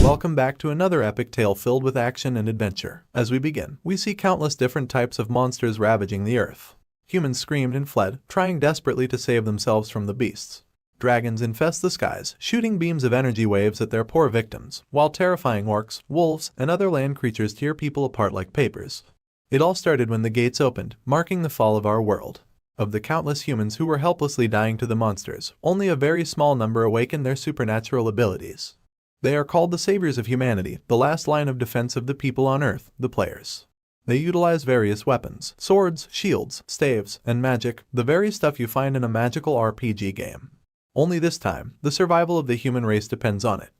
welcome back to another epic tale filled with action and adventure. As we begin, we see countless different types of monsters ravaging the earth. Humans screamed and fled, trying desperately to save themselves from the beasts. Dragons infest the skies, shooting beams of energy waves at their poor victims, while terrifying orcs, wolves, and other land creatures tear people apart like papers. It all started when the gates opened, marking the fall of our world. Of the countless humans who were helplessly dying to the monsters, only a very small number awakened their supernatural abilities. They are called the saviors of humanity, the last line of defense of the people on Earth, the players. They utilize various weapons, swords, shields, staves, and magic, the very stuff you find in a magical RPG game. Only this time, the survival of the human race depends on it.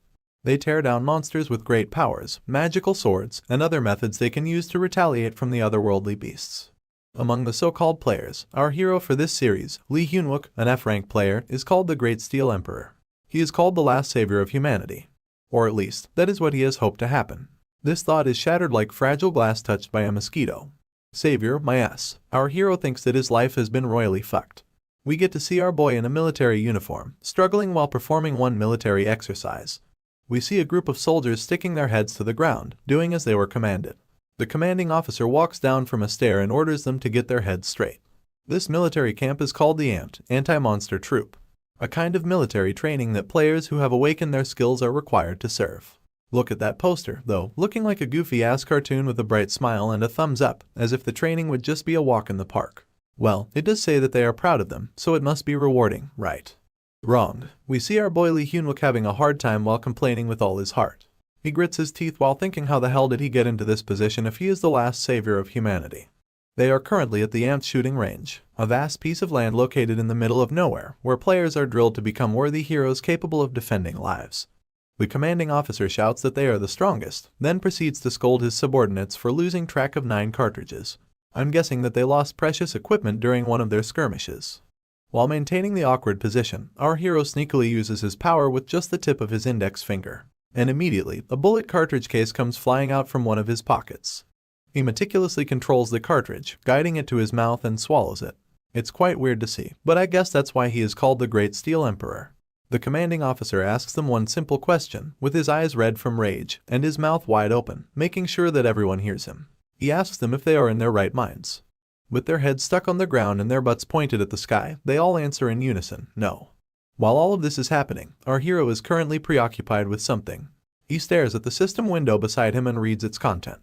They tear down monsters with great powers, magical swords, and other methods they can use to retaliate from the otherworldly beasts. Among the so-called players, our hero for this series, Lee Hyunwook, an F-rank player, is called the Great Steel Emperor. He is called the last savior of humanity. Or at least, that is what he has hoped to happen. This thought is shattered like fragile glass touched by a mosquito. Savior, my ass. Our hero thinks that his life has been royally fucked. We get to see our boy in a military uniform, struggling while performing one military exercise. We see a group of soldiers sticking their heads to the ground, doing as they were commanded. The commanding officer walks down from a stair and orders them to get their heads straight. This military camp is called the AMPed, Anti-Monster Troop. A kind of military training that players who have awakened their skills are required to serve. Look at that poster, though, looking like a goofy-ass cartoon with a bright smile and a thumbs up, as if the training would just be a walk in the park. Well, it does say that they are proud of them, so it must be rewarding, right? Wrong. We see our boy Lee Hyunwook having a hard time while complaining with all his heart. He grits his teeth while thinking how the hell did he get into this position if he is the last savior of humanity. They are currently at the AMPed shooting range, a vast piece of land located in the middle of nowhere, where players are drilled to become worthy heroes capable of defending lives. The commanding officer shouts that they are the strongest, then proceeds to scold his subordinates for losing track of 9 cartridges. I'm guessing that they lost precious equipment during one of their skirmishes. While maintaining the awkward position, our hero sneakily uses his power with just the tip of his index finger. And immediately, a bullet cartridge case comes flying out from one of his pockets. He meticulously controls the cartridge, guiding it to his mouth and swallows it. It's quite weird to see, but I guess that's why he is called the Great Steel Emperor. The commanding officer asks them one simple question, with his eyes red from rage, and his mouth wide open, making sure that everyone hears him. He asks them if they are in their right minds. With their heads stuck on the ground and their butts pointed at the sky, they all answer in unison, no. While all of this is happening, our hero is currently preoccupied with something. He stares at the system window beside him and reads its content.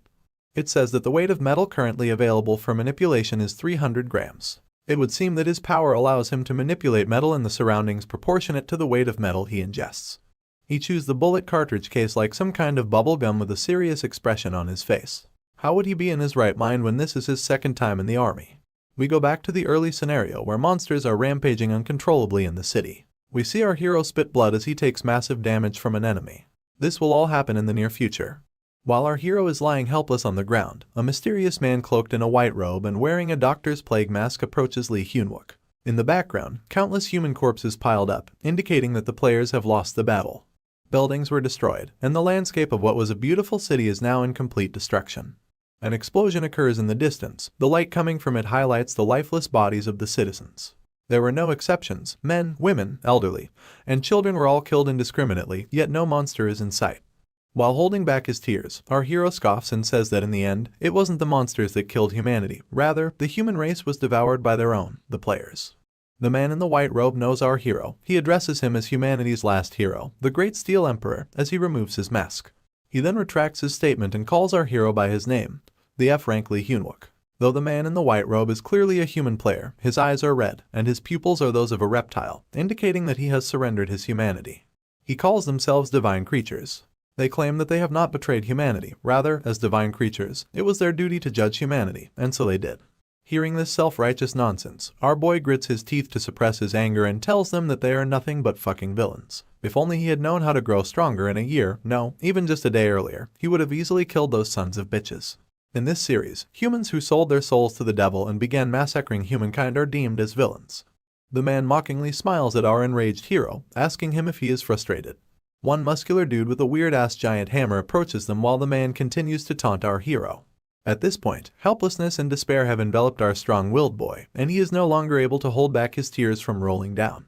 It says that the weight of metal currently available for manipulation is 300 grams. It would seem that his power allows him to manipulate metal in the surroundings proportionate to the weight of metal he ingests. He chews the bullet cartridge case like some kind of bubble gum with a serious expression on his face. How would he be in his right mind when this is his second time in the army? We go back to the early scenario where monsters are rampaging uncontrollably in the city. We see our hero spit blood as he takes massive damage from an enemy. This will all happen in the near future. While our hero is lying helpless on the ground, a mysterious man cloaked in a white robe and wearing a doctor's plague mask approaches Lee Hyunwook. In the background, countless human corpses piled up, indicating that the players have lost the battle. Buildings were destroyed, and the landscape of what was a beautiful city is now in complete destruction. An explosion occurs in the distance. The light coming from it highlights the lifeless bodies of the citizens. There were no exceptions. Men, women, elderly, and children were all killed indiscriminately, yet no monster is in sight. While holding back his tears, our hero scoffs and says that in the end, it wasn't the monsters that killed humanity. Rather, the human race was devoured by their own, the players. The man in the white robe knows our hero. He addresses him as humanity's last hero, the Great Steel Emperor, as he removes his mask. He then retracts his statement and calls our hero by his name, the F-rank Lee Hyunwook. Though the man in the white robe is clearly a human player, his eyes are red, and his pupils are those of a reptile, indicating that he has surrendered his humanity. He calls themselves divine creatures. They claim that they have not betrayed humanity. Rather, as divine creatures, it was their duty to judge humanity, and so they did. Hearing this self-righteous nonsense, our boy grits his teeth to suppress his anger and tells them that they are nothing but fucking villains. If only he had known how to grow stronger in a year, no, even just a day earlier, he would have easily killed those sons of bitches. In this series, humans who sold their souls to the devil and began massacring humankind are deemed as villains. The man mockingly smiles at our enraged hero, asking him if he is frustrated. One muscular dude with a weird-ass giant hammer approaches them while the man continues to taunt our hero. At this point, helplessness and despair have enveloped our strong-willed boy, and he is no longer able to hold back his tears from rolling down.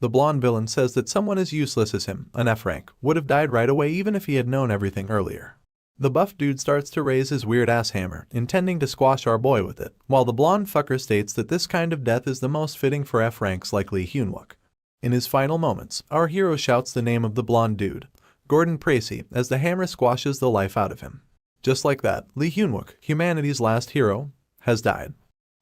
The blonde villain says that someone as useless as him, an F rank, would have died right away even if he had known everything earlier. The buff dude starts to raise his weird ass hammer, intending to squash our boy with it, while the blonde fucker states that this kind of death is the most fitting for F ranks like Lee Hyun-wook. In his final moments, our hero shouts the name of the blonde dude, Gordon Precy, as the hammer squashes the life out of him. Just like that, Lee Hyun-wook, humanity's last hero, has died.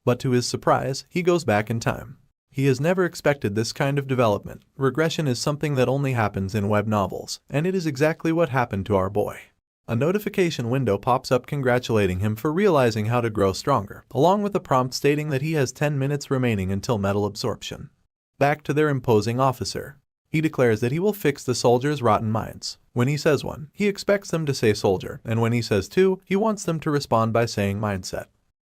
But to his surprise, he goes back in time. He has never expected this kind of development. Regression is something that only happens in web novels, and it is exactly what happened to our boy. A notification window pops up congratulating him for realizing how to grow stronger, along with a prompt stating that he has 10 minutes remaining until metal absorption. Back to their imposing officer. He declares that he will fix the soldiers' rotten minds. When he says one, he expects them to say soldier, and when he says two, he wants them to respond by saying mindset.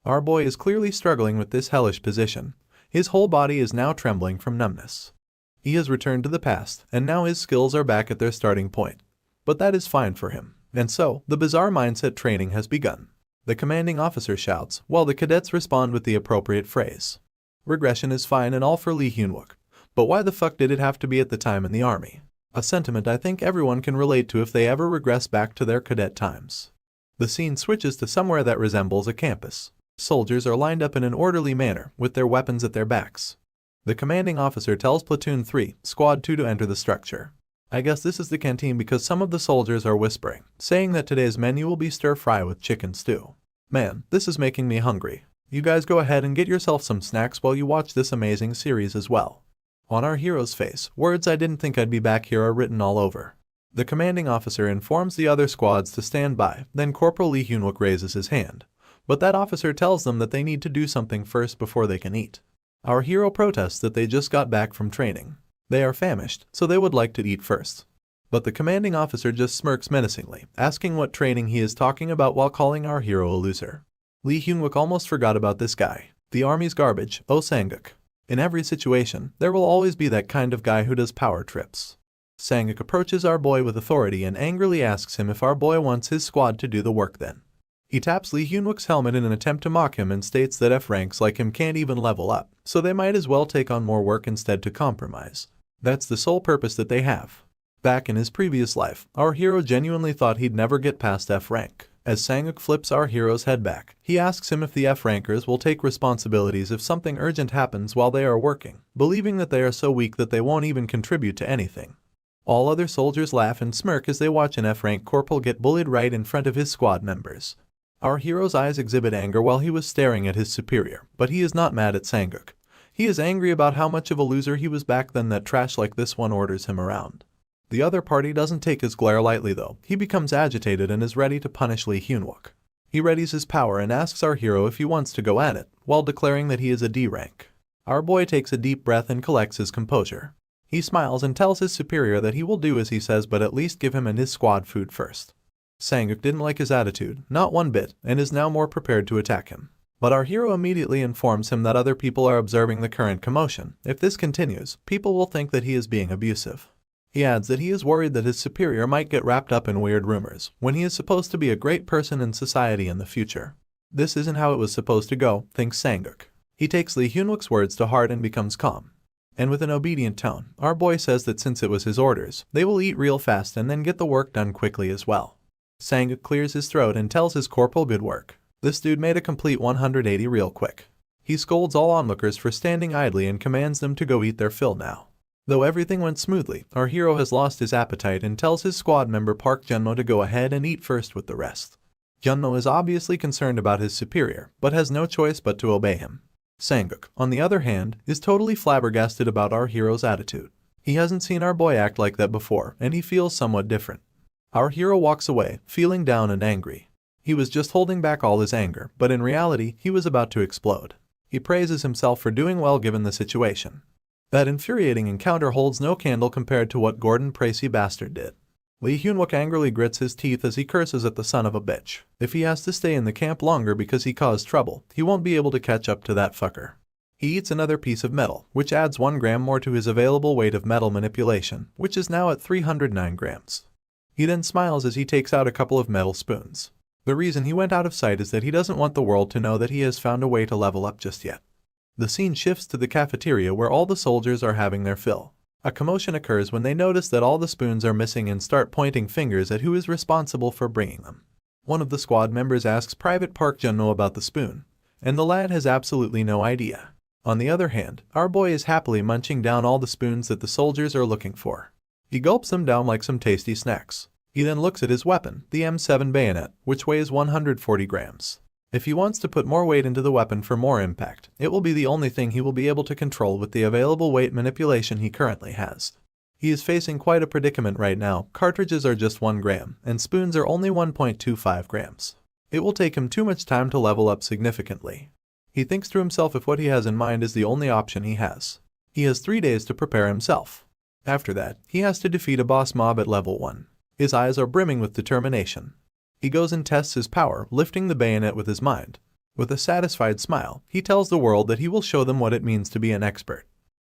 Our boy is clearly struggling with this hellish position. His whole body is now trembling from numbness. He has returned to the past, and now his skills are back at their starting point. But that is fine for him. And so, the bizarre mindset training has begun. The commanding officer shouts, while the cadets respond with the appropriate phrase. Regression is fine and all for Lee Hyun-wook. But why the fuck did it have to be at the time in the army? A sentiment I think everyone can relate to if they ever regress back to their cadet times. The scene switches to somewhere that resembles a campus. Soldiers are lined up in an orderly manner, with their weapons at their backs. The commanding officer tells Platoon 3, Squad 2 to enter the structure. I guess this is the canteen because some of the soldiers are whispering, saying that today's menu will be stir-fry with chicken stew. Man, this is making me hungry. You guys go ahead and get yourself some snacks while you watch this amazing series as well. On our hero's face, words I didn't think I'd be back here are written all over. The commanding officer informs the other squads to stand by, then Corporal Lee Hyun-wook raises his hand. But that officer tells them that they need to do something first before they can eat. Our hero protests that they just got back from training. They are famished, so they would like to eat first. But the commanding officer just smirks menacingly, asking what training he is talking about while calling our hero a loser. Lee Hyun-wook almost forgot about this guy. The army's garbage, oh Sang-uk. In every situation, there will always be that kind of guy who does power trips. Sang-uk approaches our boy with authority and angrily asks him if our boy wants his squad to do the work then. He taps Lee Hyun-wook's helmet in an attempt to mock him and states that F ranks like him can't even level up, so they might as well take on more work instead to compromise. That's the sole purpose that they have. Back in his previous life, our hero genuinely thought he'd never get past F rank. As Sang-uk flips our hero's head back, he asks him if the F rankers will take responsibilities if something urgent happens while they are working, believing that they are so weak that they won't even contribute to anything. All other soldiers laugh and smirk as they watch an F rank corporal get bullied right in front of his squad members. Our hero's eyes exhibit anger while he was staring at his superior, but he is not mad at Sang-uk. He is angry about how much of a loser he was back then that trash like this one orders him around. The other party doesn't take his glare lightly though. He becomes agitated and is ready to punish Lee Hyun-wook. He readies his power and asks our hero if he wants to go at it, while declaring that he is a D rank. Our boy takes a deep breath and collects his composure. He smiles and tells his superior that he will do as he says but at least give him and his squad food first. Sang-uk didn't like his attitude, not one bit, and is now more prepared to attack him. But our hero immediately informs him that other people are observing the current commotion. If this continues, people will think that he is being abusive. He adds that he is worried that his superior might get wrapped up in weird rumors, when he is supposed to be a great person in society in the future. This isn't how it was supposed to go, thinks Sang-uk. He takes Lee Hyun-wook's words to heart and becomes calm. And with an obedient tone, our boy says that since it was his orders, they will eat real fast and then get the work done quickly as well. Sang-uk clears his throat and tells his corporal good work. This dude made a complete 180 real quick. He scolds all onlookers for standing idly and commands them to go eat their fill now. Though everything went smoothly, our hero has lost his appetite and tells his squad member Park Junmo to go ahead and eat first with the rest. Junmo is obviously concerned about his superior, but has no choice but to obey him. Sang-uk, on the other hand, is totally flabbergasted about our hero's attitude. He hasn't seen our boy act like that before, and he feels somewhat different. Our hero walks away, feeling down and angry. He was just holding back all his anger, but in reality, he was about to explode. He praises himself for doing well given the situation. That infuriating encounter holds no candle compared to what Gordon Precy bastard did. Lee Hyun-wook angrily grits his teeth as he curses at the son of a bitch. If he has to stay in the camp longer because he caused trouble, he won't be able to catch up to that fucker. He eats another piece of metal, which adds 1 gram more to his available weight of metal manipulation, which is now at 309 grams. He then smiles as he takes out a couple of metal spoons. The reason he went out of sight is that he doesn't want the world to know that he has found a way to level up just yet. The scene shifts to the cafeteria where all the soldiers are having their fill. A commotion occurs when they notice that all the spoons are missing and start pointing fingers at who is responsible for bringing them. One of the squad members asks Private Park Jun-no about the spoon, and the lad has absolutely no idea. On the other hand, our boy is happily munching down all the spoons that the soldiers are looking for. He gulps them down like some tasty snacks. He then looks at his weapon, the M7 bayonet, which weighs 140 grams. If he wants to put more weight into the weapon for more impact, it will be the only thing he will be able to control with the available weight manipulation he currently has. He is facing quite a predicament right now. Cartridges are just 1 gram, and spoons are only 1.25 grams. It will take him too much time to level up significantly. He thinks to himself if what he has in mind is the only option he has. He has 3 days to prepare himself. After that, he has to defeat a boss mob at level 1. His eyes are brimming with determination. He goes and tests his power, lifting the bayonet with his mind. With a satisfied smile, he tells the world that he will show them what it means to be an expert.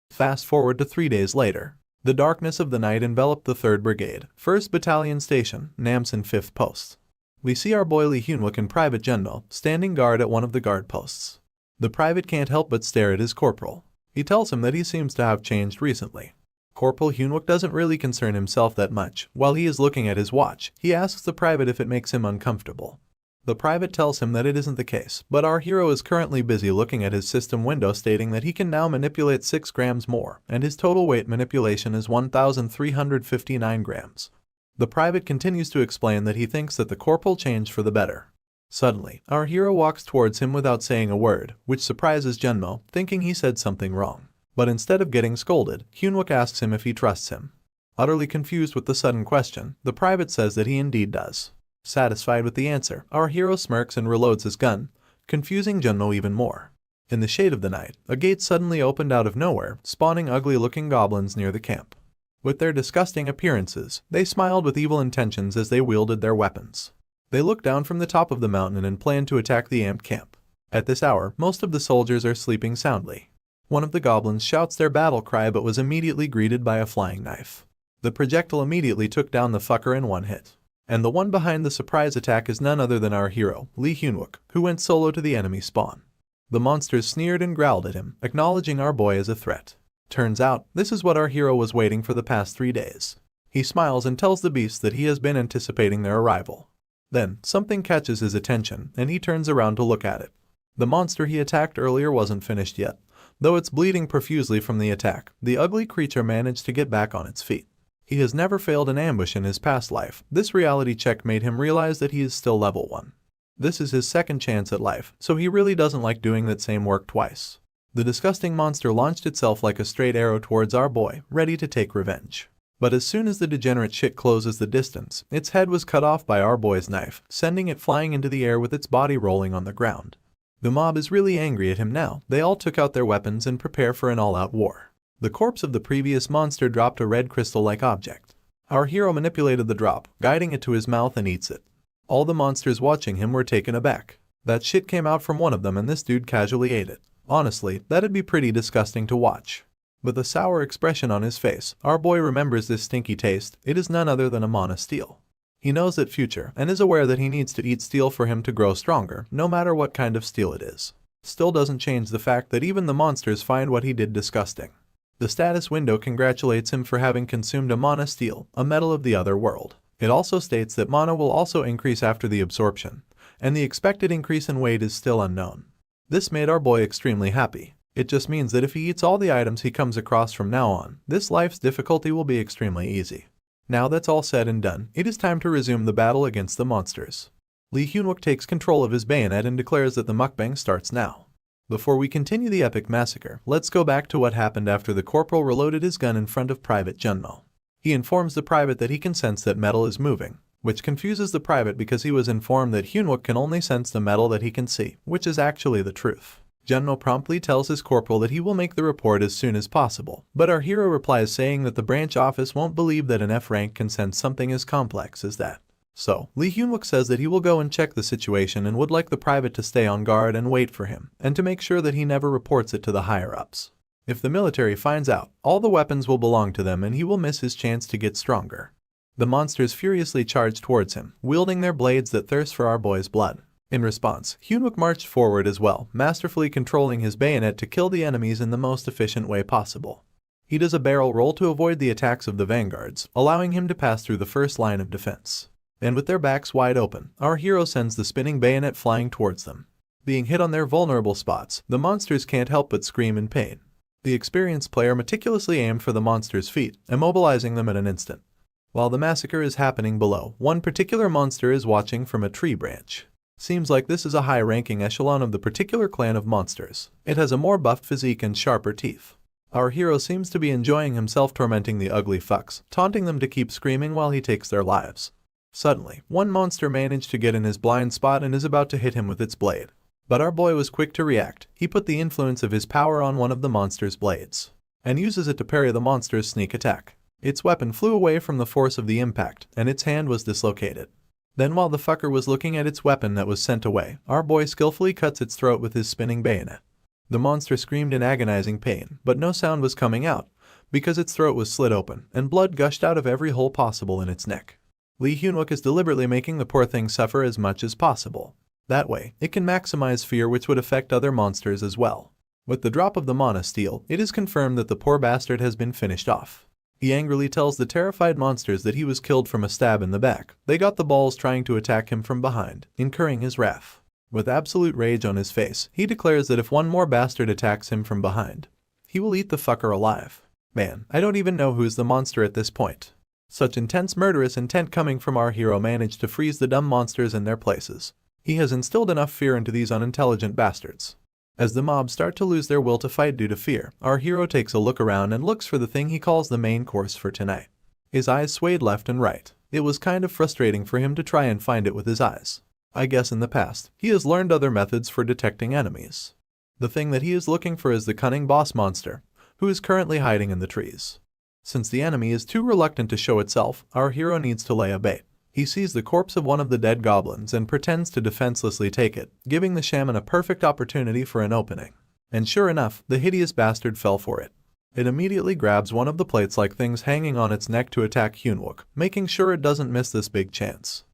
Fast forward to 3 days later. The darkness of the night enveloped the 3rd Brigade, 1st Battalion Station, Namsan 5th Post. We see our boy Lee Hyunwook and Private Jun-no standing guard at one of the guard posts. The private can't help but stare at his corporal. He tells him that he seems to have changed recently. Corporal Hyunwook doesn't really concern himself that much. While he is looking at his watch, he asks the private if it makes him uncomfortable. The private tells him that it isn't the case, but our hero is currently busy looking at his system window stating that he can now manipulate 6 grams more, and his total weight manipulation is 1,359 grams. The private continues to explain that he thinks that the corporal changed for the better. Suddenly, our hero walks towards him without saying a word, which surprises Jun-no, thinking he said something wrong. But instead of getting scolded, Hyunwook asks him if he trusts him. Utterly confused with the sudden question, the private says that he indeed does. Satisfied with the answer, our hero smirks and reloads his gun, confusing Jun-no even more. In the shade of the night, a gate suddenly opened out of nowhere, spawning ugly-looking goblins near the camp. With their disgusting appearances, they smiled with evil intentions as they wielded their weapons. They looked down from the top of the mountain and planned to attack the amped camp. At this hour, most of the soldiers are sleeping soundly. One of the goblins shouts their battle cry but was immediately greeted by a flying knife. The projectile immediately took down the fucker in 1 hit. And the one behind the surprise attack is none other than our hero, Lee Hyunwook, who went solo to the enemy spawn. The monsters sneered and growled at him, acknowledging our boy as a threat. Turns out, this is what our hero was waiting for the past 3 days. He smiles and tells the beasts that he has been anticipating their arrival. Then, something catches his attention, and he turns around to look at it. The monster he attacked earlier wasn't finished yet. Though it's bleeding profusely from the attack, the ugly creature managed to get back on its feet. He has never failed an ambush in his past life. This reality check made him realize that he is still level 1. This is his second chance at life, so he really doesn't like doing that same work twice. The disgusting monster launched itself like a straight arrow towards our boy, ready to take revenge. But as soon as the degenerate shit closes the distance, its head was cut off by our boy's knife, sending it flying into the air with its body rolling on the ground. The mob is really angry at him now. They all took out their weapons and prepare for an all-out war. The corpse of the previous monster dropped a red crystal-like object. Our hero manipulated the drop, guiding it to his mouth and eats it. All the monsters watching him were taken aback. That shit came out from one of them and this dude casually ate it. Honestly, that'd be pretty disgusting to watch. With a sour expression on his face, our boy remembers this stinky taste. It is none other than a mana steel. He knows that future and is aware that he needs to eat steel for him to grow stronger, no matter what kind of steel it is. Still doesn't change the fact that even the monsters find what he did disgusting. The status window congratulates him for having consumed a mana steel, a metal of the other world. It also states that mana will also increase after the absorption, and the expected increase in weight is still unknown. This made our boy extremely happy. It just means that if he eats all the items he comes across from now on, this life's difficulty will be extremely easy. Now that's all said and done, it is time to resume the battle against the monsters. Lee Hyunwook takes control of his bayonet and declares that the mukbang starts now. Before we continue the epic massacre, let's go back to what happened after the corporal reloaded his gun in front of Private Jun-no. He informs the private that he can sense that metal is moving, which confuses the private because he was informed that Hyunwook can only sense the metal that he can see, which is actually the truth. Jun-no promptly tells his corporal that he will make the report as soon as possible, but our hero replies saying that the branch office won't believe that an F rank can sense something as complex as that. So, Lee Hyunwook says that he will go and check the situation and would like the private to stay on guard and wait for him, and to make sure that he never reports it to the higher-ups. If the military finds out, all the weapons will belong to them and he will miss his chance to get stronger. The monsters furiously charge towards him, wielding their blades that thirst for our boy's blood. In response, Hyunwook marched forward as well, masterfully controlling his bayonet to kill the enemies in the most efficient way possible. He does a barrel roll to avoid the attacks of the vanguards, allowing him to pass through the first line of defense. And with their backs wide open, our hero sends the spinning bayonet flying towards them. Being hit on their vulnerable spots, the monsters can't help but scream in pain. The experienced player meticulously aimed for the monster's feet, immobilizing them at an instant. While the massacre is happening below, one particular monster is watching from a tree branch. Seems like this is a high-ranking echelon of the particular clan of monsters. It has a more buffed physique and sharper teeth. Our hero seems to be enjoying himself tormenting the ugly fucks, taunting them to keep screaming while he takes their lives. Suddenly, one monster managed to get in his blind spot and is about to hit him with its blade. But our boy was quick to react. He put the influence of his power on one of the monster's blades, and uses it to parry the monster's sneak attack. Its weapon flew away from the force of the impact, and its hand was dislocated. Then while the fucker was looking at its weapon that was sent away, our boy skillfully cuts its throat with his spinning bayonet. The monster screamed in agonizing pain, but no sound was coming out, because its throat was slit open, and blood gushed out of every hole possible in its neck. Lee Hyun-wook is deliberately making the poor thing suffer as much as possible. That way, it can maximize fear, which would affect other monsters as well. With the drop of the mana steel, it is confirmed that the poor bastard has been finished off. He angrily tells the terrified monsters that he was killed from a stab in the back. They got the balls trying to attack him from behind, incurring his wrath. With absolute rage on his face, he declares that if one more bastard attacks him from behind, he will eat the fucker alive. Man, I don't even know who's the monster at this point. Such intense murderous intent coming from our hero managed to freeze the dumb monsters in their places. He has instilled enough fear into these unintelligent bastards. As the mobs start to lose their will to fight due to fear, our hero takes a look around and looks for the thing he calls the main course for tonight. His eyes swayed left and right. It was kind of frustrating for him to try and find it with his eyes. I guess in the past, he has learned other methods for detecting enemies. The thing that he is looking for is the cunning boss monster, who is currently hiding in the trees. Since the enemy is too reluctant to show itself, our hero needs to lay a bait. He sees the corpse of one of the dead goblins and pretends to defenselessly take it, giving the shaman a perfect opportunity for an opening. And sure enough, the hideous bastard fell for it. It immediately grabs one of the plates-like things hanging on its neck to attack Hyun-wook, making sure it doesn't miss this big chance.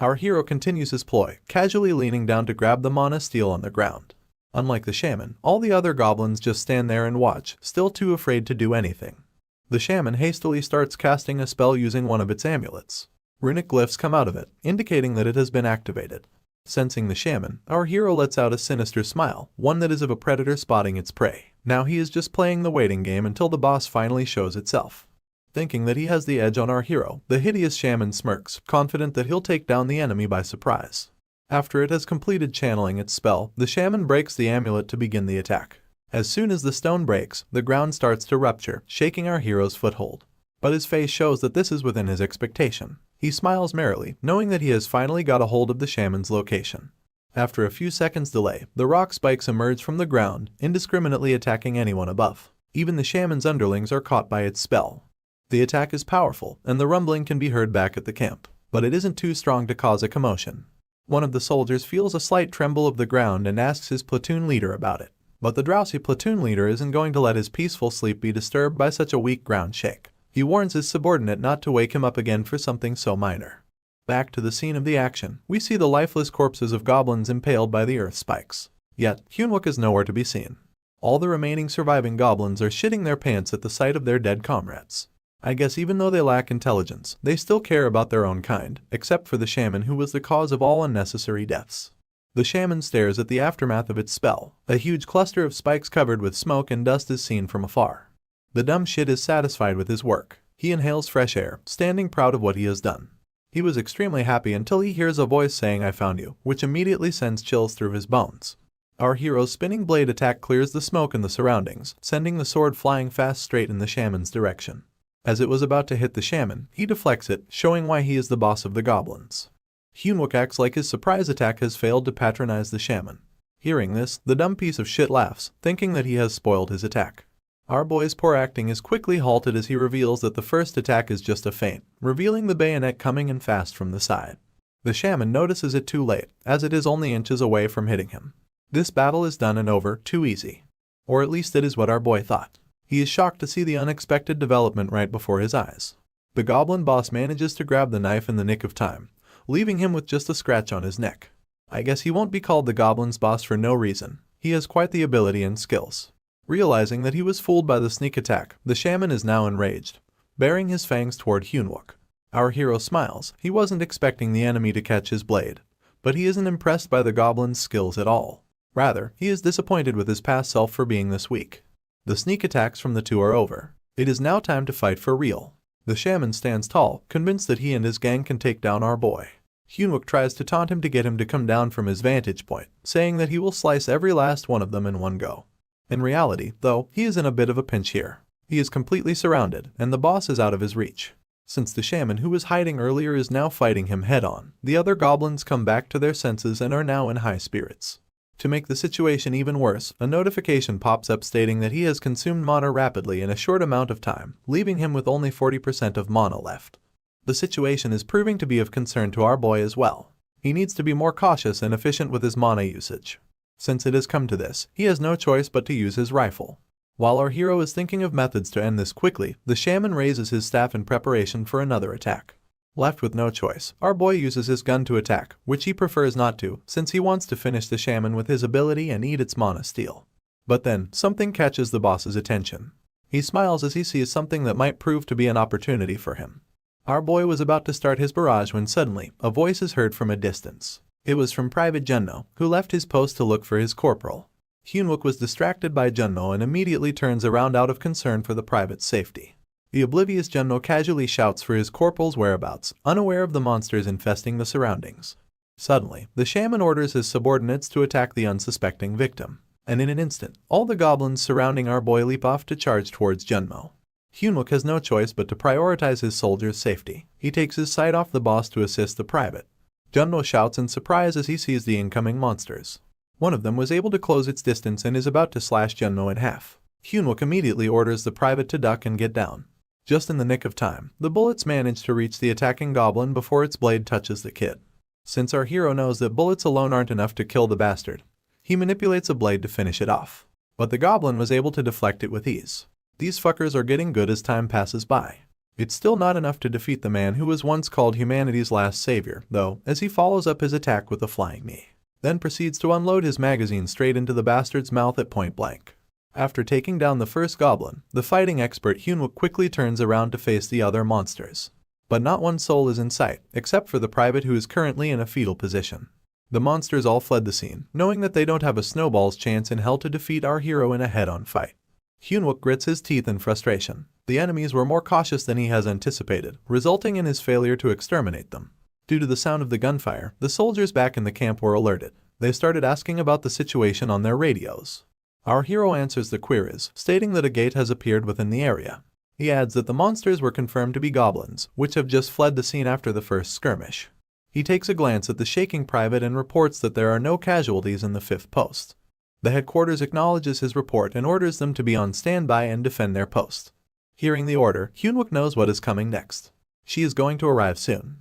Our hero continues his ploy, casually leaning down to grab the mana steel on the ground. Unlike the shaman, all the other goblins just stand there and watch, still too afraid to do anything. The shaman hastily starts casting a spell using one of its amulets. Runic glyphs come out of it, indicating that it has been activated. Sensing the shaman, our hero lets out a sinister smile, one that is of a predator spotting its prey. Now he is just playing the waiting game until the boss finally shows itself. Thinking that he has the edge on our hero, the hideous shaman smirks, confident that he'll take down the enemy by surprise. After it has completed channeling its spell, the shaman breaks the amulet to begin the attack. As soon as the stone breaks, the ground starts to rupture, shaking our hero's foothold. But his face shows that this is within his expectation. He smiles merrily, knowing that he has finally got a hold of the shaman's location. After a few seconds' delay, the rock spikes emerge from the ground, indiscriminately attacking anyone above. Even the shaman's underlings are caught by its spell. The attack is powerful, and the rumbling can be heard back at the camp, but it isn't too strong to cause a commotion. One of the soldiers feels a slight tremble of the ground and asks his platoon leader about it. But the drowsy platoon leader isn't going to let his peaceful sleep be disturbed by such a weak ground shake. He warns his subordinate not to wake him up again for something so minor. Back to the scene of the action, we see the lifeless corpses of goblins impaled by the earth spikes. Yet, Hyun-wook is nowhere to be seen. All the remaining surviving goblins are shitting their pants at the sight of their dead comrades. I guess even though they lack intelligence, they still care about their own kind, except for the shaman who was the cause of all unnecessary deaths. The shaman stares at the aftermath of its spell. A huge cluster of spikes covered with smoke and dust is seen from afar. The dumb shit is satisfied with his work. He inhales fresh air, standing proud of what he has done. He was extremely happy until he hears a voice saying "I found you," which immediately sends chills through his bones. Our hero's spinning blade attack clears the smoke in the surroundings, sending the sword flying fast straight in the shaman's direction. As it was about to hit the shaman, he deflects it, showing why he is the boss of the goblins. Hyun-wook acts like his surprise attack has failed to patronize the shaman. Hearing this, the dumb piece of shit laughs, thinking that he has spoiled his attack. Our boy's poor acting is quickly halted as he reveals that the first attack is just a feint, revealing the bayonet coming in fast from the side. The shaman notices it too late, as it is only inches away from hitting him. This battle is done and over, too easy. Or at least it is what our boy thought. He is shocked to see the unexpected development right before his eyes. The goblin boss manages to grab the knife in the nick of time, leaving him with just a scratch on his neck. I guess he won't be called the goblin's boss for no reason. He has quite the ability and skills. Realizing that he was fooled by the sneak attack, the shaman is now enraged, baring his fangs toward Hyunwook. Our hero smiles. He wasn't expecting the enemy to catch his blade, but he isn't impressed by the goblin's skills at all. Rather, he is disappointed with his past self for being this weak. The sneak attacks from the two are over. It is now time to fight for real. The shaman stands tall, convinced that he and his gang can take down our boy. Hyunwook tries to taunt him to get him to come down from his vantage point, saying that he will slice every last one of them in one go. In reality, though, he is in a bit of a pinch here. He is completely surrounded, and the boss is out of his reach. Since the shaman who was hiding earlier is now fighting him head-on, the other goblins come back to their senses and are now in high spirits. To make the situation even worse, a notification pops up stating that he has consumed mana rapidly in a short amount of time, leaving him with only 40% of mana left. The situation is proving to be of concern to our boy as well. He needs to be more cautious and efficient with his mana usage. Since it has come to this, he has no choice but to use his rifle. While our hero is thinking of methods to end this quickly, the shaman raises his staff in preparation for another attack. Left with no choice, our boy uses his gun to attack, which he prefers not to, since he wants to finish the shaman with his ability and eat its mana steal. But then, something catches the boss's attention. He smiles as he sees something that might prove to be an opportunity for him. Our boy was about to start his barrage when suddenly, a voice is heard from a distance. It was from Private Junno, who left his post to look for his corporal. Hyunwook was distracted by Junno and immediately turns around out of concern for the private's safety. The oblivious Junno casually shouts for his corporal's whereabouts, unaware of the monsters infesting the surroundings. Suddenly, the shaman orders his subordinates to attack the unsuspecting victim, and in an instant, all the goblins surrounding our boy leap off to charge towards Junno. Hyunwook has no choice but to prioritize his soldiers' safety. He takes his sight off the boss to assist the private. Junno shouts in surprise as he sees the incoming monsters. One of them was able to close its distance and is about to slash Junno in half. Hyunwook immediately orders the private to duck and get down. Just in the nick of time, the bullets manage to reach the attacking goblin before its blade touches the kid. Since our hero knows that bullets alone aren't enough to kill the bastard, he manipulates a blade to finish it off. But the goblin was able to deflect it with ease. These fuckers are getting good as time passes by. It's still not enough to defeat the man who was once called humanity's last savior, though, as he follows up his attack with a flying knee. Then proceeds to unload his magazine straight into the bastard's mouth at point blank. After taking down the first goblin, the fighting expert Hyunwook quickly turns around to face the other monsters. But not one soul is in sight, except for the private who is currently in a fetal position. The monsters all fled the scene, knowing that they don't have a snowball's chance in hell to defeat our hero in a head-on fight. Hyunwook grits his teeth in frustration. The enemies were more cautious than he has anticipated, resulting in his failure to exterminate them. Due to the sound of the gunfire, the soldiers back in the camp were alerted. They started asking about the situation on their radios. Our hero answers the queries, stating that a gate has appeared within the area. He adds that the monsters were confirmed to be goblins, which have just fled the scene after the first skirmish. He takes a glance at the shaking private and reports that there are no casualties in the 5th post. The headquarters acknowledges his report and orders them to be on standby and defend their post. Hearing the order, Hyunwook knows what is coming next. She is going to arrive soon.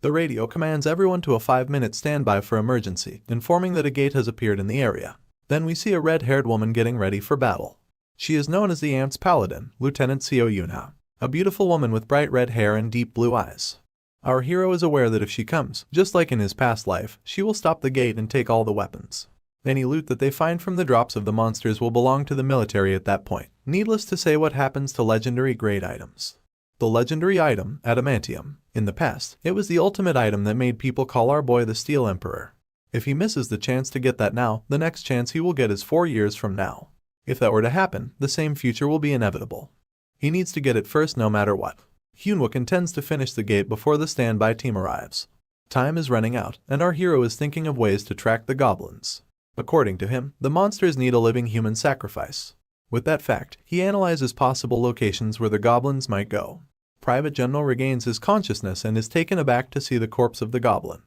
The radio commands everyone to a 5-minute standby for emergency, informing that a gate has appeared in the area. Then we see a red-haired woman getting ready for battle. She is known as the Ant's Paladin, Lieutenant Seo Yunha, a beautiful woman with bright red hair and deep blue eyes. Our hero is aware that if she comes, just like in his past life, she will stop the gate and take all the weapons. Any loot that they find from the drops of the monsters will belong to the military at that point. Needless to say what happens to legendary grade items. The legendary item, Adamantium. In the past, it was the ultimate item that made people call our boy the Steel Emperor. If he misses the chance to get that now, the next chance he will get is 4 years from now. If that were to happen, the same future will be inevitable. He needs to get it first no matter what. Hyunwook intends to finish the gate before the standby team arrives. Time is running out, and our hero is thinking of ways to track the goblins. According to him, the monsters need a living human sacrifice. With that fact, he analyzes possible locations where the goblins might go. Private Junno regains his consciousness and is taken aback to see the corpse of the goblin.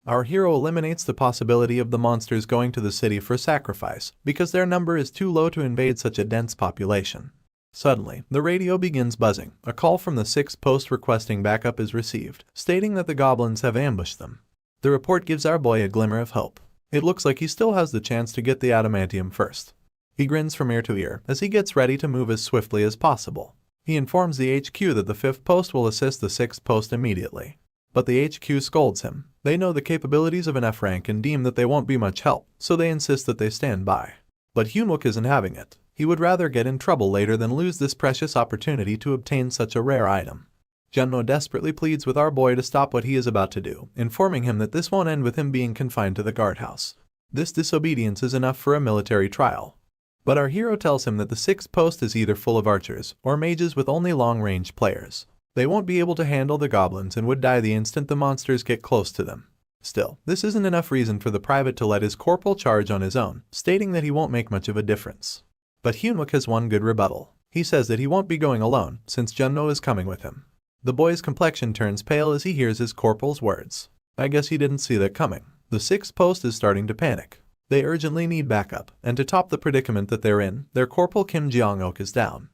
Our hero eliminates the possibility of the monsters going to the city for sacrifice, because their number is too low to invade such a dense population. Suddenly, the radio begins buzzing. A call from the 6th post requesting backup is received, stating that the goblins have ambushed them. The report gives our boy a glimmer of hope. It looks like he still has the chance to get the adamantium first. He grins from ear to ear as he gets ready to move as swiftly as possible. He informs the HQ that the 5th post will assist the 6th post immediately. But the HQ scolds him. They know the capabilities of an F rank and deem that they won't be much help, so they insist that they stand by. But Hyunwook isn't having it. He would rather get in trouble later than lose this precious opportunity to obtain such a rare item. Junno desperately pleads with our boy to stop what he is about to do, informing him that this won't end with him being confined to the guardhouse. This disobedience is enough for a military trial. But our hero tells him that the 6th post is either full of archers or mages with only long-range players. They won't be able to handle the goblins and would die the instant the monsters get close to them. Still, this isn't enough reason for the private to let his corporal charge on his own, stating that he won't make much of a difference. But Hyunwook has one good rebuttal. He says that he won't be going alone, since Junno is coming with him. The boy's complexion turns pale as he hears his corporal's words. I guess he didn't see that coming. The 6th post is starting to panic. They urgently need backup, and to top the predicament that they're in, their corporal Kim Jong-ok is down.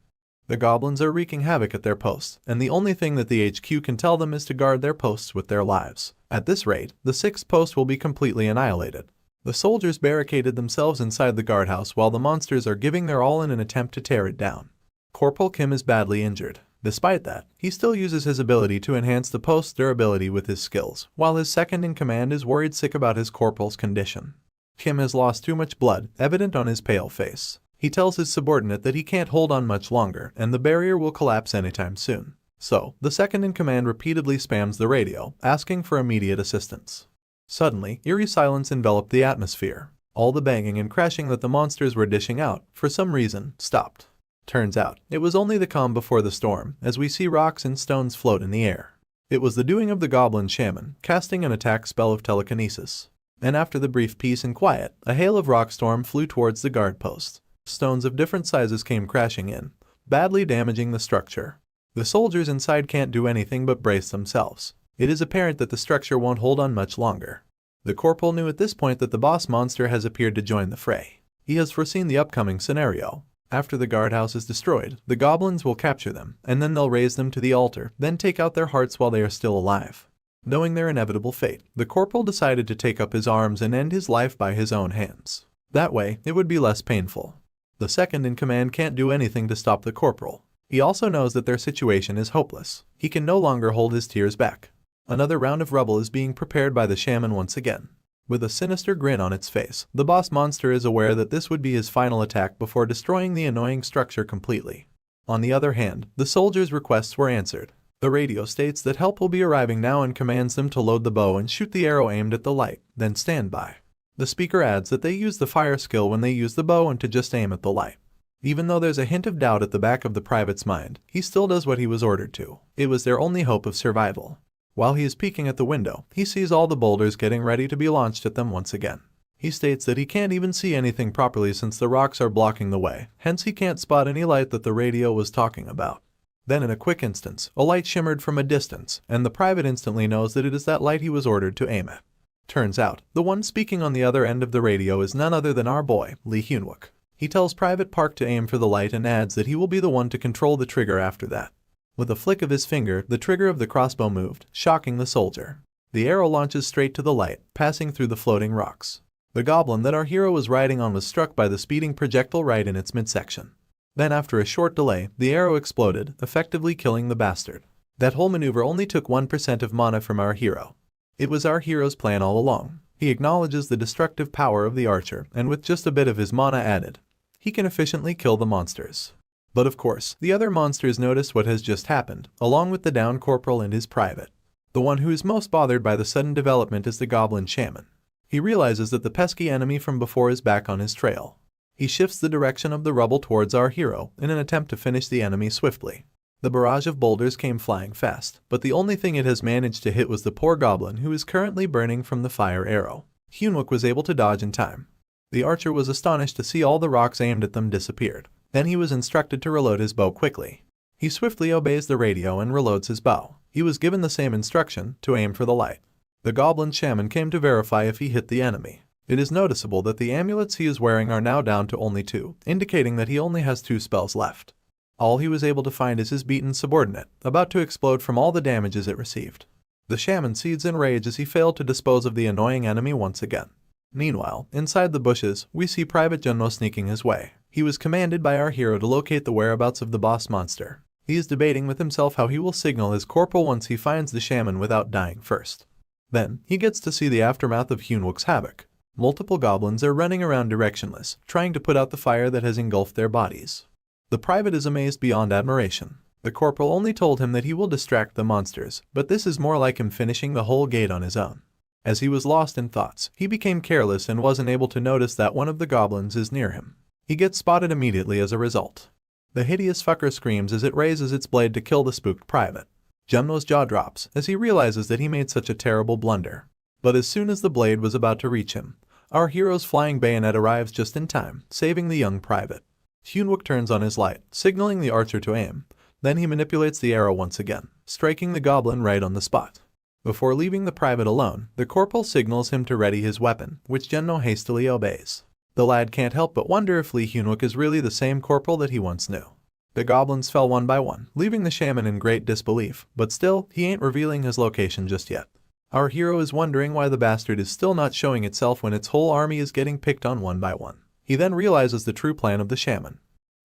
The goblins are wreaking havoc at their posts, and the only thing that the HQ can tell them is to guard their posts with their lives. At this rate, the 6th post will be completely annihilated. The soldiers barricaded themselves inside the guardhouse while the monsters are giving their all in an attempt to tear it down. Corporal Kim is badly injured. Despite that, he still uses his ability to enhance the post's durability with his skills, while his second-in-command is worried sick about his corporal's condition. Kim has lost too much blood, evident on his pale face. He tells his subordinate that he can't hold on much longer and the barrier will collapse anytime soon. So, the second-in-command repeatedly spams the radio, asking for immediate assistance. Suddenly, eerie silence enveloped the atmosphere. All the banging and crashing that the monsters were dishing out, for some reason, stopped. Turns out, it was only the calm before the storm, as we see rocks and stones float in the air. It was the doing of the goblin shaman, casting an attack spell of telekinesis. And after the brief peace and quiet, a hail of rock storm flew towards the guard post. Stones of different sizes came crashing in, badly damaging the structure. The soldiers inside can't do anything but brace themselves. It is apparent that the structure won't hold on much longer. The corporal knew at this point that the boss monster has appeared to join the fray. He has foreseen the upcoming scenario. After the guardhouse is destroyed, the goblins will capture them, and then they'll raise them to the altar, then take out their hearts while they are still alive. Knowing their inevitable fate, the corporal decided to take up his arms and end his life by his own hands. That way, it would be less painful. The second-in-command can't do anything to stop the corporal. He also knows that their situation is hopeless. He can no longer hold his tears back. Another round of rubble is being prepared by the shaman once again. With a sinister grin on its face, the boss monster is aware that this would be his final attack before destroying the annoying structure completely. On the other hand, the soldiers' requests were answered. The radio states that help will be arriving now and commands them to load the bow and shoot the arrow aimed at the light, then stand by. The speaker adds that they use the fire skill when they use the bow and to just aim at the light. Even though there's a hint of doubt at the back of the private's mind, he still does what he was ordered to. It was their only hope of survival. While he is peeking at the window, he sees all the boulders getting ready to be launched at them once again. He states that he can't even see anything properly since the rocks are blocking the way, hence he can't spot any light that the radio was talking about. Then in a quick instance, a light shimmered from a distance, and the private instantly knows that it is that light he was ordered to aim at. Turns out, the one speaking on the other end of the radio is none other than our boy, Lee Hyunwook. He tells Private Park to aim for the light and adds that he will be the one to control the trigger after that. With a flick of his finger, the trigger of the crossbow moved, shocking the soldier. The arrow launches straight to the light, passing through the floating rocks. The goblin that our hero was riding on was struck by the speeding projectile right in its midsection. Then after a short delay, the arrow exploded, effectively killing the bastard. That whole maneuver only took 1% of mana from our hero. It was our hero's plan all along. He acknowledges the destructive power of the archer, and with just a bit of his mana added, he can efficiently kill the monsters. But of course, the other monsters notice what has just happened, along with the down corporal and his private. The one who is most bothered by the sudden development is the goblin shaman. He realizes that the pesky enemy from before is back on his trail. He shifts the direction of the rubble towards our hero in an attempt to finish the enemy swiftly. The barrage of boulders came flying fast, but the only thing it has managed to hit was the poor goblin who is currently burning from the fire arrow. Hyunwook was able to dodge in time. The archer was astonished to see all the rocks aimed at them disappeared. Then he was instructed to reload his bow quickly. He swiftly obeys the radio and reloads his bow. He was given the same instruction, to aim for the light. The goblin shaman came to verify if he hit the enemy. It is noticeable that the amulets he is wearing are now down to only 2, indicating that he only has 2 spells left. All he was able to find is his beaten subordinate, about to explode from all the damages it received. The shaman seethes in rage as he failed to dispose of the annoying enemy once again. Meanwhile, inside the bushes, we see Private Junmo sneaking his way. He was commanded by our hero to locate the whereabouts of the boss monster. He is debating with himself how he will signal his corporal once he finds the shaman without dying first. Then, he gets to see the aftermath of Hyunwook's havoc. Multiple goblins are running around directionless, trying to put out the fire that has engulfed their bodies. The private is amazed beyond admiration. The corporal only told him that he will distract the monsters, but this is more like him finishing the whole gate on his own. As he was lost in thoughts, he became careless and wasn't able to notice that one of the goblins is near him. He gets spotted immediately as a result. The hideous fucker screams as it raises its blade to kill the spooked private. Jumno's jaw drops as he realizes that he made such a terrible blunder. But as soon as the blade was about to reach him, our hero's flying bayonet arrives just in time, saving the young private. Hyunwook turns on his light, signaling the archer to aim. Then he manipulates the arrow once again, striking the goblin right on the spot. Before leaving the private alone, the corporal signals him to ready his weapon, which Jumno hastily obeys. The lad can't help but wonder if Lee Hyunwook is really the same corporal that he once knew. The goblins fell one by one, leaving the shaman in great disbelief, but still, he ain't revealing his location just yet. Our hero is wondering why the bastard is still not showing itself when its whole army is getting picked on one by one. He then realizes the true plan of the shaman.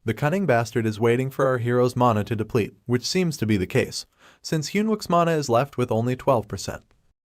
The cunning bastard is waiting for our hero's mana to deplete, which seems to be the case, since Hyunwook's mana is left with only 12%.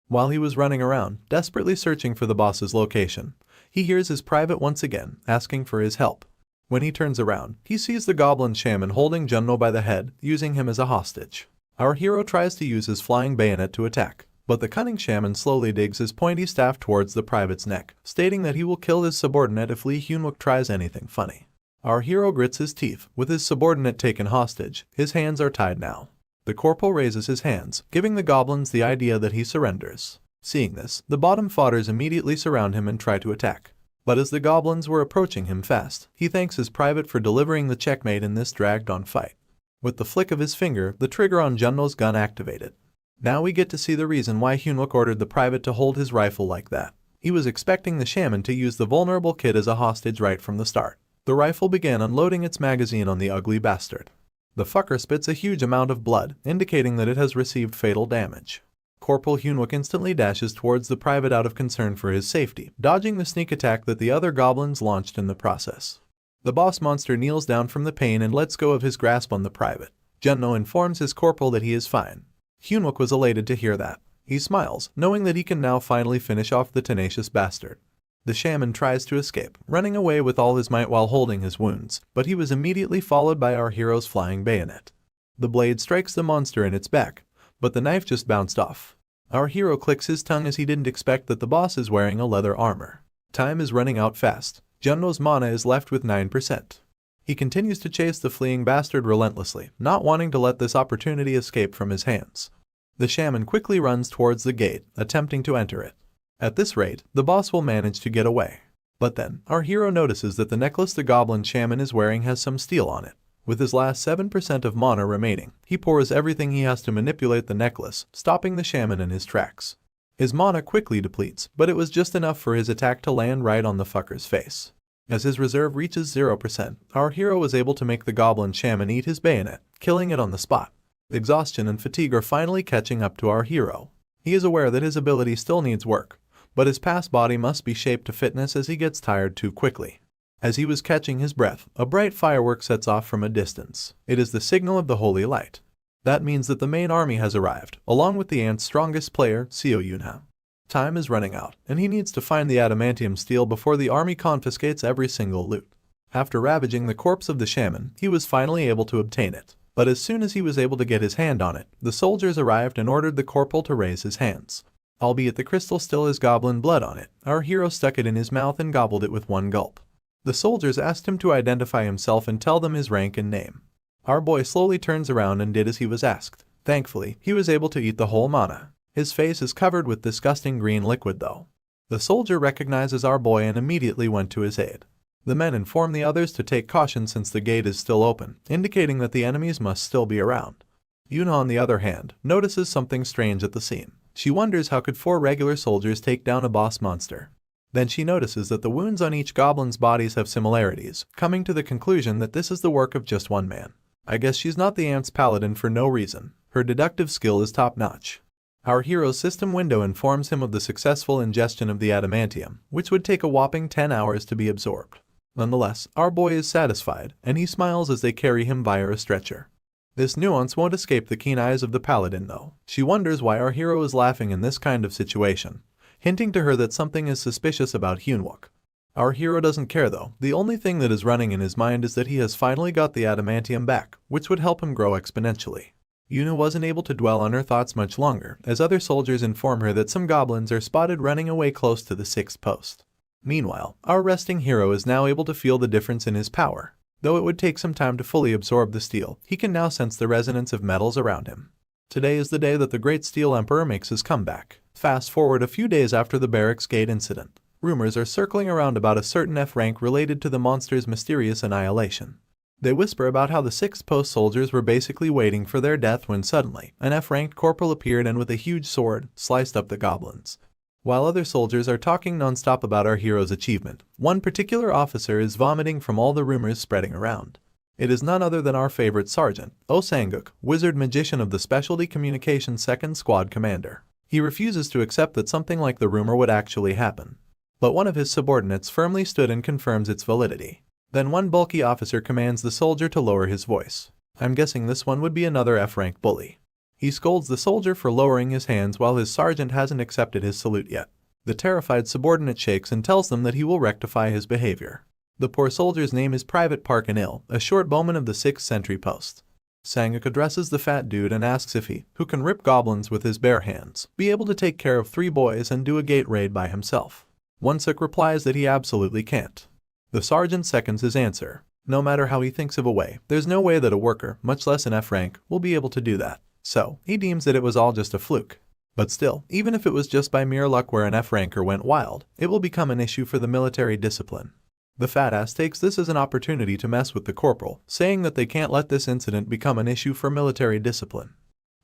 While he was running around, desperately searching for the boss's location, he hears his private once again, asking for his help. When he turns around, he sees the goblin shaman holding Jumno by the head, using him as a hostage. Our hero tries to use his flying bayonet to attack, but the cunning shaman slowly digs his pointy staff towards the private's neck, stating that he will kill his subordinate if Lee Hyunwook tries anything funny. Our hero grits his teeth. With his subordinate taken hostage, his hands are tied now. The corporal raises his hands, giving the goblins the idea that he surrenders. Seeing this, the bottom fodders immediately surround him and try to attack. But as the goblins were approaching him fast, he thanks his private for delivering the checkmate in this dragged-on fight. With the flick of his finger, the trigger on Jumno's gun activated. Now we get to see the reason why Hyunwook ordered the private to hold his rifle like that. He was expecting the shaman to use the vulnerable kid as a hostage right from the start. The rifle began unloading its magazine on the ugly bastard. The fucker spits a huge amount of blood, indicating that it has received fatal damage. Corporal Hyunwook instantly dashes towards the private out of concern for his safety, dodging the sneak attack that the other goblins launched in the process. The boss monster kneels down from the pain and lets go of his grasp on the private. Jumno informs his corporal that he is fine. Hyunwook was elated to hear that. He smiles, knowing that he can now finally finish off the tenacious bastard. The shaman tries to escape, running away with all his might while holding his wounds, but he was immediately followed by our hero's flying bayonet. The blade strikes the monster in its back, but the knife just bounced off. Our hero clicks his tongue as he didn't expect that the boss is wearing a leather armor. Time is running out fast. Jumno's mana is left with 9%. He continues to chase the fleeing bastard relentlessly, not wanting to let this opportunity escape from his hands. The shaman quickly runs towards the gate, attempting to enter it. At this rate, the boss will manage to get away. But then, our hero notices that the necklace the goblin shaman is wearing has some steel on it. With his last 7% of mana remaining, he pours everything he has to manipulate the necklace, stopping the shaman in his tracks. His mana quickly depletes, but it was just enough for his attack to land right on the fucker's face. As his reserve reaches 0%, our hero was able to make the goblin shaman eat his bayonet, killing it on the spot. Exhaustion and fatigue are finally catching up to our hero. He is aware that his ability still needs work, but his past body must be shaped to fitness as he gets tired too quickly. As he was catching his breath, a bright firework sets off from a distance. It is the signal of the holy light. That means that the main army has arrived, along with the ant's strongest player, Seo Yunha. Time is running out, and he needs to find the adamantium steel before the army confiscates every single loot. After ravaging the corpse of the shaman, he was finally able to obtain it. But as soon as he was able to get his hand on it, the soldiers arrived and ordered the corporal to raise his hands. Albeit the crystal still has goblin blood on it, our hero stuck it in his mouth and gobbled it with one gulp. The soldiers asked him to identify himself and tell them his rank and name. Our boy slowly turns around and did as he was asked. Thankfully, he was able to eat the whole mana. His face is covered with disgusting green liquid though. The soldier recognizes our boy and immediately went to his aid. The men inform the others to take caution since the gate is still open, indicating that the enemies must still be around. Yuna, on the other hand, notices something strange at the scene. She wonders how could 4 regular soldiers take down a boss monster. Then she notices that the wounds on each goblin's bodies have similarities, coming to the conclusion that this is the work of just one man. I guess she's not the ant's paladin for no reason. Her deductive skill is top-notch. Our hero's system window informs him of the successful ingestion of the adamantium, which would take a whopping 10 hours to be absorbed. Nonetheless, our boy is satisfied, and he smiles as they carry him via a stretcher. This nuance won't escape the keen eyes of the paladin though. She wonders why our hero is laughing in this kind of situation. hinting to her that something is suspicious about Hyunwook. Our hero doesn't care though. The only thing that is running in his mind is that he has finally got the adamantium back, which would help him grow exponentially. Yuna wasn't able to dwell on her thoughts much longer, as other soldiers inform her that some goblins are spotted running away close to the 6th post. Meanwhile, our resting hero is now able to feel the difference in his power. Though it would take some time to fully absorb the steel, he can now sense the resonance of metals around him. Today is the day that the Great Steel Emperor makes his comeback. Fast forward a few days after the Barracks Gate incident. Rumors are circling around about a certain F rank related to the monster's mysterious annihilation. They whisper about how the 6th post soldiers were basically waiting for their death when suddenly, an F-ranked corporal appeared and with a huge sword, sliced up the goblins. While other soldiers are talking non-stop about our hero's achievement, one particular officer is vomiting from all the rumors spreading around. It is none other than our favorite sergeant, Oh Sang-guk, wizard magician of the Specialty Communications 2nd Squad commander. He refuses to accept that something like the rumor would actually happen. But one of his subordinates firmly stood and confirms its validity. Then one bulky officer commands the soldier to lower his voice. I'm guessing this one would be another F-rank bully. He scolds the soldier for lowering his hands while his sergeant hasn't accepted his salute yet. The terrified subordinate shakes and tells them that he will rectify his behavior. The poor soldier's name is Private Park Anil, a short bowman of the 6th sentry post. Sang-guk addresses the fat dude and asks if he, who can rip goblins with his bare hands, be able to take care of 3 boys and do a gate raid by himself. Won-suk replies that he absolutely can't. The sergeant seconds his answer. No matter how he thinks of a way, there's no way that a worker, much less an F-rank, will be able to do that. So, he deems that it was all just a fluke. But still, even if it was just by mere luck where an F-ranker went wild, it will become an issue for the military discipline. The fat ass takes this as an opportunity to mess with the corporal, saying that they can't let this incident become an issue for military discipline.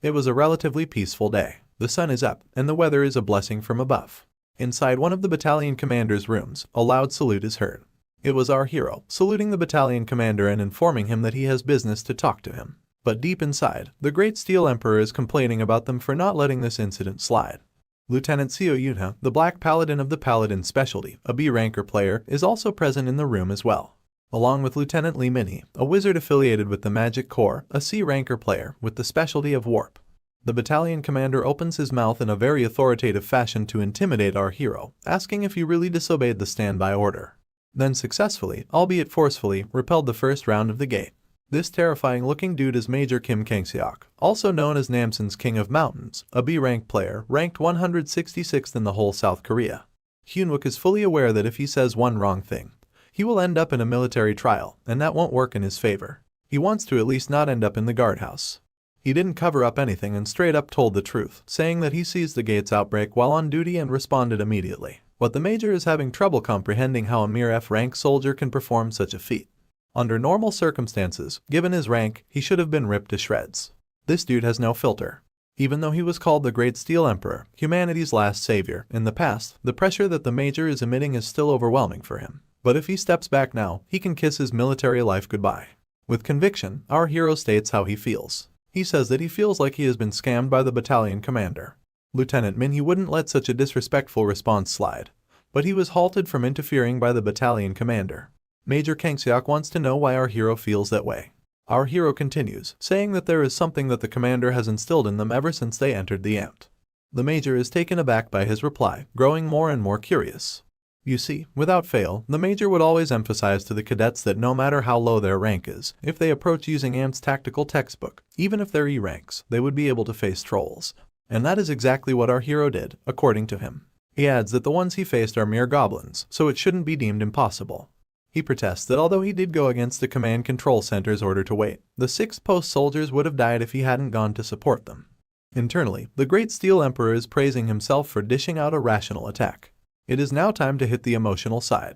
It was a relatively peaceful day. The sun is up, and the weather is a blessing from above. Inside one of the battalion commander's rooms, a loud salute is heard. It was our hero, saluting the battalion commander and informing him that he has business to talk to him. But deep inside, the Great Steel Emperor is complaining about them for not letting this incident slide. Lieutenant Seo Yunha, the Black Paladin of the Paladin Specialty, a B-ranker player, is also present in the room as well. Along with Lieutenant Lee Minnie, a wizard affiliated with the Magic Corps, a C-ranker player with the specialty of Warp. The battalion commander opens his mouth in a very authoritative fashion to intimidate our hero, asking if he really disobeyed the standby order. Then successfully, albeit forcefully, repelled the first round of the gate. This terrifying-looking dude is Major Kim Kang-seok, also known as Namsan's King of Mountains, a B-rank player, ranked 166th in the whole South Korea. Hyunwook is fully aware that if he says one wrong thing, he will end up in a military trial, and that won't work in his favor. He wants to at least not end up in the guardhouse. He didn't cover up anything and straight up told the truth, saying that he sees the gate's outbreak while on duty and responded immediately. But the Major is having trouble comprehending how a mere F-rank soldier can perform such a feat. Under normal circumstances, given his rank, he should have been ripped to shreds. This dude has no filter. Even though he was called the Great Steel Emperor, humanity's last savior, in the past, the pressure that the Major is emitting is still overwhelming for him. But if he steps back now, he can kiss his military life goodbye. With conviction, our hero states how he feels. He says that he feels like he has been scammed by the battalion commander. Lieutenant Min, he wouldn't let such a disrespectful response slide, but he was halted from interfering by the battalion commander. Major Kang-seok wants to know why our hero feels that way. Our hero continues, saying that there is something that the commander has instilled in them ever since they entered the ant. The Major is taken aback by his reply, growing more and more curious. You see, without fail, the Major would always emphasize to the cadets that no matter how low their rank is, if they approach using AMT's tactical textbook, even if they're E-ranks, they would be able to face trolls. And that is exactly what our hero did, according to him. He adds that the ones he faced are mere goblins, so it shouldn't be deemed impossible. He protests that although he did go against the command control center's order to wait, the 6th post soldiers would have died if he hadn't gone to support them. Internally, the Great Steel Emperor is praising himself for dishing out a rational attack. It is now time to hit the emotional side.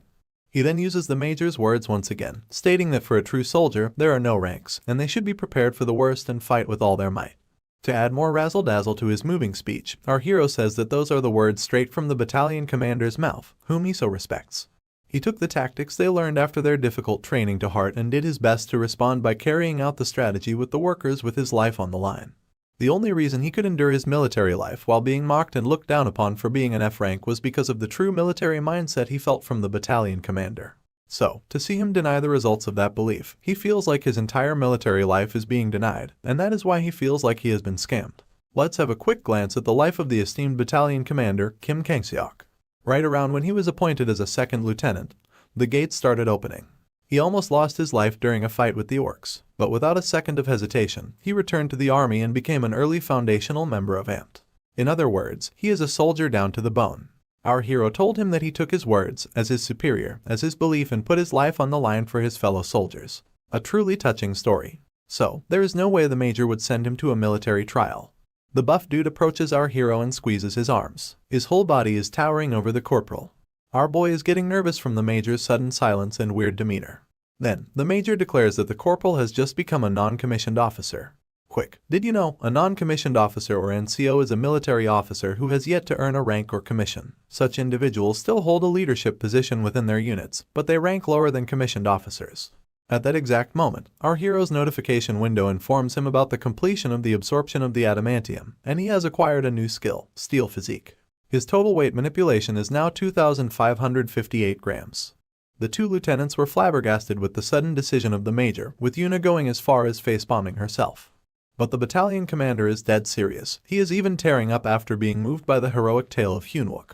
He then uses the Major's words once again, stating that for a true soldier, there are no ranks, and they should be prepared for the worst and fight with all their might. To add more razzle-dazzle to his moving speech, our hero says that those are the words straight from the battalion commander's mouth, whom he so respects. He took the tactics they learned after their difficult training to heart and did his best to respond by carrying out the strategy with the workers with his life on the line. The only reason he could endure his military life while being mocked and looked down upon for being an F-rank was because of the true military mindset he felt from the battalion commander. So, to see him deny the results of that belief, he feels like his entire military life is being denied, and that is why he feels like he has been scammed. Let's have a quick glance at the life of the esteemed battalion commander Kim Kangseok. Right around when he was appointed as a second lieutenant, the gates started opening. He almost lost his life during a fight with the orcs, but without a second of hesitation, he returned to the army and became an early foundational member of AMT. In other words, he is a soldier down to the bone. Our hero told him that he took his words as his superior, as his belief, and put his life on the line for his fellow soldiers. A truly touching story. So, there is no way the major would send him to a military trial. The buff dude approaches our hero and squeezes his arms. His whole body is towering over the corporal. Our boy is getting nervous from the major's sudden silence and weird demeanor. Then, the major declares that the corporal has just become a non-commissioned officer. Quick, did you know a non-commissioned officer or NCO is a military officer who has yet to earn a rank or commission? Such individuals still hold a leadership position within their units, but they rank lower than commissioned officers. At that exact moment, our hero's notification window informs him about the completion of the absorption of the adamantium, and he has acquired a new skill, Steel Physique. His total weight manipulation is now 2,558 grams. The two lieutenants were flabbergasted with the sudden decision of the major, with Yuna going as far as face-bombing herself. But the battalion commander is dead serious. He is even tearing up after being moved by the heroic tale of Hyunwook.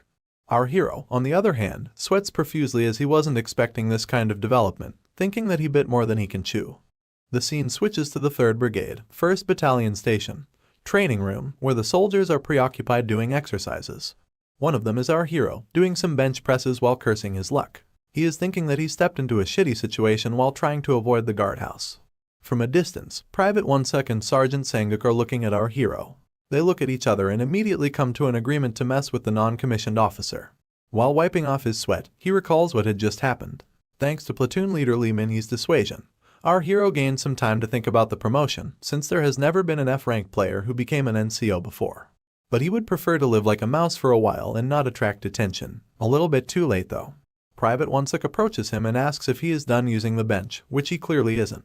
Our hero, on the other hand, sweats profusely as he wasn't expecting this kind of development, thinking that he bit more than he can chew. The scene switches to the 3rd Brigade, 1st Battalion Station, training room, where the soldiers are preoccupied doing exercises. One of them is our hero, doing some bench presses while cursing his luck. He is thinking that he stepped into a shitty situation while trying to avoid the guardhouse. From a distance, Private Wonsuk and Sergeant Sanguk are looking at our hero. They look at each other and immediately come to an agreement to mess with the non-commissioned officer. While wiping off his sweat, he recalls what had just happened. Thanks to platoon leader Lee Min-hee's dissuasion, our hero gained some time to think about the promotion, since there has never been an F-rank player who became an NCO before. But he would prefer to live like a mouse for a while and not attract attention. A little bit too late though. Private Wonsuk approaches him and asks if he is done using the bench, which he clearly isn't.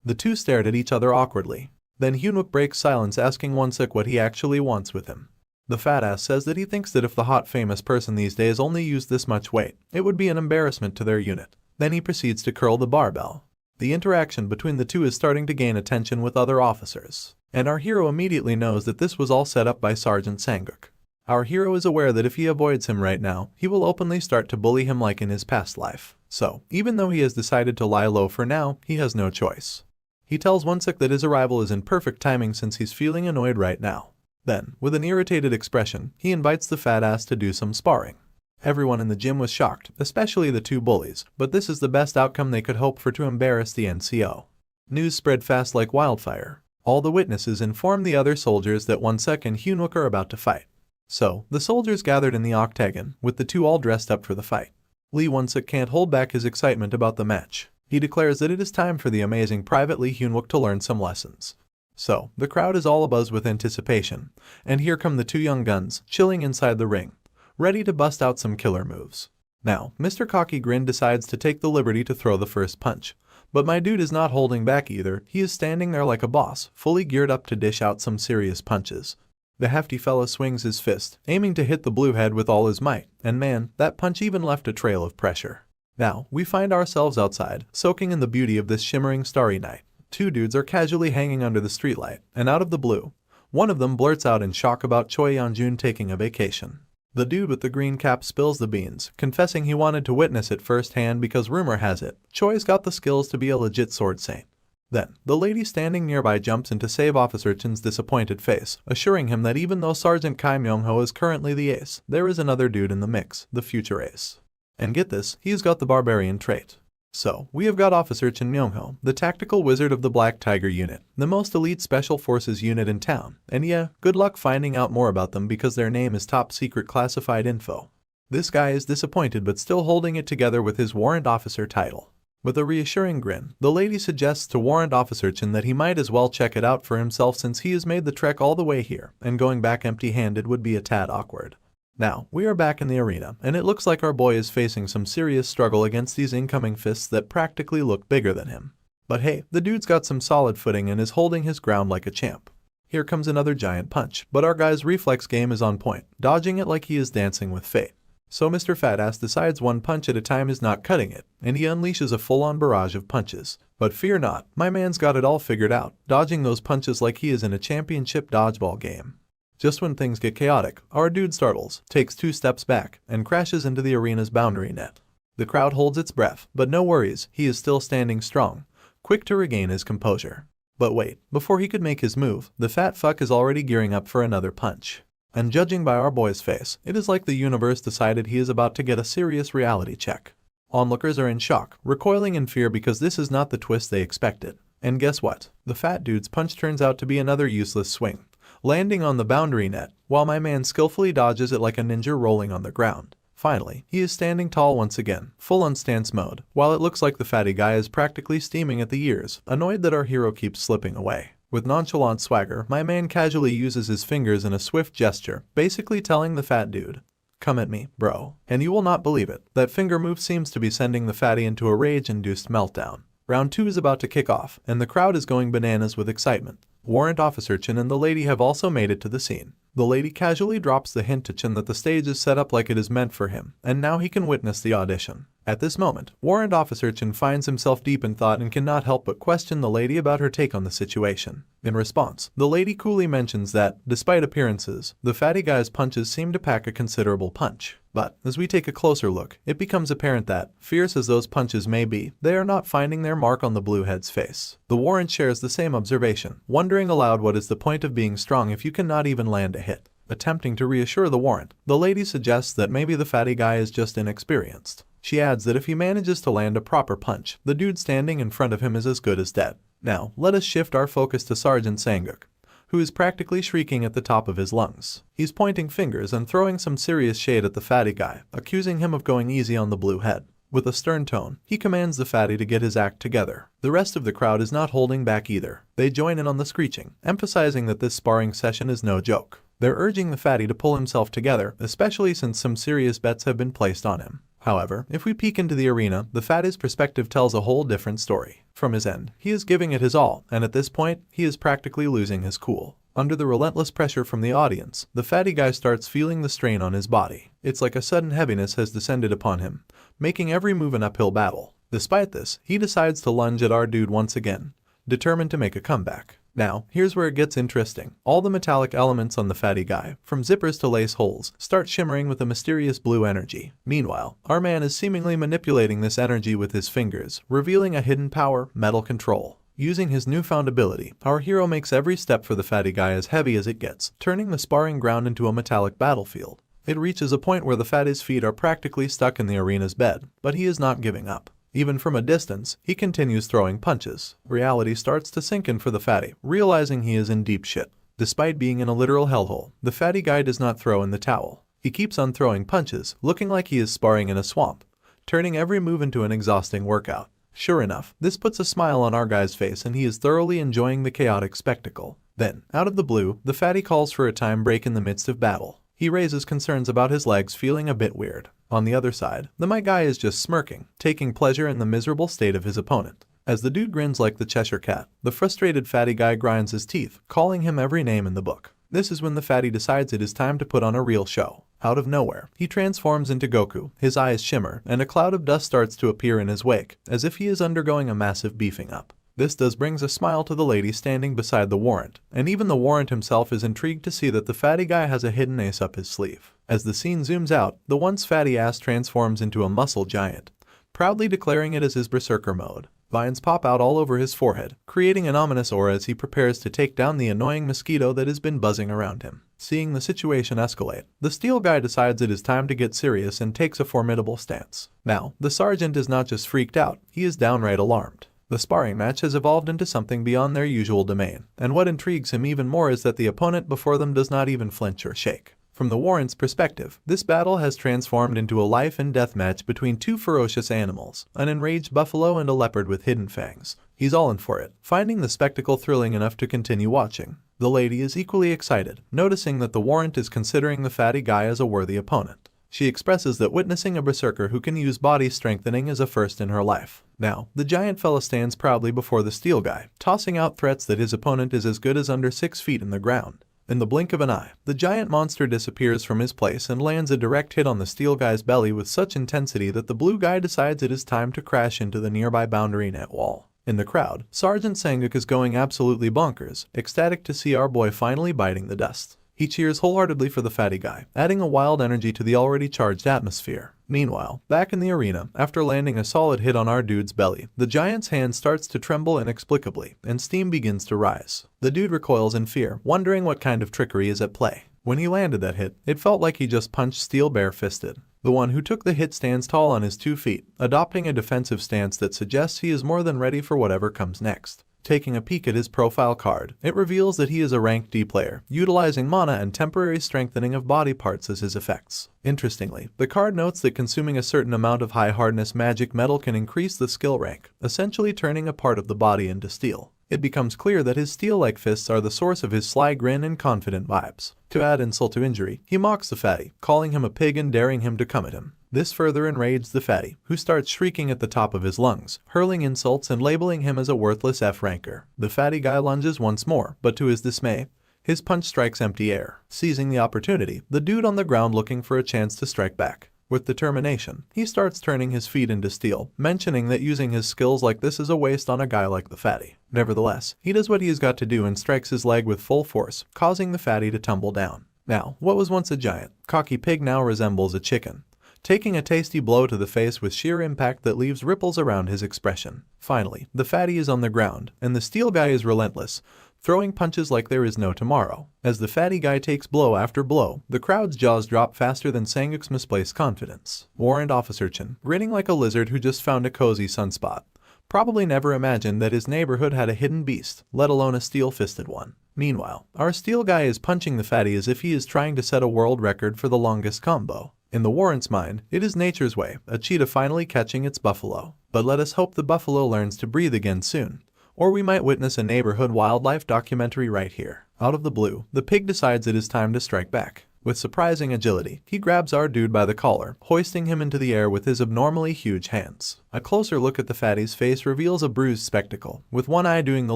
The two stared at each other awkwardly. Then Hyunwook breaks silence, asking Wonsuk what he actually wants with him. The fat ass says that he thinks that if the hot famous person these days only used this much weight, it would be an embarrassment to their unit. Then he proceeds to curl the barbell. The interaction between the two is starting to gain attention with other officers, and our hero immediately knows that this was all set up by Sergeant Sanguk. Our hero is aware that if he avoids him right now, he will openly start to bully him like in his past life. So, even though he has decided to lie low for now, he has no choice. He tells Wonsuk that his arrival is in perfect timing since he's feeling annoyed right now. Then, with an irritated expression, he invites the fat ass to do some sparring. Everyone in the gym was shocked, especially the two bullies, but this is the best outcome they could hope for to embarrass the NCO. News spread fast like wildfire. All the witnesses inform the other soldiers that Wonsuk and Hyunwook are about to fight. So, the soldiers gathered in the octagon, with the two all dressed up for the fight. Lee Wonsuk can't hold back his excitement about the match. He declares that it is time for the amazing Private Lee Hyunwook to learn some lessons. So, the crowd is all abuzz with anticipation, and here come the two young guns, chilling inside the ring, ready to bust out some killer moves. Now, Mr. Cocky Grin decides to take the liberty to throw the first punch, but my dude is not holding back either. He is standing there like a boss, fully geared up to dish out some serious punches. The hefty fella swings his fist, aiming to hit the blue head with all his might, and man, that punch even left a trail of pressure. Now, we find ourselves outside, soaking in the beauty of this shimmering starry night. Two dudes are casually hanging under the streetlight, and out of the blue, one of them blurts out in shock about Choi Yeonjun taking a vacation. The dude with the green cap spills the beans, confessing he wanted to witness it firsthand because rumor has it, Choi's got the skills to be a legit sword saint. Then, the lady standing nearby jumps in to save Officer Chin's disappointed face, assuring him that even though Sergeant Kai Myung-ho is currently the ace, there is another dude in the mix, the future ace. And get this, he's got the barbarian trait. So, we have got Officer Chin Myung-ho, the tactical wizard of the Black Tiger unit, the most elite special forces unit in town, and yeah, good luck finding out more about them because their name is top secret classified info. This guy is disappointed but still holding it together with his warrant officer title. With a reassuring grin, the lady suggests to Warrant Officer Chin that he might as well check it out for himself since he has made the trek all the way here, and going back empty-handed would be a tad awkward. Now, we are back in the arena, and it looks like our boy is facing some serious struggle against these incoming fists that practically look bigger than him. But hey, the dude's got some solid footing and is holding his ground like a champ. Here comes another giant punch, but our guy's reflex game is on point, dodging it like he is dancing with fate. So Mr. Fatass decides one punch at a time is not cutting it, and he unleashes a full-on barrage of punches. But fear not, my man's got it all figured out, dodging those punches like he is in a championship dodgeball game. Just when things get chaotic, our dude startles, takes 2 steps back, and crashes into the arena's boundary net. The crowd holds its breath, but no worries, he is still standing strong, quick to regain his composure. But wait, before he could make his move, the fat fuck is already gearing up for another punch. And judging by our boy's face, it is like the universe decided he is about to get a serious reality check. Onlookers are in shock, recoiling in fear because this is not the twist they expected. And guess what? The fat dude's punch turns out to be another useless swing, landing on the boundary net, while my man skillfully dodges it like a ninja rolling on the ground. Finally, he is standing tall once again, full on stance mode, while it looks like the fatty guy is practically steaming at the ears, annoyed that our hero keeps slipping away. With nonchalant swagger, my man casually uses his fingers in a swift gesture, basically telling the fat dude, "Come at me, bro." And you will not believe it, that finger move seems to be sending the fatty into a rage-induced meltdown. Round 2 is about to kick off, and the crowd is going bananas with excitement. Warrant Officer Chin and the lady have also made it to the scene. The lady casually drops the hint to Chin that the stage is set up like it is meant for him, and now he can witness the audition. At this moment, Warrant Officer Chin finds himself deep in thought and cannot help but question the lady about her take on the situation. In response, the lady coolly mentions that, despite appearances, the fatty guy's punches seem to pack a considerable punch. But, as we take a closer look, it becomes apparent that, fierce as those punches may be, they are not finding their mark on the bluehead's face. The warrant shares the same observation, wondering aloud what is the point of being strong if you cannot even land a hit. Attempting to reassure the warrant, the lady suggests that maybe the fatty guy is just inexperienced. She adds that if he manages to land a proper punch, the dude standing in front of him is as good as dead. Now, let us shift our focus to Sergeant Sanguk, who is practically shrieking at the top of his lungs. He's pointing fingers and throwing some serious shade at the fatty guy, accusing him of going easy on the blue head. With a stern tone, he commands the fatty to get his act together. The rest of the crowd is not holding back either. They join in on the screeching, emphasizing that this sparring session is no joke. They're urging the fatty to pull himself together, especially since some serious bets have been placed on him. However, if we peek into the arena, the fatty's perspective tells a whole different story. From his end, he is giving it his all, and at this point, he is practically losing his cool. Under the relentless pressure from the audience, the fatty guy starts feeling the strain on his body. It's like a sudden heaviness has descended upon him, making every move an uphill battle. Despite this, he decides to lunge at our dude once again, determined to make a comeback. Now, here's where it gets interesting. All the metallic elements on the fatty guy, from zippers to lace holes, start shimmering with a mysterious blue energy. Meanwhile, our man is seemingly manipulating this energy with his fingers, revealing a hidden power, metal control. Using his newfound ability, our hero makes every step for the fatty guy as heavy as it gets, turning the sparring ground into a metallic battlefield. It reaches a point where the fatty's feet are practically stuck in the arena's bed, but he is not giving up. Even from a distance, he continues throwing punches. Reality starts to sink in for the fatty, realizing he is in deep shit. Despite being in a literal hellhole, the fatty guy does not throw in the towel. He keeps on throwing punches, looking like he is sparring in a swamp, turning every move into an exhausting workout. Sure enough, this puts a smile on our guy's face and he is thoroughly enjoying the chaotic spectacle. Then, out of the blue, the fatty calls for a time break in the midst of battle. He raises concerns about his legs feeling a bit weird. On the other side, the my guy is just smirking, taking pleasure in the miserable state of his opponent. As the dude grins like the Cheshire Cat, the frustrated fatty guy grinds his teeth, calling him every name in the book. This is when the fatty decides it is time to put on a real show. Out of nowhere, he transforms into Goku, his eyes shimmer, and a cloud of dust starts to appear in his wake, as if he is undergoing a massive beefing up. This brings a smile to the lady standing beside the warrant, and even the warrant himself is intrigued to see that the fatty guy has a hidden ace up his sleeve. As the scene zooms out, the once fatty ass transforms into a muscle giant, proudly declaring it as his berserker mode. Vines pop out all over his forehead, creating an ominous aura as he prepares to take down the annoying mosquito that has been buzzing around him. Seeing the situation escalate, the steel guy decides it is time to get serious and takes a formidable stance. Now, the sergeant is not just freaked out, he is downright alarmed. The sparring match has evolved into something beyond their usual domain, and what intrigues him even more is that the opponent before them does not even flinch or shake. From the warrant's perspective, this battle has transformed into a life and death match between two ferocious animals, an enraged buffalo and a leopard with hidden fangs. He's all in for it, finding the spectacle thrilling enough to continue watching. The lady is equally excited, noticing that the warrant is considering the fatty guy as a worthy opponent. She expresses that witnessing a berserker who can use body strengthening is a first in her life. Now, the giant fella stands proudly before the steel guy, tossing out threats that his opponent is as good as under 6 feet in the ground. In the blink of an eye, the giant monster disappears from his place and lands a direct hit on the steel guy's belly with such intensity that the blue guy decides it is time to crash into the nearby boundary net wall. In the crowd, Sergeant Sanguk is going absolutely bonkers, ecstatic to see our boy finally biting the dust. He cheers wholeheartedly for the fatty guy, adding a wild energy to the already charged atmosphere. Meanwhile, back in the arena, after landing a solid hit on our dude's belly, the giant's hand starts to tremble inexplicably, and steam begins to rise. The dude recoils in fear, wondering what kind of trickery is at play. When he landed that hit, it felt like he just punched steel bare-fisted. The one who took the hit stands tall on his 2 feet, adopting a defensive stance that suggests he is more than ready for whatever comes next. Taking a peek at his profile card, it reveals that he is a rank D player, utilizing mana and temporary strengthening of body parts as his effects. Interestingly, the card notes that consuming a certain amount of high-hardness magic metal can increase the skill rank, essentially turning a part of the body into steel. It becomes clear that his steel-like fists are the source of his sly grin and confident vibes. To add insult to injury, he mocks the fatty, calling him a pig and daring him to come at him. This further enrages the fatty, who starts shrieking at the top of his lungs, hurling insults and labeling him as a worthless F-ranker. The fatty guy lunges once more, but to his dismay, his punch strikes empty air. Seizing the opportunity, the dude on the ground looking for a chance to strike back. With determination, he starts turning his feet into steel, mentioning that using his skills like this is a waste on a guy like the fatty. Nevertheless, he does what he has got to do and strikes his leg with full force, causing the fatty to tumble down. Now, what was once a giant, cocky pig now resembles a chicken, taking a tasty blow to the face with sheer impact that leaves ripples around his expression. Finally, the fatty is on the ground, and the steel guy is relentless, throwing punches like there is no tomorrow. As the fatty guy takes blow after blow, the crowd's jaws drop faster than Sanguk's misplaced confidence. Warrant Officerchin, grinning like a lizard who just found a cozy sunspot, probably never imagined that his neighborhood had a hidden beast, let alone a steel-fisted one. Meanwhile, our steel guy is punching the fatty as if he is trying to set a world record for the longest combo. In the warrant's mind, it is nature's way, a cheetah finally catching its buffalo. But let us hope the buffalo learns to breathe again soon, or we might witness a neighborhood wildlife documentary right here. Out of the blue, the pig decides it is time to strike back. With surprising agility, he grabs our dude by the collar, hoisting him into the air with his abnormally huge hands. A closer look at the fatty's face reveals a bruised spectacle, with one eye doing the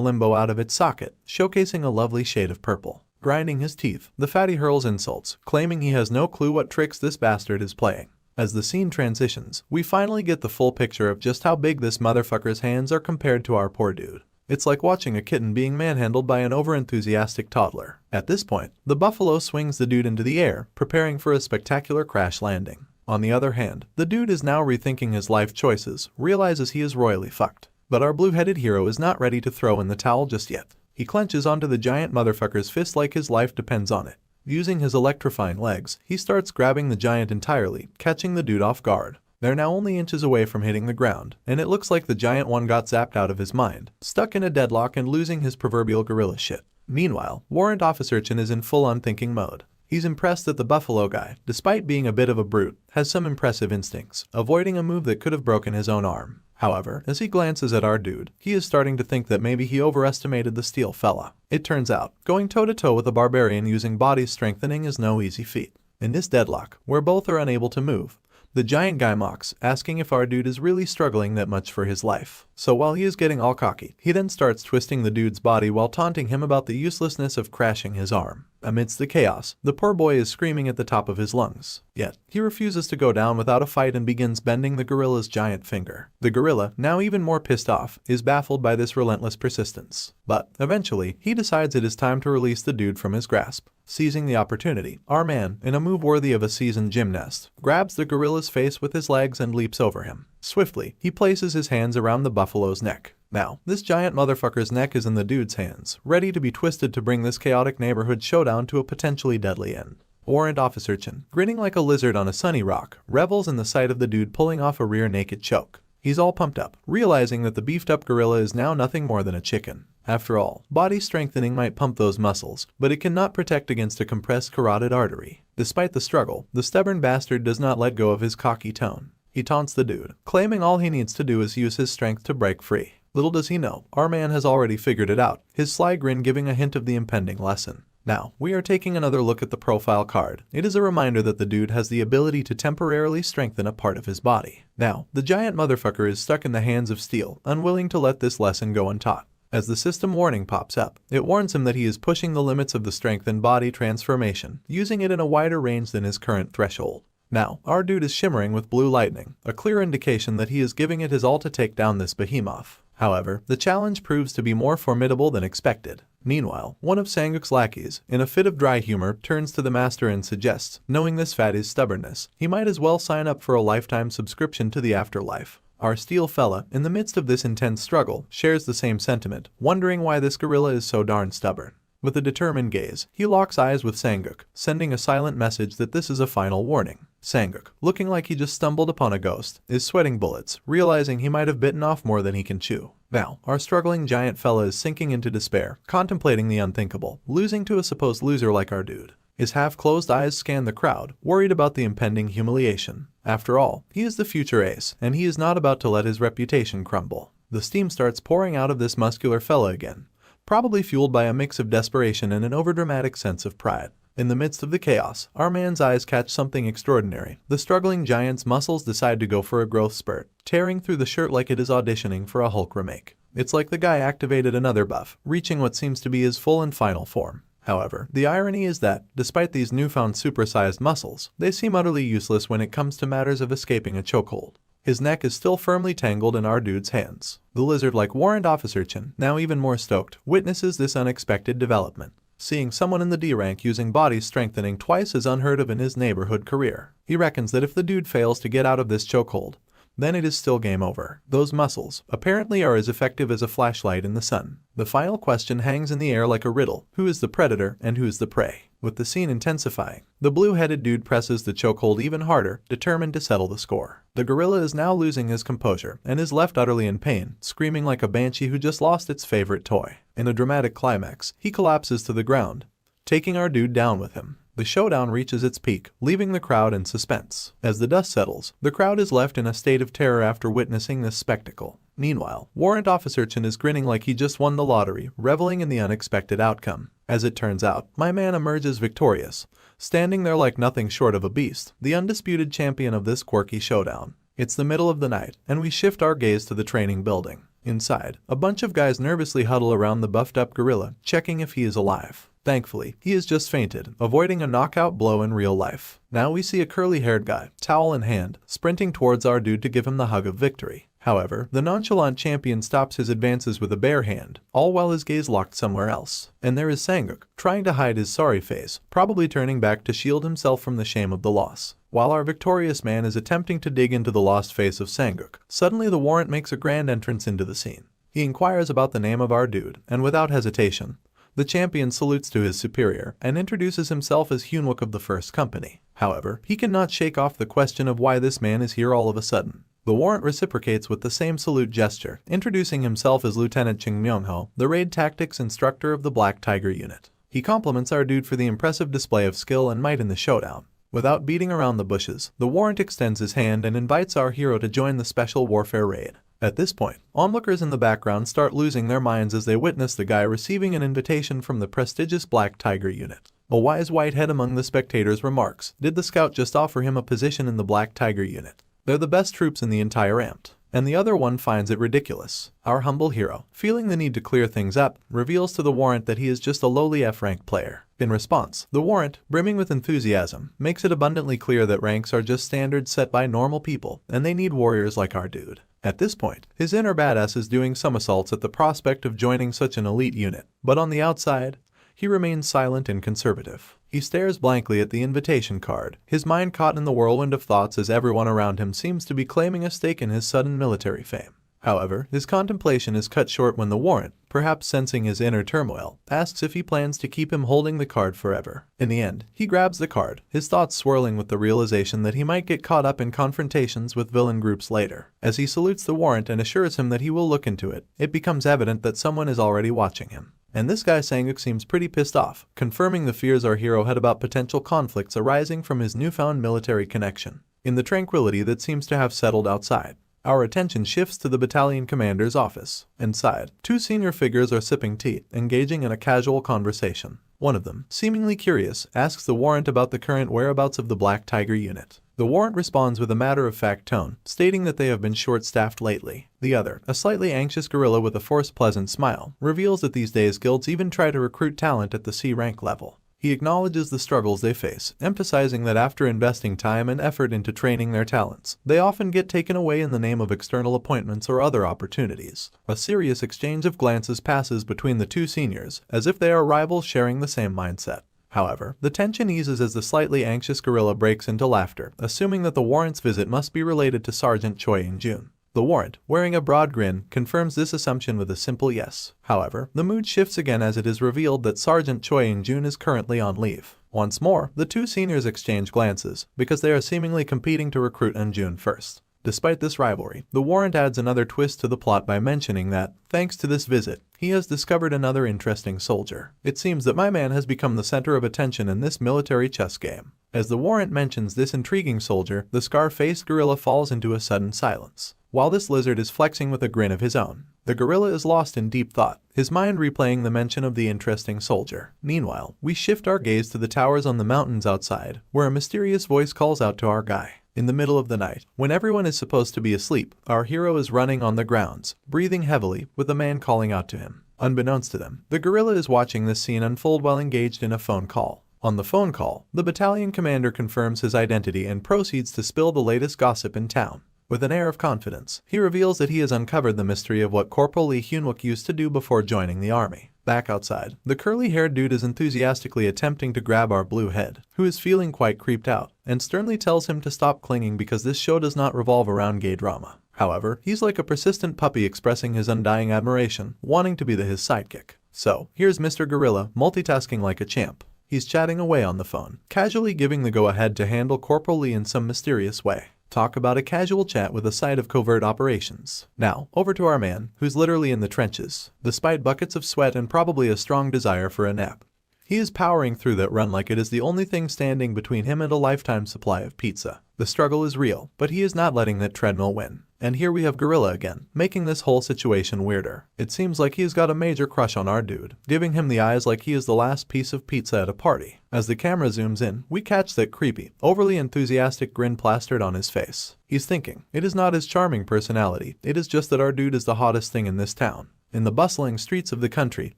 limbo out of its socket, showcasing a lovely shade of purple. Grinding his teeth, the fatty hurls insults, claiming he has no clue what tricks this bastard is playing. As the scene transitions, we finally get the full picture of just how big this motherfucker's hands are compared to our poor dude. It's like watching a kitten being manhandled by an overenthusiastic toddler. At this point, the buffalo swings the dude into the air, preparing for a spectacular crash landing. On the other hand, the dude is now rethinking his life choices, realizes he is royally fucked. But our blue-headed hero is not ready to throw in the towel just yet. He clenches onto the giant motherfucker's fist like his life depends on it. Using his electrifying legs, he starts grabbing the giant entirely, catching the dude off guard. They're now only inches away from hitting the ground, and it looks like the giant one got zapped out of his mind, stuck in a deadlock and losing his proverbial gorilla shit. Meanwhile, Warrant Officerchin is in full unthinking mode. He's impressed that the buffalo guy, despite being a bit of a brute, has some impressive instincts, avoiding a move that could have broken his own arm. However, as he glances at our dude, he is starting to think that maybe he overestimated the steel fella. It turns out, going toe-to-toe with a barbarian using body strengthening is no easy feat. In this deadlock, where both are unable to move, the giant guy mocks, asking if our dude is really struggling that much for his life. So while he is getting all cocky, he then starts twisting the dude's body while taunting him about the uselessness of crashing his arm. Amidst the chaos, the poor boy is screaming at the top of his lungs. Yet, he refuses to go down without a fight and begins bending the gorilla's giant finger. The gorilla, now even more pissed off, is baffled by this relentless persistence. But, eventually, he decides it is time to release the dude from his grasp. Seizing the opportunity, our man, in a move worthy of a seasoned gymnast, grabs the gorilla's face with his legs and leaps over him. Swiftly, he places his hands around the buffalo's neck. Now, this giant motherfucker's neck is in the dude's hands, ready to be twisted to bring this chaotic neighborhood showdown to a potentially deadly end. Warrant Officerchin, grinning like a lizard on a sunny rock, revels in the sight of the dude pulling off a rear naked choke. He's all pumped up, realizing that the beefed-up gorilla is now nothing more than a chicken. After all, body strengthening might pump those muscles, but it cannot protect against a compressed carotid artery. Despite the struggle, the stubborn bastard does not let go of his cocky tone. He taunts the dude, claiming all he needs to do is use his strength to break free. Little does he know, our man has already figured it out, his sly grin giving a hint of the impending lesson. Now, we are taking another look at the profile card. It is a reminder that the dude has the ability to temporarily strengthen a part of his body. Now, the giant motherfucker is stuck in the hands of steel, unwilling to let this lesson go untaught. As the system warning pops up, it warns him that he is pushing the limits of the strength and body transformation, using it in a wider range than his current threshold. Now, our dude is shimmering with blue lightning, a clear indication that he is giving it his all to take down this behemoth. However, the challenge proves to be more formidable than expected. Meanwhile, one of Sanguk's lackeys, in a fit of dry humor, turns to the master and suggests, knowing this fatty's stubbornness, he might as well sign up for a lifetime subscription to the afterlife. Our steel fella, in the midst of this intense struggle, shares the same sentiment, wondering why this gorilla is so darn stubborn. With a determined gaze, he locks eyes with Sanguk, sending a silent message that this is a final warning. Sanguk, looking like he just stumbled upon a ghost, is sweating bullets, realizing he might have bitten off more than he can chew. Now, our struggling giant fella is sinking into despair, contemplating the unthinkable, losing to a supposed loser like our dude. His half-closed eyes scan the crowd, worried about the impending humiliation. After all, he is the future ace, and he is not about to let his reputation crumble. The steam starts pouring out of this muscular fella again, probably fueled by a mix of desperation and an overdramatic sense of pride. In the midst of the chaos, our man's eyes catch something extraordinary. The struggling giant's muscles decide to go for a growth spurt, tearing through the shirt like it is auditioning for a Hulk remake. It's like the guy activated another buff, reaching what seems to be his full and final form. However, the irony is that, despite these newfound supersized muscles, they seem utterly useless when it comes to matters of escaping a chokehold. His neck is still firmly tangled in our dude's hands. The lizard-like warrant officer Chin, now even more stoked, witnesses this unexpected development. Seeing someone in the D rank using body strengthening twice as unheard of in his neighborhood career, he reckons that if the dude fails to get out of this chokehold, then it is still game over. Those muscles, apparently, are as effective as a flashlight in the sun. The final question hangs in the air like a riddle. Who is the predator and who is the prey? With the scene intensifying, the blue-headed dude presses the chokehold even harder, determined to settle the score. The gorilla is now losing his composure and is left utterly in pain, screaming like a banshee who just lost its favorite toy. In a dramatic climax, he collapses to the ground, taking our dude down with him. The showdown reaches its peak, leaving the crowd in suspense. As the dust settles, the crowd is left in a state of terror after witnessing this spectacle. Meanwhile, Warrant Officer Chin is grinning like he just won the lottery, reveling in the unexpected outcome. As it turns out, my man emerges victorious, standing there like nothing short of a beast, the undisputed champion of this quirky showdown. It's the middle of the night, and we shift our gaze to the training building. Inside, a bunch of guys nervously huddle around the buffed-up gorilla, checking if he is alive. Thankfully, he has just fainted, avoiding a knockout blow in real life. Now we see a curly-haired guy, towel in hand, sprinting towards our dude to give him the hug of victory. However, the nonchalant champion stops his advances with a bare hand, all while his gaze locked somewhere else. And there is Sanguk, trying to hide his sorry face, probably turning back to shield himself from the shame of the loss. While our victorious man is attempting to dig into the lost face of Sanguk, suddenly the warrant makes a grand entrance into the scene. He inquires about the name of our dude, and without hesitation, the champion salutes to his superior and introduces himself as Hyunwook of the First Company. However, he cannot shake off the question of why this man is here all of a sudden. The warrant reciprocates with the same salute gesture, introducing himself as Lieutenant Ching Myung-ho, the raid tactics instructor of the Black Tiger unit. He compliments our dude for the impressive display of skill and might in the showdown. Without beating around the bushes, the warrant extends his hand and invites our hero to join the special warfare raid. At this point, onlookers in the background start losing their minds as they witness the guy receiving an invitation from the prestigious Black Tiger unit. A wise white head among the spectators remarks, "Did the scout just offer him a position in the Black Tiger unit? They're the best troops in the entire AMT." And the other one finds it ridiculous. Our humble hero, feeling the need to clear things up, reveals to the warrant that he is just a lowly F-rank player. In response, the warrant, brimming with enthusiasm, makes it abundantly clear that ranks are just standards set by normal people, and they need warriors like our dude. At this point, his inner badass is doing somersaults at the prospect of joining such an elite unit, but on the outside, he remains silent and conservative. He stares blankly at the invitation card, his mind caught in the whirlwind of thoughts as everyone around him seems to be claiming a stake in his sudden military fame. However, his contemplation is cut short when the warrant, perhaps sensing his inner turmoil, asks if he plans to keep him holding the card forever. In the end, he grabs the card, his thoughts swirling with the realization that he might get caught up in confrontations with villain groups later. As he salutes the warrant and assures him that he will look into it, it becomes evident that someone is already watching him. And this guy Sanguk seems pretty pissed off, confirming the fears our hero had about potential conflicts arising from his newfound military connection. In the tranquility that seems to have settled outside, our attention shifts to the battalion commander's office. Inside, two senior figures are sipping tea, engaging in a casual conversation. One of them, seemingly curious, asks the warrant about the current whereabouts of the Black Tiger unit. The warrant responds with a matter-of-fact tone, stating that they have been short-staffed lately. The other, a slightly anxious gorilla with a forced pleasant smile, reveals that these days guilds even try to recruit talent at the C rank level. He acknowledges the struggles they face, emphasizing that after investing time and effort into training their talents, they often get taken away in the name of external appointments or other opportunities. A serious exchange of glances passes between the two seniors, as if they are rivals sharing the same mindset. However, the tension eases as the slightly anxious gorilla breaks into laughter, assuming that the warrant's visit must be related to Sergeant Choi In-jun. The warrant, wearing a broad grin, confirms this assumption with a simple yes. However, the mood shifts again as it is revealed that Sergeant Choi In-jun is currently on leave. Once more, the two seniors exchange glances, because they are seemingly competing to recruit In-jun first. Despite this rivalry, the warrant adds another twist to the plot by mentioning that, thanks to this visit, he has discovered another interesting soldier. It seems that my man has become the center of attention in this military chess game. As the warrant mentions this intriguing soldier, the scar-faced gorilla falls into a sudden silence. While this lizard is flexing with a grin of his own, the gorilla is lost in deep thought, his mind replaying the mention of the interesting soldier. Meanwhile, we shift our gaze to the towers on the mountains outside, where a mysterious voice calls out to our guy. In the middle of the night, when everyone is supposed to be asleep, our hero is running on the grounds, breathing heavily, with a man calling out to him. Unbeknownst to them, the gorilla is watching this scene unfold while engaged in a phone call. On the phone call, the battalion commander confirms his identity and proceeds to spill the latest gossip in town. With an air of confidence, he reveals that he has uncovered the mystery of what Corporal Lee Hyunwook used to do before joining the army. Back outside, the curly-haired dude is enthusiastically attempting to grab our blue head, who is feeling quite creeped out, and sternly tells him to stop clinging because this show does not revolve around gay drama. However, he's like a persistent puppy expressing his undying admiration, wanting to be his sidekick. So, here's Mr. Gorilla, multitasking like a champ. He's chatting away on the phone, casually giving the go-ahead to handle Corporal Lee in some mysterious way. Talk about a casual chat with a side of covert operations. Now, over to our man, who's literally in the trenches, despite buckets of sweat and probably a strong desire for a nap. He is powering through that run like it is the only thing standing between him and a lifetime supply of pizza. The struggle is real, but he is not letting that treadmill win. And here we have Gorilla again, making this whole situation weirder. It seems like he's got a major crush on our dude, giving him the eyes like he is the last piece of pizza at a party. As the camera zooms in, we catch that creepy, overly enthusiastic grin plastered on his face. He's thinking, it is not his charming personality, it is just that our dude is the hottest thing in this town. In the bustling streets of the country,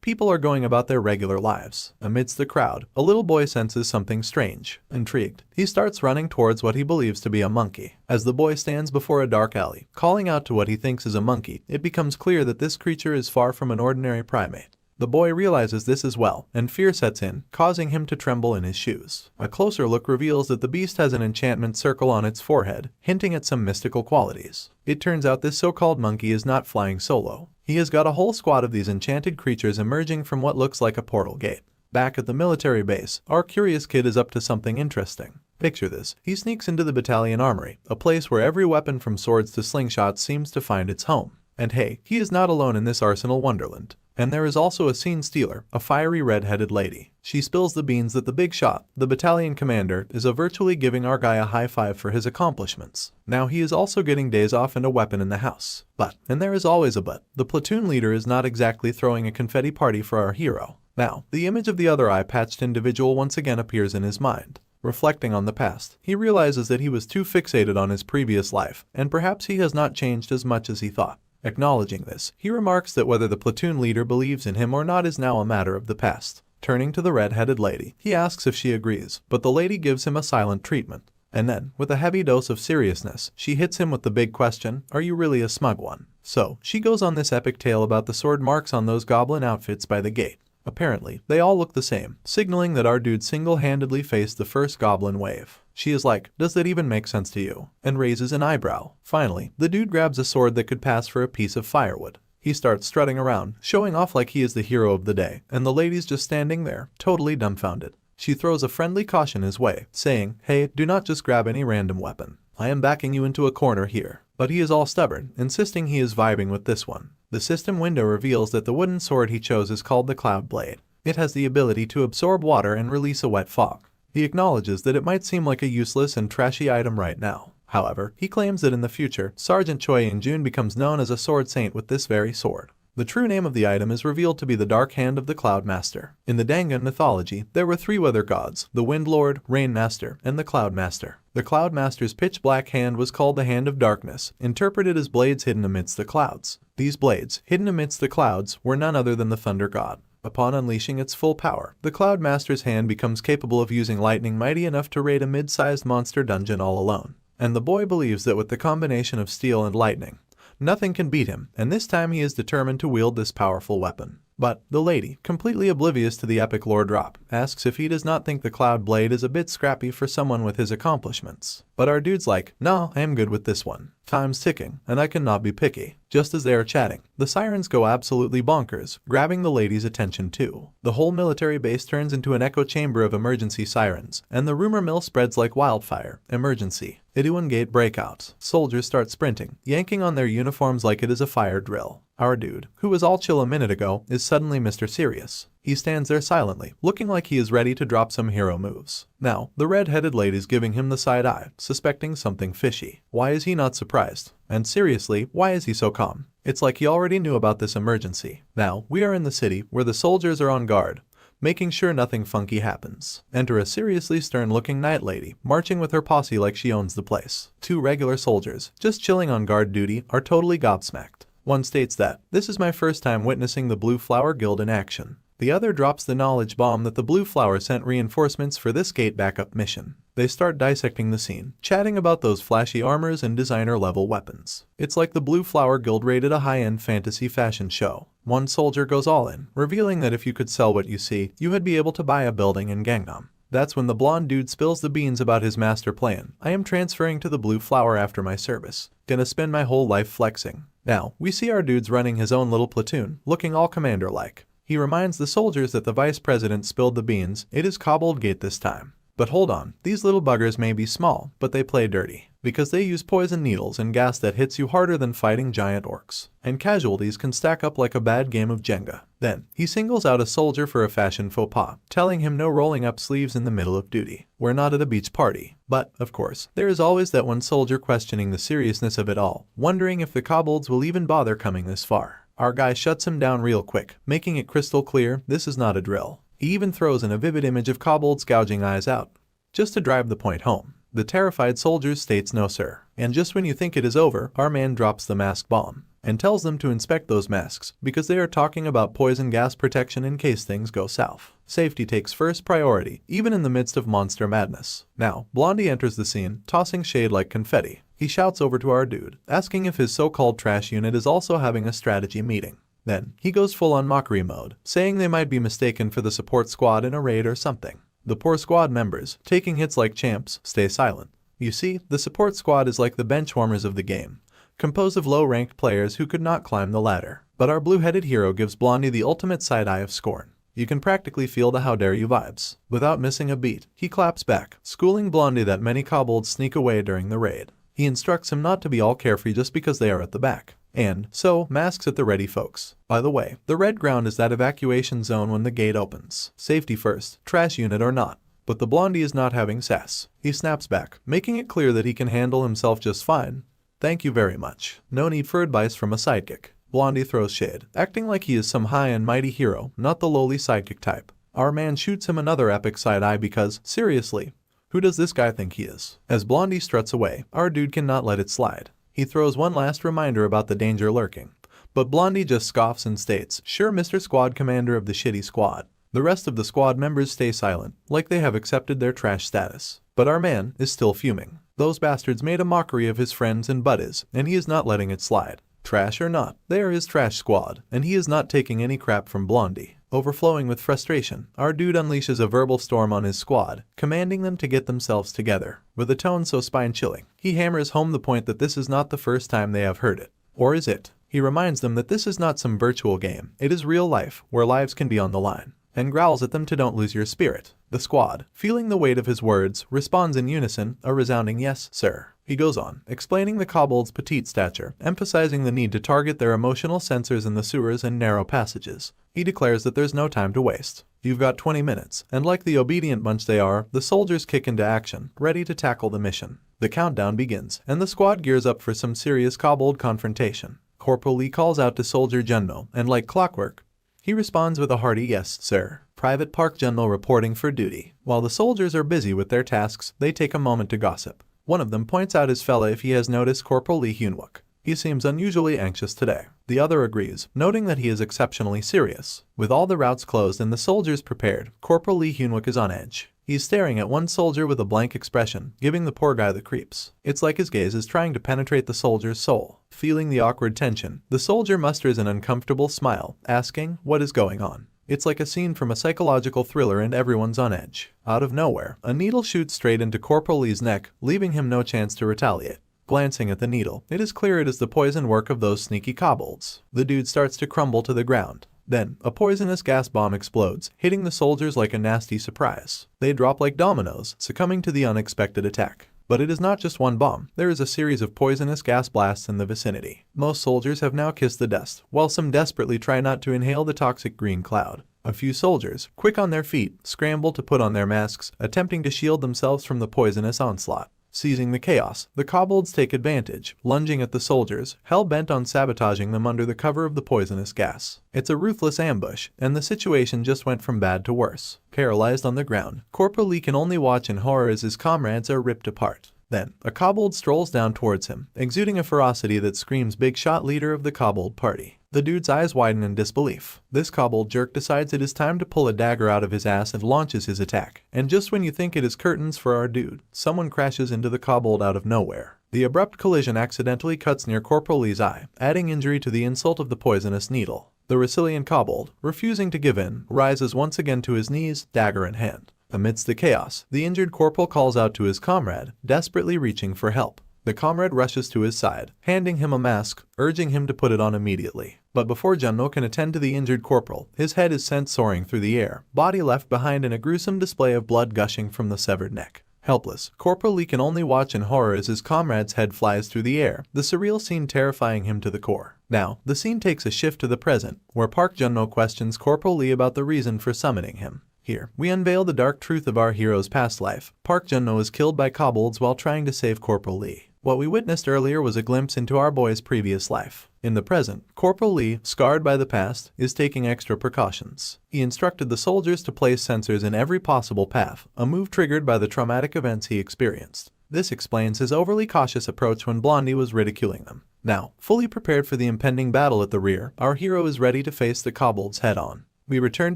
people are going about their regular lives. Amidst the crowd, a little boy senses something strange. Intrigued, he starts running towards what he believes to be a monkey. As the boy stands before a dark alley, calling out to what he thinks is a monkey, it becomes clear that this creature is far from an ordinary primate. The boy realizes this as well, and fear sets in, causing him to tremble in his shoes. A closer look reveals that the beast has an enchantment circle on its forehead, hinting at some mystical qualities. It turns out this so-called monkey is not flying solo. He has got a whole squad of these enchanted creatures emerging from what looks like a portal gate. Back at the military base, our curious kid is up to something interesting. Picture this, he sneaks into the battalion armory, a place where every weapon from swords to slingshots seems to find its home. And hey, he is not alone in this arsenal wonderland. And there is also a scene stealer, a fiery red-headed lady. She spills the beans that the big shot, the battalion commander, is virtually giving our guy a high five for his accomplishments. Now he is also getting days off and a weapon in the house. But, and there is always a but, the platoon leader is not exactly throwing a confetti party for our hero. Now, the image of the other eye-patched individual once again appears in his mind. Reflecting on the past, he realizes that he was too fixated on his previous life, and perhaps he has not changed as much as he thought. Acknowledging this, he remarks that whether the platoon leader believes in him or not is now a matter of the past. Turning to the red-headed lady, he asks if she agrees, but the lady gives him a silent treatment. And then, with a heavy dose of seriousness, she hits him with the big question, are you really a smug one? So, she goes on this epic tale about the sword marks on those goblin outfits by the gate. Apparently, they all look the same, signaling that our dude single-handedly faced the first goblin wave. She is like, does that even make sense to you? And raises an eyebrow. Finally, the dude grabs a sword that could pass for a piece of firewood. He starts strutting around, showing off like he is the hero of the day, and the lady's just standing there, totally dumbfounded. She throws a friendly caution his way, saying, hey, do not just grab any random weapon. I am backing you into a corner here. But he is all stubborn, insisting he is vibing with this one. The system window reveals that the wooden sword he chose is called the Cloud Blade. It has the ability to absorb water and release a wet fog. He acknowledges that it might seem like a useless and trashy item right now. However, he claims that in the future, Sergeant Choi In-jun becomes known as a sword saint with this very sword. The true name of the item is revealed to be the Dark Hand of the Cloud Master. In the Dangan mythology, there were three weather gods, the Wind Lord, Rain Master, and the Cloud Master. The Cloud Master's pitch-black hand was called the Hand of Darkness, interpreted as blades hidden amidst the clouds. These blades, hidden amidst the clouds, were none other than the Thunder God. Upon unleashing its full power, the Cloud Master's hand becomes capable of using lightning mighty enough to raid a mid-sized monster dungeon all alone. And the boy believes that with the combination of steel and lightning, nothing can beat him, and this time he is determined to wield this powerful weapon. But the lady, completely oblivious to the epic lore drop, asks if he does not think the Cloud Blade is a bit scrappy for someone with his accomplishments. But our dude's like, "No, I am good with this one. Time's ticking, and I cannot be picky." Just as they are chatting, the sirens go absolutely bonkers, grabbing the lady's attention too. The whole military base turns into an echo chamber of emergency sirens, and the rumor mill spreads like wildfire. Emergency. Iduan Gate breakout. Soldiers start sprinting, yanking on their uniforms like it is a fire drill. Our dude, who was all chill a minute ago, is suddenly Mr. Serious. He stands there silently, looking like he is ready to drop some hero moves. Now, the red-headed lady's giving him the side eye, suspecting something fishy. Why is he not surprised? And seriously, why is he so calm? It's like he already knew about this emergency. Now, we are in the city, where the soldiers are on guard, making sure nothing funky happens. Enter a seriously stern-looking night lady, marching with her posse like she owns the place. Two regular soldiers, just chilling on guard duty, are totally gobsmacked. One states that, "This is my first time witnessing the Blue Flower Guild in action." The other drops the knowledge bomb that the Blue Flower sent reinforcements for this gate backup mission. They start dissecting the scene, chatting about those flashy armors and designer-level weapons. It's like the Blue Flower Guild raided a high-end fantasy fashion show. One soldier goes all in, revealing that if you could sell what you see, you would be able to buy a building in Gangnam. That's when the blonde dude spills the beans about his master plan. "I am transferring to the Blue Flower after my service. Gonna spend my whole life flexing." Now, we see our dude's running his own little platoon, looking all commander-like. He reminds the soldiers that the vice president spilled the beans. It is Cobbled Gate this time. But hold on, these little buggers may be small, but they play dirty. Because they use poison needles and gas that hits you harder than fighting giant orcs. And casualties can stack up like a bad game of Jenga. Then, he singles out a soldier for a fashion faux pas, telling him no rolling up sleeves in the middle of duty. We're not at a beach party. But, of course, there is always that one soldier questioning the seriousness of it all, wondering if the kobolds will even bother coming this far. Our guy shuts him down real quick, making it crystal clear this is not a drill. He even throws in a vivid image of kobolds gouging eyes out, just to drive the point home. The terrified soldier states no sir. And just when you think it is over, our man drops the mask bomb, and tells them to inspect those masks, because they are talking about poison gas protection in case things go south. Safety takes first priority, even in the midst of monster madness. Now, Blondie enters the scene, tossing shade like confetti. He shouts over to our dude, asking if his so-called trash unit is also having a strategy meeting. Then, he goes full-on mockery mode, saying they might be mistaken for the support squad in a raid or something. The poor squad members, taking hits like champs, stay silent. You see, the support squad is like the benchwarmers of the game, composed of low-ranked players who could not climb the ladder. But our blue-headed hero gives Blondie the ultimate side-eye of scorn. You can practically feel the "how dare you" vibes. Without missing a beat, he claps back, schooling Blondie that many kobolds sneak away during the raid. He instructs him not to be all carefree just because they are at the back. And so, masks at the ready folks. By the way, the red ground is that evacuation zone when the gate opens. Safety first, trash unit or not. But the Blondie is not having sass. He snaps back, making it clear that he can handle himself just fine. Thank you very much. No need for advice from a sidekick. Blondie throws shade, acting like he is some high and mighty hero, not the lowly sidekick type. Our man shoots him another epic side eye because, seriously, who does this guy think he is? As Blondie struts away, our dude cannot let it slide. He throws one last reminder about the danger lurking, but Blondie just scoffs and states, "Sure, Mr. Squad Commander of the shitty squad." The rest of the squad members stay silent, like they have accepted their trash status. But our man is still fuming. Those bastards made a mockery of his friends and buddies, and he is not letting it slide. Trash or not, they are his trash squad, and he is not taking any crap from Blondie. Overflowing with frustration, our dude unleashes a verbal storm on his squad, commanding them to get themselves together. With a tone so spine-chilling, he hammers home the point that this is not the first time they have heard it. Or is it? He reminds them that this is not some virtual game, it is real life, where lives can be on the line, and growls at them to don't lose your spirit. The squad, feeling the weight of his words, responds in unison, a resounding "yes, sir." He goes on, explaining the kobolds' petite stature, emphasizing the need to target their emotional sensors in the sewers and narrow passages. He declares that there's no time to waste. You've got 20 minutes, and like the obedient bunch they are, the soldiers kick into action, ready to tackle the mission. The countdown begins, and the squad gears up for some serious kobold confrontation. Corporal Lee calls out to Soldier Junmo, and like clockwork, he responds with a hearty "yes, sir." Private Park Junmo reporting for duty. While the soldiers are busy with their tasks, they take a moment to gossip. One of them points out his fella if he has noticed Corporal Lee Hyunwook. He seems unusually anxious today. The other agrees, noting that he is exceptionally serious. With all the routes closed and the soldiers prepared, Corporal Lee Hyunwook is on edge. He's staring at one soldier with a blank expression, giving the poor guy the creeps. It's like his gaze is trying to penetrate the soldier's soul. Feeling the awkward tension, the soldier musters an uncomfortable smile, asking, "What is going on?" It's like a scene from a psychological thriller and everyone's on edge. Out of nowhere, a needle shoots straight into Corporal Lee's neck, leaving him no chance to retaliate. Glancing at the needle, it is clear it is the poison work of those sneaky kobolds. The dude starts to crumble to the ground. Then, a poisonous gas bomb explodes, hitting the soldiers like a nasty surprise. They drop like dominoes, succumbing to the unexpected attack. But it is not just one bomb, there is a series of poisonous gas blasts in the vicinity. Most soldiers have now kissed the dust, while some desperately try not to inhale the toxic green cloud. A few soldiers, quick on their feet, scramble to put on their masks, attempting to shield themselves from the poisonous onslaught. Seizing the chaos, the kobolds take advantage, lunging at the soldiers, hell-bent on sabotaging them under the cover of the poisonous gas. It's a ruthless ambush, and the situation just went from bad to worse. Paralyzed on the ground, Corporal Lee can only watch in horror as his comrades are ripped apart. Then, a kobold strolls down towards him, exuding a ferocity that screams big shot leader of the kobold party. The dude's eyes widen in disbelief. This kobold jerk decides it is time to pull a dagger out of his ass and launches his attack. And just when you think it is curtains for our dude, someone crashes into the kobold out of nowhere. The abrupt collision accidentally cuts near Corporal Lee's eye, adding injury to the insult of the poisonous needle. The resilient kobold, refusing to give in, rises once again to his knees, dagger in hand. Amidst the chaos, the injured corporal calls out to his comrade, desperately reaching for help. The comrade rushes to his side, handing him a mask, urging him to put it on immediately. But before Junno can attend to the injured corporal, his head is sent soaring through the air, body left behind in a gruesome display of blood gushing from the severed neck. Helpless, Corporal Lee can only watch in horror as his comrade's head flies through the air, the surreal scene terrifying him to the core. Now, the scene takes a shift to the present, where Park Junno questions Corporal Lee about the reason for summoning him. Here, we unveil the dark truth of our hero's past life. Park Junno was killed by kobolds while trying to save Corporal Lee. What we witnessed earlier was a glimpse into our boy's previous life. In the present, Corporal Lee, scarred by the past, is taking extra precautions. He instructed the soldiers to place sensors in every possible path, a move triggered by the traumatic events he experienced. This explains his overly cautious approach when Blondie was ridiculing them. Now, fully prepared for the impending battle at the rear, our hero is ready to face the kobolds head-on. We return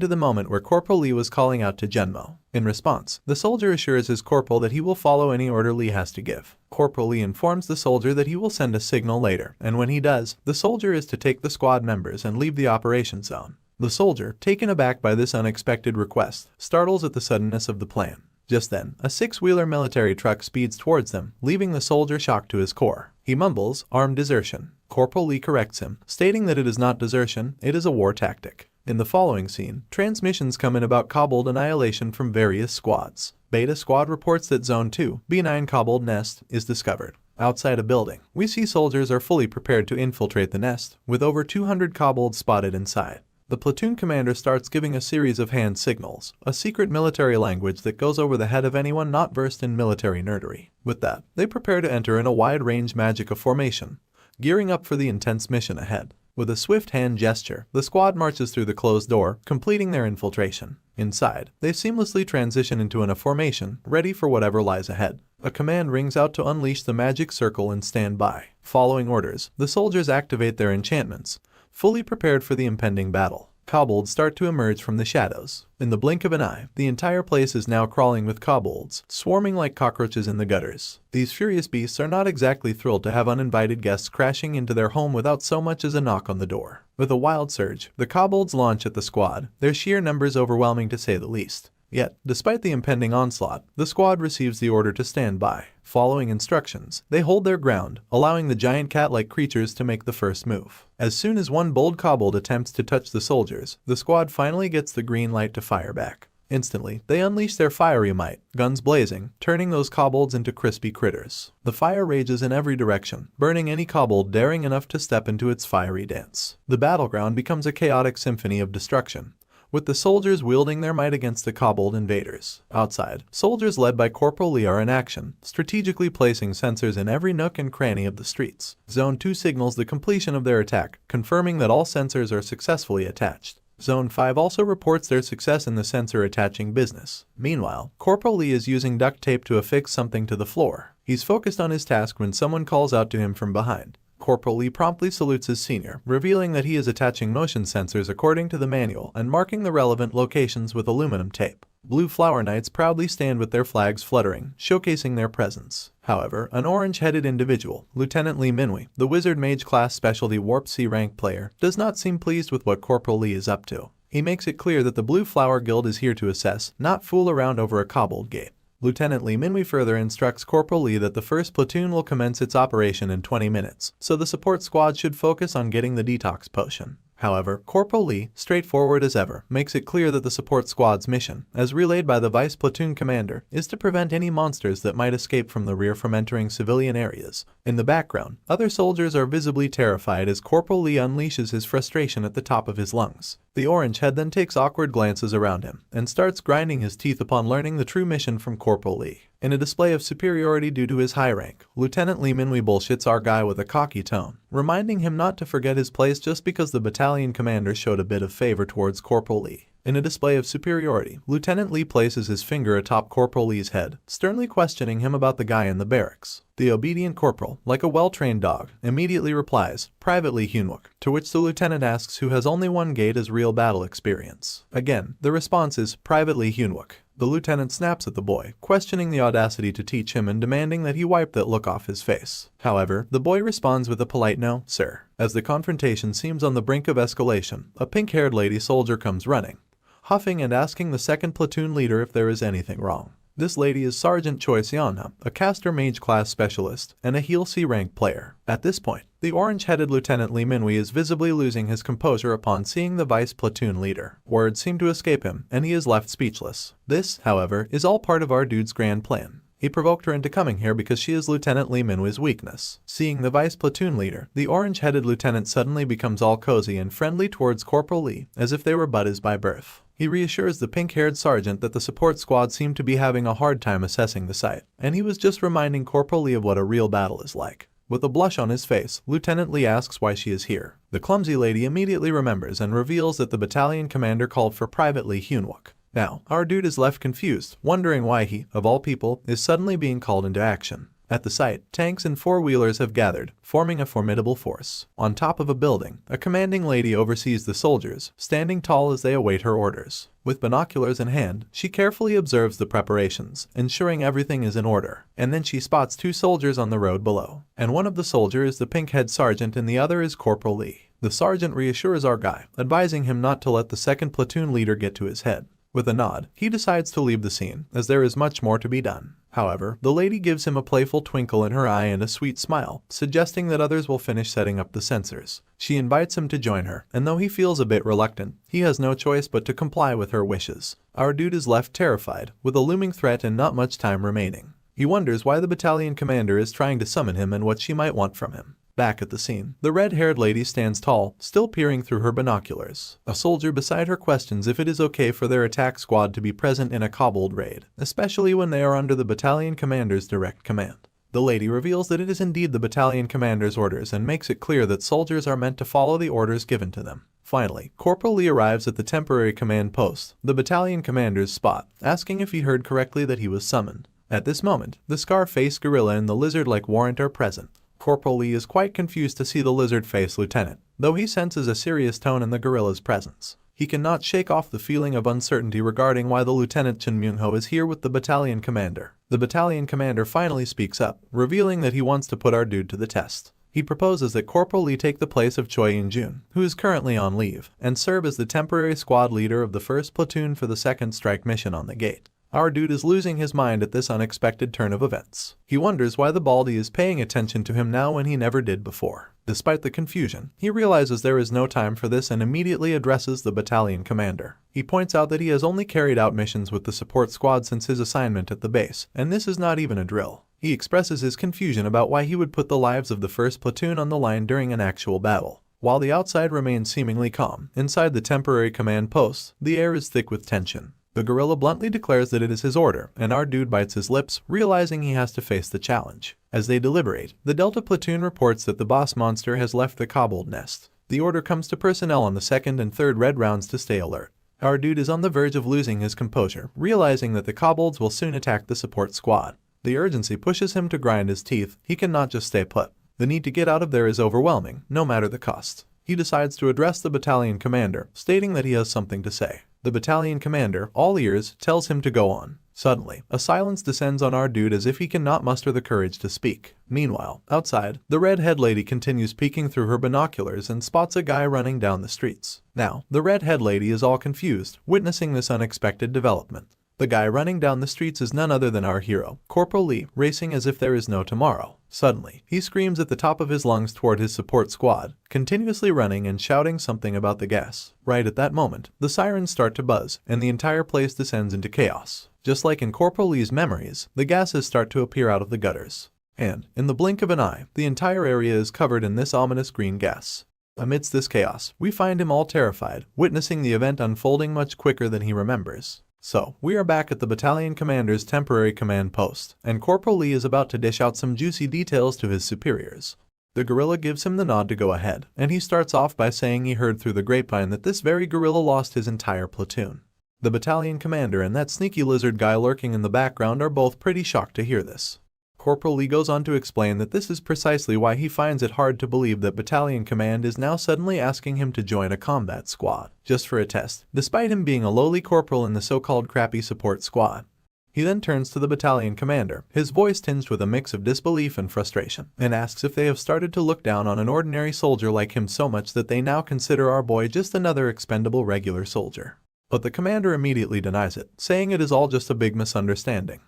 to the moment where Corporal Lee was calling out to Genmo. In response, the soldier assures his corporal that he will follow any order Lee has to give. Corporal Lee informs the soldier that he will send a signal later, and when he does, the soldier is to take the squad members and leave the operation zone. The soldier, taken aback by this unexpected request, startles at the suddenness of the plan. Just then, a six-wheeler military truck speeds towards them, leaving the soldier shocked to his core. He mumbles, "Armed desertion." Corporal Lee corrects him, stating that it is not desertion, it is a war tactic. In the following scene, transmissions come in about kobold annihilation from various squads. Beta Squad reports that Zone 2, B9 Kobold Nest, is discovered. Outside a building, we see soldiers are fully prepared to infiltrate the nest, with over 200 kobolds spotted inside. The platoon commander starts giving a series of hand signals, a secret military language that goes over the head of anyone not versed in military nerdery. With that, they prepare to enter in a wide-range magicka formation, gearing up for the intense mission ahead. With a swift hand gesture, the squad marches through the closed door, completing their infiltration. Inside, they seamlessly transition into a formation, ready for whatever lies ahead. A command rings out to unleash the magic circle and stand by. Following orders, the soldiers activate their enchantments, fully prepared for the impending battle. Kobolds start to emerge from the shadows. In the blink of an eye, the entire place is now crawling with kobolds, swarming like cockroaches in the gutters. These furious beasts are not exactly thrilled to have uninvited guests crashing into their home without so much as a knock on the door. With a wild surge, the kobolds launch at the squad, their sheer numbers overwhelming to say the least. Yet, despite the impending onslaught, the squad receives the order to stand by. Following instructions, they hold their ground, allowing the giant cat-like creatures to make the first move. As soon as one bold kobold attempts to touch the soldiers, the squad finally gets the green light to fire back. Instantly, they unleash their fiery might, guns blazing, turning those kobolds into crispy critters. The fire rages in every direction, burning any kobold daring enough to step into its fiery dance. The battleground becomes a chaotic symphony of destruction, with the soldiers wielding their might against the kobold invaders. Outside, soldiers led by Corporal Lee are in action, strategically placing sensors in every nook and cranny of the streets. Zone 2 signals the completion of their attack, confirming that all sensors are successfully attached. Zone 5 also reports their success in the sensor attaching business. Meanwhile, Corporal Lee is using duct tape to affix something to the floor. He's focused on his task when someone calls out to him from behind. Corporal Lee promptly salutes his senior, revealing that he is attaching motion sensors according to the manual and marking the relevant locations with aluminum tape. Blue Flower Knights proudly stand with their flags fluttering, showcasing their presence. However, an orange-headed individual, Lieutenant Lee Minwi, the Wizard Mage class specialty Warp C rank player, does not seem pleased with what Corporal Lee is up to. He makes it clear that the Blue Flower Guild is here to assess, not fool around over a cobbled gate. Lieutenant Lee Minwi further instructs Corporal Lee that the first platoon will commence its operation in 20 minutes, so the support squad should focus on getting the detox potion. However, Corporal Lee, straightforward as ever, makes it clear that the support squad's mission, as relayed by the Vice Platoon Commander, is to prevent any monsters that might escape from the rear from entering civilian areas. In the background, other soldiers are visibly terrified as Corporal Lee unleashes his frustration at the top of his lungs. The orange head then takes awkward glances around him and starts grinding his teeth upon learning the true mission from Corporal Lee. In a display of superiority due to his high rank, Lieutenant Lee Minwi bullshits our guy with a cocky tone, reminding him not to forget his place just because the battalion commander showed a bit of favor towards Corporal Lee. In a display of superiority, Lieutenant Lee places his finger atop Corporal Lee's head, sternly questioning him about the guy in the barracks. The obedient corporal, like a well-trained dog, immediately replies, "Private Lee Hyunwook," to which the lieutenant asks who has only one gate as real battle experience. Again, the response is, "Private Lee Hyunwook." The lieutenant snaps at the boy, questioning the audacity to teach him and demanding that he wipe that look off his face. However, the boy responds with a polite "No, sir." As the confrontation seems on the brink of escalation, a pink-haired lady soldier comes running, huffing and asking the second platoon leader if there is anything wrong. This lady is Sergeant Choi Seon-ha, a caster mage class specialist and a Heal C rank player. At this point, the orange-headed Lieutenant Lee Minwi is visibly losing his composure upon seeing the vice platoon leader. Words seem to escape him, and he is left speechless. This, however, is all part of our dude's grand plan. He provoked her into coming here because she is Lieutenant Lee Minwi's weakness. Seeing the vice platoon leader, the orange-headed lieutenant suddenly becomes all cozy and friendly towards Corporal Lee, as if they were buddies by birth. He reassures the pink-haired sergeant that the support squad seemed to be having a hard time assessing the site, and he was just reminding Corporal Lee of what a real battle is like. With a blush on his face, Lieutenant Lee asks why she is here. The clumsy lady immediately remembers and reveals that the battalion commander called for Private Lee Hyunwook. Now, our dude is left confused, wondering why he, of all people, is suddenly being called into action. At the site, tanks and four-wheelers have gathered, forming a formidable force. On top of a building, a commanding lady oversees the soldiers, standing tall as they await her orders. With binoculars in hand, she carefully observes the preparations, ensuring everything is in order. And then she spots two soldiers on the road below. And one of the soldiers is the pink-head sergeant and the other is Corporal Lee. The sergeant reassures our guy, advising him not to let the second platoon leader get to his head. With a nod, he decides to leave the scene, as there is much more to be done. However, the lady gives him a playful twinkle in her eye and a sweet smile, suggesting that others will finish setting up the sensors. She invites him to join her, and though he feels a bit reluctant, he has no choice but to comply with her wishes. Our dude is left terrified, with a looming threat and not much time remaining. He wonders why the battalion commander is trying to summon him and what she might want from him. Back at the scene, the red-haired lady stands tall, still peering through her binoculars. A soldier beside her questions if it is okay for their attack squad to be present in a cobbled raid, especially when they are under the battalion commander's direct command. The lady reveals that it is indeed the battalion commander's orders and makes it clear that soldiers are meant to follow the orders given to them. Finally, Corporal Lee arrives at the temporary command post, the battalion commander's spot, asking if he heard correctly that he was summoned. At this moment, the scar-faced gorilla and the lizard-like warrant are present. Corporal Lee is quite confused to see the lizard-faced lieutenant, though he senses a serious tone in the gorilla's presence. He cannot shake off the feeling of uncertainty regarding why the Lieutenant Chun Myung-ho is here with the battalion commander. The battalion commander finally speaks up, revealing that he wants to put our dude to the test. He proposes that Corporal Lee take the place of Choi In-jun, who is currently on leave, and serve as the temporary squad leader of the 1st platoon for the 2nd strike mission on the gate. Our dude is losing his mind at this unexpected turn of events. He wonders why the baldy is paying attention to him now when he never did before. Despite the confusion, he realizes there is no time for this and immediately addresses the battalion commander. He points out that he has only carried out missions with the support squad since his assignment at the base, and this is not even a drill. He expresses his confusion about why he would put the lives of the 1st platoon on the line during an actual battle. While the outside remains seemingly calm, inside the temporary command post, the air is thick with tension. The gorilla bluntly declares that it is his order, and our dude bites his lips, realizing he has to face the challenge. As they deliberate, the Delta platoon reports that the boss monster has left the cobbled nest. The order comes to personnel on the 2nd and 3rd red rounds to stay alert. Our dude is on the verge of losing his composure, realizing that the kobolds will soon attack the support squad. The urgency pushes him to grind his teeth. He cannot just stay put. The need to get out of there is overwhelming, no matter the cost. He decides to address the battalion commander, stating that he has something to say. The battalion commander, all ears, tells him to go on. Suddenly, a silence descends on our dude as if he cannot muster the courage to speak. Meanwhile, outside, the redhead lady continues peeking through her binoculars and spots a guy running down the streets. Now, the redhead lady is all confused, witnessing this unexpected development. The guy running down the streets is none other than our hero, Corporal Lee, racing as if there is no tomorrow. Suddenly, he screams at the top of his lungs toward his support squad, continuously running and shouting something about the gas. Right at that moment, the sirens start to buzz, and the entire place descends into chaos. Just like in Corporal Lee's memories, the gases start to appear out of the gutters. And, in the blink of an eye, the entire area is covered in this ominous green gas. Amidst this chaos, we find him all terrified, witnessing the event unfolding much quicker than he remembers. So, we are back at the battalion commander's temporary command post, and Corporal Lee is about to dish out some juicy details to his superiors. The gorilla gives him the nod to go ahead, and he starts off by saying he heard through the grapevine that this very gorilla lost his entire platoon. The battalion commander and that sneaky lizard guy lurking in the background are both pretty shocked to hear this. Corporal Lee goes on to explain that this is precisely why he finds it hard to believe that Battalion Command is now suddenly asking him to join a combat squad, just for a test, despite him being a lowly corporal in the so-called crappy support squad. He then turns to the battalion commander, his voice tinged with a mix of disbelief and frustration, and asks if they have started to look down on an ordinary soldier like him so much that they now consider our boy just another expendable regular soldier. But the commander immediately denies it, saying it is all just a big misunderstanding.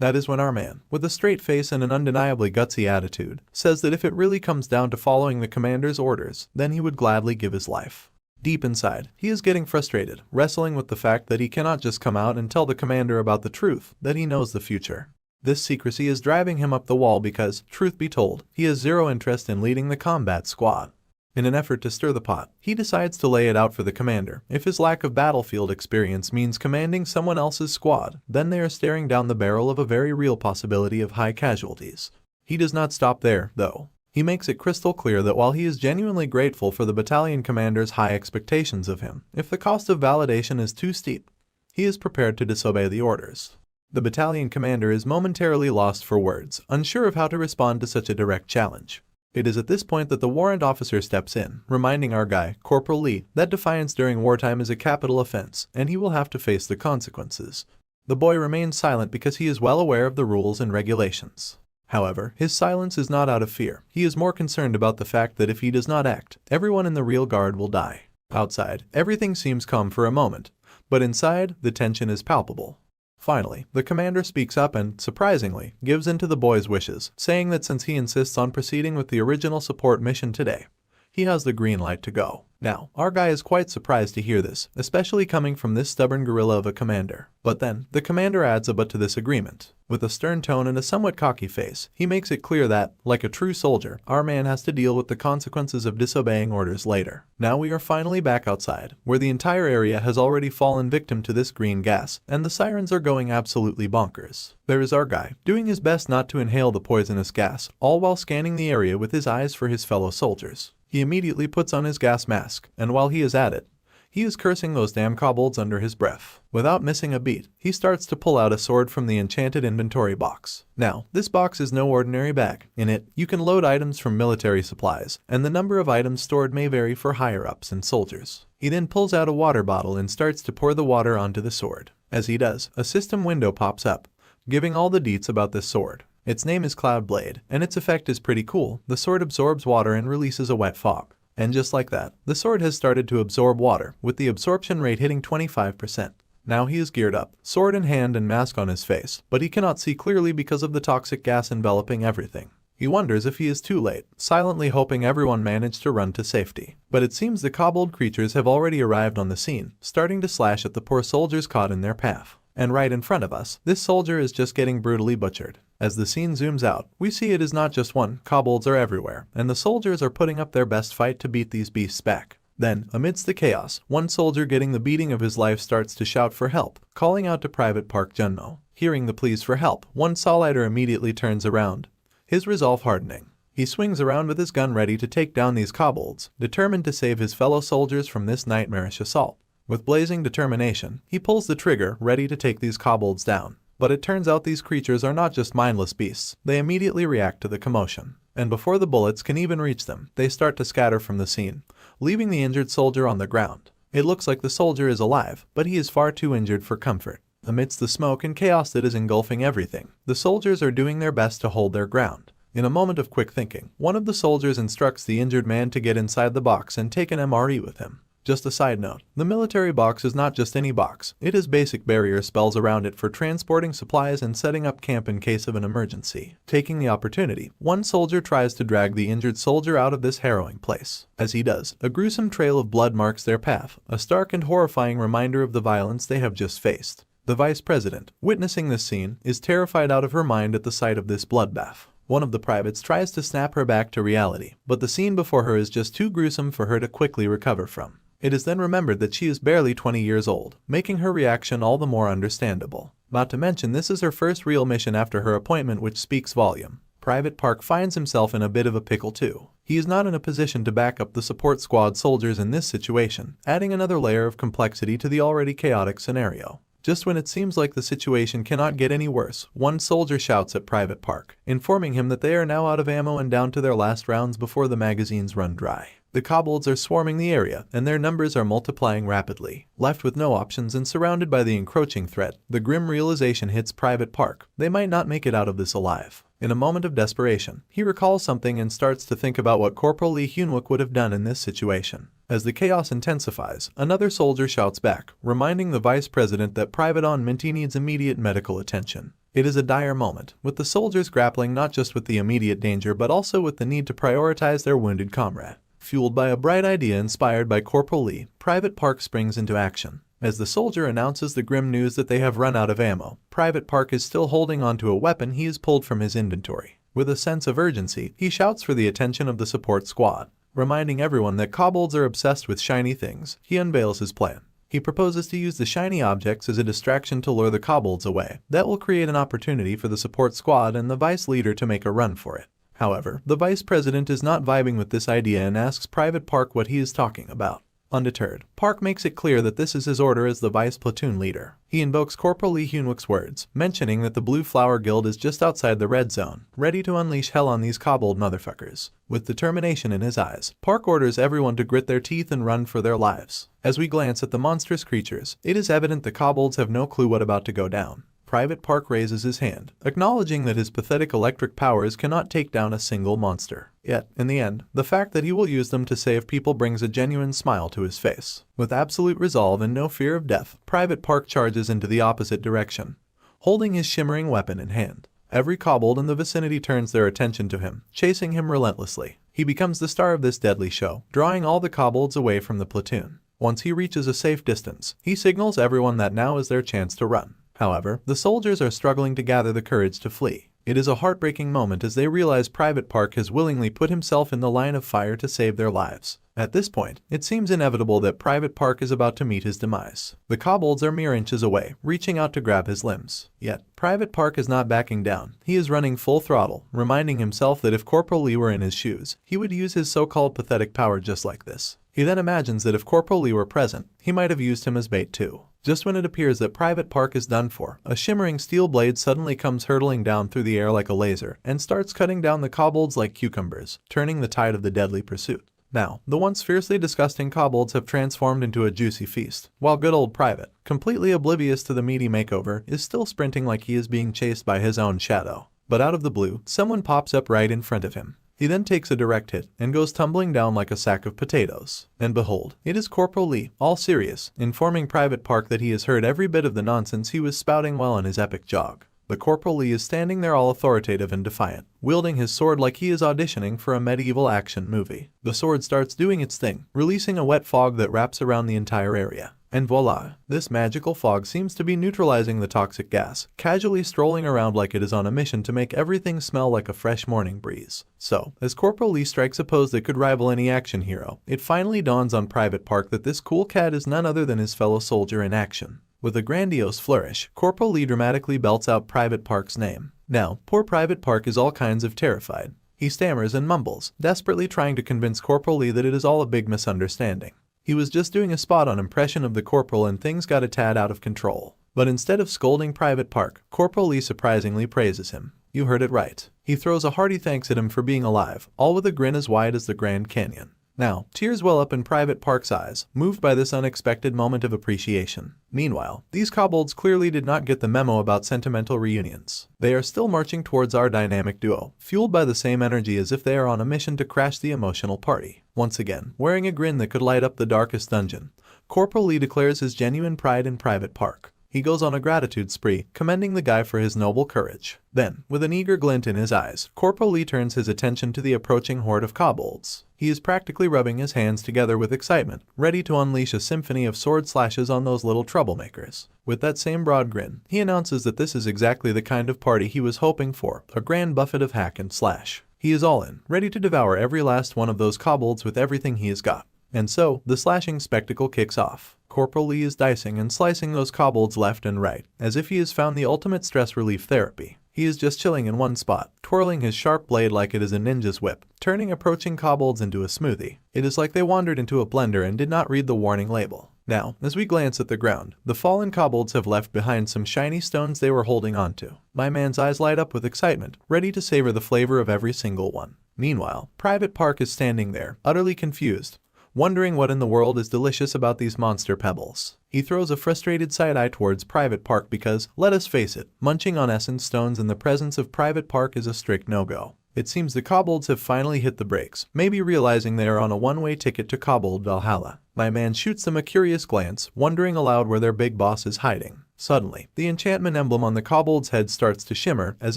That is when our man, with a straight face and an undeniably gutsy attitude, says that if it really comes down to following the commander's orders, then he would gladly give his life. Deep inside, he is getting frustrated, wrestling with the fact that he cannot just come out and tell the commander about the truth, that he knows the future. This secrecy is driving him up the wall because, truth be told, he has zero interest in leading the combat squad. In an effort to stir the pot, he decides to lay it out for the commander. If his lack of battlefield experience means commanding someone else's squad, then they are staring down the barrel of a very real possibility of high casualties. He does not stop there, though. He makes it crystal clear that while he is genuinely grateful for the battalion commander's high expectations of him, if the cost of validation is too steep, he is prepared to disobey the orders. The battalion commander is momentarily lost for words, unsure of how to respond to such a direct challenge. It is at this point that the warrant officer steps in, reminding our guy, Corporal Lee, that defiance during wartime is a capital offense, and he will have to face the consequences. The boy remains silent because he is well aware of the rules and regulations. However, his silence is not out of fear. He is more concerned about the fact that if he does not act, everyone in the real guard will die. Outside, everything seems calm for a moment, but inside, the tension is palpable. Finally, the commander speaks up and, surprisingly, gives in to the boy's wishes, saying that since he insists on proceeding with the original support mission today, he has the green light to go. Now, our guy is quite surprised to hear this, especially coming from this stubborn gorilla of a commander. But then, the commander adds a but to this agreement. With a stern tone and a somewhat cocky face, he makes it clear that, like a true soldier, our man has to deal with the consequences of disobeying orders later. Now we are finally back outside, where the entire area has already fallen victim to this green gas, and the sirens are going absolutely bonkers. There is our guy, doing his best not to inhale the poisonous gas, all while scanning the area with his eyes for his fellow soldiers. He immediately puts on his gas mask, and while he is at it, he is cursing those damn kobolds under his breath. Without missing a beat, he starts to pull out a sword from the enchanted inventory box. Now, this box is no ordinary bag. In it, you can load items from military supplies, and the number of items stored may vary for higher-ups and soldiers. He then pulls out a water bottle and starts to pour the water onto the sword. As he does, a system window pops up, giving all the deets about this sword. Its name is Cloudblade, and its effect is pretty cool. The sword absorbs water and releases a wet fog. And just like that, the sword has started to absorb water, with the absorption rate hitting 25%. Now he is geared up, sword in hand and mask on his face, but he cannot see clearly because of the toxic gas enveloping everything. He wonders if he is too late, silently hoping everyone managed to run to safety. But it seems the kobold creatures have already arrived on the scene, starting to slash at the poor soldiers caught in their path. And right in front of us, this soldier is just getting brutally butchered. As the scene zooms out, we see it is not just one, kobolds are everywhere, and the soldiers are putting up their best fight to beat these beasts back. Then, amidst the chaos, one soldier getting the beating of his life starts to shout for help, calling out to Private Park Junmo. Hearing the pleas for help, one Solider immediately turns around, his resolve hardening. He swings around with his gun ready to take down these kobolds, determined to save his fellow soldiers from this nightmarish assault. With blazing determination, he pulls the trigger, ready to take these kobolds down. But it turns out these creatures are not just mindless beasts, they immediately react to the commotion. and before the bullets can even reach them, they start to scatter from the scene, leaving the injured soldier on the ground. It looks like the soldier is alive, but he is far too injured for comfort. Amidst the smoke and chaos that is engulfing everything, the soldiers are doing their best to hold their ground. In a moment of quick thinking, one of the soldiers instructs the injured man to get inside the box and take an MRE with him. Just a side note, the military box is not just any box, it has basic barrier spells around it for transporting supplies and setting up camp in case of an emergency. Taking the opportunity, one soldier tries to drag the injured soldier out of this harrowing place. As he does, a gruesome trail of blood marks their path, a stark and horrifying reminder of the violence they have just faced. The vice president, witnessing this scene, is terrified out of her mind at the sight of this bloodbath. One of the privates tries to snap her back to reality, but the scene before her is just too gruesome for her to quickly recover from. It is then remembered that she is barely 20 years old, making her reaction all the more understandable. Not to mention this is her first real mission after her appointment, which speaks volume. Private Park finds himself in a bit of a pickle too. He is not in a position to back up the support squad soldiers in this situation, adding another layer of complexity to the already chaotic scenario. Just when it seems like the situation cannot get any worse, one soldier shouts at Private Park, informing him that they are now out of ammo and down to their last rounds before the magazines run dry. The kobolds are swarming the area, and their numbers are multiplying rapidly. Left with no options and surrounded by the encroaching threat, the grim realization hits Private Park. They might not make it out of this alive. In a moment of desperation, he recalls something and starts to think about what Corporal Lee Hyunwook would have done in this situation. As the chaos intensifies, another soldier shouts back, reminding the vice president that Private On Minty needs immediate medical attention. It is a dire moment, with the soldiers grappling not just with the immediate danger but also with the need to prioritize their wounded comrade. Fueled by a bright idea inspired by Corporal Lee, Private Park springs into action. As the soldier announces the grim news that they have run out of ammo, Private Park is still holding onto a weapon he has pulled from his inventory. With a sense of urgency, he shouts for the attention of the support squad. Reminding everyone that kobolds are obsessed with shiny things, he unveils his plan. He proposes to use the shiny objects as a distraction to lure the kobolds away. That will create an opportunity for the support squad and the vice leader to make a run for it. However, the vice president is not vibing with this idea and asks Private Park what he is talking about. Undeterred, Park makes it clear that this is his order as the vice platoon leader. He invokes Corporal Lee Hyunwook's words, mentioning that the Blue Flower Guild is just outside the red zone, ready to unleash hell on these kobold motherfuckers. With determination in his eyes, Park orders everyone to grit their teeth and run for their lives. As we glance at the monstrous creatures, it is evident the kobolds have no clue what's about to go down. Private Park raises his hand, acknowledging that his pathetic electric powers cannot take down a single monster. Yet, in the end, the fact that he will use them to save people brings a genuine smile to his face. With absolute resolve and no fear of death, Private Park charges into the opposite direction, holding his shimmering weapon in hand. Every kobold in the vicinity turns their attention to him, chasing him relentlessly. He becomes the star of this deadly show, drawing all the kobolds away from the platoon. Once he reaches a safe distance, he signals everyone that now is their chance to run. However, the soldiers are struggling to gather the courage to flee. It is a heartbreaking moment as they realize Private Park has willingly put himself in the line of fire to save their lives. At this point, it seems inevitable that Private Park is about to meet his demise. The kobolds are mere inches away, reaching out to grab his limbs. Yet, Private Park is not backing down. He is running full throttle, reminding himself that if Corporal Lee were in his shoes, he would use his so-called pathetic power just like this. He then imagines that if Corporal Lee were present, he might have used him as bait too. Just when it appears that Private Park is done for, a shimmering steel blade suddenly comes hurtling down through the air like a laser and starts cutting down the kobolds like cucumbers, turning the tide of the deadly pursuit. Now, the once fiercely disgusting kobolds have transformed into a juicy feast, while good old Private, completely oblivious to the meaty makeover, is still sprinting like he is being chased by his own shadow. But out of the blue, someone pops up right in front of him. He then takes a direct hit and goes tumbling down like a sack of potatoes. And behold, it is Corporal Lee, all serious, informing Private Park that he has heard every bit of the nonsense he was spouting while on his epic jog. But Corporal Lee is standing there all authoritative and defiant, wielding his sword like he is auditioning for a medieval action movie. The sword starts doing its thing, releasing a wet fog that wraps around the entire area. And voila, this magical fog seems to be neutralizing the toxic gas, casually strolling around like it is on a mission to make everything smell like a fresh morning breeze. So, as Corporal Lee strikes a pose that could rival any action hero, it finally dawns on Private Park that this cool cat is none other than his fellow soldier in action. With a grandiose flourish, Corporal Lee dramatically belts out Private Park's name. Now, poor Private Park is all kinds of terrified. He stammers and mumbles, desperately trying to convince Corporal Lee that it is all a big misunderstanding. He was just doing a spot-on impression of the corporal and things got a tad out of control. But instead of scolding Private Park, Corporal Lee surprisingly praises him. You heard it right. He throws a hearty thanks at him for being alive, all with a grin as wide as the Grand Canyon. Now, tears well up in Private Park's eyes, moved by this unexpected moment of appreciation. Meanwhile, these kobolds clearly did not get the memo about sentimental reunions. They are still marching towards our dynamic duo, fueled by the same energy as if they are on a mission to crash the emotional party. Once again, wearing a grin that could light up the darkest dungeon, Corporal Lee declares his genuine pride in Private Park. He goes on a gratitude spree, commending the guy for his noble courage. Then, with an eager glint in his eyes, Corporal Lee turns his attention to the approaching horde of kobolds. He is practically rubbing his hands together with excitement, ready to unleash a symphony of sword slashes on those little troublemakers. With that same broad grin, he announces that this is exactly the kind of party he was hoping for, a grand buffet of hack and slash. He is all in, ready to devour every last one of those kobolds with everything he has got. And so, the slashing spectacle kicks off. Corporal Lee is dicing and slicing those kobolds left and right, as if he has found the ultimate stress relief therapy. He is just chilling in one spot, twirling his sharp blade like it is a ninja's whip, turning approaching kobolds into a smoothie. It is like they wandered into a blender and did not read the warning label. Now, as we glance at the ground, the fallen kobolds have left behind some shiny stones they were holding onto. My man's eyes light up with excitement, ready to savor the flavor of every single one. Meanwhile, Private Park is standing there, utterly confused, wondering what in the world is delicious about these monster pebbles. He throws a frustrated side-eye towards Private Park because, let us face it, munching on essence stones in the presence of Private Park is a strict no-go. It seems the kobolds have finally hit the brakes, maybe realizing they are on a one-way ticket to Kobold Valhalla. My man shoots them a curious glance, wondering aloud where their big boss is hiding. Suddenly, the enchantment emblem on the kobold's head starts to shimmer as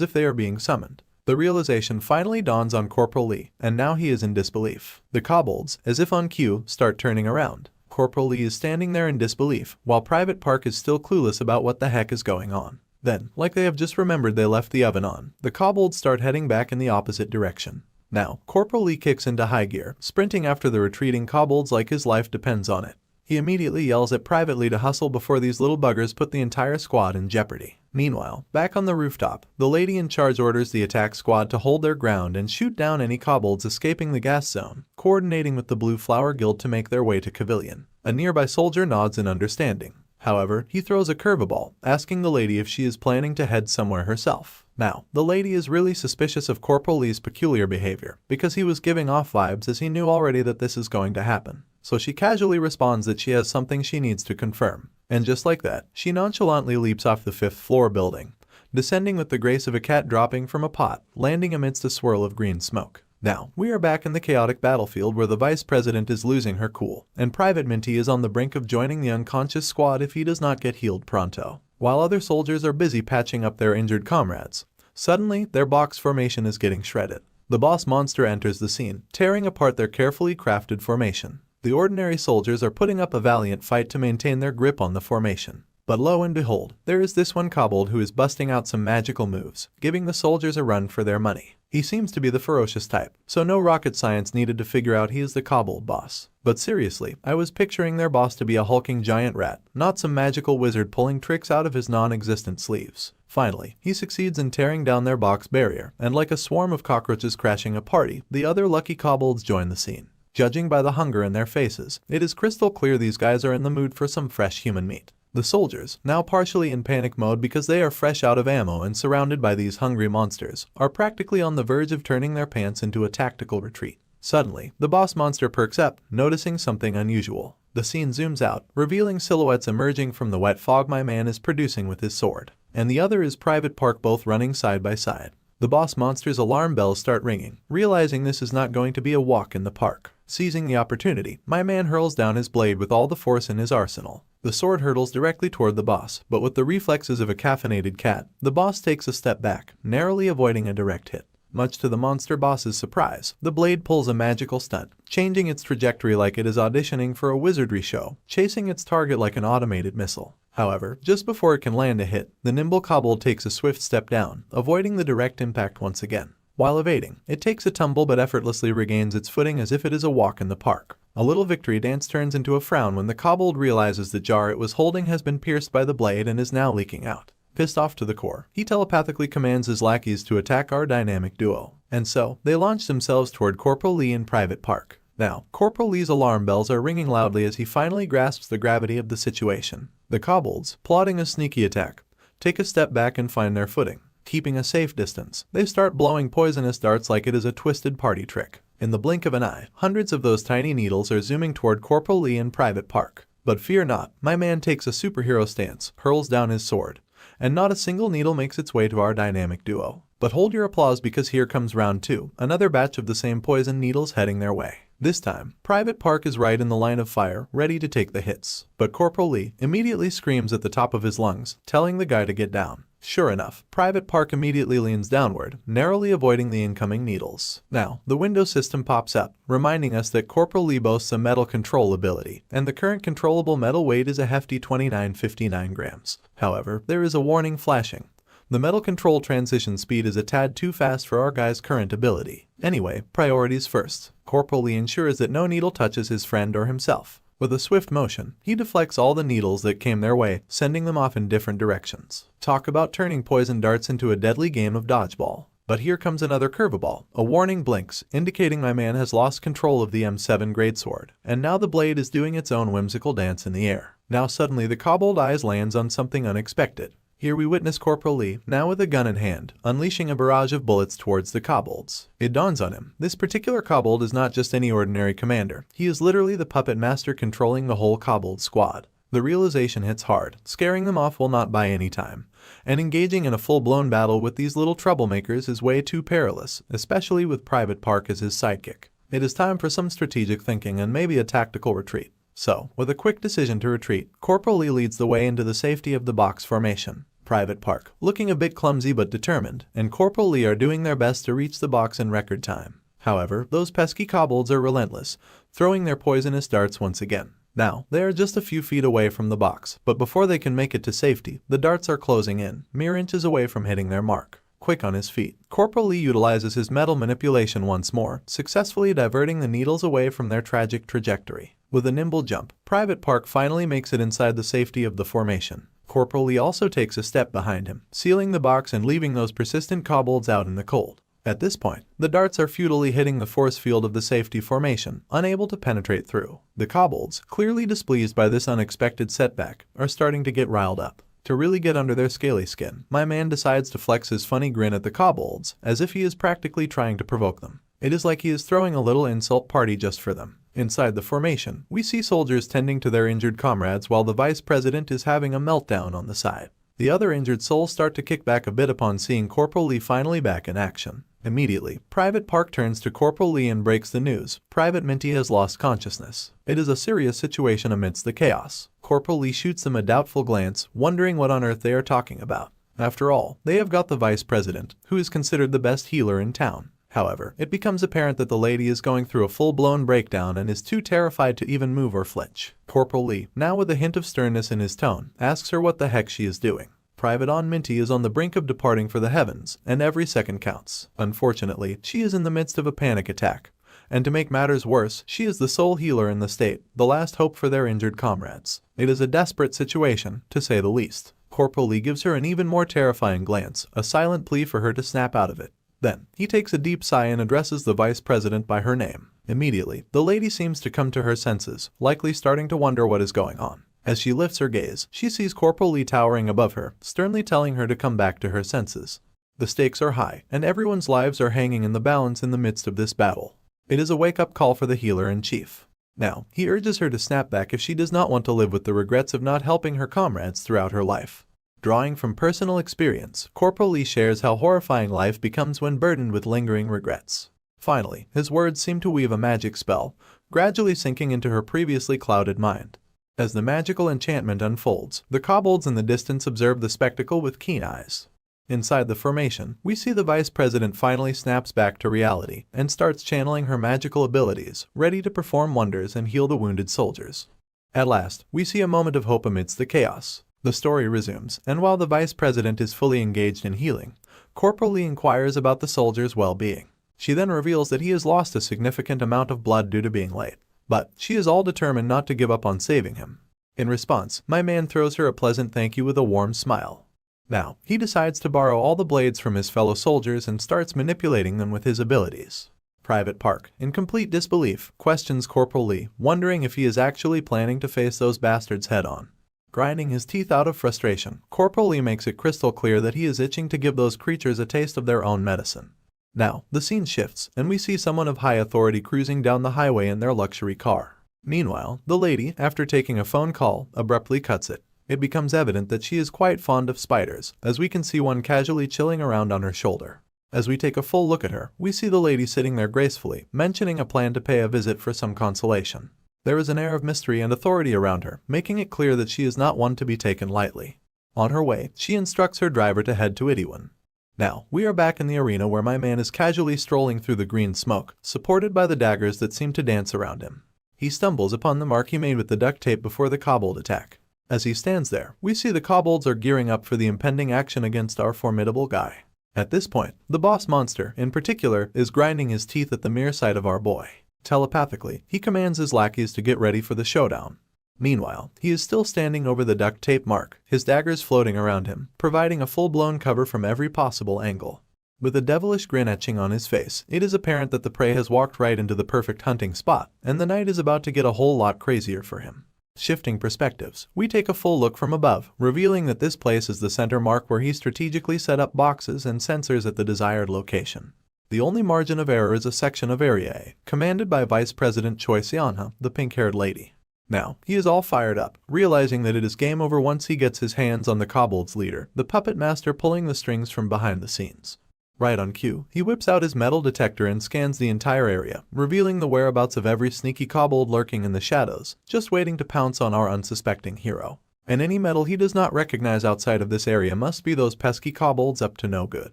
if they are being summoned. The realization finally dawns on Corporal Lee, and now he is in disbelief. The kobolds, as if on cue, start turning around. Corporal Lee is standing there in disbelief, while Private Park is still clueless about what the heck is going on. Then, like they have just remembered they left the oven on, the kobolds start heading back in the opposite direction. Now, Corporal Lee kicks into high gear, sprinting after the retreating kobolds like his life depends on it. He immediately yells at Private Lee to hustle before these little buggers put the entire squad in jeopardy. Meanwhile, back on the rooftop, the lady in charge orders the attack squad to hold their ground and shoot down any kobolds escaping the gas zone, coordinating with the Blue Flower Guild to make their way to Cavilion. A nearby soldier nods in understanding. However, he throws a curveball, asking the lady if she is planning to head somewhere herself. Now, the lady is really suspicious of Corporal Lee's peculiar behavior, because he was giving off vibes as he knew already that this is going to happen. So she casually responds that she has something she needs to confirm. And just like that, she nonchalantly leaps off the 5th floor building, descending with the grace of a cat dropping from a pot, landing amidst a swirl of green smoke. Now, we are back in the chaotic battlefield where the Vice President is losing her cool, and Private Minty is on the brink of joining the unconscious squad if he does not get healed pronto. While other soldiers are busy patching up their injured comrades, suddenly their box formation is getting shredded. The boss monster enters the scene, tearing apart their carefully crafted formation. The ordinary soldiers are putting up a valiant fight to maintain their grip on the formation. But lo and behold, there is this one kobold who is busting out some magical moves, giving the soldiers a run for their money. He seems to be the ferocious type, so no rocket science needed to figure out he is the kobold boss. But seriously, I was picturing their boss to be a hulking giant rat, not some magical wizard pulling tricks out of his non-existent sleeves. Finally, he succeeds in tearing down their box barrier, and like a swarm of cockroaches crashing a party, the other lucky kobolds join the scene. Judging by the hunger in their faces, it is crystal clear these guys are in the mood for some fresh human meat. The soldiers, now partially in panic mode because they are fresh out of ammo and surrounded by these hungry monsters, are practically on the verge of turning their pants into a tactical retreat. Suddenly, the boss monster perks up, noticing something unusual. The scene zooms out, revealing silhouettes emerging from the wet fog my man is producing with his sword, and the other is Private Park, both running side by side. The boss monster's alarm bells start ringing, realizing this is not going to be a walk in the park. Seizing the opportunity, my man hurls down his blade with all the force in his arsenal. The sword hurtles directly toward the boss, but with the reflexes of a caffeinated cat, the boss takes a step back, narrowly avoiding a direct hit. Much to the monster boss's surprise, the blade pulls a magical stunt, changing its trajectory like it is auditioning for a wizardry show, chasing its target like an automated missile. However, just before it can land a hit, the nimble kobold takes a swift step down, avoiding the direct impact once again. While evading, it takes a tumble but effortlessly regains its footing as if it is a walk in the park. A little victory dance turns into a frown when the kobold realizes the jar it was holding has been pierced by the blade and is now leaking out. Pissed off to the core, he telepathically commands his lackeys to attack our dynamic duo. And so, they launch themselves toward Corporal Lee in Private Park. Now, Corporal Lee's alarm bells are ringing loudly as he finally grasps the gravity of the situation. The kobolds, plotting a sneaky attack, take a step back and find their footing. Keeping a safe distance, they start blowing poisonous darts like it is a twisted party trick. In the blink of an eye, hundreds of those tiny needles are zooming toward Corporal Lee and Private Park. But fear not, my man takes a superhero stance, hurls down his sword, and not a single needle makes its way to our dynamic duo. But hold your applause because here comes round 2, another batch of the same poison needles heading their way. This time, Private Park is right in the line of fire, ready to take the hits. But Corporal Lee immediately screams at the top of his lungs, telling the guy to get down. Sure enough, Private Park immediately leans downward, narrowly avoiding the incoming needles. Now, the window system pops up, reminding us that Corporal Lee boasts a metal control ability, and the current controllable metal weight is a hefty 2959 grams. However, there is a warning flashing. The metal control transition speed is a tad too fast for our guy's current ability. Anyway, priorities first. Corporal Lee ensures that no needle touches his friend or himself. With a swift motion, he deflects all the needles that came their way, sending them off in different directions. Talk about turning poison darts into a deadly game of dodgeball. But here comes another curveball. A warning blinks, indicating my man has lost control of the M7 greatsword, and now the blade is doing its own whimsical dance in the air. Now suddenly the kobold eyes lands on something unexpected. Here we witness Corporal Lee, now with a gun in hand, unleashing a barrage of bullets towards the kobolds. It dawns on him, this particular kobold is not just any ordinary commander, he is literally the puppet master controlling the whole kobold squad. The realization hits hard, scaring them off will not buy any time, and engaging in a full-blown battle with these little troublemakers is way too perilous, especially with Private Park as his sidekick. It is time for some strategic thinking and maybe a tactical retreat. So, with a quick decision to retreat, Corporal Lee leads the way into the safety of the box formation. Private Park, looking a bit clumsy but determined, and Corporal Lee are doing their best to reach the box in record time. However, those pesky kobolds are relentless, throwing their poisonous darts once again. Now, they are just a few feet away from the box, but before they can make it to safety, the darts are closing in, mere inches away from hitting their mark. Quick on his feet, Corporal Lee utilizes his metal manipulation once more, successfully diverting the needles away from their tragic trajectory. With a nimble jump, Private Park finally makes it inside the safety of the formation. Corporal Lee also takes a step behind him, sealing the box and leaving those persistent kobolds out in the cold. At this point, the darts are futilely hitting the force field of the safety formation, unable to penetrate through. The kobolds, clearly displeased by this unexpected setback, are starting to get riled up. To really get under their scaly skin, my man decides to flex his funny grin at the kobolds, as if he is practically trying to provoke them. It is like he is throwing a little insult party just for them. Inside the formation, we see soldiers tending to their injured comrades while the vice president is having a meltdown on the side. The other injured souls start to kick back a bit upon seeing Corporal Lee finally back in action. Immediately, Private Park turns to Corporal Lee and breaks the news. Private Minty has lost consciousness. It is a serious situation amidst the chaos. Corporal Lee shoots them a doubtful glance, wondering what on earth they are talking about. After all, they have got the vice president, who is considered the best healer in town. However, it becomes apparent that the lady is going through a full-blown breakdown and is too terrified to even move or flinch. Corporal Lee, now with a hint of sternness in his tone, asks her what the heck she is doing. Private Minty is on the brink of departing for the heavens, and every second counts. Unfortunately, she is in the midst of a panic attack. And to make matters worse, she is the sole healer in the state, the last hope for their injured comrades. It is a desperate situation, to say the least. Corporal Lee gives her an even more terrifying glance, a silent plea for her to snap out of it. Then, he takes a deep sigh and addresses the vice president by her name. Immediately, the lady seems to come to her senses, likely starting to wonder what is going on. As she lifts her gaze, she sees Corporal Lee towering above her, sternly telling her to come back to her senses. The stakes are high, and everyone's lives are hanging in the balance in the midst of this battle. It is a wake-up call for the healer-in-chief. Now, he urges her to snap back if she does not want to live with the regrets of not helping her comrades throughout her life. Drawing from personal experience, Corporal Lee shares how horrifying life becomes when burdened with lingering regrets. Finally, his words seem to weave a magic spell, gradually sinking into her previously clouded mind. As the magical enchantment unfolds, the kobolds in the distance observe the spectacle with keen eyes. Inside the formation, we see the vice president finally snaps back to reality and starts channeling her magical abilities, ready to perform wonders and heal the wounded soldiers. At last, we see a moment of hope amidst the chaos. The story resumes, and while the vice president is fully engaged in healing, Corporal Lee inquires about the soldier's well-being. She then reveals that he has lost a significant amount of blood due to being late. But she is all determined not to give up on saving him. In response, my man throws her a pleasant thank you with a warm smile. Now, he decides to borrow all the blades from his fellow soldiers and starts manipulating them with his abilities. Private Park, in complete disbelief, questions Corporal Lee, wondering if he is actually planning to face those bastards head-on. grinding his teeth out of frustration. Corporal Lee makes it crystal clear that he is itching to give those creatures a taste of their own medicine. Now, the scene shifts, and we see someone of high authority cruising down the highway in their luxury car. Meanwhile, the lady, after taking a phone call, abruptly cuts it. It becomes evident that she is quite fond of spiders, as we can see one casually chilling around on her shoulder. As we take a full look at her, we see the lady sitting there gracefully, mentioning a plan to pay a visit for some consolation. There is an air of mystery and authority around her, making it clear that she is not one to be taken lightly. On her way, she instructs her driver to head to Itiwan. Now, we are back in the arena where my man is casually strolling through the green smoke, supported by the daggers that seem to dance around him. He stumbles upon the mark he made with the duct tape before the kobold attack. As he stands there, we see the kobolds are gearing up for the impending action against our formidable guy. At this point, the boss monster, in particular, is grinding his teeth at the mere sight of our boy. Telepathically, he commands his lackeys to get ready for the showdown. Meanwhile, he is still standing over the duct tape mark, his daggers floating around him, providing a full-blown cover from every possible angle. With a devilish grin etching on his face, it is apparent that the prey has walked right into the perfect hunting spot, and the night is about to get a whole lot crazier for him. Shifting perspectives, we take a full look from above, revealing that this place is the center mark where he strategically set up boxes and sensors at the desired location. The only margin of error is a section of Area A, commanded by Vice President Choi Seonha, the pink-haired lady. Now, he is all fired up, realizing that it is game over once he gets his hands on the kobold's leader, the puppet master pulling the strings from behind the scenes. Right on cue, he whips out his metal detector and scans the entire area, revealing the whereabouts of every sneaky kobold lurking in the shadows, just waiting to pounce on our unsuspecting hero. And any metal he does not recognize outside of this area must be those pesky kobolds up to no good.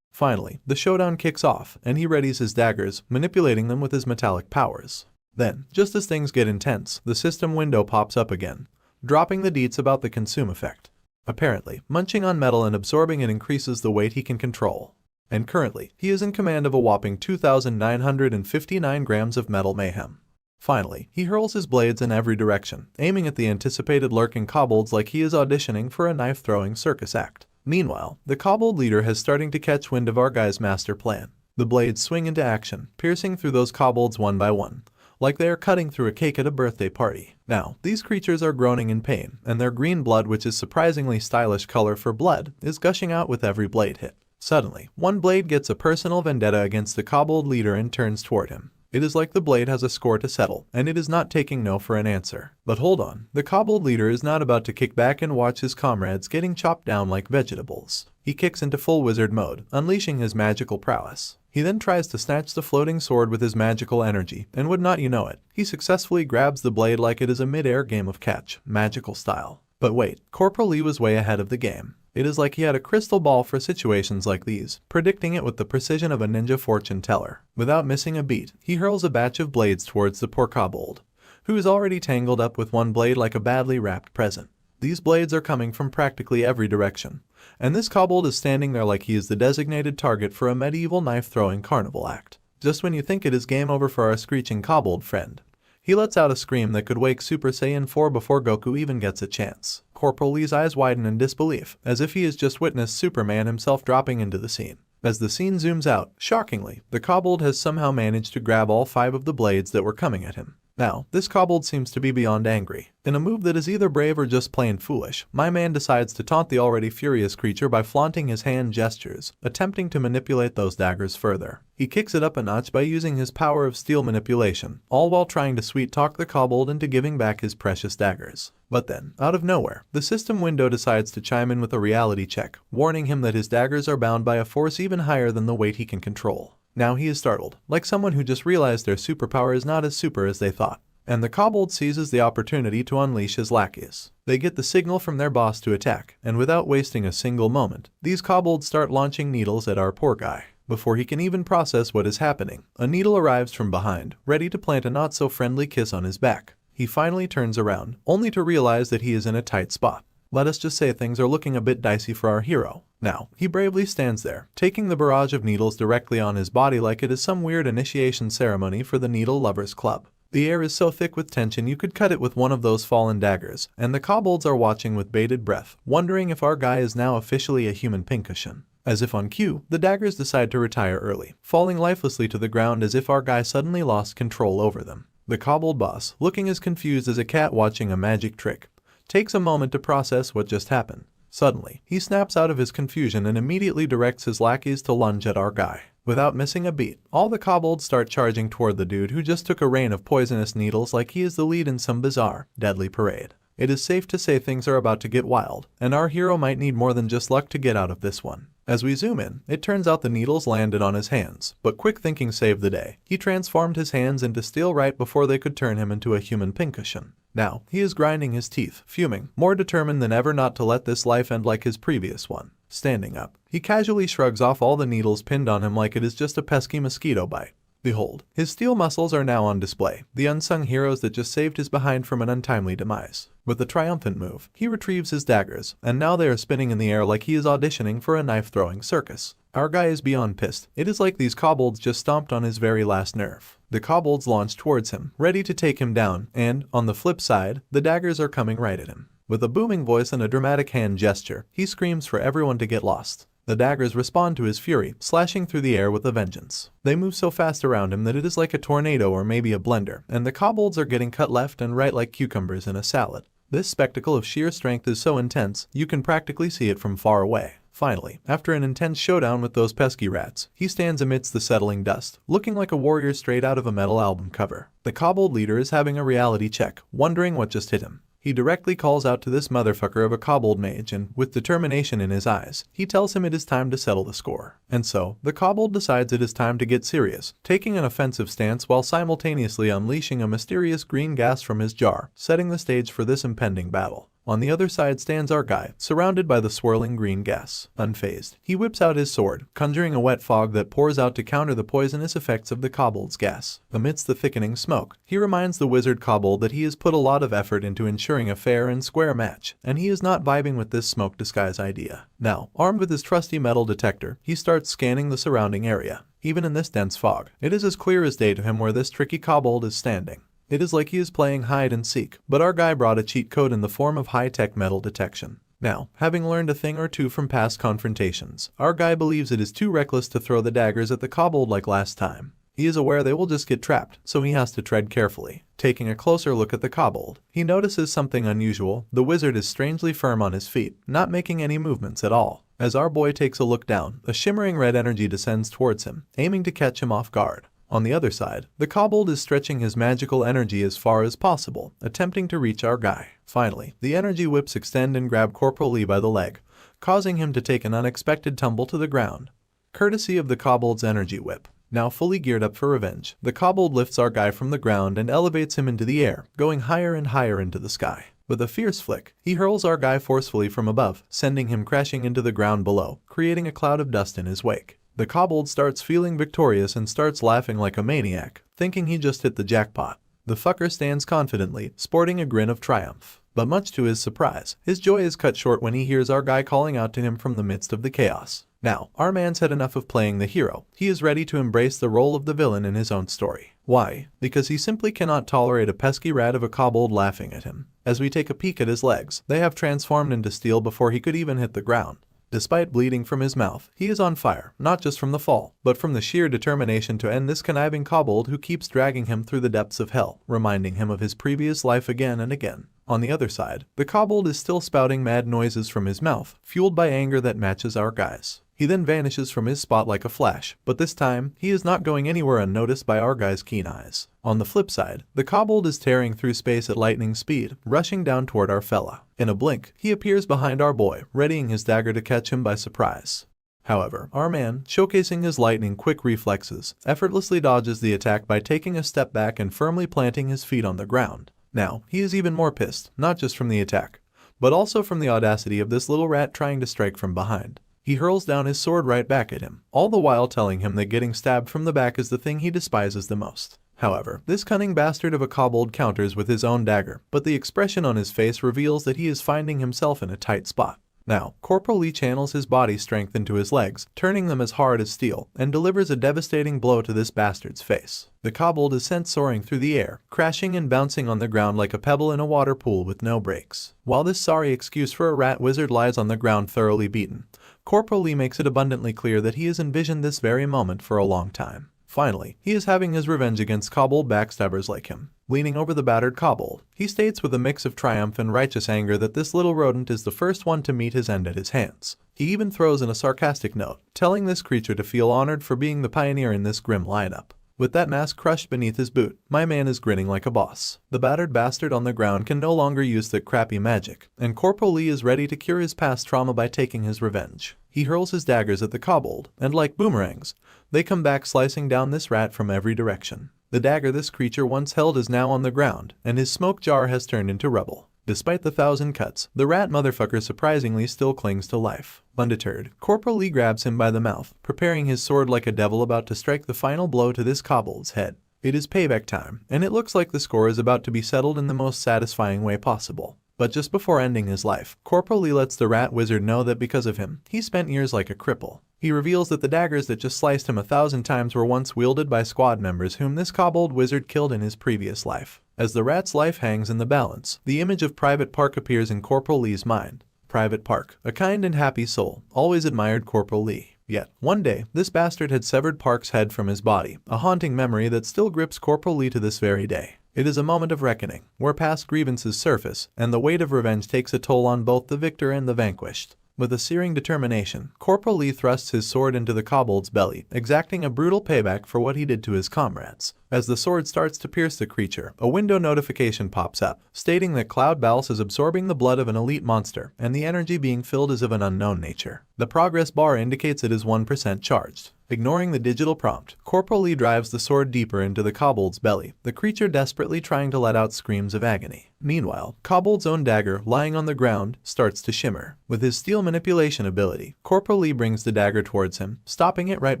Finally, the showdown kicks off, and he readies his daggers, manipulating them with his metallic powers. Then, just as things get intense, the system window pops up again, dropping the deets about the consume effect. Apparently, munching on metal and absorbing it increases the weight he can control. And currently, he is in command of a whopping 2,959 grams of metal mayhem. Finally, he hurls his blades in every direction, aiming at the anticipated lurking kobolds like he is auditioning for a knife-throwing circus act. Meanwhile, the kobold leader has starting to catch wind of our guy's master plan. The blades swing into action, piercing through those kobolds one by one, like they are cutting through a cake at a birthday party. Now, these creatures are groaning in pain, and their green blood, which is surprisingly stylish color for blood, is gushing out with every blade hit. Suddenly, one blade gets a personal vendetta against the kobold leader and turns toward him. It is like the blade has a score to settle, and it is not taking no for an answer. But hold on, the kobold leader is not about to kick back and watch his comrades getting chopped down like vegetables. He kicks into full wizard mode, unleashing his magical prowess. He then tries to snatch the floating sword with his magical energy, and would not you know it, he successfully grabs the blade like it is a mid-air game of catch, magical style. But wait, Corporal Lee was way ahead of the game. It is like he had a crystal ball for situations like these, predicting it with the precision of a ninja fortune teller. Without missing a beat, he hurls a batch of blades towards the poor kobold, who is already tangled up with one blade like a badly wrapped present. These blades are coming from practically every direction, and this kobold is standing there like he is the designated target for a medieval knife-throwing carnival act. Just when you think it is game over for our screeching kobold friend, he lets out a scream that could wake Super Saiyan 4 before Goku even gets a chance. Corporal Lee's eyes widen in disbelief, as if he has just witnessed Superman himself dropping into the scene. As the scene zooms out, shockingly, the kobold has somehow managed to grab all 5 of the blades that were coming at him. Now, this kobold seems to be beyond angry. In a move that is either brave or just plain foolish, my man decides to taunt the already furious creature by flaunting his hand gestures, attempting to manipulate those daggers further. He kicks it up a notch by using his power of steel manipulation, all while trying to sweet-talk the kobold into giving back his precious daggers. But then, out of nowhere, the system window decides to chime in with a reality check, warning him that his daggers are bound by a force even higher than the weight he can control. Now he is startled, like someone who just realized their superpower is not as super as they thought. And the kobold seizes the opportunity to unleash his lackeys. They get the signal from their boss to attack, and without wasting a single moment, these kobolds start launching needles at our poor guy. Before he can even process what is happening, a needle arrives from behind, ready to plant a not-so-friendly kiss on his back. He finally turns around, only to realize that he is in a tight spot. Let us just say things are looking a bit dicey for our hero. Now, he bravely stands there, taking the barrage of needles directly on his body like it is some weird initiation ceremony for the Needle Lovers Club. The air is so thick with tension you could cut it with one of those fallen daggers, and the kobolds are watching with bated breath, wondering if our guy is now officially a human pincushion. As if on cue, the daggers decide to retire early, falling lifelessly to the ground as if our guy suddenly lost control over them. The kobold boss, looking as confused as a cat watching a magic trick, takes a moment to process what just happened. Suddenly, he snaps out of his confusion and immediately directs his lackeys to lunge at our guy. Without missing a beat, all the kobolds start charging toward the dude who just took a rain of poisonous needles like he is the lead in some bizarre, deadly parade. It is safe to say things are about to get wild, and our hero might need more than just luck to get out of this one. As we zoom in, it turns out the needles landed on his hands, but quick thinking saved the day. He transformed his hands into steel right before they could turn him into a human pincushion. Now, he is grinding his teeth, fuming, more determined than ever not to let this life end like his previous one. Standing up, he casually shrugs off all the needles pinned on him like it is just a pesky mosquito bite. Behold, his steel muscles are now on display, the unsung heroes that just saved his behind from an untimely demise. With a triumphant move, he retrieves his daggers, and now they are spinning in the air like he is auditioning for a knife-throwing circus. Our guy is beyond pissed. It is like these kobolds just stomped on his very last nerve. The kobolds launch towards him, ready to take him down, and, on the flip side, the daggers are coming right at him. With a booming voice and a dramatic hand gesture, he screams for everyone to get lost. The daggers respond to his fury, slashing through the air with a vengeance. They move so fast around him that it is like a tornado or maybe a blender, and the kobolds are getting cut left and right like cucumbers in a salad. This spectacle of sheer strength is so intense, you can practically see it from far away. Finally, after an intense showdown with those pesky rats, he stands amidst the settling dust, looking like a warrior straight out of a metal album cover. The kobold leader is having a reality check, wondering what just hit him. He directly calls out to this motherfucker of a kobold mage and, with determination in his eyes, he tells him it is time to settle the score. And so, the kobold decides it is time to get serious, taking an offensive stance while simultaneously unleashing a mysterious green gas from his jar, setting the stage for this impending battle. On the other side stands our guy, surrounded by the swirling green gas. Unfazed, he whips out his sword, conjuring a wet fog that pours out to counter the poisonous effects of the kobold's gas. Amidst the thickening smoke, he reminds the wizard kobold that he has put a lot of effort into ensuring a fair and square match, and he is not vibing with this smoke disguise idea. Now, armed with his trusty metal detector, he starts scanning the surrounding area. Even in this dense fog, it is as clear as day to him where this tricky kobold is standing. It is like he is playing hide and seek, but our guy brought a cheat code in the form of high-tech metal detection. Now, having learned a thing or two from past confrontations, our guy believes it is too reckless to throw the daggers at the kobold like last time. He is aware they will just get trapped, so he has to tread carefully. Taking a closer look at the kobold, he notices something unusual. The wizard is strangely firm on his feet, not making any movements at all. As our boy takes a look down, a shimmering red energy descends towards him, aiming to catch him off guard. On the other side, the kobold is stretching his magical energy as far as possible, attempting to reach our guy. Finally, the energy whips extend and grab Corporal Lee by the leg, causing him to take an unexpected tumble to the ground. Courtesy of the kobold's energy whip. Now fully geared up for revenge, the kobold lifts our guy from the ground and elevates him into the air, going higher and higher into the sky. With a fierce flick, he hurls our guy forcefully from above, sending him crashing into the ground below, creating a cloud of dust in his wake. The kobold starts feeling victorious and starts laughing like a maniac, thinking he just hit the jackpot. The fucker stands confidently, sporting a grin of triumph. But much to his surprise, his joy is cut short when he hears our guy calling out to him from the midst of the chaos. Now, our man's had enough of playing the hero. He is ready to embrace the role of the villain in his own story. Why? Because he simply cannot tolerate a pesky rat of a kobold laughing at him. As we take a peek at his legs, they have transformed into steel before he could even hit the ground. Despite bleeding from his mouth, he is on fire, not just from the fall, but from the sheer determination to end this conniving kobold who keeps dragging him through the depths of hell, reminding him of his previous life again and again. On the other side, the kobold is still spouting mad noises from his mouth, fueled by anger that matches our guy's. He then vanishes from his spot like a flash, but this time, he is not going anywhere unnoticed by our guy's keen eyes. On the flip side, the kobold is tearing through space at lightning speed, rushing down toward our fella. In a blink, he appears behind our boy, readying his dagger to catch him by surprise. However, our man, showcasing his lightning-quick reflexes, effortlessly dodges the attack by taking a step back and firmly planting his feet on the ground. Now, he is even more pissed, not just from the attack, but also from the audacity of this little rat trying to strike from behind. He hurls down his sword right back at him, all the while telling him that getting stabbed from the back is the thing he despises the most. However, this cunning bastard of a kobold counters with his own dagger, but the expression on his face reveals that he is finding himself in a tight spot. Now, Corporal Lee channels his body strength into his legs, turning them as hard as steel, and delivers a devastating blow to this bastard's face. The kobold is sent soaring through the air, crashing and bouncing on the ground like a pebble in a water pool with no brakes. While this sorry excuse for a rat wizard lies on the ground thoroughly beaten, Corporal Lee makes it abundantly clear that he has envisioned this very moment for a long time. Finally, he is having his revenge against kobold backstabbers like him. Leaning over the battered kobold, he states with a mix of triumph and righteous anger that this little rodent is the first one to meet his end at his hands. He even throws in a sarcastic note, telling this creature to feel honored for being the pioneer in this grim lineup. With that mask crushed beneath his boot, my man is grinning like a boss. The battered bastard on the ground can no longer use that crappy magic, and Corporal Lee is ready to cure his past trauma by taking his revenge. He hurls his daggers at the kobold, and like boomerangs, they come back slicing down this rat from every direction. The dagger this creature once held is now on the ground, and his smoke jar has turned into rubble. Despite the 1,000 cuts, the rat motherfucker surprisingly still clings to life. Undeterred, Corporal Lee grabs him by the mouth, preparing his sword like a devil about to strike the final blow to this kobold's head. It is payback time, and it looks like the score is about to be settled in the most satisfying way possible. But just before ending his life, Corporal Lee lets the rat wizard know that because of him, he spent years like a cripple. He reveals that the daggers that just sliced him 1,000 times were once wielded by squad members whom this kobold wizard killed in his previous life. As the rat's life hangs in the balance, the image of Private Park appears in Corporal Lee's mind. Private Park, a kind and happy soul, always admired Corporal Lee. Yet, one day, this bastard had severed Park's head from his body, a haunting memory that still grips Corporal Lee to this very day. It is a moment of reckoning, where past grievances surface, and the weight of revenge takes a toll on both the victor and the vanquished. With a searing determination, Corporal Lee thrusts his sword into the kobold's belly, exacting a brutal payback for what he did to his comrades. As the sword starts to pierce the creature, a window notification pops up, stating that Cloud Balls is absorbing the blood of an elite monster, and the energy being filled is of an unknown nature. The progress bar indicates it is 1% charged. Ignoring the digital prompt, Corporal Lee drives the sword deeper into the kobold's belly, the creature desperately trying to let out screams of agony. Meanwhile, Kobold's own dagger, lying on the ground, starts to shimmer. With his steel manipulation ability, Corporal Lee brings the dagger towards him, stopping it right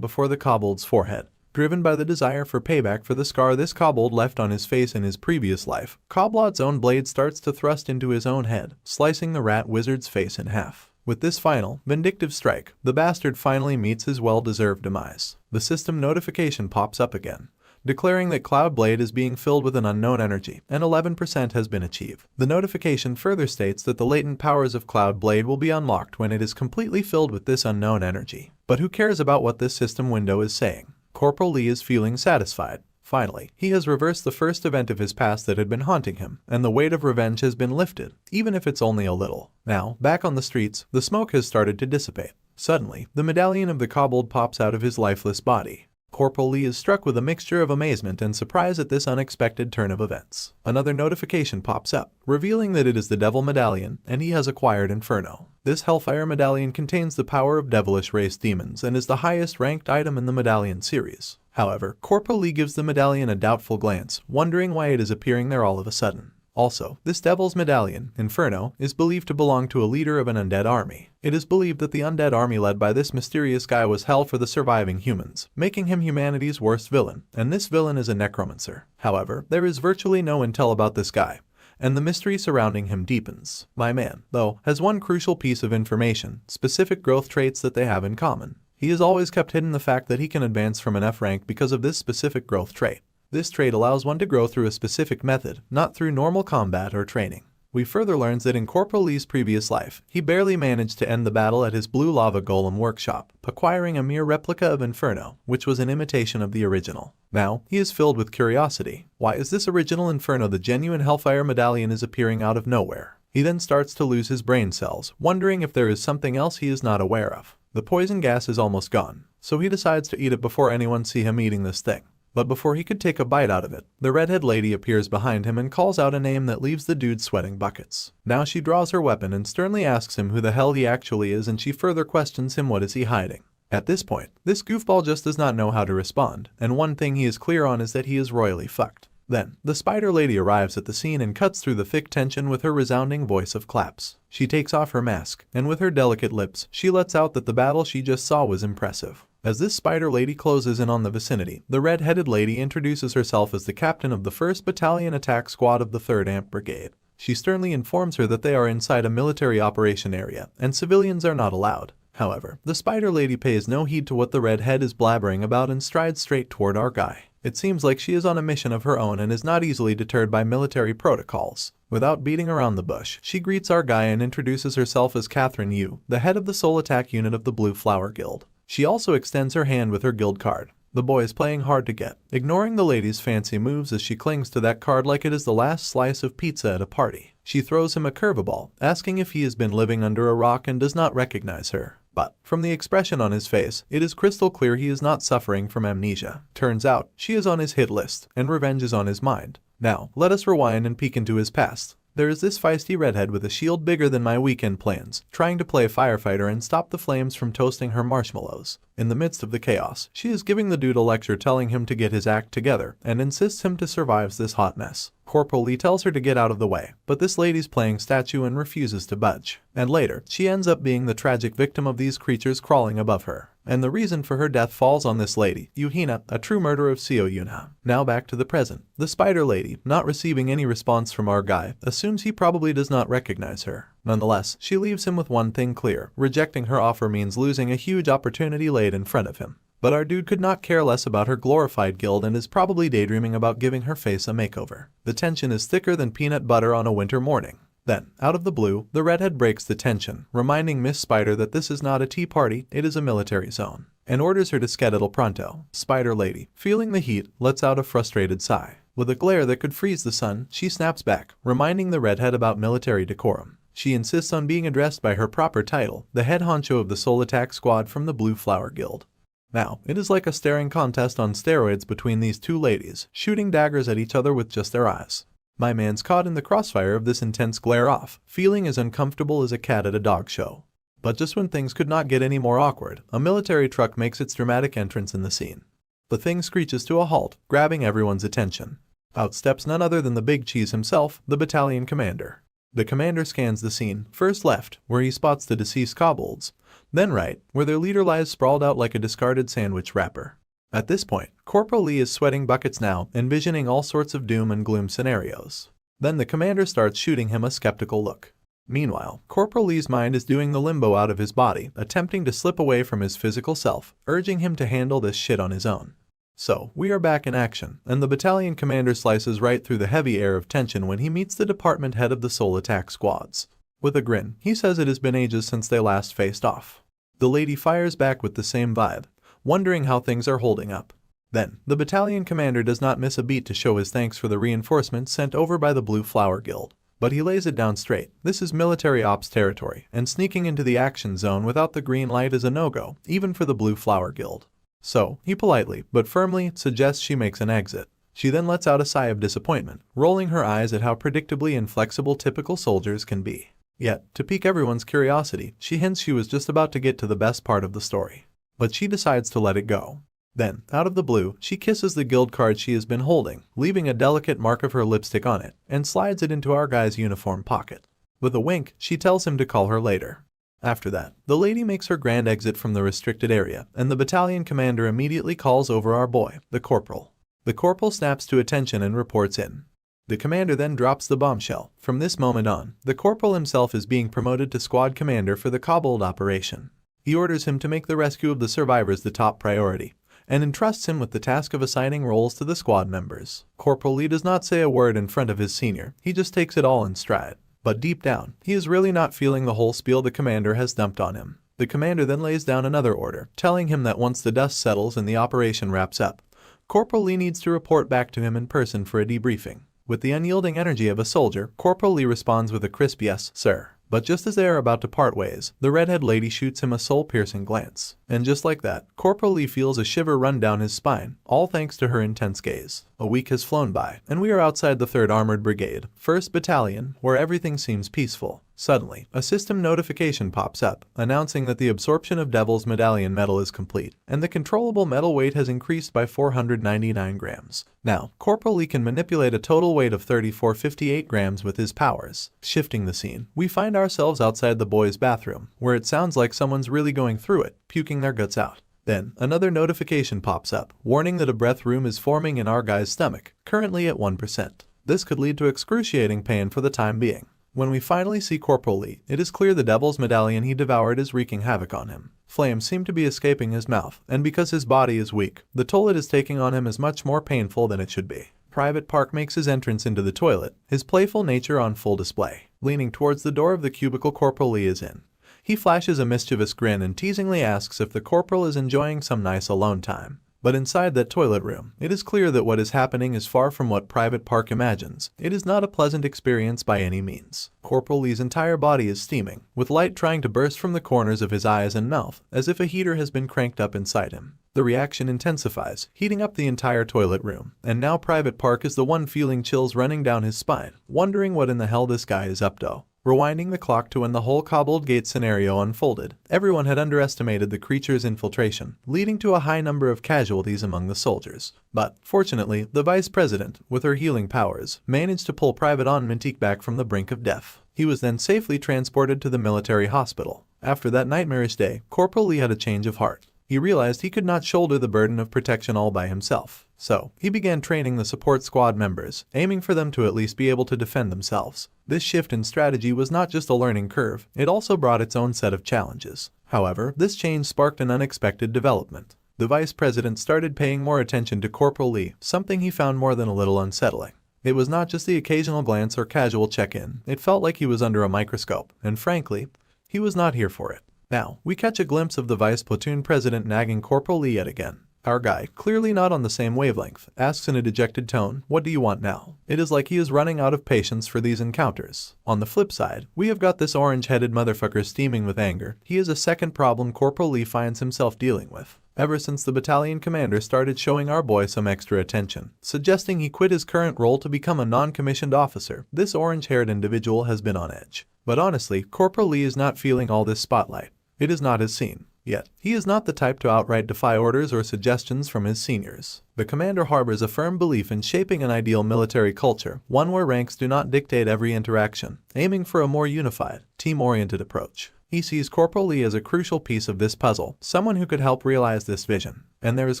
before the kobold's forehead. Driven by the desire for payback for the scar this kobold left on his face in his previous life, Kobold's own blade starts to thrust into his own head, slicing the rat wizard's face in half. With this final, vindictive strike, the bastard finally meets his well-deserved demise. The system notification pops up again, declaring that Cloud Blade is being filled with an unknown energy, and 11% has been achieved. The notification further states that the latent powers of Cloud Blade will be unlocked when it is completely filled with this unknown energy. But who cares about what this system window is saying? Corporal Lee is feeling satisfied. Finally, he has reversed the first event of his past that had been haunting him, and the weight of revenge has been lifted, even if it's only a little. Now, back on the streets, the smoke has started to dissipate. Suddenly, the medallion of the kobold pops out of his lifeless body. Corporal Lee is struck with a mixture of amazement and surprise at this unexpected turn of events. Another notification pops up, revealing that it is the Devil Medallion, and he has acquired Inferno. This Hellfire Medallion contains the power of devilish race demons and is the highest ranked item in the medallion series. However, Corporal Lee gives the medallion a doubtful glance, wondering why it is appearing there all of a sudden. Also, this Devil's Medallion, Inferno, is believed to belong to a leader of an undead army. It is believed that the undead army led by this mysterious guy was hell for the surviving humans, making him humanity's worst villain, and this villain is a necromancer. However, there is virtually no intel about this guy, and the mystery surrounding him deepens. My man, though, has one crucial piece of information, specific growth traits that they have in common. He has always kept hidden the fact that he can advance from an F rank because of this specific growth trait. This trait allows one to grow through a specific method, not through normal combat or training. We further learns that in Corporal Lee's previous life, he barely managed to end the battle at his Blue Lava Golem workshop, acquiring a mere replica of Inferno, which was an imitation of the original. Now, he is filled with curiosity. Why is this original Inferno the genuine Hellfire Medallion is appearing out of nowhere? He then starts to lose his brain cells, wondering if there is something else he is not aware of. The poison gas is almost gone, so he decides to eat it before anyone see him eating this thing. But before he could take a bite out of it, the redhead lady appears behind him and calls out a name that leaves the dude sweating buckets. Now she draws her weapon and sternly asks him who the hell he actually is, and she further questions him what is he hiding. At this point, this goofball just does not know how to respond, and one thing he is clear on is that he is royally fucked. Then, the spider lady arrives at the scene and cuts through the thick tension with her resounding voice of claps. She takes off her mask, and with her delicate lips, she lets out that the battle she just saw was impressive. As this spider lady closes in on the vicinity, the red-headed lady introduces herself as the captain of the 1st Battalion Attack Squad of the 3rd Amp Brigade. She sternly informs her that they are inside a military operation area, and civilians are not allowed. However, the spider lady pays no heed to what the redhead is blabbering about and strides straight toward our guy. It seems like she is on a mission of her own and is not easily deterred by military protocols. Without beating around the bush, she greets our guy and introduces herself as Catherine Yu, the head of the Soul Attack Unit of the Blue Flower Guild. She also extends her hand with her guild card. The boy is playing hard to get, ignoring the lady's fancy moves as she clings to that card like it is the last slice of pizza at a party. She throws him a curveball, asking if he has been living under a rock and does not recognize her. But, from the expression on his face, it is crystal clear he is not suffering from amnesia. Turns out, she is on his hit list, and revenge is on his mind. Now, let us rewind and peek into his past. There is this feisty redhead with a shield bigger than my weekend plans, trying to play firefighter and stop the flames from toasting her marshmallows. In the midst of the chaos, she is giving the dude a lecture telling him to get his act together, and insists him to survive this hot mess. Corporal Lee tells her to get out of the way, but this lady's playing statue and refuses to budge. And later, she ends up being the tragic victim of these creatures crawling above her. And the reason for her death falls on this lady, Yuhina, a true murderer of Seo Yuna. Now back to the present. The spider lady, not receiving any response from our guy, assumes he probably does not recognize her. Nonetheless, she leaves him with one thing clear: rejecting her offer means losing a huge opportunity laid in front of him. But our dude could not care less about her glorified guild and is probably daydreaming about giving her face a makeover. The tension is thicker than peanut butter on a winter morning. Then, out of the blue, the redhead breaks the tension, reminding Miss Spider that this is not a tea party, it is a military zone, and orders her to skedaddle pronto. Spider Lady, feeling the heat, lets out a frustrated sigh. With a glare that could freeze the sun, she snaps back, reminding the redhead about military decorum. She insists on being addressed by her proper title, the head honcho of the Soul Attack Squad from the Blue Flower Guild. Now, it is like a staring contest on steroids between these two ladies, shooting daggers at each other with just their eyes. My man's caught in the crossfire of this intense glare-off, feeling as uncomfortable as a cat at a dog show. But just when things could not get any more awkward, a military truck makes its dramatic entrance in the scene. The thing screeches to a halt, grabbing everyone's attention. Out steps none other than the big cheese himself, the battalion commander. The commander scans the scene, first left, where he spots the deceased kobolds, then right, where their leader lies sprawled out like a discarded sandwich wrapper. At this point, Corporal Lee is sweating buckets now, envisioning all sorts of doom and gloom scenarios. Then the commander starts shooting him a skeptical look. Meanwhile, Corporal Lee's mind is doing the limbo out of his body, attempting to slip away from his physical self, urging him to handle this shit on his own. So, we are back in action, and the battalion commander slices right through the heavy air of tension when he meets the department head of the Soul Attack Squads. With a grin, he says it has been ages since they last faced off. The lady fires back with the same vibe, wondering how things are holding up. Then, the battalion commander does not miss a beat to show his thanks for the reinforcements sent over by the Blue Flower Guild. But he lays it down straight. This is military ops territory, and sneaking into the action zone without the green light is a no-go, even for the Blue Flower Guild. So, he politely, but firmly, suggests she makes an exit. She then lets out a sigh of disappointment, rolling her eyes at how predictably inflexible typical soldiers can be. Yet, to pique everyone's curiosity, she hints she was just about to get to the best part of the story. But she decides to let it go. Then, out of the blue, she kisses the guild card she has been holding, leaving a delicate mark of her lipstick on it, and slides it into our guy's uniform pocket. With a wink, she tells him to call her later. After that, the lady makes her grand exit from the restricted area, and the battalion commander immediately calls over our boy, the corporal. The corporal snaps to attention and reports in. The commander then drops the bombshell. From this moment on, the corporal himself is being promoted to squad commander for the kobold operation. He orders him to make the rescue of the survivors the top priority, and entrusts him with the task of assigning roles to the squad members. Corporal Lee does not say a word in front of his senior, he just takes it all in stride. But deep down, he is really not feeling the whole spiel the commander has dumped on him. The commander then lays down another order, telling him that once the dust settles and the operation wraps up, Corporal Lee needs to report back to him in person for a debriefing. With the unyielding energy of a soldier, Corporal Lee responds with a crisp yes, sir. But just as they are about to part ways, the redhead lady shoots him a soul-piercing glance. And just like that, Corporal Lee feels a shiver run down his spine, all thanks to her intense gaze. A week has flown by, and we are outside the 3rd Armored Brigade, 1st Battalion, where everything seems peaceful. Suddenly, a system notification pops up, announcing that the absorption of Devil's Medallion metal is complete, and the controllable metal weight has increased by 499 grams. Now, Corporal Lee can manipulate a total weight of 3458 grams with his powers. Shifting the scene, we find ourselves outside the boys' bathroom, where it sounds like someone's really going through it, puking their guts out. Then, another notification pops up, warning that a breath room is forming in our guy's stomach, currently at 1%. This could lead to excruciating pain for the time being. When we finally see Corporal Lee, it is clear the Devil's Medallion he devoured is wreaking havoc on him. Flames seem to be escaping his mouth, and because his body is weak, the toll it is taking on him is much more painful than it should be. Private Park makes his entrance into the toilet, his playful nature on full display. Leaning towards the door of the cubicle Corporal Lee is in, he flashes a mischievous grin and teasingly asks if the corporal is enjoying some nice alone time. But inside that toilet room, it is clear that what is happening is far from what Private Park imagines. It is not a pleasant experience by any means. Corporal Lee's entire body is steaming, with light trying to burst from the corners of his eyes and mouth, as if a heater has been cranked up inside him. The reaction intensifies, heating up the entire toilet room, and now Private Park is the one feeling chills running down his spine, wondering what in the hell this guy is up to. Rewinding the clock to when the whole cobbled gate scenario unfolded, everyone had underestimated the creature's infiltration, leading to a high number of casualties among the soldiers. But, fortunately, the vice president, with her healing powers, managed to pull Private Mintique back from the brink of death. He was then safely transported to the military hospital. After that nightmarish day, Corporal Lee had a change of heart. He realized he could not shoulder the burden of protection all by himself. So, he began training the support squad members, aiming for them to at least be able to defend themselves. This shift in strategy was not just a learning curve, it also brought its own set of challenges. However, this change sparked an unexpected development. The vice president started paying more attention to Corporal Lee, something he found more than a little unsettling. It was not just the occasional glance or casual check-in, it felt like he was under a microscope, and frankly, he was not here for it. Now, we catch a glimpse of the vice platoon president nagging Corporal Lee yet again. Our guy, clearly not on the same wavelength, asks in a dejected tone, "What do you want now?" It is like he is running out of patience for these encounters. On the flip side, we have got this orange-headed motherfucker steaming with anger. He is a second problem Corporal Lee finds himself dealing with. Ever since the battalion commander started showing our boy some extra attention, suggesting he quit his current role to become a non-commissioned officer, this orange-haired individual has been on edge. But honestly, Corporal Lee is not feeling all this spotlight. It is not his scene. Yet, he is not the type to outright defy orders or suggestions from his seniors. The commander harbors a firm belief in shaping an ideal military culture, one where ranks do not dictate every interaction, aiming for a more unified, team-oriented approach. He sees Corporal Lee as a crucial piece of this puzzle, someone who could help realize this vision. And there is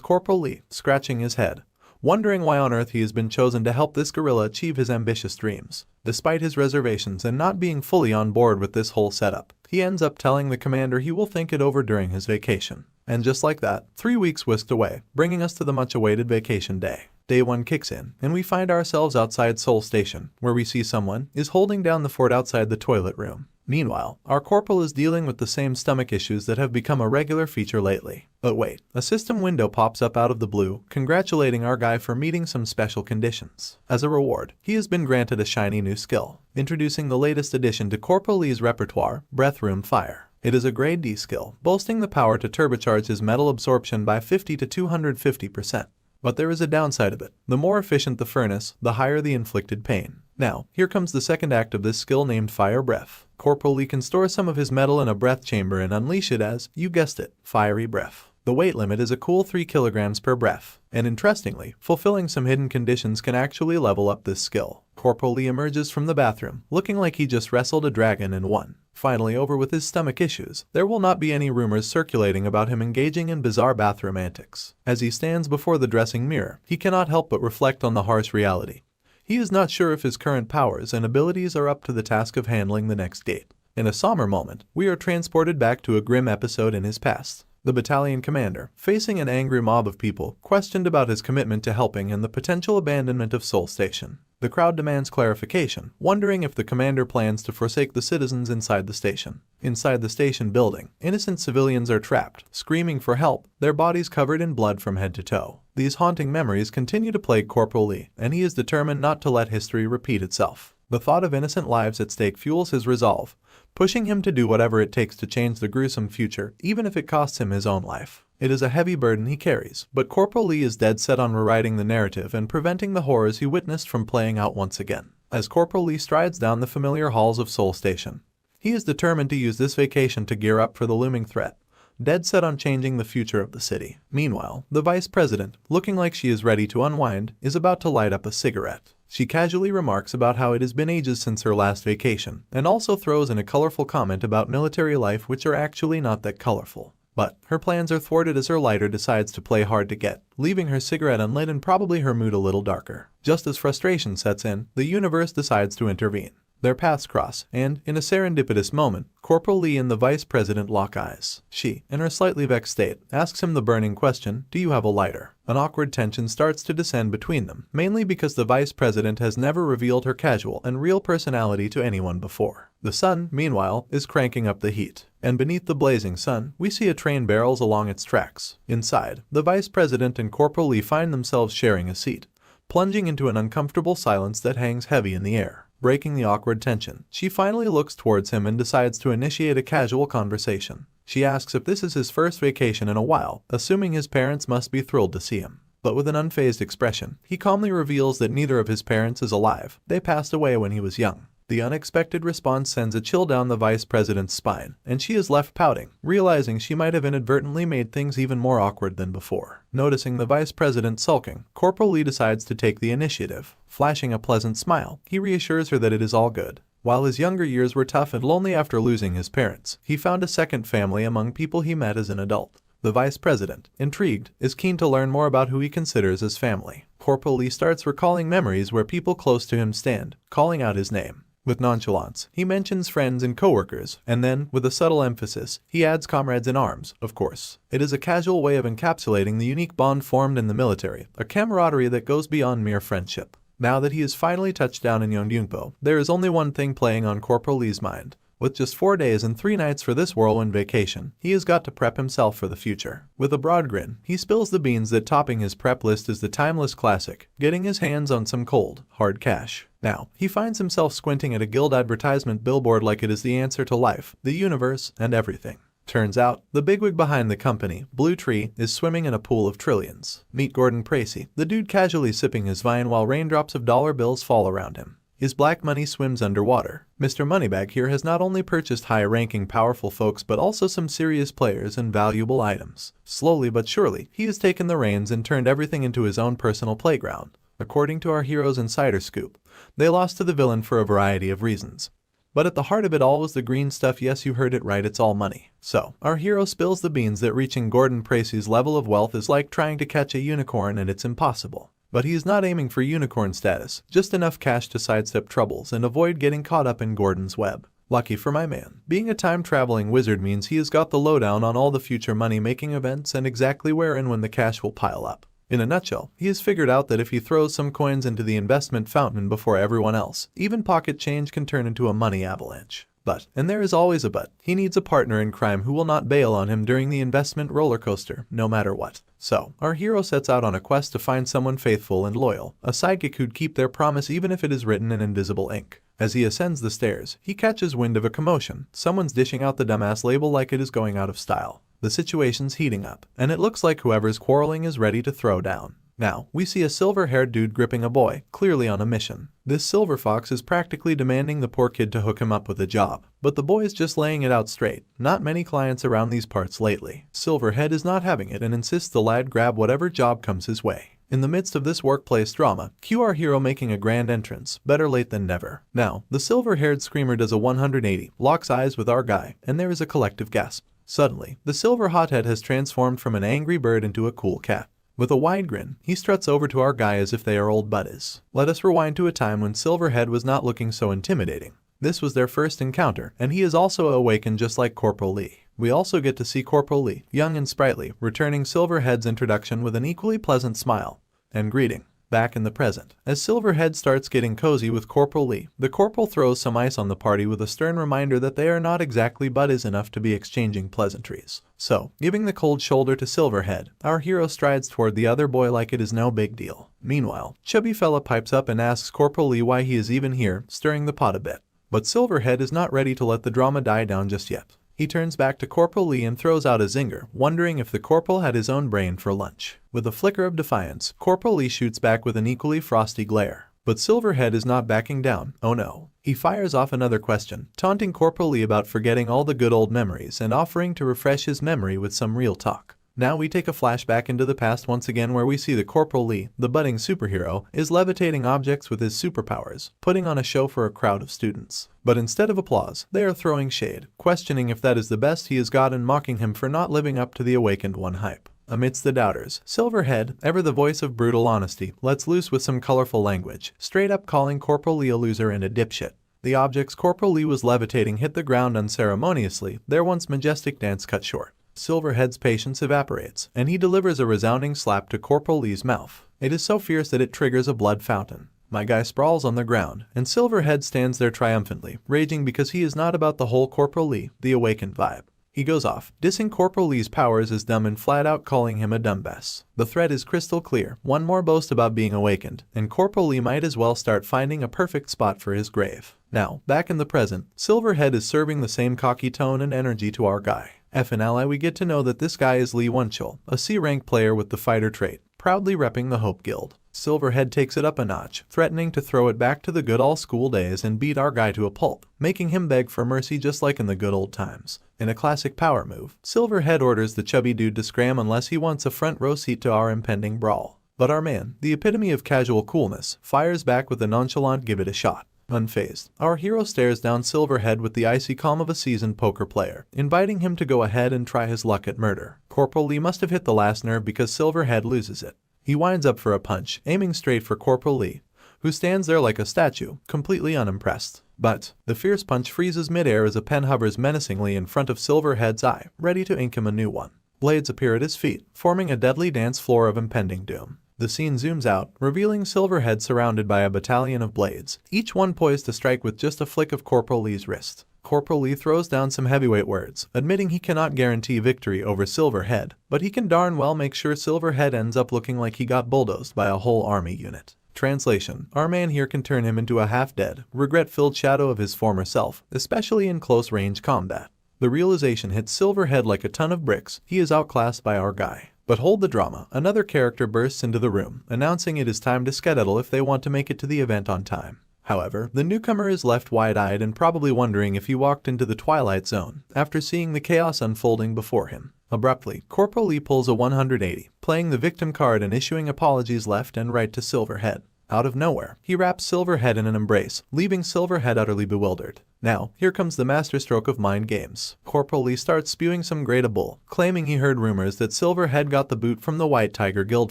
Corporal Lee, scratching his head, wondering why on earth he has been chosen to help this guerrilla achieve his ambitious dreams. Despite his reservations and not being fully on board with this whole setup, he ends up telling the commander he will think it over during his vacation. And just like that, 3 weeks whisked away, bringing us to the much-awaited vacation day. Day 1 kicks in, and we find ourselves outside Seoul Station, where we see someone is holding down the fort outside the toilet room. Meanwhile, our corporal is dealing with the same stomach issues that have become a regular feature lately. But wait, a system window pops up out of the blue, congratulating our guy for meeting some special conditions. As a reward, he has been granted a shiny new skill, introducing the latest addition to Corporal Lee's repertoire, Breath Room Fire. It is a grade D skill, boasting the power to turbocharge his metal absorption by 50 to 250%. But there is a downside of it. The more efficient the furnace, the higher the inflicted pain. Now, here comes the second act of this skill named Fire Breath. Corporal Lee can store some of his metal in a breath chamber and unleash it as, you guessed it, fiery breath. The weight limit is a cool 3 kilograms per breath, and interestingly, fulfilling some hidden conditions can actually level up this skill. Corporal Lee emerges from the bathroom, looking like he just wrestled a dragon and won. Finally over with his stomach issues, there will not be any rumors circulating about him engaging in bizarre bathroom antics. As he stands before the dressing mirror, he cannot help but reflect on the harsh reality. He is not sure if his current powers and abilities are up to the task of handling the next gate. In a somber moment, we are transported back to a grim episode in his past. The battalion commander, facing an angry mob of people, questioned about his commitment to helping and the potential abandonment of Seoul Station. The crowd demands clarification, wondering if the commander plans to forsake the citizens inside the station. Inside the station building, innocent civilians are trapped, screaming for help, their bodies covered in blood from head to toe. These haunting memories continue to plague Corporal Lee, and he is determined not to let history repeat itself. The thought of innocent lives at stake fuels his resolve, pushing him to do whatever it takes to change the gruesome future, even if it costs him his own life. It is a heavy burden he carries, but Corporal Lee is dead set on rewriting the narrative and preventing the horrors he witnessed from playing out once again. As Corporal Lee strides down the familiar halls of Seoul Station, he is determined to use this vacation to gear up for the looming threat, dead set on changing the future of the city. Meanwhile, the vice president, looking like she is ready to unwind, is about to light up a cigarette. She casually remarks about how it has been ages since her last vacation, and also throws in a colorful comment about military life which are actually not that colorful. But her plans are thwarted as her lighter decides to play hard to get, leaving her cigarette unlit and probably her mood a little darker. Just as frustration sets in, the universe decides to intervene. Their paths cross, and, in a serendipitous moment, Corporal Lee and the Vice President lock eyes. She, in her slightly vexed state, asks him the burning question, "Do you have a lighter?" An awkward tension starts to descend between them, mainly because the Vice President has never revealed her casual and real personality to anyone before. The sun, meanwhile, is cranking up the heat. and beneath the blazing sun, we see a train barrels along its tracks. Inside, the Vice President and Corporal Lee find themselves sharing a seat, plunging into an uncomfortable silence that hangs heavy in the air. Breaking the awkward tension, she finally looks towards him and decides to initiate a casual conversation. She asks if this is his first vacation in a while, assuming his parents must be thrilled to see him. But with an unfazed expression, he calmly reveals that neither of his parents is alive. They passed away when he was young. The unexpected response sends a chill down the Vice President's spine, and she is left pouting, realizing she might have inadvertently made things even more awkward than before. Noticing the Vice President sulking, Corporal Lee decides to take the initiative. Flashing a pleasant smile, he reassures her that it is all good. While his younger years were tough and lonely after losing his parents, he found a second family among people he met as an adult. The Vice President, intrigued, is keen to learn more about who he considers as family. Corporal Lee starts recalling memories where people close to him stand, calling out his name. With nonchalance, he mentions friends and coworkers, and then, with a subtle emphasis, he adds comrades in arms, of course. It is a casual way of encapsulating the unique bond formed in the military, a camaraderie that goes beyond mere friendship. Now that he has finally touched down in Yongyungpo, there is only one thing playing on Corporal Lee's mind. With just 4 days and 3 nights for this whirlwind vacation, he has got to prep himself for the future. With a broad grin, he spills the beans that topping his prep list is the timeless classic, getting his hands on some cold, hard cash. Now, he finds himself squinting at a guild advertisement billboard like it is the answer to life, the universe, and everything. Turns out, the bigwig behind the company, Blue Tree, is swimming in a pool of trillions. Meet Gordon Precy, the dude casually sipping his vine while raindrops of dollar bills fall around him. His black money swims underwater. Mr. Moneybag here has not only purchased high-ranking powerful folks but also some serious players and valuable items. Slowly but surely, he has taken the reins and turned everything into his own personal playground. According to our hero's insider scoop, they lost to the villain for a variety of reasons. But at the heart of it all was the green stuff. Yes, you heard it right, it's all money. So, our hero spills the beans that reaching Gordon Precy's level of wealth is like trying to catch a unicorn and it's impossible. But he is not aiming for unicorn status, just enough cash to sidestep troubles and avoid getting caught up in Gordon's web. Lucky for my man, being a time-traveling wizard means he has got the lowdown on all the future money-making events and exactly where and when the cash will pile up. In a nutshell, he has figured out that if he throws some coins into the investment fountain before everyone else, even pocket change can turn into a money avalanche. But, and there is always a but, he needs a partner in crime who will not bail on him during the investment roller coaster, no matter what. So, our hero sets out on a quest to find someone faithful and loyal, a sidekick who'd keep their promise even if it is written in invisible ink. As he ascends the stairs, he catches wind of a commotion. Someone's dishing out the dumbass label like it is going out of style. The situation's heating up, and it looks like whoever's quarreling is ready to throw down. Now, we see a silver-haired dude gripping a boy, clearly on a mission. This silver fox is practically demanding the poor kid to hook him up with a job. But the boy is just laying it out straight. Not many clients around these parts lately. Silverhead is not having it and insists the lad grab whatever job comes his way. In the midst of this workplace drama, cue our hero making a grand entrance, better late than never. Now, the silver-haired screamer does a 180, locks eyes with our guy, and there is a collective gasp. Suddenly, the silver hothead has transformed from an angry bird into a cool cat. With a wide grin, he struts over to our guy as if they are old buddies. Let us rewind to a time when Silverhead was not looking so intimidating. This was their first encounter, and he is also awakened just like Corporal Lee. We also get to see Corporal Lee, young and sprightly, returning Silverhead's introduction with an equally pleasant smile and greeting. Back in the present, as Silverhead starts getting cozy with Corporal Lee, the Corporal throws some ice on the party with a stern reminder that they are not exactly buddies enough to be exchanging pleasantries. So, giving the cold shoulder to Silverhead, our hero strides toward the other boy like it is no big deal. Meanwhile, Chubby Fella pipes up and asks Corporal Lee why he is even here, stirring the pot a bit. But Silverhead is not ready to let the drama die down just yet. He turns back to Corporal Lee and throws out a zinger, wondering if the Corporal had his own brain for lunch. With a flicker of defiance, Corporal Lee shoots back with an equally frosty glare. But Silverhead is not backing down, oh no. He fires off another question, taunting Corporal Lee about forgetting all the good old memories and offering to refresh his memory with some real talk. Now we take a flashback into the past once again where we see the Corporal Lee, the budding superhero, is levitating objects with his superpowers, putting on a show for a crowd of students. But instead of applause, they are throwing shade, questioning if that is the best he has got and mocking him for not living up to the Awakened One hype. Amidst the doubters, Silverhead, ever the voice of brutal honesty, lets loose with some colorful language, straight up calling Corporal Lee a loser and a dipshit. The objects Corporal Lee was levitating hit the ground unceremoniously, their once majestic dance cut short. Silverhead's patience evaporates, and he delivers a resounding slap to Corporal Lee's mouth. It is so fierce that it triggers a blood fountain. My guy sprawls on the ground, and Silverhead stands there triumphantly, raging because he is not about the whole Corporal Lee, the awakened vibe. He goes off, dissing Corporal Lee's powers as dumb and flat out calling him a dumbass. The threat is crystal clear, one more boast about being awakened, and Corporal Lee might as well start finding a perfect spot for his grave. Now, back in the present, Silverhead is serving the same cocky tone and energy to our guy. F and ally, we get to know that this guy is Lee Wunchul, a C-rank player with the fighter trait, proudly repping the Hope Guild. Silverhead takes it up a notch, threatening to throw it back to the good old school days and beat our guy to a pulp, making him beg for mercy just like in the good old times. In a classic power move, Silverhead orders the chubby dude to scram unless he wants a front row seat to our impending brawl. But our man, the epitome of casual coolness, fires back with a nonchalant give it a shot. Unfazed, our hero stares down Silverhead with the icy calm of a seasoned poker player, inviting him to go ahead and try his luck at murder. Corporal Lee must have hit the last nerve because Silverhead loses it. He winds up for a punch, aiming straight for Corporal Lee, who stands there like a statue, completely unimpressed. But the fierce punch freezes midair as a pen hovers menacingly in front of Silverhead's eye, ready to ink him a new one. Blades appear at his feet, forming a deadly dance floor of impending doom. The scene zooms out, revealing Silverhead surrounded by a battalion of blades, each one poised to strike with just a flick of Corporal Lee's wrist. Corporal Lee throws down some heavyweight words, admitting he cannot guarantee victory over Silverhead, but he can darn well make sure Silverhead ends up looking like he got bulldozed by a whole army unit. Translation: our man here can turn him into a half-dead, regret-filled shadow of his former self, especially in close-range combat. The realization hits Silverhead like a ton of bricks. He is outclassed by our guy. But hold the drama, another character bursts into the room, announcing it is time to skedaddle if they want to make it to the event on time. However, the newcomer is left wide-eyed and probably wondering if he walked into the Twilight Zone after seeing the chaos unfolding before him. Abruptly, Corporal Lee pulls a 180, playing the victim card and issuing apologies left and right to Silverhead. Out of nowhere, he wraps Silverhead in an embrace, leaving Silverhead utterly bewildered. Now, here comes the masterstroke of mind games. Corporal Lee starts spewing some great bull, claiming he heard rumors that Silverhead got the boot from the White Tiger Guild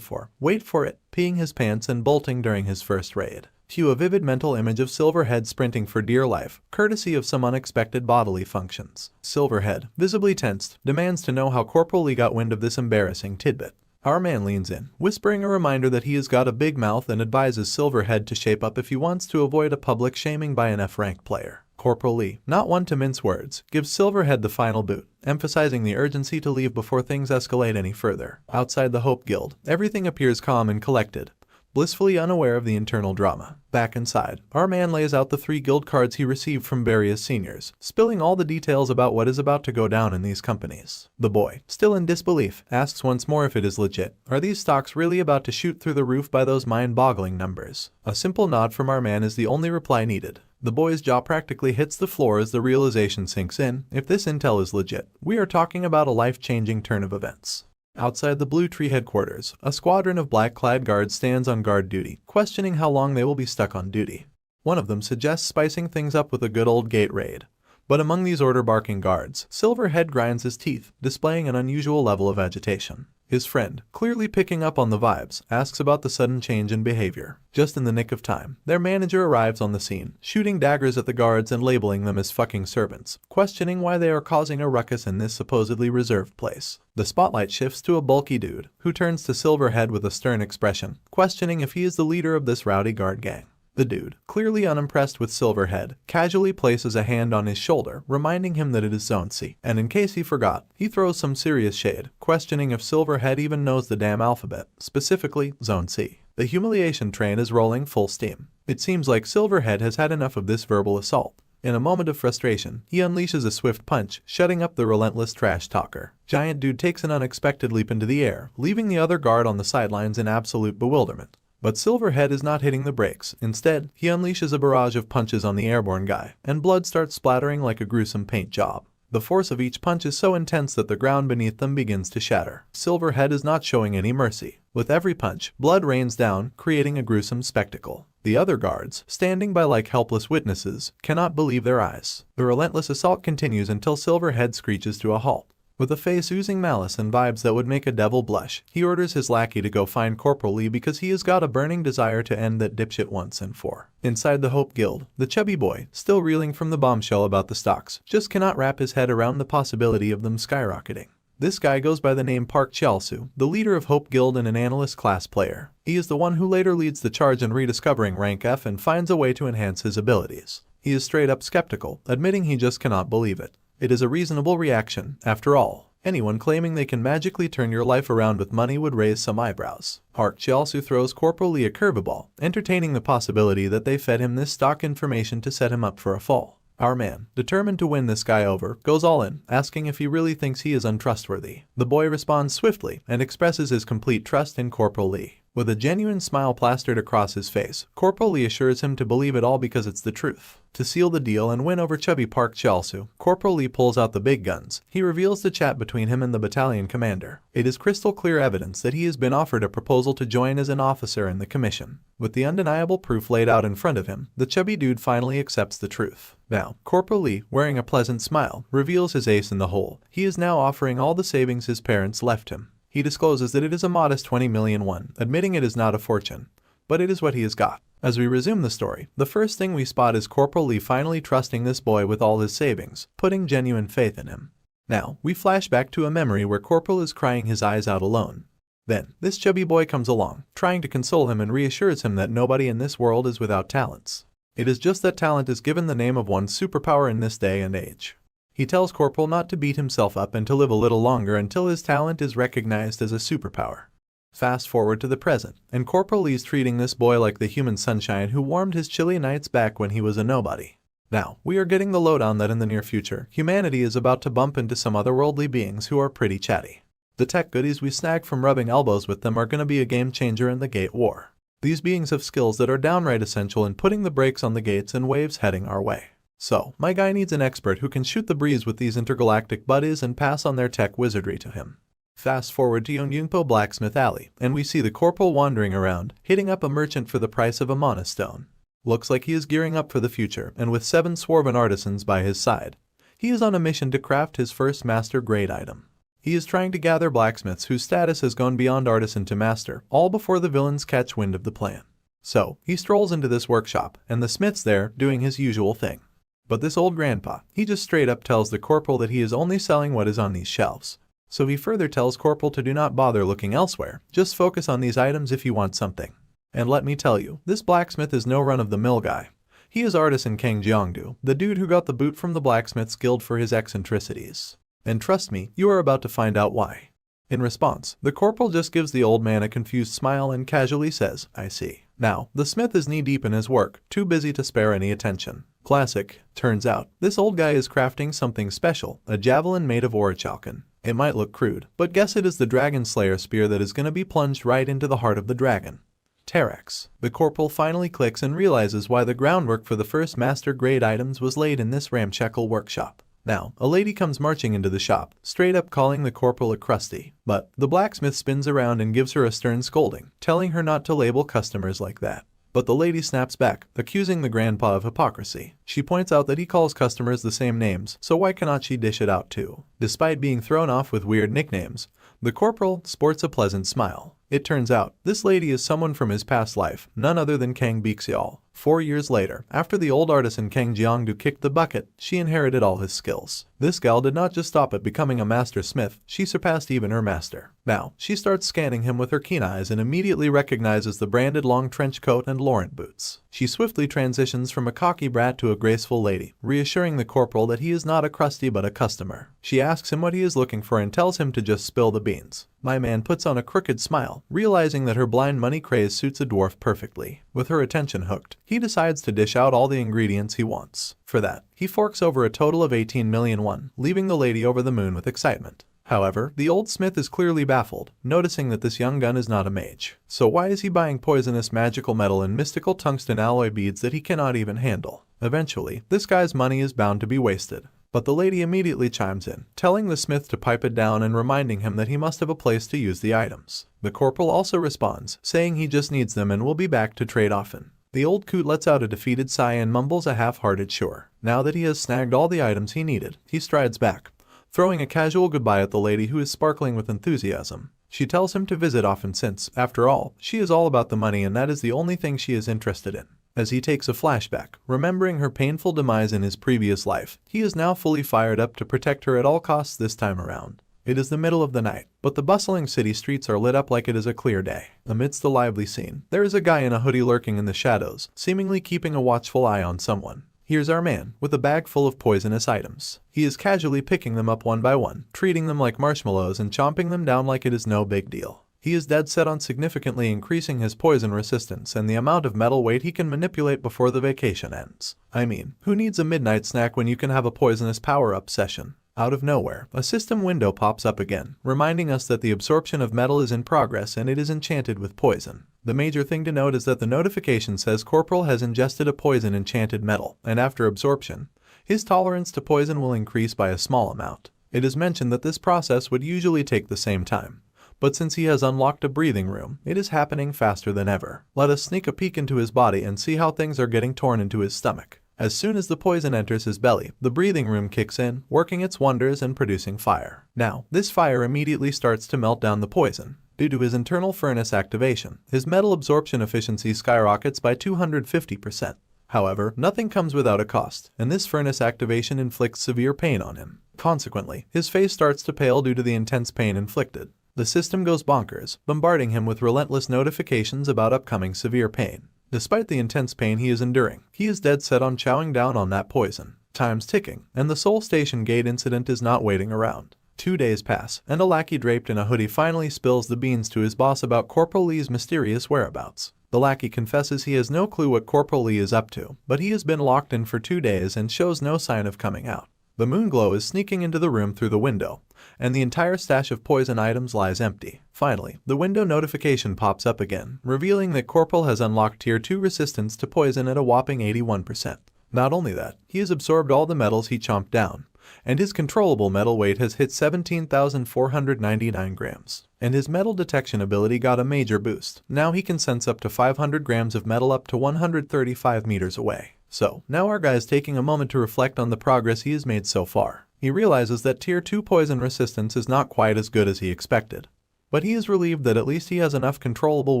for, wait for it, peeing his pants and bolting during his first raid. Cue a vivid mental image of Silverhead sprinting for dear life, courtesy of some unexpected bodily functions. Silverhead, visibly tensed, demands to know how Corporal Lee got wind of this embarrassing tidbit. Our man leans in, whispering a reminder that he has got a big mouth and advises Silverhead to shape up if he wants to avoid a public shaming by an F-rank player. Corporal Lee, not one to mince words, gives Silverhead the final boot, emphasizing the urgency to leave before things escalate any further. Outside the Hope Guild, everything appears calm and collected, blissfully unaware of the internal drama. Back inside, our man lays out the 3 guild cards he received from various seniors, spilling all the details about what is about to go down in these companies. The boy, still in disbelief, asks once more if it is legit. Are these stocks really about to shoot through the roof by those mind-boggling numbers? A simple nod from our man is the only reply needed. The boy's jaw practically hits the floor as the realization sinks in. If this intel is legit, we are talking about a life-changing turn of events. Outside the Blue Tree headquarters, a squadron of black-clad guards stands on guard duty, questioning how long they will be stuck on duty. One of them suggests spicing things up with a good old gate raid. But among these order-barking guards, Silverhead grinds his teeth, displaying an unusual level of agitation. His friend, clearly picking up on the vibes, asks about the sudden change in behavior. Just in the nick of time, their manager arrives on the scene, shooting daggers at the guards and labeling them as fucking servants, questioning why they are causing a ruckus in this supposedly reserved place. The spotlight shifts to a bulky dude, who turns to Silverhead with a stern expression, questioning if he is the leader of this rowdy guard gang. The dude, clearly unimpressed with Silverhead, casually places a hand on his shoulder, reminding him that it is Zone C. And in case he forgot, he throws some serious shade, questioning if Silverhead even knows the damn alphabet, specifically Zone C. The humiliation train is rolling full steam. It seems like Silverhead has had enough of this verbal assault. In a moment of frustration, he unleashes a swift punch, shutting up the relentless trash talker. Giant dude takes an unexpected leap into the air, leaving the other guard on the sidelines in absolute bewilderment. But Silverhead is not hitting the brakes. Instead, he unleashes a barrage of punches on the airborne guy, and blood starts splattering like a gruesome paint job. The force of each punch is so intense that the ground beneath them begins to shatter. Silverhead is not showing any mercy. With every punch, blood rains down, creating a gruesome spectacle. The other guards, standing by like helpless witnesses, cannot believe their eyes. The relentless assault continues until Silverhead screeches to a halt. With a face oozing malice and vibes that would make a devil blush, he orders his lackey to go find Corporal Lee because he has got a burning desire to end that dipshit once and for. Inside the Hope Guild, the chubby boy, still reeling from the bombshell about the stocks, just cannot wrap his head around the possibility of them skyrocketing. This guy goes by the name Park Chalsu, the leader of Hope Guild and an analyst class player. He is the one who later leads the charge in rediscovering Rank F and finds a way to enhance his abilities. He is straight up skeptical, admitting he just cannot believe it. It is a reasonable reaction, after all. Anyone claiming they can magically turn your life around with money would raise some eyebrows. Park Chiaosu throws Corporal Lee a curveball, entertaining the possibility that they fed him this stock information to set him up for a fall. Our man, determined to win this guy over, goes all in, asking if he really thinks he is untrustworthy. The boy responds swiftly and expresses his complete trust in Corporal Lee. With a genuine smile plastered across his face, Corporal Lee assures him to believe it all because it's the truth. To seal the deal and win over chubby Park Chiaosu, Corporal Lee pulls out the big guns. He reveals the chat between him and the battalion commander. It is crystal clear evidence that he has been offered a proposal to join as an officer in the commission. With the undeniable proof laid out in front of him, the chubby dude finally accepts the truth. Now, Corporal Lee, wearing a pleasant smile, reveals his ace in the hole. He is now offering all the savings his parents left him. He discloses that it is a modest 20 million won, admitting it is not a fortune, but it is what he has got. As we resume the story, the first thing we spot is Corporal Lee finally trusting this boy with all his savings, putting genuine faith in him. Now, we flash back to a memory where Corporal is crying his eyes out alone. Then, this chubby boy comes along, trying to console him and reassures him that nobody in this world is without talents. It is just that talent is given the name of one's superpower in this day and age. He tells Corporal not to beat himself up and to live a little longer until his talent is recognized as a superpower. Fast forward to the present, and Corporal Lee's treating this boy like the human sunshine who warmed his chilly nights back when he was a nobody. Now, we are getting the lowdown that in the near future, humanity is about to bump into some otherworldly beings who are pretty chatty. The tech goodies we snag from rubbing elbows with them are gonna be a game changer in the Gate War. These beings have skills that are downright essential in putting the brakes on the gates and waves heading our way. So, my guy needs an expert who can shoot the breeze with these intergalactic buddies and pass on their tech wizardry to him. Fast forward to Yongyungpo Blacksmith Alley, and we see the Corporal wandering around, hitting up a merchant for the price of a mana stone. Looks like he is gearing up for the future, and with 7 swarven artisans by his side, he is on a mission to craft his first master-grade item. He is trying to gather blacksmiths whose status has gone beyond artisan to master, all before the villains catch wind of the plan. So, he strolls into this workshop, and the smith's there, doing his usual thing. But this old grandpa, he just straight up tells the Corporal that he is only selling what is on these shelves. So he further tells Corporal to do not bother looking elsewhere, just focus on these items if you want something. And let me tell you, this blacksmith is no run-of-the-mill guy. He is artisan Kang Jiangdu, the dude who got the boot from the blacksmith's guild for his eccentricities. And trust me, you are about to find out why. In response, the Corporal just gives the old man a confused smile and casually says, I see. Now, the smith is knee-deep in his work, too busy to spare any attention. Classic. Turns out, this old guy is crafting something special, a javelin made of orichalcon. It might look crude, but guess it is the Dragon Slayer spear that is gonna be plunged right into the heart of the dragon. Terex. The Corporal finally clicks and realizes why the groundwork for the first master-grade items was laid in this ramshackle workshop. Now, a lady comes marching into the shop, straight up calling the Corporal a crusty. But the blacksmith spins around and gives her a stern scolding, telling her not to label customers like that. But the lady snaps back, accusing the grandpa of hypocrisy. She points out that he calls customers the same names, so why cannot she dish it out too? Despite being thrown off with weird nicknames, the Corporal sports a pleasant smile. It turns out, this lady is someone from his past life, none other than Kang Bixial. 4 years later, after the old artisan Kang Jiangdu kicked the bucket, she inherited all his skills. This gal did not just stop at becoming a master smith, she surpassed even her master. Now, she starts scanning him with her keen eyes and immediately recognizes the branded long trench coat and Laurent boots. She swiftly transitions from a cocky brat to a graceful lady, reassuring the Corporal that he is not a crusty but a customer. She asks him what he is looking for and tells him to just spill the beans. My man puts on a crooked smile, realizing that her blind money craze suits a dwarf perfectly. With her attention hooked, he decides to dish out all the ingredients he wants. For that, he forks over a total of 18 million won, leaving the lady over the moon with excitement. However, the old smith is clearly baffled, noticing that this young gun is not a mage. So why is he buying poisonous magical metal and mystical tungsten alloy beads that he cannot even handle? Eventually, this guy's money is bound to be wasted. But the lady immediately chimes in, telling the smith to pipe it down and reminding him that he must have a place to use the items. The Corporal also responds, saying he just needs them and will be back to trade often. The old coot lets out a defeated sigh and mumbles a half-hearted sure. Now that he has snagged all the items he needed, he strides back, throwing a casual goodbye at the lady who is sparkling with enthusiasm. She tells him to visit often since, after all, she is all about the money and that is the only thing she is interested in. As he takes a flashback, remembering her painful demise in his previous life, he is now fully fired up to protect her at all costs this time around. It is the middle of the night, but the bustling city streets are lit up like it is a clear day. Amidst the lively scene, there is a guy in a hoodie lurking in the shadows, seemingly keeping a watchful eye on someone. Here's our man, with a bag full of poisonous items. He is casually picking them up one by one, treating them like marshmallows and chomping them down like it is no big deal. He is dead set on significantly increasing his poison resistance and the amount of metal weight he can manipulate before the vacation ends. I mean, who needs a midnight snack when you can have a poisonous power-up session? Out of nowhere, a system window pops up again, reminding us that the absorption of metal is in progress and it is enchanted with poison. The major thing to note is that the notification says Corporal has ingested a poison enchanted metal, and after absorption, his tolerance to poison will increase by a small amount. It is mentioned that this process would usually take the same time, but since he has unlocked a breathing room, it is happening faster than ever. Let us sneak a peek into his body and see how things are getting torn into his stomach. As soon as the poison enters his belly, the breathing room kicks in, working its wonders and producing fire. Now, this fire immediately starts to melt down the poison. Due to his internal furnace activation, his metal absorption efficiency skyrockets by 250%. However, nothing comes without a cost, and this furnace activation inflicts severe pain on him. Consequently, his face starts to pale due to the intense pain inflicted. The system goes bonkers, bombarding him with relentless notifications about upcoming severe pain. Despite the intense pain he is enduring, he is dead set on chowing down on that poison. Time's ticking, and the Soul Station Gate incident is not waiting around. 2 days pass, and a lackey draped in a hoodie finally spills the beans to his boss about Corporal Lee's mysterious whereabouts. The lackey confesses he has no clue what Corporal Lee is up to, but he has been locked in for 2 days and shows no sign of coming out. The moonglow is sneaking into the room through the window, and the entire stash of poison items lies empty. Finally, the window notification pops up again, revealing that Corporal has unlocked Tier 2 resistance to poison at a whopping 81%. Not only that, he has absorbed all the metals he chomped down, and his controllable metal weight has hit 17,499 grams. And his metal detection ability got a major boost. Now he can sense up to 500 grams of metal up to 135 meters away. So, now our guy is taking a moment to reflect on the progress he has made so far. He realizes that Tier 2 poison resistance is not quite as good as he expected, but he is relieved that at least he has enough controllable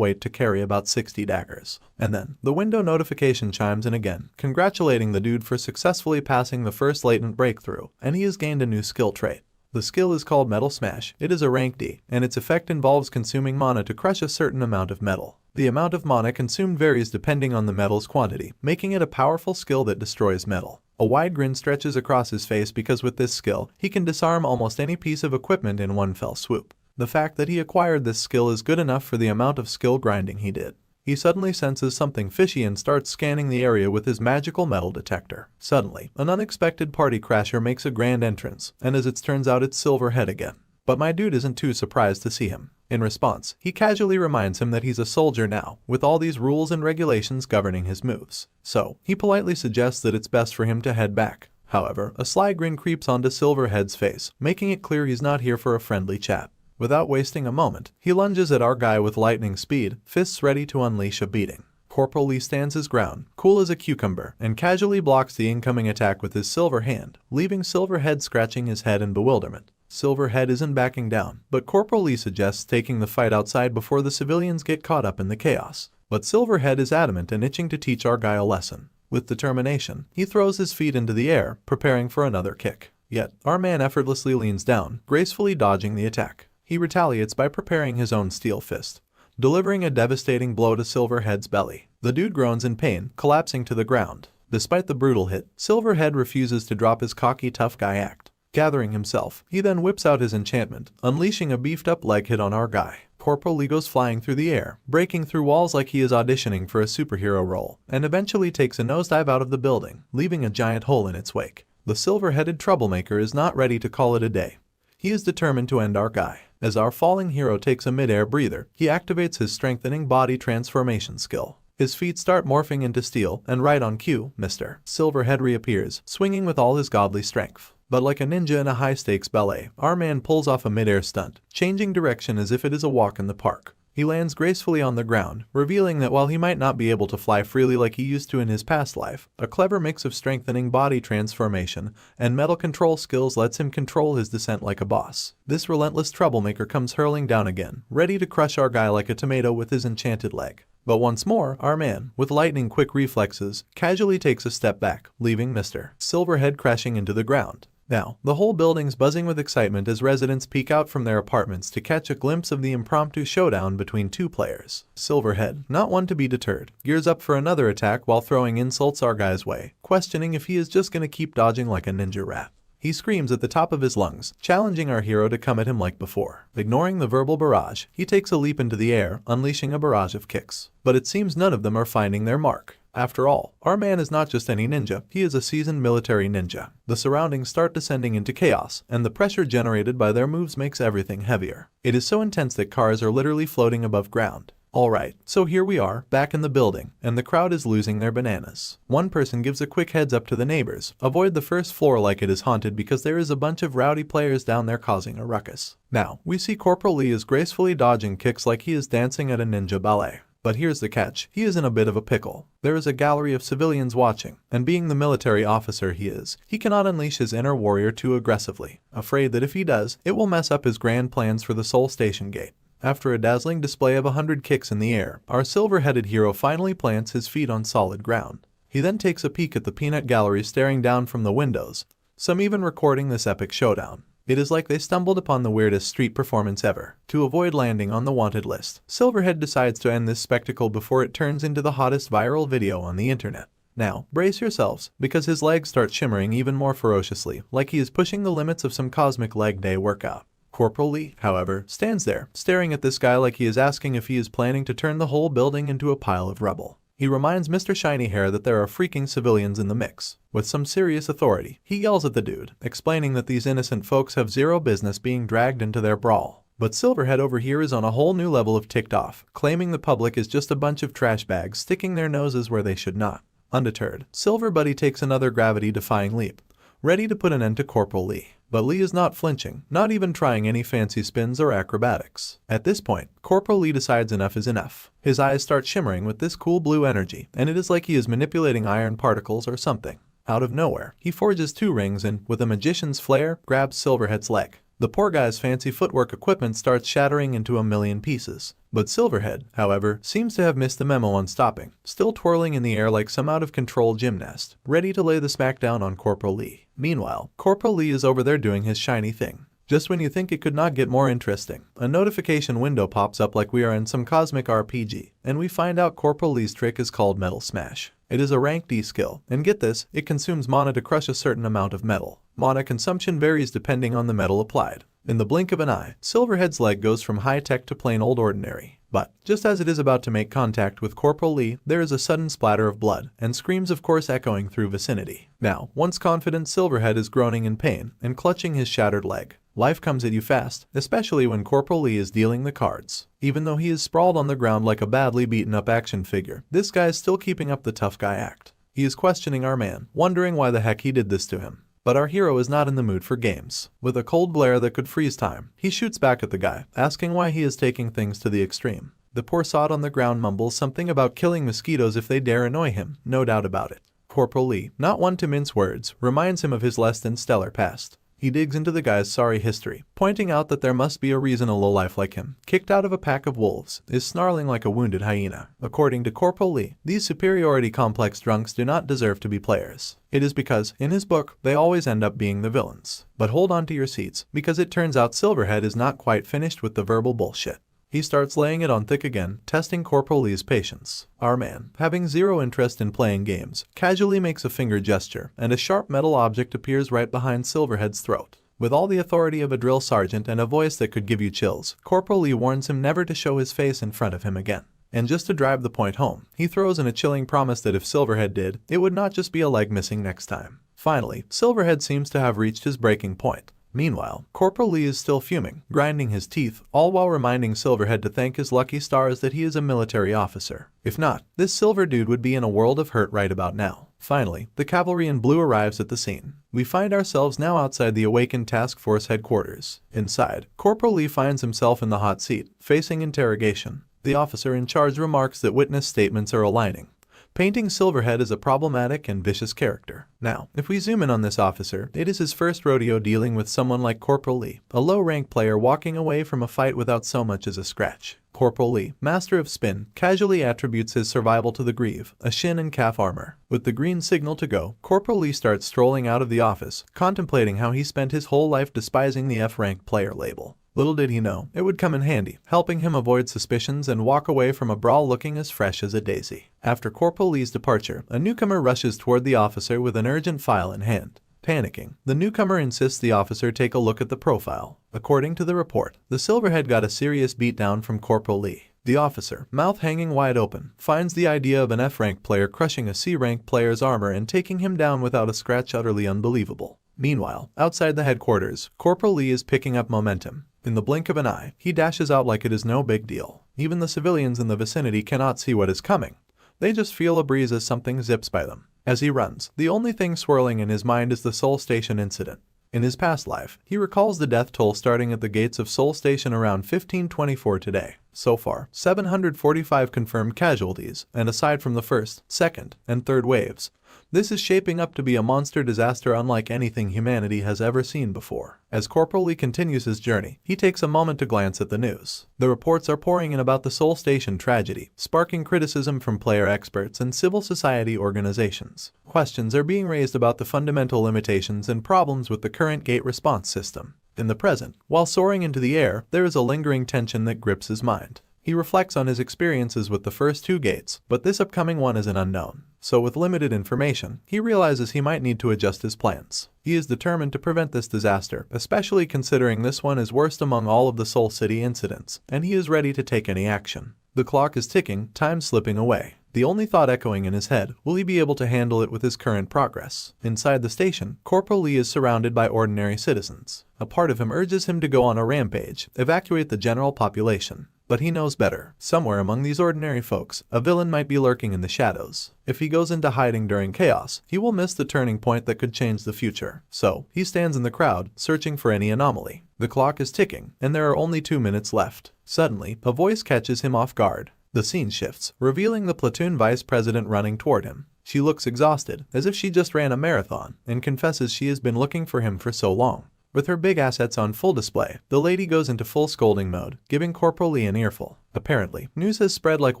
weight to carry about 60 daggers. And then, the window notification chimes in again, congratulating the dude for successfully passing the first latent breakthrough, and he has gained a new skill trait. The skill is called Metal Smash. It is a rank D, and its effect involves consuming mana to crush a certain amount of metal. The amount of mana consumed varies depending on the metal's quantity, making it a powerful skill that destroys metal. A wide grin stretches across his face because with this skill, he can disarm almost any piece of equipment in one fell swoop. The fact that he acquired this skill is good enough for the amount of skill grinding he did. He suddenly senses something fishy and starts scanning the area with his magical metal detector. Suddenly, an unexpected party crasher makes a grand entrance, and as it turns out it's Silverhead again. But my dude isn't too surprised to see him. In response, he casually reminds him that he's a soldier now, with all these rules and regulations governing his moves. So, he politely suggests that it's best for him to head back. However, a sly grin creeps onto Silverhead's face, making it clear he's not here for a friendly chat. Without wasting a moment, he lunges at our guy with lightning speed, fists ready to unleash a beating. Corporal Lee stands his ground, cool as a cucumber, and casually blocks the incoming attack with his silver hand, leaving Silverhead scratching his head in bewilderment. Silverhead isn't backing down, but Corporal Lee suggests taking the fight outside before the civilians get caught up in the chaos. But Silverhead is adamant and itching to teach our guy a lesson. With determination, he throws his feet into the air, preparing for another kick. Yet, our man effortlessly leans down, gracefully dodging the attack. He retaliates by preparing his own steel fist, delivering a devastating blow to Silverhead's belly. The dude groans in pain, collapsing to the ground. Despite the brutal hit, Silverhead refuses to drop his cocky tough guy act. Gathering himself, he then whips out his enchantment, unleashing a beefed-up leg hit on our guy. Corporal Lee goes flying through the air, breaking through walls like he is auditioning for a superhero role, and eventually takes a nosedive out of the building, leaving a giant hole in its wake. The silver-headed troublemaker is not ready to call it a day. He is determined to end our guy. As our falling hero takes a mid-air breather, he activates his strengthening body transformation skill. His feet start morphing into steel, and right on cue, Mr. Silverhead reappears, swinging with all his godly strength. But like a ninja in a high-stakes ballet, our man pulls off a mid-air stunt, changing direction as if it is a walk in the park. He lands gracefully on the ground, revealing that while he might not be able to fly freely like he used to in his past life, a clever mix of strengthening body transformation and metal control skills lets him control his descent like a boss. This relentless troublemaker comes hurling down again, ready to crush our guy like a tomato with his enchanted leg. But once more, our man, with lightning-quick reflexes, casually takes a step back, leaving Mr. Silverhead crashing into the ground. Now, the whole building's buzzing with excitement as residents peek out from their apartments to catch a glimpse of the impromptu showdown between two players. Silverhead, not one to be deterred, gears up for another attack while throwing insults our guy's way, questioning if he is just gonna keep dodging like a ninja rat. He screams at the top of his lungs, challenging our hero to come at him like before. Ignoring the verbal barrage, he takes a leap into the air, unleashing a barrage of kicks. But it seems none of them are finding their mark. After all, our man is not just any ninja, he is a seasoned military ninja. The surroundings start descending into chaos, and the pressure generated by their moves makes everything heavier. It is so intense that cars are literally floating above ground. Alright, so here we are, back in the building, and the crowd is losing their bananas. One person gives a quick heads up to the neighbors, avoid the first floor like it is haunted because there is a bunch of rowdy players down there causing a ruckus. Now, we see Corporal Lee is gracefully dodging kicks like he is dancing at a ninja ballet. But here's the catch, he is in a bit of a pickle. There is a gallery of civilians watching, and being the military officer he is, he cannot unleash his inner warrior too aggressively, afraid that if he does, it will mess up his grand plans for the Soul Station Gate. After a dazzling display of 100 kicks in the air, our silver-headed hero finally plants his feet on solid ground. He then takes a peek at the peanut gallery staring down from the windows, some even recording this epic showdown. It is like they stumbled upon the weirdest street performance ever. To avoid landing on the wanted list, Silverhead decides to end this spectacle before it turns into the hottest viral video on the internet. Now, brace yourselves, because his legs start shimmering even more ferociously, like he is pushing the limits of some cosmic leg day workout. Corporal Lee, however, stands there, staring at this guy like he is asking if he is planning to turn the whole building into a pile of rubble. He reminds Mr. Shiny Hair that there are freaking civilians in the mix. With some serious authority, he yells at the dude, explaining that these innocent folks have zero business being dragged into their brawl. But Silverhead over here is on a whole new level of ticked off, claiming the public is just a bunch of trash bags sticking their noses where they should not. Undeterred, Silver Buddy takes another gravity-defying leap, ready to put an end to Corporal Lee. But Lee is not flinching, not even trying any fancy spins or acrobatics. At this point, Corporal Lee decides enough is enough. His eyes start shimmering with this cool blue energy, and it is like he is manipulating iron particles or something. Out of nowhere, he forges two rings and, with a magician's flair, grabs Silverhead's leg. The poor guy's fancy footwork equipment starts shattering into a million pieces. But Silverhead, however, seems to have missed the memo on stopping, still twirling in the air like some out-of-control gymnast, ready to lay the smackdown on Corporal Lee. Meanwhile, Corporal Lee is over there doing his shiny thing. Just when you think it could not get more interesting, a notification window pops up like we are in some cosmic RPG, and we find out Corporal Lee's trick is called Metal Smash. It is a rank D skill, and get this, it consumes mana to crush a certain amount of metal. Mana consumption varies depending on the metal applied. In the blink of an eye, Silverhead's leg goes from high-tech to plain old ordinary. But, just as it is about to make contact with Corporal Lee, there is a sudden splatter of blood, and screams of course echoing through vicinity. Now, once confident, Silverhead is groaning in pain and clutching his shattered leg. Life comes at you fast, especially when Corporal Lee is dealing the cards. Even though he is sprawled on the ground like a badly beaten up action figure, this guy is still keeping up the tough guy act. He is questioning our man, wondering why the heck he did this to him. But our hero is not in the mood for games. With a cold glare that could freeze time, he shoots back at the guy, asking why he is taking things to the extreme. The poor sod on the ground mumbles something about killing mosquitoes if they dare annoy him, no doubt about it. Corporal Lee, not one to mince words, reminds him of his less than stellar past. He digs into the guy's sorry history, pointing out that there must be a reason a lowlife like him, kicked out of a pack of wolves, is snarling like a wounded hyena. According to Corporal Lee, these superiority complex drunks do not deserve to be players. It is because, in his book, they always end up being the villains. But hold on to your seats, because it turns out Silverhead is not quite finished with the verbal bullshit. He starts laying it on thick again, testing Corporal Lee's patience. Our man, having zero interest in playing games, casually makes a finger gesture, and a sharp metal object appears right behind Silverhead's throat. With all the authority of a drill sergeant and a voice that could give you chills, Corporal Lee warns him never to show his face in front of him again. And just to drive the point home, he throws in a chilling promise that if Silverhead did, it would not just be a leg missing next time. Finally, Silverhead seems to have reached his breaking point. Meanwhile, Corporal Lee is still fuming, grinding his teeth, all while reminding Silverhead to thank his lucky stars that he is a military officer. If not, this silver dude would be in a world of hurt right about now. Finally, the cavalry in blue arrives at the scene. We find ourselves now outside the awakened task force headquarters. Inside, Corporal Lee finds himself in the hot seat, facing interrogation. The officer in charge remarks that witness statements are aligning, painting Silverhead as a problematic and vicious character. Now, if we zoom in on this officer, it is his first rodeo dealing with someone like Corporal Lee, a low-rank player walking away from a fight without so much as a scratch. Corporal Lee, master of spin, casually attributes his survival to the greave, a shin and calf armor. With the green signal to go, Corporal Lee starts strolling out of the office, contemplating how he spent his whole life despising the F-rank player label. Little did he know, it would come in handy, helping him avoid suspicions and walk away from a brawl looking as fresh as a daisy. After Corporal Lee's departure, a newcomer rushes toward the officer with an urgent file in hand. Panicking, the newcomer insists the officer take a look at the profile. According to the report, the Silverhead got a serious beatdown from Corporal Lee. The officer, mouth hanging wide open, finds the idea of an F-rank player crushing a C-rank player's armor and taking him down without a scratch utterly unbelievable. Meanwhile, outside the headquarters, Corporal Lee is picking up momentum. In the blink of an eye, he dashes out like it is no big deal. Even the civilians in the vicinity cannot see what is coming. They just feel a breeze as something zips by them. As he runs, the only thing swirling in his mind is the Seoul Station incident. In his past life, he recalls the death toll starting at the gates of Seoul Station around 1524 today. So far, 745 confirmed casualties, and aside from the first, second, and third waves, this is shaping up to be a monster disaster unlike anything humanity has ever seen before. As Corporal Lee continues his journey, he takes a moment to glance at the news. The reports are pouring in about the Seoul Station tragedy, sparking criticism from player experts and civil society organizations. Questions are being raised about the fundamental limitations and problems with the current gate response system. In the present, while soaring into the air, there is a lingering tension that grips his mind. He reflects on his experiences with the first two gates, but this upcoming one is an unknown. So with limited information, he realizes he might need to adjust his plans. He is determined to prevent this disaster, especially considering this one is worst among all of the Seoul City incidents, and he is ready to take any action. The clock is ticking, time slipping away. The only thought echoing in his head, will he be able to handle it with his current progress? Inside the station, Corporal Lee is surrounded by ordinary citizens. A part of him urges him to go on a rampage, evacuate the general population. But he knows better. Somewhere among these ordinary folks, a villain might be lurking in the shadows. If he goes into hiding during chaos, he will miss the turning point that could change the future. So, he stands in the crowd, searching for any anomaly. The clock is ticking, and there are only 2 minutes left. Suddenly, a voice catches him off guard. The scene shifts, revealing the platoon vice president running toward him. She looks exhausted, as if she just ran a marathon, and confesses she has been looking for him for so long. With her big assets on full display, the lady goes into full scolding mode, giving Corporal Lee an earful. Apparently, news has spread like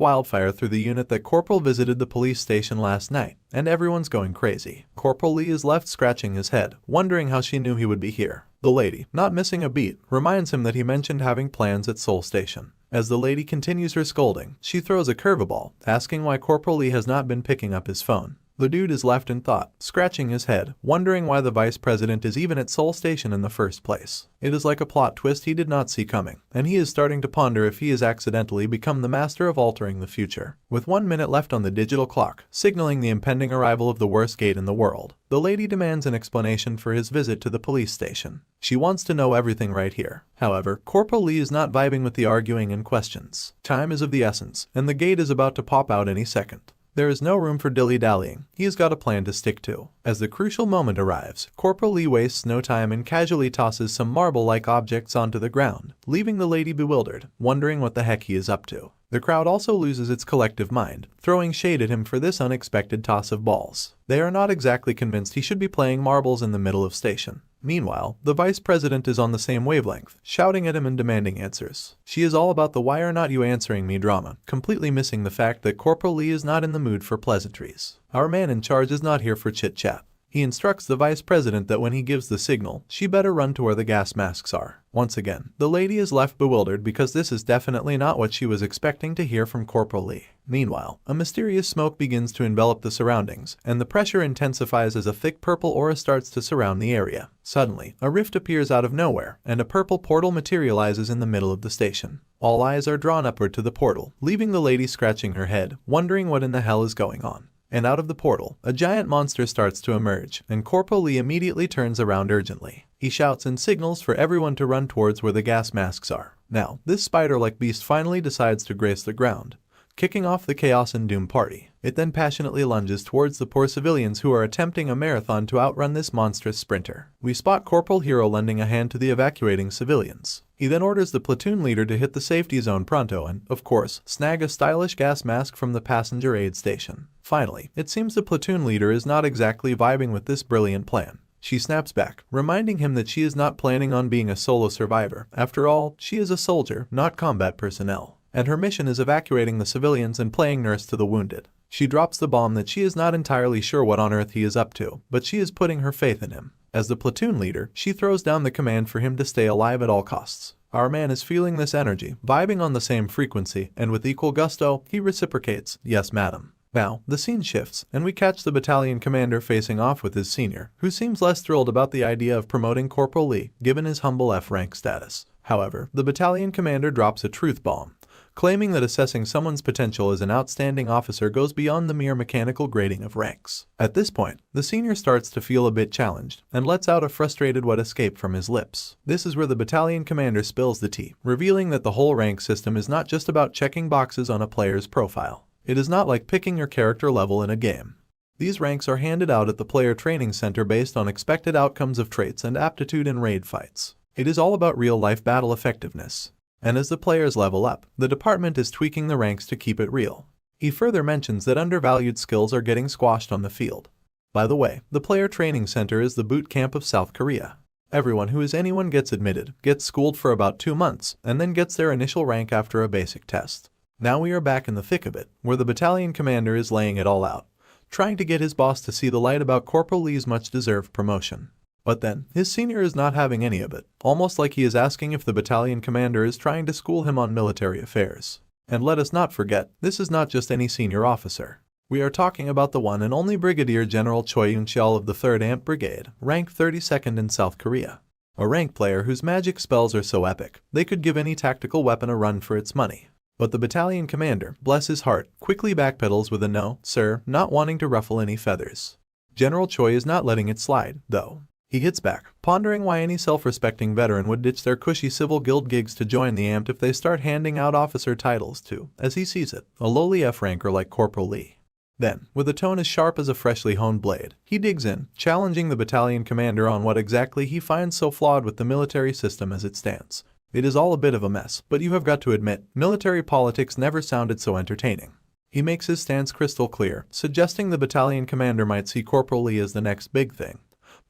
wildfire through the unit that Corporal visited the police station last night, and everyone's going crazy. Corporal Lee is left scratching his head, wondering how she knew he would be here. The lady, not missing a beat, reminds him that he mentioned having plans at Seoul Station. As the lady continues her scolding, she throws a curveball, asking why Corporal Lee has not been picking up his phone. The dude is left in thought, scratching his head, wondering why the vice president is even at Seoul Station in the first place. It is like a plot twist he did not see coming, and he is starting to ponder if he has accidentally become the master of altering the future. With 1 minute left on the digital clock, signaling the impending arrival of the worst gate in the world, the lady demands an explanation for his visit to the police station. She wants to know everything right here. However, Corporal Lee is not vibing with the arguing and questions. Time is of the essence, and the gate is about to pop out any second. There is no room for dilly-dallying. He has got a plan to stick to. As the crucial moment arrives, Corporal Lee wastes no time and casually tosses some marble-like objects onto the ground, leaving the lady bewildered, wondering what the heck he is up to. The crowd also loses its collective mind, throwing shade at him for this unexpected toss of balls. They are not exactly convinced he should be playing marbles in the middle of station. Meanwhile, the vice president is on the same wavelength, shouting at him and demanding answers. She is all about the "why are not you answering me" drama, completely missing the fact that Corporal Lee is not in the mood for pleasantries. Our man in charge is not here for chit-chat. He instructs the vice president that when he gives the signal, she better run to where the gas masks are. Once again, the lady is left bewildered because this is definitely not what she was expecting to hear from Corporal Lee. Meanwhile, a mysterious smoke begins to envelop the surroundings, and the pressure intensifies as a thick purple aura starts to surround the area. Suddenly, a rift appears out of nowhere, and a purple portal materializes in the middle of the station. All eyes are drawn upward to the portal, leaving the lady scratching her head, wondering what in the hell is going on. And out of the portal, a giant monster starts to emerge, and Corporal Lee immediately turns around urgently. He shouts and signals for everyone to run towards where the gas masks are. Now, this spider-like beast finally decides to grace the ground, kicking off the chaos and doom party. It then passionately lunges towards the poor civilians who are attempting a marathon to outrun this monstrous sprinter. We spot Corporal Hero lending a hand to the evacuating civilians. He then orders the platoon leader to hit the safety zone pronto and, of course, snag a stylish gas mask from the passenger aid station. Finally, it seems the platoon leader is not exactly vibing with this brilliant plan. She snaps back, reminding him that she is not planning on being a solo survivor. After all, she is a soldier, not combat personnel. and her mission is evacuating the civilians and playing nurse to the wounded. She drops the bomb that she is not entirely sure what on earth he is up to, but she is putting her faith in him. As the platoon leader, she throws down the command for him to stay alive at all costs. Our man is feeling this energy, vibing on the same frequency, and with equal gusto, he reciprocates, "Yes, madam." Now, the scene shifts, and we catch the battalion commander facing off with his senior, who seems less thrilled about the idea of promoting Corporal Lee, given his humble F-rank status. However, the battalion commander drops a truth bomb, claiming that assessing someone's potential as an outstanding officer goes beyond the mere mechanical grading of ranks. At this point, the senior starts to feel a bit challenged, and lets out a frustrated wet escape from his lips. This is where the battalion commander spills the tea, revealing that the whole rank system is not just about checking boxes on a player's profile. It is not like picking your character level in a game. These ranks are handed out at the player training center based on expected outcomes of traits and aptitude in raid fights. It is all about real-life battle effectiveness. And as the players level up, the department is tweaking the ranks to keep it real. He further mentions that undervalued skills are getting squashed on the field. By the way, the player training center is the boot camp of South Korea. Everyone who is anyone gets admitted, gets schooled for about 2 months, and then gets their initial rank after a basic test. Now we are back in the thick of it, where the battalion commander is laying it all out, trying to get his boss to see the light about Corporal Lee's much-deserved promotion. But then, his senior is not having any of it, almost like he is asking if the battalion commander is trying to school him on military affairs. And let us not forget, this is not just any senior officer. We are talking about the one and only Brigadier General Choi Yun-cheol of the 3rd Amp Brigade, ranked 32nd in South Korea. A rank player whose magic spells are so epic, they could give any tactical weapon a run for its money. But the battalion commander, bless his heart, quickly backpedals with a "No, sir," not wanting to ruffle any feathers. General Choi is not letting it slide, though. He hits back, pondering why any self-respecting veteran would ditch their cushy civil guild gigs to join the AMP if they start handing out officer titles to, as he sees it, a lowly F-ranker like Corporal Lee. Then, with a tone as sharp as a freshly honed blade, he digs in, challenging the battalion commander on what exactly he finds so flawed with the military system as it stands. It is all a bit of a mess, but you have got to admit, military politics never sounded so entertaining. He makes his stance crystal clear, suggesting the battalion commander might see Corporal Lee as the next big thing.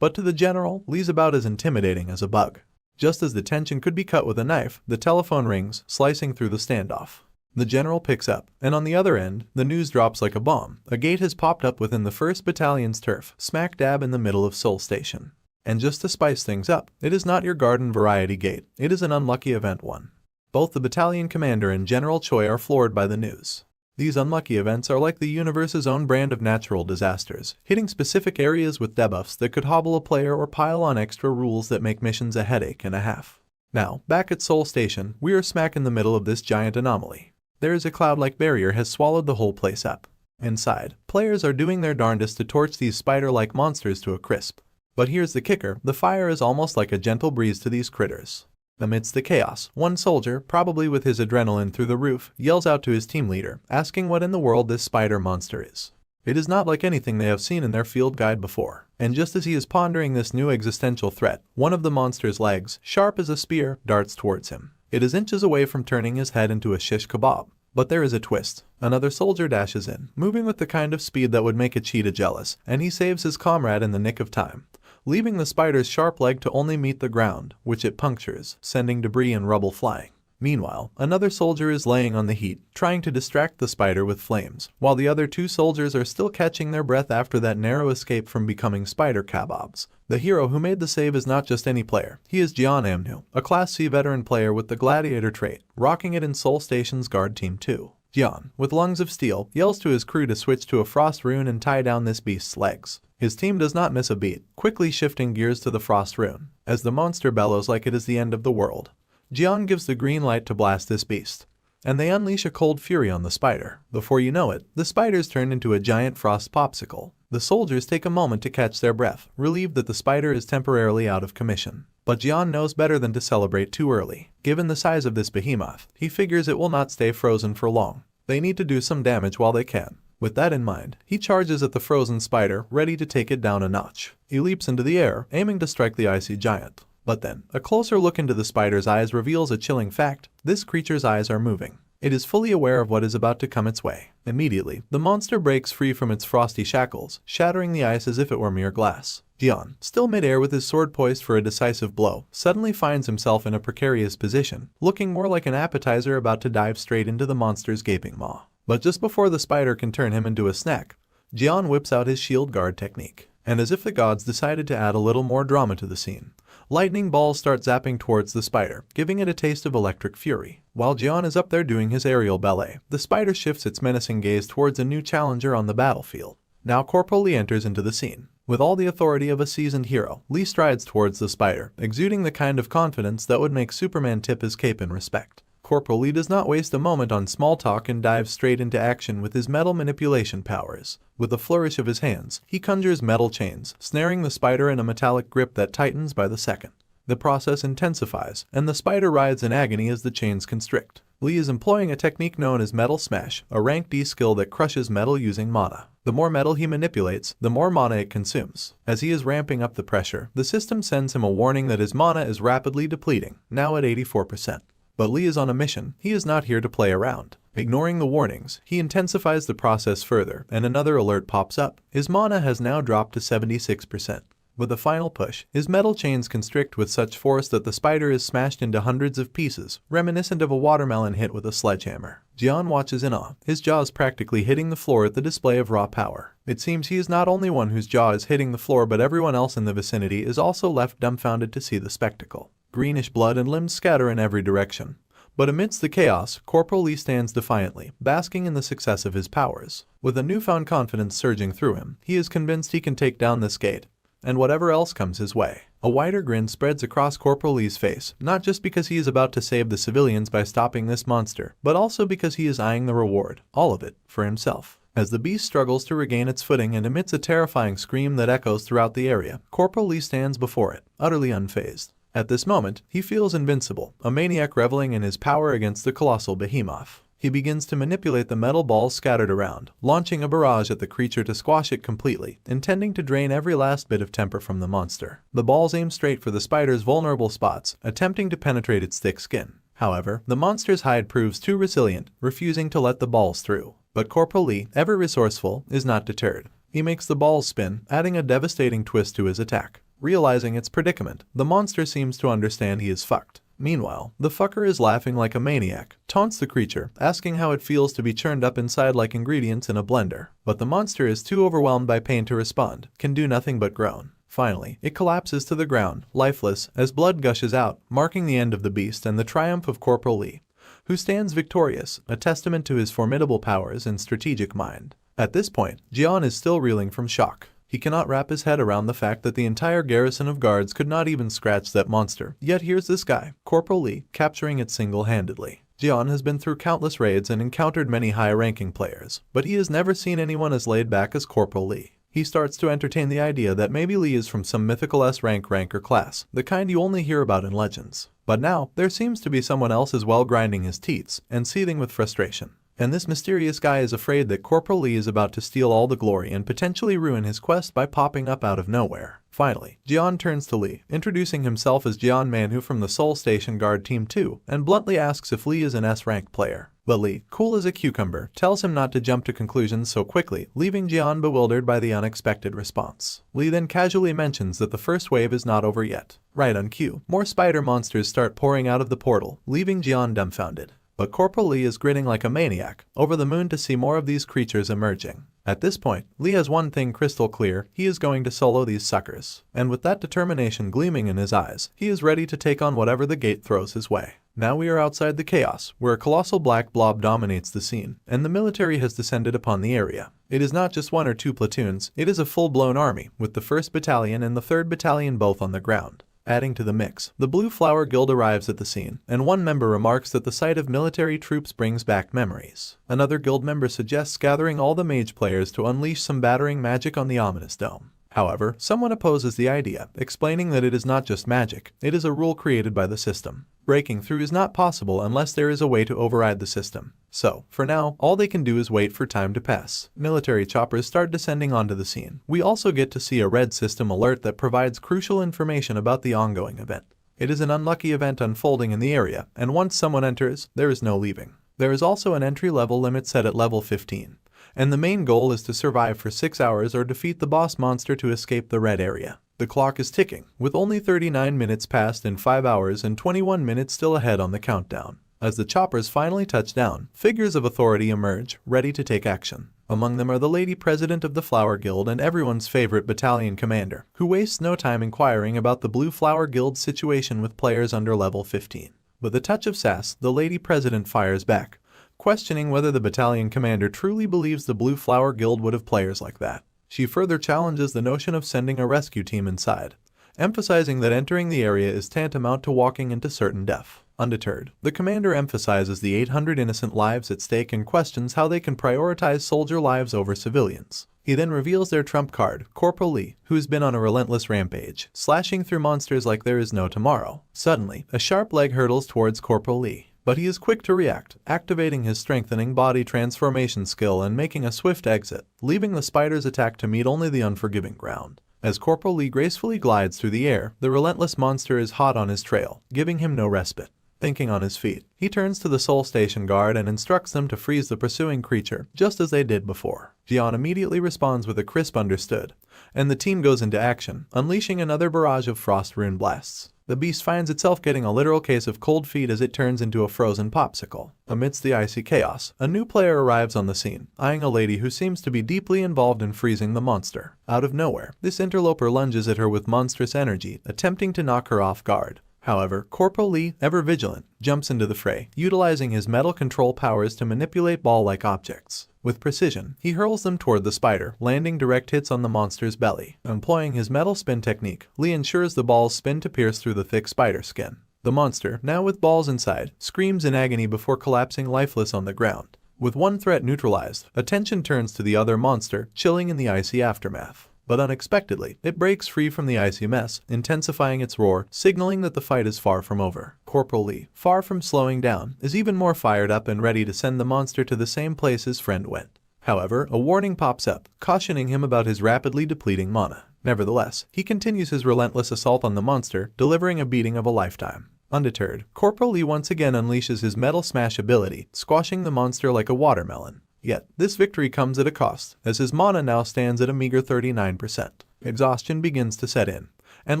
But to the general, Lee's about as intimidating as a bug. Just as the tension could be cut with a knife, the telephone rings, slicing through the standoff. The general picks up, and on the other end, the news drops like a bomb. A gate has popped up within the 1st Battalion's turf, smack dab in the middle of Seoul Station. And just to spice things up, it is not your garden variety gate, it is an unlucky event one. Both the battalion commander and General Choi are floored by the news. These unlucky events are like the universe's own brand of natural disasters, hitting specific areas with debuffs that could hobble a player or pile on extra rules that make missions a headache and a half. Now, back at Seoul Station, we are smack in the middle of this giant anomaly. There is a cloud-like barrier has swallowed the whole place up. Inside, players are doing their darndest to torch these spider-like monsters to a crisp. But here's the kicker, the fire is almost like a gentle breeze to these critters. Amidst the chaos, one soldier, probably with his adrenaline through the roof, yells out to his team leader, asking what in the world this spider monster is. It is not like anything they have seen in their field guide before. And just as he is pondering this new existential threat, one of the monster's legs, sharp as a spear, darts towards him. It is inches away from turning his head into a shish kebab. But there is a twist. Another soldier dashes in, moving with the kind of speed that would make a cheetah jealous, and he saves his comrade in the nick of time, leaving the spider's sharp leg to only meet the ground, which it punctures, sending debris and rubble flying. Meanwhile, another soldier is laying on the heat, trying to distract the spider with flames, while the other 2 soldiers are still catching their breath after that narrow escape from becoming spider kebabs. The hero who made the save is not just any player, he is Jeon Amnu, a Class C veteran player with the Gladiator trait, rocking it in Seoul Station's Guard Team 2. Jeon, with lungs of steel, yells to his crew to switch to a frost rune and tie down this beast's legs. His team does not miss a beat, quickly shifting gears to the frost rune, as the monster bellows like it is the end of the world. Jeon gives the green light to blast this beast, and they unleash a cold fury on the spider. Before you know it, the spiders turn into a giant frost popsicle. The soldiers take a moment to catch their breath, relieved that the spider is temporarily out of commission. But Jeon knows better than to celebrate too early. Given the size of this behemoth, he figures it will not stay frozen for long. They need to do some damage while they can. With that in mind, he charges at the frozen spider, ready to take it down a notch. He leaps into the air, aiming to strike the icy giant. But then, a closer look into the spider's eyes reveals a chilling fact: this creature's eyes are moving. It is fully aware of what is about to come its way. Immediately, the monster breaks free from its frosty shackles, shattering the ice as if it were mere glass. Jian, still midair with his sword poised for a decisive blow, suddenly finds himself in a precarious position, looking more like an appetizer about to dive straight into the monster's gaping maw. But just before the spider can turn him into a snack, Jian whips out his shield guard technique. And as if the gods decided to add a little more drama to the scene, lightning balls start zapping towards the spider, giving it a taste of electric fury. While Jian is up there doing his aerial ballet, the spider shifts its menacing gaze towards a new challenger on the battlefield. Now Corporal Lee enters into the scene. With all the authority of a seasoned hero, Lee strides towards the spider, exuding the kind of confidence that would make Superman tip his cape in respect. Corporal Lee does not waste a moment on small talk and dives straight into action with his metal manipulation powers. With a flourish of his hands, he conjures metal chains, snaring the spider in a metallic grip that tightens by the second. The process intensifies, and the spider writhes in agony as the chains constrict. Lee is employing a technique known as Metal Smash, a rank D skill that crushes metal using mana. The more metal he manipulates, the more mana it consumes. As he is ramping up the pressure, the system sends him a warning that his mana is rapidly depleting, now at 84%. But Lee is on a mission. He is not here to play around. Ignoring the warnings, he intensifies the process further, and another alert pops up. His mana has now dropped to 76%. With a final push, his metal chains constrict with such force that the spider is smashed into hundreds of pieces, reminiscent of a watermelon hit with a sledgehammer. Jian watches in awe, his jaws practically hitting the floor at the display of raw power. It seems he is not only one whose jaw is hitting the floor, but everyone else in the vicinity is also left dumbfounded to see the spectacle. Greenish blood and limbs scatter in every direction. But amidst the chaos, Corporal Lee stands defiantly, basking in the success of his powers. With a newfound confidence surging through him, he is convinced he can take down this gate, and whatever else comes his way. A wider grin spreads across Corporal Lee's face, not just because he is about to save the civilians by stopping this monster, but also because he is eyeing the reward, all of it, for himself. As the beast struggles to regain its footing and emits a terrifying scream that echoes throughout the area, Corporal Lee stands before it, utterly unfazed. At this moment, he feels invincible, a maniac reveling in his power against the colossal behemoth. He begins to manipulate the metal balls scattered around, launching a barrage at the creature to squash it completely, intending to drain every last bit of temper from the monster. The balls aim straight for the spider's vulnerable spots, attempting to penetrate its thick skin. However, the monster's hide proves too resilient, refusing to let the balls through. But Corporal Lee, ever resourceful, is not deterred. He makes the balls spin, adding a devastating twist to his attack. Realizing its predicament, the monster seems to understand he is fucked. Meanwhile, the fucker is laughing like a maniac, taunts the creature, asking how it feels to be churned up inside like ingredients in a blender. But the monster is too overwhelmed by pain to respond, can do nothing but groan. Finally, it collapses to the ground, lifeless, as blood gushes out, marking the end of the beast and the triumph of Corporal Lee, who stands victorious, a testament to his formidable powers and strategic mind. At this point, Jian is still reeling from shock. He cannot wrap his head around the fact that the entire garrison of guards could not even scratch that monster. Yet here's this guy, Corporal Lee, capturing it single-handedly. Jian has been through countless raids and encountered many high-ranking players, but he has never seen anyone as laid back as Corporal Lee. He starts to entertain the idea that maybe Lee is from some mythical S-rank or class, the kind you only hear about in legends. But now, there seems to be someone else as well grinding his teeth and seething with frustration. And this mysterious guy is afraid that Corporal Lee is about to steal all the glory and potentially ruin his quest by popping up out of nowhere. Finally, Jian turns to Lee, introducing himself as Jian Manhwa from the Seoul Station Guard Team 2, and bluntly asks if Lee is an S-rank player. But Lee, cool as a cucumber, tells him not to jump to conclusions so quickly, leaving Jian bewildered by the unexpected response. Lee then casually mentions that the first wave is not over yet. Right on cue, more spider monsters start pouring out of the portal, leaving Jian dumbfounded. But Corporal Lee is grinning like a maniac, over the moon to see more of these creatures emerging. At this point, Lee has one thing crystal clear: he is going to solo these suckers. And with that determination gleaming in his eyes, he is ready to take on whatever the gate throws his way. Now we are outside the chaos, where a colossal black blob dominates the scene, and the military has descended upon the area. It is not just one or two platoons, it is a full-blown army, with the 1st Battalion and the 3rd Battalion both on the ground. Adding to the mix, the Blue Flower Guild arrives at the scene, and one member remarks that the sight of military troops brings back memories. Another guild member suggests gathering all the mage players to unleash some battering magic on the ominous dome. However, someone opposes the idea, explaining that it is not just magic, it is a rule created by the system. Breaking through is not possible unless there is a way to override the system. So, for now, all they can do is wait for time to pass. Military choppers start descending onto the scene. We also get to see a red system alert that provides crucial information about the ongoing event. It is an unlucky event unfolding in the area, and once someone enters, there is no leaving. There is also an entry-level limit set at level 15, and the main goal is to survive for 6 hours or defeat the boss monster to escape the red area. The clock is ticking, with only 39 minutes passed in 5 hours and 21 minutes still ahead on the countdown. As the choppers finally touch down, figures of authority emerge, ready to take action. Among them are the lady president of the Flower Guild and everyone's favorite battalion commander, who wastes no time inquiring about the Blue Flower Guild's situation with players under level 15. With a touch of sass, the lady president fires back, questioning whether the battalion commander truly believes the Blue Flower Guild would have players like that. She further challenges the notion of sending a rescue team inside, emphasizing that entering the area is tantamount to walking into certain death. Undeterred, the commander emphasizes the 800 innocent lives at stake and questions how they can prioritize soldier lives over civilians. He then reveals their trump card, Corporal Lee, who's been on a relentless rampage, slashing through monsters like there is no tomorrow. Suddenly, a sharp leg hurtles towards Corporal Lee, but he is quick to react, activating his strengthening body transformation skill and making a swift exit, leaving the spider's attack to meet only the unforgiving ground. As Corporal Lee gracefully glides through the air, the relentless monster is hot on his trail, giving him no respite. Thinking on his feet, he turns to the Soul Station guard and instructs them to freeze the pursuing creature, just as they did before. Jian immediately responds with a crisp understood, and the team goes into action, unleashing another barrage of frost rune blasts. The beast finds itself getting a literal case of cold feet as it turns into a frozen popsicle. Amidst the icy chaos, a new player arrives on the scene, eyeing a lady who seems to be deeply involved in freezing the monster. Out of nowhere, this interloper lunges at her with monstrous energy, attempting to knock her off guard. However, Corporal Lee, ever vigilant, jumps into the fray, utilizing his metal control powers to manipulate ball-like objects. With precision, he hurls them toward the spider, landing direct hits on the monster's belly. Employing his metal spin technique, Lee ensures the balls spin to pierce through the thick spider skin. The monster, now with balls inside, screams in agony before collapsing lifeless on the ground. With one threat neutralized, attention turns to the other monster, chilling in the icy aftermath. But unexpectedly, it breaks free from the icy mess, intensifying its roar, signaling that the fight is far from over. Corporal Lee, far from slowing down, is even more fired up and ready to send the monster to the same place his friend went. However, a warning pops up, cautioning him about his rapidly depleting mana. Nevertheless, he continues his relentless assault on the monster, delivering a beating of a lifetime. Undeterred, Corporal Lee once again unleashes his Metal Smash ability, squashing the monster like a watermelon. Yet, this victory comes at a cost, as his mana now stands at a meager 39%. Exhaustion begins to set in, and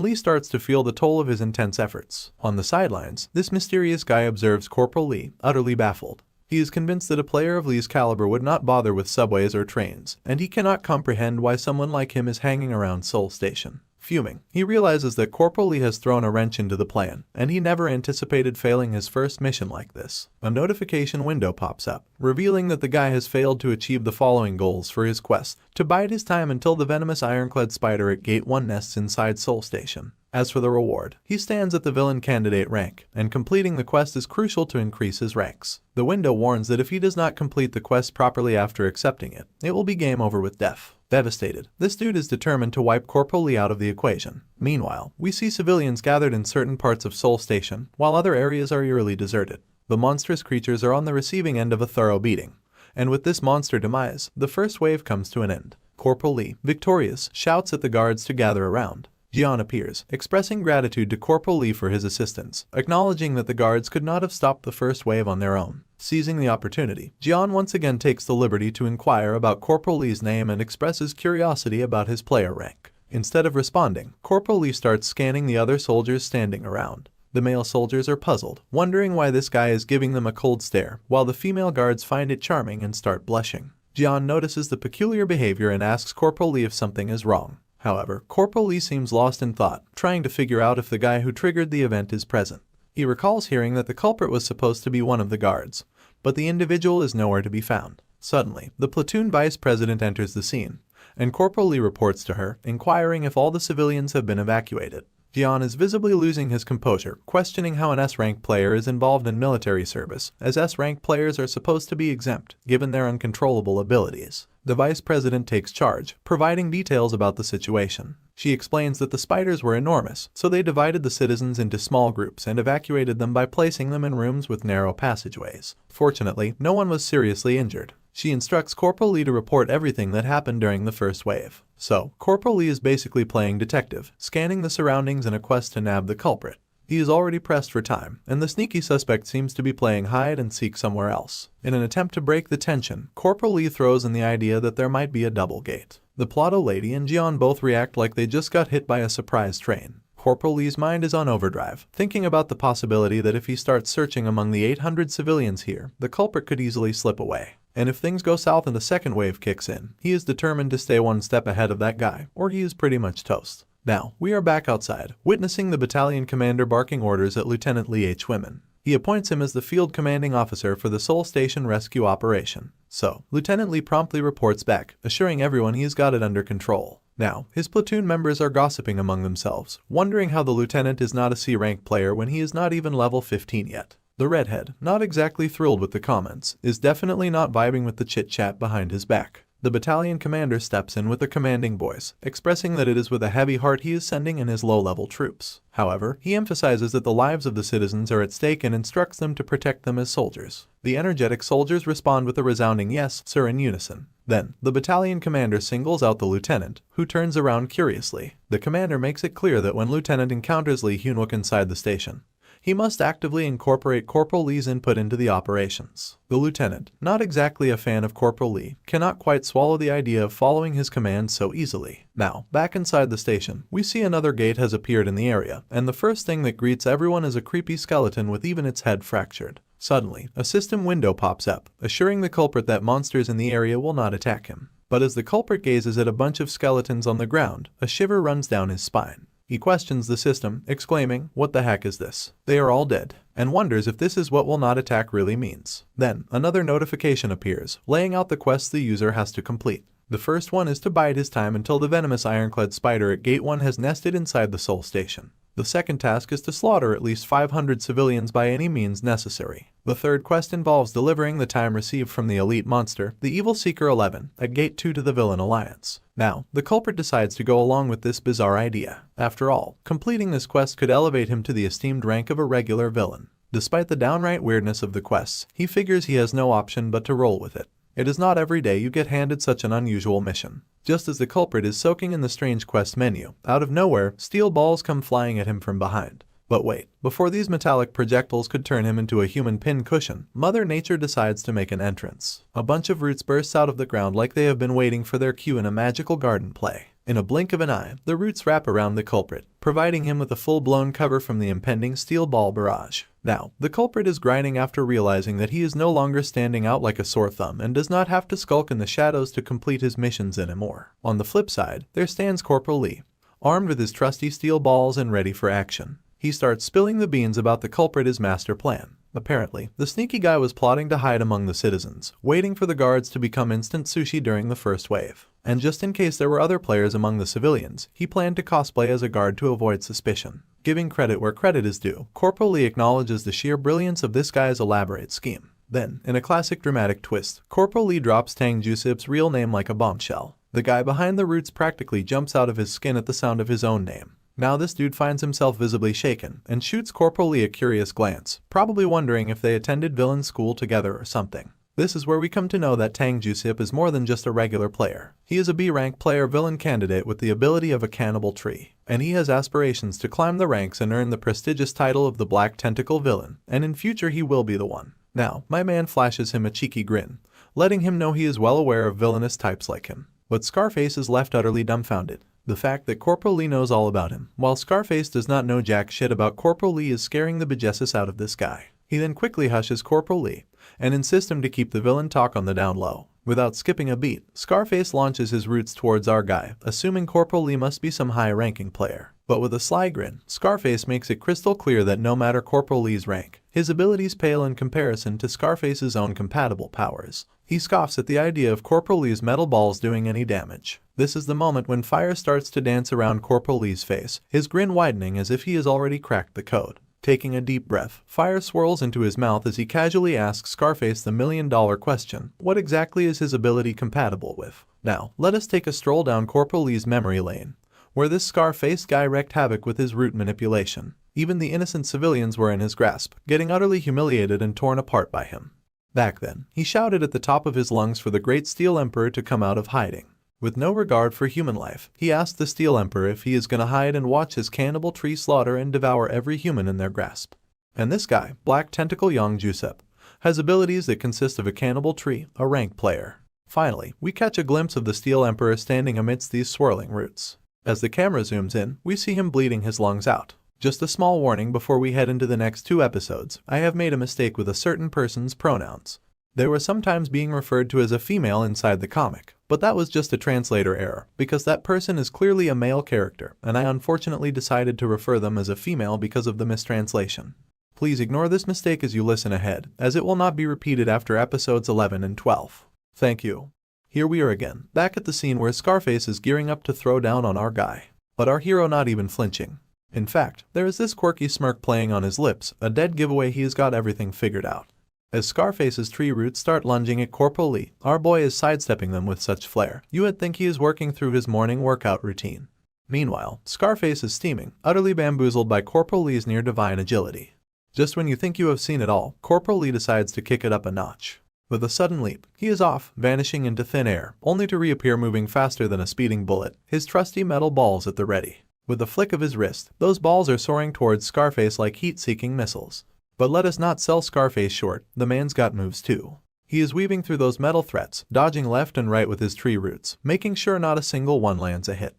Lee starts to feel the toll of his intense efforts. On the sidelines, this mysterious guy observes Corporal Lee, utterly baffled. He is convinced that a player of Lee's caliber would not bother with subways or trains, and he cannot comprehend why someone like him is hanging around Soul Station. Fuming, he realizes that Corporal Lee has thrown a wrench into the plan, and he never anticipated failing his first mission like this. A notification window pops up, revealing that the guy has failed to achieve the following goals for his quest: to bide his time until the venomous ironclad spider at Gate 1 nests inside Soul Station. As for the reward, he stands at the villain candidate rank, and completing the quest is crucial to increase his ranks. The window warns that if he does not complete the quest properly after accepting it, it will be game over with death. Devastated, this dude is determined to wipe Corporal Lee out of the equation. Meanwhile, we see civilians gathered in certain parts of Soul Station, while other areas are eerily deserted. The monstrous creatures are on the receiving end of a thorough beating, and with this monster demise, the first wave comes to an end. Corporal Lee, victorious, shouts at the guards to gather around. Jian appears, expressing gratitude to Corporal Lee for his assistance, acknowledging that the guards could not have stopped the first wave on their own. Seizing the opportunity, Jian once again takes the liberty to inquire about Corporal Lee's name and expresses curiosity about his player rank. Instead of responding, Corporal Lee starts scanning the other soldiers standing around. The male soldiers are puzzled, wondering why this guy is giving them a cold stare, while the female guards find it charming and start blushing. Jian notices the peculiar behavior and asks Corporal Lee if something is wrong. However, Corporal Lee seems lost in thought, trying to figure out if the guy who triggered the event is present. He recalls hearing that the culprit was supposed to be one of the guards, but the individual is nowhere to be found. Suddenly, the platoon vice president enters the scene, and Corporal Lee reports to her, inquiring if all the civilians have been evacuated. Jian is visibly losing his composure, questioning how an S-rank player is involved in military service, as S-rank players are supposed to be exempt, given their uncontrollable abilities. The vice president takes charge, providing details about the situation. She explains that the spiders were enormous, so they divided the citizens into small groups and evacuated them by placing them in rooms with narrow passageways. Fortunately, no one was seriously injured. She instructs Corporal Lee to report everything that happened during the first wave. So, Corporal Lee is basically playing detective, scanning the surroundings in a quest to nab the culprit. He is already pressed for time, and the sneaky suspect seems to be playing hide and seek somewhere else. In an attempt to break the tension, Corporal Lee throws in the idea that there might be a double gate. The Plotto lady and Jian both react like they just got hit by a surprise train. Corporal Lee's mind is on overdrive, thinking about the possibility that if he starts searching among the 800 civilians here, the culprit could easily slip away. And if things go south and the second wave kicks in, he is determined to stay one step ahead of that guy, or he is pretty much toast. Now, we are back outside, witnessing the battalion commander barking orders at Lieutenant Lee H. Women. He appoints him as the field commanding officer for the Seoul Station rescue operation. So, Lieutenant Lee promptly reports back, assuring everyone he's got it under control. Now, his platoon members are gossiping among themselves, wondering how the lieutenant is not a C-rank player when he is not even level 15 yet. The redhead, not exactly thrilled with the comments, is definitely not vibing with the chit-chat behind his back. The battalion commander steps in with a commanding voice, expressing that it is with a heavy heart he is sending in his low-level troops. However, he emphasizes that the lives of the citizens are at stake and instructs them to protect them as soldiers. The energetic soldiers respond with a resounding yes, sir in unison. Then, the battalion commander singles out the lieutenant, who turns around curiously. The commander makes it clear that when Lieutenant encounters Lee Hyunwook inside the station, he must actively incorporate Corporal Lee's input into the operations. The lieutenant, not exactly a fan of Corporal Lee, cannot quite swallow the idea of following his commands so easily. Now, back inside the station, we see another gate has appeared in the area, and the first thing that greets everyone is a creepy skeleton with even its head fractured. Suddenly, a system window pops up, assuring the culprit that monsters in the area will not attack him. But as the culprit gazes at a bunch of skeletons on the ground, a shiver runs down his spine. He questions the system, exclaiming, "What the heck is this? They are all dead," and wonders if this is what will not attack really means. Then, another notification appears, laying out the quests the user has to complete. The first one is to bide his time until the venomous ironclad spider at Gate 1 has nested inside the Seoul Station. The second task is to slaughter at least 500 civilians by any means necessary. The third quest involves delivering the time received from the elite monster, the Evil Seeker 11, at Gate 2 to the Villain Alliance. Now, the culprit decides to go along with this bizarre idea. After all, completing this quest could elevate him to the esteemed rank of a regular villain. Despite the downright weirdness of the quests, he figures he has no option but to roll with it. It is not every day you get handed such an unusual mission. Just as the culprit is soaking in the strange quest menu, out of nowhere, steel balls come flying at him from behind. But wait, before these metallic projectiles could turn him into a human pin cushion, Mother Nature decides to make an entrance. A bunch of roots bursts out of the ground like they have been waiting for their cue in a magical garden play. In a blink of an eye, the roots wrap around the culprit, providing him with a full-blown cover from the impending steel ball barrage. Now, the culprit is grinding after realizing that he is no longer standing out like a sore thumb and does not have to skulk in the shadows to complete his missions anymore. On the flip side, there stands Corporal Lee, armed with his trusty steel balls and ready for action. He starts spilling the beans about the culprit's master plan. Apparently, the sneaky guy was plotting to hide among the citizens, waiting for the guards to become instant sushi during the first wave. And just in case there were other players among the civilians, he planned to cosplay as a guard to avoid suspicion. Giving credit where credit is due, Corporal Lee acknowledges the sheer brilliance of this guy's elaborate scheme. Then, in a classic dramatic twist, Corporal Lee drops Tang Jusip's real name like a bombshell. The guy behind the roots practically jumps out of his skin at the sound of his own name. Now this dude finds himself visibly shaken and shoots Corporal Lee a curious glance, probably wondering if they attended villain school together or something. This is where we come to know that Tang Jusip is more than just a regular player. He is a B-rank player villain candidate with the ability of a cannibal tree, and he has aspirations to climb the ranks and earn the prestigious title of the Black Tentacle Villain, and in future he will be the one. Now, my man flashes him a cheeky grin, letting him know he is well aware of villainous types like him. But Scarface is left utterly dumbfounded. The fact that Corporal Lee knows all about him, while Scarface does not know jack shit about Corporal Lee, is scaring the bejesus out of this guy. He then quickly hushes Corporal Lee and insists him to keep the villain talk on the down low. Without skipping a beat, Scarface launches his roots towards our guy, assuming Corporal Lee must be some high-ranking player. But with a sly grin, Scarface makes it crystal clear that no matter Corporal Lee's rank, his abilities pale in comparison to Scarface's own compatible powers. He scoffs at the idea of Corporal Lee's metal balls doing any damage. This is the moment when fire starts to dance around Corporal Lee's face, his grin widening as if he has already cracked the code. Taking a deep breath, fire swirls into his mouth as he casually asks Scarface the million-dollar question: what exactly is his ability compatible with? Now, let us take a stroll down Corporal Lee's memory lane, where this Scar-faced guy wreaked havoc with his root manipulation. Even the innocent civilians were in his grasp, getting utterly humiliated and torn apart by him. Back then, he shouted at the top of his lungs for the Great Steel Emperor to come out of hiding. With no regard for human life, he asks the Steel Emperor if he is gonna hide and watch his cannibal tree slaughter and devour every human in their grasp. And this guy, Black Tentacle Young Jusep, has abilities that consist of a cannibal tree, a rank player. Finally, we catch a glimpse of the Steel Emperor standing amidst these swirling roots. As the camera zooms in, we see him bleeding his lungs out. Just a small warning before we head into the next 2 episodes, I have made a mistake with a certain person's pronouns. They were sometimes being referred to as a female inside the comic, but that was just a translator error, because that person is clearly a male character, and I unfortunately decided to refer them as a female because of the mistranslation. Please ignore this mistake as you listen ahead, as it will not be repeated after episodes 11 and 12. Thank you. Here we are again, back at the scene where Scarface is gearing up to throw down on our guy. But our hero not even flinching. In fact, there is this quirky smirk playing on his lips, a dead giveaway he has got everything figured out. As Scarface's tree roots start lunging at Corporal Lee, our boy is sidestepping them with such flair, you would think he is working through his morning workout routine. Meanwhile, Scarface is steaming, utterly bamboozled by Corporal Lee's near-divine agility. Just when you think you have seen it all, Corporal Lee decides to kick it up a notch. With a sudden leap, he is off, vanishing into thin air, only to reappear moving faster than a speeding bullet, his trusty metal balls at the ready. With a flick of his wrist, those balls are soaring towards Scarface like heat-seeking missiles. But let us not sell Scarface short, the man's got moves too. He is weaving through those metal threats, dodging left and right with his tree roots, making sure not a single one lands a hit.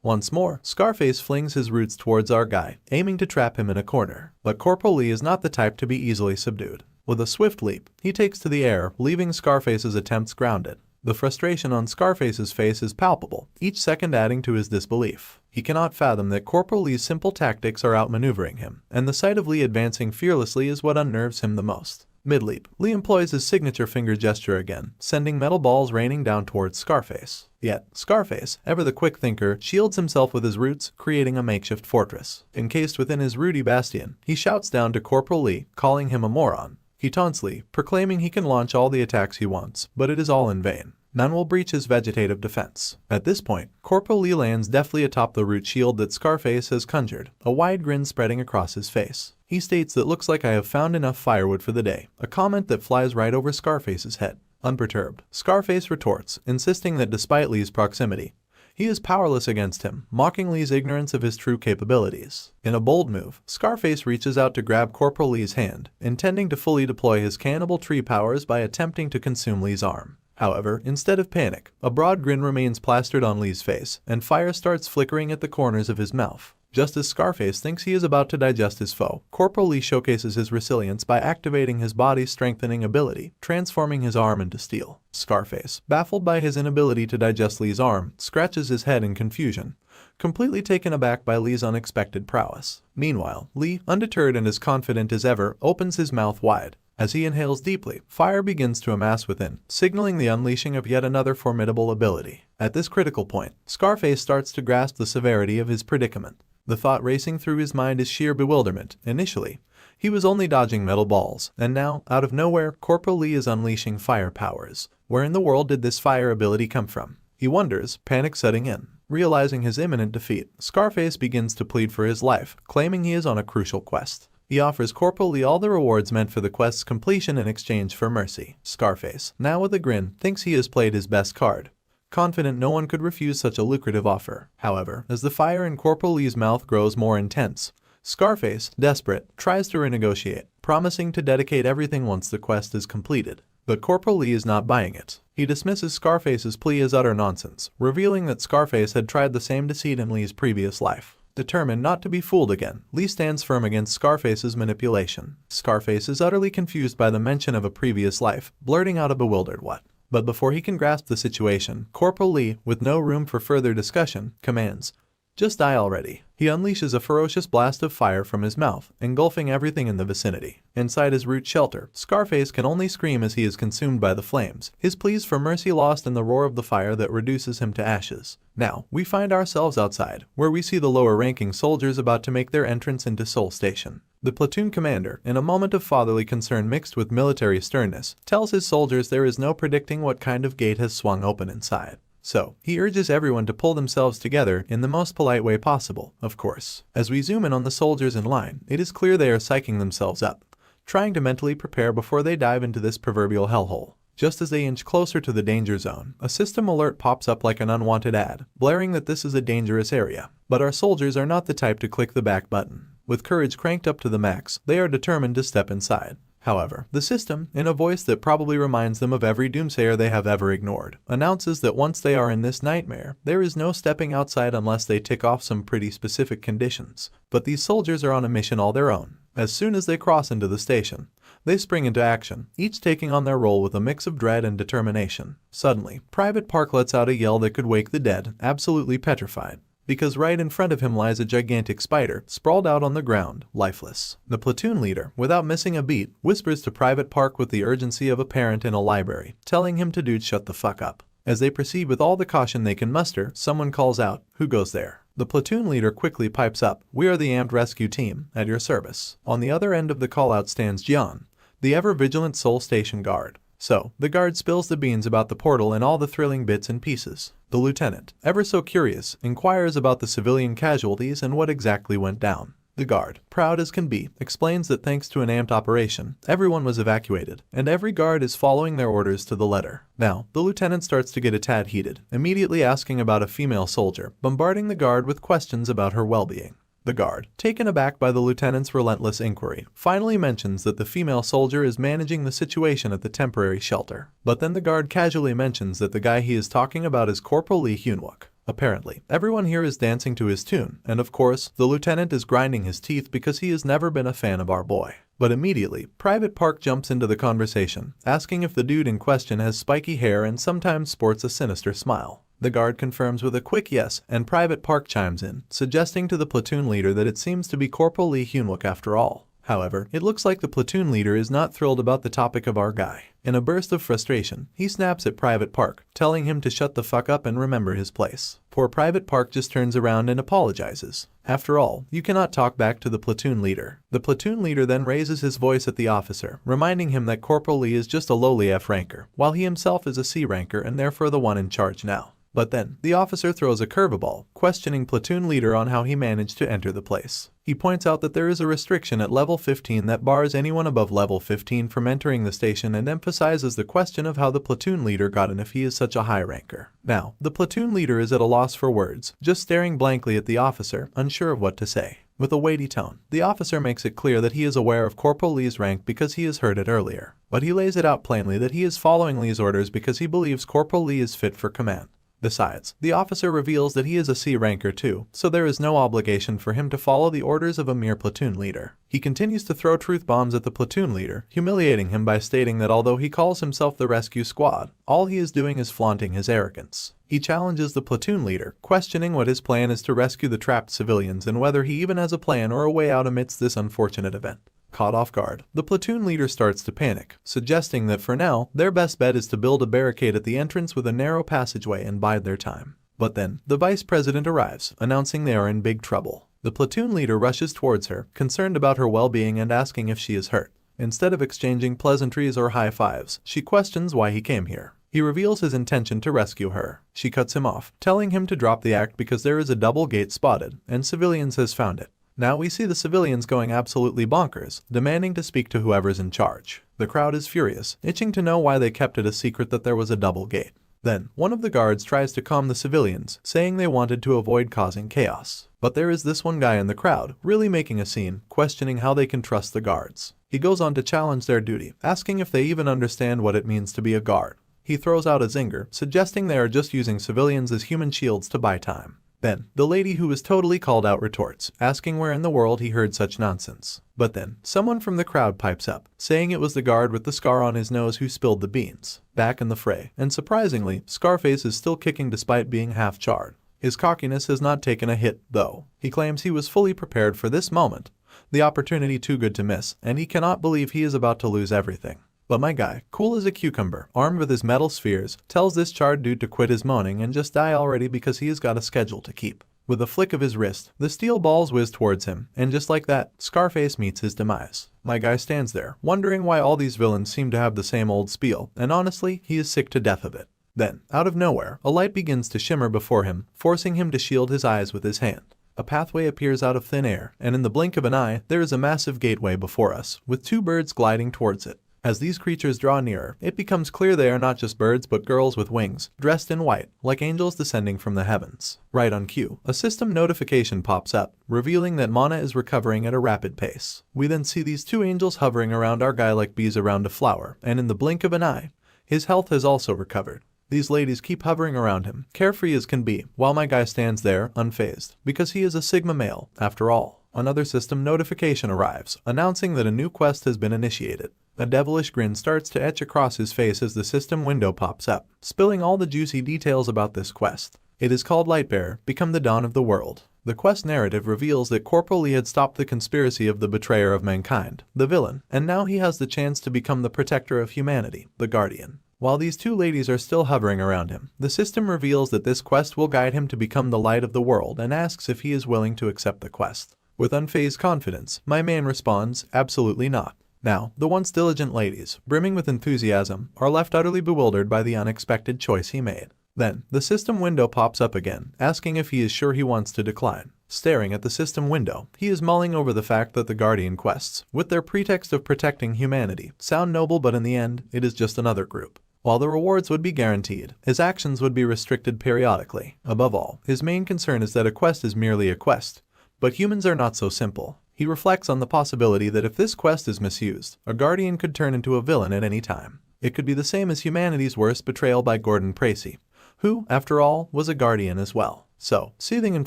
Once more, Scarface flings his roots towards our guy, aiming to trap him in a corner. But Corporal Lee is not the type to be easily subdued. With a swift leap, he takes to the air, leaving Scarface's attempts grounded. The frustration on Scarface's face is palpable, each second adding to his disbelief. He cannot fathom that Corporal Lee's simple tactics are outmaneuvering him, and the sight of Lee advancing fearlessly is what unnerves him the most. Mid-leap, Lee employs his signature finger gesture again, sending metal balls raining down towards Scarface. Yet, Scarface, ever the quick thinker, shields himself with his roots, creating a makeshift fortress. Encased within his rooty bastion, he shouts down to Corporal Lee, calling him a moron. He taunts Lee, proclaiming he can launch all the attacks he wants, but it is all in vain. None will breach his vegetative defense. At this point, Corporal Lee lands deftly atop the root shield that Scarface has conjured, a wide grin spreading across his face. He states that looks like I have found enough firewood for the day, a comment that flies right over Scarface's head. Unperturbed, Scarface retorts, insisting that despite Lee's proximity, he is powerless against him, mocking Lee's ignorance of his true capabilities. In a bold move, Scarface reaches out to grab Corporal Lee's hand, intending to fully deploy his cannibal tree powers by attempting to consume Lee's arm. However, instead of panic, a broad grin remains plastered on Lee's face, and fire starts flickering at the corners of his mouth. Just as Scarface thinks he is about to digest his foe, Corporal Lee showcases his resilience by activating his body's strengthening ability, transforming his arm into steel. Scarface, baffled by his inability to digest Lee's arm, scratches his head in confusion, completely taken aback by Lee's unexpected prowess. Meanwhile, Lee, undeterred and as confident as ever, opens his mouth wide. As he inhales deeply, fire begins to amass within, signaling the unleashing of yet another formidable ability. At this critical point, Scarface starts to grasp the severity of his predicament. The thought racing through his mind is sheer bewilderment. Initially, he was only dodging metal balls, and now, out of nowhere, Corporal Lee is unleashing fire powers. Where in the world did this fire ability come from? He wonders, panic setting in. Realizing his imminent defeat, Scarface begins to plead for his life, claiming he is on a crucial quest. He offers Corporal Lee all the rewards meant for the quest's completion in exchange for mercy. Scarface, now with a grin, thinks he has played his best card, confident no one could refuse such a lucrative offer. However, as the fire in Corporal Lee's mouth grows more intense, Scarface, desperate, tries to renegotiate, promising to dedicate everything once the quest is completed. But Corporal Lee is not buying it. He dismisses Scarface's plea as utter nonsense, revealing that Scarface had tried the same deceit in Lee's previous life. Determined not to be fooled again, Lee stands firm against Scarface's manipulation. Scarface is utterly confused by the mention of a previous life, blurting out a bewildered what. But before he can grasp the situation, Corporal Lee, with no room for further discussion, commands, "Just die already." He unleashes a ferocious blast of fire from his mouth, engulfing everything in the vicinity. Inside his root shelter, Scarface can only scream as he is consumed by the flames, his pleas for mercy lost in the roar of the fire that reduces him to ashes. Now, we find ourselves outside, where we see the lower-ranking soldiers about to make their entrance into Seoul Station. The platoon commander, in a moment of fatherly concern mixed with military sternness, tells his soldiers there is no predicting what kind of gate has swung open inside. So, he urges everyone to pull themselves together in the most polite way possible, of course. As we zoom in on the soldiers in line, it is clear they are psyching themselves up, trying to mentally prepare before they dive into this proverbial hellhole. Just as they inch closer to the danger zone, a system alert pops up like an unwanted ad, blaring that this is a dangerous area. But our soldiers are not the type to click the back button. With courage cranked up to the max, they are determined to step inside. However, the system, in a voice that probably reminds them of every doomsayer they have ever ignored, announces that once they are in this nightmare, there is no stepping outside unless they tick off some pretty specific conditions. But these soldiers are on a mission all their own. As soon as they cross into the station, they spring into action, each taking on their role with a mix of dread and determination. Suddenly, Private Park lets out a yell that could wake the dead, absolutely petrified. Because right in front of him lies a gigantic spider, sprawled out on the ground, lifeless. The platoon leader, without missing a beat, whispers to Private Park with the urgency of a parent in a library, telling him to dude shut the fuck up. As they proceed with all the caution they can muster, someone calls out, "Who goes there?" The platoon leader quickly pipes up, "We are the amped rescue team, at your service." On the other end of the call-out stands Jian, the ever-vigilant Seoul Station guard. So, the guard spills the beans about the portal and all the thrilling bits and pieces. The lieutenant, ever so curious, inquires about the civilian casualties and what exactly went down. The guard, proud as can be, explains that thanks to an amped operation, everyone was evacuated, and every guard is following their orders to the letter. Now, the lieutenant starts to get a tad heated, immediately asking about a female soldier, bombarding the guard with questions about her well-being. The guard, taken aback by the lieutenant's relentless inquiry, finally mentions that the female soldier is managing the situation at the temporary shelter. But then the guard casually mentions that the guy he is talking about is Corporal Lee Hyunwook. Apparently, everyone here is dancing to his tune, and of course, the lieutenant is grinding his teeth because he has never been a fan of our boy. But immediately, Private Park jumps into the conversation, asking if the dude in question has spiky hair and sometimes sports a sinister smile. The guard confirms with a quick yes, and Private Park chimes in, suggesting to the platoon leader that it seems to be Corporal Lee Hyunwook after all. However, it looks like the platoon leader is not thrilled about the topic of our guy. In a burst of frustration, he snaps at Private Park, telling him to shut the fuck up and remember his place. Poor Private Park just turns around and apologizes. After all, you cannot talk back to the platoon leader. The platoon leader then raises his voice at the officer, reminding him that Corporal Lee is just a lowly F ranker, while he himself is a C ranker and therefore the one in charge now. But then, the officer throws a curveball, questioning platoon leader on how he managed to enter the place. He points out that there is a restriction at level 15 that bars anyone above level 15 from entering the station and emphasizes the question of how the platoon leader got in if he is such a high ranker. Now, the platoon leader is at a loss for words, just staring blankly at the officer, unsure of what to say. With a weighty tone, the officer makes it clear that he is aware of Corporal Lee's rank because he has heard it earlier. But he lays it out plainly that he is following Lee's orders because he believes Corporal Lee is fit for command. Besides, the officer reveals that he is a C ranker too, so there is no obligation for him to follow the orders of a mere platoon leader. He continues to throw truth bombs at the platoon leader, humiliating him by stating that although he calls himself the rescue squad, all he is doing is flaunting his arrogance. He challenges the platoon leader, questioning what his plan is to rescue the trapped civilians and whether he even has a plan or a way out amidst this unfortunate event. Caught off guard, the platoon leader starts to panic, suggesting that for now, their best bet is to build a barricade at the entrance with a narrow passageway and bide their time. But then, the vice president arrives, announcing they are in big trouble. The platoon leader rushes towards her, concerned about her well-being and asking if she is hurt. Instead of exchanging pleasantries or high fives, she questions why he came here. He reveals his intention to rescue her. She cuts him off, telling him to drop the act because there is a double gate spotted, and civilians has found it. Now we see the civilians going absolutely bonkers, demanding to speak to whoever's in charge. The crowd is furious, itching to know why they kept it a secret that there was a double gate. Then, one of the guards tries to calm the civilians, saying they wanted to avoid causing chaos. But there is this one guy in the crowd, really making a scene, questioning how they can trust the guards. He goes on to challenge their duty, asking if they even understand what it means to be a guard. He throws out a zinger, suggesting they are just using civilians as human shields to buy time. Then, the lady who was totally called out retorts, asking where in the world he heard such nonsense. But then, someone from the crowd pipes up, saying it was the guard with the scar on his nose who spilled the beans. Back in the fray, and surprisingly, Scarface is still kicking despite being half charred. His cockiness has not taken a hit, though. He claims he was fully prepared for this moment, the opportunity too good to miss, and he cannot believe he is about to lose everything. But my guy, cool as a cucumber, armed with his metal spheres, tells this charred dude to quit his moaning and just die already because he has got a schedule to keep. With a flick of his wrist, the steel balls whiz towards him, and just like that, Scarface meets his demise. My guy stands there, wondering why all these villains seem to have the same old spiel, and honestly, he is sick to death of it. Then, out of nowhere, a light begins to shimmer before him, forcing him to shield his eyes with his hand. A pathway appears out of thin air, and in the blink of an eye, there is a massive gateway before us, with two birds gliding towards it. As these creatures draw nearer, it becomes clear they are not just birds but girls with wings, dressed in white, like angels descending from the heavens. Right on cue, a system notification pops up, revealing that Mana is recovering at a rapid pace. We then see these two angels hovering around our guy like bees around a flower, and in the blink of an eye, his health has also recovered. These ladies keep hovering around him, carefree as can be, while my guy stands there, unfazed, because he is a Sigma male, after all. Another system notification arrives, announcing that a new quest has been initiated. A devilish grin starts to etch across his face as the system window pops up, spilling all the juicy details about this quest. It is called Lightbearer, Become the Dawn of the World. The quest narrative reveals that Corporal Lee had stopped the conspiracy of the betrayer of mankind, the villain, and now he has the chance to become the protector of humanity, the Guardian. While these two ladies are still hovering around him, the system reveals that this quest will guide him to become the light of the world and asks if he is willing to accept the quest. With unfazed confidence, my man responds, absolutely not. Now, the once diligent ladies, brimming with enthusiasm, are left utterly bewildered by the unexpected choice he made. Then, the system window pops up again, asking if he is sure he wants to decline. Staring at the system window, he is mulling over the fact that the Guardian quests, with their pretext of protecting humanity, sound noble, but in the end, it is just another group. While the rewards would be guaranteed, his actions would be restricted periodically. Above all, his main concern is that a quest is merely a quest. But humans are not so simple. He reflects on the possibility that if this quest is misused, a Guardian could turn into a villain at any time. It could be the same as humanity's worst betrayal by Gordon Precy, who, after all, was a Guardian as well. So, seething in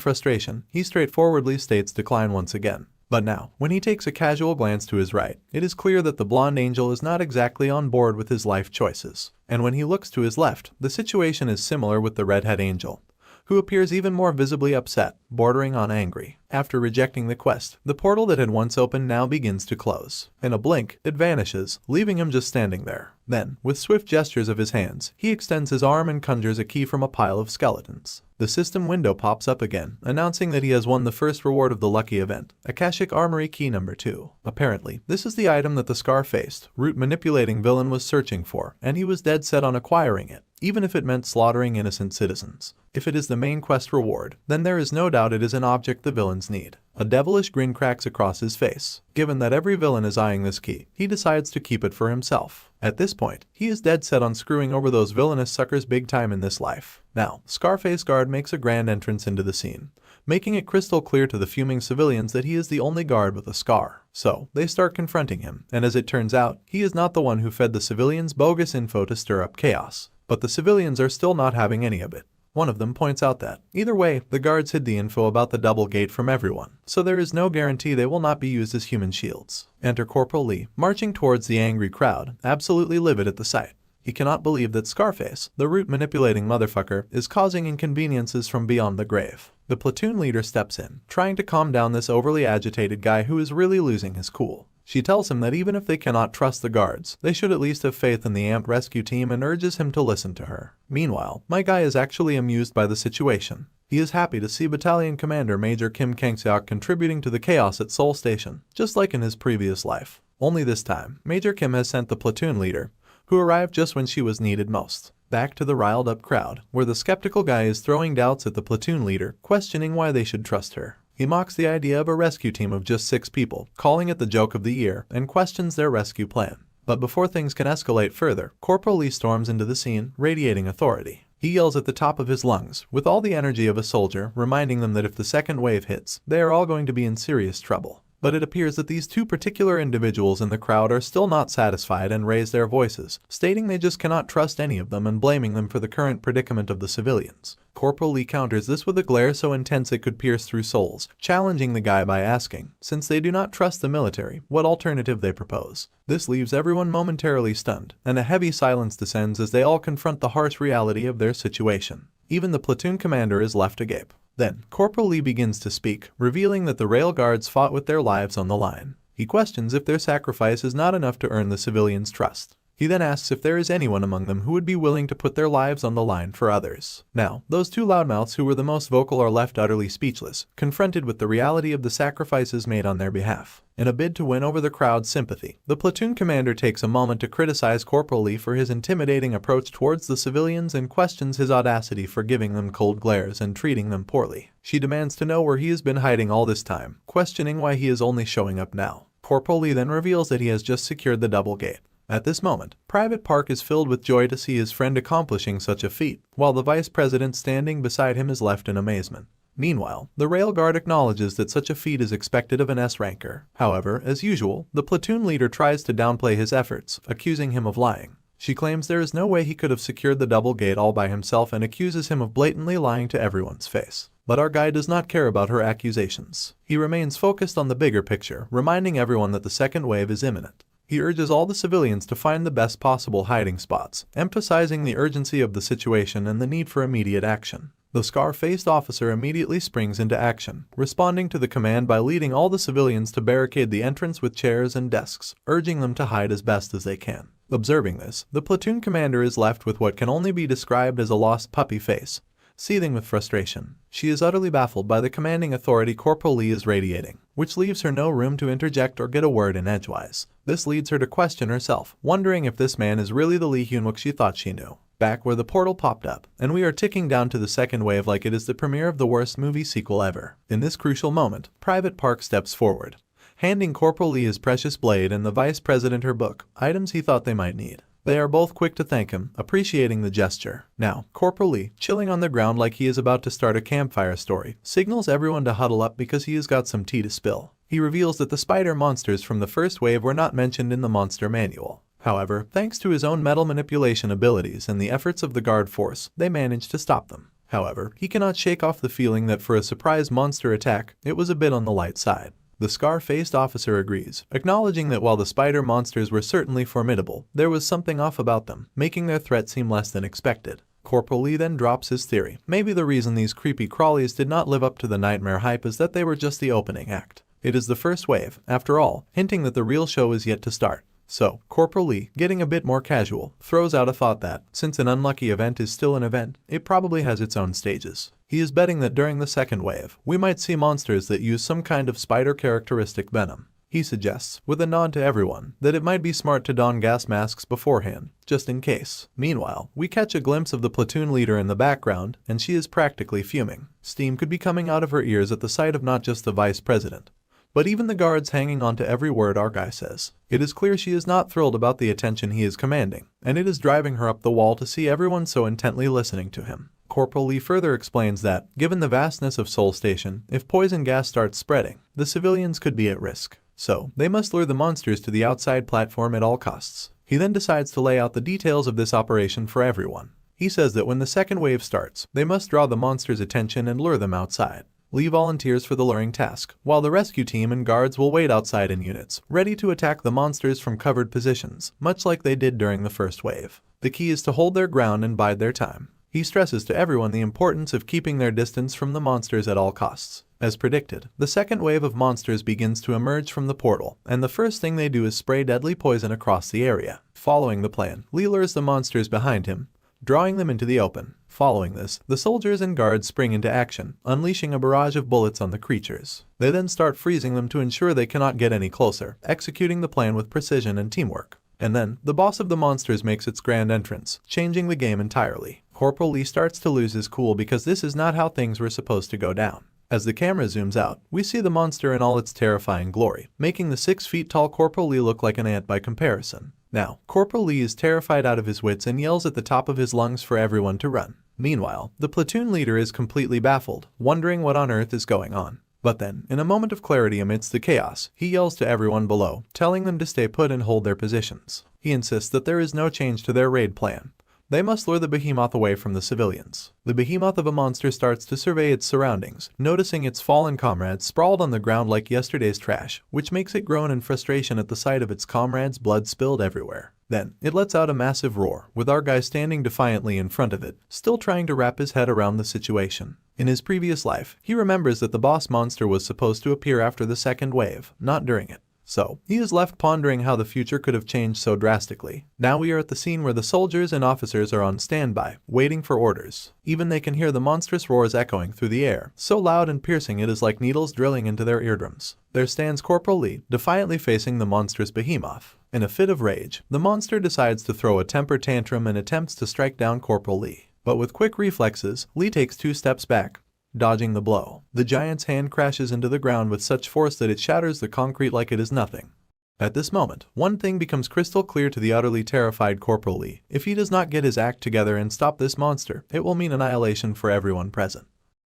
frustration, he straightforwardly states decline once again. But now, when he takes a casual glance to his right, it is clear that the blonde angel is not exactly on board with his life choices. And when he looks to his left, the situation is similar with the redhead angel, who appears even more visibly upset, bordering on angry. After rejecting the quest, the portal that had once opened now begins to close. In a blink, it vanishes, leaving him just standing there. Then, with swift gestures of his hands, he extends his arm and conjures a key from a pile of skeletons. The system window pops up again, announcing that he has won the first reward of the lucky event, Akashic Armory Key number 2. Apparently, this is the item that the scar-faced, root-manipulating villain was searching for, and he was dead set on acquiring it, even if it meant slaughtering innocent citizens. If it is the main quest reward, then there is no doubt it is an object the villains need. A devilish grin cracks across his face. Given that every villain is eyeing this key, he decides to keep it for himself. At this point, he is dead set on screwing over those villainous suckers big time in this life. Now, Scarface Guard makes a grand entrance into the scene, making it crystal clear to the fuming civilians that he is the only guard with a scar. So, they start confronting him, and as it turns out, he is not the one who fed the civilians bogus info to stir up chaos. But the civilians are still not having any of it. One of them points out that, either way, the guards hid the info about the double gate from everyone, so there is no guarantee they will not be used as human shields. Enter Corporal Lee, marching towards the angry crowd, absolutely livid at the sight. He cannot believe that Scarface, the root-manipulating motherfucker, is causing inconveniences from beyond the grave. The platoon leader steps in, trying to calm down this overly agitated guy who is really losing his cool. She tells him that even if they cannot trust the guards, they should at least have faith in the amped rescue team and urges him to listen to her. Meanwhile, my guy is actually amused by the situation. He is happy to see Battalion Commander Major Kim Kangseok contributing to the chaos at Seoul Station, just like in his previous life. Only this time, Major Kim has sent the platoon leader, who arrived just when she was needed most, back to the riled up crowd, where the skeptical guy is throwing doubts at the platoon leader, questioning why they should trust her. He mocks the idea of a rescue team of just 6 people, calling it the joke of the year, and questions their rescue plan. But before things can escalate further, Corporal Lee storms into the scene, radiating authority. He yells at the top of his lungs, with all the energy of a soldier, reminding them that if the second wave hits, they are all going to be in serious trouble. But it appears that these two particular individuals in the crowd are still not satisfied and raise their voices, stating they just cannot trust any of them and blaming them for the current predicament of the civilians. Corporal Lee counters this with a glare so intense it could pierce through souls, challenging the guy by asking, since they do not trust the military, what alternative they propose. This leaves everyone momentarily stunned, and a heavy silence descends as they all confront the harsh reality of their situation. Even the platoon commander is left agape. Then, Corporal Lee begins to speak, revealing that the rail guards fought with their lives on the line. He questions if their sacrifice is not enough to earn the civilians' trust. He then asks if there is anyone among them who would be willing to put their lives on the line for others. Now, those two loudmouths who were the most vocal are left utterly speechless, confronted with the reality of the sacrifices made on their behalf. In a bid to win over the crowd's sympathy, the platoon commander takes a moment to criticize Corporal Lee for his intimidating approach towards the civilians and questions his audacity for giving them cold glares and treating them poorly. She demands to know where he has been hiding all this time, questioning why he is only showing up now. Corporal Lee then reveals that he has just secured the double gate. At this moment, Private Park is filled with joy to see his friend accomplishing such a feat, while the vice president standing beside him is left in amazement. Meanwhile, the railguard acknowledges that such a feat is expected of an S-ranker. However, as usual, the platoon leader tries to downplay his efforts, accusing him of lying. She claims there is no way he could have secured the double gate all by himself and accuses him of blatantly lying to everyone's face. But our guy does not care about her accusations. He remains focused on the bigger picture, reminding everyone that the second wave is imminent. He urges all the civilians to find the best possible hiding spots, emphasizing the urgency of the situation and the need for immediate action. The scar-faced officer immediately springs into action, responding to the command by leading all the civilians to barricade the entrance with chairs and desks, urging them to hide as best as they can. Observing this, the platoon commander is left with what can only be described as a lost puppy face. Seething with frustration, she is utterly baffled by the commanding authority Corporal Lee is radiating, which leaves her no room to interject or get a word in edgewise. This leads her to question herself, wondering if this man is really the Lee Hyun-wook she thought she knew. Back where the portal popped up, and we are ticking down to the second wave like it is the premiere of the worst movie sequel ever. In this crucial moment, Private Park steps forward, handing Corporal Lee his precious blade and the vice president her book, items he thought they might need. They are both quick to thank him, appreciating the gesture. Now, Corporal Lee, chilling on the ground like he is about to start a campfire story, signals everyone to huddle up because he has got some tea to spill. He reveals that the spider monsters from the first wave were not mentioned in the monster manual. However, thanks to his own metal manipulation abilities and the efforts of the guard force, they managed to stop them. However, he cannot shake off the feeling that for a surprise monster attack, it was a bit on the light side. The scar-faced officer agrees, acknowledging that while the spider monsters were certainly formidable, there was something off about them, making their threat seem less than expected. Corporal Lee then drops his theory. Maybe the reason these creepy crawlies did not live up to the nightmare hype is that they were just the opening act. It is the first wave, after all, hinting that the real show is yet to start. So, Corporal Lee, getting a bit more casual, throws out a thought that, since an unlucky event is still an event, it probably has its own stages. He is betting that during the second wave, we might see monsters that use some kind of spider characteristic venom. He suggests, with a nod to everyone, that it might be smart to don gas masks beforehand, just in case. Meanwhile, we catch a glimpse of the platoon leader in the background, and she is practically fuming. Steam could be coming out of her ears at the sight of not just the vice president, but even the guards hanging on to every word our guy says. It is clear she is not thrilled about the attention he is commanding, and it is driving her up the wall to see everyone so intently listening to him. Corporal Lee further explains that, given the vastness of Seoul Station, if poison gas starts spreading, the civilians could be at risk. So, they must lure the monsters to the outside platform at all costs. He then decides to lay out the details of this operation for everyone. He says that when the second wave starts, they must draw the monsters' attention and lure them outside. Lee volunteers for the luring task, while the rescue team and guards will wait outside in units, ready to attack the monsters from covered positions, much like they did during the first wave. The key is to hold their ground and bide their time. He stresses to everyone the importance of keeping their distance from the monsters at all costs. As predicted, the second wave of monsters begins to emerge from the portal, and the first thing they do is spray deadly poison across the area. Following the plan, Lee lures the monsters behind him, drawing them into the open. Following this, the soldiers and guards spring into action, unleashing a barrage of bullets on the creatures. They then start freezing them to ensure they cannot get any closer, executing the plan with precision and teamwork. And then, the boss of the monsters makes its grand entrance, changing the game entirely. Corporal Lee starts to lose his cool because this is not how things were supposed to go down. As the camera zooms out, we see the monster in all its terrifying glory, making the 6 feet tall Corporal Lee look like an ant by comparison. Now, Corporal Lee is terrified out of his wits and yells at the top of his lungs for everyone to run. Meanwhile, the platoon leader is completely baffled, wondering what on earth is going on. But then, in a moment of clarity amidst the chaos, he yells to everyone below, telling them to stay put and hold their positions. He insists that there is no change to their raid plan. They must lure the behemoth away from the civilians. The behemoth of a monster starts to survey its surroundings, noticing its fallen comrades sprawled on the ground like yesterday's trash, which makes it groan in frustration at the sight of its comrades' blood spilled everywhere. Then, it lets out a massive roar, with our guy standing defiantly in front of it, still trying to wrap his head around the situation. In his previous life, he remembers that the boss monster was supposed to appear after the second wave, not during it. So, he is left pondering how the future could have changed so drastically. Now we are at the scene where the soldiers and officers are on standby, waiting for orders. Even they can hear the monstrous roars echoing through the air, so loud and piercing it is like needles drilling into their eardrums. There stands Corporal Lee, defiantly facing the monstrous behemoth. In a fit of rage, the monster decides to throw a temper tantrum and attempts to strike down Corporal Lee. But with quick reflexes, Lee takes 2 steps back, dodging the blow. The giant's hand crashes into the ground with such force that it shatters the concrete like it is nothing. At this moment, one thing becomes crystal clear to the utterly terrified Corporal Lee. If he does not get his act together and stop this monster, it will mean annihilation for everyone present.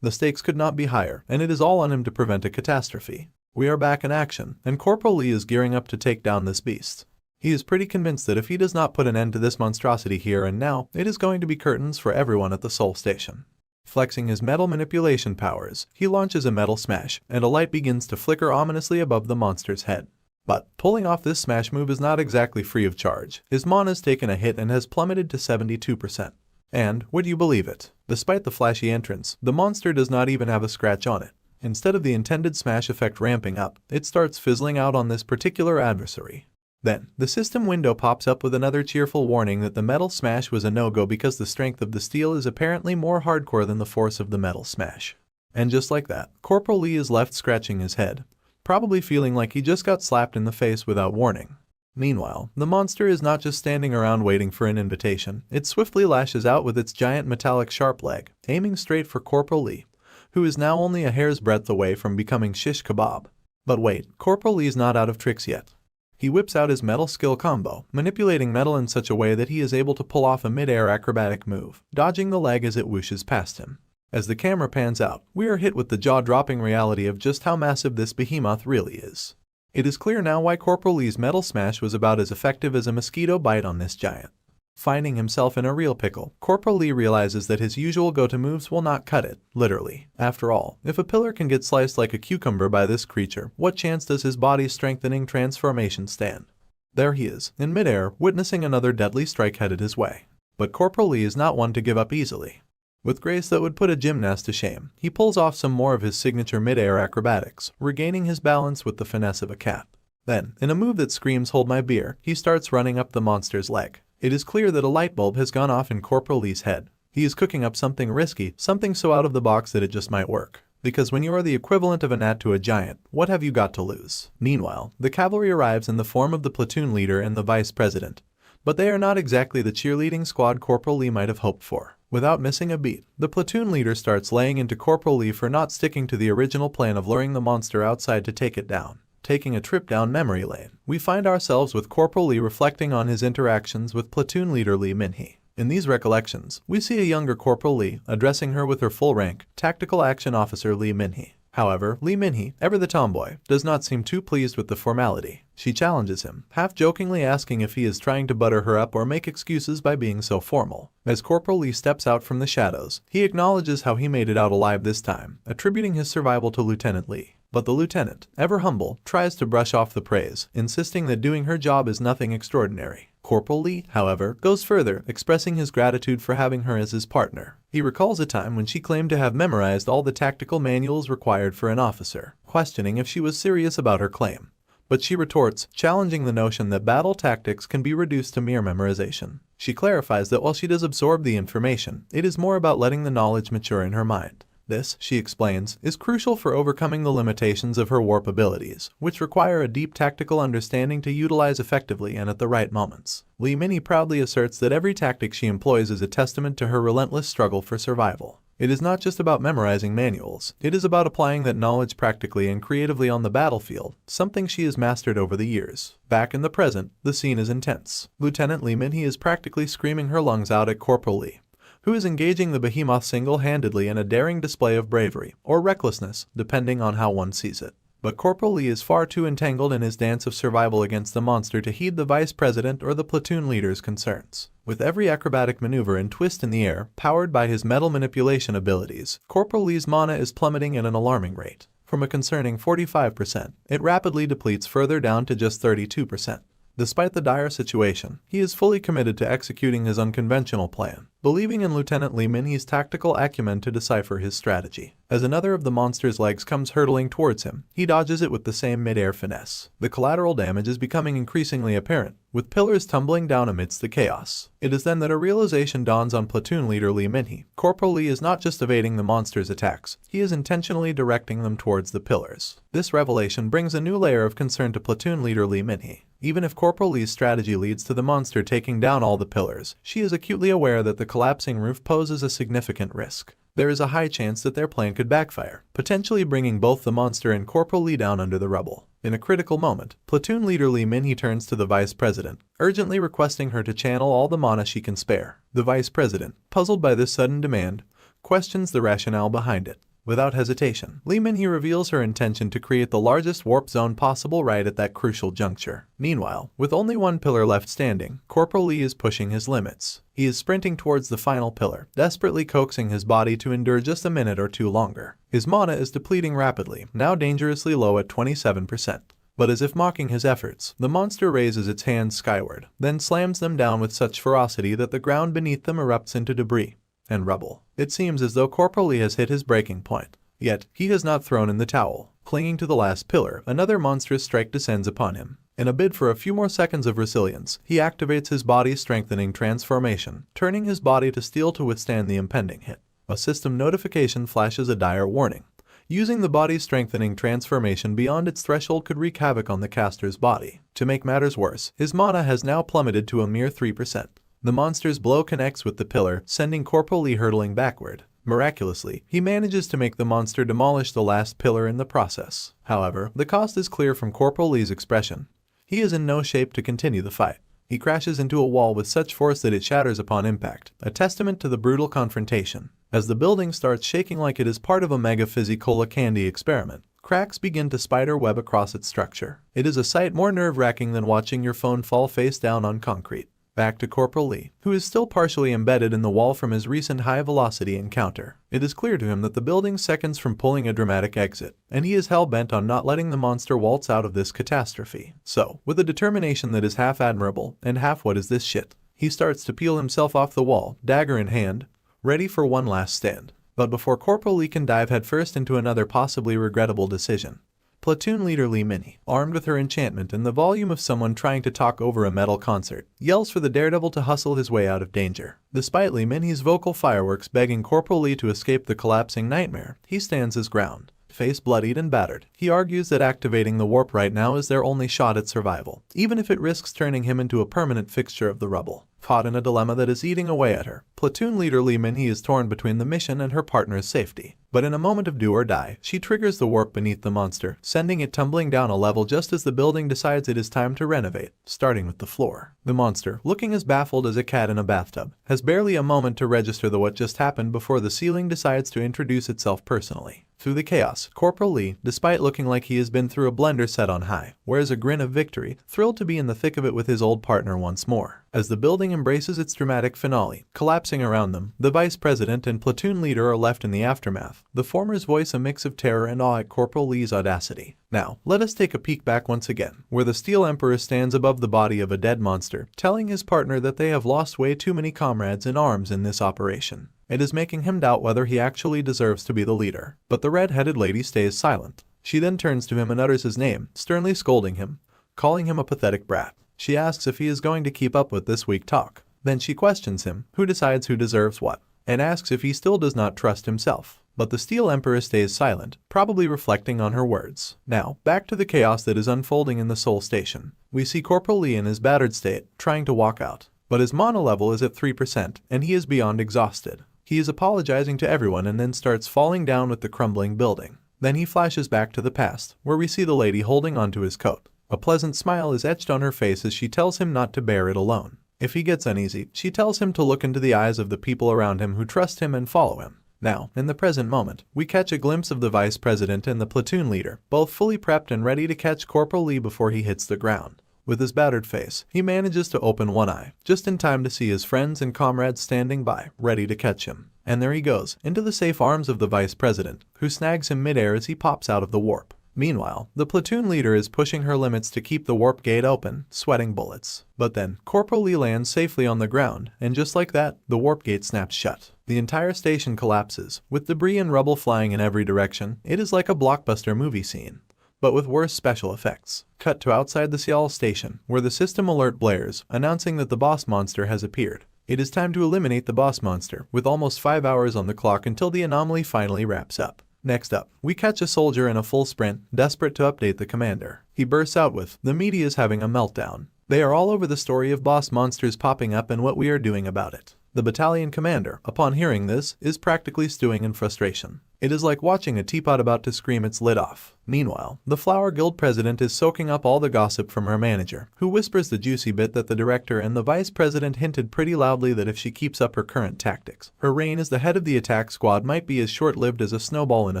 The stakes could not be higher, and it is all on him to prevent a catastrophe. We are back in action, and Corporal Lee is gearing up to take down this beast. He is pretty convinced that if he does not put an end to this monstrosity here and now, it is going to be curtains for everyone at the Soul Station. Flexing his metal manipulation powers, he launches a metal smash, and a light begins to flicker ominously above the monster's head. But pulling off this smash move is not exactly free of charge. His mana has taken a hit and has plummeted to 72%. And, would you believe it, despite the flashy entrance, the monster does not even have a scratch on it. Instead of the intended smash effect ramping up, it starts fizzling out on this particular adversary. Then, the system window pops up with another cheerful warning that the metal smash was a no-go because the strength of the steel is apparently more hardcore than the force of the metal smash. And just like that, Corporal Lee is left scratching his head, probably feeling like he just got slapped in the face without warning. Meanwhile, the monster is not just standing around waiting for an invitation, it swiftly lashes out with its giant metallic sharp leg, aiming straight for Corporal Lee, who is now only a hair's breadth away from becoming shish kebab. But wait, Corporal Lee's not out of tricks yet. He whips out his metal skill combo, manipulating metal in such a way that he is able to pull off a mid-air acrobatic move, dodging the leg as it whooshes past him. As the camera pans out, we are hit with the jaw-dropping reality of just how massive this behemoth really is. It is clear now why Corporal Lee's metal smash was about as effective as a mosquito bite on this giant. Finding himself in a real pickle, Corporal Lee realizes that his usual go-to moves will not cut it, literally. After all, if a pillar can get sliced like a cucumber by this creature, what chance does his body's strengthening transformation stand? There he is, in midair, witnessing another deadly strike headed his way. But Corporal Lee is not one to give up easily. With grace that would put a gymnast to shame, he pulls off some more of his signature mid-air acrobatics, regaining his balance with the finesse of a cat. Then, in a move that screams "hold my beer," he starts running up the monster's leg. It is clear that a light bulb has gone off in Corporal Lee's head. He is cooking up something risky, something so out of the box that it just might work. Because when you are the equivalent of an ant to a giant, what have you got to lose? Meanwhile, the cavalry arrives in the form of the platoon leader and the vice president. But they are not exactly the cheerleading squad Corporal Lee might have hoped for. Without missing a beat, the platoon leader starts laying into Corporal Lee for not sticking to the original plan of luring the monster outside to take it down. Taking a trip down memory lane, we find ourselves with Corporal Lee reflecting on his interactions with platoon leader Lee Min-hee. In these recollections, we see a younger Corporal Lee addressing her with her full rank, Tactical Action Officer Lee Min-hee. However, Lee Min-hee, ever the tomboy, does not seem too pleased with the formality. She challenges him, half-jokingly asking if he is trying to butter her up or make excuses by being so formal. As Corporal Lee steps out from the shadows, he acknowledges how he made it out alive this time, attributing his survival to Lieutenant Lee. But the lieutenant, ever humble, tries to brush off the praise, insisting that doing her job is nothing extraordinary. Corporal Lee, however, goes further, expressing his gratitude for having her as his partner. He recalls a time when she claimed to have memorized all the tactical manuals required for an officer, questioning if she was serious about her claim. But she retorts, challenging the notion that battle tactics can be reduced to mere memorization. She clarifies that while she does absorb the information, it is more about letting the knowledge mature in her mind. This, she explains, is crucial for overcoming the limitations of her warp abilities, which require a deep tactical understanding to utilize effectively and at the right moments. Lee Min-hee proudly asserts that every tactic she employs is a testament to her relentless struggle for survival. It is not just about memorizing manuals, it is about applying that knowledge practically and creatively on the battlefield, something she has mastered over the years. Back in the present, the scene is intense. Lieutenant Lee Min-hee is practically screaming her lungs out at Corporal Lee, who is engaging the behemoth single-handedly in a daring display of bravery, or recklessness, depending on how one sees it. But Corporal Lee is far too entangled in his dance of survival against the monster to heed the vice president or the platoon leader's concerns. With every acrobatic maneuver and twist in the air, powered by his metal manipulation abilities, Corporal Lee's mana is plummeting at an alarming rate. From a concerning 45%, it rapidly depletes further down to just 32%. Despite the dire situation, he is fully committed to executing his unconventional plan, believing in Lieutenant Lee Min-hee's tactical acumen to decipher his strategy. As another of the monster's legs comes hurtling towards him, he dodges it with the same mid-air finesse. The collateral damage is becoming increasingly apparent, with pillars tumbling down amidst the chaos. It is then that a realization dawns on platoon leader Lee Min-hee. Corporal Lee is not just evading the monster's attacks, he is intentionally directing them towards the pillars. This revelation brings a new layer of concern to platoon leader Lee Min-hee. Even if Corporal Lee's strategy leads to the monster taking down all the pillars, she is acutely aware that the collapsing roof poses a significant risk. There is a high chance that their plan could backfire, potentially bringing both the monster and Corporal Lee down under the rubble. In a critical moment, platoon leader Lee Min-hee turns to the vice president, urgently requesting her to channel all the mana she can spare. The vice president, puzzled by this sudden demand, questions the rationale behind it. Without hesitation, Lee Min-hee reveals her intention to create the largest warp zone possible right at that crucial juncture. Meanwhile, with only one pillar left standing, Corporal Lee is pushing his limits. He is sprinting towards the final pillar, desperately coaxing his body to endure just a minute or two longer. His mana is depleting rapidly, now dangerously low at 27%. But as if mocking his efforts, the monster raises its hands skyward, then slams them down with such ferocity that the ground beneath them erupts into debris and rubble. It seems as though Corporal Lee has hit his breaking point. Yet, he has not thrown in the towel. Clinging to the last pillar, another monstrous strike descends upon him. In a bid for a few more seconds of resilience, he activates his body-strengthening transformation, turning his body to steel to withstand the impending hit. A system notification flashes a dire warning. Using the body-strengthening transformation beyond its threshold could wreak havoc on the caster's body. To make matters worse, his mana has now plummeted to a mere 3%. The monster's blow connects with the pillar, sending Corporal Lee hurtling backward. Miraculously, he manages to make the monster demolish the last pillar in the process. However, the cost is clear from Corporal Lee's expression. He is in no shape to continue the fight. He crashes into a wall with such force that it shatters upon impact, a testament to the brutal confrontation. As the building starts shaking like it is part of a mega-physicola candy experiment, cracks begin to spider web across its structure. It is a sight more nerve-wracking than watching your phone fall face down on concrete. Back to Corporal Lee, who is still partially embedded in the wall from his recent high-velocity encounter. It is clear to him that the building's seconds from pulling a dramatic exit, and he is hell-bent on not letting the monster waltz out of this catastrophe. So, with a determination that is half admirable and half what is this shit, he starts to peel himself off the wall, dagger in hand, ready for one last stand. But before Corporal Lee can dive headfirst into another possibly regrettable decision, Platoon Leader Lee Min-hee, armed with her enchantment and the volume of someone trying to talk over a metal concert, yells for the daredevil to hustle his way out of danger. Despite Lee Min-hee's vocal fireworks begging Corporal Lee to escape the collapsing nightmare, he stands his ground. Face bloodied and battered, he argues that activating the warp right now is their only shot at survival, even if it risks turning him into a permanent fixture of the rubble. Caught in a dilemma that is eating away at her, Platoon Leader Lee Min-hee is torn between the mission and her partner's safety. But in a moment of do or die, she triggers the warp beneath the monster, sending it tumbling down a level just as the building decides it is time to renovate, starting with the floor. The monster, looking as baffled as a cat in a bathtub, has barely a moment to register what just happened before the ceiling decides to introduce itself personally. Through the chaos, Corporal Lee, despite looking like he has been through a blender set on high, wears a grin of victory, thrilled to be in the thick of it with his old partner once more. As the building embraces its dramatic finale, collapsing around them, the vice president and platoon leader are left in the aftermath, the former's voice a mix of terror and awe at Corporal Lee's audacity. Now, let us take a peek back once again, where the Steel Emperor stands above the body of a dead monster, telling his partner that they have lost way too many comrades in arms in this operation. It is making him doubt whether he actually deserves to be the leader. But the red-headed lady stays silent. She then turns to him and utters his name, sternly scolding him, calling him a pathetic brat. She asks if he is going to keep up with this weak talk. Then she questions him, who decides who deserves what, and asks if he still does not trust himself. But the Steel Emperor stays silent, probably reflecting on her words. Now, back to the chaos that is unfolding in the Soul Station. We see Corporal Lee in his battered state, trying to walk out. But his mana level is at 3%, and he is beyond exhausted. He is apologizing to everyone and then starts falling down with the crumbling building. Then he flashes back to the past, where we see the lady holding onto his coat. A pleasant smile is etched on her face as she tells him not to bear it alone. If he gets uneasy, she tells him to look into the eyes of the people around him who trust him and follow him. Now, in the present moment, we catch a glimpse of the vice president and the platoon leader, both fully prepped and ready to catch Corporal Lee before he hits the ground. With his battered face, he manages to open one eye, just in time to see his friends and comrades standing by, ready to catch him. And there he goes, into the safe arms of the vice president, who snags him midair as he pops out of the warp. Meanwhile, the platoon leader is pushing her limits to keep the warp gate open, sweating bullets. But then, Corporal Lee lands safely on the ground, and just like that, the warp gate snaps shut. The entire station collapses, with debris and rubble flying in every direction. It is like a blockbuster movie scene, but with worse special effects. Cut to outside the Seoul station, where the system alert blares, announcing that the boss monster has appeared. It is time to eliminate the boss monster, with almost 5 hours on the clock until the anomaly finally wraps up. Next up, we catch a soldier in a full sprint, desperate to update the commander. He bursts out with, "The media is having a meltdown. They are all over the story of boss monsters popping up and what we are doing about it." The battalion commander, upon hearing this, is practically stewing in frustration. It is like watching a teapot about to scream its lid off. Meanwhile, the Flower Guild president is soaking up all the gossip from her manager, who whispers the juicy bit that the director and the vice president hinted pretty loudly that if she keeps up her current tactics, her reign as the head of the attack squad might be as short-lived as a snowball in a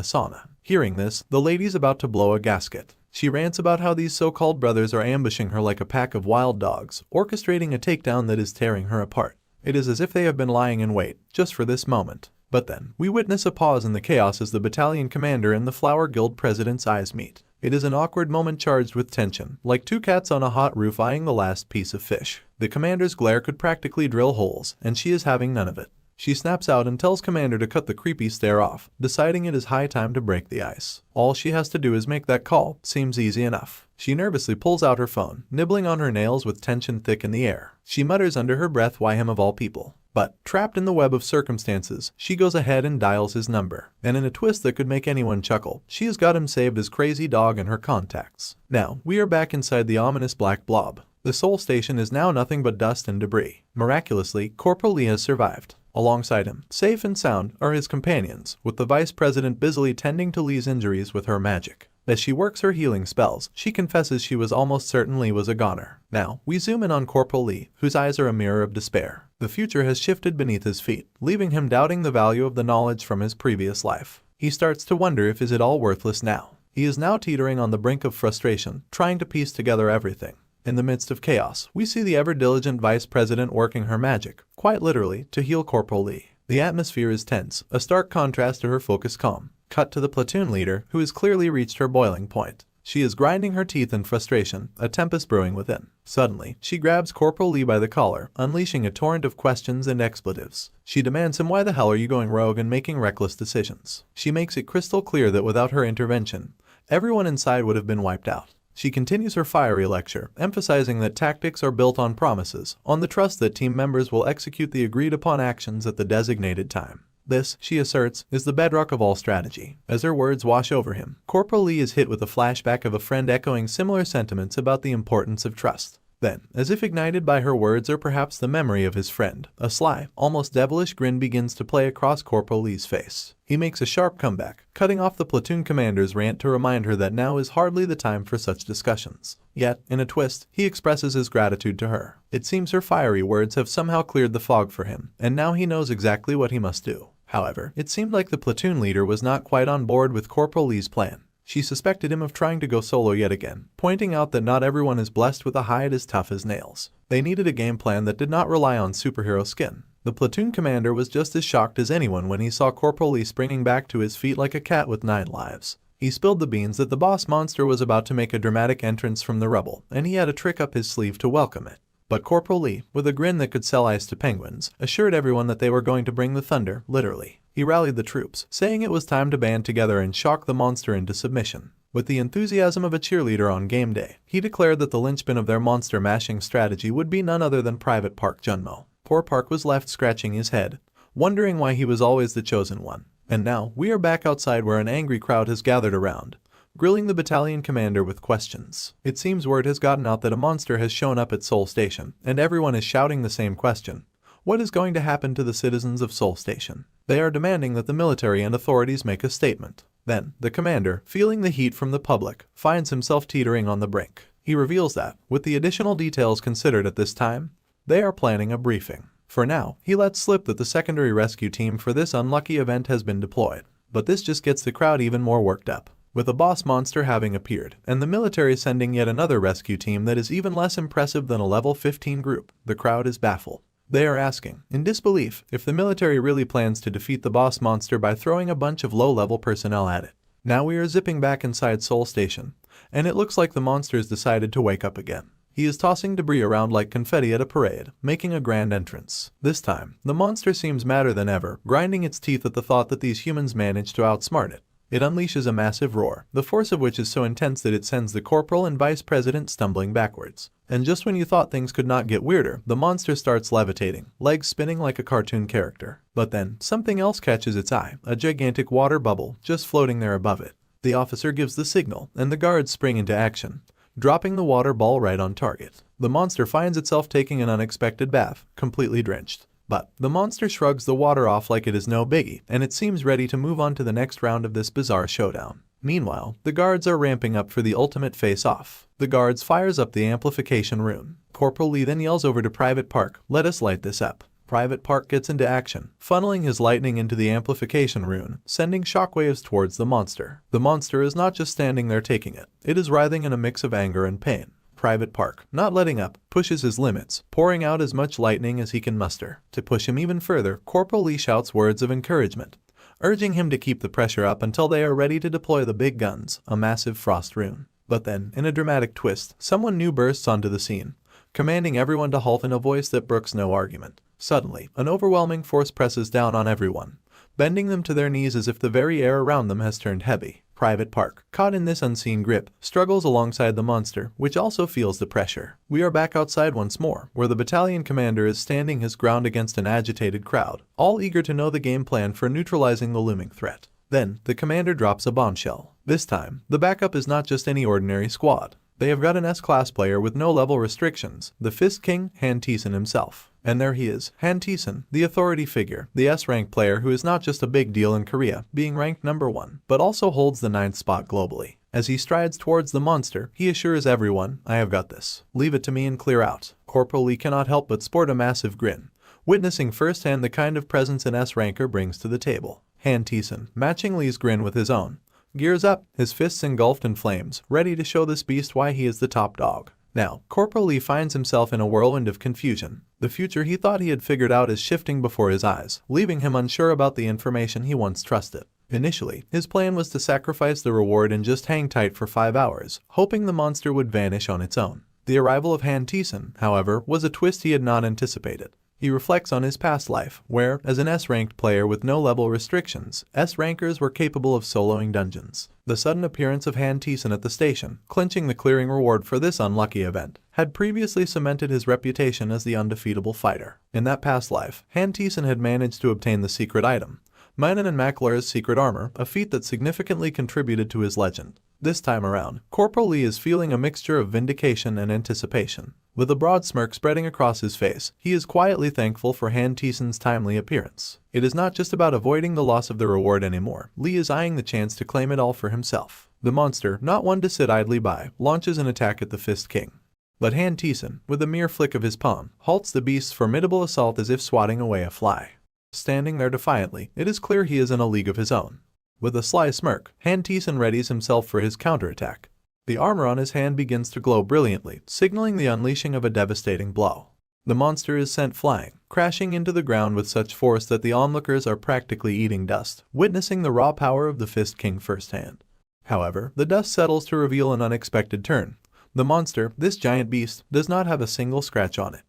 sauna. Hearing this, the lady's about to blow a gasket. She rants about how these so-called brothers are ambushing her like a pack of wild dogs, orchestrating a takedown that is tearing her apart. It is as if they have been lying in wait, just for this moment. But then, we witness a pause in the chaos as the battalion commander and the Flower Guild president's eyes meet. It is an awkward moment charged with tension, like two cats on a hot roof eyeing the last piece of fish. The commander's glare could practically drill holes, and she is having none of it. She snaps out and tells Commander to cut the creepy stare off, deciding it is high time to break the ice. All she has to do is make that call. Seems easy enough. She nervously pulls out her phone, nibbling on her nails with tension thick in the air. She mutters under her breath, "Why him of all people?" But, trapped in the web of circumstances, she goes ahead and dials his number. And in a twist that could make anyone chuckle, she has got him saved as Crazy Dog in her contacts. Now, we are back inside the ominous black blob. The Soul Station is now nothing but dust and debris. Miraculously, Corporal Lee has survived. Alongside him, safe and sound, are his companions, with the vice president busily tending to Lee's injuries with her magic. As she works her healing spells, she confesses she was almost certain Lee was a goner. Now, we zoom in on Corporal Lee, whose eyes are a mirror of despair. The future has shifted beneath his feet, leaving him doubting the value of the knowledge from his previous life. He starts to wonder if is it all worthless now. He is now teetering on the brink of frustration, trying to piece together everything. In the midst of chaos, we see the ever-diligent vice president working her magic, quite literally, to heal Corporal Lee. The atmosphere is tense, a stark contrast to her focused calm. Cut to the platoon leader, who has clearly reached her boiling point. She is grinding her teeth in frustration, a tempest brewing within. Suddenly, she grabs Corporal Lee by the collar, unleashing a torrent of questions and expletives. She demands him, "Why the hell are you going rogue and making reckless decisions?" She makes it crystal clear that without her intervention, everyone inside would have been wiped out. She continues her fiery lecture, emphasizing that tactics are built on promises, on the trust that team members will execute the agreed-upon actions at the designated time. This, she asserts, is the bedrock of all strategy. As her words wash over him, Corporal Lee is hit with a flashback of a friend echoing similar sentiments about the importance of trust. Then, as if ignited by her words or perhaps the memory of his friend, a sly, almost devilish grin begins to play across Corporal Lee's face. He makes a sharp comeback, cutting off the platoon commander's rant to remind her that now is hardly the time for such discussions. Yet, in a twist, he expresses his gratitude to her. It seems her fiery words have somehow cleared the fog for him, and now he knows exactly what he must do. However, it seemed like the platoon leader was not quite on board with Corporal Lee's plan. She suspected him of trying to go solo yet again, pointing out that not everyone is blessed with a hide as tough as nails. They needed a game plan that did not rely on superhero skin. The platoon commander was just as shocked as anyone when he saw Corporal Lee springing back to his feet like a cat with 9 lives. He spilled the beans that the boss monster was about to make a dramatic entrance from the rubble, and he had a trick up his sleeve to welcome it. But Corporal Lee, with a grin that could sell ice to penguins, assured everyone that they were going to bring the thunder, literally. He rallied the troops, saying it was time to band together and shock the monster into submission. With the enthusiasm of a cheerleader on game day, he declared that the linchpin of their monster-mashing strategy would be none other than Private Park Junmo. Poor Park was left scratching his head, wondering why he was always the chosen one. And now, we are back outside where an angry crowd has gathered around, grilling the battalion commander with questions. It seems word has gotten out that a monster has shown up at Soul Station, and everyone is shouting the same question. What is going to happen to the citizens of Soul Station? They are demanding that the military and authorities make a statement. Then, the commander, feeling the heat from the public, finds himself teetering on the brink. He reveals that, with the additional details considered at this time, they are planning a briefing. For now, he lets slip that the secondary rescue team for this unlucky event has been deployed. But this just gets the crowd even more worked up. With a boss monster having appeared, and the military sending yet another rescue team that is even less impressive than a level 15 group, the crowd is baffled. They are asking, in disbelief, if the military really plans to defeat the boss monster by throwing a bunch of low-level personnel at it. Now we are zipping back inside Soul Station, and it looks like the monster's decided to wake up again. He is tossing debris around like confetti at a parade, making a grand entrance. This time, the monster seems madder than ever, grinding its teeth at the thought that these humans managed to outsmart it. It unleashes a massive roar, the force of which is so intense that it sends the corporal and vice president stumbling backwards. And just when you thought things could not get weirder, the monster starts levitating, legs spinning like a cartoon character. But then, something else catches its eye, a gigantic water bubble just floating there above it. The officer gives the signal, and the guards spring into action, dropping the water ball right on target. The monster finds itself taking an unexpected bath, completely drenched. But the monster shrugs the water off like it is no biggie, and it seems ready to move on to the next round of this bizarre showdown. Meanwhile, the guards are ramping up for the ultimate face-off. The guards fires up the amplification rune. Corporal Lee then yells over to Private Park, "Let us light this up." Private Park gets into action, funneling his lightning into the amplification rune, sending shockwaves towards the monster. The monster is not just standing there taking it, it is writhing in a mix of anger and pain. Private Park, not letting up, pushes his limits, pouring out as much lightning as he can muster. To push him even further, Corporal Lee shouts words of encouragement, urging him to keep the pressure up until they are ready to deploy the big guns, a massive frost rune. But then, in a dramatic twist, someone new bursts onto the scene, commanding everyone to halt in a voice that brooks no argument. Suddenly, an overwhelming force presses down on everyone, bending them to their knees as if the very air around them has turned heavy. Private Park, caught in this unseen grip, struggles alongside the monster, which also feels the pressure. We are back outside once more, where the battalion commander is standing his ground against an agitated crowd, all eager to know the game plan for neutralizing the looming threat. Then, the commander drops a bombshell. This time, the backup is not just any ordinary squad. They have got an S-class player with no level restrictions, the Fist King, Han Tieson himself. And there he is, Han Tieson, the authority figure, the S-rank player who is not just a big deal in Korea, being ranked number 1, but also holds the 9th spot globally. As he strides towards the monster, he assures everyone, "I have got this. Leave it to me and clear out." Corporal Lee cannot help but sport a massive grin, witnessing firsthand the kind of presence an S-ranker brings to the table. Han Tieson, matching Lee's grin with his own, gears up, his fists engulfed in flames, ready to show this beast why he is the top dog. Now, Corporal Lee finds himself in a whirlwind of confusion. The future he thought he had figured out is shifting before his eyes, leaving him unsure about the information he once trusted. Initially, his plan was to sacrifice the reward and just hang tight for 5 hours, hoping the monster would vanish on its own. The arrival of Han Tieson, however, was a twist he had not anticipated. He reflects on his past life, where, as an S-ranked player with no level restrictions, S-rankers were capable of soloing dungeons. The sudden appearance of Han Tieson at the station, clinching the clearing reward for this unlucky event, had previously cemented his reputation as the undefeatable fighter. In that past life, Han Tieson had managed to obtain the secret item, Manon and Maklar's secret armor, a feat that significantly contributed to his legend. This time around, Corporal Lee is feeling a mixture of vindication and anticipation. With a broad smirk spreading across his face, he is quietly thankful for Han Tieson's timely appearance. It is not just about avoiding the loss of the reward anymore. Lee is eyeing the chance to claim it all for himself. The monster, not one to sit idly by, launches an attack at the Fist King. But Han Tieson, with a mere flick of his palm, halts the beast's formidable assault as if swatting away a fly. Standing there defiantly, it is clear he is in a league of his own. With a sly smirk, Han Tieson readies himself for his counterattack. The armor on his hand begins to glow brilliantly, signaling the unleashing of a devastating blow. The monster is sent flying, crashing into the ground with such force that the onlookers are practically eating dust, witnessing the raw power of the Fist King firsthand. However, the dust settles to reveal an unexpected turn. The monster, this giant beast, does not have a single scratch on it.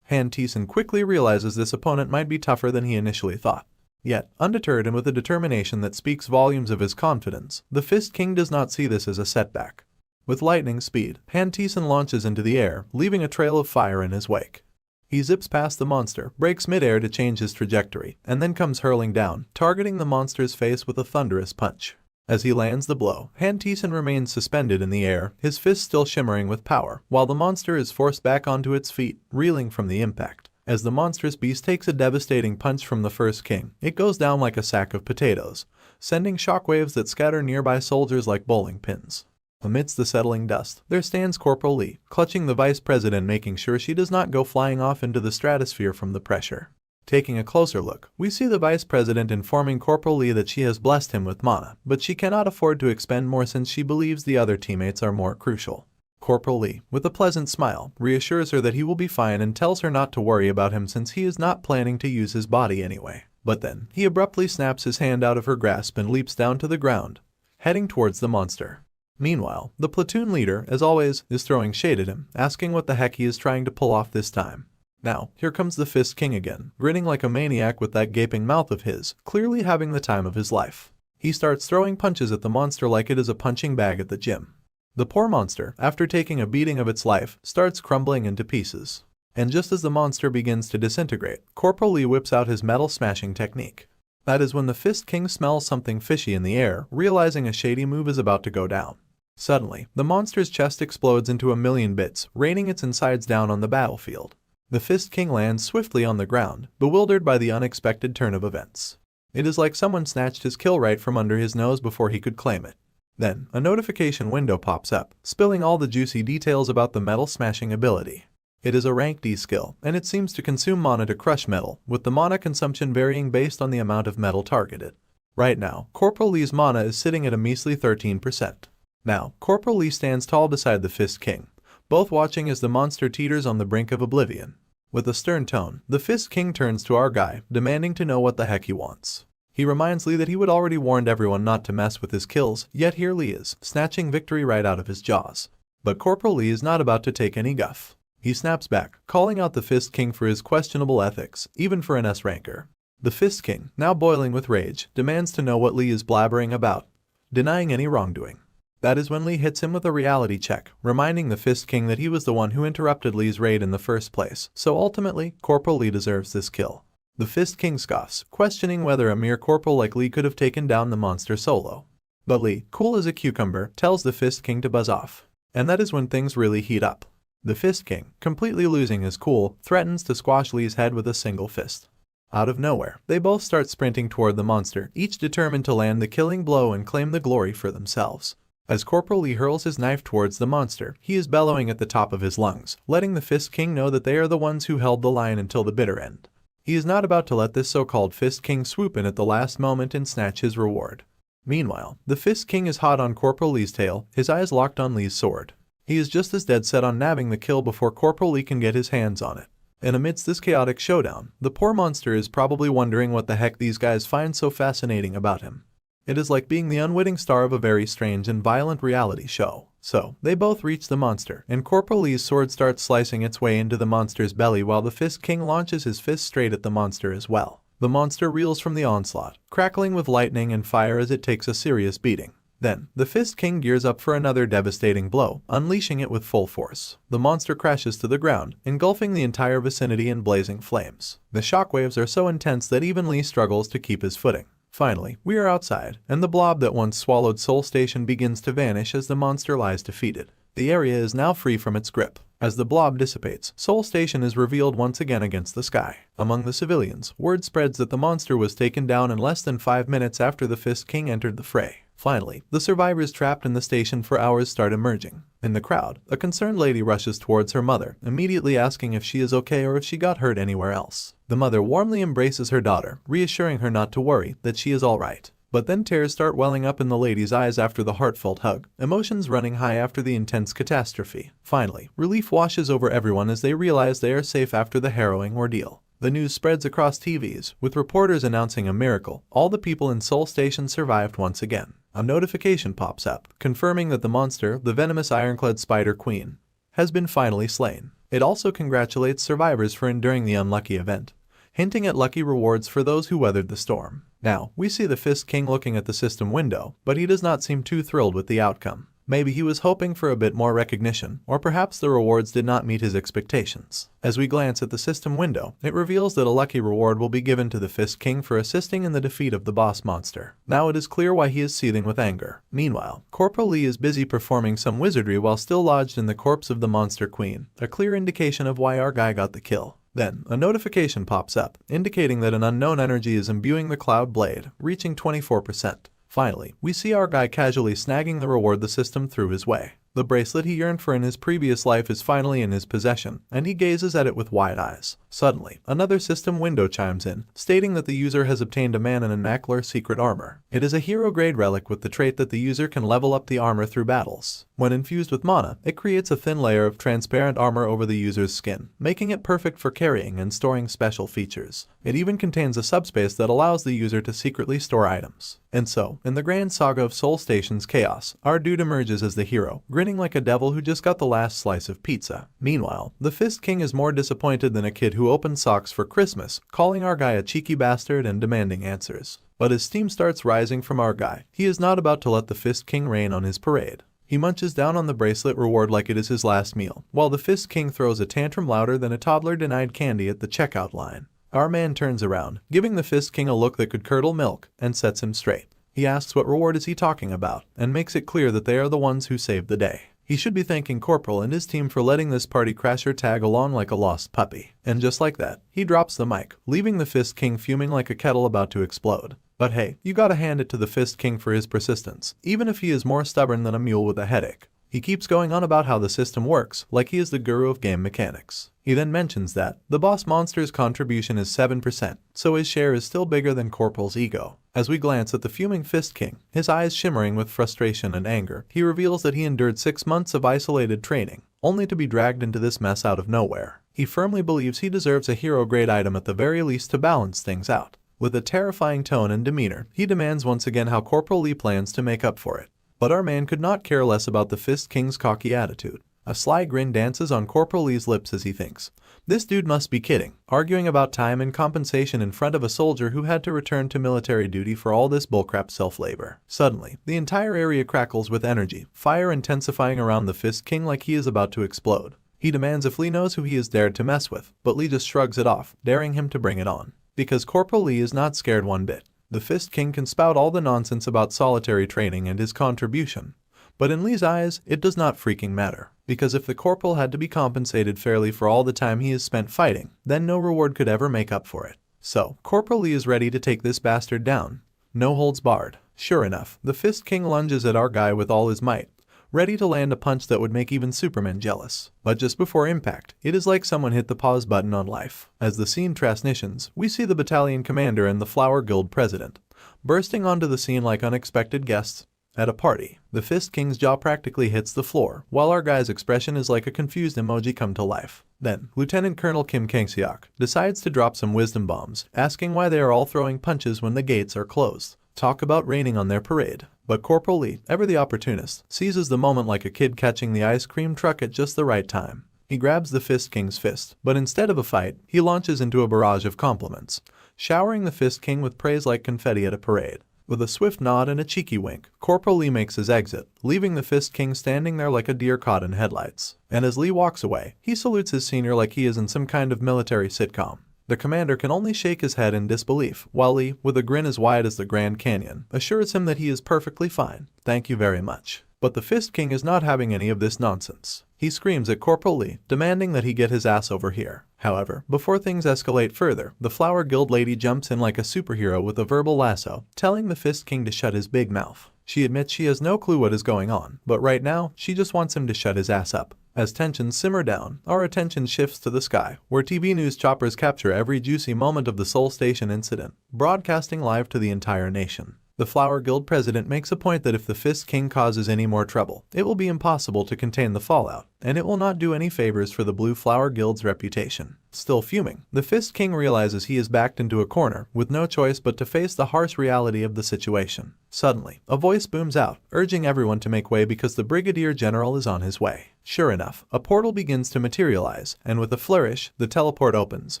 Han Tieson quickly realizes this opponent might be tougher than he initially thought. Yet, undeterred and with a determination that speaks volumes of his confidence, the Fist King does not see this as a setback. With lightning speed, Han Tieson launches into the air, leaving a trail of fire in his wake. He zips past the monster, breaks mid-air to change his trajectory, and then comes hurling down, targeting the monster's face with a thunderous punch. As he lands the blow, Han Tieson remains suspended in the air, his fist still shimmering with power, while the monster is forced back onto its feet, reeling from the impact. As the monstrous beast takes a devastating punch from the First King, it goes down like a sack of potatoes, sending shockwaves that scatter nearby soldiers like bowling pins. Amidst the settling dust, there stands Corporal Lee, clutching the Vice President, making sure she does not go flying off into the stratosphere from the pressure. Taking a closer look, we see the Vice President informing Corporal Lee that she has blessed him with mana, but she cannot afford to expend more since she believes the other teammates are more crucial. Corporal Lee, with a pleasant smile, reassures her that he will be fine and tells her not to worry about him since he is not planning to use his body anyway. But then, he abruptly snaps his hand out of her grasp and leaps down to the ground, heading towards the monster. Meanwhile, the platoon leader, as always, is throwing shade at him, asking what the heck he is trying to pull off this time. Now, here comes the Fist King again, grinning like a maniac with that gaping mouth of his, clearly having the time of his life. He starts throwing punches at the monster like it is a punching bag at the gym. The poor monster, after taking a beating of its life, starts crumbling into pieces. And just as the monster begins to disintegrate, Corporal Lee whips out his metal smashing technique. That is when the Fist King smells something fishy in the air, realizing a shady move is about to go down. Suddenly, the monster's chest explodes into a million bits, raining its insides down on the battlefield. The Fist King lands swiftly on the ground, bewildered by the unexpected turn of events. It is like someone snatched his kill right from under his nose before he could claim it. Then, a notification window pops up, spilling all the juicy details about the metal smashing ability. It is a rank D skill, and it seems to consume mana to crush metal, with the mana consumption varying based on the amount of metal targeted. Right now, Corporal Lee's mana is sitting at a measly 13%. Now, Corporal Lee stands tall beside the Fist King, both watching as the monster teeters on the brink of oblivion. With a stern tone, the Fist King turns to our guy, demanding to know what the heck he wants. He reminds Lee that he would already warned everyone not to mess with his kills, yet here Lee is, snatching victory right out of his jaws. But Corporal Lee is not about to take any guff. He snaps back, calling out the Fist King for his questionable ethics, even for an S-ranker. The Fist King, now boiling with rage, demands to know what Lee is blabbering about, denying any wrongdoing. That is when Lee hits him with a reality check, reminding the Fist King that he was the one who interrupted Lee's raid in the first place, so ultimately, Corporal Lee deserves this kill. The Fist King scoffs, questioning whether a mere corporal like Lee could have taken down the monster solo. But Lee, cool as a cucumber, tells the Fist King to buzz off. And that is when things really heat up. The Fist King, completely losing his cool, threatens to squash Lee's head with a single fist. Out of nowhere, they both start sprinting toward the monster, each determined to land the killing blow and claim the glory for themselves. As Corporal Lee hurls his knife towards the monster, he is bellowing at the top of his lungs, letting the Fist King know that they are the ones who held the line until the bitter end. He is not about to let this so-called Fist King swoop in at the last moment and snatch his reward. Meanwhile, the Fist King is hot on Corporal Lee's tail, his eyes locked on Lee's sword. He is just as dead set on nabbing the kill before Corporal Lee can get his hands on it. And amidst this chaotic showdown, the poor monster is probably wondering what the heck these guys find so fascinating about him. It is like being the unwitting star of a very strange and violent reality show. So, they both reach the monster, and Corporal Lee's sword starts slicing its way into the monster's belly while the Fist King launches his fist straight at the monster as well. The monster reels from the onslaught, crackling with lightning and fire as it takes a serious beating. Then, the Fist King gears up for another devastating blow, unleashing it with full force. The monster crashes to the ground, engulfing the entire vicinity in blazing flames. The shockwaves are so intense that even Lee struggles to keep his footing. Finally, we are outside, and the blob that once swallowed Soul Station begins to vanish as the monster lies defeated. The area is now free from its grip. As the blob dissipates, Soul Station is revealed once again against the sky. Among the civilians, word spreads that the monster was taken down in less than 5 minutes after the Fist King entered the fray. Finally, the survivors trapped in the station for hours start emerging. In the crowd, a concerned lady rushes towards her mother, immediately asking if she is okay or if she got hurt anywhere else. The mother warmly embraces her daughter, reassuring her not to worry, that she is alright. But then tears start welling up in the lady's eyes after the heartfelt hug, emotions running high after the intense catastrophe. Finally, relief washes over everyone as they realize they are safe after the harrowing ordeal. The news spreads across TVs, with reporters announcing a miracle. All the people in Soul Station survived once again. A notification pops up, confirming that the monster, the venomous ironclad Spider Queen, has been finally slain. It also congratulates survivors for enduring the unlucky event, hinting at lucky rewards for those who weathered the storm. Now, we see the Fist King looking at the system window, but he does not seem too thrilled with the outcome. Maybe he was hoping for a bit more recognition, or perhaps the rewards did not meet his expectations. As we glance at the system window, it reveals that a lucky reward will be given to the Fist King for assisting in the defeat of the boss monster. Now it is clear why he is seething with anger. Meanwhile, Corporal Lee is busy performing some wizardry while still lodged in the corpse of the monster queen, a clear indication of why our guy got the kill. Then, a notification pops up, indicating that an unknown energy is imbuing the Cloud Blade, reaching 24%. Finally, we see our guy casually snagging the reward the system threw his way. The bracelet he yearned for in his previous life is finally in his possession, and he gazes at it with wide eyes. Suddenly, another system window chimes in, stating that the user has obtained a manhwa secret armor. It is a hero-grade relic with the trait that the user can level up the armor through battles. When infused with mana, it creates a thin layer of transparent armor over the user's skin, making it perfect for carrying and storing special features. It even contains a subspace that allows the user to secretly store items. And so, in the grand saga of Soul Station's chaos, our dude emerges as the hero, grinning like a devil who just got the last slice of pizza. Meanwhile, the Fist King is more disappointed than a kid who opened socks for Christmas, calling our guy a cheeky bastard and demanding answers. But as steam starts rising from our guy, he is not about to let the Fist King rain on his parade. He munches down on the bracelet reward like it is his last meal, while the Fist King throws a tantrum louder than a toddler denied candy at the checkout line. Our man turns around, giving the Fist King a look that could curdle milk, and sets him straight. He asks what reward is he talking about, and makes it clear that they are the ones who saved the day. He should be thanking Corporal and his team for letting this party crasher tag along like a lost puppy. And just like that, he drops the mic, leaving the Fist King fuming like a kettle about to explode. But hey, you gotta hand it to the Fist King for his persistence, even if he is more stubborn than a mule with a headache. He keeps going on about how the system works, like he is the guru of game mechanics. He then mentions that the boss monster's contribution is 7%, so his share is still bigger than Corporal's ego. As we glance at the fuming Fist King, his eyes shimmering with frustration and anger, he reveals that he endured 6 months of isolated training, only to be dragged into this mess out of nowhere. He firmly believes he deserves a hero-grade item at the very least to balance things out. With a terrifying tone and demeanor, he demands once again how Corporal Lee plans to make up for it. But our man could not care less about the Fist King's cocky attitude. A sly grin dances on Corporal Lee's lips as he thinks, "This dude must be kidding, arguing about time and compensation in front of a soldier who had to return to military duty for all this bullcrap self-labor." Suddenly, the entire area crackles with energy, fire intensifying around the Fist King like he is about to explode. He demands if Lee knows who he has dared to mess with, but Lee just shrugs it off, daring him to bring it on. Because Corporal Lee is not scared one bit. The Fist King can spout all the nonsense about solitary training and his contribution. But in Lee's eyes, it does not freaking matter. Because if the Corporal had to be compensated fairly for all the time he has spent fighting, then no reward could ever make up for it. So, Corporal Lee is ready to take this bastard down. No holds barred. Sure enough, the Fist King lunges at our guy with all his might, ready to land a punch that would make even Superman jealous. But just before impact, it is like someone hit the pause button on life. As the scene transitions, we see the battalion commander and the Flower Guild president bursting onto the scene like unexpected guests at a party. The Fist King's jaw practically hits the floor, while our guy's expression is like a confused emoji come to life. Then, Lieutenant Colonel Kim Kang-seok decides to drop some wisdom bombs, asking why they are all throwing punches when the gates are closed. Talk about raining on their parade. But Corporal Lee, ever the opportunist, seizes the moment like a kid catching the ice cream truck at just the right time. He grabs the Fist King's fist, but instead of a fight, he launches into a barrage of compliments, showering the Fist King with praise like confetti at a parade. With a swift nod and a cheeky wink, Corporal Lee makes his exit, leaving the Fist King standing there like a deer caught in headlights. And as Lee walks away, he salutes his senior like he is in some kind of military sitcom. The commander can only shake his head in disbelief, while Lee, with a grin as wide as the Grand Canyon, assures him that he is perfectly fine. "Thank you very much." But the Fist King is not having any of this nonsense. He screams at Corporal Lee, demanding that he get his ass over here. However, before things escalate further, the Flower Guild lady jumps in like a superhero with a verbal lasso, telling the Fist King to shut his big mouth. She admits she has no clue what is going on, but right now, she just wants him to shut his ass up. As tensions simmer down, our attention shifts to the sky, where TV news choppers capture every juicy moment of the Seoul Station incident, broadcasting live to the entire nation. The Flower Guild president makes a point that if the Fist King causes any more trouble, it will be impossible to contain the fallout, and it will not do any favors for the Blue Flower Guild's reputation. Still fuming, the Fist King realizes he is backed into a corner, with no choice but to face the harsh reality of the situation. Suddenly, a voice booms out, urging everyone to make way because the Brigadier General is on his way. Sure enough, a portal begins to materialize, and with a flourish, the teleport opens,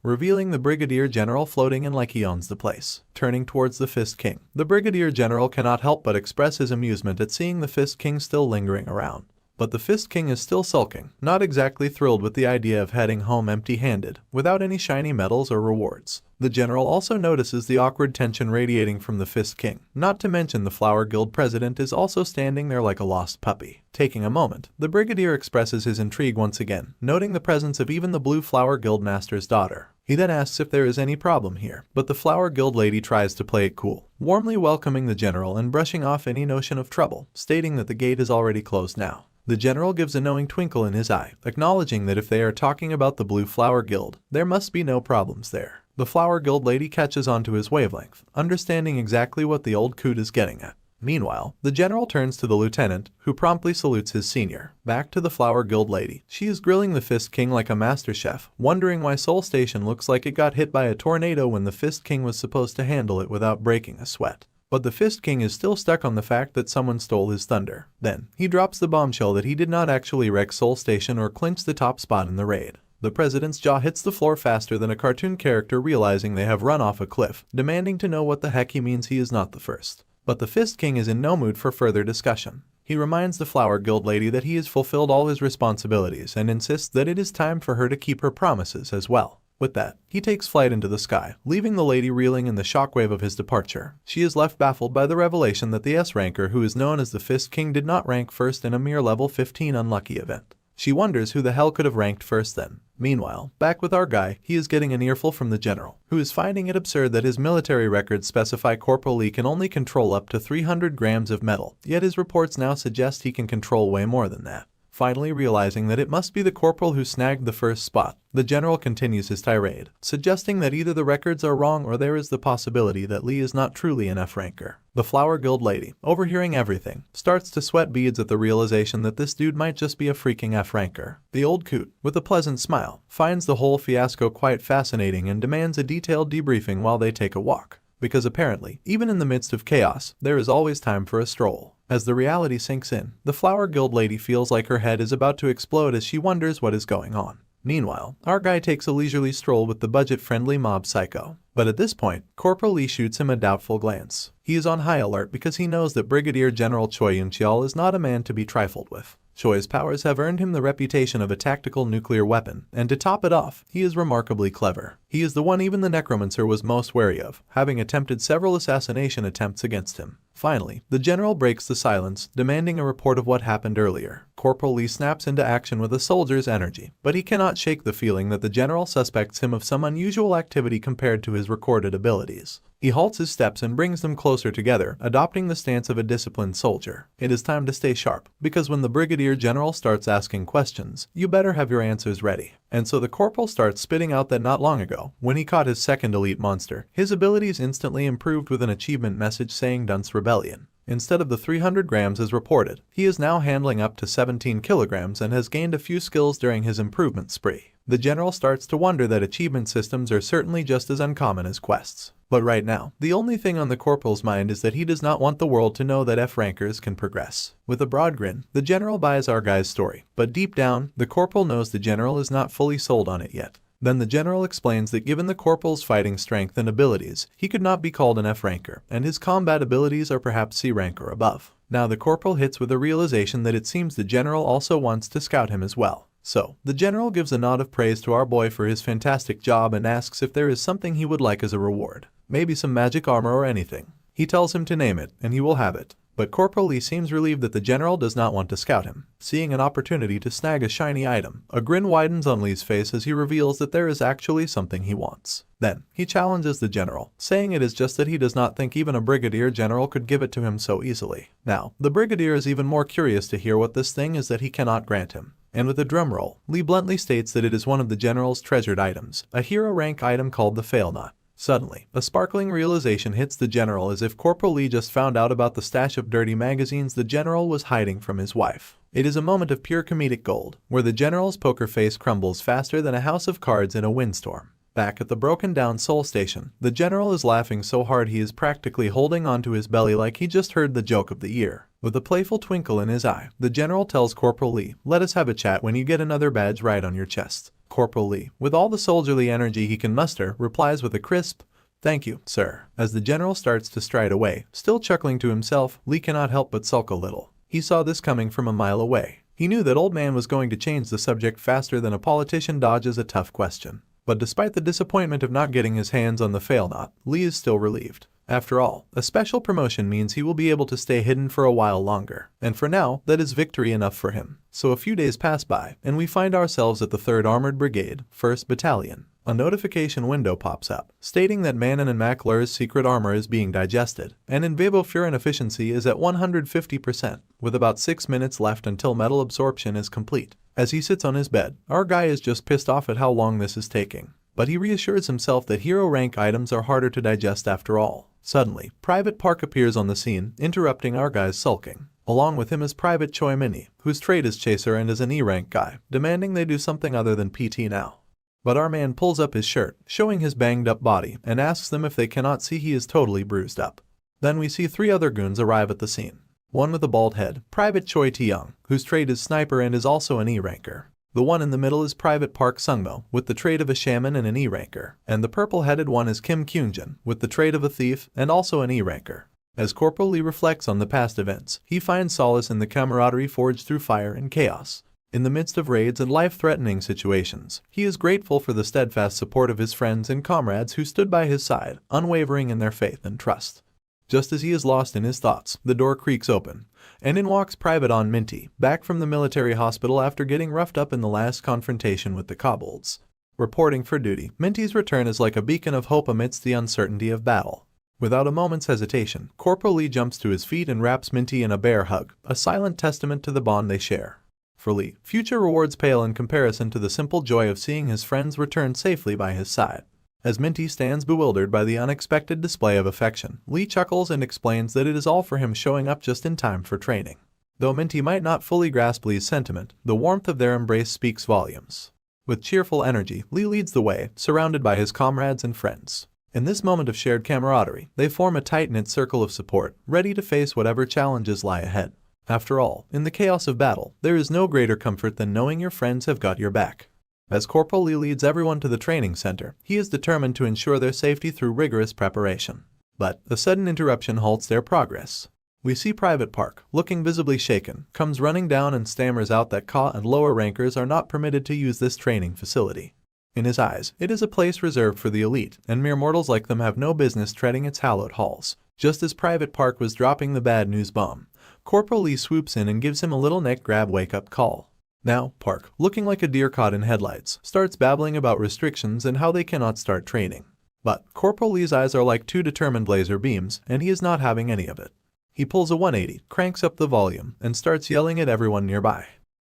revealing the Brigadier General floating in like he owns the place. Turning towards the Fist King, the Brigadier General cannot help but express his amusement at seeing the Fist King still lingering around. But the Fist King is still sulking, not exactly thrilled with the idea of heading home empty-handed, without any shiny medals or rewards. The general also notices the awkward tension radiating from the Fist King, not to mention the Flower Guild president is also standing there like a lost puppy. Taking a moment, the Brigadier expresses his intrigue once again, noting the presence of even the Blue Flower Guild master's daughter. He then asks if there is any problem here, but the Flower Guild lady tries to play it cool, warmly welcoming the general and brushing off any notion of trouble, stating that the gate is already closed now. The general gives a knowing twinkle in his eye, acknowledging that if they are talking about the Blue Flower Guild, there must be no problems there. The Flower Guild lady catches on to his wavelength, understanding exactly what the old coot is getting at. Meanwhile, the general turns to the lieutenant, who promptly salutes his senior. Back to the Flower Guild lady. She is grilling the Fist King like a master chef, wondering why Seoul Station looks like it got hit by a tornado when the Fist King was supposed to handle it without breaking a sweat. But the Fist King is still stuck on the fact that someone stole his thunder. Then, he drops the bombshell that he did not actually wreck Seoul Station or clinch the top spot in the raid. The president's jaw hits the floor faster than a cartoon character realizing they have run off a cliff, demanding to know what the heck he means he is not the first. But the Fist King is in no mood for further discussion. He reminds the Flower Guild lady that he has fulfilled all his responsibilities and insists that it is time for her to keep her promises as well. With that, he takes flight into the sky, leaving the lady reeling in the shockwave of his departure. She is left baffled by the revelation that the S-ranker who is known as the Fist King did not rank first in a mere level 15 unlucky event. She wonders who the hell could have ranked first then. Meanwhile, back with our guy, he is getting an earful from the general, who is finding it absurd that his military records specify Corporal Lee can only control up to 300 grams of metal, yet his reports now suggest he can control way more than that. Finally realizing that it must be the corporal who snagged the first spot, the general continues his tirade, suggesting that either the records are wrong or there is the possibility that Lee is not truly an F-ranker. The Flower Guild lady, overhearing everything, starts to sweat beads at the realization that this dude might just be a freaking F-ranker. The old coot, with a pleasant smile, finds the whole fiasco quite fascinating and demands a detailed debriefing while they take a walk. Because apparently, even in the midst of chaos, there is always time for a stroll. As the reality sinks in, the Flower Guild lady feels like her head is about to explode as she wonders what is going on. Meanwhile, our guy takes a leisurely stroll with the budget-friendly mob psycho. But at this point, Corporal Lee shoots him a doubtful glance. He is on high alert because he knows that Brigadier General Choi Yun-cheol is not a man to be trifled with. Choi's powers have earned him the reputation of a tactical nuclear weapon, and to top it off, he is remarkably clever. He is the one even the Necromancer was most wary of, having attempted several assassination attempts against him. Finally, the general breaks the silence, demanding a report of what happened earlier. Corporal Lee snaps into action with a soldier's energy, but he cannot shake the feeling that the general suspects him of some unusual activity compared to his recorded abilities. He halts his steps and brings them closer together, adopting the stance of a disciplined soldier. It is time to stay sharp, because when the Brigadier General starts asking questions, you better have your answers ready. And so the corporal starts spitting out that not long ago, when he caught his second elite monster, his abilities instantly improved with an achievement message saying Dunce Rebellion. Instead of the 300 grams as reported, he is now handling up to 17 kilograms and has gained a few skills during his improvement spree. The general starts to wonder that achievement systems are certainly just as uncommon as quests. But right now, the only thing on the corporal's mind is that he does not want the world to know that F-rankers can progress. With a broad grin, the general buys our guy's story, but deep down, the corporal knows the general is not fully sold on it yet. Then the general explains that given the corporal's fighting strength and abilities, he could not be called an F-ranker, and his combat abilities are perhaps C-rank or above. Now the corporal hits with a realization that it seems the general also wants to scout him as well. So, the general gives a nod of praise to our boy for his fantastic job and asks if there is something he would like as a reward. Maybe some magic armor or anything. He tells him to name it, and he will have it. But Corporal Lee seems relieved that the general does not want to scout him. Seeing an opportunity to snag a shiny item, a grin widens on Lee's face as he reveals that there is actually something he wants. Then, he challenges the general, saying it is just that he does not think even a brigadier general could give it to him so easily. Now, the brigadier is even more curious to hear what this thing is that he cannot grant him. And with a drum roll, Lee bluntly states that it is one of the general's treasured items, a hero rank item called the Fail Knot. Suddenly, a sparkling realization hits the general as if Corporal Lee just found out about the stash of dirty magazines the general was hiding from his wife. It is a moment of pure comedic gold, where the general's poker face crumbles faster than a house of cards in a windstorm. Back at the broken-down Soul Station, the general is laughing so hard he is practically holding onto his belly like he just heard the joke of the year. With a playful twinkle in his eye, the general tells Corporal Lee, "Let us have a chat when you get another badge right on your chest." Corporal Lee, with all the soldierly energy he can muster, replies with a crisp, "Thank you, sir." As the general starts to stride away, still chuckling to himself, Lee cannot help but sulk a little. He saw this coming from a mile away. He knew that old man was going to change the subject faster than a politician dodges a tough question. But despite the disappointment of not getting his hands on the Fail Knot, Lee is still relieved. After all, a special promotion means he will be able to stay hidden for a while longer. And for now, that is victory enough for him. So a few days pass by, and we find ourselves at the 3rd Armored Brigade, 1st Battalion. A notification window pops up, stating that Manon and McClure's secret armor is being digested, and in Vivo Furin efficiency is at 150%, with about 6 minutes left until metal absorption is complete. As he sits on his bed, our guy is just pissed off at how long this is taking. But he reassures himself that hero rank items are harder to digest after all. Suddenly, Private Park appears on the scene, interrupting our guy's sulking. Along with him is Private Choi Mini, whose trade is Chaser and is an E-rank guy, demanding they do something other than PT now. But our man pulls up his shirt, showing his banged up body, and asks them if they cannot see he is totally bruised up. Then we see 3 other goons arrive at the scene. One with a bald head, Private Choi Tae-young, whose trade is Sniper and is also an E-ranker. The one in the middle is Private Park Sungmo, with the trade of a shaman and an E-ranker. And the purple-headed one is Kim Kyunjin, with the trade of a thief and also an E-ranker. As Corporal Lee reflects on the past events, he finds solace in the camaraderie forged through fire and chaos. In the midst of raids and life-threatening situations, he is grateful for the steadfast support of his friends and comrades who stood by his side, unwavering in their faith and trust. Just as he is lost in his thoughts, the door creaks open, and in walks Private On Minty, back from the military hospital after getting roughed up in the last confrontation with the kobolds. Reporting for duty, Minty's return is like a beacon of hope amidst the uncertainty of battle. Without a moment's hesitation, Corporal Lee jumps to his feet and wraps Minty in a bear hug, a silent testament to the bond they share. For Lee, future rewards pale in comparison to the simple joy of seeing his friends return safely by his side. As Minty stands bewildered by the unexpected display of affection, Lee chuckles and explains that it is all for him showing up just in time for training. Though Minty might not fully grasp Lee's sentiment, the warmth of their embrace speaks volumes. With cheerful energy, Lee leads the way, surrounded by his comrades and friends. In this moment of shared camaraderie, they form a tight-knit circle of support, ready to face whatever challenges lie ahead. After all, in the chaos of battle, there is no greater comfort than knowing your friends have got your back. As Corporal Lee leads everyone to the training center, he is determined to ensure their safety through rigorous preparation. But a sudden interruption halts their progress. We see Private Park, looking visibly shaken, comes running down and stammers out that Ka and lower rankers are not permitted to use this training facility. In his eyes, it is a place reserved for the elite, and mere mortals like them have no business treading its hallowed halls. Just as Private Park was dropping the bad news bomb, Corporal Lee swoops in and gives him a little neck grab wake-up call. Now, Park, looking like a deer caught in headlights, starts babbling about restrictions and how they cannot start training. But Corporal Lee's eyes are like two determined laser beams, and he is not having any of it. He pulls a 180, cranks up the volume, and starts yelling at everyone nearby.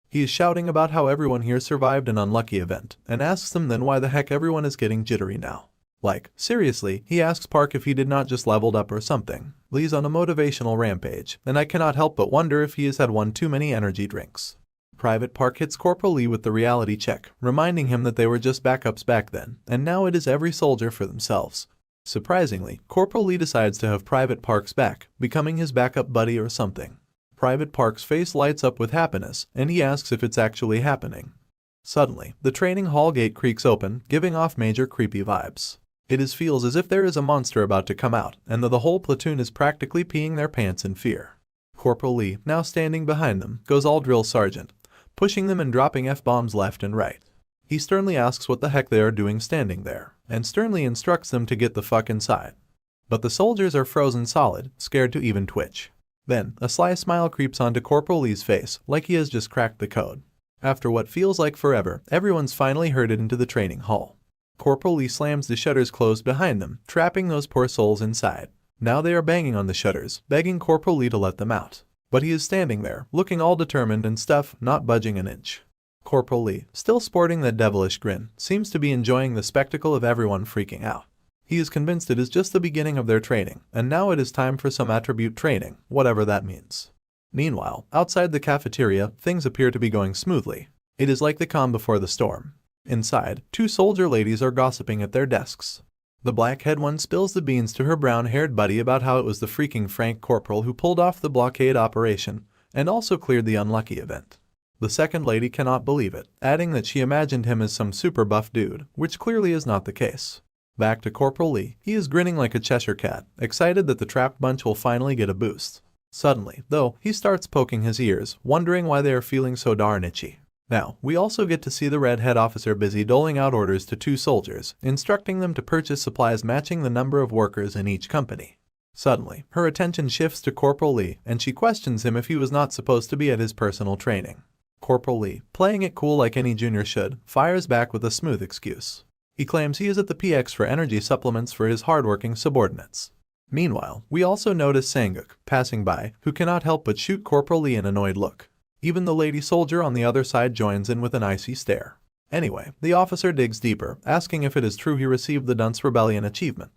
He is shouting about how everyone here survived an unlucky event, and asks them then why the heck everyone is getting jittery now. Like, seriously, he asks Park if he did not just leveled up or something. Lee's on a motivational rampage, and I cannot help but wonder if he has had one too many energy drinks. Private Park hits Corporal Lee with the reality check, reminding him that they were just backups back then, and now it is every soldier for themselves. Surprisingly, Corporal Lee decides to have Private Park's back, becoming his backup buddy or something. Private Park's face lights up with happiness, and he asks if it's actually happening. Suddenly, the training hall gate creaks open, giving off major creepy vibes. It feels as if there is a monster about to come out, and that the whole platoon is practically peeing their pants in fear. Corporal Lee, now standing behind them, goes all drill sergeant, pushing them and dropping F-bombs left and right. He sternly asks what the heck they are doing standing there, and sternly instructs them to get the fuck inside. But the soldiers are frozen solid, scared to even twitch. Then, a sly smile creeps onto Corporal Lee's face, like he has just cracked the code. After what feels like forever, everyone's finally herded into the training hall. Corporal Lee slams the shutters closed behind them, trapping those poor souls inside. Now they are banging on the shutters, begging Corporal Lee to let them out. But he is standing there, looking all determined and stuff, not budging an inch. Corporal Lee, still sporting that devilish grin, seems to be enjoying the spectacle of everyone freaking out. He is convinced it is just the beginning of their training, and now it is time for some attribute training, whatever that means. Meanwhile, outside the cafeteria, things appear to be going smoothly. It is like the calm before the storm. Inside, two soldier ladies are gossiping at their desks. The black-haired one spills the beans to her brown-haired buddy about how it was the freaking Frank Corporal who pulled off the blockade operation, and also cleared the unlucky event. The second lady cannot believe it, adding that she imagined him as some super buff dude, which clearly is not the case. Back to Corporal Lee, he is grinning like a Cheshire cat, excited that the trapped bunch will finally get a boost. Suddenly, though, he starts poking his ears, wondering why they are feeling so darn itchy. Now, we also get to see the red head officer busy doling out orders to two soldiers, instructing them to purchase supplies matching the number of workers in each company. Suddenly, her attention shifts to Corporal Lee, and she questions him if he was not supposed to be at his personal training. Corporal Lee, playing it cool like any junior should, fires back with a smooth excuse. He claims he is at the PX for energy supplements for his hardworking subordinates. Meanwhile, we also notice Sanguk, passing by, who cannot help but shoot Corporal Lee an annoyed look. Even the lady soldier on the other side joins in with an icy stare. Anyway, the officer digs deeper, asking if it is true he received the Dunce Rebellion achievement.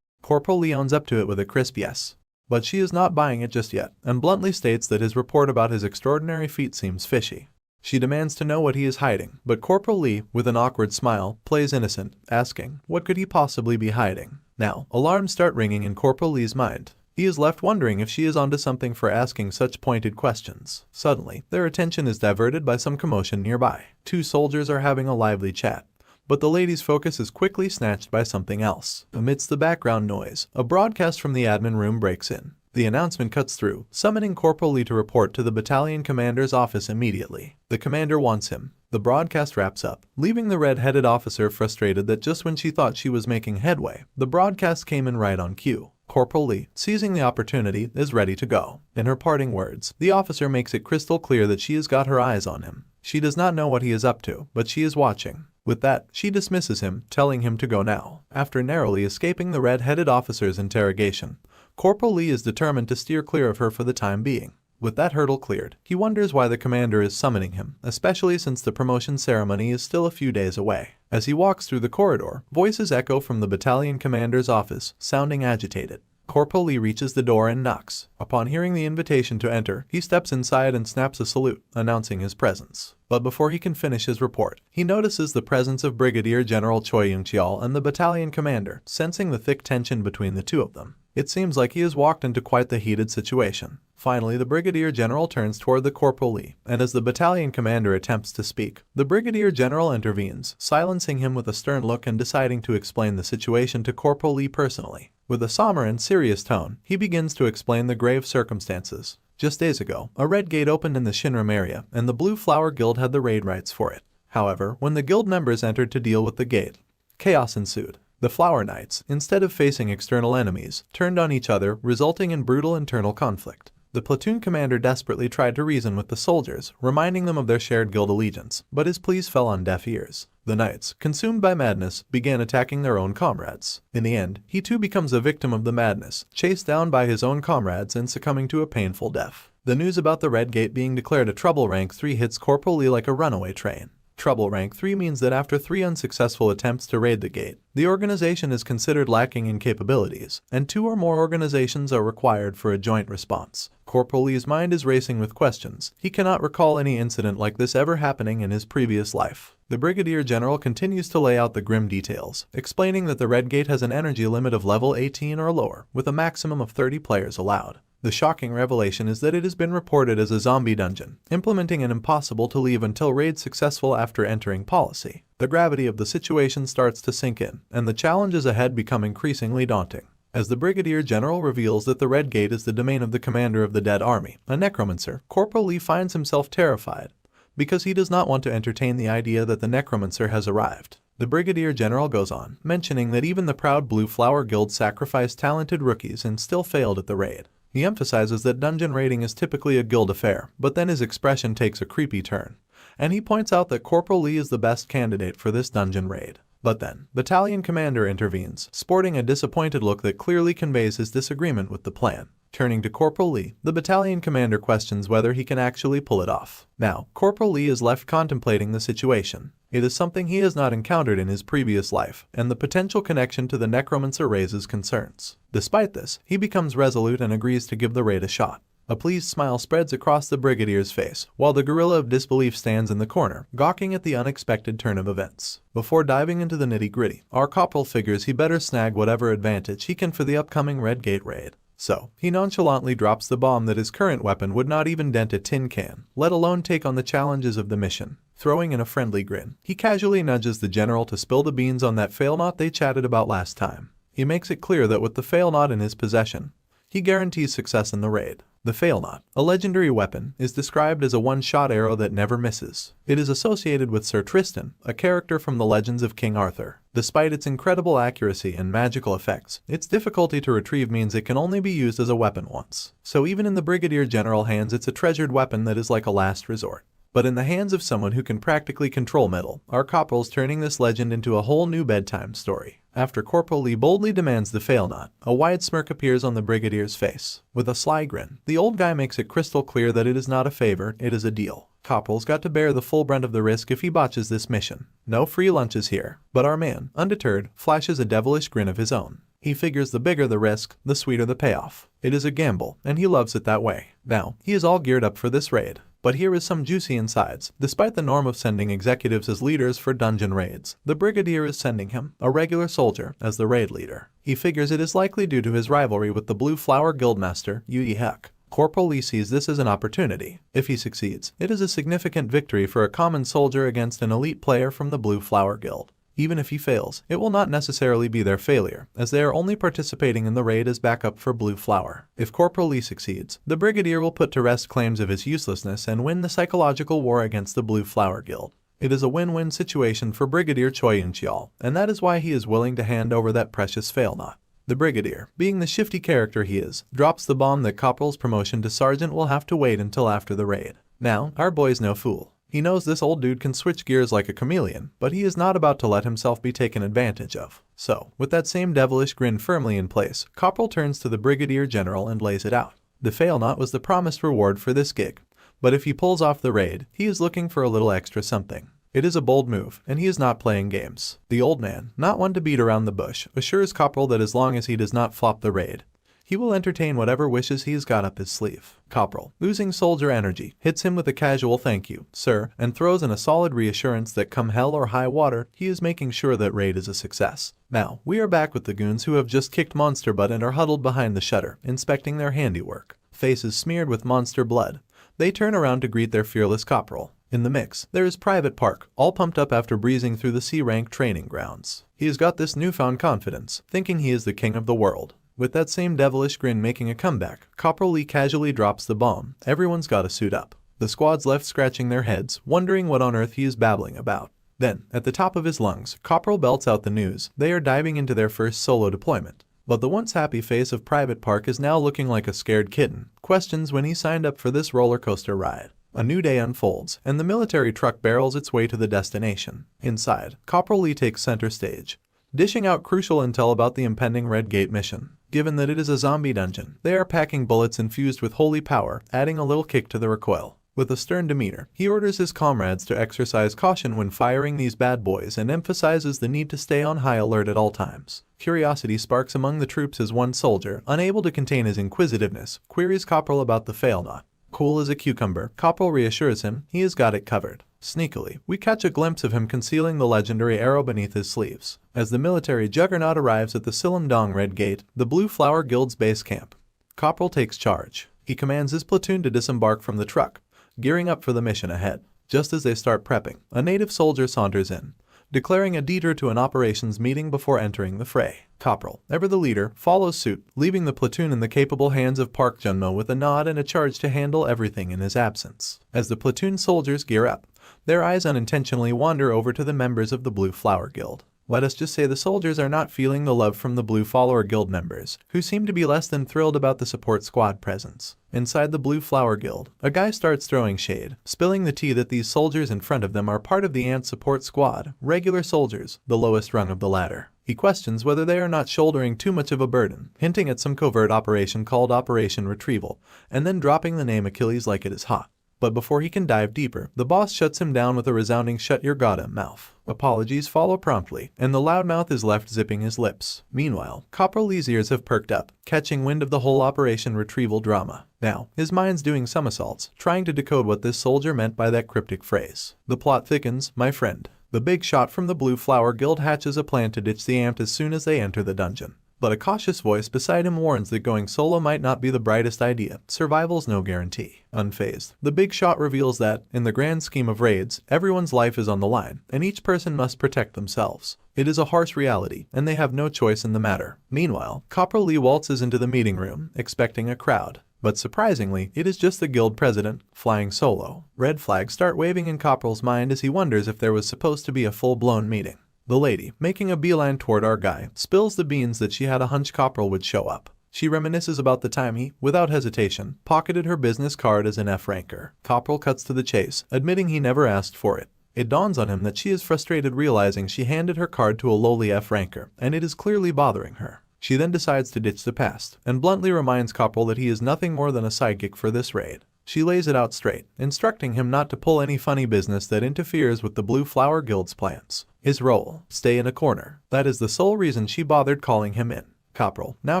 Corporal Lee owns up to it with a crisp yes. But she is not buying it just yet, and bluntly states that his report about his extraordinary feat seems fishy. She demands to know what he is hiding, but Corporal Lee, with an awkward smile, plays innocent, asking, what could he possibly be hiding? Now, alarms start ringing in Corporal Lee's mind. He is left wondering if she is onto something for asking such pointed questions. Suddenly, their attention is diverted by some commotion nearby. Two soldiers are having a lively chat, but the lady's focus is quickly snatched by something else. Amidst the background noise, a broadcast from the admin room breaks in. The announcement cuts through, summoning Corporal Lee to report to the battalion commander's office immediately. The commander wants him. The broadcast wraps up, leaving the red-headed officer frustrated that just when she thought she was making headway, the broadcast came in right on cue. Corporal Lee, seizing the opportunity, is ready to go. In her parting words, the officer makes it crystal clear that she has got her eyes on him. She does not know what he is up to, but she is watching. With that, she dismisses him, telling him to go now. After narrowly escaping the red-headed officer's interrogation, Corporal Lee is determined to steer clear of her for the time being. With that hurdle cleared, he wonders why the commander is summoning him, especially since the promotion ceremony is still a few days away. As he walks through the corridor, voices echo from the battalion commander's office, sounding agitated. Corporal Lee reaches the door and knocks. Upon hearing the invitation to enter, he steps inside and snaps a salute, announcing his presence. But before he can finish his report, he notices the presence of Brigadier General Choi Young-cheol and the battalion commander, sensing the thick tension between the two of them. It seems like he has walked into quite the heated situation. Finally, the Brigadier General turns toward the Corporal Lee, and as the battalion commander attempts to speak, the Brigadier General intervenes, silencing him with a stern look and deciding to explain the situation to Corporal Lee personally. With a somber and serious tone, he begins to explain the grave circumstances. Just days ago, a red gate opened in the Shinram area, and the Blue Flower Guild had the raid rights for it. However, when the guild members entered to deal with the gate, chaos ensued. The Flower Knights, instead of facing external enemies, turned on each other, resulting in brutal internal conflict. The platoon commander desperately tried to reason with the soldiers, reminding them of their shared guild allegiance, but his pleas fell on deaf ears. The knights, consumed by madness, began attacking their own comrades. In the end, he too becomes a victim of the madness, chased down by his own comrades and succumbing to a painful death. The news about the Red Gate being declared a Trouble Rank 3 hits Corporal Lee like a runaway train. Trouble Rank 3 means that after 3 unsuccessful attempts to raid the gate, the organization is considered lacking in capabilities, and 2 or more organizations are required for a joint response. Corporal Lee's mind is racing with questions. He cannot recall any incident like this ever happening in his previous life. The Brigadier General continues to lay out the grim details, explaining that the Red Gate has an energy limit of level 18 or lower, with a maximum of 30 players allowed. The shocking revelation is that it has been reported as a zombie dungeon, implementing an impossible to leave until raid successful after entering policy. The gravity of the situation starts to sink in, and the challenges ahead become increasingly daunting. As the Brigadier General reveals that the Red Gate is the domain of the commander of the dead army, a necromancer, Corporal Lee finds himself terrified, because he does not want to entertain the idea that the necromancer has arrived. The Brigadier General goes on, mentioning that even the proud Blue Flower Guild sacrificed talented rookies and still failed at the raid. He emphasizes that dungeon raiding is typically a guild affair, but then his expression takes a creepy turn, and he points out that Corporal Lee is the best candidate for this dungeon raid. But then, Battalion Commander intervenes, sporting a disappointed look that clearly conveys his disagreement with the plan. Turning to Corporal Lee, the Battalion Commander questions whether he can actually pull it off. Now, Corporal Lee is left contemplating the situation. It is something he has not encountered in his previous life, and the potential connection to the Necromancer raises concerns. Despite this, he becomes resolute and agrees to give the raid a shot. A pleased smile spreads across the Brigadier's face, while the gorilla of disbelief stands in the corner, gawking at the unexpected turn of events. Before diving into the nitty-gritty, our corporal figures he better snag whatever advantage he can for the upcoming Red Gate raid. So, he nonchalantly drops the bomb that his current weapon would not even dent a tin can, let alone take on the challenges of the mission. Throwing in a friendly grin, he casually nudges the general to spill the beans on that fail knot they chatted about last time. He makes it clear that with the fail knot in his possession, he guarantees success in the raid. The fail knot, a legendary weapon, is described as a one-shot arrow that never misses. It is associated with Sir Tristan, a character from the legends of King Arthur. Despite its incredible accuracy and magical effects, its difficulty to retrieve means it can only be used as a weapon once. So even in the Brigadier General hands, it's a treasured weapon that is like a last resort. But in the hands of someone who can practically control metal, our corporal's turning this legend into a whole new bedtime story. After Corporal Lee boldly demands the fail knot, a wide smirk appears on the Brigadier's face. With a sly grin, the old guy makes it crystal clear that it is not a favor, it is a deal. Corporal's got to bear the full brunt of the risk if he botches this mission. No free lunches here. But our man, undeterred, flashes a devilish grin of his own. He figures the bigger the risk, the sweeter the payoff. It is a gamble, and he loves it that way. Now, he is all geared up for this raid. But here is some juicy insides. Despite the norm of sending executives as leaders for dungeon raids, the Brigadier is sending him, a regular soldier, as the raid leader. He figures it is likely due to his rivalry with the Blue Flower Guildmaster, Yu Heck. Corporal Lee sees this as an opportunity. If he succeeds, it is a significant victory for a common soldier against an elite player from the Blue Flower Guild. Even if he fails, it will not necessarily be their failure, as they are only participating in the raid as backup for Blue Flower. If Corporal Lee succeeds, the Brigadier will put to rest claims of his uselessness and win the psychological war against the Blue Flower Guild. It is a win-win situation for Brigadier Choi Incheol, and that is why he is willing to hand over that precious fail-knot. The Brigadier, being the shifty character he is, drops the bomb that Corporal's promotion to Sergeant will have to wait until after the raid. Now, our boy's no fool. He knows this old dude can switch gears like a chameleon, but he is not about to let himself be taken advantage of. So, with that same devilish grin firmly in place, Corporal turns to the Brigadier General and lays it out. The fail-knot was the promised reward for this gig, but if he pulls off the raid, he is looking for a little extra something. It is a bold move, and he is not playing games. The old man, not one to beat around the bush, assures Corporal that as long as he does not flop the raid, he will entertain whatever wishes he's got up his sleeve. Corporal, losing soldier energy, hits him with a casual thank you, sir, and throws in a solid reassurance that come hell or high water, he is making sure that raid is a success. Now, we are back with the goons who have just kicked monster butt and are huddled behind the shutter, inspecting their handiwork. Faces smeared with monster blood. They turn around to greet their fearless corporal. In the mix, there is Private Park, all pumped up after breezing through the C-rank training grounds. He has got this newfound confidence, thinking he is the king of the world. With that same devilish grin making a comeback, Corporal Lee casually drops the bomb. Everyone's gotta suit up. The squad's left scratching their heads, wondering what on earth he is babbling about. Then, at the top of his lungs, Corporal belts out the news. They are diving into their first solo deployment. But the once happy face of Private Park is now looking like a scared kitten. Questions when he signed up for this roller coaster ride. A new day unfolds, and the military truck barrels its way to the destination. Inside, Corporal Lee takes center stage, dishing out crucial intel about the impending Red Gate mission. Given that it is a zombie dungeon, they are packing bullets infused with holy power, adding a little kick to the recoil. With a stern demeanor, he orders his comrades to exercise caution when firing these bad boys and emphasizes the need to stay on high alert at all times. Curiosity sparks among the troops as one soldier, unable to contain his inquisitiveness, queries Corporal about the fail-knot. Cool as a cucumber, Corporal reassures him he has got it covered. Sneakily, we catch a glimpse of him concealing the legendary arrow beneath his sleeves. As the military juggernaut arrives at the Silumdong Red Gate, the Blue Flower Guild's base camp, Corporal takes charge. He commands his platoon to disembark from the truck, gearing up for the mission ahead. Just as they start prepping, a native soldier saunters in, declaring a detour to an operations meeting before entering the fray. Corporal, ever the leader, follows suit, leaving the platoon in the capable hands of Park Junmo with a nod and a charge to handle everything in his absence. As the platoon soldiers gear up, their eyes unintentionally wander over to the members of the Blue Flower Guild. Let us just say the soldiers are not feeling the love from the Blue Flower Guild members, who seem to be less than thrilled about the support squad presence. Inside the Blue Flower Guild, a guy starts throwing shade, spilling the tea that these soldiers in front of them are part of the Ant support squad, regular soldiers, the lowest rung of the ladder. He questions whether they are not shouldering too much of a burden, hinting at some covert operation called Operation Retrieval, and then dropping the name Achilles like it is hot. But before he can dive deeper, the boss shuts him down with a resounding "shut your goddamn mouth." Apologies follow promptly, and the loudmouth is left zipping his lips. Meanwhile, Corporal Lee's ears have perked up, catching wind of the whole Operation Retrieval drama. Now, his mind's doing somersaults, trying to decode what this soldier meant by that cryptic phrase. The plot thickens, my friend. The big shot from the Blue Flower Guild hatches a plan to ditch the Ant as soon as they enter the dungeon. But a cautious voice beside him warns that going solo might not be the brightest idea. Survival's no guarantee. Unfazed, the big shot reveals that, in the grand scheme of raids, everyone's life is on the line, and each person must protect themselves. It is a harsh reality, and they have no choice in the matter. Meanwhile, Corporal Lee waltzes into the meeting room, expecting a crowd. But surprisingly, it is just the guild president, flying solo. Red flags start waving in Corporal's mind as he wonders if there was supposed to be a full-blown meeting. The lady, making a beeline toward our guy, spills the beans that she had a hunch Corporal would show up. She reminisces about the time he, without hesitation, pocketed her business card as an F-ranker. Corporal cuts to the chase, admitting he never asked for it. It dawns on him that she is frustrated realizing she handed her card to a lowly F-ranker, and it is clearly bothering her. She then decides to ditch the past, and bluntly reminds Corporal that he is nothing more than a sidekick for this raid. She lays it out straight, instructing him not to pull any funny business that interferes with the Blue Flower Guild's plans. His role, stay in a corner. That is the sole reason she bothered calling him in. Corporal, now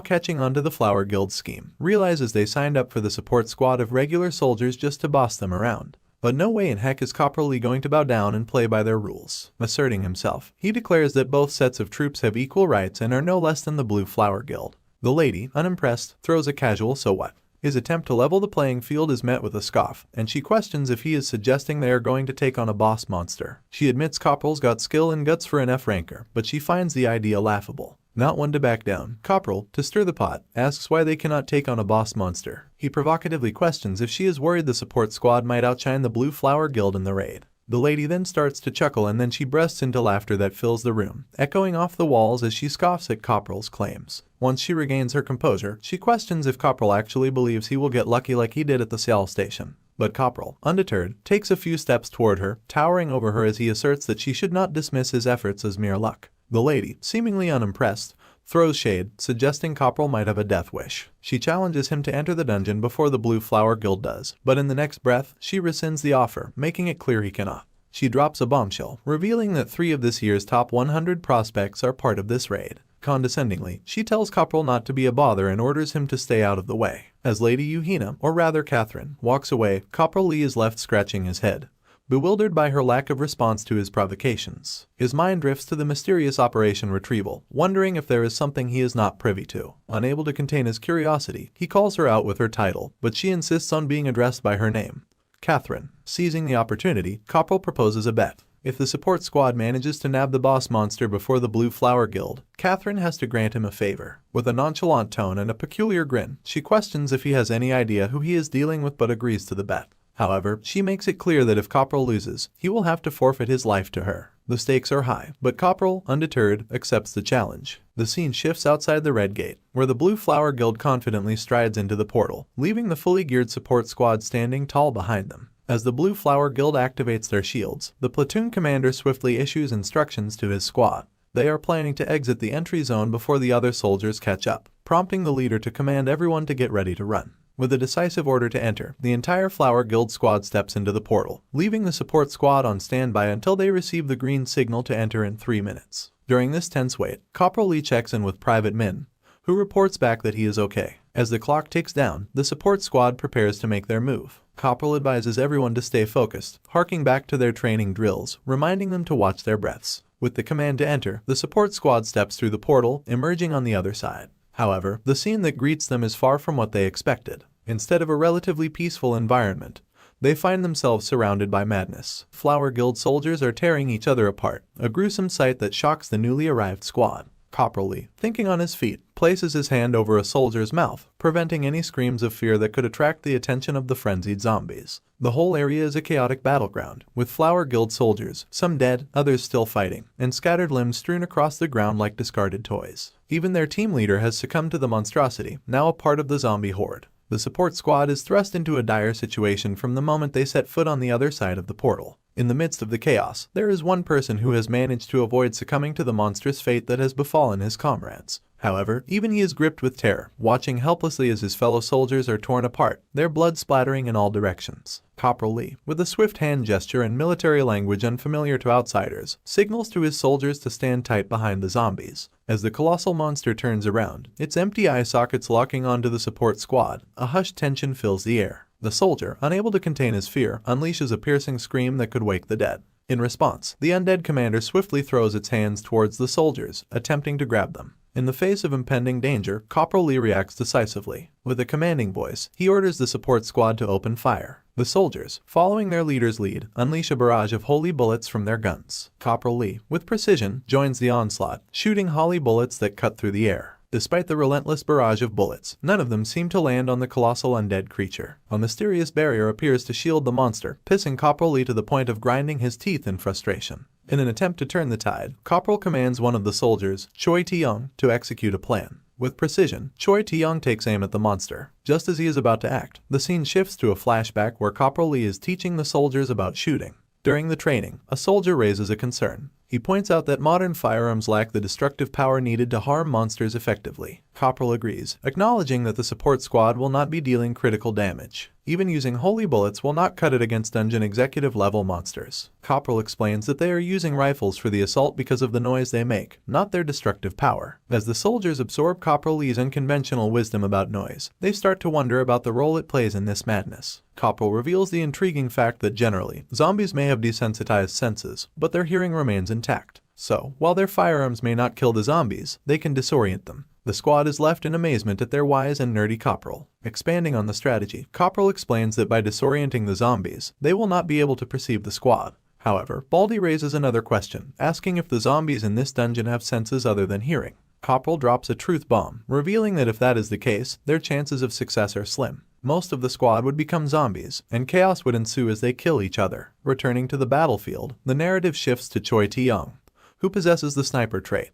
catching on to the Flower Guild's scheme, realizes they signed up for the support squad of regular soldiers just to boss them around. But no way in heck is Corporal Lee going to bow down and play by their rules. Asserting himself, he declares that both sets of troops have equal rights and are no less than the Blue Flower Guild. The lady, unimpressed, throws a casual "so what?" His attempt to level the playing field is met with a scoff, and she questions if he is suggesting they are going to take on a boss monster. She admits Copperl's got skill and guts for an F ranker, but she finds the idea laughable. Not one to back down, Copperl, to stir the pot, asks why they cannot take on a boss monster. He provocatively questions if she is worried the support squad might outshine the Blue Flower Guild in the raid. The lady then starts to chuckle and then she bursts into laughter that fills the room, echoing off the walls as she scoffs at Copperl's claims. Once she regains her composure, she questions if Copperl actually believes he will get lucky like he did at the Cial station. But Copperl, undeterred, takes a few steps toward her, towering over her as he asserts that she should not dismiss his efforts as mere luck. The lady, seemingly unimpressed, throws shade, suggesting Copperl might have a death wish. She challenges him to enter the dungeon before the Blue Flower Guild does, but in the next breath, she rescinds the offer, making it clear he cannot. She drops a bombshell, revealing that 3 of this year's top 100 prospects are part of this raid. Condescendingly, she tells Copperl not to be a bother and orders him to stay out of the way. As Lady Yuhina, or rather Catherine, walks away, Copperl Lee is left scratching his head, bewildered by her lack of response to his provocations. His mind drifts to the mysterious Operation Retrieval, wondering if there is something he is not privy to. Unable to contain his curiosity, he calls her out with her title, but she insists on being addressed by her name, Catherine. Seizing the opportunity, Copperl proposes a bet. If the support squad manages to nab the boss monster before the Blue Flower Guild, Catherine has to grant him a favor. With a nonchalant tone and a peculiar grin, she questions if he has any idea who he is dealing with but agrees to the bet. However, she makes it clear that if Copperl loses, he will have to forfeit his life to her. The stakes are high, but Copperl, undeterred, accepts the challenge. The scene shifts outside the Red Gate, where the Blue Flower Guild confidently strides into the portal, leaving the fully geared support squad standing tall behind them. As the Blue Flower Guild activates their shields, the platoon commander swiftly issues instructions to his squad. They are planning to exit the entry zone before the other soldiers catch up, prompting the leader to command everyone to get ready to run. With a decisive order to enter, the entire Flower Guild squad steps into the portal, leaving the support squad on standby until they receive the green signal to enter in 3 minutes. During this tense wait, Copperl Lee checks in with Private Min, who reports back that he is okay. As the clock ticks down, the support squad prepares to make their move. Copperl advises everyone to stay focused, harking back to their training drills, reminding them to watch their breaths. With the command to enter, the support squad steps through the portal, emerging on the other side. However, the scene that greets them is far from what they expected. Instead of a relatively peaceful environment, they find themselves surrounded by madness. Flower Guild soldiers are tearing each other apart, a gruesome sight that shocks the newly arrived squad. Copperl Lee, thinking on his feet, places his hand over a soldier's mouth, preventing any screams of fear that could attract the attention of the frenzied zombies. The whole area is a chaotic battleground, with Flower Guild soldiers, some dead, others still fighting, and scattered limbs strewn across the ground like discarded toys. Even their team leader has succumbed to the monstrosity, now a part of the zombie horde. The support squad is thrust into a dire situation from the moment they set foot on the other side of the portal. In the midst of the chaos, there is one person who has managed to avoid succumbing to the monstrous fate that has befallen his comrades. However, even he is gripped with terror, watching helplessly as his fellow soldiers are torn apart, their blood splattering in all directions. Copperl Lee, with a swift hand gesture and military language unfamiliar to outsiders, signals to his soldiers to stand tight behind the zombies. As the colossal monster turns around, its empty eye sockets locking onto the support squad, a hushed tension fills the air. The soldier, unable to contain his fear, unleashes a piercing scream that could wake the dead. In response, the undead commander swiftly throws its hands towards the soldiers, attempting to grab them. In the face of impending danger, Copperl Lee reacts decisively. With a commanding voice, he orders the support squad to open fire. The soldiers, following their leader's lead, unleash a barrage of holy bullets from their guns. Copperl Lee, with precision, joins the onslaught, shooting holy bullets that cut through the air. Despite the relentless barrage of bullets, none of them seem to land on the colossal undead creature. A mysterious barrier appears to shield the monster, pissing Copperl Lee to the point of grinding his teeth in frustration. In an attempt to turn the tide, Copperl commands one of the soldiers, Choi Taeyong, to execute a plan. With precision, Choi Taeyong takes aim at the monster. Just as he is about to act, the scene shifts to a flashback where Copperl Lee is teaching the soldiers about shooting. During the training, a soldier raises a concern. He points out that modern firearms lack the destructive power needed to harm monsters effectively. Copperl agrees, acknowledging that the support squad will not be dealing critical damage. Even using holy bullets will not cut it against dungeon executive level monsters. Copperl explains that they are using rifles for the assault because of the noise they make, not their destructive power. As the soldiers absorb Copperl Lee's unconventional wisdom about noise, they start to wonder about the role it plays in this madness. Copperl reveals the intriguing fact that generally, zombies may have desensitized senses, but their hearing remains intact. So, while their firearms may not kill the zombies, they can disorient them. The squad is left in amazement at their wise and nerdy corporal. Expanding on the strategy, Corporal explains that by disorienting the zombies, they will not be able to perceive the squad. However, Baldy raises another question, asking if the zombies in this dungeon have senses other than hearing. Corporal drops a truth bomb, revealing that if that is the case, their chances of success are slim. Most of the squad would become zombies, and chaos would ensue as they kill each other. Returning to the battlefield, the narrative shifts to Choi Tae-young, who possesses the sniper trait.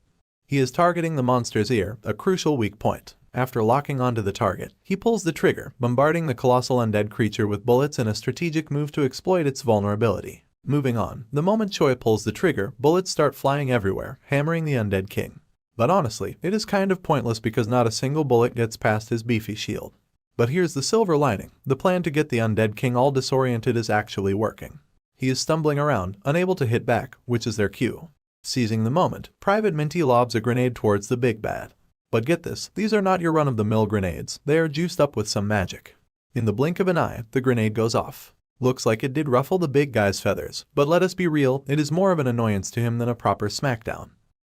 He is targeting the monster's ear, a crucial weak point. After locking onto the target, he pulls the trigger, bombarding the colossal undead creature with bullets in a strategic move to exploit its vulnerability. Moving on, the moment Choi pulls the trigger, bullets start flying everywhere, hammering the undead king. But honestly, it is kind of pointless because not a single bullet gets past his beefy shield. But here's the silver lining, the plan to get the undead king all disoriented is actually working. He is stumbling around, unable to hit back, which is their cue. Seizing the moment, Private Minty lobs a grenade towards the big bad. But get this, these are not your run-of-the-mill grenades, they are juiced up with some magic. In the blink of an eye, the grenade goes off. Looks like it did ruffle the big guy's feathers, but let us be real, it is more of an annoyance to him than a proper smackdown.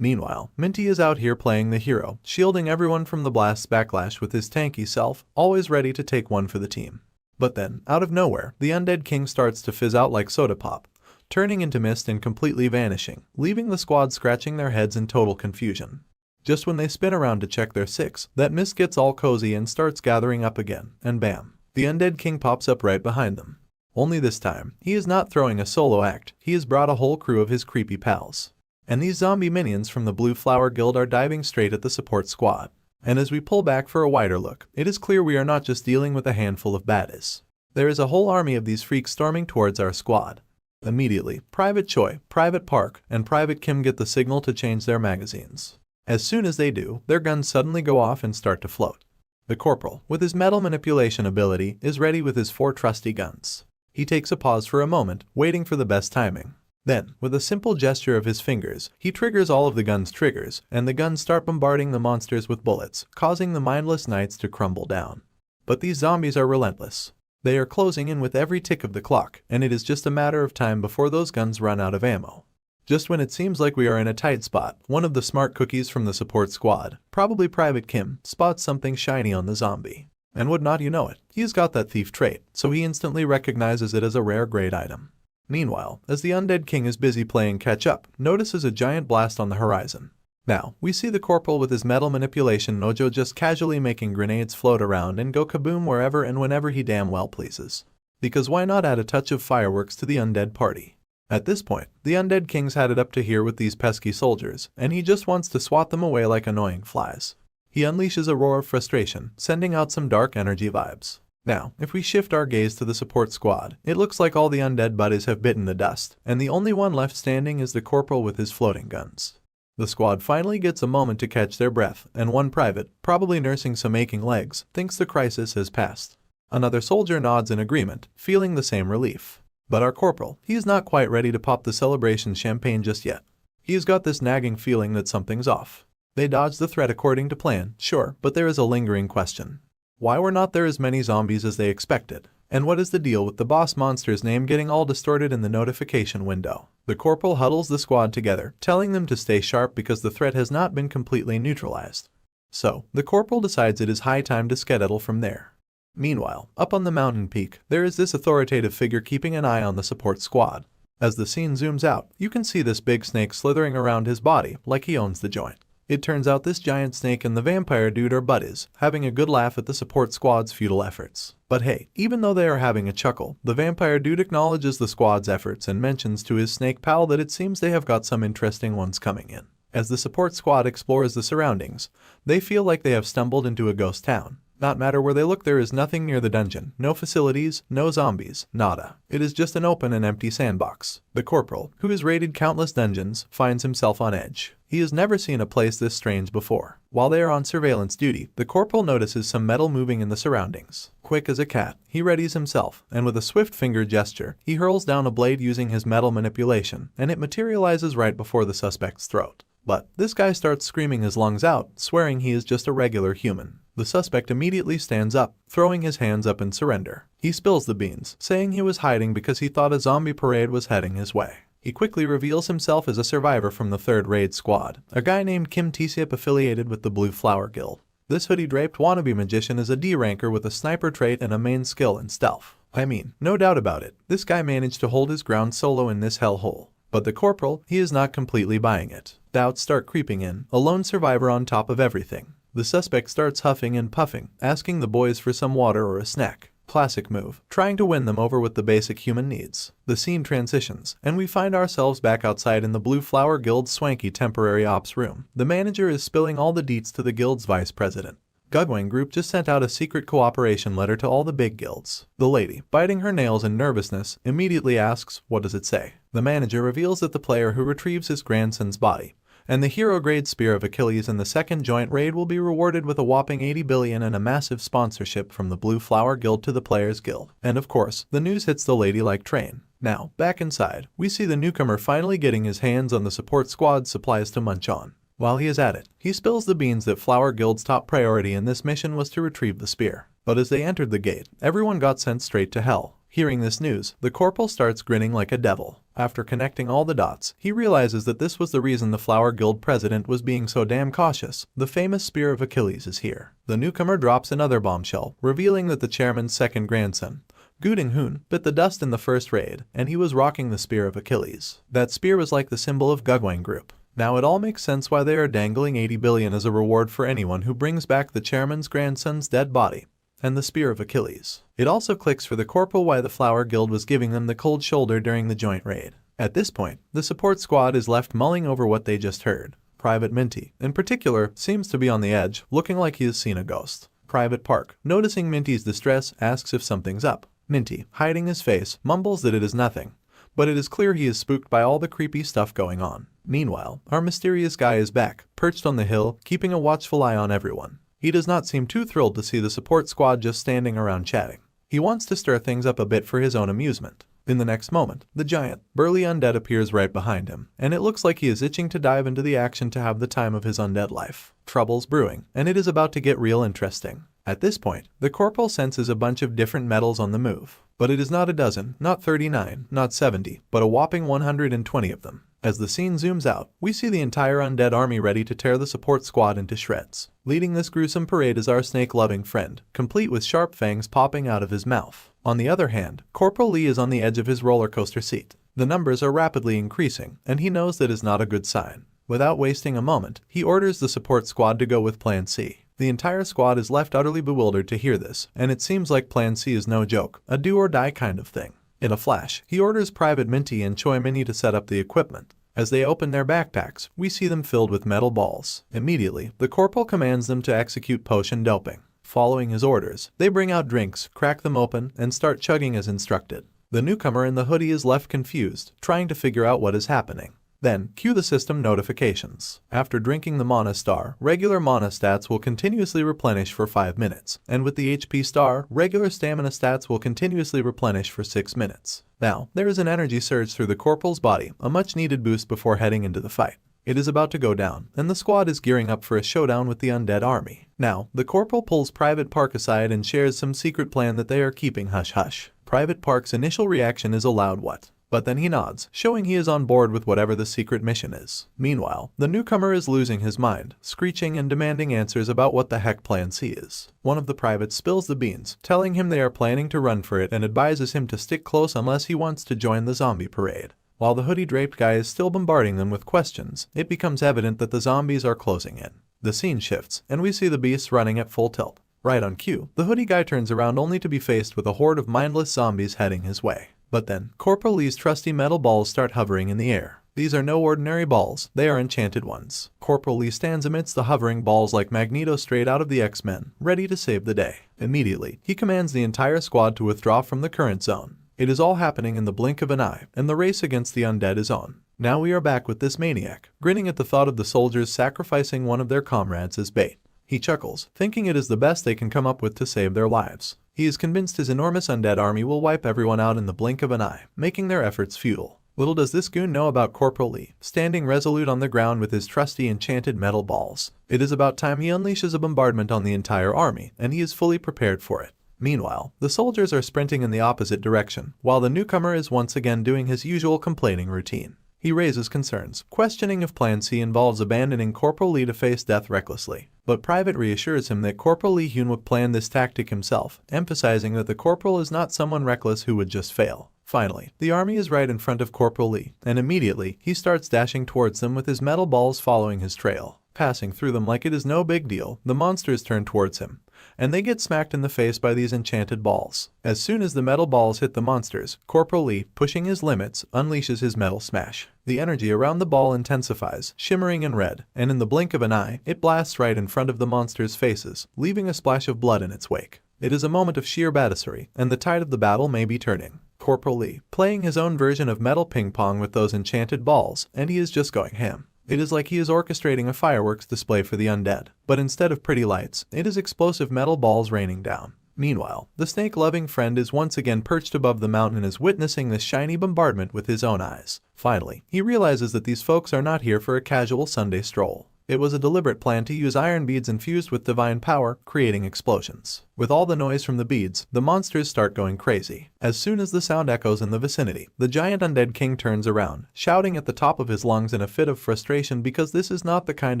Meanwhile, Minty is out here playing the hero, shielding everyone from the blast's backlash with his tanky self, always ready to take one for the team. But then, out of nowhere, the undead king starts to fizz out like soda pop, turning into mist and completely vanishing, leaving the squad scratching their heads in total confusion. Just when they spin around to check their six, that mist gets all cozy and starts gathering up again, and bam, the undead king pops up right behind them. Only this time, he is not throwing a solo act, he has brought a whole crew of his creepy pals. And these zombie minions from the Blue Flower Guild are diving straight at the support squad. And as we pull back for a wider look, it is clear we are not just dealing with a handful of baddies. There is a whole army of these freaks storming towards our squad. Immediately, Private Choi, Private Park, and Private Kim get the signal to change their magazines. As soon as they do, their guns suddenly go off and start to float. The corporal, with his metal manipulation ability, is ready with his 4 trusty guns. He takes a pause for a moment, waiting for the best timing. Then, with a simple gesture of his fingers, he triggers all of the gun's triggers, and the guns start bombarding the monsters with bullets, causing the mindless knights to crumble down. But these zombies are relentless. They are closing in with every tick of the clock, and it is just a matter of time before those guns run out of ammo. Just when it seems like we are in a tight spot, one of the smart cookies from the support squad, probably Private Kim, spots something shiny on the zombie. And would not you know it, he's got that thief trait, so he instantly recognizes it as a rare grade item. Meanwhile, as the undead king is busy playing catch-up, notices a giant blast on the horizon. Now, we see the corporal with his metal manipulation mojo just casually making grenades float around and go kaboom wherever and whenever he damn well pleases. Because why not add a touch of fireworks to the undead party? At this point, the undead king's had it up to here with these pesky soldiers, and he just wants to swat them away like annoying flies. He unleashes a roar of frustration, sending out some dark energy vibes. Now, if we shift our gaze to the support squad, it looks like all the undead buddies have bitten the dust, and the only one left standing is the corporal with his floating guns. The squad finally gets a moment to catch their breath, and one private, probably nursing some aching legs, thinks the crisis has passed. Another soldier nods in agreement, feeling the same relief. But our corporal, he is not quite ready to pop the celebration champagne just yet. He's got this nagging feeling that something's off. They dodged the threat according to plan, sure, but there is a lingering question. Why were not there as many zombies as they expected? And what is the deal with the boss monster's name getting all distorted in the notification window? The corporal huddles the squad together, telling them to stay sharp because the threat has not been completely neutralized. So, the corporal decides it is high time to skedaddle from there. Meanwhile, up on the mountain peak, there is this authoritative figure keeping an eye on the support squad. As the scene zooms out, you can see this big snake slithering around his body like he owns the joint. It turns out this giant snake and the vampire dude are buddies, having a good laugh at the support squad's futile efforts. But hey, even though they are having a chuckle, the vampire dude acknowledges the squad's efforts and mentions to his snake pal that it seems they have got some interesting ones coming in. As the support squad explores the surroundings, they feel like they have stumbled into a ghost town. Not matter where they look, there is nothing near the dungeon, no facilities, no zombies, nada. It is just an open and empty sandbox. The corporal, who has raided countless dungeons, finds himself on edge. He has never seen a place this strange before. While they are on surveillance duty, the corporal notices some metal moving in the surroundings. Quick as a cat, he readies himself, and with a swift finger gesture, he hurls down a blade using his metal manipulation, and it materializes right before the suspect's throat. But this guy starts screaming his lungs out, swearing he is just a regular human. The suspect immediately stands up, throwing his hands up in surrender. He spills the beans, saying he was hiding because he thought a zombie parade was heading his way. He quickly reveals himself as a survivor from the 3rd Raid Squad, a guy named Kim Tsip affiliated with the Blue Flower Guild. This hoodie-draped wannabe magician is a D-ranker with a sniper trait and a main skill in stealth. I mean, no doubt about it, this guy managed to hold his ground solo in this hellhole. But the corporal, he is not completely buying it. Doubts start creeping in, a lone survivor on top of everything. The suspect starts huffing and puffing, asking the boys for some water or a snack. Classic move, trying to win them over with the basic human needs. The scene transitions, and we find ourselves back outside in the Blue Flower Guild's swanky temporary ops room. The manager is spilling all the deets to the guild's vice president. Gugwang Group just sent out a secret cooperation letter to all the big guilds. The lady, biting her nails in nervousness, immediately asks, what does it say? The manager reveals that the player who retrieves his grandson's body and the hero-grade Spear of Achilles in the 2nd joint raid will be rewarded with a whopping 80 billion and a massive sponsorship from the Blue Flower Guild to the Players Guild. And of course, the news hits the lady like train. Now, back inside, we see the newcomer finally getting his hands on the support squad's supplies to munch on. While he is at it, he spills the beans that Flower Guild's top priority in this mission was to retrieve the spear. But as they entered the gate, everyone got sent straight to hell. Hearing this news, the corporal starts grinning like a devil. After connecting all the dots, he realizes that this was the reason the Flower Guild president was being so damn cautious. The famous Spear of Achilles is here. The newcomer drops another bombshell, revealing that the chairman's second grandson, Guding Hoon, bit the dust in the 1st raid, and he was rocking the Spear of Achilles. That spear was like the symbol of Gugwang Group. Now it all makes sense why they are dangling 80 billion as a reward for anyone who brings back the chairman's grandson's dead body and the Spear of Achilles. It also clicks for the corporal why the Flower Guild was giving them the cold shoulder during the joint raid. At this point, the support squad is left mulling over what they just heard. Private Minty, in particular, seems to be on the edge, looking like he has seen a ghost. Private Park, noticing Minty's distress, asks if something's up. Minty, hiding his face, mumbles that it is nothing, but it is clear he is spooked by all the creepy stuff going on. Meanwhile, our mysterious guy is back, perched on the hill, keeping a watchful eye on everyone. He does not seem too thrilled to see the support squad just standing around chatting. He wants to stir things up a bit for his own amusement. In the next moment, the giant, burly undead appears right behind him, and it looks like he is itching to dive into the action to have the time of his undead life. Trouble's brewing, and it is about to get real interesting. At this point, the corporal senses a bunch of different metals on the move. But it is not a dozen, not 39, not 70, but a whopping 120 of them. As the scene zooms out, we see the entire undead army ready to tear the support squad into shreds. Leading this gruesome parade is our snake-loving friend, complete with sharp fangs popping out of his mouth. On the other hand, Corporal Lee is on the edge of his roller coaster seat. The numbers are rapidly increasing, and he knows that is not a good sign. Without wasting a moment, he orders the support squad to go with Plan C. The entire squad is left utterly bewildered to hear this, and it seems like Plan C is no joke, a do-or-die kind of thing. In a flash, he orders Private Minty and Choi Mini to set up the equipment. As they open their backpacks, we see them filled with metal balls. Immediately, the corporal commands them to execute potion doping. Following his orders, they bring out drinks, crack them open, and start chugging as instructed. The newcomer in the hoodie is left confused, trying to figure out what is happening. Then, cue the system notifications. After drinking the Mana Star, regular Mana stats will continuously replenish for 5 minutes, and with the HP Star, regular Stamina stats will continuously replenish for 6 minutes. Now, there is an energy surge through the corporal's body, a much-needed boost before heading into the fight. It is about to go down, and the squad is gearing up for a showdown with the undead army. Now, the corporal pulls Private Park aside and shares some secret plan that they are keeping hush-hush. Private Park's initial reaction is a loud what? But then he nods, showing he is on board with whatever the secret mission is. Meanwhile, the newcomer is losing his mind, screeching and demanding answers about what the heck Plan C is. One of the privates spills the beans, telling him they are planning to run for it and advises him to stick close unless he wants to join the zombie parade. While the hoodie-draped guy is still bombarding them with questions, it becomes evident that the zombies are closing in. The scene shifts, and we see the beasts running at full tilt. Right on cue, the hoodie guy turns around only to be faced with a horde of mindless zombies heading his way. But then, Corporal Lee's trusty metal balls start hovering in the air. These are no ordinary balls, they are enchanted ones. Corporal Lee stands amidst the hovering balls like Magneto straight out of the X-Men, ready to save the day. Immediately, he commands the entire squad to withdraw from the current zone. It is all happening in the blink of an eye, and the race against the undead is on. Now we are back with this maniac, grinning at the thought of the soldiers sacrificing one of their comrades as bait. He chuckles, thinking it is the best they can come up with to save their lives. He is convinced his enormous undead army will wipe everyone out in the blink of an eye, making their efforts futile. Little does this goon know about Corporal Lee, standing resolute on the ground with his trusty enchanted metal balls. It is about time he unleashes a bombardment on the entire army, and he is fully prepared for it. Meanwhile, the soldiers are sprinting in the opposite direction, while the newcomer is once again doing his usual complaining routine. He raises concerns, questioning if Plan C involves abandoning Corporal Lee to face death recklessly. But Private reassures him that Corporal Lee Hyunwook planned this tactic himself, emphasizing that the corporal is not someone reckless who would just fail. Finally, the army is right in front of Corporal Lee, and immediately, he starts dashing towards them with his metal balls following his trail. Passing through them like it is no big deal, the monsters turn towards him, and they get smacked in the face by these enchanted balls. As soon as the metal balls hit the monsters, Corporal Lee, pushing his limits, unleashes his metal smash. The energy around the ball intensifies, shimmering in red, and in the blink of an eye, it blasts right in front of the monsters' faces, leaving a splash of blood in its wake. It is a moment of sheer badassery, and the tide of the battle may be turning. Corporal Lee, playing his own version of metal ping pong with those enchanted balls, and he is just going ham. It is like he is orchestrating a fireworks display for the undead, but instead of pretty lights, it is explosive metal balls raining down. Meanwhile, the snake-loving friend is once again perched above the mountain and is witnessing this shiny bombardment with his own eyes. Finally, he realizes that these folks are not here for a casual Sunday stroll. It was a deliberate plan to use iron beads infused with divine power, creating explosions. With all the noise from the beads, the monsters start going crazy. As soon as the sound echoes in the vicinity, the giant undead king turns around, shouting at the top of his lungs in a fit of frustration because this is not the kind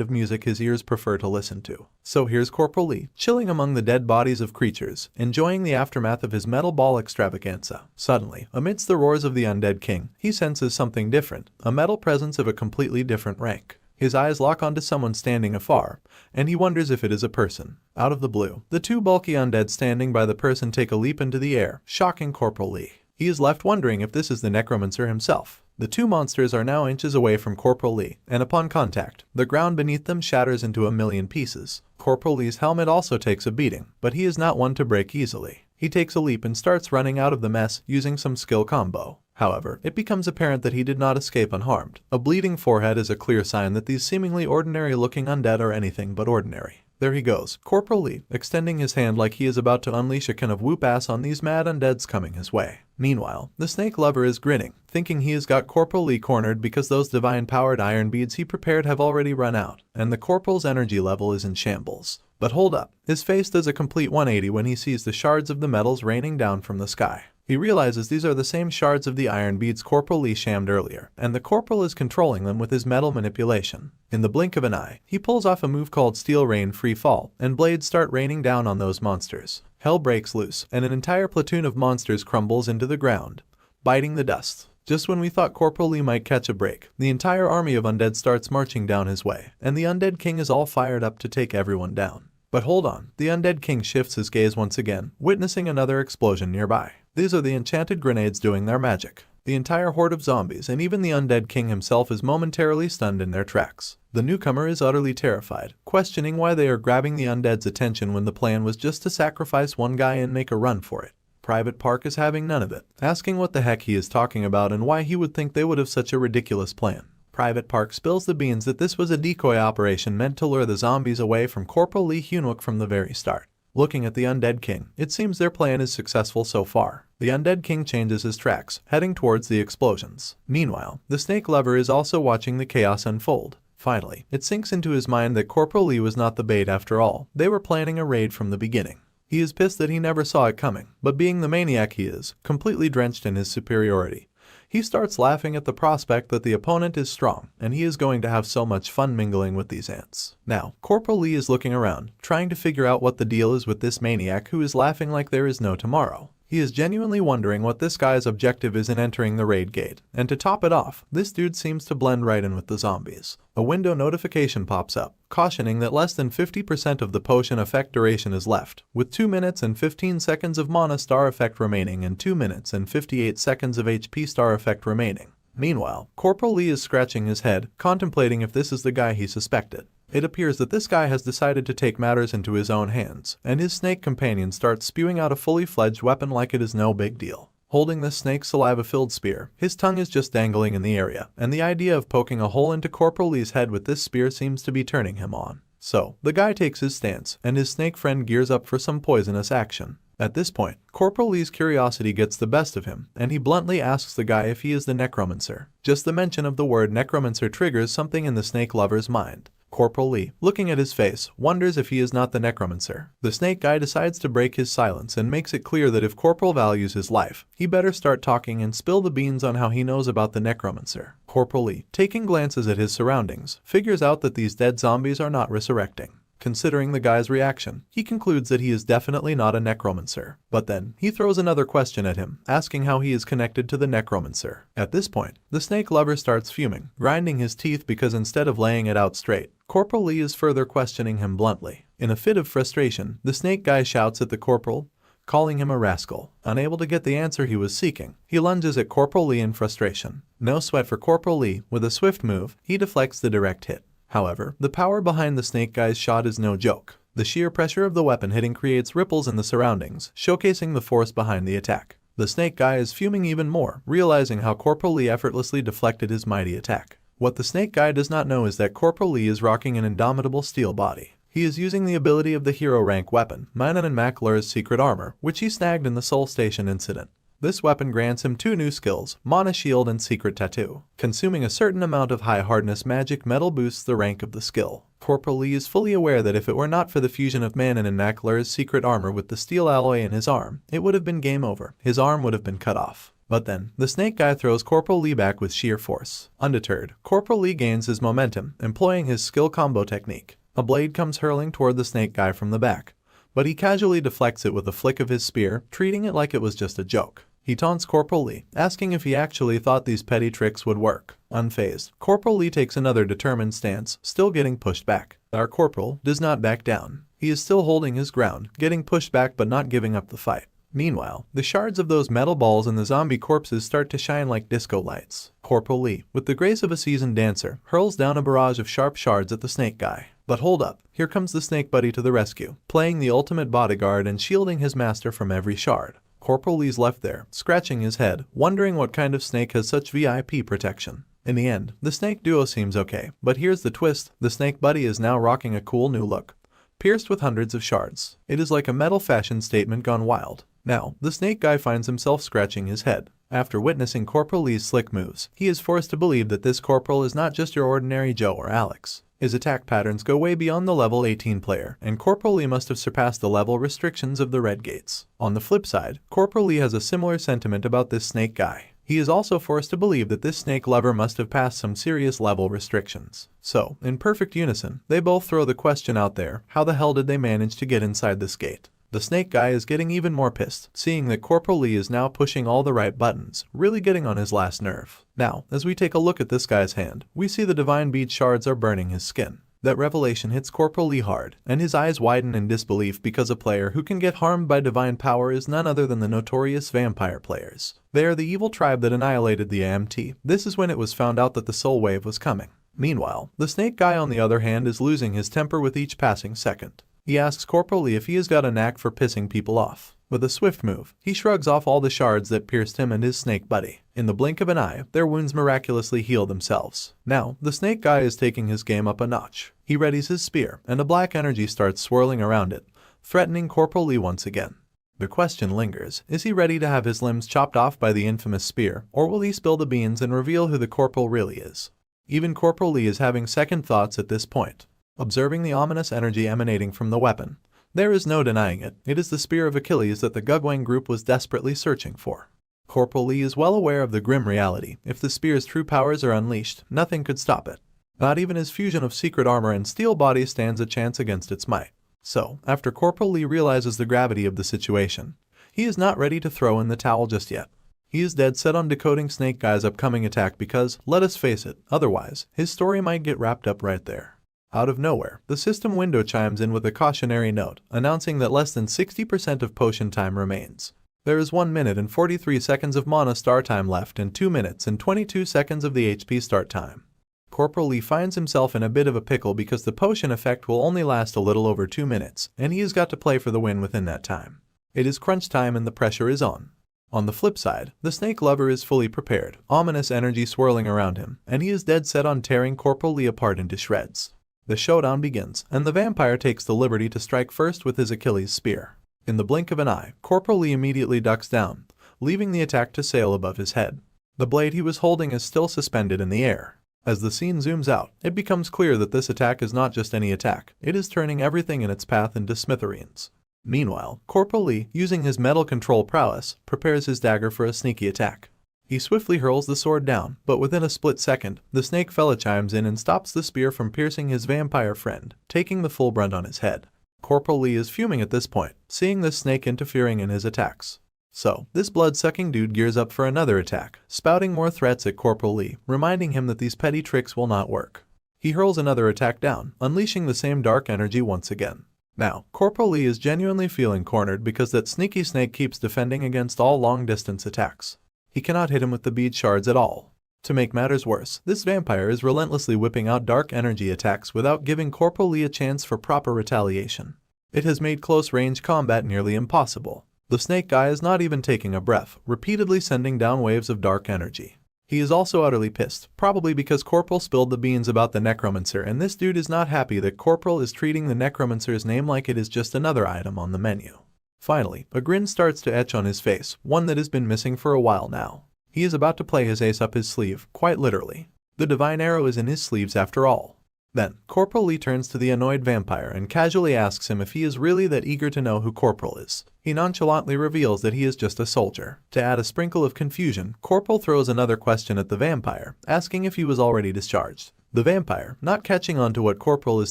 of music his ears prefer to listen to. So here's Corporal Lee, chilling among the dead bodies of creatures, enjoying the aftermath of his metal ball extravaganza. Suddenly, amidst the roars of the undead king, he senses something different, a metal presence of a completely different rank. His eyes lock onto someone standing afar, and he wonders if it is a person. Out of the blue, the two bulky undead standing by the person take a leap into the air, shocking Corporal Lee. He is left wondering if this is the Necromancer himself. The two monsters are now inches away from Corporal Lee, and upon contact, the ground beneath them shatters into a million pieces. Corporal Lee's helmet also takes a beating, but he is not one to break easily. He takes a leap and starts running out of the mess using some skill combo. However, it becomes apparent that he did not escape unharmed. A bleeding forehead is a clear sign that these seemingly ordinary-looking undead are anything but ordinary. There he goes, Corporal Lee, extending his hand like he is about to unleash a kind of whoop-ass on these mad undeads coming his way. Meanwhile, the snake lover is grinning, thinking he has got Corporal Lee cornered because those divine-powered iron beads he prepared have already run out, and the corporal's energy level is in shambles. But hold up, his face does a complete 180 when he sees the shards of the metals raining down from the sky. He realizes these are the same shards of the iron beads Corporal Lee shammed earlier, and the corporal is controlling them with his metal manipulation. In the blink of an eye, he pulls off a move called Steel Rain Free Fall, and blades start raining down on those monsters. Hell breaks loose, and an entire platoon of monsters crumbles into the ground, biting the dust. Just when we thought Corporal Lee might catch a break, the entire army of undead starts marching down his way, and the undead king is all fired up to take everyone down. But hold on, the undead king shifts his gaze once again, witnessing another explosion nearby. These are the enchanted grenades doing their magic. The entire horde of zombies and even the undead king himself is momentarily stunned in their tracks. The newcomer is utterly terrified, questioning why they are grabbing the undead's attention when the plan was just to sacrifice one guy and make a run for it. Private Park is having none of it, asking what the heck he is talking about and why he would think they would have such a ridiculous plan. Private Park spills the beans that this was a decoy operation meant to lure the zombies away from Corporal Lee Hyunwook from the very start. Looking at the Undead King, it seems their plan is successful so far. The Undead King changes his tracks, heading towards the explosions. Meanwhile, the snake lover is also watching the chaos unfold. Finally, it sinks into his mind that Corporal Lee was not the bait after all. They were planning a raid from the beginning. He is pissed that he never saw it coming, but being the maniac he is, completely drenched in his superiority, he starts laughing at the prospect that the opponent is strong, and he is going to have so much fun mingling with these ants. Now, Corporal Lee is looking around, trying to figure out what the deal is with this maniac who is laughing like there is no tomorrow. He is genuinely wondering what this guy's objective is in entering the raid gate, and to top it off, this dude seems to blend right in with the zombies. A window notification pops up, cautioning that less than 50% of the potion effect duration is left, with 2 minutes and 15 seconds of mana star effect remaining and 2 minutes and 58 seconds of HP star effect remaining. Meanwhile, Corporal Lee is scratching his head, contemplating if this is the guy he suspected. It appears that this guy has decided to take matters into his own hands, and his snake companion starts spewing out a fully fledged weapon like it is no big deal. Holding the snake's saliva-filled spear, his tongue is just dangling in the area, and the idea of poking a hole into Corporal Lee's head with this spear seems to be turning him on. So, the guy takes his stance, and his snake friend gears up for some poisonous action. At this point, Corporal Lee's curiosity gets the best of him, and he bluntly asks the guy if he is the Necromancer. Just the mention of the word Necromancer triggers something in the snake lover's mind. Corporal Lee, looking at his face, wonders if he is not the Necromancer. The snake guy decides to break his silence and makes it clear that if Corporal values his life, he better start talking and spill the beans on how he knows about the Necromancer. Corporal Lee, taking glances at his surroundings, figures out that these dead zombies are not resurrecting. Considering the guy's reaction, he concludes that he is definitely not a Necromancer. But then, he throws another question at him, asking how he is connected to the Necromancer. At this point, the snake lover starts fuming, grinding his teeth because instead of laying it out straight, Corporal Lee is further questioning him bluntly. In a fit of frustration, the snake guy shouts at the corporal, calling him a rascal. Unable to get the answer he was seeking, he lunges at Corporal Lee in frustration. No sweat for Corporal Lee. With a swift move, he deflects the direct hit. However, the power behind the snake guy's shot is no joke. The sheer pressure of the weapon hitting creates ripples in the surroundings, showcasing the force behind the attack. The snake guy is fuming even more, realizing how Corporal Lee effortlessly deflected his mighty attack. What the snake guy does not know is that Corporal Lee is rocking an indomitable steel body. He is using the ability of the hero rank weapon, Manhwa's secret armor, which he snagged in the Soul Station incident. This weapon grants him 2 new skills, Mana Shield and Secret Tattoo. Consuming a certain amount of high hardness magic metal boosts the rank of the skill. Corporal Lee is fully aware that if it were not for the fusion of Manhwa's secret armor with the steel alloy in his arm, it would have been game over. His arm would have been cut off. But then, the snake guy throws Corporal Lee back with sheer force. Undeterred, Corporal Lee gains his momentum, employing his skill combo technique. A blade comes hurling toward the snake guy from the back, but he casually deflects it with a flick of his spear, treating it like it was just a joke. He taunts Corporal Lee, asking if he actually thought these petty tricks would work. Unfazed, Corporal Lee takes another determined stance, still getting pushed back. Our corporal does not back down. He is still holding his ground, getting pushed back but not giving up the fight. Meanwhile, the shards of those metal balls in the zombie corpses start to shine like disco lights. Corporal Lee, with the grace of a seasoned dancer, hurls down a barrage of sharp shards at the snake guy. But hold up, here comes the snake buddy to the rescue, playing the ultimate bodyguard and shielding his master from every shard. Corporal Lee's left there, scratching his head, wondering what kind of snake has such VIP protection. In the end, the snake duo seems okay, but here's the twist, the snake buddy is now rocking a cool new look, pierced with hundreds of shards. It is like a metal fashion statement gone wild. Now, the snake guy finds himself scratching his head. After witnessing Corporal Lee's slick moves, he is forced to believe that this corporal is not just your ordinary Joe or Alex. His attack patterns go way beyond the level 18 player, and Corporal Lee must have surpassed the level restrictions of the Red Gates. On the flip side, Corporal Lee has a similar sentiment about this snake guy. He is also forced to believe that this snake lover must have passed some serious level restrictions. So, in perfect unison, they both throw the question out there, how the hell did they manage to get inside this gate? The snake guy is getting even more pissed, seeing that Corporal Lee is now pushing all the right buttons, really getting on his last nerve. Now, as we take a look at this guy's hand, we see the divine bead shards are burning his skin. That revelation hits Corporal Lee hard, and his eyes widen in disbelief because a player who can get harmed by divine power is none other than the notorious vampire players. They are the evil tribe that annihilated the AMT. This is when it was found out that the soul wave was coming. Meanwhile, the snake guy on the other hand is losing his temper with each passing second. He asks Corporal Lee if he has got a knack for pissing people off. With a swift move, he shrugs off all the shards that pierced him and his snake buddy. In the blink of an eye, their wounds miraculously heal themselves. Now, the snake guy is taking his game up a notch. He readies his spear, and a black energy starts swirling around it, threatening Corporal Lee once again. The question lingers, is he ready to have his limbs chopped off by the infamous spear, or will he spill the beans and reveal who the corporal really is? Even Corporal Lee is having second thoughts at this point. Observing the ominous energy emanating from the weapon, there is no denying it. It is the Spear of Achilles that the Gugwang group was desperately searching for. Corporal Lee is well aware of the grim reality. If the spear's true powers are unleashed, nothing could stop it. Not even his fusion of secret armor and steel body stands a chance against its might. So, after Corporal Lee realizes the gravity of the situation, he is not ready to throw in the towel just yet. He is dead set on decoding Snake Guy's upcoming attack because, let us face it, otherwise, his story might get wrapped up right there. Out of nowhere, the system window chimes in with a cautionary note, announcing that less than 60% of potion time remains. There is 1 minute and 43 seconds of mana star time left and 2 minutes and 22 seconds of the HP start time. Corporal Lee finds himself in a bit of a pickle because the potion effect will only last a little over 2 minutes, and he has got to play for the win within that time. It is crunch time and the pressure is on. On the flip side, the snake lover is fully prepared, ominous energy swirling around him, and he is dead set on tearing Corporal Lee apart into shreds. The showdown begins, and the vampire takes the liberty to strike first with his Achilles spear. In the blink of an eye, Corporal Lee immediately ducks down, leaving the attack to sail above his head. The blade he was holding is still suspended in the air. As the scene zooms out, it becomes clear that this attack is not just any attack, it is turning everything in its path into smithereens. Meanwhile, Corporal Lee, using his metal control prowess, prepares his dagger for a sneaky attack. He swiftly hurls the sword down, but within a split second, the snake fella chimes in and stops the spear from piercing his vampire friend, taking the full brunt on his head. Corporal Lee is fuming at this point, seeing this snake interfering in his attacks. So, this blood-sucking dude gears up for another attack, spouting more threats at Corporal Lee, reminding him that these petty tricks will not work. He hurls another attack down, unleashing the same dark energy once again. Now, Corporal Lee is genuinely feeling cornered because that sneaky snake keeps defending against all long-distance attacks. He cannot hit him with the bead shards at all. To make matters worse, this vampire is relentlessly whipping out dark energy attacks without giving Corporal Lee a chance for proper retaliation. It has made close-range combat nearly impossible. The snake guy is not even taking a breath, repeatedly sending down waves of dark energy. He is also utterly pissed, probably because Corporal spilled the beans about the Necromancer, and this dude is not happy that Corporal is treating the Necromancer's name like it is just another item on the menu. Finally, a grin starts to etch on his face, one that has been missing for a while now. He is about to play his ace up his sleeve, quite literally. The divine arrow is in his sleeves after all. Then, Corporal Lee turns to the annoyed vampire and casually asks him if he is really that eager to know who Corporal is. He nonchalantly reveals that he is just a soldier. To add a sprinkle of confusion, Corporal throws another question at the vampire, asking if he was already discharged. The vampire, not catching on to what Corporal is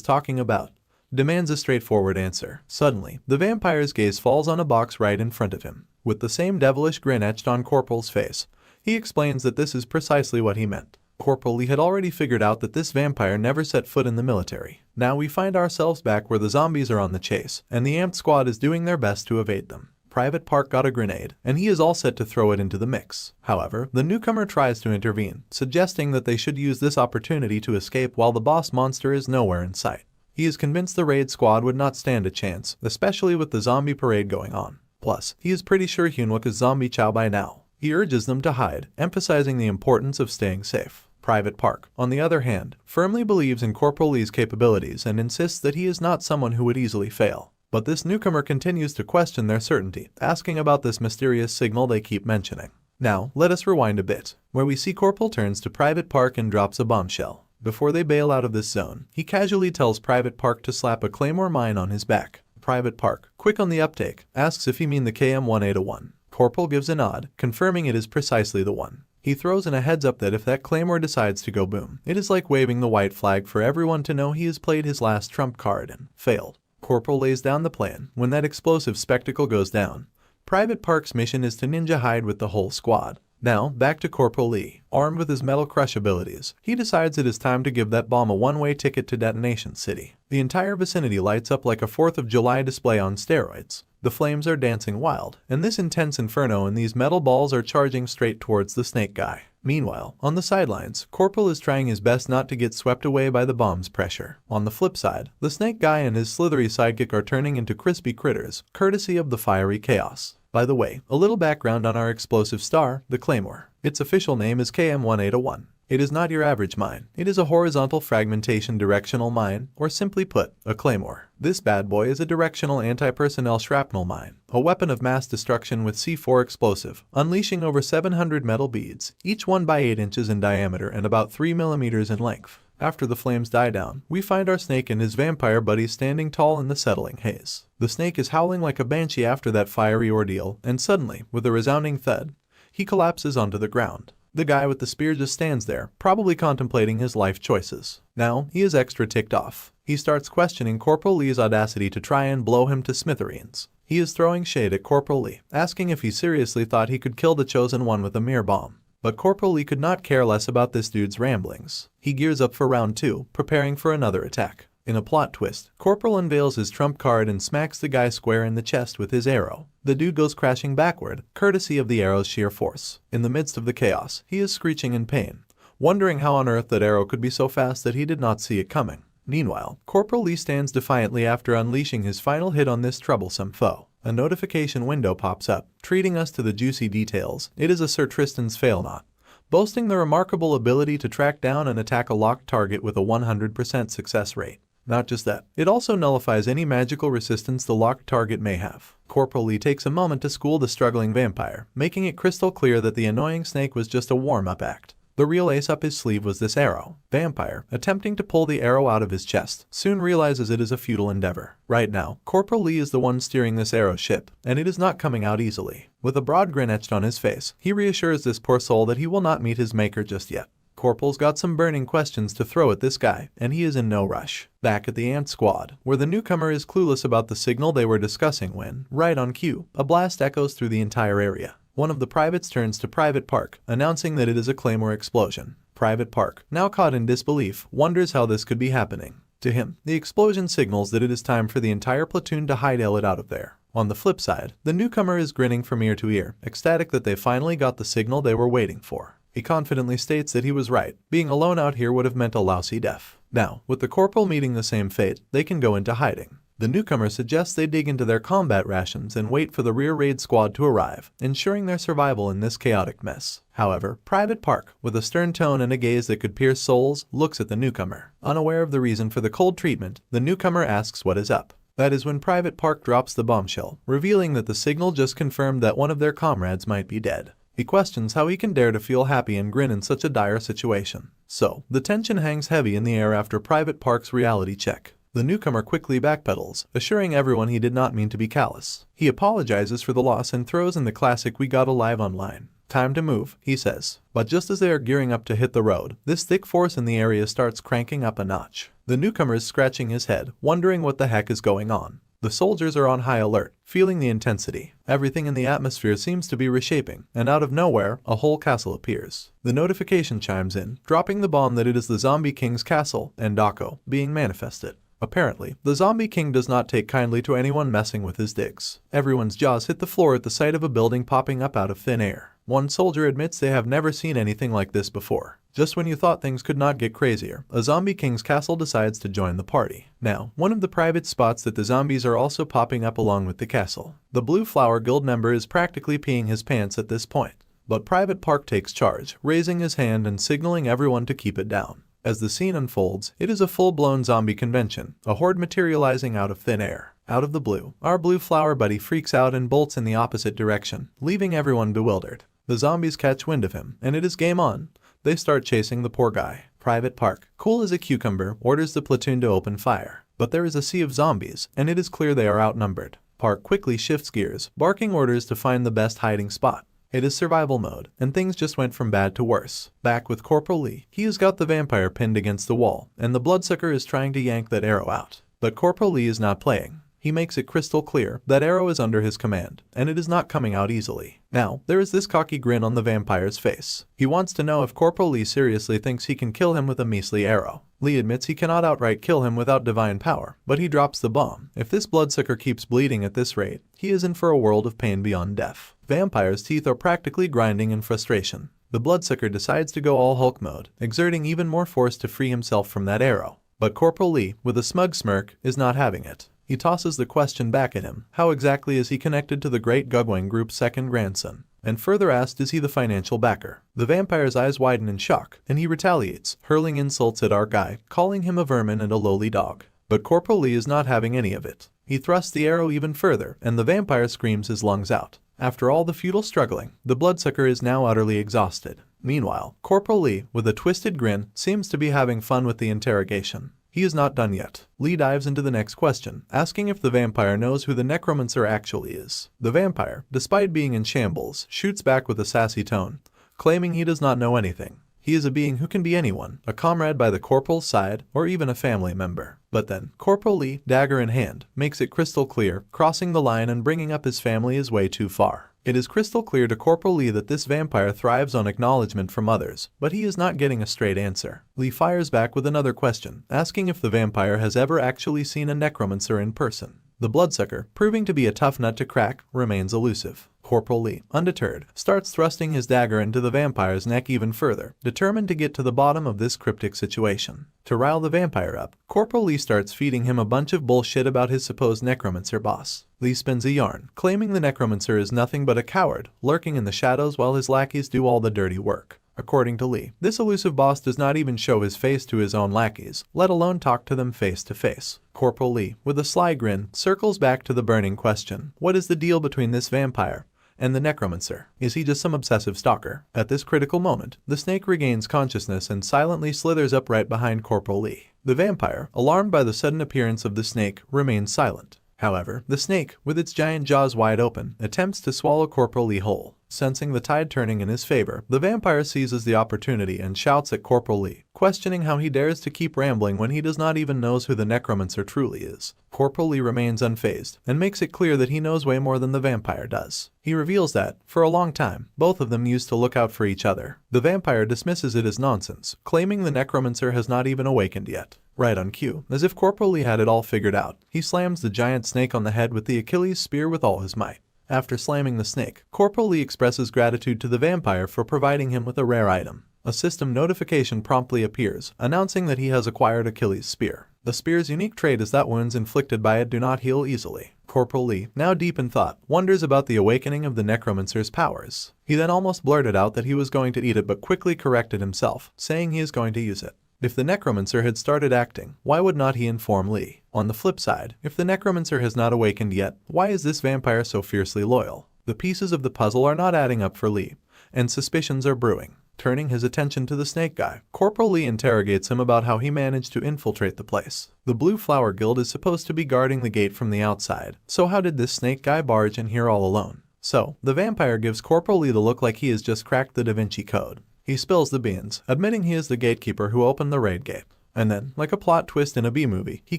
talking about, demands a straightforward answer. Suddenly, the vampire's gaze falls on a box right in front of him. With the same devilish grin etched on Corporal's face, he explains that this is precisely what he meant. Corporal Lee had already figured out that this vampire never set foot in the military. Now we find ourselves back where the zombies are on the chase, and the amped squad is doing their best to evade them. Private Park got a grenade, and he is all set to throw it into the mix. However, the newcomer tries to intervene, suggesting that they should use this opportunity to escape while the boss monster is nowhere in sight. He is convinced the raid squad would not stand a chance, especially with the zombie parade going on. Plus, he is pretty sure Hyunwook is zombie chow by now. He urges them to hide, emphasizing the importance of staying safe. Private Park, on the other hand, firmly believes in Corporal Lee's capabilities and insists that he is not someone who would easily fail. But this newcomer continues to question their certainty, asking about this mysterious signal they keep mentioning. Now, let us rewind a bit, where we see Corporal turns to Private Park and drops a bombshell. Before they bail out of this zone, he casually tells Private Park to slap a claymore mine on his back. Private Park, quick on the uptake, asks if he mean the KM-1A1. Corporal gives a nod, confirming it is precisely the one. He throws in a heads up that if that claymore decides to go boom, it is like waving the white flag for everyone to know he has played his last trump card and failed. Corporal lays down the plan when that explosive spectacle goes down. Private Park's mission is to ninja hide with the whole squad. Now, back to Corporal Lee. Armed with his metal crush abilities, he decides it is time to give that bomb a one-way ticket to Detonation City. The entire vicinity lights up like a 4th of July display on steroids. The flames are dancing wild, and this intense inferno and these metal balls are charging straight towards the snake guy. Meanwhile, on the sidelines, Corporal is trying his best not to get swept away by the bomb's pressure. On the flip side, the snake guy and his slithery sidekick are turning into crispy critters, courtesy of the fiery chaos. By the way, a little background on our explosive star, the Claymore. Its official name is KM-1A1. It is not your average mine. It is a horizontal fragmentation directional mine, or simply put, a claymore. This bad boy is a directional anti-personnel shrapnel mine, a weapon of mass destruction with C4 explosive, unleashing over 700 metal beads, each one by 8 inches in diameter and about 3 millimeters in length. After the flames die down, we find our snake and his vampire buddies standing tall in the settling haze. The snake is howling like a banshee after that fiery ordeal, and suddenly, with a resounding thud, he collapses onto the ground. The guy with the spear just stands there, probably contemplating his life choices. Now, he is extra ticked off. He starts questioning Corporal Lee's audacity to try and blow him to smithereens. He is throwing shade at Corporal Lee, asking if he seriously thought he could kill the Chosen One with a mere bomb. But Corporal Lee could not care less about this dude's ramblings. He gears up for round 2, preparing for another attack. In a plot twist, Corporal unveils his trump card and smacks the guy square in the chest with his arrow. The dude goes crashing backward, courtesy of the arrow's sheer force. In the midst of the chaos, he is screeching in pain, wondering how on earth that arrow could be so fast that he did not see it coming. Meanwhile, Corporal Lee stands defiantly after unleashing his final hit on this troublesome foe. A notification window pops up, treating us to the juicy details. It is a Sir Tristan's Failnaught, boasting the remarkable ability to track down and attack a locked target with a 100% success rate. Not just that, it also nullifies any magical resistance the locked target may have. Corporal Lee takes a moment to school the struggling vampire, making it crystal clear that the annoying snake was just a warm-up act. The real ace up his sleeve was this arrow. Vampire, attempting to pull the arrow out of his chest, soon realizes it is a futile endeavor. Right now, Corporal Lee is the one steering this arrow ship, and it is not coming out easily. With a broad grin etched on his face, he reassures this poor soul that he will not meet his maker just yet. Corporal's got some burning questions to throw at this guy, and he is in no rush. Back at the Ant Squad, where the newcomer is clueless about the signal they were discussing when, right on cue, a blast echoes through the entire area. One of the privates turns to Private Park, announcing that it is a Claymore explosion. Private Park, now caught in disbelief, wonders how this could be happening. To him, the explosion signals that it is time for the entire platoon to hightail it out of there. On the flip side, the newcomer is grinning from ear to ear, ecstatic that they finally got the signal they were waiting for. He confidently states that he was right. Being alone out here would have meant a lousy death. Now, with the corporal meeting the same fate, they can go into hiding. The newcomer suggests they dig into their combat rations and wait for the rear raid squad to arrive, ensuring their survival in this chaotic mess. However, Private Park, with a stern tone and a gaze that could pierce souls, looks at the newcomer. Unaware of the reason for the cold treatment, the newcomer asks what is up. That is when Private Park drops the bombshell, revealing that the signal just confirmed that one of their comrades might be dead. He questions how he can dare to feel happy and grin in such a dire situation. So, the tension hangs heavy in the air after Private Park's reality check. The newcomer quickly backpedals, assuring everyone he did not mean to be callous. He apologizes for the loss and throws in the classic "we got alive" on line. Time to move, he says. But just as they are gearing up to hit the road, this thick force in the area starts cranking up a notch. The newcomer is scratching his head, wondering what the heck is going on. The soldiers are on high alert, feeling the intensity. Everything in the atmosphere seems to be reshaping, and out of nowhere, a whole castle appears. The notification chimes in, dropping the bomb that it is the Zombie King's castle, Endako, being manifested. Apparently, the Zombie King does not take kindly to anyone messing with his digs. Everyone's jaws hit the floor at the sight of a building popping up out of thin air. One soldier admits they have never seen anything like this before. Just when you thought things could not get crazier, a Zombie King's castle decides to join the party. Now, one of the privates spots that the zombies are also popping up along with the castle. The Blue Flower Guild member is practically peeing his pants at this point. But Private Park takes charge, raising his hand and signaling everyone to keep it down. As the scene unfolds, it is a full-blown zombie convention, a horde materializing out of thin air. Out of the blue, our Blue Flower buddy freaks out and bolts in the opposite direction, leaving everyone bewildered. The zombies catch wind of him, and it is game on. They start chasing the poor guy. Private Park, cool as a cucumber, orders the platoon to open fire. But there is a sea of zombies, and it is clear they are outnumbered. Park quickly shifts gears, barking orders to find the best hiding spot. It is survival mode, and things just went from bad to worse. Back with Corporal Lee, he has got the vampire pinned against the wall, and the bloodsucker is trying to yank that arrow out. But Corporal Lee is not playing. He makes it crystal clear that arrow is under his command, and it is not coming out easily. Now, there is this cocky grin on the vampire's face. He wants to know if Corporal Lee seriously thinks he can kill him with a measly arrow. Lee admits he cannot outright kill him without divine power, but he drops the bomb. If this bloodsucker keeps bleeding at this rate, he is in for a world of pain beyond death. Vampire's teeth are practically grinding in frustration. The bloodsucker decides to go all Hulk mode, exerting even more force to free himself from that arrow. But Corporal Lee, with a smug smirk, is not having it. He tosses the question back at him, how exactly is he connected to the Great Gugwang Group's second grandson? And further asked, is he the financial backer? The vampire's eyes widen in shock, and he retaliates, hurling insults at our guy, calling him a vermin and a lowly dog. But Corporal Lee is not having any of it. He thrusts the arrow even further, and the vampire screams his lungs out. After all the futile struggling, the bloodsucker is now utterly exhausted. Meanwhile, Corporal Lee, with a twisted grin, seems to be having fun with the interrogation. He is not done yet. Lee dives into the next question, asking if the vampire knows who the Necromancer actually is. The vampire, despite being in shambles, shoots back with a sassy tone, claiming he does not know anything. He is a being who can be anyone, a comrade by the corporal's side, or even a family member. But then, Corporal Lee, dagger in hand, makes it crystal clear, crossing the line and bringing up his family is way too far. It is crystal clear to Corporal Lee that this vampire thrives on acknowledgement from others, but he is not getting a straight answer. Lee fires back with another question, asking if the vampire has ever actually seen a necromancer in person. The bloodsucker, proving to be a tough nut to crack, remains elusive. Corporal Lee, undeterred, starts thrusting his dagger into the vampire's neck even further, determined to get to the bottom of this cryptic situation. To rile the vampire up, Corporal Lee starts feeding him a bunch of bullshit about his supposed necromancer boss. Lee spins a yarn, claiming the necromancer is nothing but a coward, lurking in the shadows while his lackeys do all the dirty work. According to Lee, this elusive boss does not even show his face to his own lackeys, let alone talk to them face to face. Corporal Lee, with a sly grin, circles back to the burning question. What is the deal between this vampire And the Necromancer, is he just some obsessive stalker? At this critical moment, the snake regains consciousness and silently slithers up right behind Corporal Lee. The vampire, alarmed by the sudden appearance of the snake, remains silent. However, the snake, with its giant jaws wide open, attempts to swallow Corporal Lee whole. Sensing the tide turning in his favor, the vampire seizes the opportunity and shouts at Corporal Lee, questioning how he dares to keep rambling when he does not even know who the Necromancer truly is. Corporal Lee remains unfazed and makes it clear that he knows way more than the vampire does. He reveals that, for a long time, both of them used to look out for each other. The vampire dismisses it as nonsense, claiming the Necromancer has not even awakened yet. Right on cue, as if Corporal Lee had it all figured out, he slams the giant snake on the head with the Achilles spear with all his might. After slamming the snake, Corporal Lee expresses gratitude to the vampire for providing him with a rare item. A system notification promptly appears, announcing that he has acquired Achilles' spear. The spear's unique trait is that wounds inflicted by it do not heal easily. Corporal Lee, now deep in thought, wonders about the awakening of the Necromancer's powers. He then almost blurted out that he was going to eat it but quickly corrected himself, saying he is going to use it. If the Necromancer had started acting, why would not he inform Lee? On the flip side, if the Necromancer has not awakened yet, why is this vampire so fiercely loyal? The pieces of the puzzle are not adding up for Lee, and suspicions are brewing. Turning his attention to the snake guy, Corporal Lee interrogates him about how he managed to infiltrate the place. The Blue Flower Guild is supposed to be guarding the gate from the outside, so how did this snake guy barge in here all alone? So, the vampire gives Corporal Lee the look like he has just cracked the Da Vinci Code. He spills the beans, admitting he is the gatekeeper who opened the raid gate. And then, like a plot twist in a B-movie, he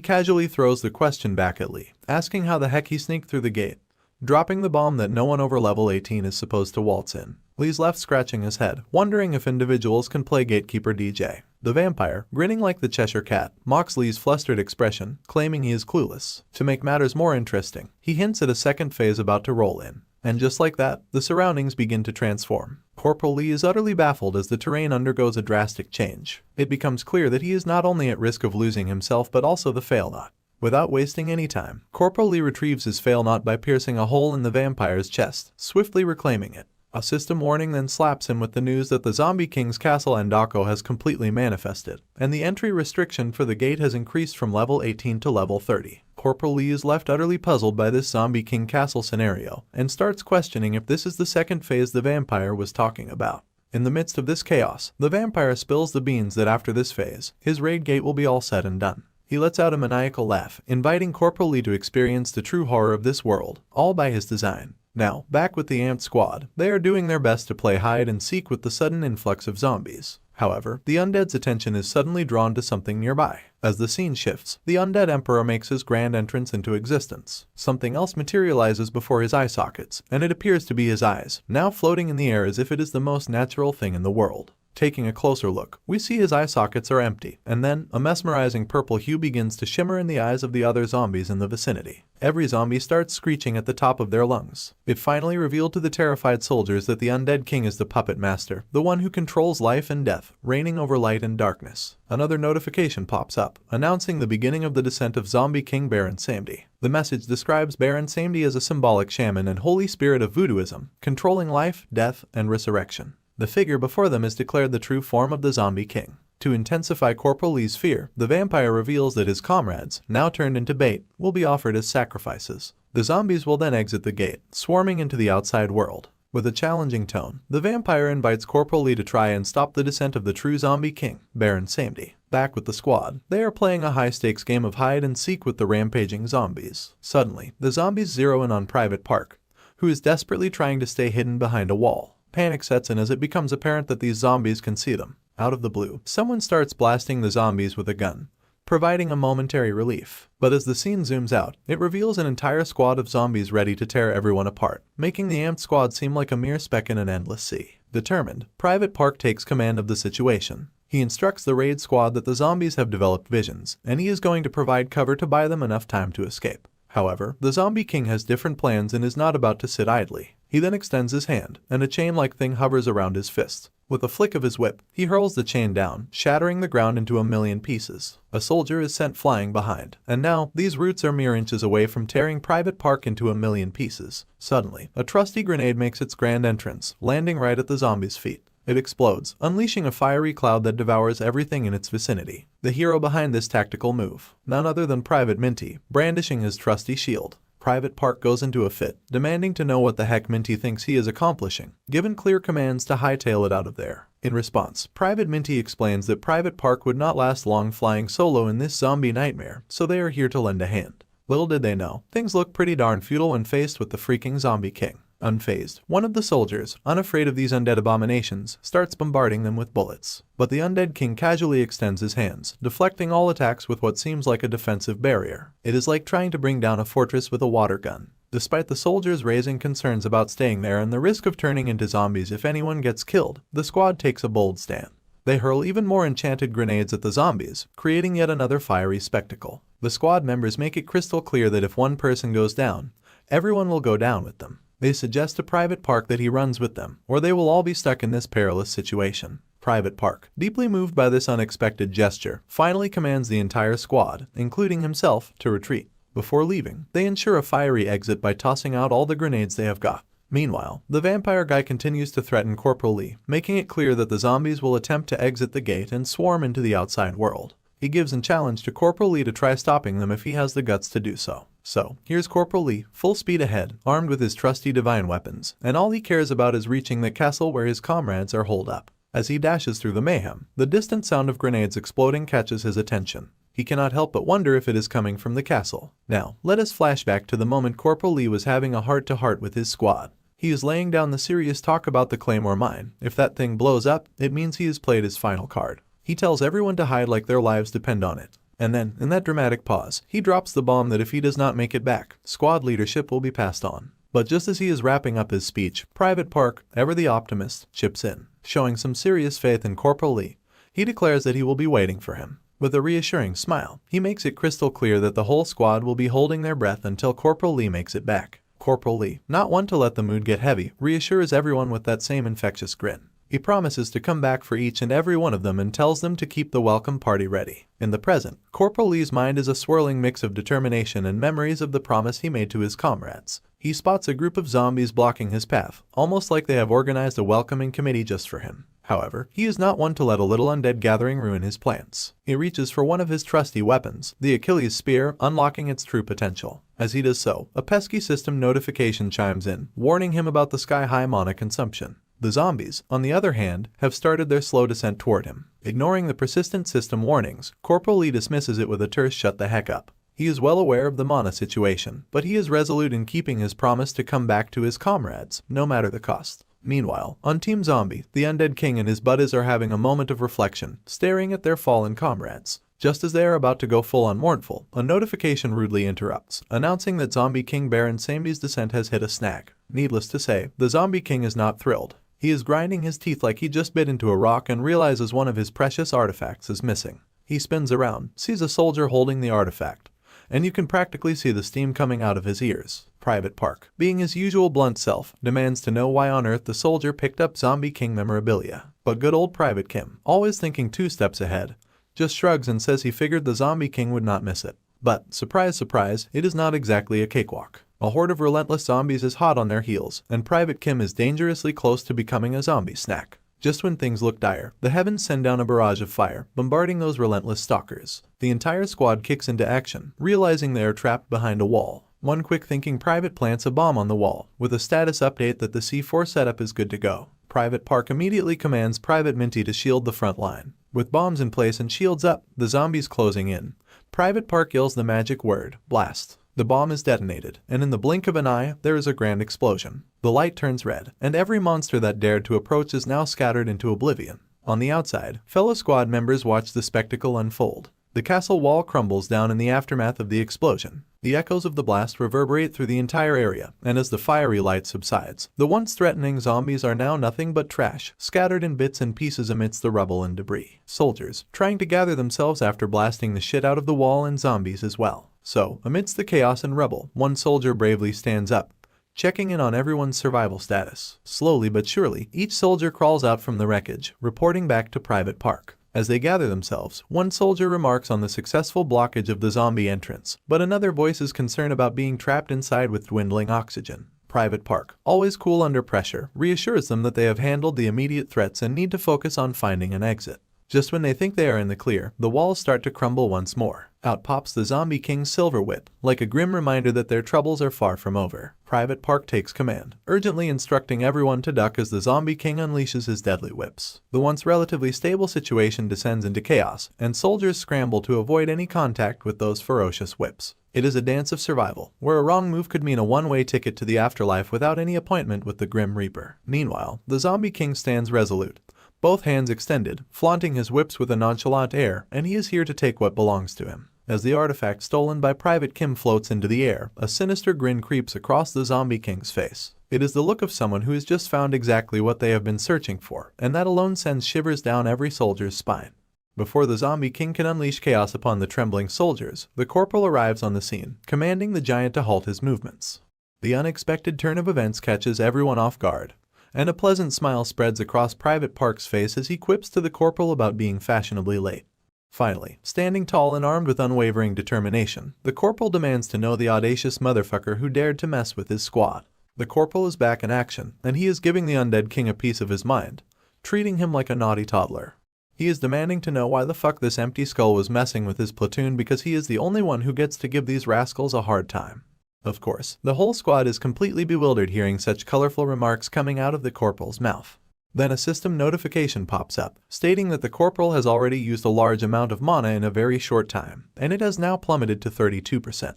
casually throws the question back at Lee, asking how the heck he sneaked through the gate, dropping the bomb that no one over level 18 is supposed to waltz in. Lee's left scratching his head, wondering if individuals can play gatekeeper DJ. The vampire, grinning like the Cheshire Cat, mocks Lee's flustered expression, claiming he is clueless. To make matters more interesting, he hints at a second phase about to roll in. And just like that, the surroundings begin to transform. Corporal Lee is utterly baffled as the terrain undergoes a drastic change. It becomes clear that he is not only at risk of losing himself but also the fail knot. Without wasting any time, Corporal Lee retrieves his fail knot by piercing a hole in the vampire's chest, swiftly reclaiming it. A system warning then slaps him with the news that the Zombie King's castle Andako has completely manifested, and the entry restriction for the gate has increased from level 18 to level 30. Corporal Lee is left utterly puzzled by this Zombie King castle scenario, and starts questioning if this is the second phase the vampire was talking about. In the midst of this chaos, the vampire spills the beans that after this phase, his raid gate will be all said and done. He lets out a maniacal laugh, inviting Corporal Lee to experience the true horror of this world, all by his design. Now, back with the amped squad, they are doing their best to play hide and seek with the sudden influx of zombies. However, the undead's attention is suddenly drawn to something nearby. As the scene shifts, the undead emperor makes his grand entrance into existence. Something else materializes before his eye sockets, and it appears to be his eyes, now floating in the air as if it is the most natural thing in the world. Taking a closer look, we see his eye sockets are empty, and then a mesmerizing purple hue begins to shimmer in the eyes of the other zombies in the vicinity. Every zombie starts screeching at the top of their lungs. It finally revealed to the terrified soldiers that the undead king is the puppet master, the one who controls life and death, reigning over light and darkness. Another notification pops up, announcing the beginning of the descent of Zombie King Baron Samedi. The message describes Baron Samedi as a symbolic shaman and holy spirit of voodooism, controlling life, death, and resurrection. The figure before them is declared the true form of the Zombie King. To intensify Corporal Lee's fear, the vampire reveals that his comrades, now turned into bait, will be offered as sacrifices. The zombies will then exit the gate, swarming into the outside world. With a challenging tone, the vampire invites Corporal Lee to try and stop the descent of the true Zombie King, Baron Samedi. Back with the squad, they are playing a high-stakes game of hide and seek with the rampaging zombies. Suddenly, the zombies zero in on Private Park, who is desperately trying to stay hidden behind a wall. Panic sets in as it becomes apparent that these zombies can see them. Out of the blue, someone starts blasting the zombies with a gun, providing a momentary relief. But as the scene zooms out, it reveals an entire squad of zombies ready to tear everyone apart, making the amped squad seem like a mere speck in an endless sea. Determined, Private Park takes command of the situation. He instructs the raid squad that the zombies have developed visions, and he is going to provide cover to buy them enough time to escape. However, the Zombie King has different plans and is not about to sit idly. He then extends his hand, and a chain-like thing hovers around his fist. With a flick of his whip, he hurls the chain down, shattering the ground into a million pieces. A soldier is sent flying behind, and now, these roots are mere inches away from tearing Private Park into a million pieces. Suddenly, a trusty grenade makes its grand entrance, landing right at the zombie's feet. It explodes, unleashing a fiery cloud that devours everything in its vicinity. The hero behind this tactical move, none other than Private Minty, brandishing his trusty shield. Private Park goes into a fit, demanding to know what the heck Minty thinks he is accomplishing, given clear commands to hightail it out of there. In response, Private Minty explains that Private Park would not last long flying solo in this zombie nightmare, so they are here to lend a hand. Little did they know, things look pretty darn futile when faced with the freaking zombie king. Unfazed, one of the soldiers, unafraid of these undead abominations, starts bombarding them with bullets. But the undead king casually extends his hands, deflecting all attacks with what seems like a defensive barrier. It is like trying to bring down a fortress with a water gun. Despite the soldiers raising concerns about staying there and the risk of turning into zombies if anyone gets killed, the squad takes a bold stand. They hurl even more enchanted grenades at the zombies, creating yet another fiery spectacle. The squad members make it crystal clear that if one person goes down, everyone will go down with them. They suggest to Private Park that he runs with them, or they will all be stuck in this perilous situation. Private Park, deeply moved by this unexpected gesture, finally commands the entire squad, including himself, to retreat. Before leaving, they ensure a fiery exit by tossing out all the grenades they have got. Meanwhile, the vampire guy continues to threaten Corporal Lee, making it clear that the zombies will attempt to exit the gate and swarm into the outside world. He gives a challenge to Corporal Lee to try stopping them if he has the guts to do so. So, here's Corporal Lee, full speed ahead, armed with his trusty divine weapons, and all he cares about is reaching the castle where his comrades are holed up. As he dashes through the mayhem, the distant sound of grenades exploding catches his attention. He cannot help but wonder if it is coming from the castle. Now, let us flash back to the moment Corporal Lee was having a heart-to-heart with his squad. He is laying down the serious talk about the Claymore mine. If that thing blows up, it means he has played his final card. He tells everyone to hide like their lives depend on it. And then, in that dramatic pause, he drops the bomb that if he does not make it back, squad leadership will be passed on. But just as he is wrapping up his speech, Private Park, ever the optimist, chips in. Showing some serious faith in Corporal Lee, he declares that he will be waiting for him. With a reassuring smile, he makes it crystal clear that the whole squad will be holding their breath until Corporal Lee makes it back. Corporal Lee, not one to let the mood get heavy, reassures everyone with that same infectious grin. He promises to come back for each and every one of them and tells them to keep the welcome party ready. In the present, Corporal Lee's mind is a swirling mix of determination and memories of the promise he made to his comrades. He spots a group of zombies blocking his path, almost like they have organized a welcoming committee just for him. However, he is not one to let a little undead gathering ruin his plans. He reaches for one of his trusty weapons, the Achilles Spear, unlocking its true potential. As he does so, a pesky system notification chimes in, warning him about the sky-high mana consumption. The zombies, on the other hand, have started their slow descent toward him. Ignoring the persistent system warnings, Corporal Lee dismisses it with a terse shut the heck up. He is well aware of the mana situation, but he is resolute in keeping his promise to come back to his comrades, no matter the cost. Meanwhile, on Team Zombie, the Undead King and his buddies are having a moment of reflection, staring at their fallen comrades. Just as they are about to go full-on mournful, a notification rudely interrupts, announcing that Zombie King Baron Sambi's descent has hit a snag. Needless to say, the Zombie King is not thrilled. He is grinding his teeth like he just bit into a rock and realizes one of his precious artifacts is missing. He spins around, sees a soldier holding the artifact, and you can practically see the steam coming out of his ears. Private Park, being his usual blunt self, demands to know why on earth the soldier picked up Zombie King memorabilia. But good old Private Kim, always thinking 2 steps ahead, just shrugs and says he figured the Zombie King would not miss it. But, surprise surprise, it is not exactly a cakewalk. A horde of relentless zombies is hot on their heels, and Private Kim is dangerously close to becoming a zombie snack. Just when things look dire, the heavens send down a barrage of fire, bombarding those relentless stalkers. The entire squad kicks into action, realizing they are trapped behind a wall. One quick thinking private plants a bomb on the wall, with a status update that the C4 setup is good to go. Private Park immediately commands Private Minty to shield the front line. With bombs in place and shields up, the zombies closing in, Private Park yells the magic word, blast. The bomb is detonated, and in the blink of an eye, there is a grand explosion. The light turns red, and every monster that dared to approach is now scattered into oblivion. On the outside, fellow squad members watch the spectacle unfold. The castle wall crumbles down in the aftermath of the explosion. The echoes of the blast reverberate through the entire area, and as the fiery light subsides, the once threatening zombies are now nothing but trash, scattered in bits and pieces amidst the rubble and debris. Soldiers, trying to gather themselves after blasting the shit out of the wall and zombies as well. So, amidst the chaos and rubble, one soldier bravely stands up, checking in on everyone's survival status. Slowly but surely, each soldier crawls out from the wreckage, reporting back to Private Park. As they gather themselves, one soldier remarks on the successful blockage of the zombie entrance, but another voices concern about being trapped inside with dwindling oxygen. Private Park, always cool under pressure, reassures them that they have handled the immediate threats and need to focus on finding an exit. Just when they think they are in the clear, the walls start to crumble once more. Out pops the Zombie King's silver whip, like a grim reminder that their troubles are far from over. Private Park takes command, urgently instructing everyone to duck as the Zombie King unleashes his deadly whips. The once relatively stable situation descends into chaos, and soldiers scramble to avoid any contact with those ferocious whips. It is a dance of survival, where a wrong move could mean a one-way ticket to the afterlife without any appointment with the Grim Reaper. Meanwhile, the Zombie King stands resolute, both hands extended, flaunting his whips with a nonchalant air, and he is here to take what belongs to him. As the artifact stolen by Private Kim floats into the air, a sinister grin creeps across the Zombie King's face. It is the look of someone who has just found exactly what they have been searching for, and that alone sends shivers down every soldier's spine. Before the Zombie King can unleash chaos upon the trembling soldiers, the corporal arrives on the scene, commanding the giant to halt his movements. The unexpected turn of events catches everyone off guard, and a pleasant smile spreads across Private Park's face as he quips to the corporal about being fashionably late. Finally, standing tall and armed with unwavering determination, the corporal demands to know the audacious motherfucker who dared to mess with his squad. The corporal is back in action, and he is giving the undead king a piece of his mind, treating him like a naughty toddler. He is demanding to know why the fuck this empty skull was messing with his platoon because he is the only one who gets to give these rascals a hard time. Of course, the whole squad is completely bewildered hearing such colorful remarks coming out of the corporal's mouth. Then a system notification pops up, stating that the corporal has already used a large amount of mana in a very short time, and it has now plummeted to 32%.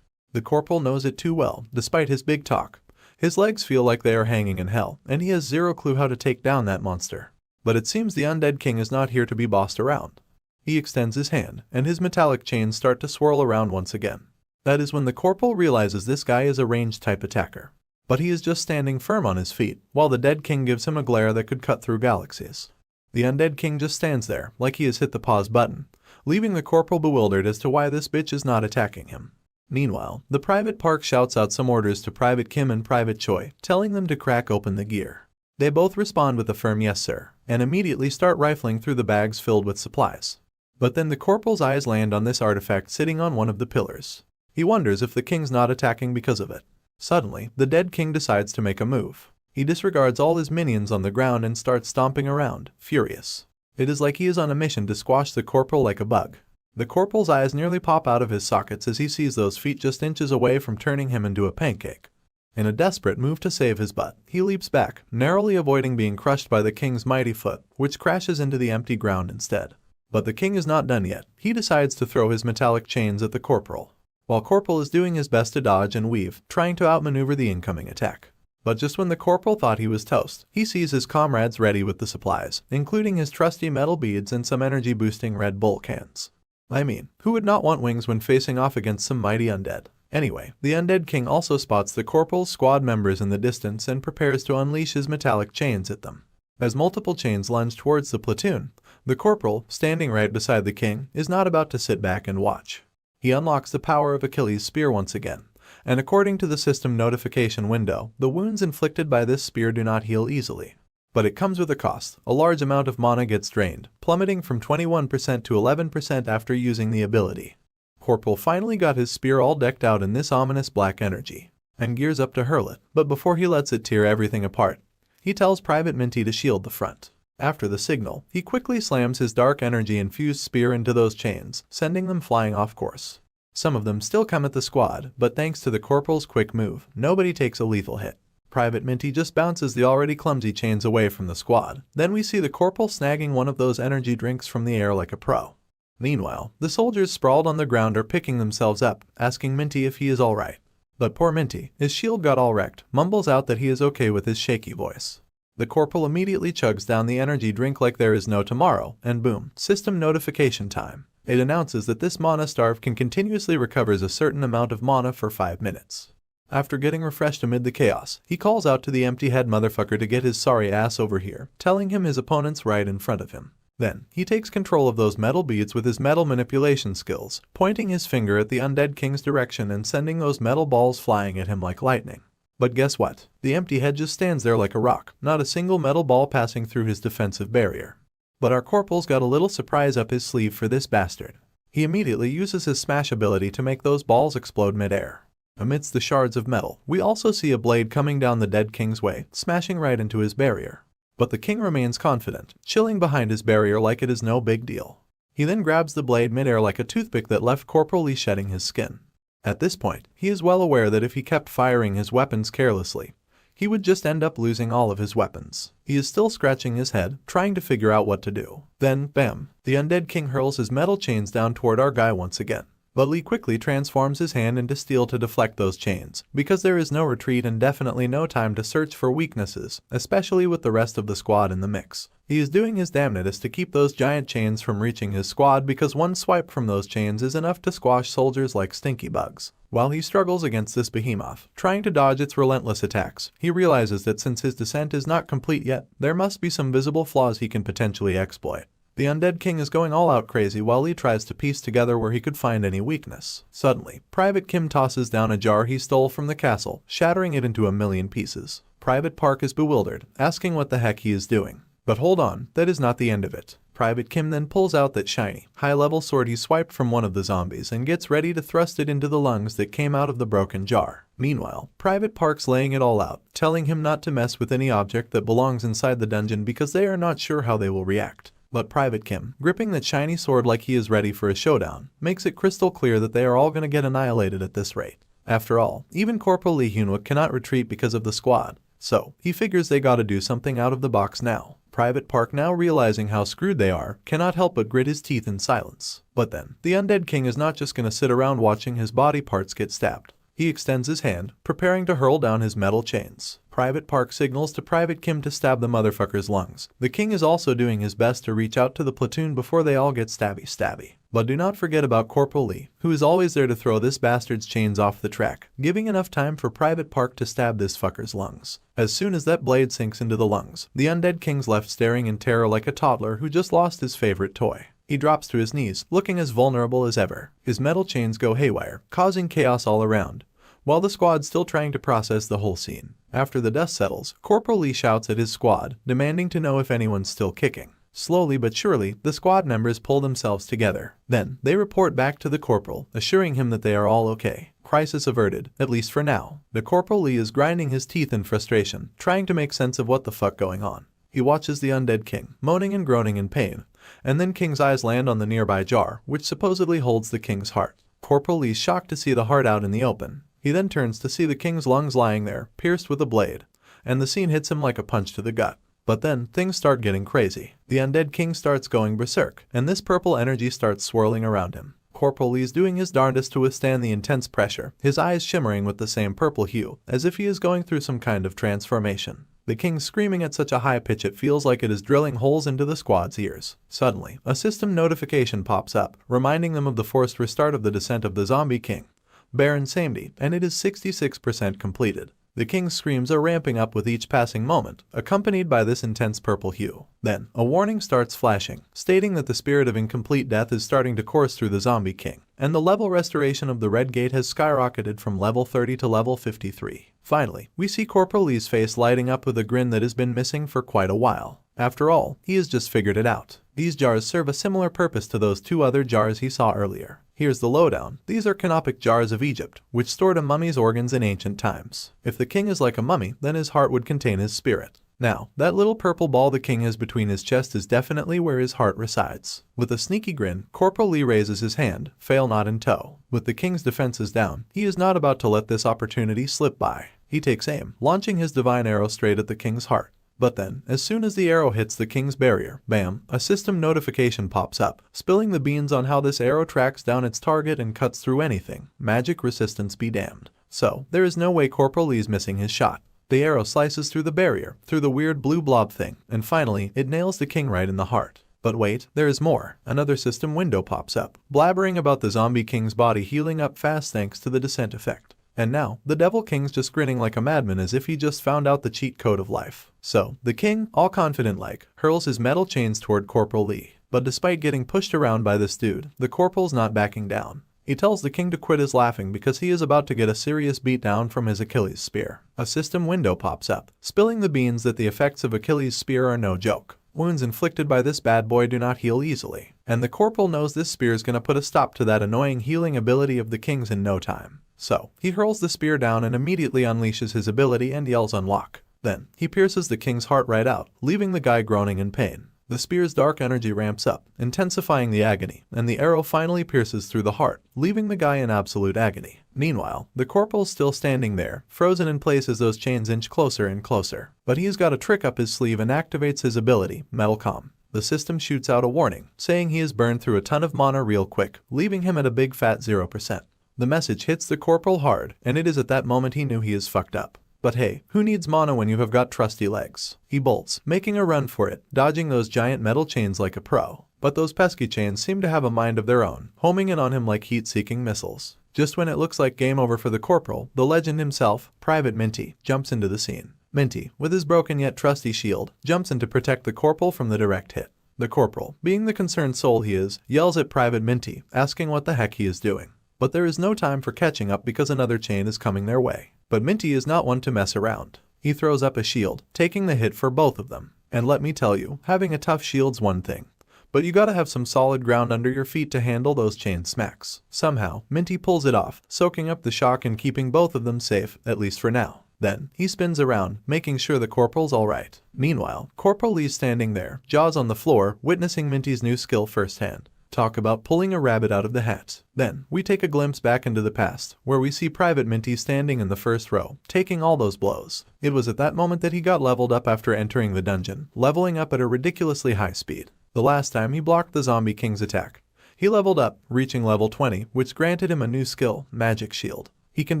The corporal knows it too well, despite his big talk. His legs feel like they are hanging in hell, and he has zero clue how to take down that monster. But it seems the undead king is not here to be bossed around. He extends his hand, and his metallic chains start to swirl around once again. That is when the corporal realizes this guy is a ranged type attacker. But he is just standing firm on his feet, while the dead king gives him a glare that could cut through galaxies. The undead king just stands there, like he has hit the pause button, leaving the corporal bewildered as to why this bitch is not attacking him. Meanwhile, the Private Park shouts out some orders to Private Kim and Private Choi, telling them to crack open the gear. They both respond with a firm yes sir, and immediately start rifling through the bags filled with supplies. But then the corporal's eyes land on this artifact sitting on one of the pillars. He wonders if the king's not attacking because of it. Suddenly, the dead king decides to make a move. He disregards all his minions on the ground and starts stomping around, furious. It is like he is on a mission to squash the corporal like a bug. The corporal's eyes nearly pop out of his sockets as he sees those feet just inches away from turning him into a pancake. In a desperate move to save his butt, he leaps back, narrowly avoiding being crushed by the king's mighty foot, which crashes into the empty ground instead. But the king is not done yet. He decides to throw his metallic chains at the corporal, while Corporal is doing his best to dodge and weave, trying to outmaneuver the incoming attack. But just when the corporal thought he was toast, he sees his comrades ready with the supplies, including his trusty metal beads and some energy-boosting Red Bull cans. I mean, who would not want wings when facing off against some mighty undead? Anyway, the undead king also spots the corporal's squad members in the distance and prepares to unleash his metallic chains at them. As multiple chains lunge towards the platoon, the corporal, standing right beside the king, is not about to sit back and watch. He unlocks the power of Achilles' spear once again, and according to the system notification window, the wounds inflicted by this spear do not heal easily. But it comes with a cost. A large amount of mana gets drained, plummeting from 21% to 11% after using the ability. Corporal finally got his spear all decked out in this ominous black energy, and gears up to hurl it, but before he lets it tear everything apart, he tells Private Minty to shield the front. After the signal, he quickly slams his dark energy-infused spear into those chains, sending them flying off course. Some of them still come at the squad, but thanks to the corporal's quick move, nobody takes a lethal hit. Private Minty just bounces the already clumsy chains away from the squad. Then we see the corporal snagging one of those energy drinks from the air like a pro. Meanwhile, the soldiers sprawled on the ground are picking themselves up, asking Minty if he is alright. But poor Minty, his shield got all wrecked, mumbles out that he is okay with his shaky voice. The corporal immediately chugs down the energy drink like there is no tomorrow, and boom, system notification time. It announces that this mana starve can continuously recovers a certain amount of mana for 5 minutes. After getting refreshed amid the chaos, he calls out to the empty-head motherfucker to get his sorry ass over here, telling him his opponent's right in front of him. Then, he takes control of those metal beads with his metal manipulation skills, pointing his finger at the undead king's direction and sending those metal balls flying at him like lightning. But guess what? The empty head just stands there like a rock, not a single metal ball passing through his defensive barrier. But our corporal's got a little surprise up his sleeve for this bastard. He immediately uses his smash ability to make those balls explode mid-air. Amidst the shards of metal, we also see a blade coming down the dead king's way, smashing right into his barrier. But the king remains confident, chilling behind his barrier like it is no big deal. He then grabs the blade midair like a toothpick that left Corporal Lee shedding his skin. At this point, he is well aware that if he kept firing his weapons carelessly, he would just end up losing all of his weapons. He is still scratching his head, trying to figure out what to do. Then, bam, the undead king hurls his metal chains down toward our guy once again. But Lee quickly transforms his hand into steel to deflect those chains, because there is no retreat and definitely no time to search for weaknesses, especially with the rest of the squad in the mix. He is doing his damnedest to keep those giant chains from reaching his squad because one swipe from those chains is enough to squash soldiers like stinky bugs. While he struggles against this behemoth, trying to dodge its relentless attacks, he realizes that since his descent is not complete yet, there must be some visible flaws he can potentially exploit. The undead king is going all out crazy while Lee tries to piece together where he could find any weakness. Suddenly, Private Kim tosses down a jar he stole from the castle, shattering it into a million pieces. Private Park is bewildered, asking what the heck he is doing. But hold on, that is not the end of it. Private Kim then pulls out that shiny, high-level sword he swiped from one of the zombies and gets ready to thrust it into the lungs that came out of the broken jar. Meanwhile, Private Park's laying it all out, telling him not to mess with any object that belongs inside the dungeon because they are not sure how they will react. But Private Kim, gripping that shiny sword like he is ready for a showdown, makes it crystal clear that they are all going to get annihilated at this rate. After all, even Corporal Lee Hyunwook cannot retreat because of the squad, so he figures they gotta do something out of the box now. Private Park, now realizing how screwed they are, cannot help but grit his teeth in silence. But then, the undead king is not just gonna sit around watching his body parts get stabbed. He extends his hand, preparing to hurl down his metal chains. Private Park signals to Private Kim to stab the motherfucker's lungs. The king is also doing his best to reach out to the platoon before they all get stabby. But do not forget about Corporal Lee, who is always there to throw this bastard's chains off the track, giving enough time for Private Park to stab this fucker's lungs. As soon as that blade sinks into the lungs, the undead king's left staring in terror like a toddler who just lost his favorite toy. He drops to his knees, looking as vulnerable as ever. His metal chains go haywire, causing chaos all around, while the squad's still trying to process the whole scene. After the dust settles, Corporal Lee shouts at his squad, demanding to know if anyone's still kicking. Slowly but surely, the squad members pull themselves together. Then, they report back to the corporal, assuring him that they are all okay. Crisis averted, at least for now. The Corporal Lee is grinding his teeth in frustration, trying to make sense of what the fuck going on. He watches the undead king, moaning and groaning in pain, and then King's eyes land on the nearby jar, which supposedly holds the king's heart. Corporal Lee's shocked to see the heart out in the open. He then turns to see the king's lungs lying there, pierced with a blade, and the scene hits him like a punch to the gut. But then, things start getting crazy. The undead king starts going berserk, and this purple energy starts swirling around him. Corporal Lee's doing his darndest to withstand the intense pressure, his eyes shimmering with the same purple hue, as if he is going through some kind of transformation. The king's screaming at such a high pitch it feels like it is drilling holes into the squad's ears. Suddenly, a system notification pops up, reminding them of the forced restart of the descent of the zombie king, Baron Samedi, and it is 66% completed. The king's screams are ramping up with each passing moment, accompanied by this intense purple hue. Then, a warning starts flashing, stating that the spirit of incomplete death is starting to course through the zombie king, and the level restoration of the Red Gate has skyrocketed from level 30 to level 53. Finally, we see Corporal Lee's face lighting up with a grin that has been missing for quite a while. After all, he has just figured it out. These jars serve a similar purpose to those two other jars he saw earlier. Here's the lowdown. These are canopic jars of Egypt, which stored a mummy's organs in ancient times. If the king is like a mummy, then his heart would contain his spirit. Now, that little purple ball the king has between his chest is definitely where his heart resides. With a sneaky grin, Corporal Lee raises his hand, fail not in tow. With the king's defenses down, he is not about to let this opportunity slip by. He takes aim, launching his divine arrow straight at the king's heart. But then, as soon as the arrow hits the king's barrier, bam, a system notification pops up, spilling the beans on how this arrow tracks down its target and cuts through anything. Magic resistance be damned. So, there is no way Corporal Lee's missing his shot. The arrow slices through the barrier, through the weird blue blob thing, and finally, it nails the king right in the heart. But wait, there is more. Another system window pops up, blabbering about the zombie king's body healing up fast thanks to the descent effect. And now, the Devil King's just grinning like a madman as if he just found out the cheat code of life. So, the king, all confident-like, hurls his metal chains toward Corporal Lee. But despite getting pushed around by this dude, the corporal's not backing down. He tells the king to quit his laughing because he is about to get a serious beatdown from his Achilles spear. A system window pops up, spilling the beans that the effects of Achilles' spear are no joke. Wounds inflicted by this bad boy do not heal easily, and the corporal knows this spear is gonna put a stop to that annoying healing ability of the king's in no time. So, he hurls the spear down and immediately unleashes his ability and yells unlock. Then, he pierces the king's heart right out, leaving the guy groaning in pain. The spear's dark energy ramps up, intensifying the agony, and the arrow finally pierces through the heart, leaving the guy in absolute agony. Meanwhile, the corporal's still standing there, frozen in place as those chains inch closer and closer. But he's got a trick up his sleeve and activates his ability, Metal Calm. The system shoots out a warning, saying he has burned through a ton of mana real quick, leaving him at a big fat 0%. The message hits the corporal hard, and it is at that moment he knew he is fucked up. But hey, who needs mana when you have got trusty legs? He bolts, making a run for it, dodging those giant metal chains like a pro. But those pesky chains seem to have a mind of their own, homing in on him like heat-seeking missiles. Just when it looks like game over for the corporal, the legend himself, Private Minty, jumps into the scene. Minty, with his broken yet trusty shield, jumps in to protect the corporal from the direct hit. The corporal, being the concerned soul he is, yells at Private Minty, asking what the heck he is doing. But there is no time for catching up because another chain is coming their way. But Minty is not one to mess around. He throws up a shield, taking the hit for both of them. And let me tell you, having a tough shield's one thing, but you gotta have some solid ground under your feet to handle those chain smacks. Somehow, Minty pulls it off, soaking up the shock and keeping both of them safe, at least for now. Then, he spins around, making sure the corporal's alright. Meanwhile, Corporal Lee's standing there, jaws on the floor, witnessing Minty's new skill firsthand. Talk about pulling a rabbit out of the hat. Then, we take a glimpse back into the past, where we see Private Minty standing in the first row, taking all those blows. It was at that moment that he got leveled up after entering the dungeon, leveling up at a ridiculously high speed. The last time he blocked the Zombie King's attack, he leveled up, reaching level 20, which granted him a new skill, Magic Shield. He can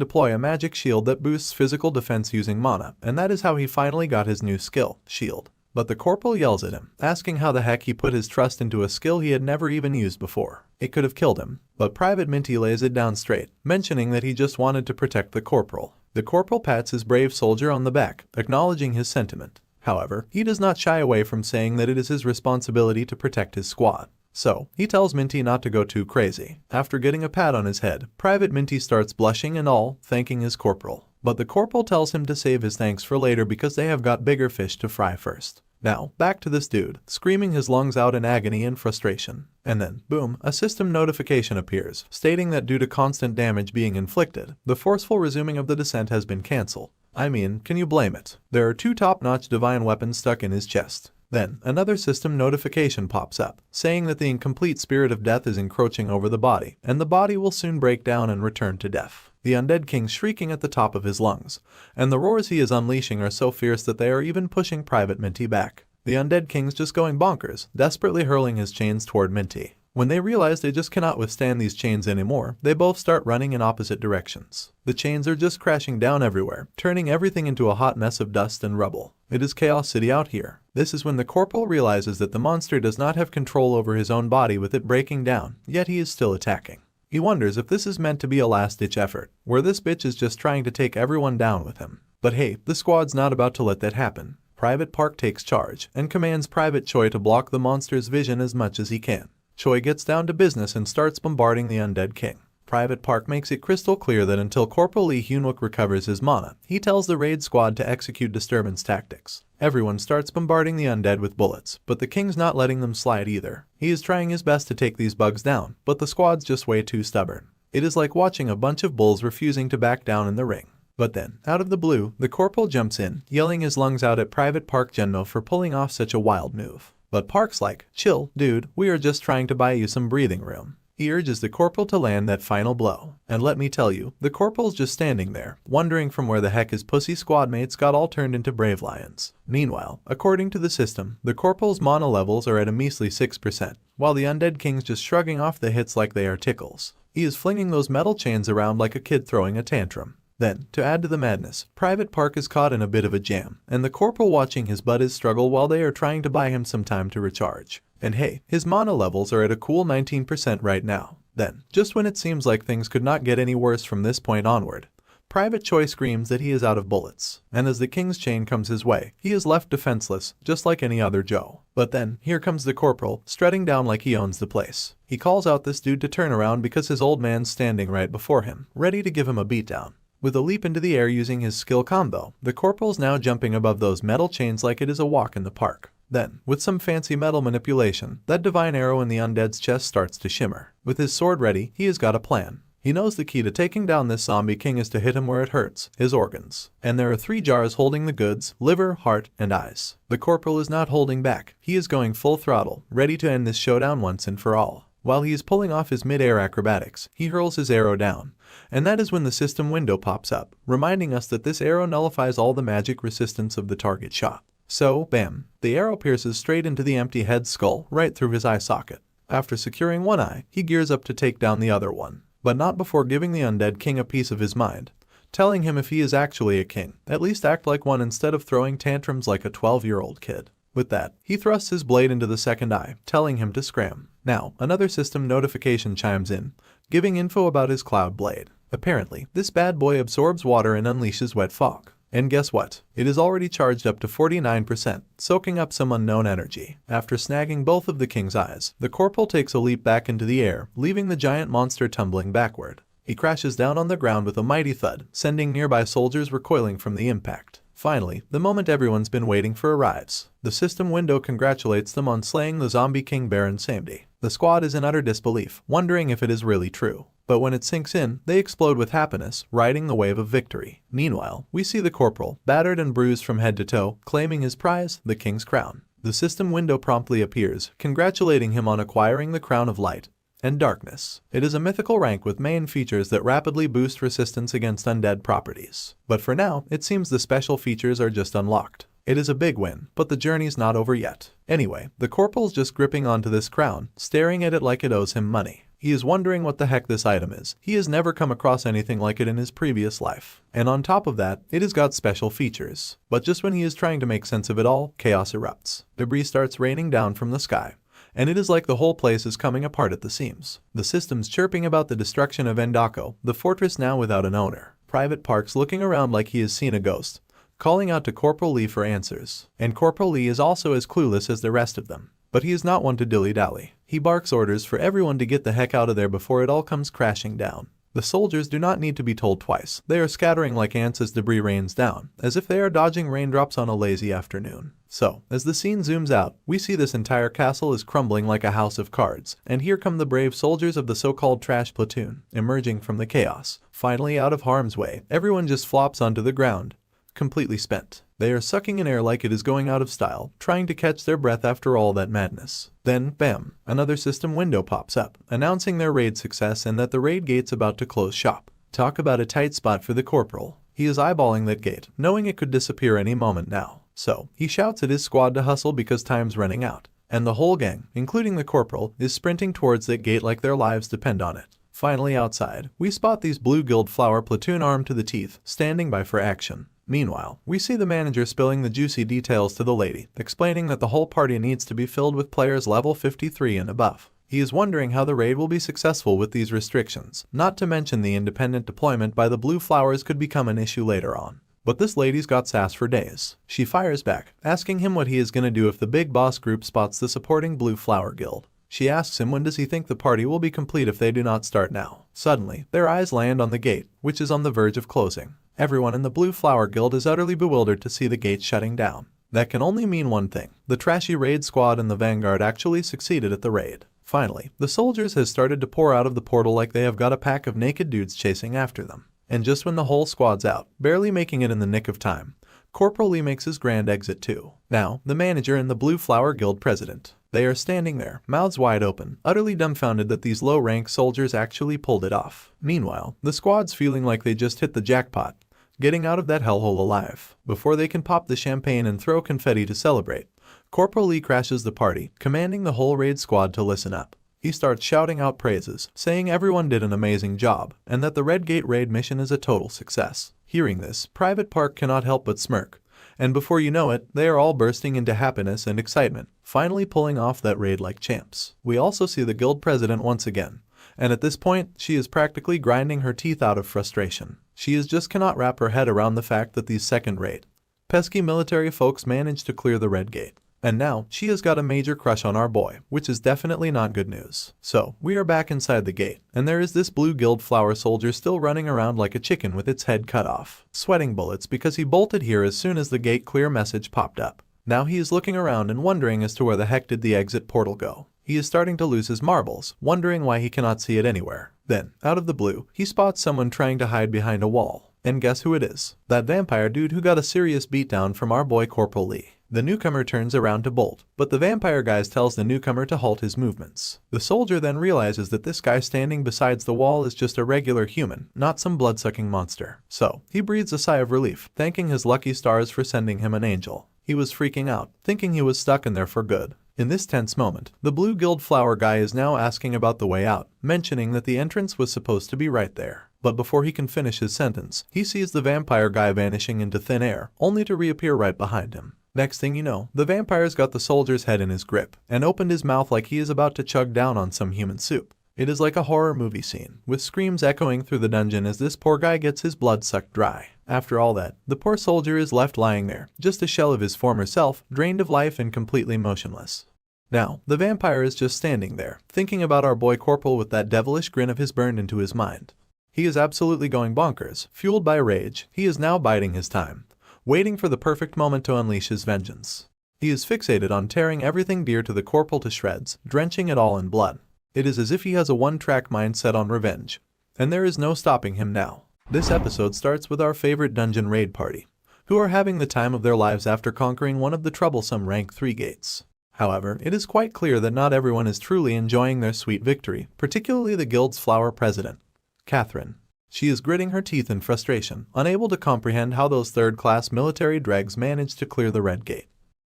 deploy a magic shield that boosts physical defense using mana, and that is how he finally got his new skill, Shield. But the corporal yells at him, asking how the heck he put his trust into a skill he had never even used before. It could have killed him, but Private Minty lays it down straight, mentioning that he just wanted to protect the corporal. The corporal pats his brave soldier on the back, acknowledging his sentiment. However, he does not shy away from saying that it is his responsibility to protect his squad. So, he tells Minty not to go too crazy. After getting a pat on his head, Private Minty starts blushing and all, thanking his corporal. But the corporal tells him to save his thanks for later because they have got bigger fish to fry first. Now, back to this dude, screaming his lungs out in agony and frustration. And then, boom, a system notification appears, stating that due to constant damage being inflicted, the forceful resuming of the descent has been cancelled. I mean, can you blame it? There are 2 top-notch divine weapons stuck in his chest. Then, another system notification pops up, saying that the incomplete spirit of death is encroaching over the body, and the body will soon break down and return to death. The undead king shrieking at the top of his lungs, and the roars he is unleashing are so fierce that they are even pushing Private Minty back. The undead king's just going bonkers, desperately hurling his chains toward Minty. When they realize they just cannot withstand these chains anymore, they both start running in opposite directions. The chains are just crashing down everywhere, turning everything into a hot mess of dust and rubble. It is Chaos City out here. This is when the corporal realizes that the monster does not have control over his own body with it breaking down, yet he is still attacking. He wonders if this is meant to be a last-ditch effort, where this bitch is just trying to take everyone down with him. But hey, the squad's not about to let that happen. Private Park takes charge, and commands Private Choi to block the monster's vision as much as he can. Choi gets down to business and starts bombarding the undead king. Private Park makes it crystal clear that until Corporal Lee Hyunwook recovers his mana, he tells the raid squad to execute disturbance tactics. Everyone starts bombarding the undead with bullets, but the king's not letting them slide either. He is trying his best to take these bugs down, but the squad's just way too stubborn. It is like watching a bunch of bulls refusing to back down in the ring. But then, out of the blue, the corporal jumps in, yelling his lungs out at Private Park Genmo for pulling off such a wild move. But Park's like, chill, dude, we are just trying to buy you some breathing room. He urges the corporal to land that final blow. And let me tell you, the corporal's just standing there, wondering from where the heck his pussy squad mates got all turned into brave lions. Meanwhile, according to the system, the corporal's mana levels are at a measly 6%, while the undead king's just shrugging off the hits like they are tickles. He is flinging those metal chains around like a kid throwing a tantrum. Then, to add to the madness, Private Park is caught in a bit of a jam, and the corporal watching his buddies struggle while they are trying to buy him some time to recharge. And hey, his mana levels are at a cool 19% right now. Then, just when it seems like things could not get any worse from this point onward, Private Choi screams that he is out of bullets, and as the king's chain comes his way, he is left defenseless, just like any other Joe. But then, here comes the corporal, strutting down like he owns the place. He calls out this dude to turn around because his old man's standing right before him, ready to give him a beatdown. With a leap into the air using his skill combo, the corporal's now jumping above those metal chains like it is a walk in the park. Then, with some fancy metal manipulation, that divine arrow in the undead's chest starts to shimmer. With his sword ready, he has got a plan. He knows the key to taking down this zombie king is to hit him where it hurts, his organs. And there are 3 jars holding the goods: liver, heart, and eyes. The corporal is not holding back. He is going full throttle, ready to end this showdown once and for all. While he is pulling off his mid-air acrobatics, he hurls his arrow down. And that is when the system window pops up, reminding us that this arrow nullifies all the magic resistance of the target shot. So, bam, the arrow pierces straight into the empty head's skull, right through his eye socket. After securing one eye, he gears up to take down the other one. But not before giving the undead king a piece of his mind, telling him if he is actually a king, at least act like one instead of throwing tantrums like a 12-year-old kid. With that, he thrusts his blade into the second eye, telling him to scram. Now, another system notification chimes in, giving info about his cloud blade. Apparently, this bad boy absorbs water and unleashes wet fog. And guess what? It is already charged up to 49%, soaking up some unknown energy. After snagging both of the king's eyes, the corporal takes a leap back into the air, leaving the giant monster tumbling backward. He crashes down on the ground with a mighty thud, sending nearby soldiers recoiling from the impact. Finally, the moment everyone's been waiting for arrives. The system window congratulates them on slaying the zombie king Baron Samedi. The squad is in utter disbelief, wondering if it is really true. But when it sinks in, they explode with happiness, riding the wave of victory. Meanwhile, we see the corporal, battered and bruised from head to toe, claiming his prize, the king's crown. The system window promptly appears, congratulating him on acquiring the crown of light and darkness. It is a mythical rank with main features that rapidly boost resistance against undead properties. But for now, it seems the special features are just unlocked. It is a big win, but the journey's not over yet. Anyway, the corporal's just gripping onto this crown, staring at it like it owes him money. He is wondering what the heck this item is. He has never come across anything like it in his previous life. And on top of that, it has got special features. But just when he is trying to make sense of it all, chaos erupts. Debris starts raining down from the sky. And it is like the whole place is coming apart at the seams. The system's chirping about the destruction of Endako, the fortress now without an owner. Private Park's looking around like he has seen a ghost, calling out to Corporal Lee for answers. And Corporal Lee is also as clueless as the rest of them. But he is not one to dilly-dally. He barks orders for everyone to get the heck out of there before it all comes crashing down. The soldiers do not need to be told twice. They are scattering like ants as debris rains down, as if they are dodging raindrops on a lazy afternoon. So, as the scene zooms out, we see this entire castle is crumbling like a house of cards, and here come the brave soldiers of the so-called trash platoon, emerging from the chaos. Finally out of harm's way, everyone just flops onto the ground, completely spent. They are sucking in air like it is going out of style, trying to catch their breath after all that madness. Then, bam, another system window pops up, announcing their raid success and that the raid gate's about to close shop. Talk about a tight spot for the corporal. He is eyeballing that gate, knowing it could disappear any moment now. So, he shouts at his squad to hustle because time's running out. And the whole gang, including the corporal, is sprinting towards that gate like their lives depend on it. Finally outside, we spot these Blue Guild Flower platoon armed to the teeth, standing by for action. Meanwhile, we see the manager spilling the juicy details to the lady, explaining that the whole party needs to be filled with players level 53 and above. He is wondering how the raid will be successful with these restrictions, not to mention the independent deployment by the Blue Flowers could become an issue later on. But this lady's got sass for days. She fires back, asking him what he is gonna do if the big boss group spots the supporting Blue Flower Guild. She asks him when does he think the party will be complete if they do not start now. Suddenly, their eyes land on the gate, which is on the verge of closing. Everyone in the Blue Flower Guild is utterly bewildered to see the gate shutting down. That can only mean one thing. The trashy raid squad and the vanguard actually succeeded at the raid. Finally, the soldiers has started to pour out of the portal like they have got a pack of naked dudes chasing after them. And just when the whole squad's out, barely making it in the nick of time, Corporal Lee makes his grand exit too. Now, the manager and the Blue Flower Guild president. They are standing there, mouths wide open, utterly dumbfounded that these low-rank soldiers actually pulled it off. Meanwhile, the squad's feeling like they just hit the jackpot, getting out of that hellhole alive. Before they can pop the champagne and throw confetti to celebrate, Corporal Lee crashes the party, commanding the whole raid squad to listen up. He starts shouting out praises, saying everyone did an amazing job, and that the Red Gate raid mission is a total success. Hearing this, Private Park cannot help but smirk, and before you know it, they are all bursting into happiness and excitement, finally pulling off that raid like champs. We also see the guild president once again, and at this point, she is practically grinding her teeth out of frustration. She just cannot wrap her head around the fact that these second-rate, pesky military folks managed to clear the Red Gate. And now, she has got a major crush on our boy, which is definitely not good news. So, we are back inside the gate, and there is this Blue Guild Flower soldier still running around like a chicken with its head cut off, sweating bullets because he bolted here as soon as the gate clear message popped up. Now he is looking around and wondering as to where the heck did the exit portal go. He is starting to lose his marbles, wondering why he cannot see it anywhere. Then, out of the blue, he spots someone trying to hide behind a wall. And guess who it is? That vampire dude who got a serious beatdown from our boy Corporal Lee. The newcomer turns around to bolt, but the vampire guy tells the newcomer to halt his movements. The soldier then realizes that this guy standing beside the wall is just a regular human, not some blood-sucking monster. So, he breathes a sigh of relief, thanking his lucky stars for sending him an angel. He was freaking out, thinking he was stuck in there for good. In this tense moment, the Blue Guild Flower guy is now asking about the way out, mentioning that the entrance was supposed to be right there. But before he can finish his sentence, he sees the vampire guy vanishing into thin air, only to reappear right behind him. Next thing you know, the vampire's got the soldier's head in his grip, and opened his mouth like he is about to chug down on some human soup. It is like a horror movie scene, with screams echoing through the dungeon as this poor guy gets his blood sucked dry. After all that, the poor soldier is left lying there, just a shell of his former self, drained of life and completely motionless. Now, the vampire is just standing there, thinking about our boy Corporal with that devilish grin of his burned into his mind. He is absolutely going bonkers, fueled by rage. He is now biding his time, waiting for the perfect moment to unleash his vengeance. He is fixated on tearing everything dear to the Corporal to shreds, drenching it all in blood. It is as if he has a one-track mind set on revenge, and there is no stopping him now. This episode starts with our favorite dungeon raid party, who are having the time of their lives after conquering one of the troublesome rank 3 gates. However, it is quite clear that not everyone is truly enjoying their sweet victory, particularly the guild's flower president, Catherine. She is gritting her teeth in frustration, unable to comprehend how those third-class military dregs managed to clear the Red Gate.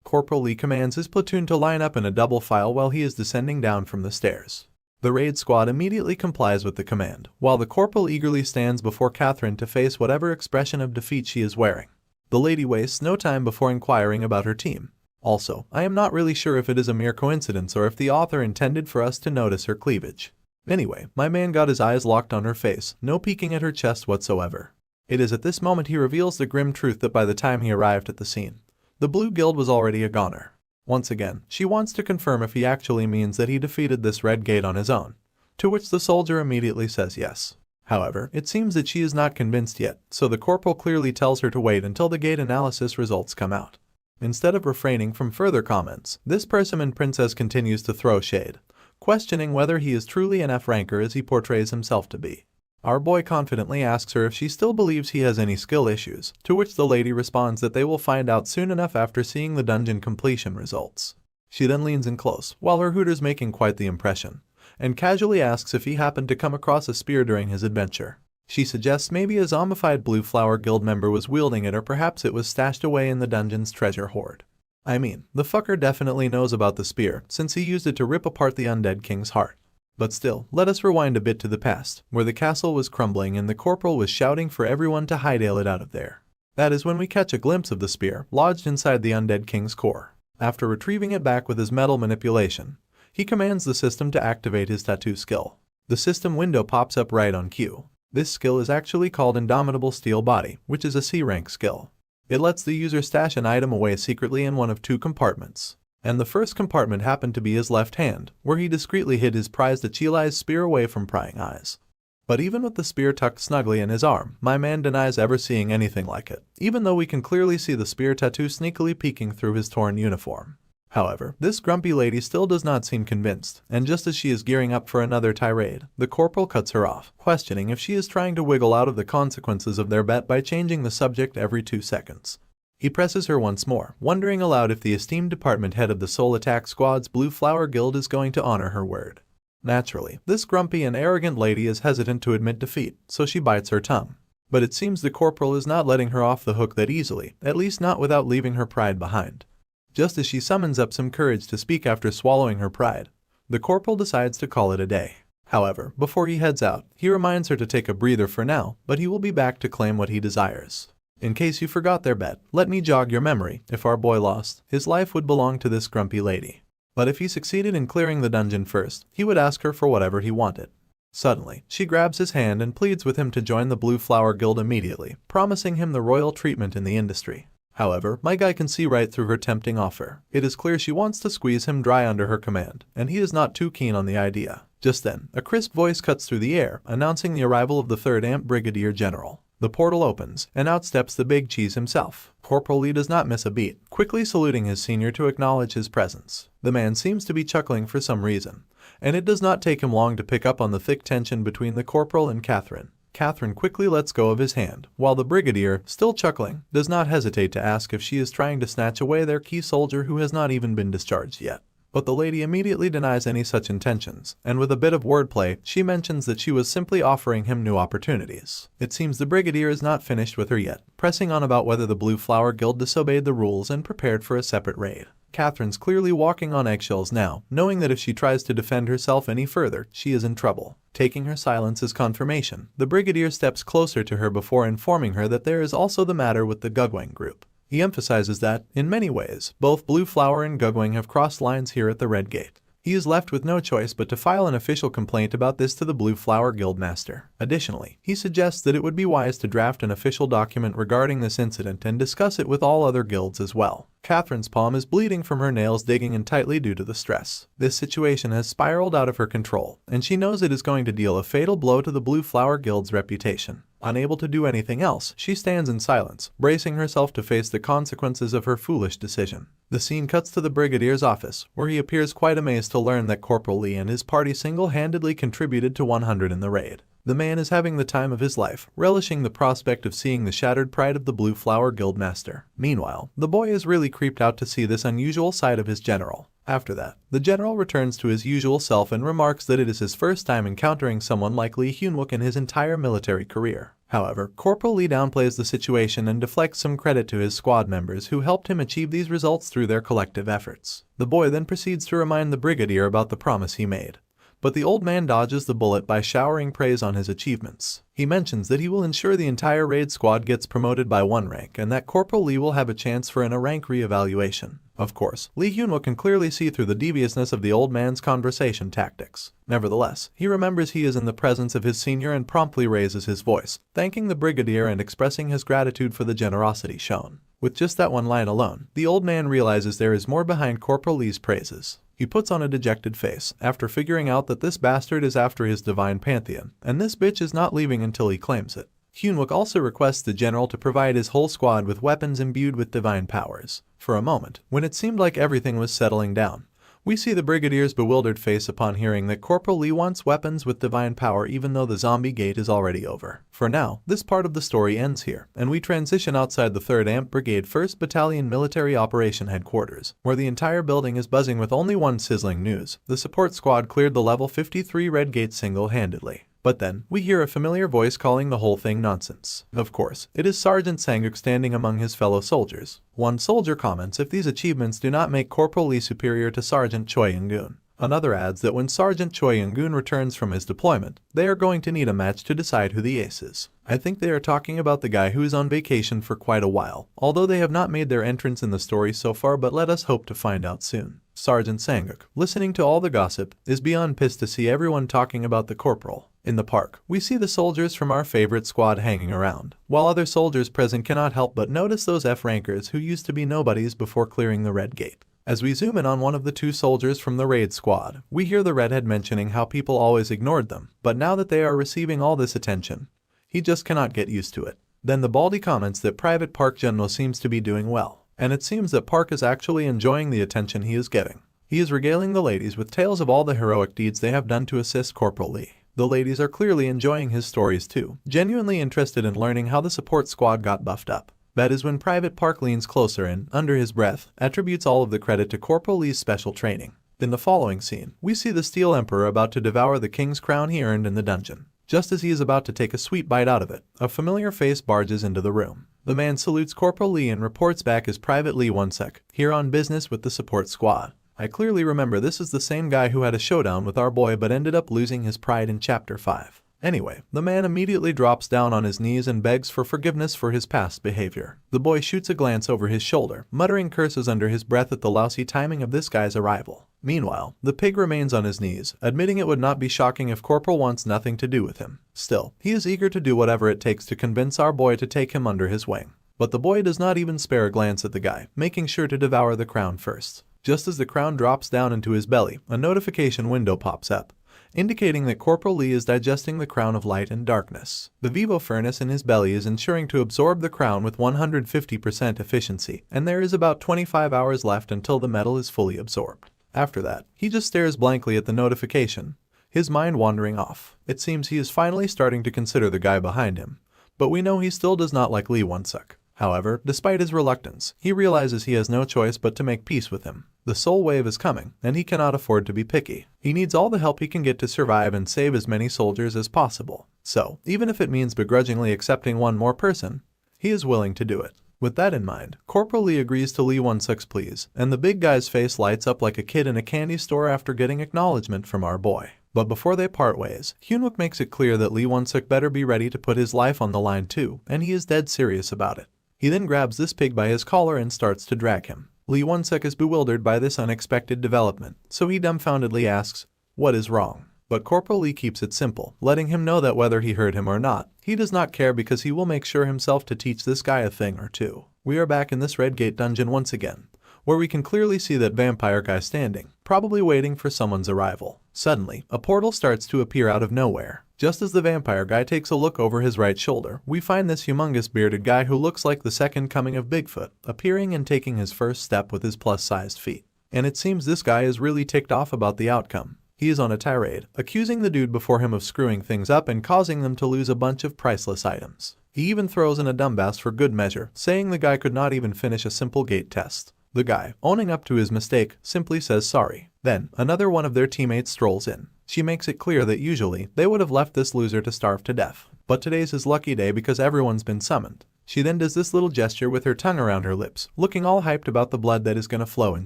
Corporal Lee commands his platoon to line up in a double file while he is descending down from the stairs. The raid squad immediately complies with the command, while the corporal eagerly stands before Catherine to face whatever expression of defeat she is wearing. The lady wastes no time before inquiring about her team. Also, I am not really sure if it is a mere coincidence or if the author intended for us to notice her cleavage. Anyway, my man got his eyes locked on her face, no peeking at her chest whatsoever. It is at this moment he reveals the grim truth that by the time he arrived at the scene, the Blue Guild was already a goner. Once again, she wants to confirm if he actually means that he defeated this Red Gate on his own, to which the soldier immediately says yes. However, it seems that she is not convinced yet, so the corporal clearly tells her to wait until the gate analysis results come out. Instead of refraining from further comments, this Persimmon princess continues to throw shade, questioning whether he is truly an F-ranker as he portrays himself to be. Our boy confidently asks her if she still believes he has any skill issues, to which the lady responds that they will find out soon enough after seeing the dungeon completion results. She then leans in close, while her hooter's making quite the impression, and casually asks if he happened to come across a spear during his adventure. She suggests maybe a zombified Blue Flower Guild member was wielding it, or perhaps it was stashed away in the dungeon's treasure hoard. I mean, the fucker definitely knows about the spear, since he used it to rip apart the undead king's heart. But still, let us rewind a bit to the past, where the castle was crumbling and the corporal was shouting for everyone to hightail it out of there. That is when we catch a glimpse of the spear, lodged inside the undead king's core. After retrieving it back with his metal manipulation, he commands the system to activate his tattoo skill. The system window pops up right on cue. This skill is actually called Indomitable Steel Body, which is a C-rank skill. It lets the user stash an item away secretly in one of 2 compartments. And the first compartment happened to be his left hand, where he discreetly hid his prized Achilles spear away from prying eyes. But even with the spear tucked snugly in his arm, my man denies ever seeing anything like it, even though we can clearly see the spear tattoo sneakily peeking through his torn uniform. However, this grumpy lady still does not seem convinced, and just as she is gearing up for another tirade, the corporal cuts her off, questioning if she is trying to wiggle out of the consequences of their bet by changing the subject every 2 seconds. He presses her once more, wondering aloud if the esteemed department head of the Soul Attack Squad's Blue Flower Guild is going to honor her word. Naturally, this grumpy and arrogant lady is hesitant to admit defeat, so she bites her tongue. But it seems the corporal is not letting her off the hook that easily, at least not without leaving her pride behind. Just as she summons up some courage to speak after swallowing her pride, the corporal decides to call it a day. However, before he heads out, he reminds her to take a breather for now, but he will be back to claim what he desires. In case you forgot their bet, let me jog your memory. If our boy lost, his life would belong to this grumpy lady. But if he succeeded in clearing the dungeon first, he would ask her for whatever he wanted. Suddenly, she grabs his hand and pleads with him to join the Blue Flower Guild immediately, promising him the royal treatment in the industry. However, my guy can see right through her tempting offer. It is clear she wants to squeeze him dry under her command, and he is not too keen on the idea. Just then, a crisp voice cuts through the air, announcing the arrival of the 3rd Amp Brigadier General. The portal opens, and out steps the big cheese himself. Corporal Lee does not miss a beat, quickly saluting his senior to acknowledge his presence. The man seems to be chuckling for some reason, and it does not take him long to pick up on the thick tension between the corporal and Catherine. Catherine quickly lets go of his hand, while the brigadier, still chuckling, does not hesitate to ask if she is trying to snatch away their key soldier who has not even been discharged yet. But the lady immediately denies any such intentions, and with a bit of wordplay, she mentions that she was simply offering him new opportunities. It seems the brigadier is not finished with her yet, pressing on about whether the Blue Flower Guild disobeyed the rules and prepared for a separate raid. Catherine's clearly walking on eggshells now, knowing that if she tries to defend herself any further, she is in trouble. Taking her silence as confirmation, the brigadier steps closer to her before informing her that there is also the matter with the Gugwang group. He emphasizes that, in many ways, both Blue Flower and Gugwang have crossed lines here at the Red Gate. He is left with no choice but to file an official complaint about this to the Blue Flower Guild Master. Additionally, he suggests that it would be wise to draft an official document regarding this incident and discuss it with all other guilds as well. Catherine's palm is bleeding from her nails digging in tightly due to the stress. This situation has spiraled out of her control, and she knows it is going to deal a fatal blow to the Blue Flower Guild's reputation. Unable to do anything else, she stands in silence, bracing herself to face the consequences of her foolish decision. The scene cuts to the brigadier's office, where he appears quite amazed to learn that Corporal Lee and his party single-handedly contributed to 100 in the raid. The man is having the time of his life, relishing the prospect of seeing the shattered pride of the Blue Flower Guild Master. Meanwhile, the boy is really creeped out to see this unusual side of his general. After that, the general returns to his usual self and remarks that it is his first time encountering someone like Lee Hyun-wook in his entire military career. However, Corporal Lee downplays the situation and deflects some credit to his squad members who helped him achieve these results through their collective efforts. The boy then proceeds to remind the brigadier about the promise he made. But the old man dodges the bullet by showering praise on his achievements. He mentions that he will ensure the entire raid squad gets promoted by 1 rank and that Corporal Lee will have a chance for a rank re-evaluation. Of course, Lee Hyun-wook can clearly see through the deviousness of the old man's conversation tactics. Nevertheless, he remembers he is in the presence of his senior and promptly raises his voice, thanking the brigadier and expressing his gratitude for the generosity shown. With just that one line alone, the old man realizes there is more behind Corporal Lee's praises. He puts on a dejected face, after figuring out that this bastard is after his divine pantheon, and this bitch is not leaving until he claims it. Hyun-wook also requests the general to provide his whole squad with weapons imbued with divine powers. For a moment, when it seemed like everything was settling down, we see the brigadier's bewildered face upon hearing that Corporal Lee wants weapons with divine power even though the zombie gate is already over. For now, this part of the story ends here, and we transition outside the 3rd Amp Brigade 1st Battalion Military Operation Headquarters, where the entire building is buzzing with only one sizzling news. The support squad cleared the level 53 Red Gate single-handedly. But then, we hear a familiar voice calling the whole thing nonsense. Of course, it is Sergeant Sanguk standing among his fellow soldiers. One soldier comments if these achievements do not make Corporal Lee superior to Sergeant Choi Young-gun. Another adds that when Sergeant Choi Young-gun returns from his deployment, they are going to need a match to decide who the ace is. I think they are talking about the guy who is on vacation for quite a while, although they have not made their entrance in the story so far, but let us hope to find out soon. Sergeant Sanguk, listening to all the gossip, is beyond pissed to see everyone talking about the corporal. In the park, we see the soldiers from our favorite squad hanging around, while other soldiers present cannot help but notice those F-rankers who used to be nobodies before clearing the Red Gate. As we zoom in on one of the 2 soldiers from the raid squad, we hear the redhead mentioning how people always ignored them, but now that they are receiving all this attention, he just cannot get used to it. Then the baldy comments that Private Park General seems to be doing well, and it seems that Park is actually enjoying the attention he is getting. He is regaling the ladies with tales of all the heroic deeds they have done to assist Corporal Lee. The ladies are clearly enjoying his stories too, genuinely interested in learning how the support squad got buffed up. That is when Private Park leans closer and, under his breath, attributes all of the credit to Corporal Lee's special training. In the following scene, we see the Steel Emperor about to devour the king's crown he earned in the dungeon. Just as he is about to take a sweet bite out of it, a familiar face barges into the room. The man salutes Corporal Lee and reports back as Private Lee Wonsek, here on business with the support squad. I clearly remember this is the same guy who had a showdown with our boy but ended up losing his pride in Chapter 5. Anyway, the man immediately drops down on his knees and begs for forgiveness for his past behavior. The boy shoots a glance over his shoulder, muttering curses under his breath at the lousy timing of this guy's arrival. Meanwhile, the pig remains on his knees, admitting it would not be shocking if Corporal wants nothing to do with him. Still, he is eager to do whatever it takes to convince our boy to take him under his wing. But the boy does not even spare a glance at the guy, making sure to devour the crown first. Just as the crown drops down into his belly, a notification window pops up, indicating that Corporal Lee is digesting the crown of light and darkness. The Vivo furnace in his belly is ensuring to absorb the crown with 150% efficiency, and there is about 25 hours left until the metal is fully absorbed. After that, he just stares blankly at the notification, his mind wandering off. It seems he is finally starting to consider the guy behind him, but we know he still does not like Lee Won-suk. However, despite his reluctance, he realizes he has no choice but to make peace with him. The soul wave is coming, and he cannot afford to be picky. He needs all the help he can get to survive and save as many soldiers as possible. So, even if it means begrudgingly accepting one more person, he is willing to do it. With that in mind, Corporal Lee agrees to Lee Won-suk's pleas, and the big guy's face lights up like a kid in a candy store after getting acknowledgement from our boy. But before they part ways, Hyunwook makes it clear that Lee Won-suk better be ready to put his life on the line too, and he is dead serious about it. He then grabs this pig by his collar and starts to drag him. Lee Won-suk is bewildered by this unexpected development, so he dumbfoundedly asks, "What is wrong?" But Corporal Lee keeps it simple, letting him know that whether he heard him or not, he does not care because he will make sure himself to teach this guy a thing or two. We are back in this Red Gate dungeon once again, where we can clearly see that vampire guy standing, probably waiting for someone's arrival. Suddenly, a portal starts to appear out of nowhere. Just as the vampire guy takes a look over his right shoulder, we find this humongous bearded guy who looks like the second coming of Bigfoot, appearing and taking his first step with his plus-sized feet. And it seems this guy is really ticked off about the outcome. He is on a tirade, accusing the dude before him of screwing things up and causing them to lose a bunch of priceless items. He even throws in a dumbass for good measure, saying the guy could not even finish a simple gate test. The guy, owning up to his mistake, simply says sorry. Then, another one of their teammates strolls in. She makes it clear that usually, they would have left this loser to starve to death. But today's his lucky day because everyone's been summoned. She then does this little gesture with her tongue around her lips, looking all hyped about the blood that is gonna flow in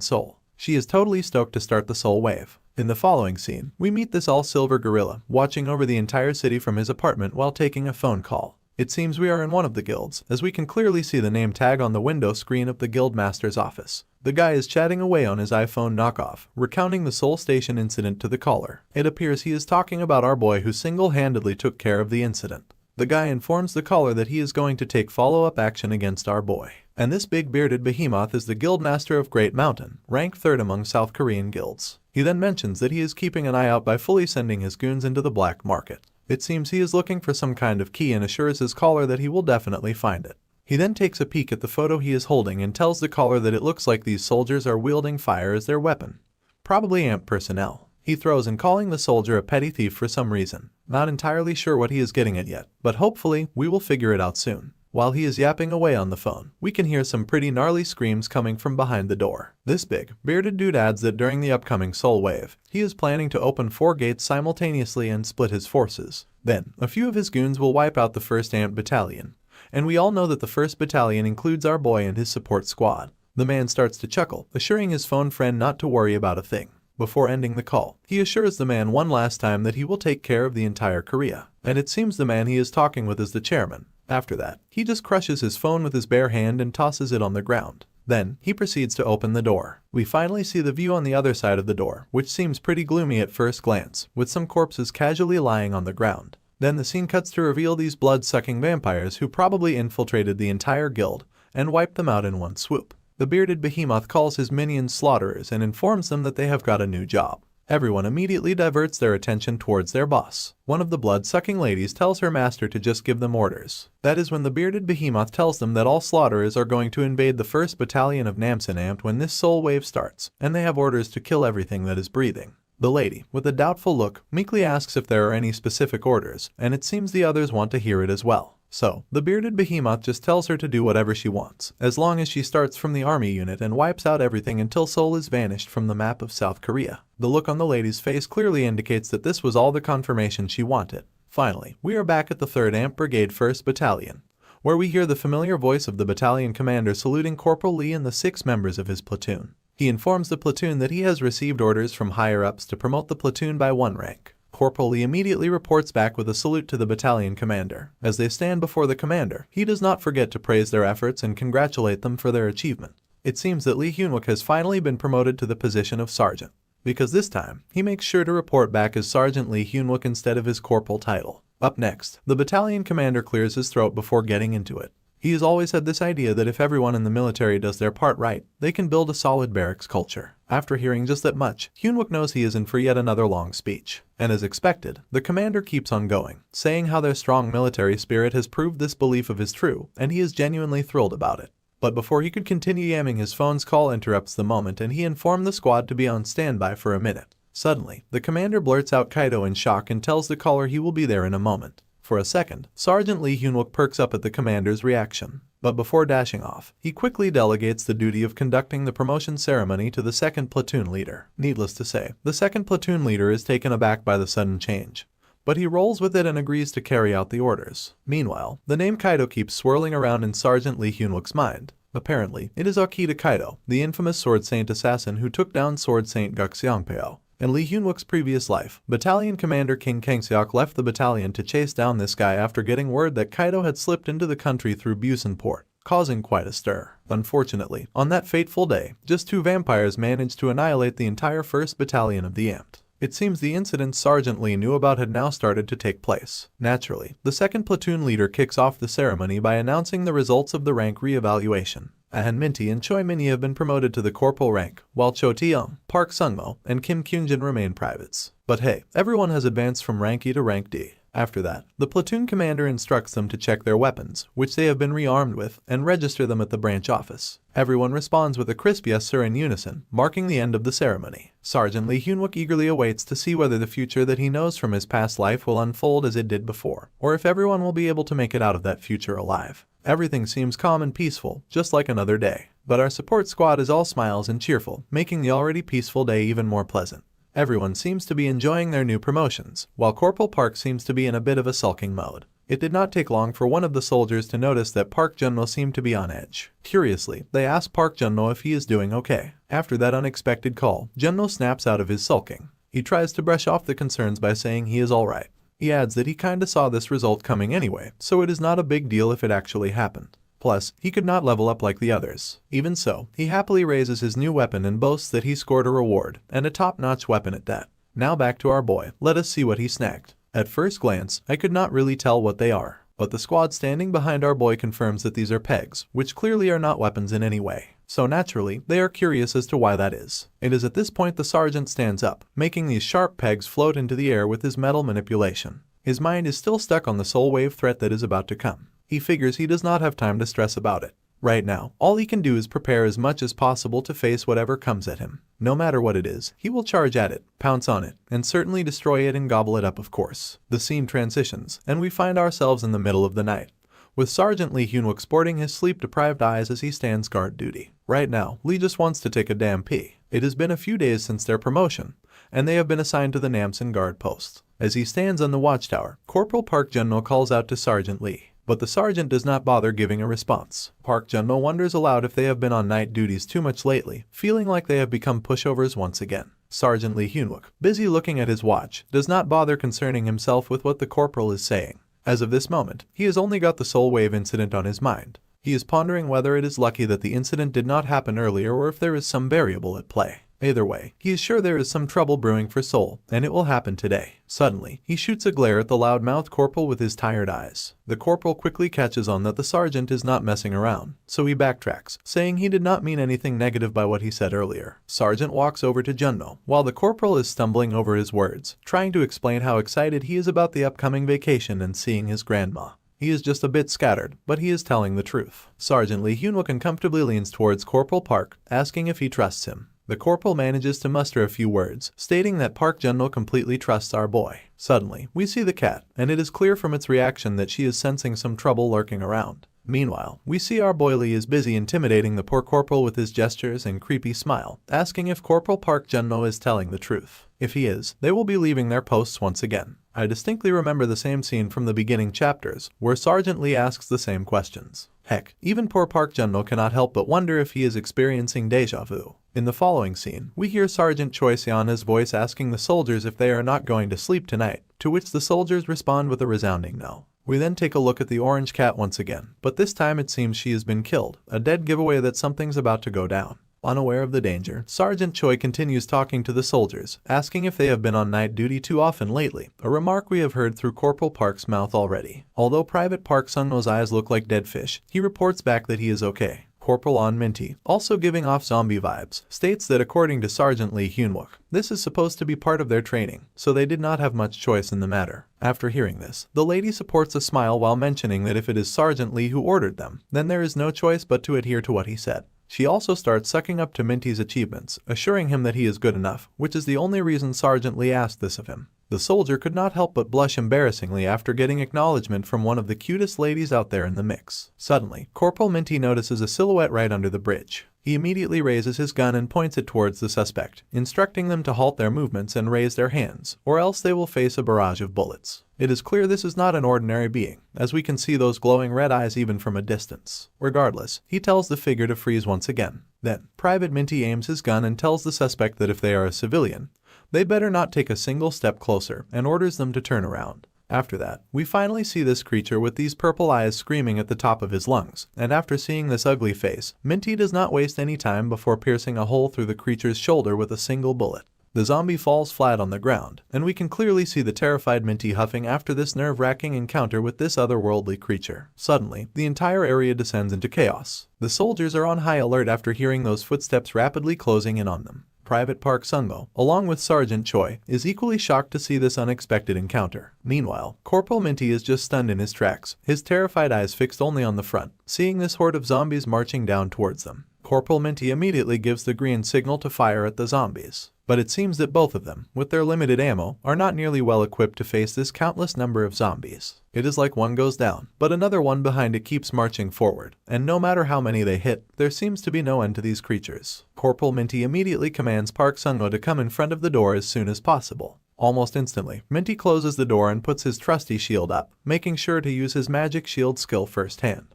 Seoul. She is totally stoked to start the Soul Wave. In the following scene, we meet this all-silver gorilla, watching over the entire city from his apartment while taking a phone call. It seems we are in one of the guilds, as we can clearly see the name tag on the window screen of the guildmaster's office. The guy is chatting away on his iPhone knockoff, recounting the Seoul Station incident to the caller. It appears he is talking about our boy who single-handedly took care of the incident. The guy informs the caller that he is going to take follow-up action against our boy. And this big bearded behemoth is the guildmaster of Great Mountain, ranked 3rd among South Korean guilds. He then mentions that he is keeping an eye out by fully sending his goons into the black market. It seems he is looking for some kind of key and assures his caller that he will definitely find it. He then takes a peek at the photo he is holding and tells the caller that it looks like these soldiers are wielding fire as their weapon. Probably AMP personnel. He throws in calling the soldier a petty thief for some reason. Not entirely sure what he is getting at yet, but hopefully, we will figure it out soon. While he is yapping away on the phone, we can hear some pretty gnarly screams coming from behind the door. This big, bearded dude adds that during the upcoming Soul Wave, he is planning to open 4 gates simultaneously and split his forces. Then, a few of his goons will wipe out the 1st AMP battalion. And we all know that the 1st battalion includes our boy and his support squad. The man starts to chuckle, assuring his phone friend not to worry about a thing. Before ending the call, he assures the man one last time that he will take care of the entire Korea. And it seems the man he is talking with is the chairman. After that, he just crushes his phone with his bare hand and tosses it on the ground. Then, he proceeds to open the door. We finally see the view on the other side of the door, which seems pretty gloomy at first glance, with some corpses casually lying on the ground. Then the scene cuts to reveal these blood-sucking vampires who probably infiltrated the entire guild and wiped them out in one swoop. The bearded behemoth calls his minions slaughterers and informs them that they have got a new job. Everyone immediately diverts their attention towards their boss. One of the blood-sucking ladies tells her master to just give them orders. That is when the bearded behemoth tells them that all slaughterers are going to invade the 1st battalion of Namsan Amped when this soul wave starts, and they have orders to kill everything that is breathing. The lady, with a doubtful look, meekly asks if there are any specific orders, and it seems the others want to hear it as well. So, the bearded behemoth just tells her to do whatever she wants, as long as she starts from the army unit and wipes out everything until Seoul is vanished from the map of South Korea. The look on the lady's face clearly indicates that this was all the confirmation she wanted. Finally, we are back at the 3rd AMP Brigade 1st Battalion, where we hear the familiar voice of the battalion commander saluting Corporal Lee and the 6 members of his platoon. He informs the platoon that he has received orders from higher-ups to promote the platoon by 1 rank. Corporal Lee immediately reports back with a salute to the battalion commander. As they stand before the commander, he does not forget to praise their efforts and congratulate them for their achievement. It seems that Lee Hyunwook has finally been promoted to the position of sergeant, because this time, he makes sure to report back as Sergeant Lee Hyunwook instead of his corporal title. Up next, the battalion commander clears his throat before getting into it. He has always had this idea that if everyone in the military does their part right, they can build a solid barracks culture. After hearing just that much, Hyunwook knows he is in for yet another long speech. And as expected, the commander keeps on going, saying how their strong military spirit has proved this belief of his true, and he is genuinely thrilled about it. But before he could continue yamming, his phone's call interrupts the moment and he informed the squad to be on standby for a minute. Suddenly, the commander blurts out Kaido in shock and tells the caller he will be there in a moment. For a second, Sergeant Lee Hyunwook perks up at the commander's reaction. But before dashing off, he quickly delegates the duty of conducting the promotion ceremony to the second platoon leader. Needless to say, the second platoon leader is taken aback by the sudden change. But he rolls with it and agrees to carry out the orders. Meanwhile, the name Kaido keeps swirling around in Sergeant Lee Hyunwook's mind. Apparently, it is Akita Kaido, the infamous Sword Saint assassin who took down Sword Saint Guxiangpeo. In Lee Hyunwook's previous life, Battalion Commander King Kangseok left the battalion to chase down this guy after getting word that Kaido had slipped into the country through Busan Port, causing quite a stir. Unfortunately, on that fateful day, just 2 vampires managed to annihilate the entire 1st Battalion of the Amt. It seems the incident Sergeant Lee knew about had now started to take place. Naturally, the second platoon leader kicks off the ceremony by announcing the results of the rank re-evaluation. Ahan Minty and Choi Minnie have been promoted to the corporal rank, while Cho Tae-young, Park Sungmo, and Kim Kyunjin remain privates. But hey, everyone has advanced from rank E to rank D. After that, the platoon commander instructs them to check their weapons, which they have been rearmed with, and register them at the branch office. Everyone responds with a crisp yes sir in unison, marking the end of the ceremony. Sergeant Lee Hyunwook eagerly awaits to see whether the future that he knows from his past life will unfold as it did before, or if everyone will be able to make it out of that future alive. Everything seems calm and peaceful, just like another day. But our support squad is all smiles and cheerful, making the already peaceful day even more pleasant. Everyone seems to be enjoying their new promotions, while Corporal Park seems to be in a bit of a sulking mode. It did not take long for one of the soldiers to notice that Park Junno seemed to be on edge. Curiously, they ask Park Junno if he is doing okay. After that unexpected call, Junno snaps out of his sulking. He tries to brush off the concerns by saying he is alright. He adds that he kinda saw this result coming anyway, so it is not a big deal if it actually happened. Plus, he could not level up like the others. Even so, he happily raises his new weapon and boasts that he scored a reward, and a top-notch weapon at that. Now back to our boy, let us see what he snagged. At first glance, I could not really tell what they are, but the squad standing behind our boy confirms that these are pegs, which clearly are not weapons in any way. So naturally, they are curious as to why that is. It is at this point the sergeant stands up, making these sharp pegs float into the air with his metal manipulation. His mind is still stuck on the soul wave threat that is about to come. He figures he does not have time to stress about it. Right now, all he can do is prepare as much as possible to face whatever comes at him. No matter what it is, he will charge at it, pounce on it, and certainly destroy it and gobble it up, of course. The scene transitions, and we find ourselves in the middle of the night, with Sergeant Lee Hyunwook sporting his sleep-deprived eyes as he stands guard duty. Right now, Lee just wants to take a damn pee. It has been a few days since their promotion, and they have been assigned to the Namsan guard post. As he stands on the watchtower, Corporal Park Junno calls out to Sergeant Lee, but the sergeant does not bother giving a response. Park Junno wonders aloud if they have been on night duties too much lately, feeling like they have become pushovers once again. Sergeant Lee Hyunwook, busy looking at his watch, does not bother concerning himself with what the corporal is saying. As of this moment, he has only got the Soul Wave incident on his mind. He is pondering whether it is lucky that the incident did not happen earlier or if there is some variable at play. Either way, he is sure there is some trouble brewing for Soul, and it will happen today. Suddenly, he shoots a glare at the loud-mouthed corporal with his tired eyes. The corporal quickly catches on that the sergeant is not messing around, so he backtracks, saying he did not mean anything negative by what he said earlier. Sergeant walks over to Junno, while the corporal is stumbling over his words, trying to explain how excited he is about the upcoming vacation and seeing his grandma. He is just a bit scattered, but he is telling the truth. Sergeant Lee Hyunwook uncomfortably leans towards Corporal Park, asking if he trusts him. The corporal manages to muster a few words, stating that Park Junno completely trusts our boy. Suddenly, we see the cat, and it is clear from its reaction that she is sensing some trouble lurking around. Meanwhile, we see our boy Lee is busy intimidating the poor corporal with his gestures and creepy smile, asking if Corporal Park Junno is telling the truth. If he is, they will be leaving their posts once again. I distinctly remember the same scene from the beginning chapters, where Sergeant Lee asks the same questions. Heck, even poor Park Junno cannot help but wonder if he is experiencing deja vu. In the following scene, we hear Sergeant Choi Seon's voice asking the soldiers if they are not going to sleep tonight, to which the soldiers respond with a resounding no. We then take a look at the orange cat once again, but this time it seems she has been killed, a dead giveaway that something's about to go down. Unaware of the danger, Sergeant Choi continues talking to the soldiers, asking if they have been on night duty too often lately, a remark we have heard through Corporal Park's mouth already. Although Private Park Sung-no's eyes look like dead fish, he reports back that he is okay. Corporal On Minty, also giving off zombie vibes, states that according to Sergeant Lee Hyunwook, this is supposed to be part of their training, so they did not have much choice in the matter. After hearing this, the lady supports a smile while mentioning that if it is Sergeant Lee who ordered them, then there is no choice but to adhere to what he said. She also starts sucking up to Minty's achievements, assuring him that he is good enough, which is the only reason Sergeant Lee asked this of him. The soldier could not help but blush embarrassingly after getting acknowledgement from one of the cutest ladies out there in the mix. Suddenly, Corporal Minty notices a silhouette right under the bridge. He immediately raises his gun and points it towards the suspect, instructing them to halt their movements and raise their hands, or else they will face a barrage of bullets. It is clear this is not an ordinary being, as we can see those glowing red eyes even from a distance. Regardless, he tells the figure to freeze once again. Then, Private Minty aims his gun and tells the suspect that if they are a civilian, they better not take a single step closer, and orders them to turn around. After that, we finally see this creature with these purple eyes screaming at the top of his lungs, and after seeing this ugly face, Minty does not waste any time before piercing a hole through the creature's shoulder with a single bullet. The zombie falls flat on the ground, and we can clearly see the terrified Minty huffing after this nerve-wracking encounter with this otherworldly creature. Suddenly, the entire area descends into chaos. The soldiers are on high alert after hearing those footsteps rapidly closing in on them. Private Park Sung-go, along with Sergeant Choi, is equally shocked to see this unexpected encounter. Meanwhile, Corporal Minty is just stunned in his tracks, his terrified eyes fixed only on the front, seeing this horde of zombies marching down towards them. Corporal Minty immediately gives the green signal to fire at the zombies. But it seems that both of them, with their limited ammo, are not nearly well equipped to face this countless number of zombies. It is like one goes down, but another one behind it keeps marching forward, and no matter how many they hit, there seems to be no end to these creatures. Corporal Minty immediately commands Park Sung-go to come in front of the door as soon as possible. Almost instantly, Minty closes the door and puts his trusty shield up, making sure to use his magic shield skill firsthand.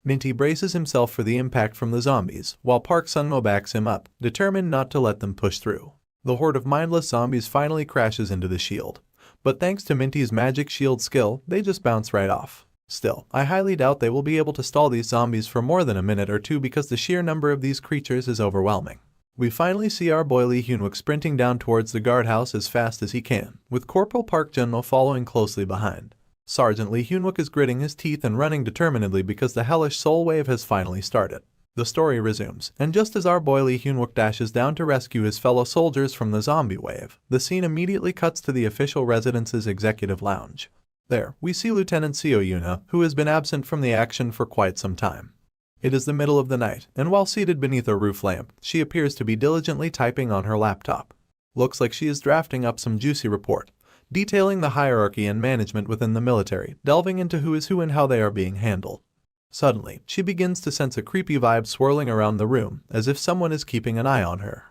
Minty braces himself for the impact from the zombies, while Park Sung-go backs him up, determined not to let them push through. The horde of mindless zombies finally crashes into the shield, but thanks to Minty's magic shield skill, they just bounce right off. Still, I highly doubt they will be able to stall these zombies for more than a minute or two because the sheer number of these creatures is overwhelming. We finally see our boy Lee Hyunwook sprinting down towards the guardhouse as fast as he can, with Corporal Park Jun-mo following closely behind. Sergeant Lee Hyunwook is gritting his teeth and running determinedly because the hellish soul wave has finally started. The story resumes, and just as our boy Lee Hyunwook dashes down to rescue his fellow soldiers from the zombie wave, the scene immediately cuts to the official residence's executive lounge. There, we see Lieutenant Seo Yuna, who has been absent from the action for quite some time. It is the middle of the night, and while seated beneath a roof lamp, she appears to be diligently typing on her laptop. Looks like she is drafting up some juicy report, detailing the hierarchy and management within the military, delving into who is who and how they are being handled. Suddenly, she begins to sense a creepy vibe swirling around the room, as if someone is keeping an eye on her.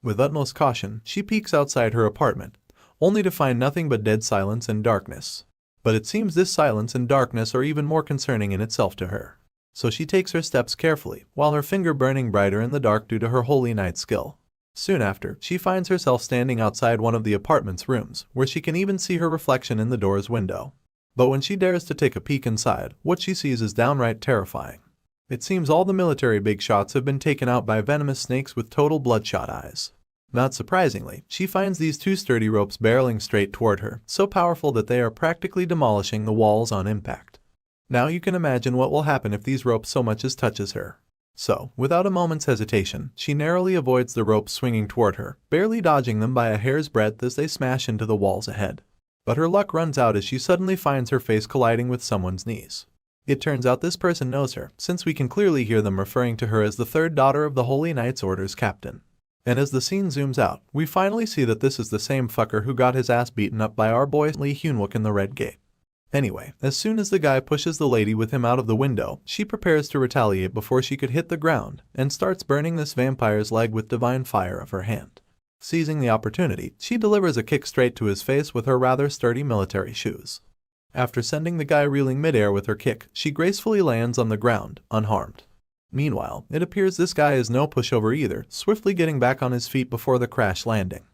With utmost caution, she peeks outside her apartment, only to find nothing but dead silence and darkness. But it seems this silence and darkness are even more concerning in itself to her. So she takes her steps carefully, while her finger burning brighter in the dark due to her holy night skill. Soon after, she finds herself standing outside one of the apartment's rooms, where she can even see her reflection in the door's window. But when she dares to take a peek inside, what she sees is downright terrifying. It seems all the military big shots have been taken out by venomous snakes with total bloodshot eyes. Not surprisingly, she finds these two sturdy ropes barreling straight toward her, so powerful that they are practically demolishing the walls on impact. Now you can imagine what will happen if these ropes so much as touches her. So, without a moment's hesitation, she narrowly avoids the ropes swinging toward her, barely dodging them by a hair's breadth as they smash into the walls ahead. But her luck runs out as she suddenly finds her face colliding with someone's knees. It turns out this person knows her, since we can clearly hear them referring to her as the third daughter of the Holy Knights Order's captain. And as the scene zooms out, we finally see that this is the same fucker who got his ass beaten up by our boy Lee Hyunwook in the Red Gate. Anyway, as soon as the guy pushes the lady with him out of the window, she prepares to retaliate before she could hit the ground, and starts burning this vampire's leg with divine fire of her hand. Seizing the opportunity, she delivers a kick straight to his face with her rather sturdy military shoes. After sending the guy reeling midair with her kick, she gracefully lands on the ground, unharmed. Meanwhile, it appears this guy is no pushover either, swiftly getting back on his feet before the crash landing.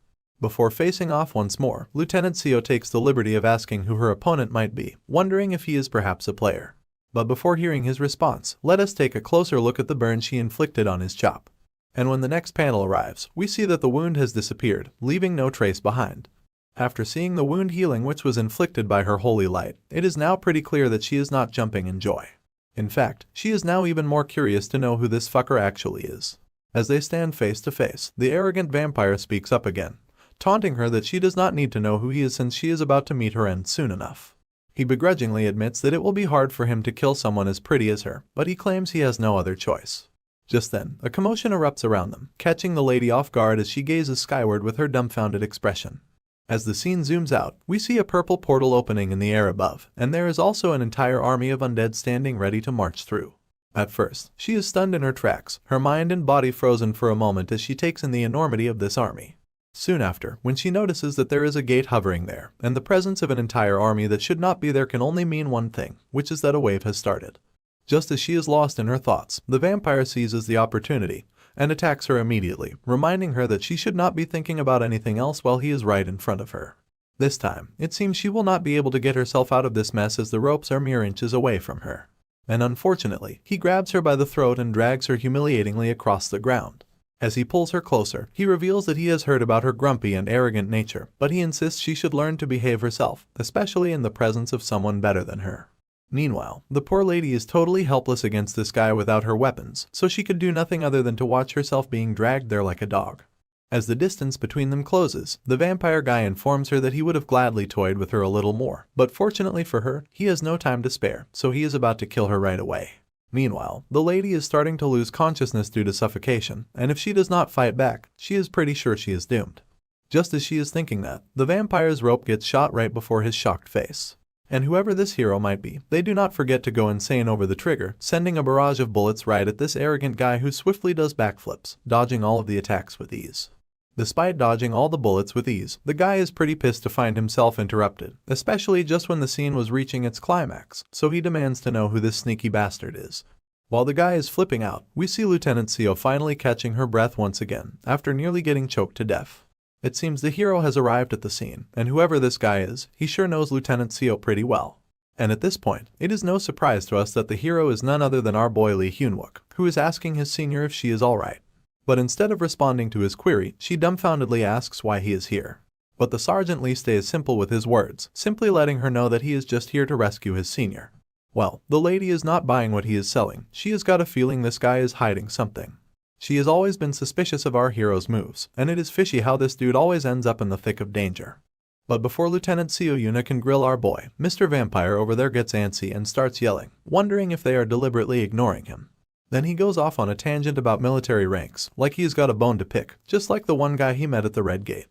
Before facing off once more, Lieutenant Seo takes the liberty of asking who her opponent might be, wondering if he is perhaps a player. But before hearing his response, let us take a closer look at the burn she inflicted on his chop. And when the next panel arrives, we see that the wound has disappeared, leaving no trace behind. After seeing the wound healing which was inflicted by her holy light, it is now pretty clear that she is not jumping in joy. In fact, she is now even more curious to know who this fucker actually is. As they stand face to face, the arrogant vampire speaks up again, taunting her that she does not need to know who he is since she is about to meet her end soon enough. He begrudgingly admits that it will be hard for him to kill someone as pretty as her, but he claims he has no other choice. Just then, a commotion erupts around them, catching the lady off guard as she gazes skyward with her dumbfounded expression. As the scene zooms out, we see a purple portal opening in the air above, and there is also an entire army of undead standing ready to march through. At first, she is stunned in her tracks, her mind and body frozen for a moment as she takes in the enormity of this army. Soon after, when she notices that there is a gate hovering there, and the presence of an entire army that should not be there can only mean one thing, which is that a wave has started. Just as she is lost in her thoughts, the vampire seizes the opportunity and attacks her immediately, reminding her that she should not be thinking about anything else while he is right in front of her. This time, it seems she will not be able to get herself out of this mess as the ropes are mere inches away from her. And unfortunately, he grabs her by the throat and drags her humiliatingly across the ground. As he pulls her closer, he reveals that he has heard about her grumpy and arrogant nature, but he insists she should learn to behave herself, especially in the presence of someone better than her. Meanwhile, the poor lady is totally helpless against this guy without her weapons, so she could do nothing other than to watch herself being dragged there like a dog. As the distance between them closes, the vampire guy informs her that he would have gladly toyed with her a little more, but fortunately for her, he has no time to spare, so he is about to kill her right away. Meanwhile, the lady is starting to lose consciousness due to suffocation, and if she does not fight back, she is pretty sure she is doomed. Just as she is thinking that, the vampire's rope gets shot right before his shocked face. And whoever this hero might be, they do not forget to go insane over the trigger, sending a barrage of bullets right at this arrogant guy who swiftly does backflips, dodging all of the attacks with ease. Despite dodging all the bullets with ease, the guy is pretty pissed to find himself interrupted, especially just when the scene was reaching its climax, so he demands to know who this sneaky bastard is. While the guy is flipping out, we see Lieutenant Seo finally catching her breath once again, after nearly getting choked to death. It seems the hero has arrived at the scene, and whoever this guy is, he sure knows Lieutenant Seo pretty well. And at this point, it is no surprise to us that the hero is none other than our boy Lee Hyunwook, who is asking his senior if she is alright. But instead of responding to his query, she dumbfoundedly asks why he is here. But the Sergeant Lee stays simple with his words, simply letting her know that he is just here to rescue his senior. Well, the lady is not buying what he is selling. She has got a feeling this guy is hiding something. She has always been suspicious of our hero's moves, and it is fishy how this dude always ends up in the thick of danger. But before Lieutenant Seo Yuna can grill our boy, Mr. Vampire over there gets antsy and starts yelling, wondering if they are deliberately ignoring him. Then he goes off on a tangent about military ranks, like he's got a bone to pick, just like the one guy he met at the Red Gate.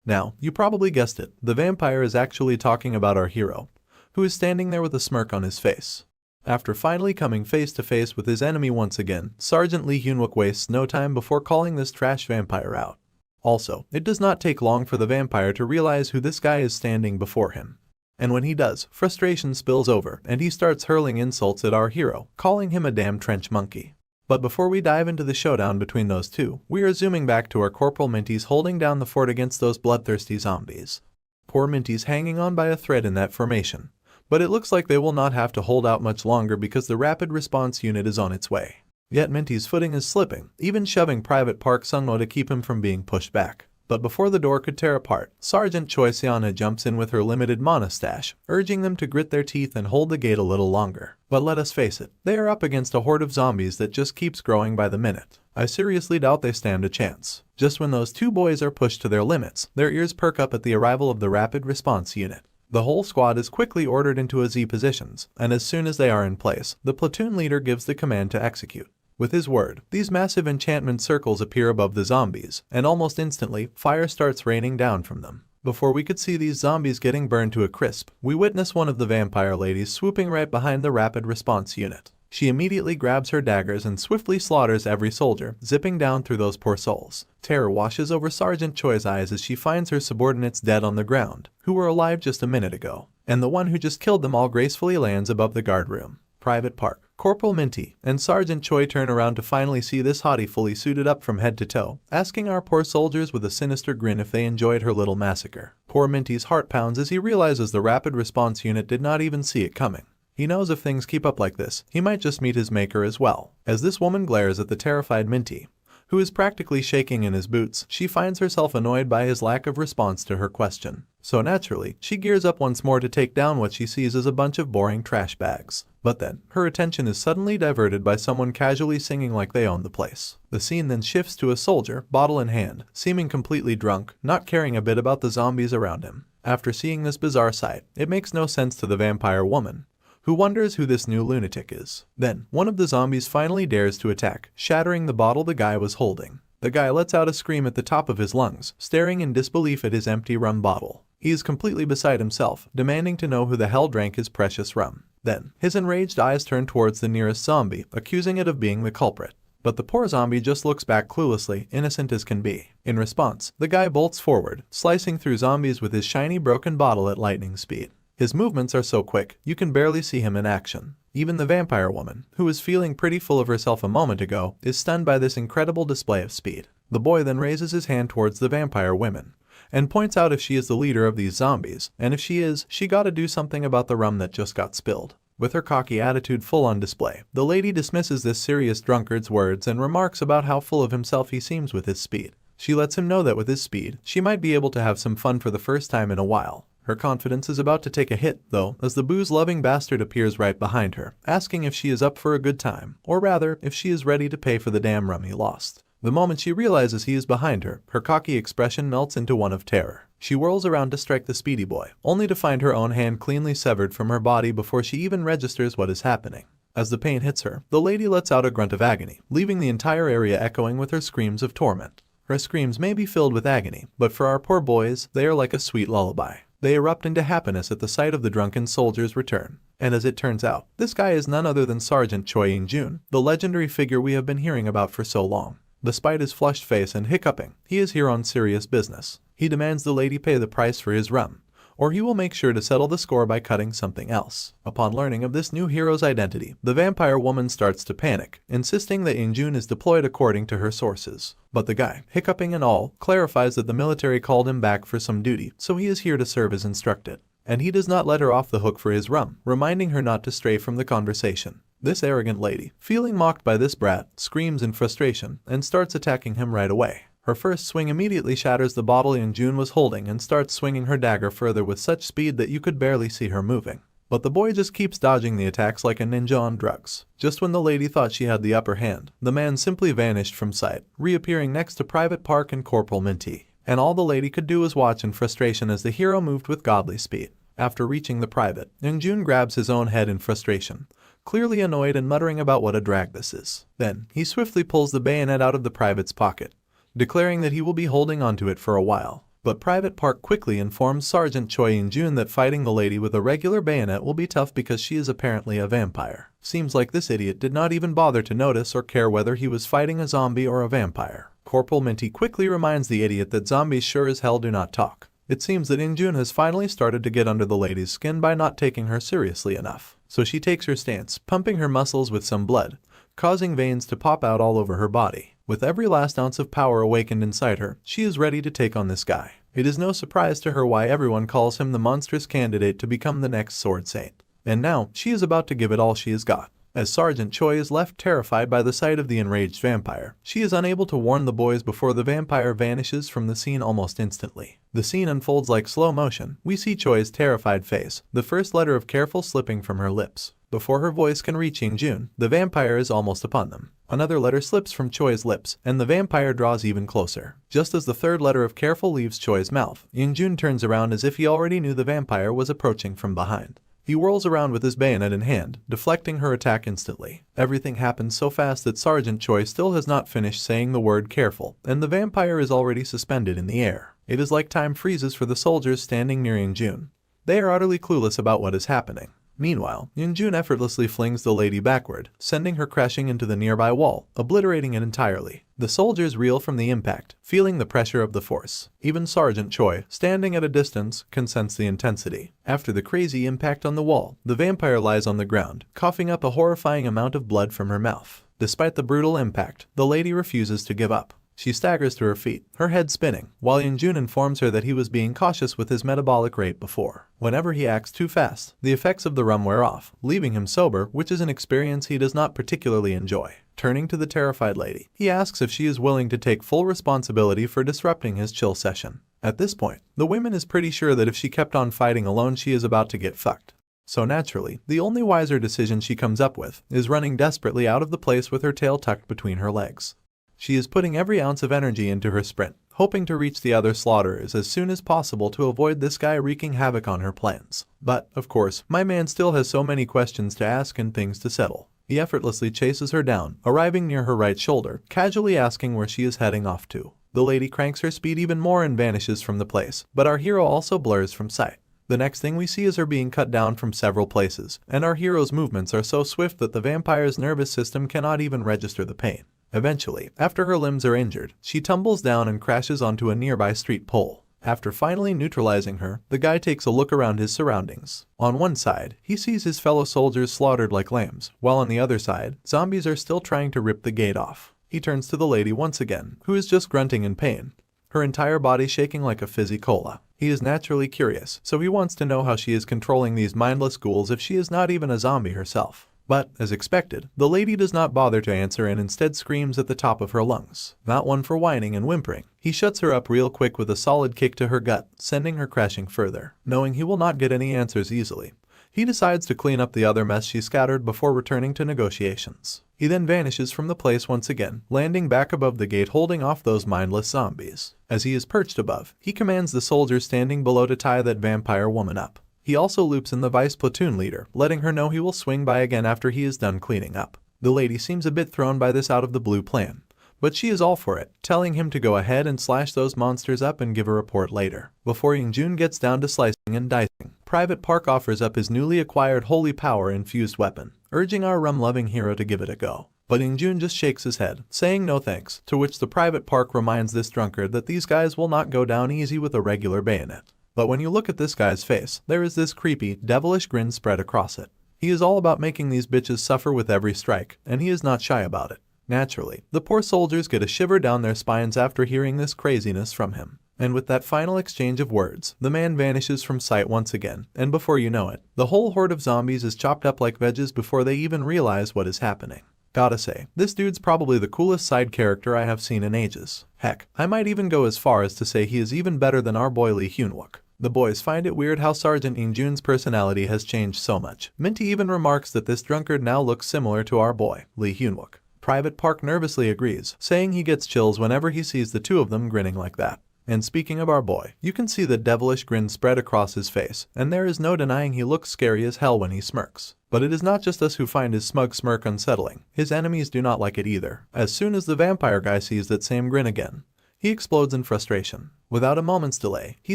Now, you probably guessed it, the vampire is actually talking about our hero, who is standing there with a smirk on his face. After finally coming face to face with his enemy once again, Sergeant Lee Hyunwook wastes no time before calling this trash vampire out. Also, it does not take long for the vampire to realize who this guy is standing before him. And when he does, frustration spills over and he starts hurling insults at our hero, calling him a damn trench monkey. But before we dive into the showdown between those two, we are zooming back to our Corporal Minty's holding down the fort against those bloodthirsty zombies. Poor Minty's hanging on by a thread in that formation. But it looks like they will not have to hold out much longer because the rapid response unit is on its way. Yet Minty's footing is slipping, even shoving Private Park Sungmo to keep him from being pushed back. But before the door could tear apart, Sergeant Choi Seona jumps in with her limited mana stash, urging them to grit their teeth and hold the gate a little longer. But let us face it, they are up against a horde of zombies that just keeps growing by the minute. I seriously doubt they stand a chance. Just when those two boys are pushed to their limits, their ears perk up at the arrival of the rapid response unit. The whole squad is quickly ordered into a Z positions, and as soon as they are in place, the platoon leader gives the command to execute. With his word, these massive enchantment circles appear above the zombies, and almost instantly, fire starts raining down from them. Before we could see these zombies getting burned to a crisp, we witness one of the vampire ladies swooping right behind the rapid response unit. She immediately grabs her daggers and swiftly slaughters every soldier, zipping down through those poor souls. Terror washes over Sergeant Choi's eyes as she finds her subordinates dead on the ground, who were alive just a minute ago, and the one who just killed them all gracefully lands above the guard room. Private Park, Corporal Minty, and Sergeant Choi turn around to finally see this hottie fully suited up from head to toe, asking our poor soldiers with a sinister grin if they enjoyed her little massacre. Poor Minty's heart pounds as he realizes the rapid response unit did not even see it coming. He knows if things keep up like this, he might just meet his maker as well. As this woman glares at the terrified Minty, who is practically shaking in his boots. She finds herself annoyed by his lack of response to her question. So naturally, she gears up once more to take down what she sees as a bunch of boring trash bags. But then, her attention is suddenly diverted by someone casually singing like they own the place. The scene then shifts to a soldier, bottle in hand, seeming completely drunk, not caring a bit about the zombies around him. After seeing this bizarre sight, it makes no sense to the vampire woman, who wonders who this new lunatic is. Then, one of the zombies finally dares to attack, shattering the bottle the guy was holding. The guy lets out a scream at the top of his lungs, staring in disbelief at his empty rum bottle. He is completely beside himself, demanding to know who the hell drank his precious rum. Then, his enraged eyes turn towards the nearest zombie, accusing it of being the culprit. But the poor zombie just looks back cluelessly, innocent as can be. In response, the guy bolts forward, slicing through zombies with his shiny broken bottle at lightning speed. His movements are so quick, you can barely see him in action. Even the vampire woman, who was feeling pretty full of herself a moment ago, is stunned by this incredible display of speed. The boy then raises his hand towards the vampire woman, and points out if she is the leader of these zombies, and if she is, she gotta do something about the rum that just got spilled. With her cocky attitude full on display, the lady dismisses this serious drunkard's words and remarks about how full of himself he seems with his speed. She lets him know that with his speed, she might be able to have some fun for the first time in a while. Her confidence is about to take a hit, though, as the booze-loving bastard appears right behind her, asking if she is up for a good time, or rather, if she is ready to pay for the damn rum he lost. The moment she realizes he is behind her, her cocky expression melts into one of terror. She whirls around to strike the speedy boy, only to find her own hand cleanly severed from her body before she even registers what is happening. As the pain hits her, the lady lets out a grunt of agony, leaving the entire area echoing with her screams of torment. Her screams may be filled with agony, but for our poor boys, they are like a sweet lullaby. They erupt into happiness at the sight of the drunken soldier's return. And as it turns out, this guy is none other than Sergeant Choi In-jun, the legendary figure we have been hearing about for so long. Despite his flushed face and hiccuping, he is here on serious business. He demands the lady pay the price for his rum, or he will make sure to settle the score by cutting something else. Upon learning of this new hero's identity, the vampire woman starts to panic, insisting that In-jun is deployed according to her sources. But the guy, hiccuping and all, clarifies that the military called him back for some duty, so he is here to serve as instructed. And he does not let her off the hook for his rum, reminding her not to stray from the conversation. This arrogant lady, feeling mocked by this brat, screams in frustration and starts attacking him right away. Her first swing immediately shatters the bottle In-jun was holding and starts swinging her dagger further with such speed that you could barely see her moving. But the boy just keeps dodging the attacks like a ninja on drugs. Just when the lady thought she had the upper hand, the man simply vanished from sight, reappearing next to Private Park and Corporal Minty. And all the lady could do was watch in frustration as the hero moved with godly speed. After reaching the private, In-jun grabs his own head in frustration, clearly annoyed and muttering about what a drag this is. Then, he swiftly pulls the bayonet out of the private's pocket, declaring that he will be holding onto it for a while. But Private Park quickly informs Sergeant Choi In-jun that fighting the lady with a regular bayonet will be tough because she is apparently a vampire. Seems like this idiot did not even bother to notice or care whether he was fighting a zombie or a vampire. Corporal Minty quickly reminds the idiot that zombies sure as hell do not talk. It seems that In-jun has finally started to get under the lady's skin by not taking her seriously enough. So she takes her stance, pumping her muscles with some blood, causing veins to pop out all over her body. With every last ounce of power awakened inside her, she is ready to take on this guy. It is no surprise to her why everyone calls him the monstrous candidate to become the next Sword Saint. And now, she is about to give it all she has got. As Sergeant Choi is left terrified by the sight of the enraged vampire, she is unable to warn the boys before the vampire vanishes from the scene almost instantly. The scene unfolds like slow motion. We see Choi's terrified face, the first letter of careful slipping from her lips. Before her voice can reach In-jun, the vampire is almost upon them. Another letter slips from Choi's lips, and the vampire draws even closer. Just as the third letter of careful leaves Choi's mouth, In-jun turns around as if he already knew the vampire was approaching from behind. He whirls around with his bayonet in hand, deflecting her attack instantly. Everything happens so fast that Sergeant Choi still has not finished saying the word careful, and the vampire is already suspended in the air. It is like time freezes for the soldiers standing near In-jun. They are utterly clueless about what is happening. Meanwhile, In-jun effortlessly flings the lady backward, sending her crashing into the nearby wall, obliterating it entirely. The soldiers reel from the impact, feeling the pressure of the force. Even Sergeant Choi, standing at a distance, can sense the intensity. After the crazy impact on the wall, the vampire lies on the ground, coughing up a horrifying amount of blood from her mouth. Despite the brutal impact, the lady refuses to give up. She staggers to her feet, her head spinning, while Yungjun informs her that he was being cautious with his metabolic rate before. Whenever he acts too fast, the effects of the rum wear off, leaving him sober, which is an experience he does not particularly enjoy. Turning to the terrified lady, he asks if she is willing to take full responsibility for disrupting his chill session. At this point, the woman is pretty sure that if she kept on fighting alone she is about to get fucked. So naturally, the only wiser decision she comes up with is running desperately out of the place with her tail tucked between her legs. She is putting every ounce of energy into her sprint, hoping to reach the other slaughterers as soon as possible to avoid this guy wreaking havoc on her plans. But, of course, my man still has so many questions to ask and things to settle. He effortlessly chases her down, arriving near her right shoulder, casually asking where she is heading off to. The lady cranks her speed even more and vanishes from the place, but our hero also blurs from sight. The next thing we see is her being cut down from several places, and our hero's movements are so swift that the vampire's nervous system cannot even register the pain. Eventually, after her limbs are injured, she tumbles down and crashes onto a nearby street pole. After finally neutralizing her, the guy takes a look around his surroundings. On one side, he sees his fellow soldiers slaughtered like lambs, while on the other side, zombies are still trying to rip the gate off. He turns to the lady once again, who is just grunting in pain, her entire body shaking like a fizzy cola. He is naturally curious, so he wants to know how she is controlling these mindless ghouls if she is not even a zombie herself. But, as expected, the lady does not bother to answer and instead screams at the top of her lungs. Not one for whining and whimpering. He shuts her up real quick with a solid kick to her gut, sending her crashing further. Knowing he will not get any answers easily, he decides to clean up the other mess she scattered before returning to negotiations. He then vanishes from the place once again, landing back above the gate holding off those mindless zombies. As he is perched above, he commands the soldiers standing below to tie that vampire woman up. He also loops in the vice platoon leader, letting her know he will swing by again after he is done cleaning up. The lady seems a bit thrown by this out of the blue plan, but she is all for it, telling him to go ahead and slash those monsters up and give a report later. Before Yungjun gets down to slicing and dicing, Private Park offers up his newly acquired holy power-infused weapon, urging our rum-loving hero to give it a go. But Yungjun just shakes his head, saying no thanks, to which the Private Park reminds this drunkard that these guys will not go down easy with a regular bayonet. But when you look at this guy's face, there is this creepy, devilish grin spread across it. He is all about making these bitches suffer with every strike, and he is not shy about it. Naturally, the poor soldiers get a shiver down their spines after hearing this craziness from him. And with that final exchange of words, the man vanishes from sight once again, and before you know it, the whole horde of zombies is chopped up like veggies before they even realize what is happening. Gotta say, this dude's probably the coolest side character I have seen in ages. Heck, I might even go as far as to say he is even better than our boy Lee Hyun-wook. The boys find it weird how Sergeant Yungjun's personality has changed so much. Minty even remarks that this drunkard now looks similar to our boy, Lee Hyun-wook. Private Park nervously agrees, saying he gets chills whenever he sees the two of them grinning like that. And speaking of our boy, you can see the devilish grin spread across his face, and there is no denying he looks scary as hell when he smirks. But it is not just us who find his smug smirk unsettling. His enemies do not like it either. As soon as the vampire guy sees that same grin again, he explodes in frustration. Without a moment's delay, he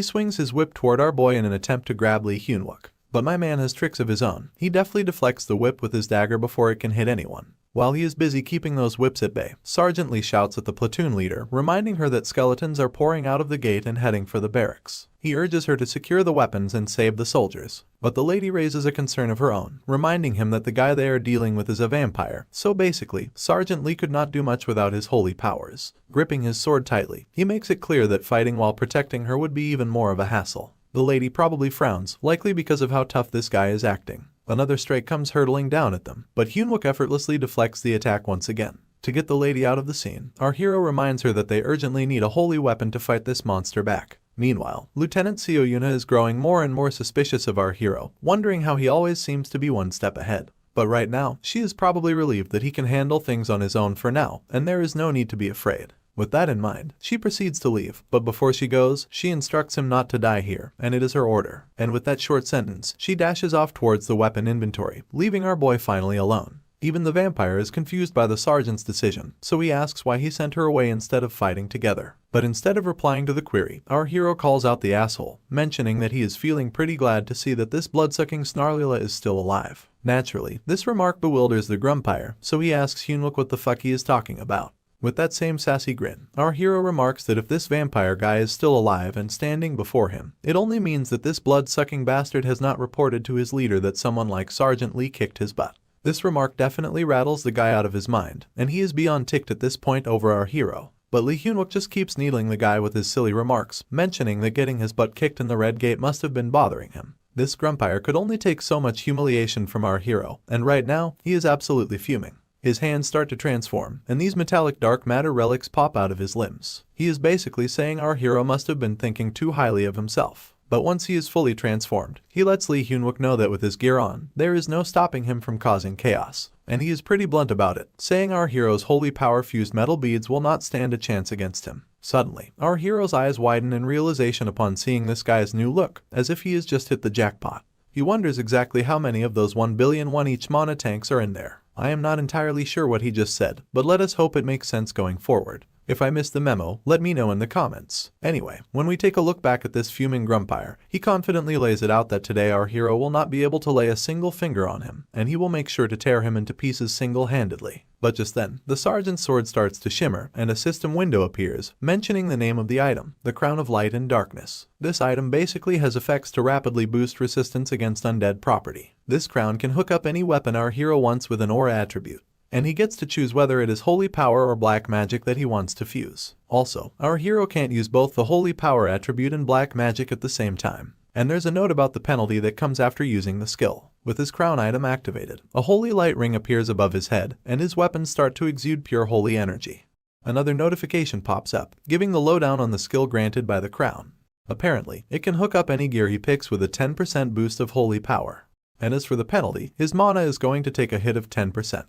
swings his whip toward our boy in an attempt to grab Lee Hyun-wook. But my man has tricks of his own. He deftly deflects the whip with his dagger before it can hit anyone. While he is busy keeping those whips at bay, Sergeant Lee shouts at the platoon leader, reminding her that skeletons are pouring out of the gate and heading for the barracks. He urges her to secure the weapons and save the soldiers. But the lady raises a concern of her own, reminding him that the guy they are dealing with is a vampire. So basically, Sergeant Lee could not do much without his holy powers. Gripping his sword tightly, he makes it clear that fighting while protecting her would be even more of a hassle. The lady probably frowns, likely because of how tough this guy is acting. Another strike comes hurtling down at them, but Hyun-wook effortlessly deflects the attack once again. To get the lady out of the scene, our hero reminds her that they urgently need a holy weapon to fight this monster back. Meanwhile, Lieutenant Seo Yuna is growing more and more suspicious of our hero, wondering how he always seems to be one step ahead. But right now, she is probably relieved that he can handle things on his own for now, and there is no need to be afraid. With that in mind, she proceeds to leave, but before she goes, she instructs him not to die here, and it is her order. And with that short sentence, she dashes off towards the weapon inventory, leaving our boy finally alone. Even the vampire is confused by the sergeant's decision, so he asks why he sent her away instead of fighting together. But instead of replying to the query, our hero calls out the asshole, mentioning that he is feeling pretty glad to see that this blood-sucking Snarlula is still alive. Naturally, this remark bewilders the grumpire, so he asks Hyun-wook what the fuck he is talking about. With that same sassy grin, our hero remarks that if this vampire guy is still alive and standing before him, it only means that this blood-sucking bastard has not reported to his leader that someone like Sergeant Lee kicked his butt. This remark definitely rattles the guy out of his mind, and he is beyond ticked at this point over our hero. But Lee Hyunwook just keeps needling the guy with his silly remarks, mentioning that getting his butt kicked in the Red Gate must have been bothering him. This grumpire could only take so much humiliation from our hero, and right now, he is absolutely fuming. His hands start to transform, and these metallic dark matter relics pop out of his limbs. He is basically saying our hero must have been thinking too highly of himself. But once he is fully transformed, he lets Lee Hyunwook know that with his gear on, there is no stopping him from causing chaos. And he is pretty blunt about it, saying our hero's holy power-fused metal beads will not stand a chance against him. Suddenly, our hero's eyes widen in realization upon seeing this guy's new look, as if he has just hit the jackpot. He wonders exactly how many of those 1,000,000,001 each mana tanks are in there. I am not entirely sure what he just said, but let us hope it makes sense going forward. If I missed the memo, let me know in the comments. Anyway, when we take a look back at this fuming grumpire, he confidently lays it out that today our hero will not be able to lay a single finger on him, and he will make sure to tear him into pieces single-handedly. But just then, the sergeant's sword starts to shimmer, and a system window appears, mentioning the name of the item, the Crown of Light and Darkness. This item basically has effects to rapidly boost resistance against undead property. This crown can hook up any weapon our hero wants with an aura attribute, and he gets to choose whether it is holy power or black magic that he wants to fuse. Also, our hero can't use both the holy power attribute and black magic at the same time. And there's a note about the penalty that comes after using the skill. With his crown item activated, a holy light ring appears above his head, and his weapons start to exude pure holy energy. Another notification pops up, giving the lowdown on the skill granted by the crown. Apparently, it can hook up any gear he picks with a 10% boost of holy power. And as for the penalty, his mana is going to take a hit of 10%.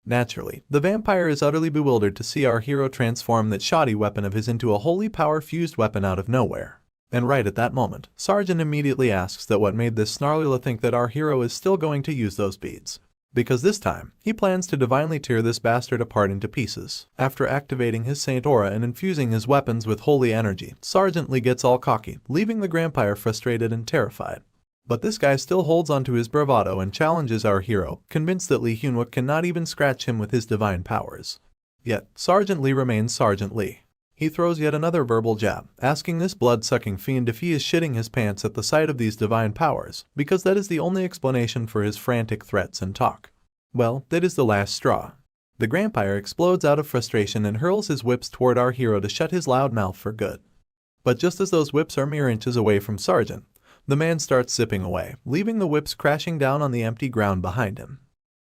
Naturally, the vampire is utterly bewildered to see our hero transform that shoddy weapon of his into a holy power-fused weapon out of nowhere. And right at that moment, Sergeant immediately asks that what made this snarlula think that our hero is still going to use those beads. Because this time, he plans to divinely tear this bastard apart into pieces. After activating his Saint Aura and infusing his weapons with holy energy, Sergeant Lee gets all cocky, leaving the Grampire frustrated and terrified. But this guy still holds onto his bravado and challenges our hero, convinced that Lee Hyunwook cannot even scratch him with his divine powers. Yet, Sergeant Lee remains Sergeant Lee. He throws yet another verbal jab, asking this blood-sucking fiend if he is shitting his pants at the sight of these divine powers, because that is the only explanation for his frantic threats and talk. Well, that is the last straw. The Grampire explodes out of frustration and hurls his whips toward our hero to shut his loud mouth for good. But just as those whips are mere inches away from Sergeant, the man starts zipping away, leaving the whips crashing down on the empty ground behind him.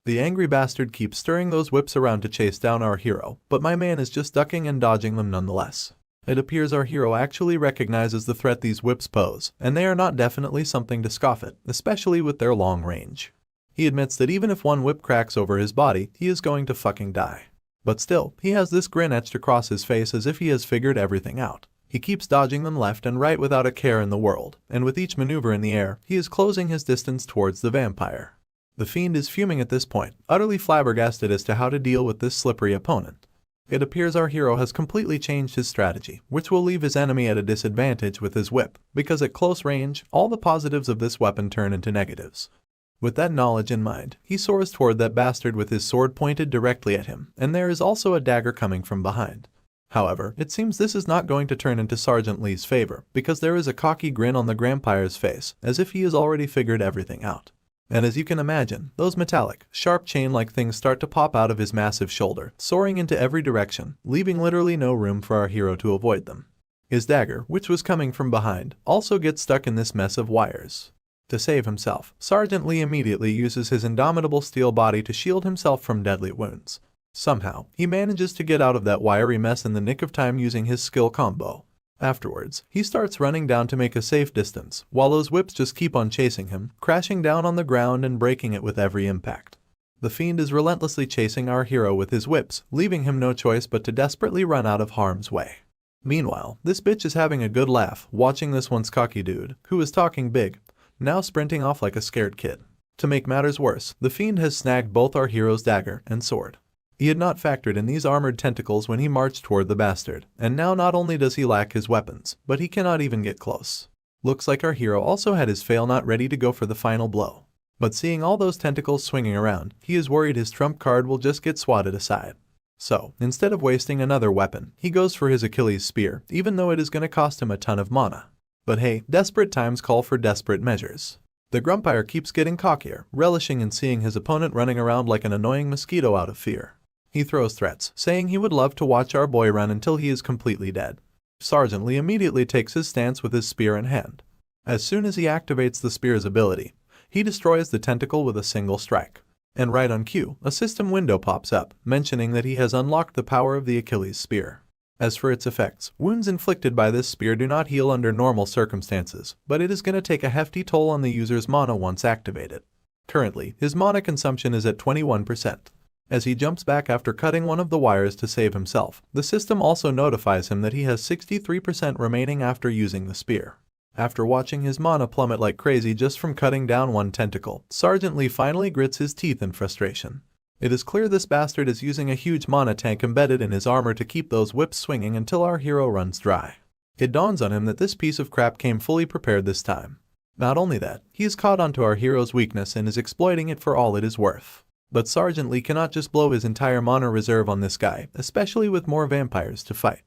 The angry bastard keeps stirring those whips around to chase down our hero, but my man is just ducking and dodging them nonetheless. It appears our hero actually recognizes the threat these whips pose, and they are not definitely something to scoff at, especially with their long range. He admits that even if one whip cracks over his body, he is going to fucking die. But still, he has this grin etched across his face as if he has figured everything out. He keeps dodging them left and right without a care in the world, and with each maneuver in the air, he is closing his distance towards the vampire. The fiend is fuming at this point, utterly flabbergasted as to how to deal with this slippery opponent. It appears our hero has completely changed his strategy, which will leave his enemy at a disadvantage with his whip, because at close range, all the positives of this weapon turn into negatives. With that knowledge in mind, he soars toward that bastard with his sword pointed directly at him, and there is also a dagger coming from behind. However, it seems this is not going to turn into Sergeant Lee's favor, because there is a cocky grin on the Grampire's face, as if he has already figured everything out. And as you can imagine, those metallic, sharp chain-like things start to pop out of his massive shoulder, soaring into every direction, leaving literally no room for our hero to avoid them. His dagger, which was coming from behind, also gets stuck in this mess of wires. To save himself, Sergeant Lee immediately uses his indomitable steel body to shield himself from deadly wounds. Somehow, he manages to get out of that wiry mess in the nick of time using his skill combo. Afterwards, he starts running down to make a safe distance, while those whips just keep on chasing him, crashing down on the ground and breaking it with every impact. The fiend is relentlessly chasing our hero with his whips, leaving him no choice but to desperately run out of harm's way. Meanwhile, this bitch is having a good laugh, watching this once cocky dude, who is talking big, now sprinting off like a scared kid. To make matters worse, the fiend has snagged both our hero's dagger and sword. He had not factored in these armored tentacles when he marched toward the bastard, and now not only does he lack his weapons, but he cannot even get close. Looks like our hero also had his fail not ready to go for the final blow. But seeing all those tentacles swinging around, he is worried his trump card will just get swatted aside. So, instead of wasting another weapon, he goes for his Achilles spear, even though it is going to cost him a ton of mana. But hey, desperate times call for desperate measures. The Grumpire keeps getting cockier, relishing in seeing his opponent running around like an annoying mosquito out of fear. He throws threats, saying he would love to watch our boy run until he is completely dead. Sergeant Lee immediately takes his stance with his spear in hand. As soon as he activates the spear's ability, he destroys the tentacle with a single strike. And right on cue, a system window pops up, mentioning that he has unlocked the power of the Achilles spear. As for its effects, wounds inflicted by this spear do not heal under normal circumstances, but it is going to take a hefty toll on the user's mana once activated. Currently, his mana consumption is at 21%. As he jumps back after cutting one of the wires to save himself, the system also notifies him that he has 63% remaining after using the spear. After watching his mana plummet like crazy just from cutting down one tentacle, Sergeant Lee finally grits his teeth in frustration. It is clear this bastard is using a huge mana tank embedded in his armor to keep those whips swinging until our hero runs dry. It dawns on him that this piece of crap came fully prepared this time. Not only that, he has caught onto our hero's weakness and is exploiting it for all it is worth. But Sergeant Lee cannot just blow his entire mana reserve on this guy, especially with more vampires to fight.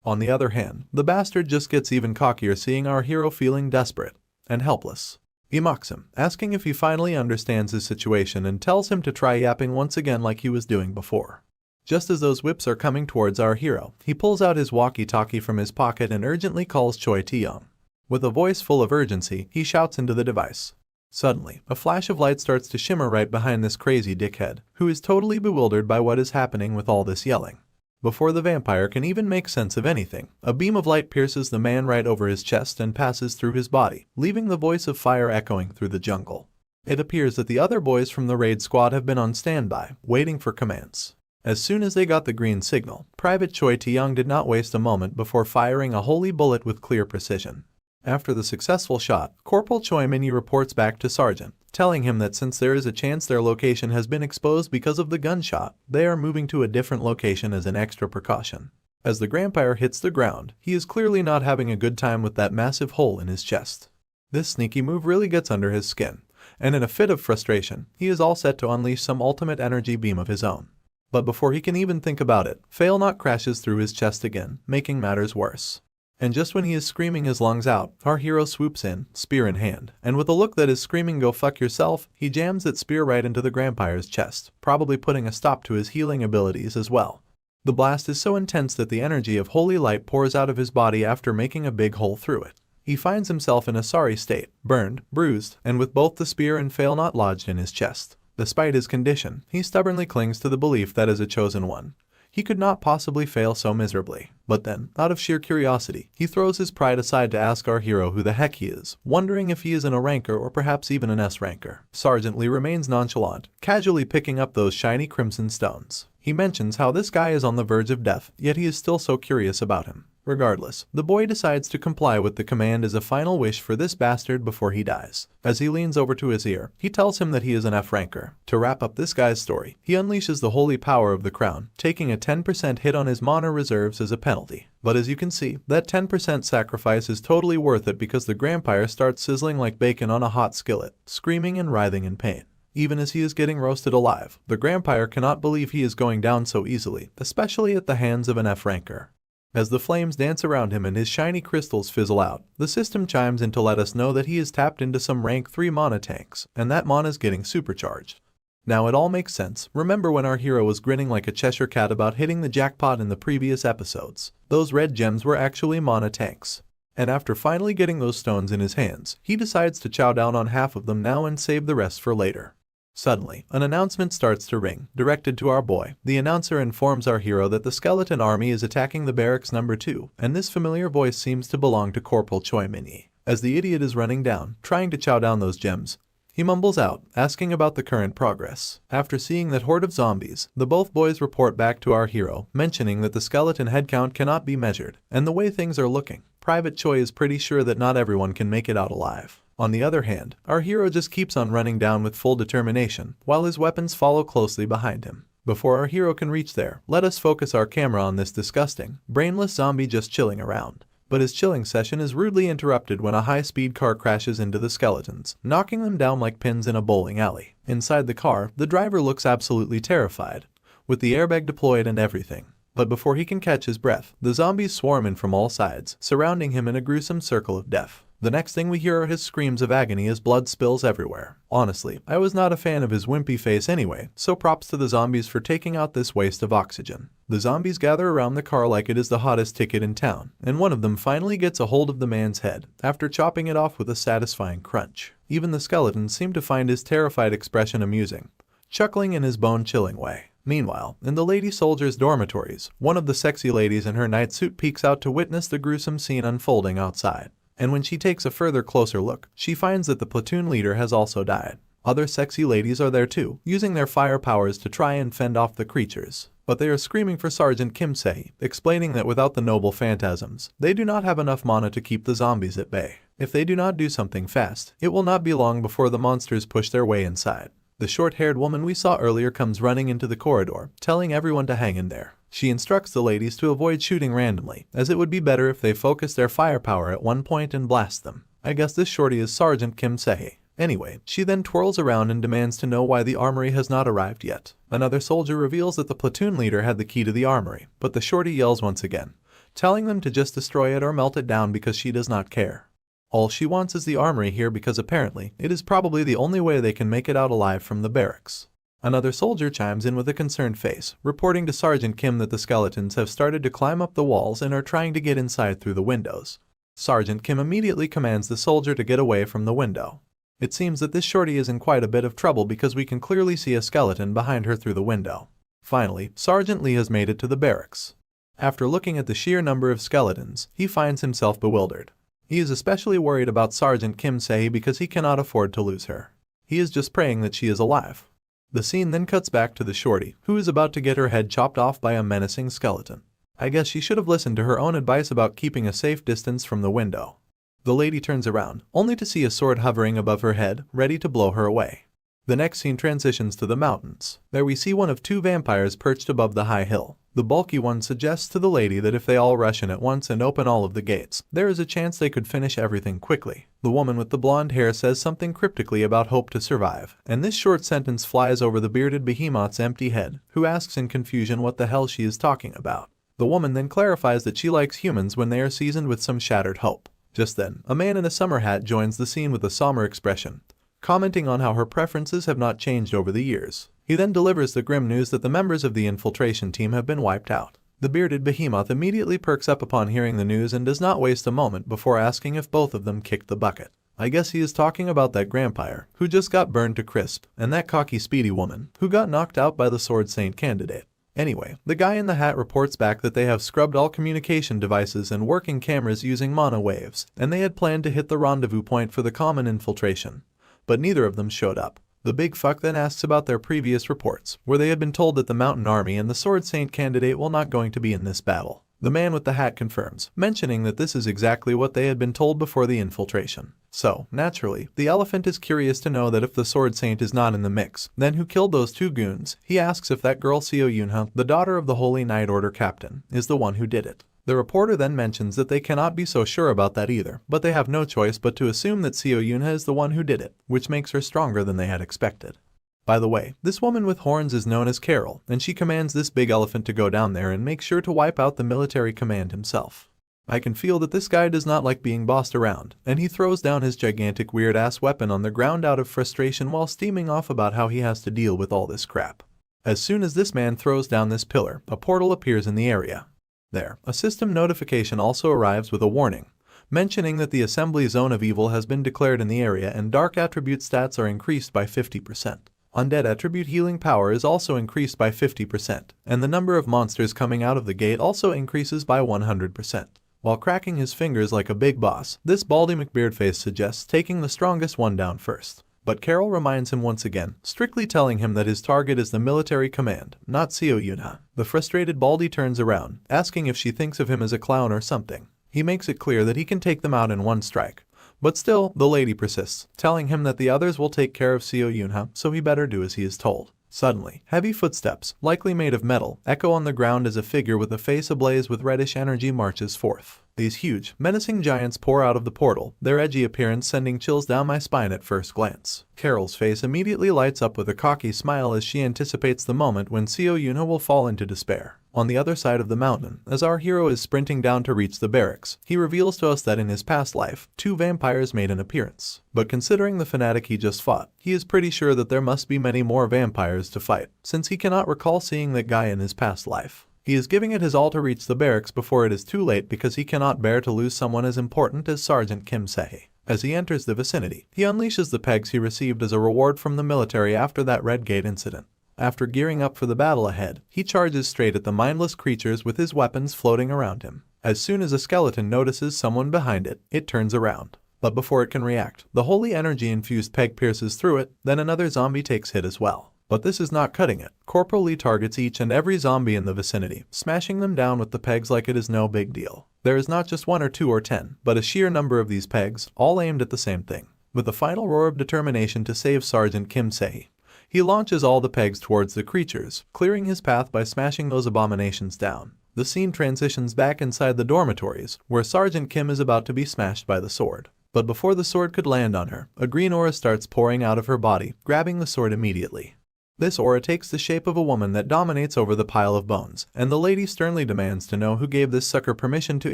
On the other hand, the bastard just gets even cockier seeing our hero feeling desperate and helpless. He mocks him, asking if he finally understands his situation and tells him to try yapping once again like he was doing before. Just as those whips are coming towards our hero, he pulls out his walkie-talkie from his pocket and urgently calls Choi Tae-young. With a voice full of urgency, he shouts into the device. Suddenly, a flash of light starts to shimmer right behind this crazy dickhead, who is totally bewildered by what is happening with all this yelling. Before the vampire can even make sense of anything, a beam of light pierces the man right over his chest and passes through his body, leaving the voice of fire echoing through the jungle. It appears that the other boys from the raid squad have been on standby, waiting for commands. As soon as they got the green signal, Private Choi Tae-young did not waste a moment before firing a holy bullet with clear precision. After the successful shot, Corporal Choi Min-yi reports back to Sergeant, telling him that since there is a chance their location has been exposed because of the gunshot, they are moving to a different location as an extra precaution. As the Grampire hits the ground, he is clearly not having a good time with that massive hole in his chest. This sneaky move really gets under his skin, and in a fit of frustration, he is all set to unleash some ultimate energy beam of his own. But before he can even think about it, Failnaught crashes through his chest again, making matters worse. And just when he is screaming his lungs out, our hero swoops in, spear in hand, and with a look that is screaming "go fuck yourself," he jams that spear right into the Grampire's chest, probably putting a stop to his healing abilities as well. The blast is so intense that the energy of holy light pours out of his body after making a big hole through it. He finds himself in a sorry state, burned, bruised, and with both the spear and Failnaught lodged in his chest. Despite his condition, he stubbornly clings to the belief that as a chosen one, he could not possibly fail so miserably. But then, out of sheer curiosity, he throws his pride aside to ask our hero who the heck he is, wondering if he is an O ranker or perhaps even an S ranker. Sergeant Lee remains nonchalant, casually picking up those shiny crimson stones. He mentions how this guy is on the verge of death, yet he is still so curious about him. Regardless, the boy decides to comply with the command as a final wish for this bastard before he dies. As he leans over to his ear, he tells him that he is an F ranker. To wrap up this guy's story, he unleashes the holy power of the crown, taking a 10% hit on his mana reserves as a penalty. But as you can see, that 10% sacrifice is totally worth it because the Grampire starts sizzling like bacon on a hot skillet, screaming and writhing in pain. Even as he is getting roasted alive, the Grampire cannot believe he is going down so easily, especially at the hands of an F ranker. As the flames dance around him and his shiny crystals fizzle out, the system chimes in to let us know that he has tapped into some rank 3 mana tanks, and that mana is getting supercharged. Now it all makes sense. Remember when our hero was grinning like a Cheshire cat about hitting the jackpot in the previous episodes? Those red gems were actually mana tanks. And after finally getting those stones in his hands, he decides to chow down on half of them now and save the rest for later. Suddenly, an announcement starts to ring, directed to our boy. The announcer informs our hero that the skeleton army is attacking the barracks number 2, and this familiar voice seems to belong to Corporal Choi Min-yi. As the idiot is running down, trying to chow down those gems, he mumbles out, asking about the current progress. After seeing that horde of zombies, the both boys report back to our hero, mentioning that the skeleton head count cannot be measured, and the way things are looking, Private Choi is pretty sure that not everyone can make it out alive. On the other hand, our hero just keeps on running down with full determination, while his weapons follow closely behind him. Before our hero can reach there, let us focus our camera on this disgusting, brainless zombie just chilling around. But his chilling session is rudely interrupted when a high-speed car crashes into the skeletons, knocking them down like pins in a bowling alley. Inside the car, the driver looks absolutely terrified, with the airbag deployed and everything. But before he can catch his breath, the zombies swarm in from all sides, surrounding him in a gruesome circle of death. The next thing we hear are his screams of agony as blood spills everywhere. Honestly, I was not a fan of his wimpy face anyway, so props to the zombies for taking out this waste of oxygen. The zombies gather around the car like it is the hottest ticket in town, and one of them finally gets a hold of the man's head, after chopping it off with a satisfying crunch. Even the skeletons seem to find his terrified expression amusing, chuckling in his bone-chilling way. Meanwhile, in the lady soldiers' dormitories, one of the sexy ladies in her night suit peeks out to witness the gruesome scene unfolding outside. And when she takes a further closer look, she finds that the platoon leader has also died. Other sexy ladies are there too, using their fire powers to try and fend off the creatures. But they are screaming for Sergeant Kim Se, explaining that without the noble phantasms, they do not have enough mana to keep the zombies at bay. If they do not do something fast, it will not be long before the monsters push their way inside. The short-haired woman we saw earlier comes running into the corridor, telling everyone to hang in there. She instructs the ladies to avoid shooting randomly, as it would be better if they focus their firepower at one point and blast them. I guess this shorty is Sergeant Kim Se. Anyway, she then twirls around and demands to know why the armory has not arrived yet. Another soldier reveals that the platoon leader had the key to the armory, but the shorty yells once again, telling them to just destroy it or melt it down because she does not care. All she wants is the armory here because apparently it is probably the only way they can make it out alive from the barracks. Another soldier chimes in with a concerned face, reporting to Sergeant Kim that the skeletons have started to climb up the walls and are trying to get inside through the windows. Sergeant Kim immediately commands the soldier to get away from the window. It seems that this shorty is in quite a bit of trouble because we can clearly see a skeleton behind her through the window. Finally, Sergeant Lee has made it to the barracks. After looking at the sheer number of skeletons, he finds himself bewildered. He is especially worried about Sergeant Kim Se because he cannot afford to lose her. He is just praying that she is alive. The scene then cuts back to the shorty, who is about to get her head chopped off by a menacing skeleton. I guess she should have listened to her own advice about keeping a safe distance from the window. The lady turns around, only to see a sword hovering above her head, ready to blow her away. The next scene transitions to the mountains. There we see one of two vampires perched above the high hill. The bulky one suggests to the lady that if they all rush in at once and open all of the gates, there is a chance they could finish everything quickly. The woman with the blonde hair says something cryptically about hope to survive, and this short sentence flies over the bearded behemoth's empty head, who asks in confusion what the hell she is talking about. The woman then clarifies that she likes humans when they are seasoned with some shattered hope. Just then, a man in a summer hat joins the scene with a somber expression, commenting on how her preferences have not changed over the years. He then delivers the grim news that the members of the infiltration team have been wiped out. The bearded behemoth immediately perks up upon hearing the news and does not waste a moment before asking if both of them kicked the bucket. I guess he is talking about that grampire, who just got burned to crisp, and that cocky speedy woman, who got knocked out by the Sword Saint candidate. Anyway, the guy in the hat reports back that they have scrubbed all communication devices and working cameras using mono waves, and they had planned to hit the rendezvous point for the common infiltration. But neither of them showed up. The big fuck then asks about their previous reports, where they had been told that the Mountain Army and the Sword Saint candidate will not going to be in this battle. The man with the hat confirms, mentioning that this is exactly what they had been told before the infiltration. So, naturally, the elephant is curious to know that if the Sword Saint is not in the mix, then who killed those two goons? He asks if that girl Seo Yunha, the daughter of the Holy Knight Order captain, is the one who did it. The reporter then mentions that they cannot be so sure about that either, but they have no choice but to assume that Seo Yunha is the one who did it, which makes her stronger than they had expected. By the way, this woman with horns is known as Carol, and she commands this big elephant to go down there and make sure to wipe out the military command himself. I can feel that this guy does not like being bossed around, and he throws down his gigantic weird-ass weapon on the ground out of frustration while steaming off about how he has to deal with all this crap. As soon as this man throws down this pillar, a portal appears in the area. There, a system notification also arrives with a warning, mentioning that the assembly zone of evil has been declared in the area and dark attribute stats are increased by 50%. Undead attribute healing power is also increased by 50%, and the number of monsters coming out of the gate also increases by 100%. While cracking his fingers like a big boss, this baldy McBeardface suggests taking the strongest one down first. But Carol reminds him once again, strictly telling him that his target is the military command, not Seo Yunha. The frustrated Baldy turns around, asking if she thinks of him as a clown or something. He makes it clear that he can take them out in one strike. But still, the lady persists, telling him that the others will take care of Seo Yunha, so he better do as he is told. Suddenly, heavy footsteps, likely made of metal, echo on the ground as a figure with a face ablaze with reddish energy marches forth. These huge, menacing giants pour out of the portal, their edgy appearance sending chills down my spine at first glance. Carol's face immediately lights up with a cocky smile as she anticipates the moment when Seo Yuna will fall into despair. On the other side of the mountain, as our hero is sprinting down to reach the barracks, he reveals to us that in his past life, 2 vampires made an appearance. But considering the fanatic he just fought, he is pretty sure that there must be many more vampires to fight, since he cannot recall seeing that guy in his past life. He is giving it his all to reach the barracks before it is too late because he cannot bear to lose someone as important as Sergeant Kim Se-hee. As he enters the vicinity, he unleashes the pegs he received as a reward from the military after that Red Gate incident. After gearing up for the battle ahead, he charges straight at the mindless creatures with his weapons floating around him. As soon as a skeleton notices someone behind it, it turns around. But before it can react, the holy energy-infused peg pierces through it, then another zombie takes hit as well. But this is not cutting it. Corporal Lee targets each and every zombie in the vicinity, smashing them down with the pegs like it is no big deal. There is not just 1 or 2 or 10, but a sheer number of these pegs, all aimed at the same thing. With a final roar of determination to save Sergeant Kim Se-hee, he launches all the pegs towards the creatures, clearing his path by smashing those abominations down. The scene transitions back inside the dormitories, where Sergeant Kim is about to be smashed by the sword. But before the sword could land on her, a green aura starts pouring out of her body, grabbing the sword immediately. This aura takes the shape of a woman that dominates over the pile of bones, and the lady sternly demands to know who gave this sucker permission to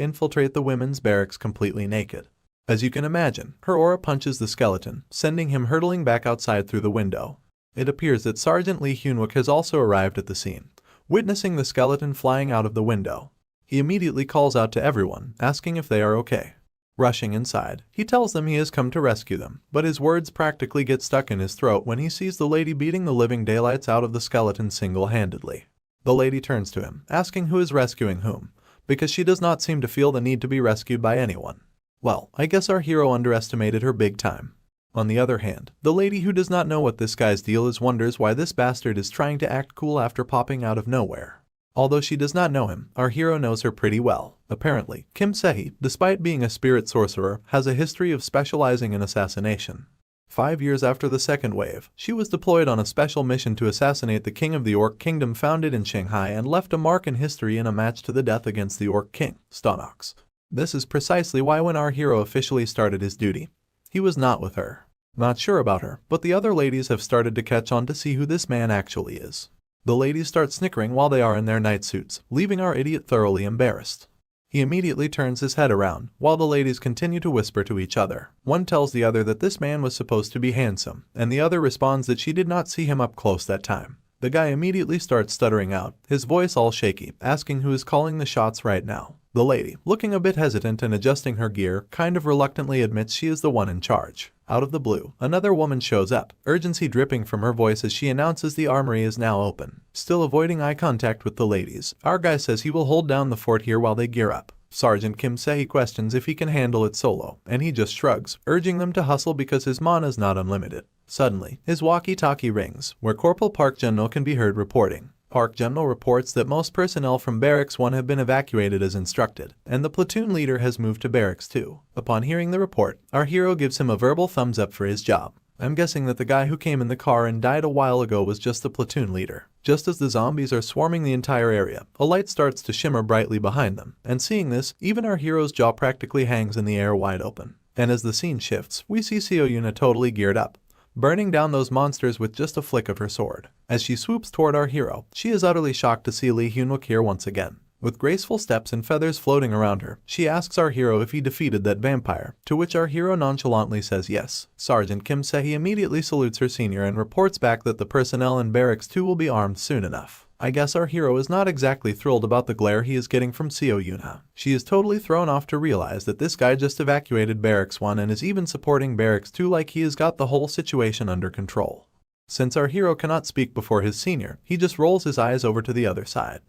infiltrate the women's barracks completely naked. As you can imagine, her aura punches the skeleton, sending him hurtling back outside through the window. It appears that Sergeant Lee Hyunwook has also arrived at the scene, witnessing the skeleton flying out of the window. He immediately calls out to everyone, asking if they are okay. Rushing inside, he tells them he has come to rescue them, but his words practically get stuck in his throat when he sees the lady beating the living daylights out of the skeleton single-handedly. The lady turns to him, asking who is rescuing whom, because she does not seem to feel the need to be rescued by anyone. Well, I guess our hero underestimated her big time. On the other hand, the lady who does not know what this guy's deal is wonders why this bastard is trying to act cool after popping out of nowhere. Although she does not know him, our hero knows her pretty well. Apparently, Kim Se-hee, despite being a spirit sorcerer, has a history of specializing in assassination. 5 years after the second wave, she was deployed on a special mission to assassinate the king of the Orc Kingdom founded in Shanghai and left a mark in history in a match to the death against the Orc King, Stonox. This is precisely why when our hero officially started his duty, he was not with her. Not sure about her, but the other ladies have started to catch on to see who this man actually is. The ladies start snickering while they are in their night suits, leaving our idiot thoroughly embarrassed. He immediately turns his head around, while the ladies continue to whisper to each other. One tells the other that this man was supposed to be handsome, and the other responds that she did not see him up close that time. The guy immediately starts stuttering out, his voice all shaky, asking who is calling the shots right now. The lady, looking a bit hesitant and adjusting her gear, kind of reluctantly admits she is the one in charge. Out of the blue, another woman shows up, urgency dripping from her voice as she announces the armory is now open. Still avoiding eye contact with the ladies, our guy says he will hold down the fort here while they gear up. Sergeant Kim Se-hee questions if he can handle it solo, and he just shrugs, urging them to hustle because his mana is not unlimited. Suddenly, his walkie-talkie rings, where Corporal Park Jun-no can be heard reporting. Park Jun-no reports that most personnel from Barracks 1 have been evacuated as instructed, and the platoon leader has moved to Barracks 2. Upon hearing the report, our hero gives him a verbal thumbs up for his job. I'm guessing that the guy who came in the car and died a while ago was just the platoon leader. Just as the zombies are swarming the entire area, a light starts to shimmer brightly behind them, and seeing this, even our hero's jaw practically hangs in the air wide open. And as the scene shifts, we see Seo Yuna totally geared up, burning down those monsters with just a flick of her sword. As she swoops toward our hero, she is utterly shocked to see Lee Hyunwook here once again. With graceful steps and feathers floating around her, she asks our hero if he defeated that vampire, to which our hero nonchalantly says yes. Sergeant Kim Se-hee immediately salutes her senior and reports back that the personnel in Barracks 2 will be armed soon enough. I guess our hero is not exactly thrilled about the glare he is getting from Seo Yuna. She is totally thrown off to realize that this guy just evacuated Barracks 1 and is even supporting Barracks 2 like he has got the whole situation under control. Since our hero cannot speak before his senior, he just rolls his eyes over to the other side.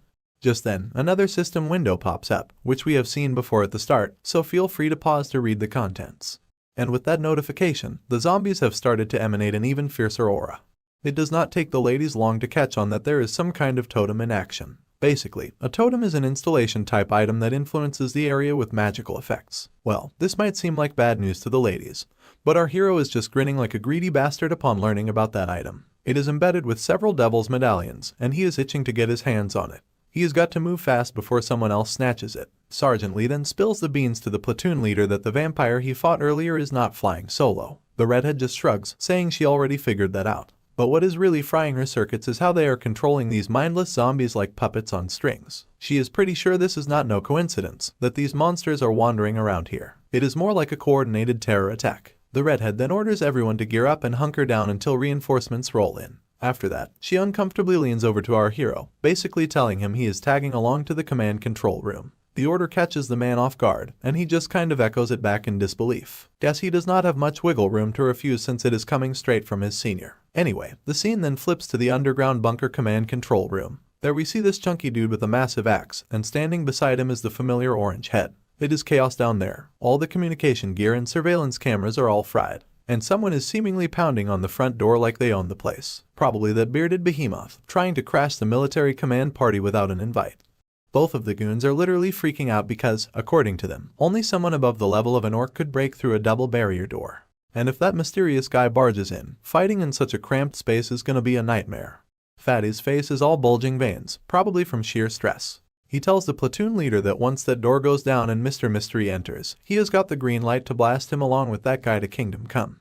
Just then, another system window pops up, which we have seen before at the start, so feel free to pause to read the contents. And with that notification, the zombies have started to emanate an even fiercer aura. It does not take the ladies long to catch on that there is some kind of totem in action. Basically, a totem is an installation type item that influences the area with magical effects. Well, this might seem like bad news to the ladies, but our hero is just grinning like a greedy bastard upon learning about that item. It is embedded with several devil's medallions, and he is itching to get his hands on it. He has got to move fast before someone else snatches it. Sergeant Lee then spills the beans to the platoon leader that the vampire he fought earlier is not flying solo. The redhead just shrugs, saying she already figured that out. But what is really frying her circuits is how they are controlling these mindless zombies like puppets on strings. She is pretty sure this is not no coincidence, that these monsters are wandering around here. It is more like a coordinated terror attack. The redhead then orders everyone to gear up and hunker down until reinforcements roll in. After that, she uncomfortably leans over to our hero, basically telling him he is tagging along to the command control room. The order catches the man off guard, and he just kind of echoes it back in disbelief. Guess he does not have much wiggle room to refuse since it is coming straight from his senior. Anyway, the scene then flips to the underground bunker command control room. There we see this chunky dude with a massive axe, and standing beside him is the familiar orange head. It is chaos down there. All the communication gear and surveillance cameras are all fried. And someone is seemingly pounding on the front door like they own the place. Probably that bearded behemoth, trying to crash the military command party without an invite. Both of the goons are literally freaking out because, according to them, only someone above the level of an orc could break through a double barrier door. And if that mysterious guy barges in, fighting in such a cramped space is gonna be a nightmare. Fatty's face is all bulging veins, probably from sheer stress. He tells the platoon leader that once that door goes down and Mr. Mystery enters, he has got the green light to blast him along with that guy to Kingdom Come.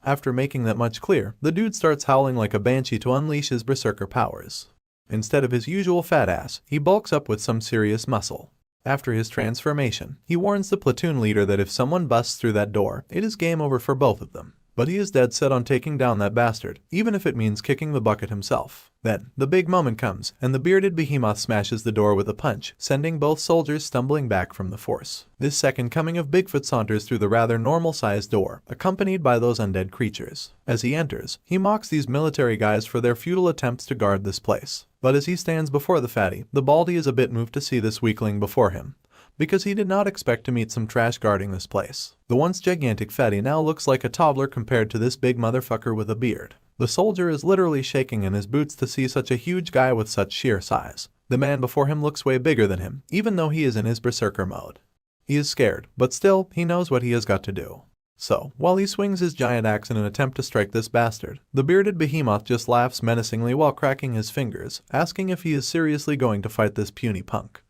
After making that much clear, the dude starts howling like a banshee to unleash his berserker powers. Instead of his usual fat ass, he bulks up with some serious muscle. After his transformation, he warns the platoon leader that if someone busts through that door, it is game over for both of them. But he is dead set on taking down that bastard, even if it means kicking the bucket himself. Then, the big moment comes, and the bearded behemoth smashes the door with a punch, sending both soldiers stumbling back from the force. This second coming of Bigfoot saunters through the rather normal-sized door, accompanied by those undead creatures. As he enters, he mocks these military guys for their futile attempts to guard this place. But as he stands before the fatty, the baldy is a bit moved to see this weakling before him, because he did not expect to meet some trash guarding this place. The once gigantic fatty now looks like a toddler compared to this big motherfucker with a beard. The soldier is literally shaking in his boots to see such a huge guy with such sheer size. The man before him looks way bigger than him, even though he is in his berserker mode. He is scared, but still, he knows what he has got to do. So, while he swings his giant axe in an attempt to strike this bastard, the bearded behemoth just laughs menacingly while cracking his fingers, asking if he is seriously going to fight this puny punk.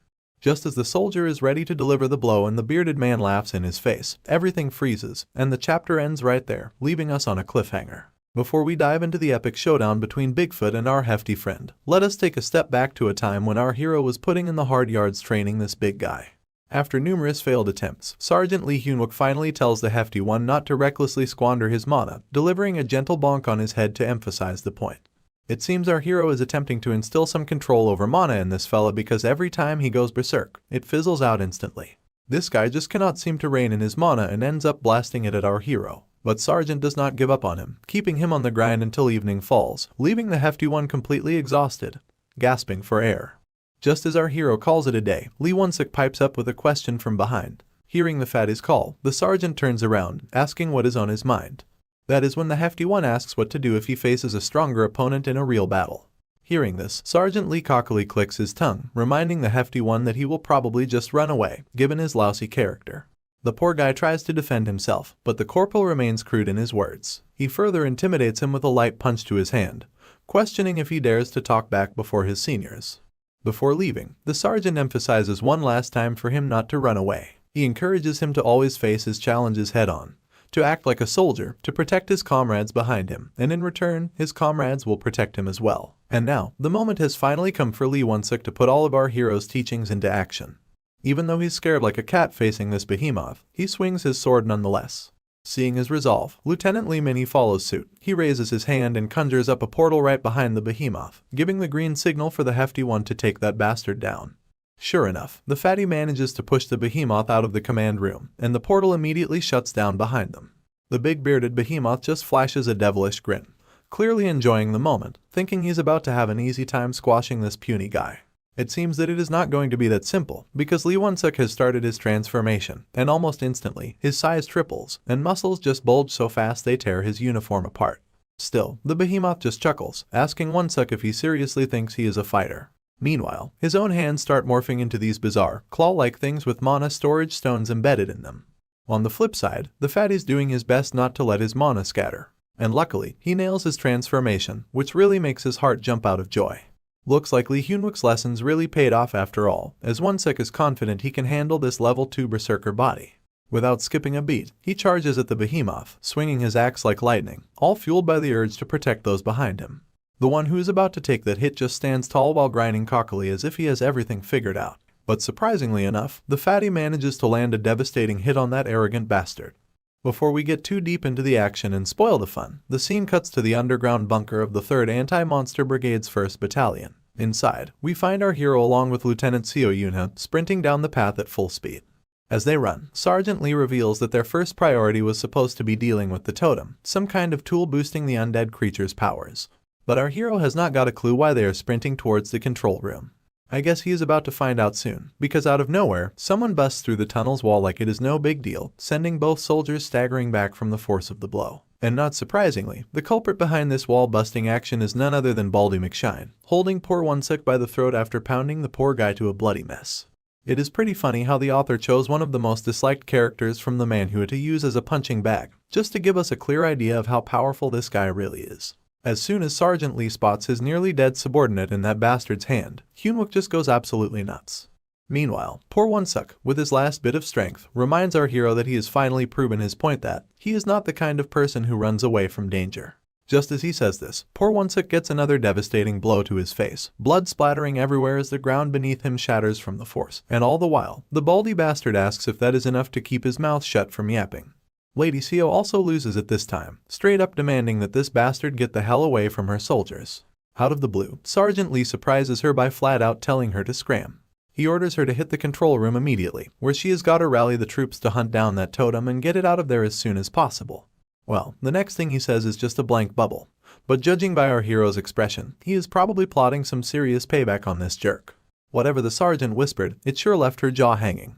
Just as the soldier is ready to deliver the blow and the bearded man laughs in his face, everything freezes, and the chapter ends right there, leaving us on a cliffhanger. Before we dive into the epic showdown between Bigfoot and our hefty friend, let us take a step back to a time when our hero was putting in the hard yards training this big guy. After numerous failed attempts, Sergeant Lee Hyunwook finally tells the hefty one not to recklessly squander his mana, delivering a gentle bonk on his head to emphasize the point. It seems our hero is attempting to instill some control over mana in this fella because every time he goes berserk, it fizzles out instantly. This guy just cannot seem to rein in his mana and ends up blasting it at our hero. But Sergeant does not give up on him, keeping him on the grind until evening falls, leaving the hefty one completely exhausted, gasping for air. Just as our hero calls it a day, Lee Won-sik pipes up with a question from behind. Hearing the fatty's call, the sergeant turns around, asking what is on his mind. That is when the hefty one asks what to do if he faces a stronger opponent in a real battle. Hearing this, Sergeant Lee cockily clicks his tongue, reminding the hefty one that he will probably just run away, given his lousy character. The poor guy tries to defend himself, but the corporal remains crude in his words. He further intimidates him with a light punch to his hand, questioning if he dares to talk back before his seniors. Before leaving, the sergeant emphasizes one last time for him not to run away. He encourages him to always face his challenges head-on, to act like a soldier, to protect his comrades behind him, and in return, his comrades will protect him as well. And now, the moment has finally come for Lee Won-sik to put all of our hero's teachings into action. Even though he's scared like a cat facing this behemoth, he swings his sword nonetheless. Seeing his resolve, Lieutenant Lee Min follows suit. He raises his hand and conjures up a portal right behind the behemoth, giving the green signal for the hefty one to take that bastard down. Sure enough, the fatty manages to push the behemoth out of the command room, and the portal immediately shuts down behind them. The big bearded behemoth just flashes a devilish grin, clearly enjoying the moment, thinking he's about to have an easy time squashing this puny guy. It seems that it is not going to be that simple, because Lee Won-sik has started his transformation, and almost instantly, his size triples, and muscles just bulge so fast they tear his uniform apart. Still, the behemoth just chuckles, asking Won-sik if he seriously thinks he is a fighter. Meanwhile, his own hands start morphing into these bizarre, claw-like things with mana storage stones embedded in them. On the flip side, the fatty's doing his best not to let his mana scatter. And luckily, he nails his transformation, which really makes his heart jump out of joy. Looks like Lee Hyunwook's lessons really paid off after all, as Won-sik is confident he can handle this level 2 berserker body. Without skipping a beat, he charges at the behemoth, swinging his axe like lightning, all fueled by the urge to protect those behind him. The one who is about to take that hit just stands tall while grinding cockily as if he has everything figured out. But surprisingly enough, the fatty manages to land a devastating hit on that arrogant bastard. Before we get too deep into the action and spoil the fun, the scene cuts to the underground bunker of the 3rd Anti-Monster Brigade's 1st Battalion. Inside, we find our hero along with Lieutenant Seo Yoonha sprinting down the path at full speed. As they run, Sergeant Lee reveals that their first priority was supposed to be dealing with the totem, some kind of tool boosting the undead creature's powers. But our hero has not got a clue why they are sprinting towards the control room. I guess he is about to find out soon, because out of nowhere, someone busts through the tunnel's wall like it is no big deal, sending both soldiers staggering back from the force of the blow. And not surprisingly, the culprit behind this wall-busting action is none other than Baldy McShine, holding poor Won-sik by the throat after pounding the poor guy to a bloody mess. It is pretty funny how the author chose one of the most disliked characters from the manhwa to use as a punching bag, just to give us a clear idea of how powerful this guy really is. As soon as Sergeant Lee spots his nearly dead subordinate in that bastard's hand, Hyunwook just goes absolutely nuts. Meanwhile, poor Won-sik, with his last bit of strength, reminds our hero that he has finally proven his point that he is not the kind of person who runs away from danger. Just as he says this, poor Won-sik gets another devastating blow to his face, blood splattering everywhere as the ground beneath him shatters from the force, and all the while, the baldy bastard asks if that is enough to keep his mouth shut from yapping. Lady Seo also loses at this time, straight up demanding that this bastard get the hell away from her soldiers. Out of the blue, Sergeant Lee surprises her by flat out telling her to scram. He orders her to hit the control room immediately, where she has got to rally the troops to hunt down that totem and get it out of there as soon as possible. Well, the next thing he says is just a blank bubble, but judging by our hero's expression, he is probably plotting some serious payback on this jerk. Whatever the sergeant whispered, it sure left her jaw hanging.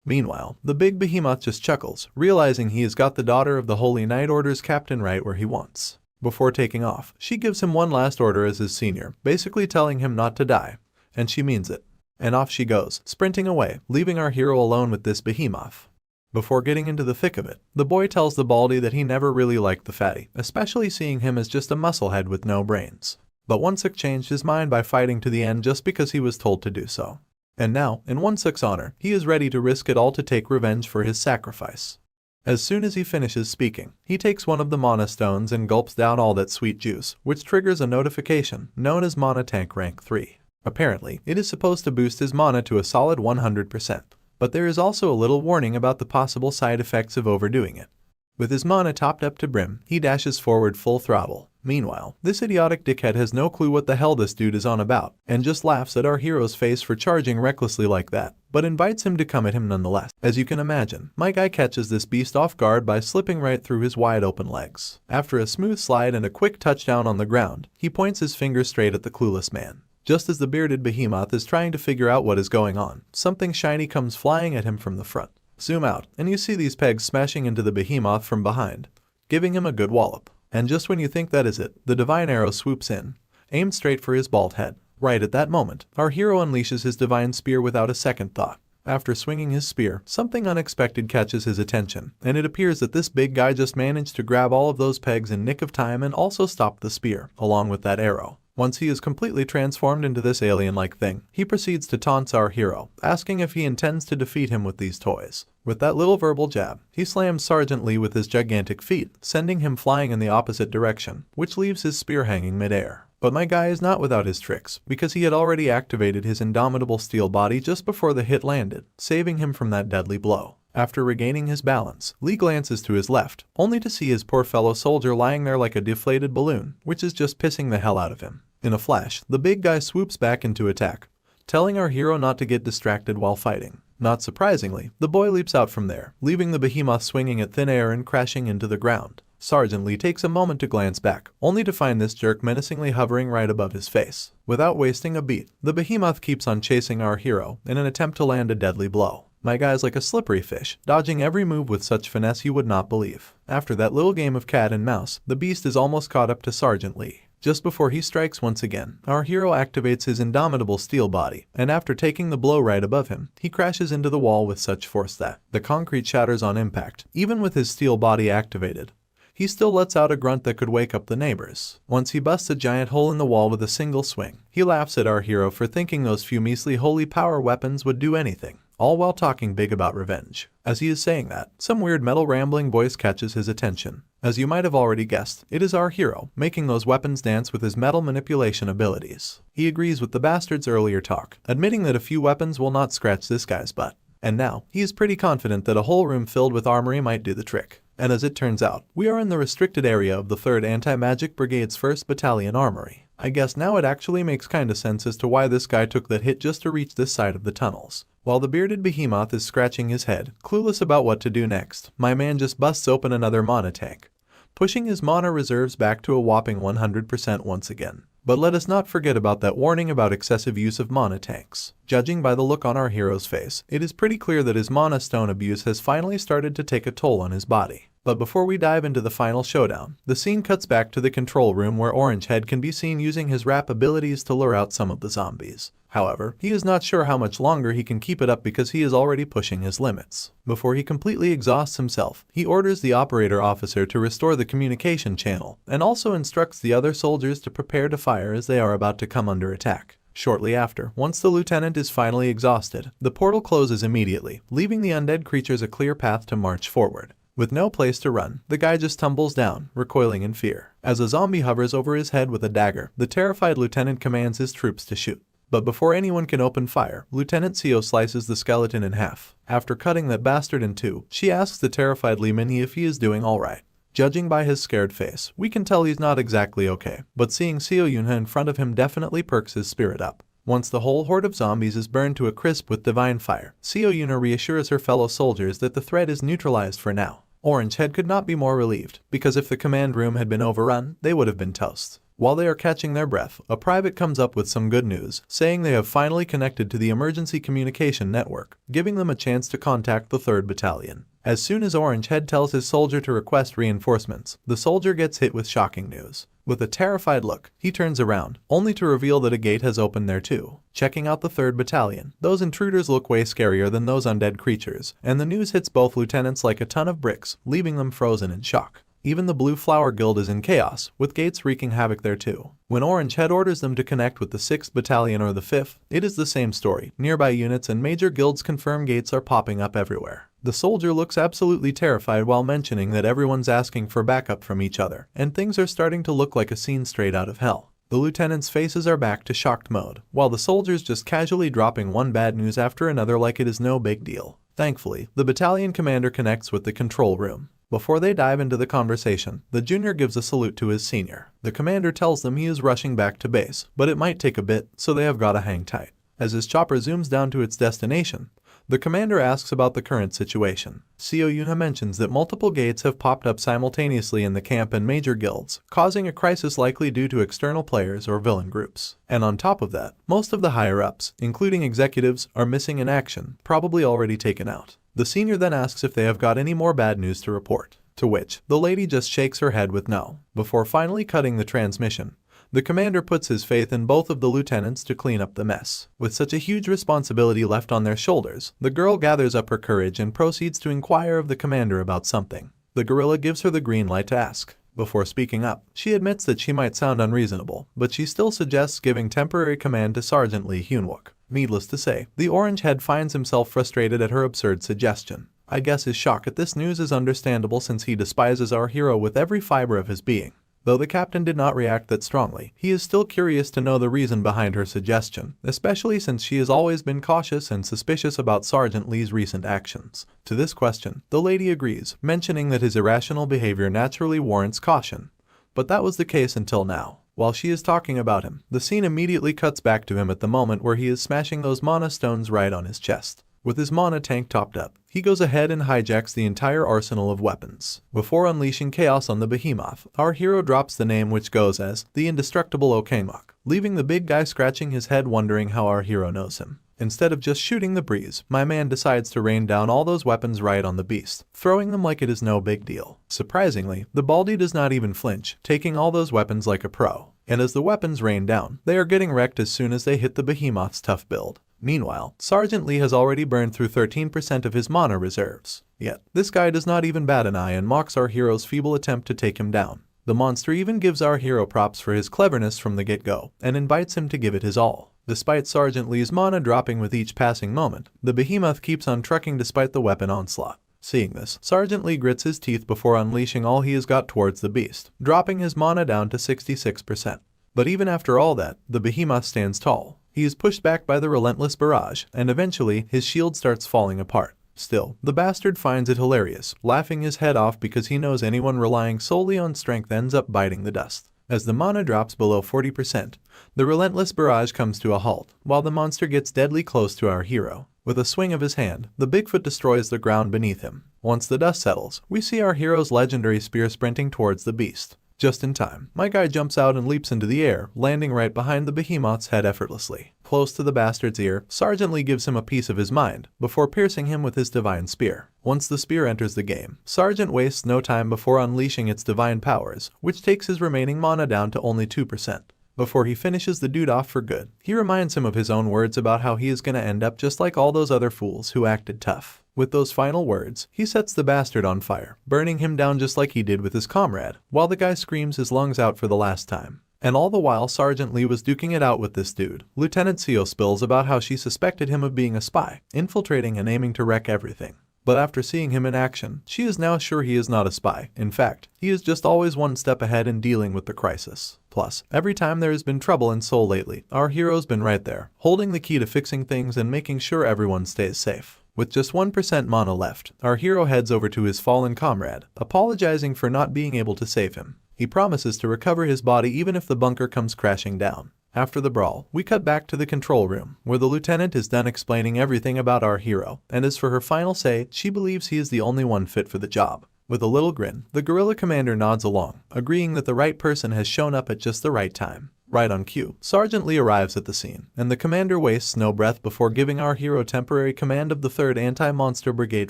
Meanwhile, the big behemoth just chuckles, realizing he has got the daughter of the Holy Knight Order's captain right where he wants. Before taking off, she gives him one last order as his senior, basically telling him not to die, and she means it. And off she goes, sprinting away, leaving our hero alone with this behemoth. Before getting into the thick of it, the boy tells the baldy that he never really liked the fatty, especially seeing him as just a musclehead with no brains. But Won-sik changed his mind by fighting to the end just because he was told to do so. And now, in Won-sik's honor, he is ready to risk it all to take revenge for his sacrifice. As soon as he finishes speaking, he takes one of the mana stones and gulps down all that sweet juice, which triggers a notification known as Mana Tank Rank 3. Apparently, it is supposed to boost his mana to a solid 100%, but there is also a little warning about the possible side effects of overdoing it. With his mana topped up to brim, he dashes forward full throttle. Meanwhile, this idiotic dickhead has no clue what the hell this dude is on about, and just laughs at our hero's face for charging recklessly like that, but invites him to come at him nonetheless. As you can imagine, my guy catches this beast off guard by slipping right through his wide open legs. After a smooth slide and a quick touchdown on the ground, he points his finger straight at the clueless man. Just as the bearded behemoth is trying to figure out what is going on, something shiny comes flying at him from the front. Zoom out, and you see these pegs smashing into the behemoth from behind, giving him a good wallop. And just when you think that is it, the divine arrow swoops in, aimed straight for his bald head. Right at that moment, our hero unleashes his divine spear without a second thought. After swinging his spear, something unexpected catches his attention, and it appears that this big guy just managed to grab all of those pegs in nick of time and also stop the spear, along with that arrow. Once he is completely transformed into this alien-like thing, he proceeds to taunt our hero, asking if he intends to defeat him with these toys. With that little verbal jab, he slams Sergeant Lee with his gigantic feet, sending him flying in the opposite direction, which leaves his spear hanging midair. But my guy is not without his tricks, because he had already activated his indomitable steel body just before the hit landed, saving him from that deadly blow. After regaining his balance, Lee glances to his left, only to see his poor fellow soldier lying there like a deflated balloon, which is just pissing the hell out of him. In a flash, the big guy swoops back into attack, telling our hero not to get distracted while fighting. Not surprisingly, the boy leaps out from there, leaving the behemoth swinging at thin air and crashing into the ground. Sergeant Lee takes a moment to glance back, only to find this jerk menacingly hovering right above his face. Without wasting a beat, the behemoth keeps on chasing our hero in an attempt to land a deadly blow. My guy's like a slippery fish, dodging every move with such finesse you would not believe. After that little game of cat and mouse, the beast is almost caught up to Sergeant Lee. Just before he strikes once again, our hero activates his indomitable steel body, and after taking the blow right above him, he crashes into the wall with such force that the concrete shatters on impact. Even with his steel body activated, he still lets out a grunt that could wake up the neighbors. Once he busts a giant hole in the wall with a single swing, he laughs at our hero for thinking those few measly holy power weapons would do anything, all while talking big about revenge. As he is saying that, some weird metal rambling voice catches his attention. As you might have already guessed, it is our hero, making those weapons dance with his metal manipulation abilities. He agrees with the bastard's earlier talk, admitting that a few weapons will not scratch this guy's butt. And now, he is pretty confident that a whole room filled with armory might do the trick. And as it turns out, we are in the restricted area of the 3rd Anti-Magic Brigade's 1st Battalion Armory. I guess now it actually makes kinda sense as to why this guy took that hit just to reach this side of the tunnels. While the bearded behemoth is scratching his head, clueless about what to do next, my man just busts open another mana tank, pushing his mana reserves back to a whopping 100% once again. But let us not forget about that warning about excessive use of mana tanks. Judging by the look on our hero's face, it is pretty clear that his mana stone abuse has finally started to take a toll on his body. But before we dive into the final showdown, the scene cuts back to the control room where Orange Head can be seen using his rap abilities to lure out some of the zombies. However, he is not sure how much longer he can keep it up because he is already pushing his limits. Before he completely exhausts himself, he orders the operator officer to restore the communication channel, and also instructs the other soldiers to prepare to fire as they are about to come under attack. Shortly after, once the lieutenant is finally exhausted, the portal closes immediately, leaving the undead creatures a clear path to march forward. With no place to run, the guy just tumbles down, recoiling in fear. As a zombie hovers over his head with a dagger, the terrified lieutenant commands his troops to shoot. But before anyone can open fire, Lieutenant Seo slices the skeleton in half. After cutting that bastard in two, she asks the terrified Lee Min-hee if he is doing alright. Judging by his scared face, we can tell he's not exactly okay, but seeing Seo Yunha in front of him definitely perks his spirit up. Once the whole horde of zombies is burned to a crisp with divine fire, Seo Yunha reassures her fellow soldiers that the threat is neutralized for now. Orange Head could not be more relieved, because if the command room had been overrun, they would have been toast. While they are catching their breath, a private comes up with some good news, saying they have finally connected to the emergency communication network, giving them a chance to contact the 3rd Battalion. As soon as Orange Head tells his soldier to request reinforcements, the soldier gets hit with shocking news. With a terrified look, he turns around, only to reveal that a gate has opened there too. Checking out the 3rd Battalion, those intruders look way scarier than those undead creatures, and the news hits both lieutenants like a ton of bricks, leaving them frozen in shock. Even the Blue Flower Guild is in chaos, with gates wreaking havoc there too. When Orange Head orders them to connect with the 6th Battalion or the 5th, it is the same story. Nearby units and major guilds confirm gates are popping up everywhere. The soldier looks absolutely terrified while mentioning that everyone's asking for backup from each other, and things are starting to look like a scene straight out of hell. The lieutenants' faces are back to shocked mode, while the soldiers just casually dropping one bad news after another like it is no big deal. Thankfully, the battalion commander connects with the control room. Before they dive into the conversation, the junior gives a salute to his senior. The commander tells them he is rushing back to base, but it might take a bit, so they have gotta hang tight. As his chopper zooms down to its destination, the commander asks about the current situation. Seo Yunha mentions that multiple gates have popped up simultaneously in the camp and major guilds, causing a crisis likely due to external players or villain groups. And on top of that, most of the higher-ups, including executives, are missing in action, probably already taken out. The senior then asks if they have got any more bad news to report, to which the lady just shakes her head with no. Before finally cutting the transmission, the commander puts his faith in both of the lieutenants to clean up the mess. With such a huge responsibility left on their shoulders, the girl gathers up her courage and proceeds to inquire of the commander about something. The gorilla gives her the green light to ask. Before speaking up, she admits that she might sound unreasonable, but she still suggests giving temporary command to Sergeant Lee Hyunwook. Needless to say, the Orange Head finds himself frustrated at her absurd suggestion. I guess his shock at this news is understandable since he despises our hero with every fiber of his being. Though the captain did not react that strongly, he is still curious to know the reason behind her suggestion, especially since she has always been cautious and suspicious about Sergeant Lee's recent actions. To this question, the lady agrees, mentioning that his irrational behavior naturally warrants caution. But that was the case until now. While she is talking about him, the scene immediately cuts back to him at the moment where he is smashing those mana stones right on his chest. With his mana tank topped up, he goes ahead and hijacks the entire arsenal of weapons. Before unleashing chaos on the behemoth, our hero drops the name which goes as the indestructible Okemok, leaving the big guy scratching his head wondering how our hero knows him. Instead of just shooting the breeze, my man decides to rain down all those weapons right on the beast, throwing them like it is no big deal. Surprisingly, the baldy does not even flinch, taking all those weapons like a pro. And as the weapons rain down, they are getting wrecked as soon as they hit the behemoth's tough build. Meanwhile, Sergeant Lee has already burned through 13% of his mana reserves. Yet, this guy does not even bat an eye and mocks our hero's feeble attempt to take him down. The monster even gives our hero props for his cleverness from the get-go, and invites him to give it his all. Despite Sergeant Lee's mana dropping with each passing moment, the behemoth keeps on trucking despite the weapon onslaught. Seeing this, Sergeant Lee grits his teeth before unleashing all he has got towards the beast, dropping his mana down to 66%. But even after all that, the behemoth stands tall. He is pushed back by the relentless barrage, and eventually, his shield starts falling apart. Still, the bastard finds it hilarious, laughing his head off because he knows anyone relying solely on strength ends up biting the dust. As the mana drops below 40%, the relentless barrage comes to a halt, while the monster gets deadly close to our hero. With a swing of his hand, the Bigfoot destroys the ground beneath him. Once the dust settles, we see our hero's legendary spear sprinting towards the beast. Just in time, my guy jumps out and leaps into the air, landing right behind the behemoth's head effortlessly. Close to the bastard's ear, Sergeant Lee gives him a piece of his mind, before piercing him with his divine spear. Once the spear enters the game, Sergeant wastes no time before unleashing its divine powers, which takes his remaining mana down to only 2%. Before he finishes the dude off for good, he reminds him of his own words about how he is gonna end up just like all those other fools who acted tough. With those final words, he sets the bastard on fire, burning him down just like he did with his comrade, while the guy screams his lungs out for the last time. And all the while Sergeant Lee was duking it out with this dude, Lieutenant Seo spills about how she suspected him of being a spy, infiltrating and aiming to wreck everything. But after seeing him in action, she is now sure he is not a spy. In fact, he is just always one step ahead in dealing with the crisis. Plus, every time there has been trouble in Seoul lately, our hero's been right there, holding the key to fixing things and making sure everyone stays safe. With just 1% mana left, our hero heads over to his fallen comrade, apologizing for not being able to save him. He promises to recover his body even if the bunker comes crashing down. After the brawl, we cut back to the control room, where the lieutenant is done explaining everything about our hero, and as for her final say, she believes he is the only one fit for the job. With a little grin, the guerrilla commander nods along, agreeing that the right person has shown up at just the right time. Right on cue, Sergeant Lee arrives at the scene, and the commander wastes no breath before giving our hero temporary command of the 3rd Anti-Monster Brigade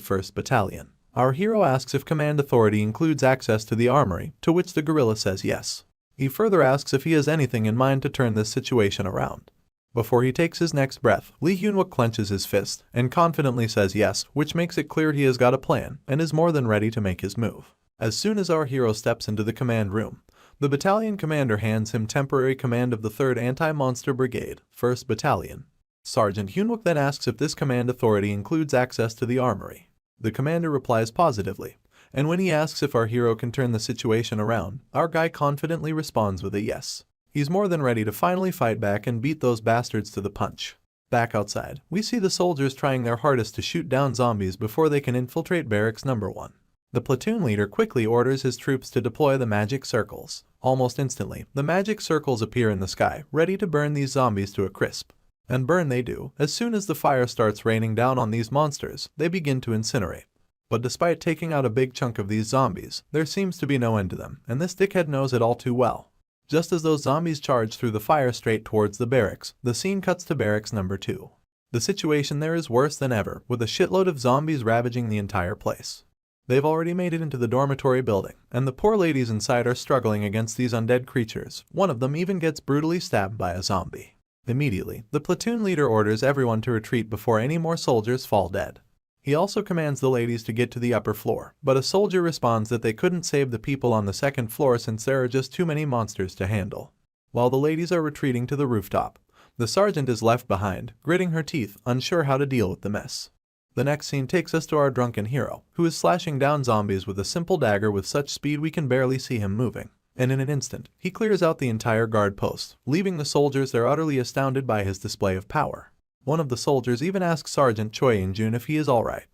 1st Battalion. Our hero asks if command authority includes access to the armory, to which the guerrilla says yes. He further asks if he has anything in mind to turn this situation around. Before he takes his next breath, Lee Hyun-wook clenches his fist and confidently says yes, which makes it clear he has got a plan and is more than ready to make his move. As soon as our hero steps into the command room, the battalion commander hands him temporary command of the 3rd Anti-Monster Brigade, 1st Battalion. Sergeant Hyun-wook then asks if this command authority includes access to the armory. The commander replies positively, and when he asks if our hero can turn the situation around, our guy confidently responds with a yes. He's more than ready to finally fight back and beat those bastards to the punch. Back outside, we see the soldiers trying their hardest to shoot down zombies before they can infiltrate barracks number 1. The platoon leader quickly orders his troops to deploy the magic circles. Almost instantly, the magic circles appear in the sky, ready to burn these zombies to a crisp. And burn they do. As soon as the fire starts raining down on these monsters, they begin to incinerate. But despite taking out a big chunk of these zombies, there seems to be no end to them, and this dickhead knows it all too well. Just as those zombies charge through the fire straight towards the barracks, the scene cuts to barracks number 2. The situation there is worse than ever, with a shitload of zombies ravaging the entire place. They've already made it into the dormitory building, and the poor ladies inside are struggling against these undead creatures. One of them even gets brutally stabbed by a zombie. Immediately, the platoon leader orders everyone to retreat before any more soldiers fall dead. He also commands the ladies to get to the upper floor, but a soldier responds that they couldn't save the people on the 2nd floor since there are just too many monsters to handle. While the ladies are retreating to the rooftop, the sergeant is left behind, gritting her teeth, unsure how to deal with the mess. The next scene takes us to our drunken hero, who is slashing down zombies with a simple dagger with such speed we can barely see him moving. And in an instant, he clears out the entire guard post, leaving the soldiers there utterly astounded by his display of power. One of the soldiers even asks Sergeant Choi In-jun if he is alright.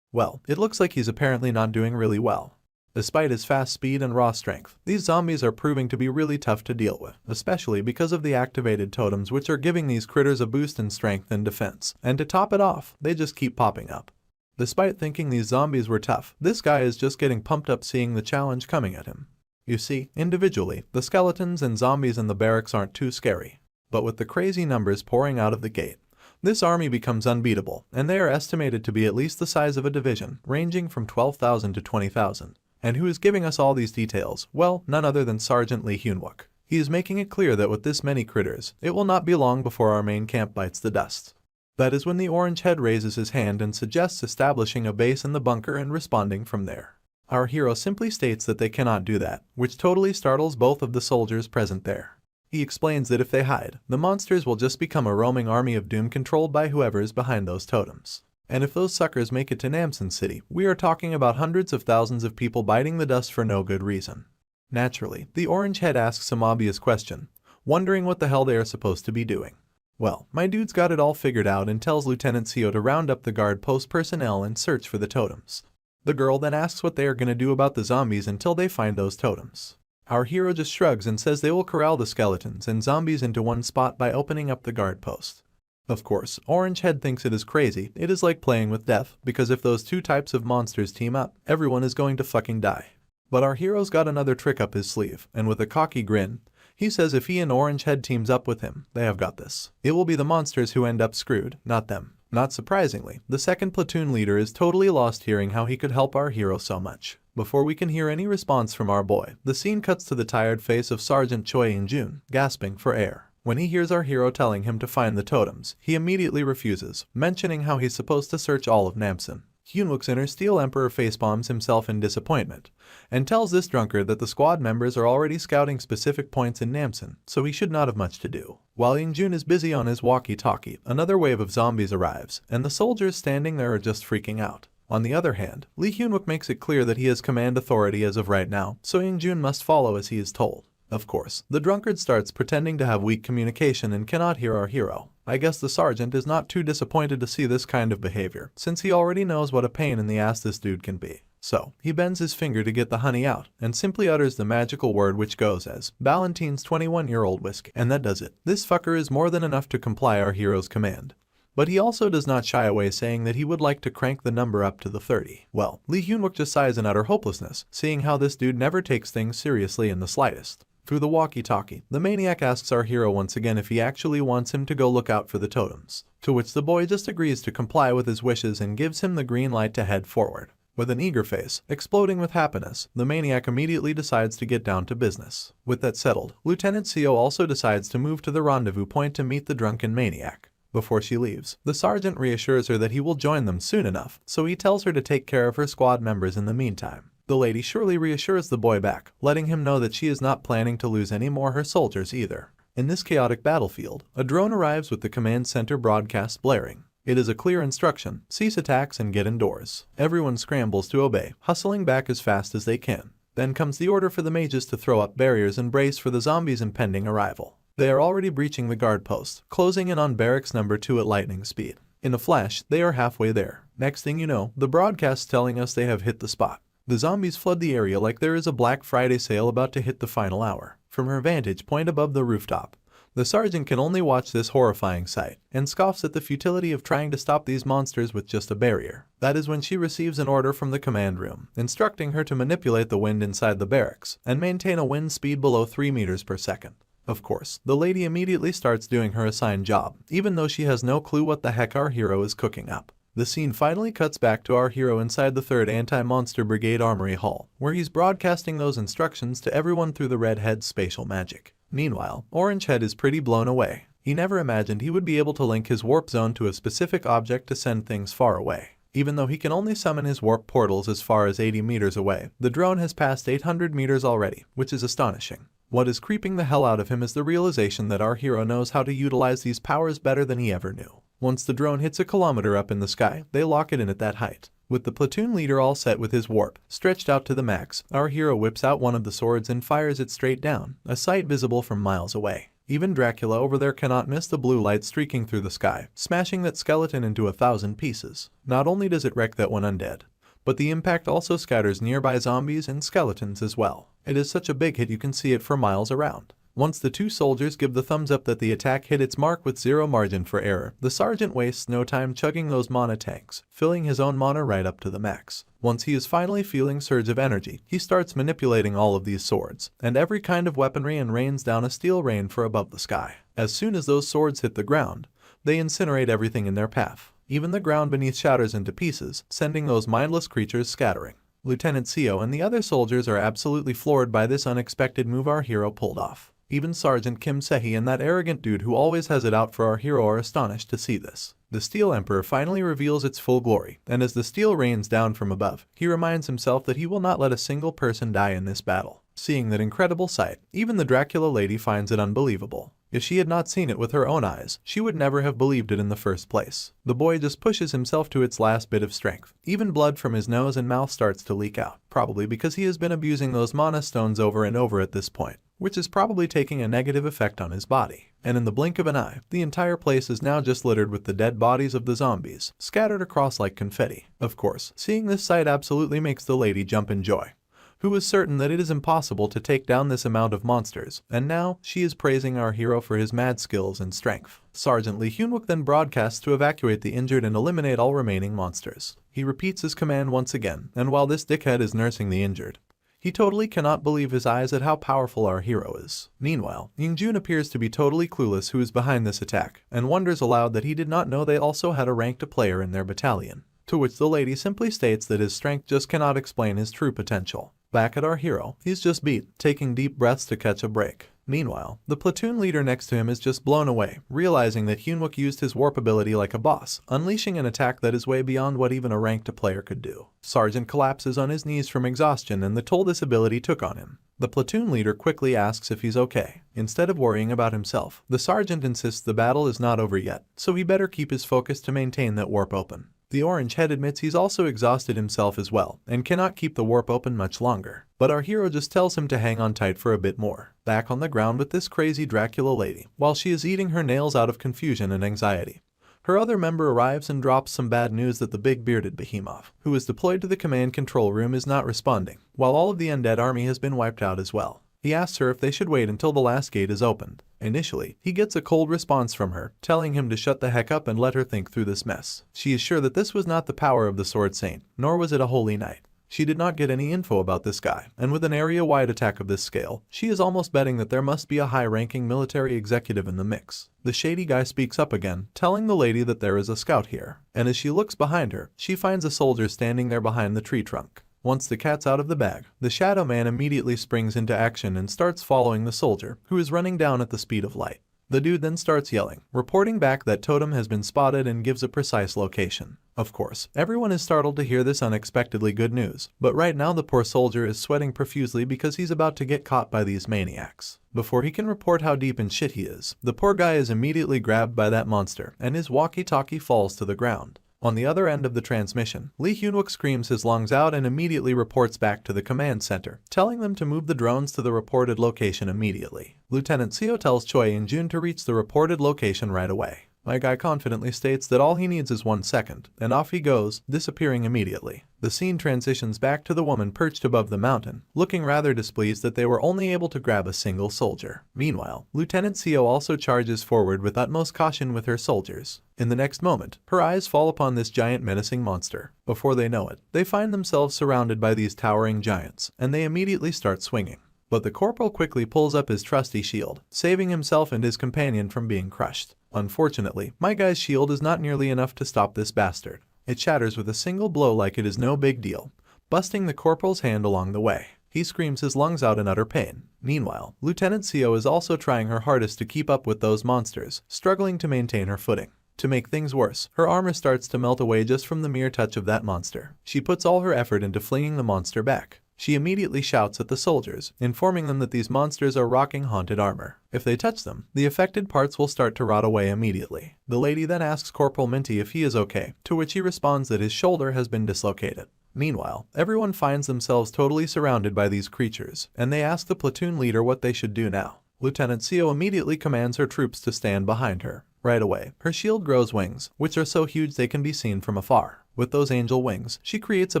Well, it looks like he's apparently not doing really well. Despite his fast speed and raw strength, these zombies are proving to be really tough to deal with, especially because of the activated totems which are giving these critters a boost in strength and defense, and to top it off, they just keep popping up. Despite thinking these zombies were tough, this guy is just getting pumped up seeing the challenge coming at him. You see, individually, the skeletons and zombies in the barracks aren't too scary, but with the crazy numbers pouring out of the gate, this army becomes unbeatable, and they are estimated to be at least the size of a division, ranging from 12,000 to 20,000. And who is giving us all these details? Well, none other than Sergeant Lee Hyun-wook. He is making it clear that with this many critters, it will not be long before our main camp bites the dust. That is when the orange head raises his hand and suggests establishing a base in the bunker and responding from there. Our hero simply states that they cannot do that, which totally startles both of the soldiers present there. He explains that if they hide, the monsters will just become a roaming army of doom controlled by whoever is behind those totems. And if those suckers make it to Namsen City, we are talking about hundreds of thousands of people biting the dust for no good reason. Naturally, the orange head asks some obvious question, wondering what the hell they are supposed to be doing. Well, my dude's got it all figured out and tells Lieutenant Seo to round up the guard post personnel and search for the totems. The girl then asks what they are going to do about the zombies until they find those totems. Our hero just shrugs and says they will corral the skeletons and zombies into one spot by opening up the guard post. Of course, Orange Head thinks it is crazy. It is like playing with death, because if those two types of monsters team up, everyone is going to fucking die. But our hero's got another trick up his sleeve, and with a cocky grin, he says if he and Orange Head teams up with him, they have got this. It will be the monsters who end up screwed, not them. Not surprisingly, the second platoon leader is totally lost hearing how he could help our hero so much. Before we can hear any response from our boy, the scene cuts to the tired face of Sergeant Choi In-jun, gasping for air. When he hears our hero telling him to find the totems, he immediately refuses, mentioning how he's supposed to search all of Namsen. Hyunwook's inner Steel Emperor facepalms himself in disappointment, and tells this drunkard that the squad members are already scouting specific points in Namsen, so he should not have much to do. While In-jun is busy on his walkie-talkie, another wave of zombies arrives, and the soldiers standing there are just freaking out. On the other hand, Lee Hyunwook makes it clear that he has command authority as of right now, so In-jun must follow as he is told. Of course, the drunkard starts pretending to have weak communication and cannot hear our hero. I guess the sergeant is not too disappointed to see this kind of behavior, since he already knows what a pain in the ass this dude can be. So, he bends his finger to get the honey out, and simply utters the magical word which goes as Ballantine's 21-year-old whiskey, and that does it. This fucker is more than enough to comply our hero's command. But he also does not shy away, saying that he would like to crank the number up to the 30. Well, Lee Hyunwook just sighs in utter hopelessness, seeing how this dude never takes things seriously in the slightest. Through the walkie-talkie, the maniac asks our hero once again if he actually wants him to go look out for the totems, to which the boy just agrees to comply with his wishes and gives him the green light to head forward. With an eager face, exploding with happiness, the maniac immediately decides to get down to business. With that settled, Lieutenant Seo also decides to move to the rendezvous point to meet the drunken maniac. Before she leaves, the sergeant reassures her that he will join them soon enough, so he tells her to take care of her squad members in the meantime. The lady surely reassures the boy back, letting him know that she is not planning to lose any more her soldiers either. In this chaotic battlefield, a drone arrives with the command center broadcast blaring. It is a clear instruction: cease attacks and get indoors. Everyone scrambles to obey, hustling back as fast as they can. Then comes the order for the mages to throw up barriers and brace for the zombies' impending arrival. They are already breaching the guard post, closing in on barracks number 2 at lightning speed. In a flash, they are halfway there. Next thing you know, the broadcast telling us they have hit the spot. The zombies flood the area like there is a Black Friday sale about to hit the final hour. From her vantage point above the rooftop, the sergeant can only watch this horrifying sight, and scoffs at the futility of trying to stop these monsters with just a barrier. That is when she receives an order from the command room, instructing her to manipulate the wind inside the barracks, and maintain a wind speed below 3 meters per second. Of course, the lady immediately starts doing her assigned job, even though she has no clue what the heck our hero is cooking up. The scene finally cuts back to our hero inside the 3rd Anti-Monster Brigade Armory Hall, where he's broadcasting those instructions to everyone through the Red Head's spatial magic. Meanwhile, Orange Head is pretty blown away. He never imagined he would be able to link his warp zone to a specific object to send things far away. Even though he can only summon his warp portals as far as 80 meters away, the drone has passed 800 meters already, which is astonishing. What is creeping the hell out of him is the realization that our hero knows how to utilize these powers better than he ever knew. Once the drone hits a kilometer up in the sky, they lock it in at that height. With the platoon leader all set with his warp stretched out to the max, our hero whips out one of the swords and fires it straight down, a sight visible from miles away. Even Dracula over there cannot miss the blue light streaking through the sky, smashing that skeleton into 1,000 pieces. Not only does it wreck that one undead, but the impact also scatters nearby zombies and skeletons as well. It is such a big hit you can see it for miles around. Once the two soldiers give the thumbs up that the attack hit its mark with zero margin for error, the sergeant wastes no time chugging those mana tanks, filling his own mana right up to the max. Once he is finally feeling surge of energy, he starts manipulating all of these swords, and every kind of weaponry, and rains down a steel rain for above the sky. As soon as those swords hit the ground, they incinerate everything in their path. Even the ground beneath shatters into pieces, sending those mindless creatures scattering. Lieutenant Seo and the other soldiers are absolutely floored by this unexpected move our hero pulled off. Even Sergeant Kim Sehi and that arrogant dude who always has it out for our hero are astonished to see this. The Steel Emperor finally reveals its full glory, and as the steel rains down from above, he reminds himself that he will not let a single person die in this battle. Seeing that incredible sight, even the Dracula lady finds it unbelievable. If she had not seen it with her own eyes, she would never have believed it in the first place. The boy just pushes himself to its last bit of strength. Even blood from his nose and mouth starts to leak out, probably because he has been abusing those mana stones over and over at this point, which is probably taking a negative effect on his body. And in the blink of an eye, the entire place is now just littered with the dead bodies of the zombies, scattered across like confetti. Of course, seeing this sight absolutely makes the lady jump in joy, who is certain that it is impossible to take down this amount of monsters, and now she is praising our hero for his mad skills and strength. Sergeant Lee Hyunwook then broadcasts to evacuate the injured and eliminate all remaining monsters. He repeats his command once again, and while this dickhead is nursing the injured, he totally cannot believe his eyes at how powerful our hero is. Meanwhile, Yingjun appears to be totally clueless who is behind this attack, and wonders aloud that he did not know they also had a ranked player in their battalion. To which the lady simply states that his strength just cannot explain his true potential. Back at our hero, he's just beat, taking deep breaths to catch a break. Meanwhile, the platoon leader next to him is just blown away, realizing that Hyunwook used his warp ability like a boss, unleashing an attack that is way beyond what even a ranked player could do. Sergeant collapses on his knees from exhaustion and the toll this ability took on him. The platoon leader quickly asks if he's okay. Instead of worrying about himself, the sergeant insists the battle is not over yet, so he better keep his focus to maintain that warp open. The orange head admits he's also exhausted himself as well, and cannot keep the warp open much longer. But our hero just tells him to hang on tight for a bit more. Back on the ground with this crazy Dracula lady, while she is eating her nails out of confusion and anxiety, her other member arrives and drops some bad news that the big bearded behemoth, who is deployed to the command control room, is not responding, while all of the undead army has been wiped out as well. He asks her if they should wait until the last gate is opened. Initially, he gets a cold response from her, telling him to shut the heck up and let her think through this mess. She is sure that this was not the power of the Sword Saint, nor was it a holy knight. She did not get any info about this guy, and with an area-wide attack of this scale, she is almost betting that there must be a high-ranking military executive in the mix. The shady guy speaks up again, telling the lady that there is a scout here, and as she looks behind her, she finds a soldier standing there behind the tree trunk. Once the cat's out of the bag, the Shadow Man immediately springs into action and starts following the soldier, who is running down at the speed of light. The dude then starts yelling, reporting back that Totem has been spotted and gives a precise location. Of course, everyone is startled to hear this unexpectedly good news, but right now the poor soldier is sweating profusely because he's about to get caught by these maniacs. Before he can report how deep in shit he is, the poor guy is immediately grabbed by that monster, and his walkie-talkie falls to the ground. On the other end of the transmission, Lee Hyunwook screams his lungs out and immediately reports back to the command center, telling them to move the drones to the reported location immediately. Lieutenant Seo tells Choi and Jun to reach the reported location right away. My guy confidently states that all he needs is 1 second, and off he goes, disappearing immediately. The scene transitions back to the woman perched above the mountain, looking rather displeased that they were only able to grab a single soldier. Meanwhile, Lieutenant Seo also charges forward with utmost caution with her soldiers. In the next moment, her eyes fall upon this giant menacing monster. Before they know it, they find themselves surrounded by these towering giants, and they immediately start swinging. But the corporal quickly pulls up his trusty shield, saving himself and his companion from being crushed. Unfortunately, my guy's shield is not nearly enough to stop this bastard. It shatters with a single blow like it is no big deal, busting the corporal's hand along the way. He screams his lungs out in utter pain. Meanwhile, Lieutenant Seo is also trying her hardest to keep up with those monsters, struggling to maintain her footing. To make things worse, her armor starts to melt away just from the mere touch of that monster. She puts all her effort into flinging the monster back. She immediately shouts at the soldiers, informing them that these monsters are rocking haunted armor. If they touch them, the affected parts will start to rot away immediately. The lady then asks Corporal Minty if he is okay, to which he responds that his shoulder has been dislocated. Meanwhile, everyone finds themselves totally surrounded by these creatures, and they ask the platoon leader what they should do now. Lieutenant Seo immediately commands her troops to stand behind her. Right away, her shield grows wings, which are so huge they can be seen from afar. With those angel wings, she creates a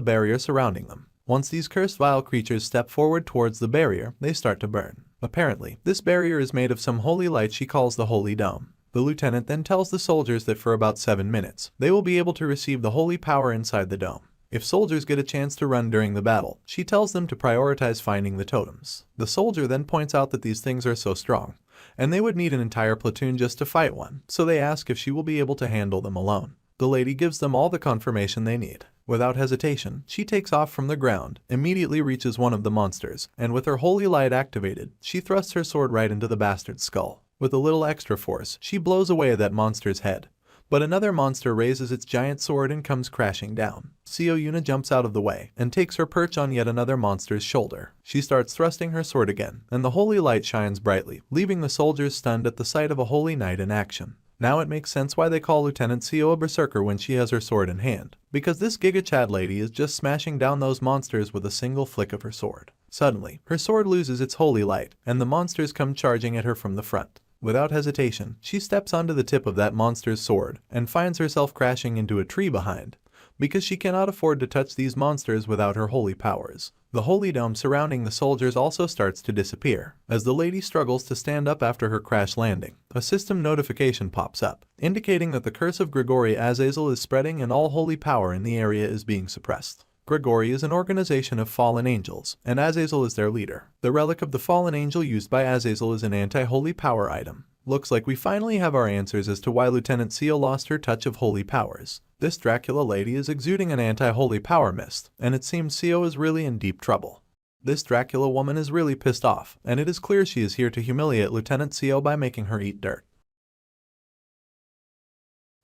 barrier surrounding them. Once these cursed vile creatures step forward towards the barrier, they start to burn. Apparently, this barrier is made of some holy light she calls the Holy Dome. The lieutenant then tells the soldiers that for about 7 minutes, they will be able to receive the holy power inside the dome. If soldiers get a chance to run during the battle, she tells them to prioritize finding the totems. The soldier then points out that these things are so strong, and they would need an entire platoon just to fight one, so they ask if she will be able to handle them alone. The lady gives them all the confirmation they need. Without hesitation, she takes off from the ground, immediately reaches one of the monsters, and with her holy light activated, she thrusts her sword right into the bastard's skull. With a little extra force, she blows away that monster's head. But another monster raises its giant sword and comes crashing down. Seo Yuna jumps out of the way and takes her perch on yet another monster's shoulder. She starts thrusting her sword again, and the holy light shines brightly, leaving the soldiers stunned at the sight of a holy knight in action. Now it makes sense why they call Lieutenant Seo a berserker when she has her sword in hand, because this Giga Chad lady is just smashing down those monsters with a single flick of her sword. Suddenly, her sword loses its holy light, and the monsters come charging at her from the front. Without hesitation, she steps onto the tip of that monster's sword and finds herself crashing into a tree behind, because she cannot afford to touch these monsters without her holy powers. The holy dome surrounding the soldiers also starts to disappear. As the lady struggles to stand up after her crash landing, a system notification pops up, indicating that the curse of Grigori Azazel is spreading and all holy power in the area is being suppressed. Grigori is an organization of fallen angels, and Azazel is their leader. The relic of the fallen angel used by Azazel is an anti-holy power item. Looks like we finally have our answers as to why Lieutenant Seo lost her touch of holy powers. This Dracula lady is exuding an anti-holy power mist, and it seems Seo is really in deep trouble. This Dracula woman is really pissed off, and it is clear she is here to humiliate Lieutenant Seo by making her eat dirt.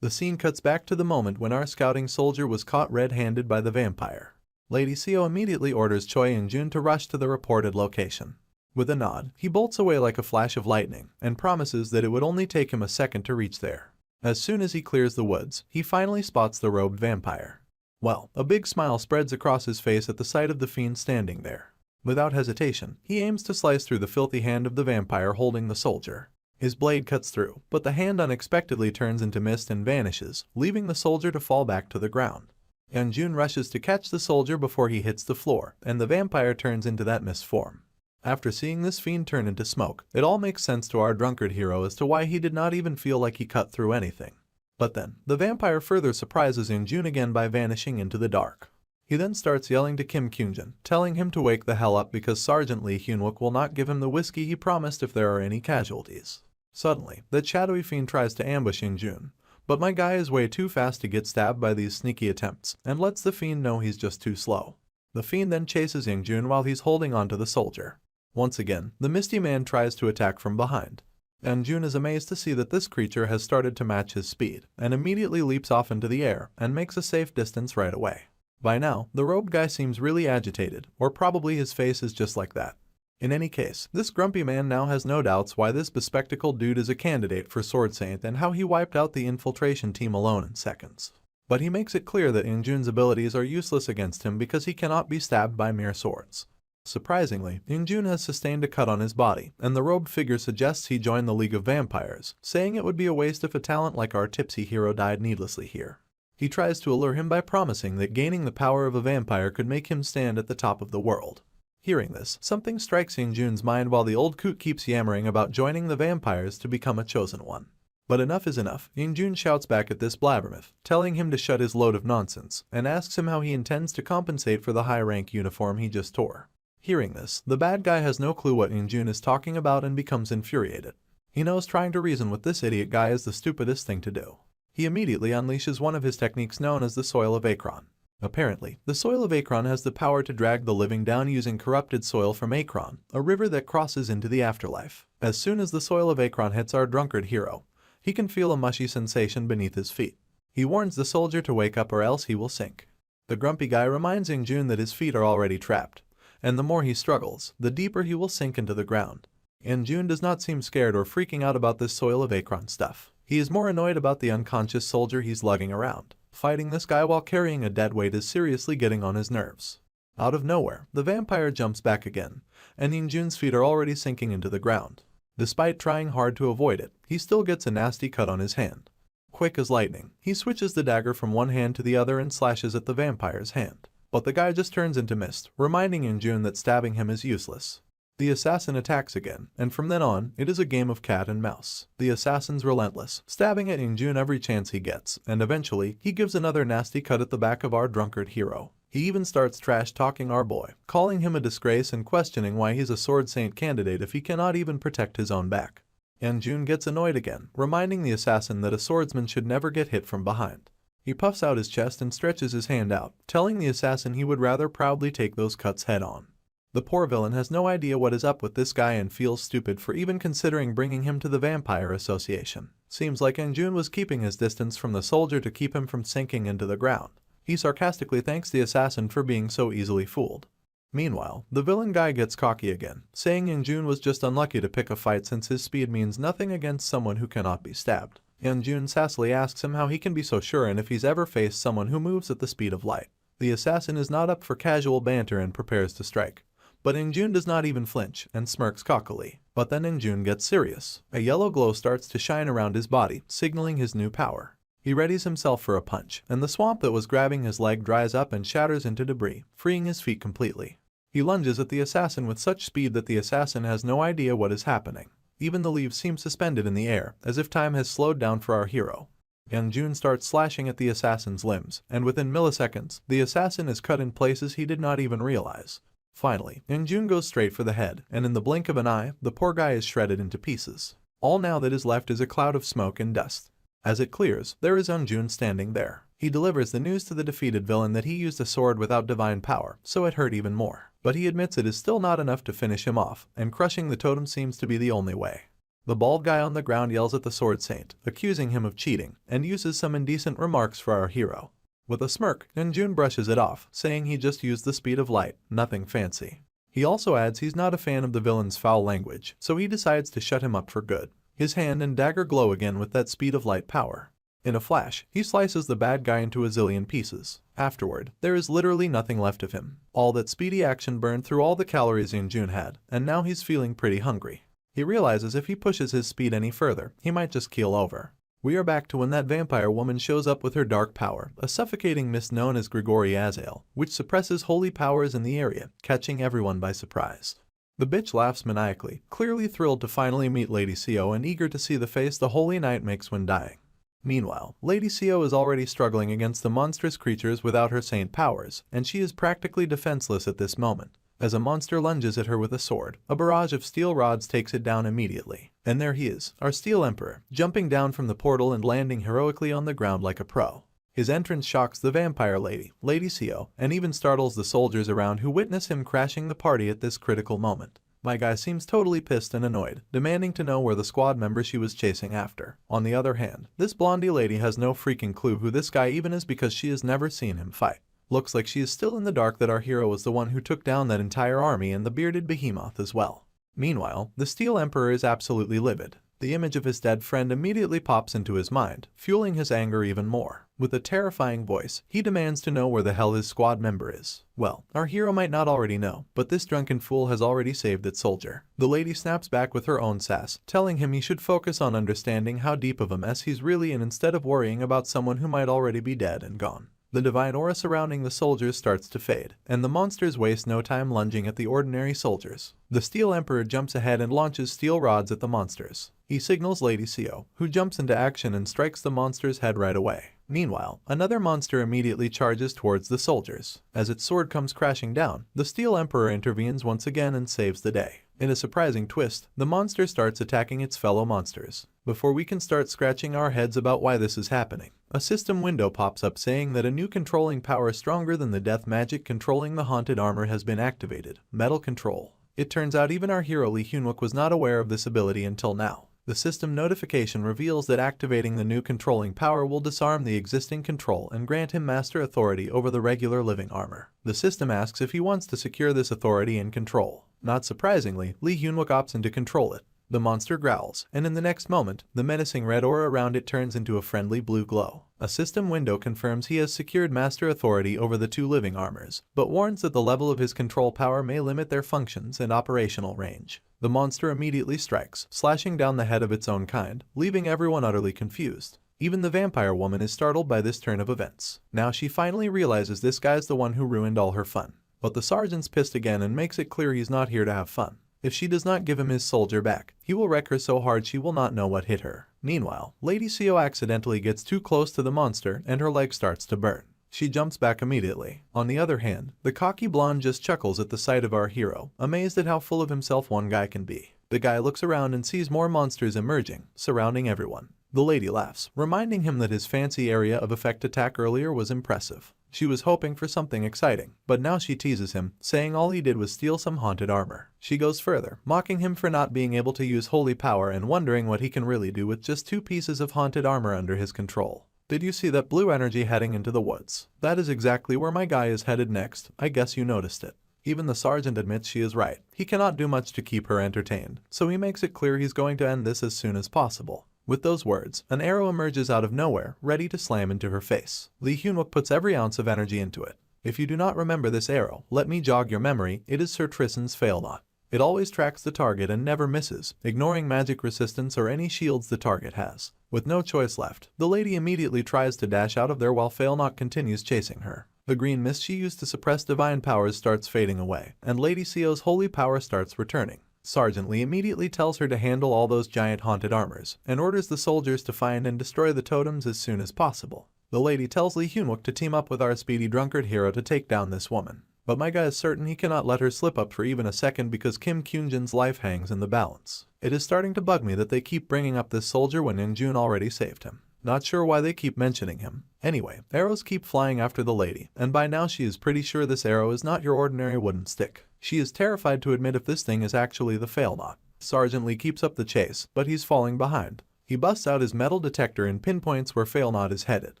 The scene cuts back to the moment when our scouting soldier was caught red-handed by the vampire. Lady Seo immediately orders Choi and Jun to rush to the reported location. With a nod, he bolts away like a flash of lightning and promises that it would only take him a second to reach there. As soon as he clears the woods, he finally spots the robed vampire. Well, a big smile spreads across his face at the sight of the fiend standing there. Without hesitation, he aims to slice through the filthy hand of the vampire holding the soldier. His blade cuts through, but the hand unexpectedly turns into mist and vanishes, leaving the soldier to fall back to the ground. And Jun rushes to catch the soldier before he hits the floor, and the vampire turns into that mist form. After seeing this fiend turn into smoke, it all makes sense to our drunkard hero as to why he did not even feel like he cut through anything. But then, the vampire further surprises Jun again by vanishing into the dark. He then starts yelling to Kim Kyunjin, telling him to wake the hell up because Sergeant Lee Hyunwook will not give him the whiskey he promised if there are any casualties. Suddenly, that shadowy fiend tries to ambush Jun, but my guy is way too fast to get stabbed by these sneaky attempts and lets the fiend know he's just too slow. The fiend then chases Jun while he's holding onto the soldier. Once again, the Misty Man tries to attack from behind, and Jun is amazed to see that this creature has started to match his speed, and immediately leaps off into the air and makes a safe distance right away. By now, the robed guy seems really agitated, or probably his face is just like that. In any case, this grumpy man now has no doubts why this bespectacled dude is a candidate for Sword Saint and how he wiped out the infiltration team alone in seconds. But he makes it clear that Jun's abilities are useless against him because he cannot be stabbed by mere swords. Surprisingly, Jun has sustained a cut on his body, and the robed figure suggests he join the League of Vampires, saying it would be a waste if a talent like our tipsy hero died needlessly here. He tries to allure him by promising that gaining the power of a vampire could make him stand at the top of the world. Hearing this, something strikes Jun's mind while the old coot keeps yammering about joining the vampires to become a chosen one. But enough is enough. Jun shouts back at this blabbermouth, telling him to shut his load of nonsense, and asks him how he intends to compensate for the high-rank uniform he just tore. Hearing this, the bad guy has no clue what Jun is talking about and becomes infuriated. He knows trying to reason with this idiot guy is the stupidest thing to do. He immediately unleashes one of his techniques known as the Soil of Akron. Apparently, the Soil of Akron has the power to drag the living down using corrupted soil from Akron, a river that crosses into the afterlife. As soon as the Soil of Akron hits our drunkard hero, he can feel a mushy sensation beneath his feet. He warns the soldier to wake up or else he will sink. The grumpy guy reminds Jun that his feet are already trapped, and the more he struggles, the deeper he will sink into the ground. Jun does not seem scared or freaking out about this Soil of Akron stuff. He is more annoyed about the unconscious soldier he's lugging around. Fighting this guy while carrying a dead weight is seriously getting on his nerves. Out of nowhere, the vampire jumps back again, and Jun's feet are already sinking into the ground. Despite trying hard to avoid it, he still gets a nasty cut on his hand. Quick as lightning, he switches the dagger from one hand to the other and slashes at the vampire's hand. But the guy just turns into mist, reminding Jun that stabbing him is useless. The assassin attacks again, and from then on, it is a game of cat and mouse. The assassin's relentless, stabbing at Jun every chance he gets, and eventually, he gives another nasty cut at the back of our drunkard hero. He even starts trash-talking our boy, calling him a disgrace and questioning why he's a Sword Saint candidate if he cannot even protect his own back. Jun gets annoyed again, reminding the assassin that a swordsman should never get hit from behind. He puffs out his chest and stretches his hand out, telling the assassin he would rather proudly take those cuts head on. The poor villain has no idea what is up with this guy and feels stupid for even considering bringing him to the Vampire Association. Seems like Enjun was keeping his distance from the soldier to keep him from sinking into the ground. He sarcastically thanks the assassin for being so easily fooled. Meanwhile, the villain guy gets cocky again, saying Enjun was just unlucky to pick a fight since his speed means nothing against someone who cannot be stabbed. Enjun sassily asks him how he can be so sure and if he's ever faced someone who moves at the speed of light. The assassin is not up for casual banter and prepares to strike. But Enjun does not even flinch and smirks cockily. But then Enjun gets serious. A yellow glow starts to shine around his body, signaling his new power. He readies himself for a punch, and the swamp that was grabbing his leg dries up and shatters into debris, freeing his feet completely. He lunges at the assassin with such speed that the assassin has no idea what is happening. Even the leaves seem suspended in the air, as if time has slowed down for our hero. Enjun starts slashing at the assassin's limbs, and within milliseconds, the assassin is cut in places he did not even realize. Finally, Enjun goes straight for the head, and in the blink of an eye, the poor guy is shredded into pieces. All now that is left is a cloud of smoke and dust. As it clears, there is Enjun standing there. He delivers the news to the defeated villain that he used a sword without divine power, so it hurt even more. But he admits it is still not enough to finish him off, and crushing the totem seems to be the only way. The bald guy on the ground yells at the sword saint, accusing him of cheating, and uses some indecent remarks for our hero. With a smirk, Enjun brushes it off, saying he just used the speed of light, nothing fancy. He also adds he's not a fan of the villain's foul language, so he decides to shut him up for good. His hand and dagger glow again with that speed of light power. In a flash, he slices the bad guy into a zillion pieces. Afterward, there is literally nothing left of him. All that speedy action burned through all the calories Enjun had, and now he's feeling pretty hungry. He realizes if he pushes his speed any further, he might just keel over. We are back to when that vampire woman shows up with her dark power, a suffocating mist known as Grigori Azael, which suppresses holy powers in the area, catching everyone by surprise. The bitch laughs maniacally, clearly thrilled to finally meet Lady Sio and eager to see the face the holy knight makes when dying. Meanwhile, Lady Sio is already struggling against the monstrous creatures without her saint powers, and she is practically defenseless at this moment. As a monster lunges at her with a sword, a barrage of steel rods takes it down immediately. And there he is, our Steel Emperor, jumping down from the portal and landing heroically on the ground like a pro. His entrance shocks the vampire lady, Lady Sio, and even startles the soldiers around who witness him crashing the party at this critical moment. My guy seems totally pissed and annoyed, demanding to know where the squad member she was chasing after. On the other hand, this blondie lady has no freaking clue who this guy even is because she has never seen him fight. Looks like she is still in the dark that our hero was the one who took down that entire army and the bearded behemoth as well. Meanwhile, the Steel Emperor is absolutely livid. The image of his dead friend immediately pops into his mind, fueling his anger even more. With a terrifying voice, he demands to know where the hell his squad member is. Well, our hero might not already know, but this drunken fool has already saved its soldier. The lady snaps back with her own sass, telling him he should focus on understanding how deep of a mess he's really in instead of worrying about someone who might already be dead and gone. The divine aura surrounding the soldiers starts to fade, and the monsters waste no time lunging at the ordinary soldiers. The Steel Emperor jumps ahead and launches steel rods at the monsters. He signals Lady Sio, who jumps into action and strikes the monster's head right away. Meanwhile, another monster immediately charges towards the soldiers. As its sword comes crashing down, the Steel Emperor intervenes once again and saves the day. In a surprising twist, the monster starts attacking its fellow monsters. Before we can start scratching our heads about why this is happening, a system window pops up saying that a new controlling power stronger than the death magic controlling the haunted armor has been activated, Metal Control. It turns out even our hero Lee Hyunwook was not aware of this ability until now. The system notification reveals that activating the new controlling power will disarm the existing control and grant him master authority over the regular living armor. The system asks if he wants to secure this authority and control. Not surprisingly, Lee Hyunwook opts in to control it. The monster growls, and in the next moment, the menacing red aura around it turns into a friendly blue glow. A system window confirms he has secured master authority over the two living armors, but warns that the level of his control power may limit their functions and operational range. The monster immediately strikes, slashing down the head of its own kind, leaving everyone utterly confused. Even the vampire woman is startled by this turn of events. Now she finally realizes this guy's the one who ruined all her fun. But the sergeant's pissed again and makes it clear he's not here to have fun. If she does not give him his soldier back, he will wreck her so hard she will not know what hit her. Meanwhile, Lady Sio accidentally gets too close to the monster and her leg starts to burn. She jumps back immediately. On the other hand, the cocky blonde just chuckles at the sight of our hero, amazed at how full of himself one guy can be. The guy looks around and sees more monsters emerging, surrounding everyone. The lady laughs, reminding him that his fancy area of effect attack earlier was impressive. She was hoping for something exciting, but now she teases him, saying all he did was steal some haunted armor. She goes further, mocking him for not being able to use holy power and wondering what he can really do with just 2 pieces of haunted armor under his control. Did you see that blue energy heading into the woods? That is exactly where my guy is headed next. I guess you noticed it. Even the sergeant admits she is right. He cannot do much to keep her entertained, so he makes it clear he's going to end this as soon as possible. With those words, an arrow emerges out of nowhere, ready to slam into her face. Lee Hyunwook puts every ounce of energy into it. If you do not remember this arrow, let me jog your memory. It is Sir Tristan's fail knot. It always tracks the target and never misses, ignoring magic resistance or any shields the target has. With no choice left, the lady immediately tries to dash out of there while fail knot continues chasing her. The green mist she used to suppress divine powers starts fading away, and Lady Sio's holy power starts returning. Sergeant Lee immediately tells her to handle all those giant haunted armors, and orders the soldiers to find and destroy the totems as soon as possible. The lady tells Lee Hyunwook to team up with our speedy drunkard hero to take down this woman. But my guy is certain he cannot let her slip up for even a second because Kim Kyunjin's life hangs in the balance. It is starting to bug me that they keep bringing up this soldier when In-jun already saved him. Not sure why they keep mentioning him. Anyway, arrows keep flying after the lady, and by now she is pretty sure this arrow is not your ordinary wooden stick. She is terrified to admit if this thing is actually the fail knot. Sergeant Lee keeps up the chase, but he's falling behind. He busts out his metal detector and pinpoints where fail knot is headed.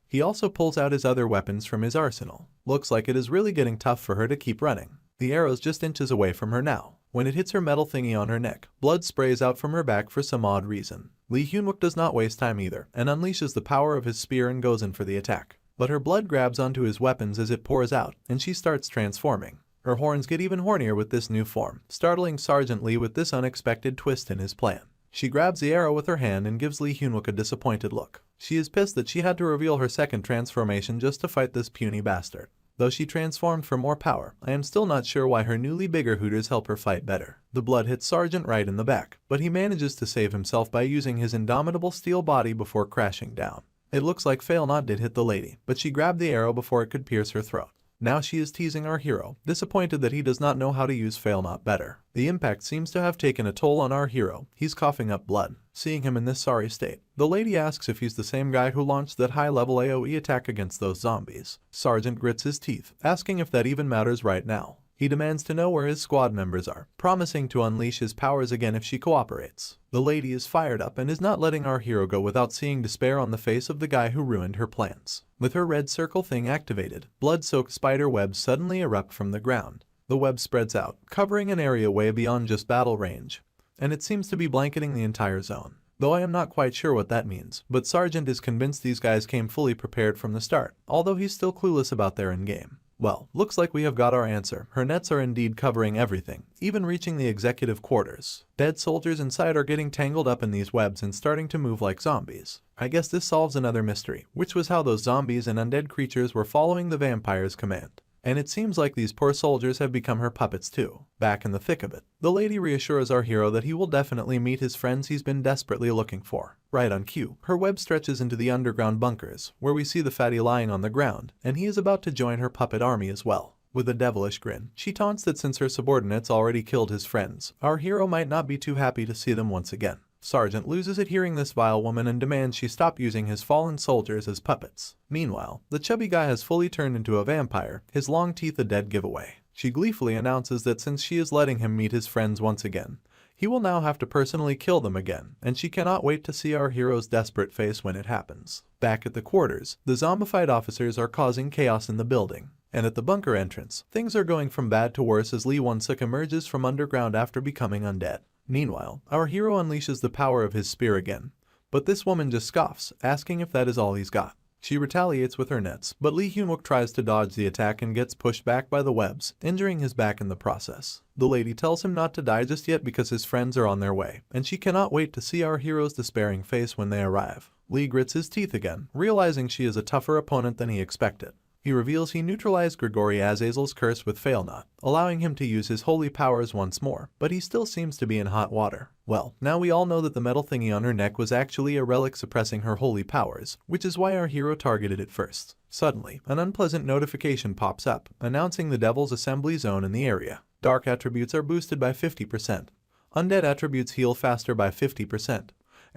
He also pulls out his other weapons from his arsenal. Looks like it is really getting tough for her to keep running. The arrow's just inches away from her now. When it hits her metal thingy on her neck, blood sprays out from her back for some odd reason. Lee Hyunwook does not waste time either, and unleashes the power of his spear and goes in for the attack. But her blood grabs onto his weapons as it pours out, and she starts transforming. Her horns get even hornier with this new form, startling Sergeant Lee with this unexpected twist in his plan. She grabs the arrow with her hand and gives Lee Hyunwook a disappointed look. She is pissed that she had to reveal her second transformation just to fight this puny bastard. Though she transformed for more power, I am still not sure why her newly bigger hooters help her fight better. The blood hits Sergeant right in the back, but he manages to save himself by using his indomitable steel body before crashing down. It looks like fail knot did hit the lady, but she grabbed the arrow before it could pierce her throat. Now she is teasing our hero, disappointed that he does not know how to use fail knot better. The impact seems to have taken a toll on our hero. He's coughing up blood. Seeing him in this sorry state, the lady asks if he's the same guy who launched that high-level AoE attack against those zombies. Sergeant grits his teeth, asking if that even matters right now. He demands to know where his squad members are, promising to unleash his powers again if she cooperates. The lady is fired up and is not letting our hero go without seeing despair on the face of the guy who ruined her plans. With her red circle thing activated, blood-soaked spider webs suddenly erupt from the ground. The web spreads out, covering an area way beyond just battle range, and it seems to be blanketing the entire zone. Though I am not quite sure what that means, but Sergeant is convinced these guys came fully prepared from the start, although he's still clueless about their endgame. Well, looks like we have got our answer. Her nets are indeed covering everything, even reaching the executive quarters. Dead soldiers inside are getting tangled up in these webs and starting to move like zombies. I guess this solves another mystery, which was how those zombies and undead creatures were following the vampire's command. And it seems like these poor soldiers have become her puppets too. Back in the thick of it, the lady reassures our hero that he will definitely meet his friends he's been desperately looking for. Right on cue, her web stretches into the underground bunkers, where we see the fatty lying on the ground, and he is about to join her puppet army as well. With a devilish grin, she taunts that since her subordinates already killed his friends, our hero might not be too happy to see them once again. Sergeant loses it hearing this vile woman and demands she stop using his fallen soldiers as puppets. Meanwhile, the chubby guy has fully turned into a vampire, his long teeth a dead giveaway. She gleefully announces that since she is letting him meet his friends once again, he will now have to personally kill them again, and she cannot wait to see our hero's desperate face when it happens. Back at the quarters, the zombified officers are causing chaos in the building. And at the bunker entrance, things are going from bad to worse as Lee Won-suk emerges from underground after becoming undead. Meanwhile, our hero unleashes the power of his spear again, but this woman just scoffs, asking if that is all he's got. She retaliates with her nets, but Lee Hyunwook tries to dodge the attack and gets pushed back by the webs, injuring his back in the process. The lady tells him not to die just yet because his friends are on their way, and she cannot wait to see our hero's despairing face when they arrive. Lee grits his teeth again, realizing she is a tougher opponent than he expected. He reveals he neutralized Grigori Azazel's curse with fail knot, allowing him to use his holy powers once more, but he still seems to be in hot water. Well, now we all know that the metal thingy on her neck was actually a relic suppressing her holy powers, which is why our hero targeted it first. Suddenly, an unpleasant notification pops up, announcing the Devil's Assembly Zone in the area. Dark attributes are boosted by 50%. Undead attributes heal faster by 50%.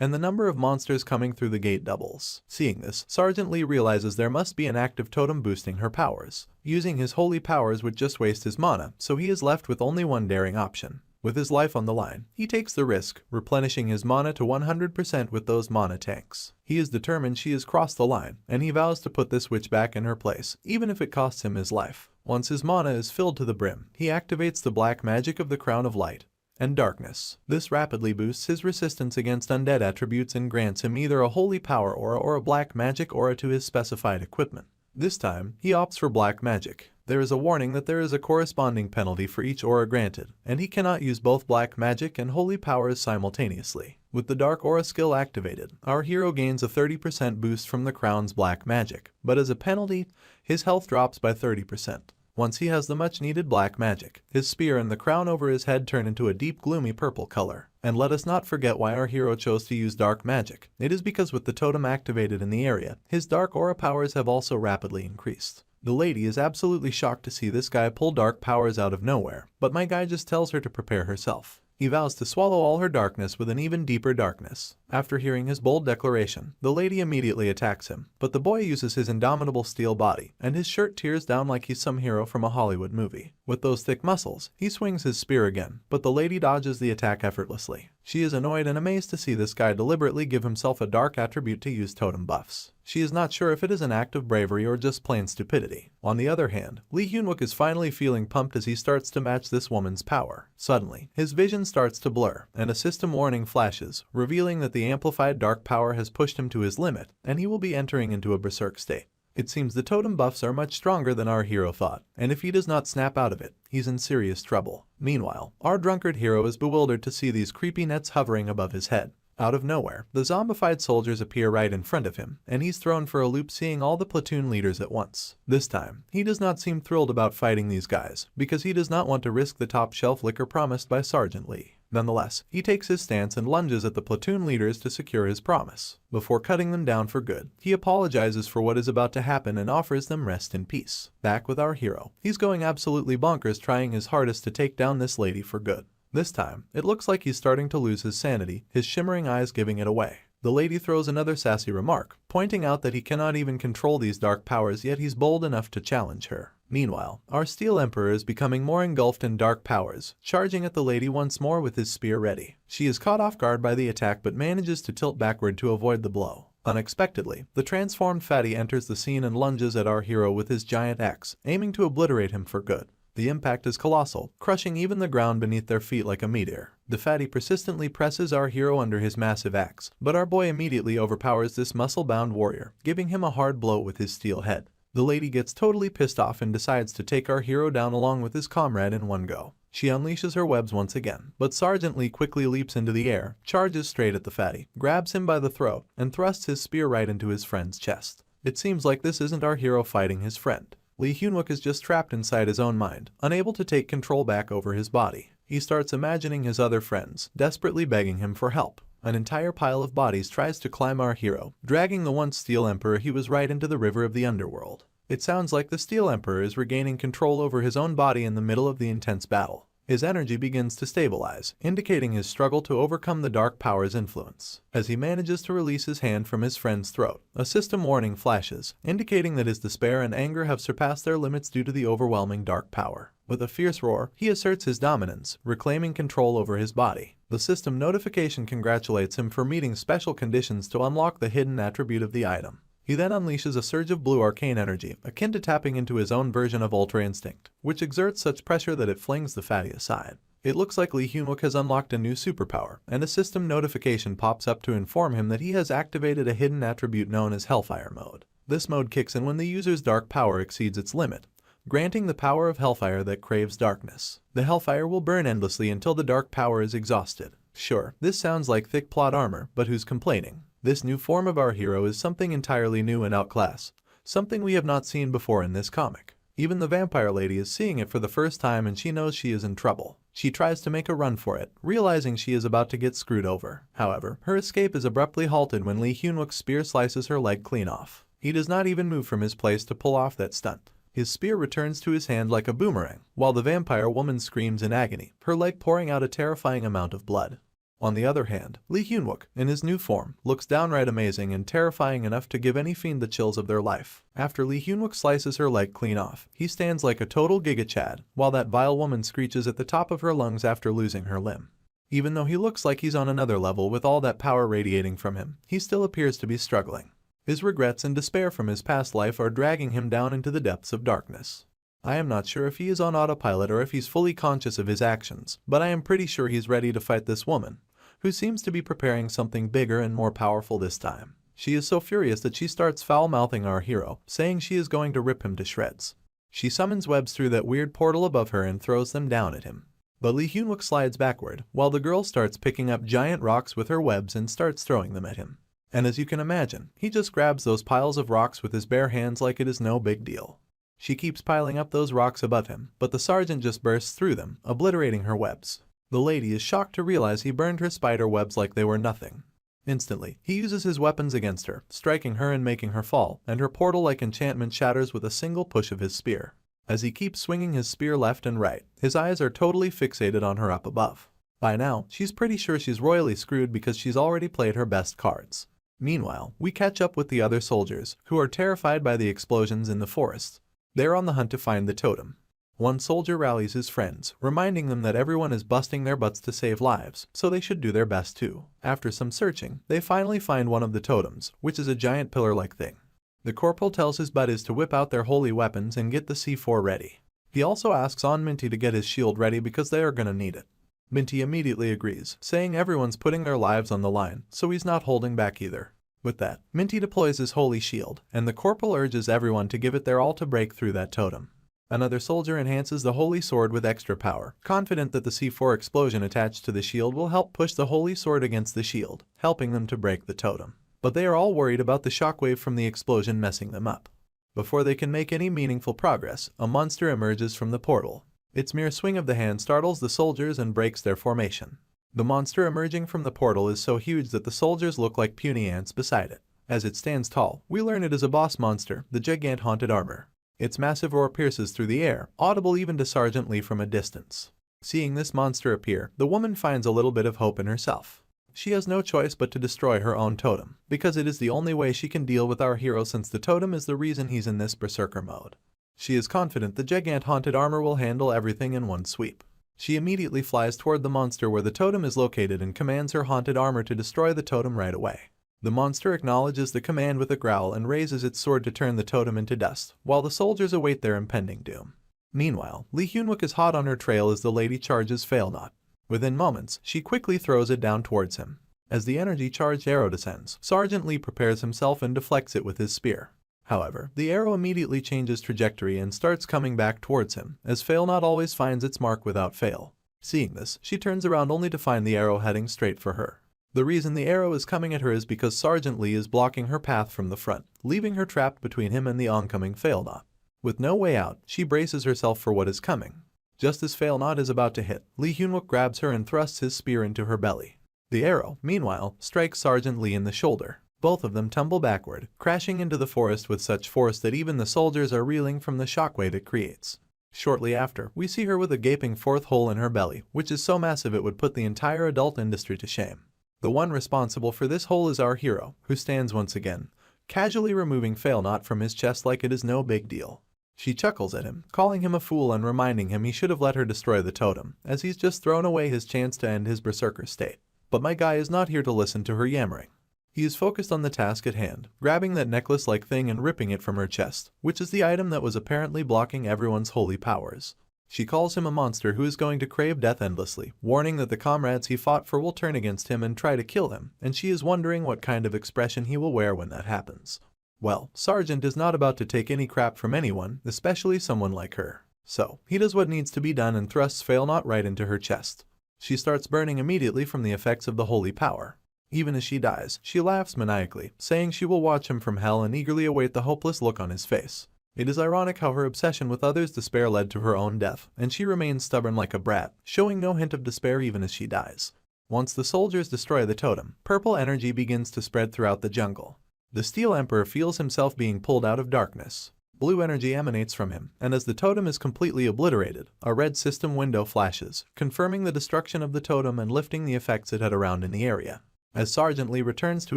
and the number of monsters coming through the gate doubles. Seeing this, Sergeant Lee realizes there must be an active totem boosting her powers. Using his holy powers would just waste his mana, so he is left with only one daring option. With his life on the line, he takes the risk, replenishing his mana to 100% with those mana tanks. He is determined she has crossed the line, and he vows to put this witch back in her place, even if it costs him his life. Once his mana is filled to the brim, he activates the black magic of the Crown of Light and Darkness. This rapidly boosts his resistance against undead attributes and grants him either a holy power aura or a black magic aura to his specified equipment. This time, he opts for black magic. There is a warning that there is a corresponding penalty for each aura granted, and he cannot use both black magic and holy powers simultaneously. With the dark aura skill activated, our hero gains a 30% boost from the crown's black magic, but as a penalty, his health drops by 30%. Once he has the much-needed black magic, his spear and the crown over his head turn into a deep gloomy purple color. And let us not forget why our hero chose to use dark magic. It is because with the totem activated in the area, his dark aura powers have also rapidly increased. The lady is absolutely shocked to see this guy pull dark powers out of nowhere, but my guy just tells her to prepare herself. He vows to swallow all her darkness with an even deeper darkness. After hearing his bold declaration, the lady immediately attacks him, but the boy uses his indomitable steel body, and his shirt tears down like he's some hero from a Hollywood movie. With those thick muscles, he swings his spear again, but the lady dodges the attack effortlessly. She is annoyed and amazed to see this guy deliberately give himself a dark attribute to use totem buffs. She is not sure if it is an act of bravery or just plain stupidity. On the other hand, Lee Hyun-wook is finally feeling pumped as he starts to match this woman's power. Suddenly, his vision starts to blur, and a system warning flashes, revealing that the amplified dark power has pushed him to his limit, and he will be entering into a berserk state. It seems the totem buffs are much stronger than our hero thought, and if he does not snap out of it, he's in serious trouble. Meanwhile, our drunkard hero is bewildered to see these creepy nets hovering above his head. Out of nowhere, the zombified soldiers appear right in front of him, and he's thrown for a loop seeing all the platoon leaders at once. This time, he does not seem thrilled about fighting these guys, because he does not want to risk the top-shelf liquor promised by Sergeant Lee. Nonetheless, he takes his stance and lunges at the platoon leaders to secure his promise. Before cutting them down for good, he apologizes for what is about to happen and offers them rest in peace. Back with our hero, he's going absolutely bonkers trying his hardest to take down this lady for good. This time, it looks like he's starting to lose his sanity, his shimmering eyes giving it away. The lady throws another sassy remark, pointing out that he cannot even control these dark powers, yet he's bold enough to challenge her. Meanwhile, our Steel Emperor is becoming more engulfed in dark powers, charging at the lady once more with his spear ready. She is caught off guard by the attack but manages to tilt backward to avoid the blow. Unexpectedly, the transformed fatty enters the scene and lunges at our hero with his giant axe, aiming to obliterate him for good. The impact is colossal, crushing even the ground beneath their feet like a meteor. The fatty persistently presses our hero under his massive axe, but our boy immediately overpowers this muscle-bound warrior, giving him a hard blow with his steel head. The lady gets totally pissed off and decides to take our hero down along with his comrade in one go. She unleashes her webs once again, but Sergeant Lee quickly leaps into the air, charges straight at the fatty, grabs him by the throat, and thrusts his spear right into his friend's chest. It seems like this isn't our hero fighting his friend. Lee Hyun-wook is just trapped inside his own mind, unable to take control back over his body. He starts imagining his other friends, desperately begging him for help. An entire pile of bodies tries to climb our hero, dragging the once Steel Emperor he was right into the river of the underworld. It sounds like the Steel Emperor is regaining control over his own body in the middle of the intense battle. His energy begins to stabilize, indicating his struggle to overcome the dark power's influence. As he manages to release his hand from his friend's throat, a system warning flashes, indicating that his despair and anger have surpassed their limits due to the overwhelming dark power. With a fierce roar, he asserts his dominance, reclaiming control over his body. The system notification congratulates him for meeting special conditions to unlock the hidden attribute of the item. He then unleashes a surge of blue arcane energy, akin to tapping into his own version of Ultra Instinct, which exerts such pressure that it flings the fatty aside. It looks like Lee Hyun-wook has unlocked a new superpower, and a system notification pops up to inform him that he has activated a hidden attribute known as Hellfire Mode. This mode kicks in when the user's dark power exceeds its limit, granting the power of Hellfire that craves darkness. The Hellfire will burn endlessly until the dark power is exhausted. Sure, this sounds like thick plot armor, but who's complaining? This new form of our hero is something entirely new and outclass, something we have not seen before in this comic. Even the vampire lady is seeing it for the first time and she knows she is in trouble. She tries to make a run for it, realizing she is about to get screwed over. However, her escape is abruptly halted when Lee Hyun-wook's spear slices her leg clean off. He does not even move from his place to pull off that stunt. His spear returns to his hand like a boomerang, while the vampire woman screams in agony, her leg pouring out a terrifying amount of blood. On the other hand, Lee Hyun-wook, in his new form, looks downright amazing and terrifying enough to give any fiend the chills of their life. After Lee Hyun-wook slices her leg clean off, he stands like a total giga-chad, while that vile woman screeches at the top of her lungs after losing her limb. Even though he looks like he's on another level with all that power radiating from him, he still appears to be struggling. His regrets and despair from his past life are dragging him down into the depths of darkness. I am not sure if he is on autopilot or if he's fully conscious of his actions, but I am pretty sure he's ready to fight this woman, who seems to be preparing something bigger and more powerful this time. She is so furious that she starts foul-mouthing our hero, saying she is going to rip him to shreds. She summons webs through that weird portal above her and throws them down at him. But Lee Hyun-wook slides backward, while the girl starts picking up giant rocks with her webs and starts throwing them at him. And as you can imagine, he just grabs those piles of rocks with his bare hands like it is no big deal. She keeps piling up those rocks above him, but the sergeant just bursts through them, obliterating her webs. The lady is shocked to realize he burned her spider webs like they were nothing. Instantly, he uses his weapons against her, striking her and making her fall, and her portal-like enchantment shatters with a single push of his spear. As he keeps swinging his spear left and right, his eyes are totally fixated on her up above. By now, she's pretty sure she's royally screwed because she's already played her best cards. Meanwhile, we catch up with the other soldiers, who are terrified by the explosions in the forest. They're on the hunt to find the totem. One soldier rallies his friends, reminding them that everyone is busting their butts to save lives, so they should do their best too. After some searching, they finally find one of the totems, which is a giant pillar-like thing. The corporal tells his buddies to whip out their holy weapons and get the C4 ready. He also asks on Minty to get his shield ready because they are gonna need it. Minty immediately agrees, saying everyone's putting their lives on the line, so he's not holding back either. With that, Minty deploys his holy shield, and the corporal urges everyone to give it their all to break through that totem. Another soldier enhances the holy sword with extra power, confident that the C4 explosion attached to the shield will help push the holy sword against the shield, helping them to break the totem. But they are all worried about the shockwave from the explosion messing them up. Before they can make any meaningful progress, a monster emerges from the portal. Its mere swing of the hand startles the soldiers and breaks their formation. The monster emerging from the portal is so huge that the soldiers look like puny ants beside it. As it stands tall, we learn it is a boss monster, the Gigant Haunted Armor. Its massive roar pierces through the air, audible even to Sergeant Lee from a distance. Seeing this monster appear, the woman finds a little bit of hope in herself. She has no choice but to destroy her own totem, because it is the only way she can deal with our hero since the totem is the reason he's in this berserker mode. She is confident the Gigant Haunted Armor will handle everything in one sweep. She immediately flies toward the monster where the totem is located and commands her haunted armor to destroy the totem right away. The monster acknowledges the command with a growl and raises its sword to turn the totem into dust, while the soldiers await their impending doom. Meanwhile, Lee Hyun-wook is hot on her trail as the lady charges Failnaught. Within moments, she quickly throws it down towards him. As the energy-charged arrow descends, Sergeant Lee prepares himself and deflects it with his spear. However, the arrow immediately changes trajectory and starts coming back towards him, as Failnaught always finds its mark without fail. Seeing this, she turns around only to find the arrow heading straight for her. The reason the arrow is coming at her is because Sergeant Lee is blocking her path from the front, leaving her trapped between him and the oncoming Failnaught. With no way out, she braces herself for what is coming. Just as Failnaught is about to hit, Lee Hyun-wook grabs her and thrusts his spear into her belly. The arrow, meanwhile, strikes Sergeant Lee in the shoulder. Both of them tumble backward, crashing into the forest with such force that even the soldiers are reeling from the shockwave it creates. Shortly after, we see her with a gaping fourth hole in her belly, which is so massive it would put the entire adult industry to shame. The one responsible for this hole is our hero, who stands once again, casually removing Failnaught from his chest like it is no big deal. She chuckles at him, calling him a fool and reminding him he should have let her destroy the totem, as he's just thrown away his chance to end his berserker state. But my guy is not here to listen to her yammering. He is focused on the task at hand, grabbing that necklace-like thing and ripping it from her chest, which is the item that was apparently blocking everyone's holy powers. She calls him a monster who is going to crave death endlessly, warning that the comrades he fought for will turn against him and try to kill him, and she is wondering what kind of expression he will wear when that happens. Well, Sergeant is not about to take any crap from anyone, especially someone like her. So, he does what needs to be done and thrusts Failnaught right into her chest. She starts burning immediately from the effects of the holy power. Even as she dies, she laughs maniacally, saying she will watch him from hell and eagerly await the hopeless look on his face. It is ironic how her obsession with others' despair led to her own death, and she remains stubborn like a brat, showing no hint of despair even as she dies. Once the soldiers destroy the totem, purple energy begins to spread throughout the jungle. The Steel Emperor feels himself being pulled out of darkness. blue energy emanates from him, and as the totem is completely obliterated, a red system window flashes, confirming the destruction of the totem and lifting the effects it had around in the area. As Sergeant Lee returns to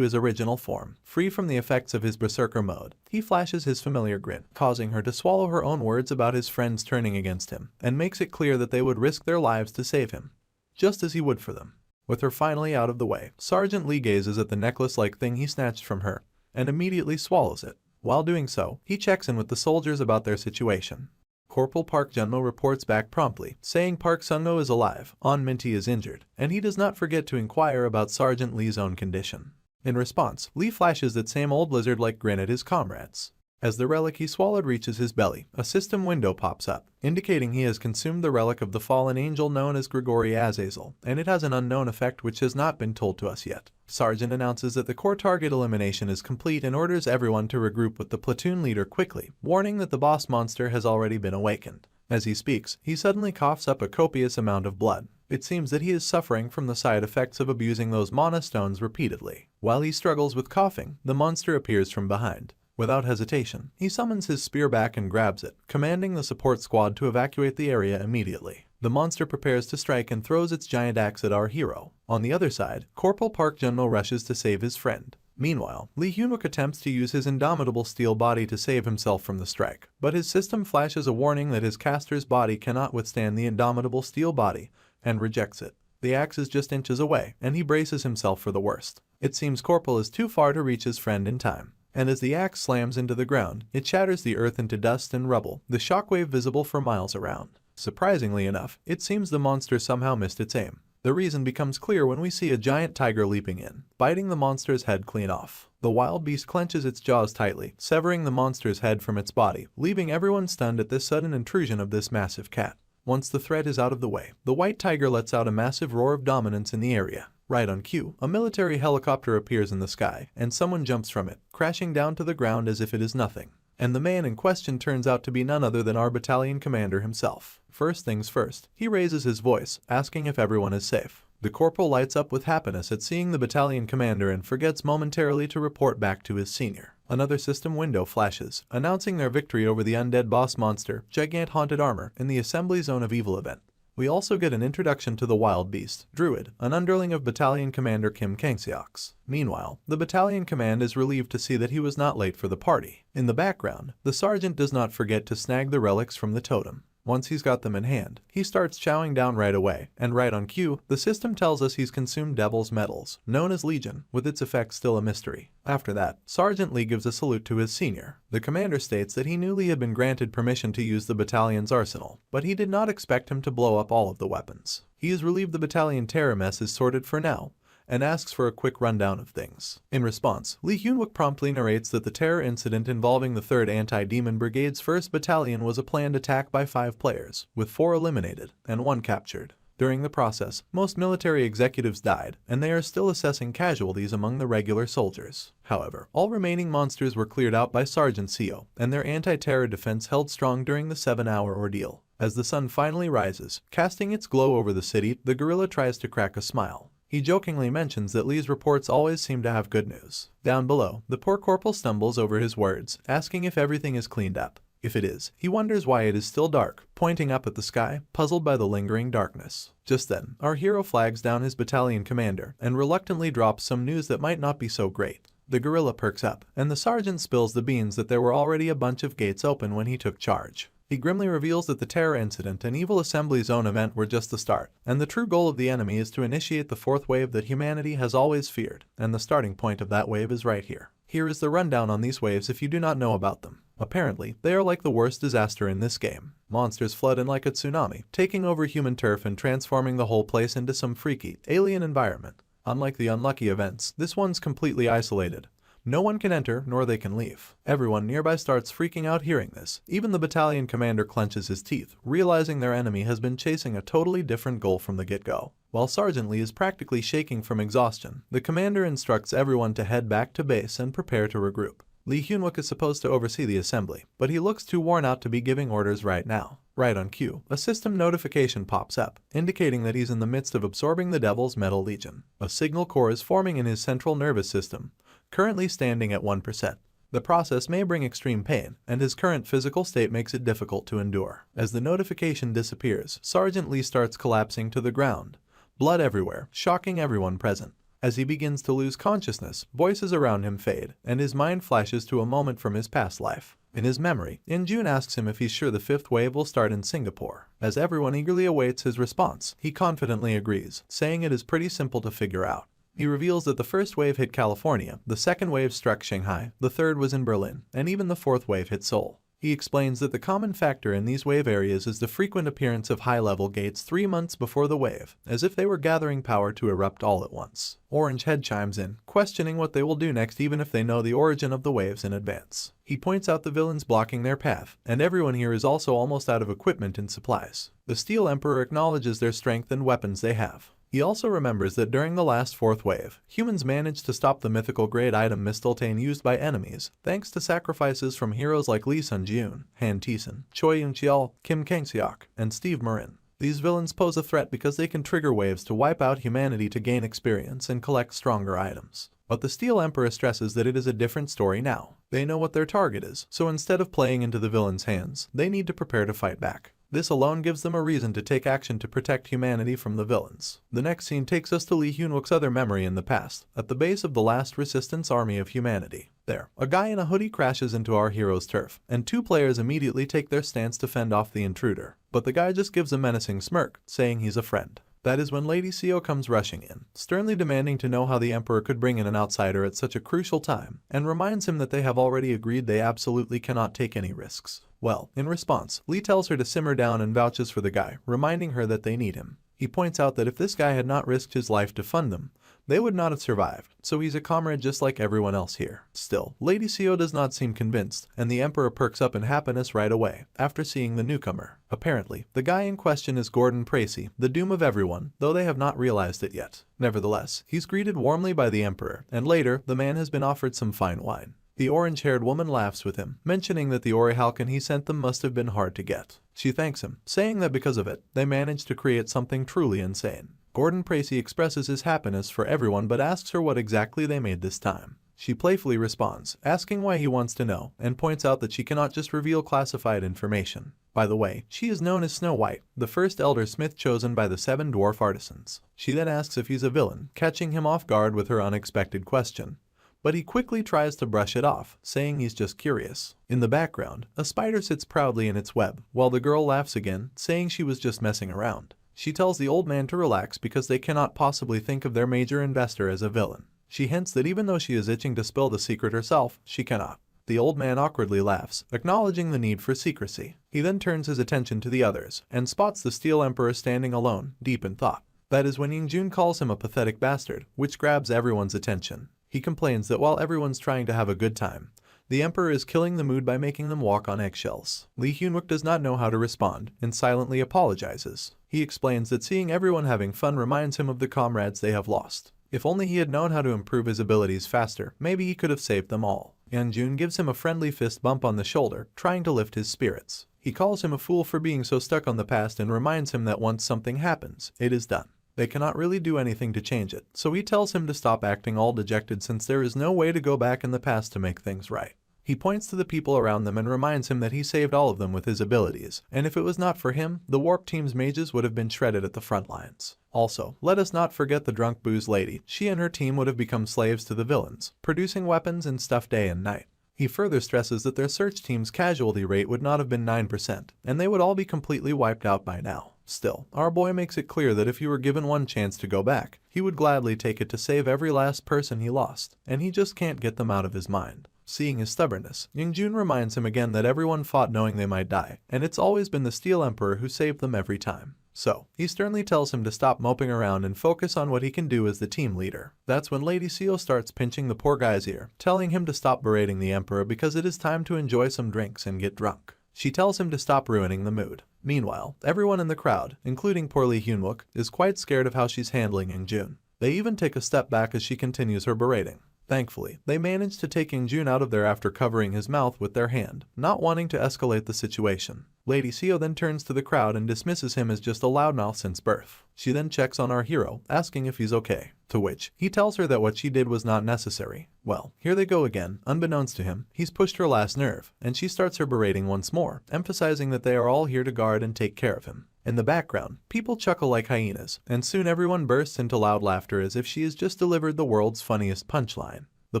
his original form, free from the effects of his berserker mode, he flashes his familiar grin, causing her to swallow her own words about his friends turning against him, and makes it clear that they would risk their lives to save him, just as he would for them. With her finally out of the way, Sergeant Lee gazes at the necklace-like thing he snatched from her, and immediately swallows it. While doing so, he checks in with the soldiers about their situation. Corporal Park Junmo reports back promptly, saying Park Sunmo is alive, On Minty is injured, and he does not forget to inquire about Sergeant Lee's own condition. In response, Lee flashes that same old lizard-like grin at his comrades. As the relic he swallowed reaches his belly, a system window pops up, indicating he has consumed the relic of the fallen angel known as Grigori Azazel, and it has an unknown effect which has not been told to us yet. Sergeant announces that the core target elimination is complete and orders everyone to regroup with the platoon leader quickly, warning that the boss monster has already been awakened. As he speaks, he suddenly coughs up a copious amount of blood. It seems that he is suffering from the side effects of abusing those mana stones repeatedly. While he struggles with coughing, the monster appears from behind. Without hesitation, he summons his spear back and grabs it, commanding the support squad to evacuate the area immediately. The monster prepares to strike and throws its giant axe at our hero. On the other side, Corporal Park Junmo rushes to save his friend. Meanwhile, Lee Hyunwook attempts to use his indomitable steel body to save himself from the strike, but his system flashes a warning that his caster's body cannot withstand the indomitable steel body, and rejects it. The axe is just inches away, and he braces himself for the worst. It seems Corporal is too far to reach his friend in time, and as the axe slams into the ground, it shatters the earth into dust and rubble, the shockwave visible for miles around. Surprisingly enough, it seems the monster somehow missed its aim. The reason becomes clear when we see a giant tiger leaping in, biting the monster's head clean off. The wild beast clenches its jaws tightly, severing the monster's head from its body, leaving everyone stunned at this sudden intrusion of this massive cat. Once the threat is out of the way, the white tiger lets out a massive roar of dominance in the area. Right on cue, a military helicopter appears in the sky, and someone jumps from it, crashing down to the ground as if it is nothing. And the man in question turns out to be none other than our battalion commander himself. First things first, he raises his voice, asking if everyone is safe. The corporal lights up with happiness at seeing the battalion commander and forgets momentarily to report back to his senior. Another system window flashes, announcing their victory over the undead boss monster, Gigant Haunted Armor, in the Assembly Zone of Evil event. We also get an introduction to the wild beast, Druid, an underling of Battalion Commander Kim Kangseoks. Meanwhile, the battalion command is relieved to see that he was not late for the party. In the background, the sergeant does not forget to snag the relics from the totem. Once he's got them in hand, he starts chowing down right away, and right on cue, the system tells us he's consumed Devil's Metals, known as Legion, with its effects still a mystery. After that, Sergeant Lee gives a salute to his senior. The commander states that he knew Lee had been granted permission to use the battalion's arsenal, but he did not expect him to blow up all of the weapons. He is relieved the battalion terror mess is sorted for now, and asks for a quick rundown of things. In response, Lee Hyunwook promptly narrates that the terror incident involving the 3rd Anti-Demon Brigade's 1st Battalion was a planned attack by 5 players, with 4 eliminated and 1 captured. During the process, most military executives died, and they are still assessing casualties among the regular soldiers. However, all remaining monsters were cleared out by Sergeant Seo, and their anti-terror defense held strong during the 7-hour ordeal. As the sun finally rises, casting its glow over the city, the gorilla tries to crack a smile. He jokingly mentions that Lee's reports always seem to have good news. Down below, the poor corporal stumbles over his words, asking if everything is cleaned up. If it is, he wonders why it is still dark, pointing up at the sky, puzzled by the lingering darkness. Just then, our hero flags down his battalion commander and reluctantly drops some news that might not be so great. The gorilla perks up, and the sergeant spills the beans that there were already a bunch of gates open when he took charge. He grimly reveals that the terror incident and evil assembly zone event were just the start, and the true goal of the enemy is to initiate the 4th wave that humanity has always feared, and the starting point of that wave is right here. Here is the rundown on these waves if you do not know about them. Apparently, they are like the worst disaster in this game. Monsters flood in like a tsunami, taking over human turf and transforming the whole place into some freaky, alien environment. Unlike the unlucky events, this one's completely isolated. No one can enter, nor they can leave. Everyone nearby starts freaking out hearing this. Even the battalion commander clenches his teeth, realizing their enemy has been chasing a totally different goal from the get-go. While Sergeant Lee is practically shaking from exhaustion, the commander instructs everyone to head back to base and prepare to regroup. Lee Hyunwook is supposed to oversee the assembly, but he looks too worn out to be giving orders right now. Right on cue, a system notification pops up, indicating that he's in the midst of absorbing the Devil's Metal Legion. A signal core is forming in his central nervous system, currently standing at 1%. The process may bring extreme pain, and his current physical state makes it difficult to endure. As the notification disappears, Sergeant Lee starts collapsing to the ground. Blood everywhere, shocking everyone present. As he begins to lose consciousness, voices around him fade, and his mind flashes to a moment from his past life. In his memory, Injun asks him if he's sure the fifth wave will start in Singapore. As everyone eagerly awaits his response, he confidently agrees, saying it is pretty simple to figure out. He reveals that the first wave hit California, the second wave struck Shanghai, the third was in Berlin, and even the fourth wave hit Seoul. He explains that the common factor in these wave areas is the frequent appearance of high-level gates 3 months before the wave, as if they were gathering power to erupt all at once. Orange Head chimes in, questioning what they will do next even if they know the origin of the waves in advance. He points out the villains blocking their path, and everyone here is also almost out of equipment and supplies. The Steel Emperor acknowledges their strength and weapons they have. He also remembers that during the last fourth wave, humans managed to stop the mythical grade item Mistletoe used by enemies, thanks to sacrifices from heroes like Lee Sun-jun, Han Tison, Choi Yun-cheol, Kim Kang-seok, and Steve Marin. These villains pose a threat because they can trigger waves to wipe out humanity to gain experience and collect stronger items. But the Steel Emperor stresses that it is a different story now. They know what their target is, so instead of playing into the villains' hands, they need to prepare to fight back. This alone gives them a reason to take action to protect humanity from the villains. The next scene takes us to Lee Hyun-wook's other memory in the past, at the base of the last resistance army of humanity. There, a guy in a hoodie crashes into our hero's turf, and 2 players immediately take their stance to fend off the intruder. But the guy just gives a menacing smirk, saying he's a friend. That is when Lady Seo comes rushing in, sternly demanding to know how the Emperor could bring in an outsider at such a crucial time, and reminds him that they have already agreed they absolutely cannot take any risks. Well, in response, Lee tells her to simmer down and vouches for the guy, reminding her that they need him. He points out that if this guy had not risked his life to fund them, they would not have survived, so he's a comrade just like everyone else here. Still, Lady Seo does not seem convinced, and the Emperor perks up in happiness right away, after seeing the newcomer. Apparently, the guy in question is Gordon Precy, the doom of everyone, though they have not realized it yet. Nevertheless, he's greeted warmly by the Emperor, and later, the man has been offered some fine wine. The orange-haired woman laughs with him, mentioning that the orichalcum he sent them must have been hard to get. She thanks him, saying that because of it, they managed to create something truly insane. Gordon Precy expresses his happiness for everyone but asks her what exactly they made this time. She playfully responds, asking why he wants to know, and points out that she cannot just reveal classified information. By the way, she is known as Snow White, the first elder smith chosen by the 7 dwarf artisans. She then asks if he's a villain, catching him off guard with her unexpected question. But he quickly tries to brush it off, saying he's just curious. In the background, a spider sits proudly in its web, while the girl laughs again, saying she was just messing around. She tells the old man to relax because they cannot possibly think of their major investor as a villain. She hints that even though she is itching to spill the secret herself, she cannot. The old man awkwardly laughs, acknowledging the need for secrecy. He then turns his attention to the others, and spots the Steel Emperor standing alone, deep in thought. That is when Ying-jun calls him a pathetic bastard, which grabs everyone's attention. He complains that while everyone's trying to have a good time, the Emperor is killing the mood by making them walk on eggshells. Lee Hyun-wook does not know how to respond, and silently apologizes. He explains that seeing everyone having fun reminds him of the comrades they have lost. If only he had known how to improve his abilities faster, maybe he could have saved them all. Yeon-jun gives him a friendly fist bump on the shoulder, trying to lift his spirits. He calls him a fool for being so stuck on the past and reminds him that once something happens, it is done. They cannot really do anything to change it, so he tells him to stop acting all dejected since there is no way to go back in the past to make things right. He points to the people around them and reminds him that he saved all of them with his abilities, and if it was not for him, the Warp Team's mages would have been shredded at the front lines. Also, let us not forget the drunk booze lady. She and her team would have become slaves to the villains, producing weapons and stuff day and night. He further stresses that their search team's casualty rate would not have been 9%, and they would all be completely wiped out by now. Still, our boy makes it clear that if he were given one chance to go back, he would gladly take it to save every last person he lost, and he just can't get them out of his mind. Seeing his stubbornness, Ying-jun reminds him again that everyone fought knowing they might die, and it's always been the Steel Emperor who saved them every time. So, he sternly tells him to stop moping around and focus on what he can do as the team leader. That's when Lady Seo starts pinching the poor guy's ear, telling him to stop berating the Emperor because it is time to enjoy some drinks and get drunk. She tells him to stop ruining the mood. Meanwhile, everyone in the crowd, including poor Lee Hyun-wook, is quite scared of how she's handling Ying-jun. They even take a step back as she continues her berating. Thankfully, they manage to take Ying-jun out of there after covering his mouth with their hand, not wanting to escalate the situation. Lady Seo then turns to the crowd and dismisses him as just a loudmouth since birth. She then checks on our hero, asking if he's okay, to which he tells her that what she did was not necessary. Well, here they go again. Unbeknownst to him, he's pushed her last nerve, and she starts her berating once more, emphasizing that they are all here to guard and take care of him. In the background, people chuckle like hyenas, and soon everyone bursts into loud laughter as if she has just delivered the world's funniest punchline. The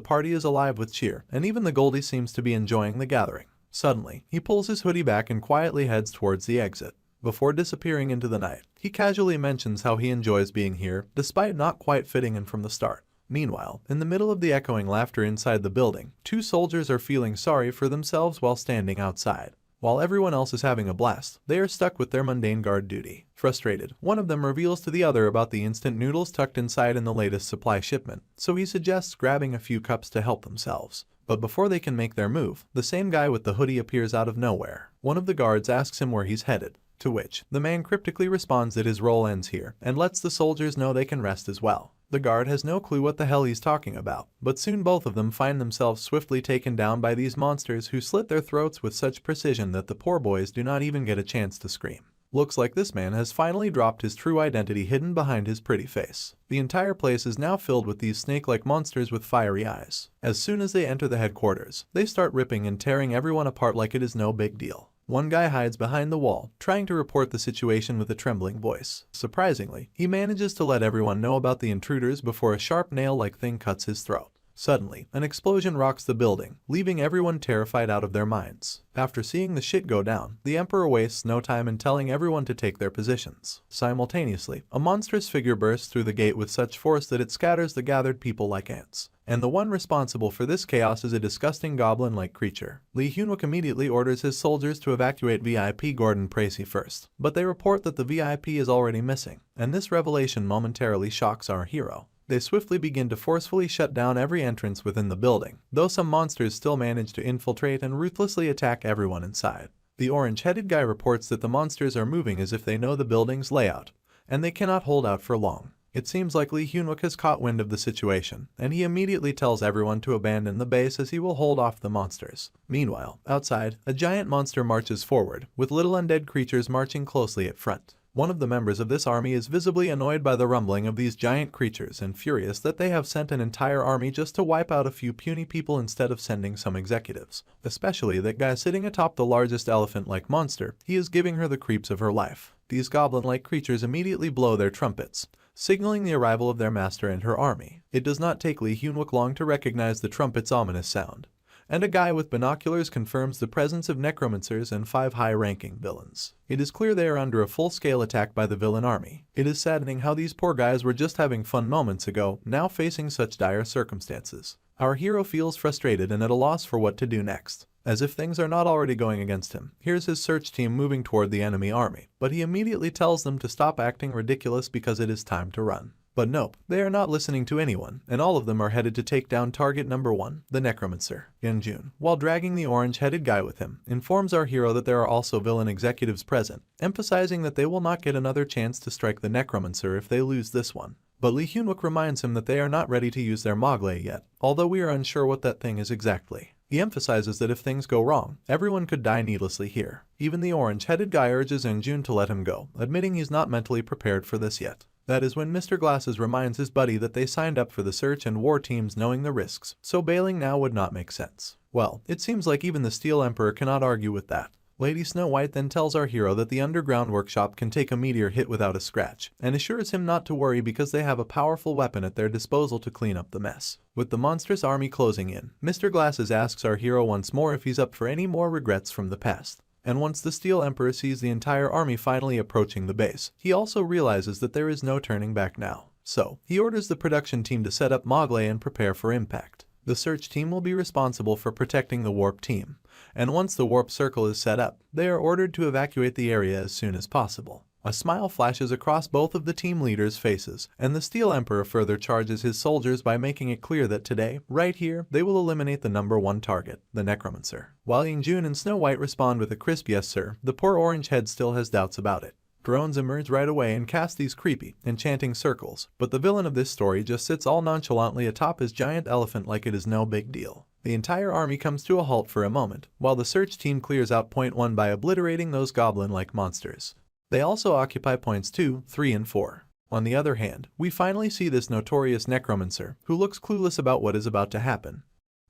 party is alive with cheer, and even the Goldie seems to be enjoying the gathering. Suddenly, he pulls his hoodie back and quietly heads towards the exit. Before disappearing into the night, he casually mentions how he enjoys being here, despite not quite fitting in from the start. Meanwhile, in the middle of the echoing laughter inside the building, two soldiers are feeling sorry for themselves while standing outside. While everyone else is having a blast, they are stuck with their mundane guard duty. Frustrated, one of them reveals to the other about the instant noodles tucked inside in the latest supply shipment, so he suggests grabbing a few cups to help themselves. But before they can make their move, the same guy with the hoodie appears out of nowhere. One of the guards asks him where he's headed, to which the man cryptically responds that his role ends here and lets the soldiers know they can rest as well. The guard has no clue what the hell he's talking about, but soon both of them find themselves swiftly taken down by these monsters who slit their throats with such precision that the poor boys do not even get a chance to scream. Looks like this man has finally dropped his true identity hidden behind his pretty face. The entire place is now filled with these snake-like monsters with fiery eyes. As soon as they enter the headquarters, they start ripping and tearing everyone apart like it is no big deal. One guy hides behind the wall, trying to report the situation with a trembling voice. Surprisingly, he manages to let everyone know about the intruders before a sharp nail-like thing cuts his throat. Suddenly, an explosion rocks the building, leaving everyone terrified out of their minds. After seeing the shit go down, the Emperor wastes no time in telling everyone to take their positions. Simultaneously, a monstrous figure bursts through the gate with such force that it scatters the gathered people like ants. And the one responsible for this chaos is a disgusting goblin-like creature. Lee Hyunwook immediately orders his soldiers to evacuate VIP Gordon Tracy first, but they report that the VIP is already missing, and this revelation momentarily shocks our hero. They swiftly begin to forcefully shut down every entrance within the building, though some monsters still manage to infiltrate and ruthlessly attack everyone inside. The orange-headed guy reports that the monsters are moving as if they know the building's layout, and they cannot hold out for long. It seems like Lee Hyunwook has caught wind of the situation, and he immediately tells everyone to abandon the base as he will hold off the monsters. Meanwhile, outside, a giant monster marches forward, with little undead creatures marching closely at front. One of the members of this army is visibly annoyed by the rumbling of these giant creatures and furious that they have sent an entire army just to wipe out a few puny people instead of sending some executives. Especially that guy sitting atop the largest elephant-like monster, he is giving her the creeps of her life. These goblin-like creatures immediately blow their trumpets, signaling the arrival of their master and her army. It does not take Lee Hyunwook long to recognize the trumpet's ominous sound, and a guy with binoculars confirms the presence of necromancers and 5 high-ranking villains. It is clear they are under a full-scale attack by the villain army. It is saddening how these poor guys were just having fun moments ago, now facing such dire circumstances. Our hero feels frustrated and at a loss for what to do next. As if things are not already going against him, here's his search team moving toward the enemy army, but he immediately tells them to stop acting ridiculous because it is time to run. But nope, they are not listening to anyone, and all of them are headed to take down target number 1, the Necromancer. Yeonjun, while dragging the orange-headed guy with him, informs our hero that there are also villain executives present, emphasizing that they will not get another chance to strike the Necromancer if they lose this one. But Lee Hyunwook reminds him that they are not ready to use their Mogley yet, although we are unsure what that thing is exactly. He emphasizes that if things go wrong, everyone could die needlessly here. Even the orange-headed guy urges Yeonjun to let him go, admitting he's not mentally prepared for this yet. That is when Mr. Glasses reminds his buddy that they signed up for the search and war teams knowing the risks, so bailing now would not make sense. Well, it seems like even the Steel Emperor cannot argue with that. Lady Snow White then tells our hero that the underground workshop can take a meteor hit without a scratch, and assures him not to worry because they have a powerful weapon at their disposal to clean up the mess. With the monstrous army closing in, Mr. Glasses asks our hero once more if he's up for any more regrets from the past. And once the Steel Emperor sees the entire army finally approaching the base, he also realizes that there is no turning back now. So, he orders the production team to set up Mogley and prepare for impact. The search team will be responsible for protecting the warp team, and once the warp circle is set up, they are ordered to evacuate the area as soon as possible. A smile flashes across both of the team leaders' faces, and the Steel Emperor further charges his soldiers by making it clear that today, right here, they will eliminate the number 1 target, the Necromancer. While Yeonjun and Snow White respond with a crisp yes sir, the poor orange head still has doubts about it. Drones emerge right away and cast these creepy, enchanting circles, but the villain of this story just sits all nonchalantly atop his giant elephant like it is no big deal. The entire army comes to a halt for a moment, while the search team clears out point 1 by obliterating those goblin-like monsters. They also occupy points 2, 3, and 4. On the other hand, we finally see this notorious necromancer, who looks clueless about what is about to happen.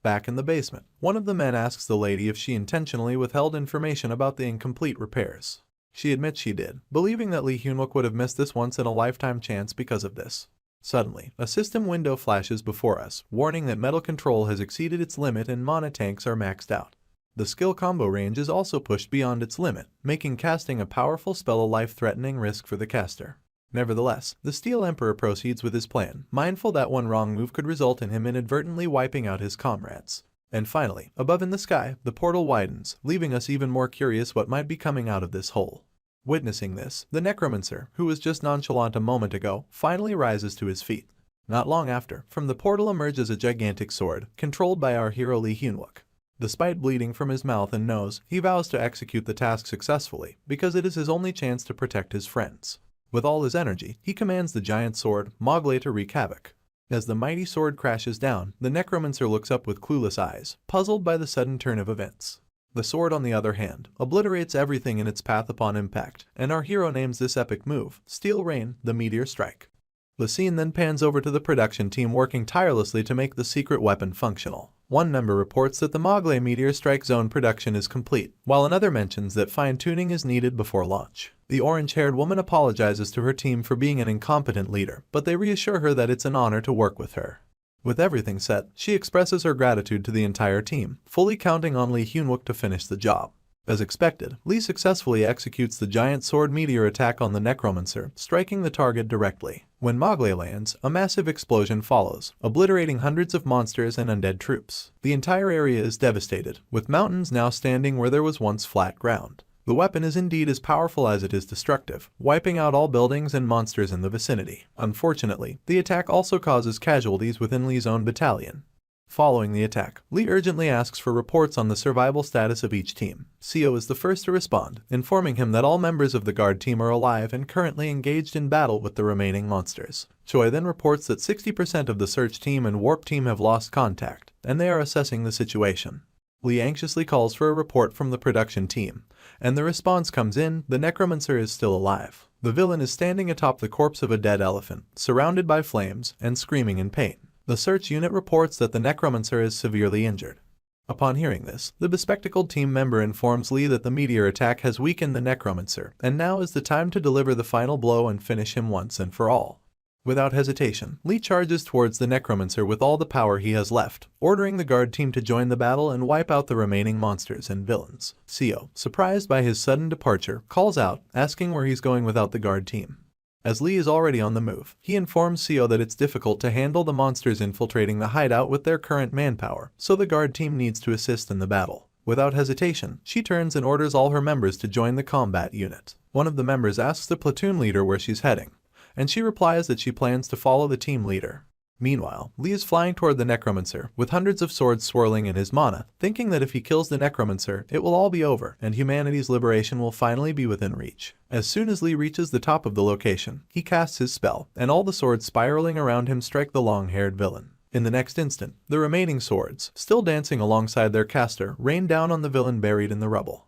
Back in the basement, one of the men asks the lady if she intentionally withheld information about the incomplete repairs. She admits she did, believing that Lee Hyun-wook would have missed this once-in-a-lifetime chance because of this. Suddenly, a system window flashes before us, warning that metal control has exceeded its limit and mana tanks are maxed out. The skill combo range is also pushed beyond its limit, making casting a powerful spell a life-threatening risk for the caster. Nevertheless, the Steel Emperor proceeds with his plan, mindful that one wrong move could result in him inadvertently wiping out his comrades. And finally, above in the sky, the portal widens, leaving us even more curious what might be coming out of this hole. Witnessing this, the Necromancer, who was just nonchalant a moment ago, finally rises to his feet. Not long after, from the portal emerges a gigantic sword, controlled by our hero Lee Hyun-wook. Despite bleeding from his mouth and nose, he vows to execute the task successfully, because it is his only chance to protect his friends. With all his energy, he commands the giant sword, Mogle, to wreak havoc. As the mighty sword crashes down, the Necromancer looks up with clueless eyes, puzzled by the sudden turn of events. The sword, on the other hand, obliterates everything in its path upon impact, and our hero names this epic move, Steel Rain, the Meteor Strike. The scene then pans over to the production team working tirelessly to make the secret weapon functional. One member reports that the Mogle Meteor Strike Zone production is complete, while another mentions that fine-tuning is needed before launch. The orange-haired woman apologizes to her team for being an incompetent leader, but they reassure her that it's an honor to work with her. With everything set, she expresses her gratitude to the entire team, fully counting on Lee Hyun-wook to finish the job. As expected, Lee successfully executes the giant sword meteor attack on the Necromancer, striking the target directly. When Mogle lands, a massive explosion follows, obliterating hundreds of monsters and undead troops. The entire area is devastated, with mountains now standing where there was once flat ground. The weapon is indeed as powerful as it is destructive, wiping out all buildings and monsters in the vicinity. Unfortunately, the attack also causes casualties within Lee's own battalion. Following the attack, Lee urgently asks for reports on the survival status of each team. Seo is the first to respond, informing him that all members of the guard team are alive and currently engaged in battle with the remaining monsters. Choi then reports that 60% of the search team and warp team have lost contact, and they are assessing the situation. Lee anxiously calls for a report from the production team, and the response comes in: the Necromancer is still alive. The villain is standing atop the corpse of a dead elephant, surrounded by flames, and screaming in pain. The search unit reports that the Necromancer is severely injured. Upon hearing this, the bespectacled team member informs Lee that the meteor attack has weakened the Necromancer, and now is the time to deliver the final blow and finish him once and for all. Without hesitation, Lee charges towards the Necromancer with all the power he has left, ordering the guard team to join the battle and wipe out the remaining monsters and villains. Seo, surprised by his sudden departure, calls out, asking where he's going without the guard team. As Lee is already on the move, he informs Seo that it's difficult to handle the monsters infiltrating the hideout with their current manpower, so the guard team needs to assist in the battle. Without hesitation, she turns and orders all her members to join the combat unit. One of the members asks the platoon leader where she's heading, and she replies that she plans to follow the team leader. Meanwhile, Lee is flying toward the Necromancer, with hundreds of swords swirling in his mana, thinking that if he kills the Necromancer, it will all be over, and humanity's liberation will finally be within reach. As soon as Lee reaches the top of the location, he casts his spell, and all the swords spiraling around him strike the long-haired villain. In the next instant, the remaining swords, still dancing alongside their caster, rain down on the villain buried in the rubble.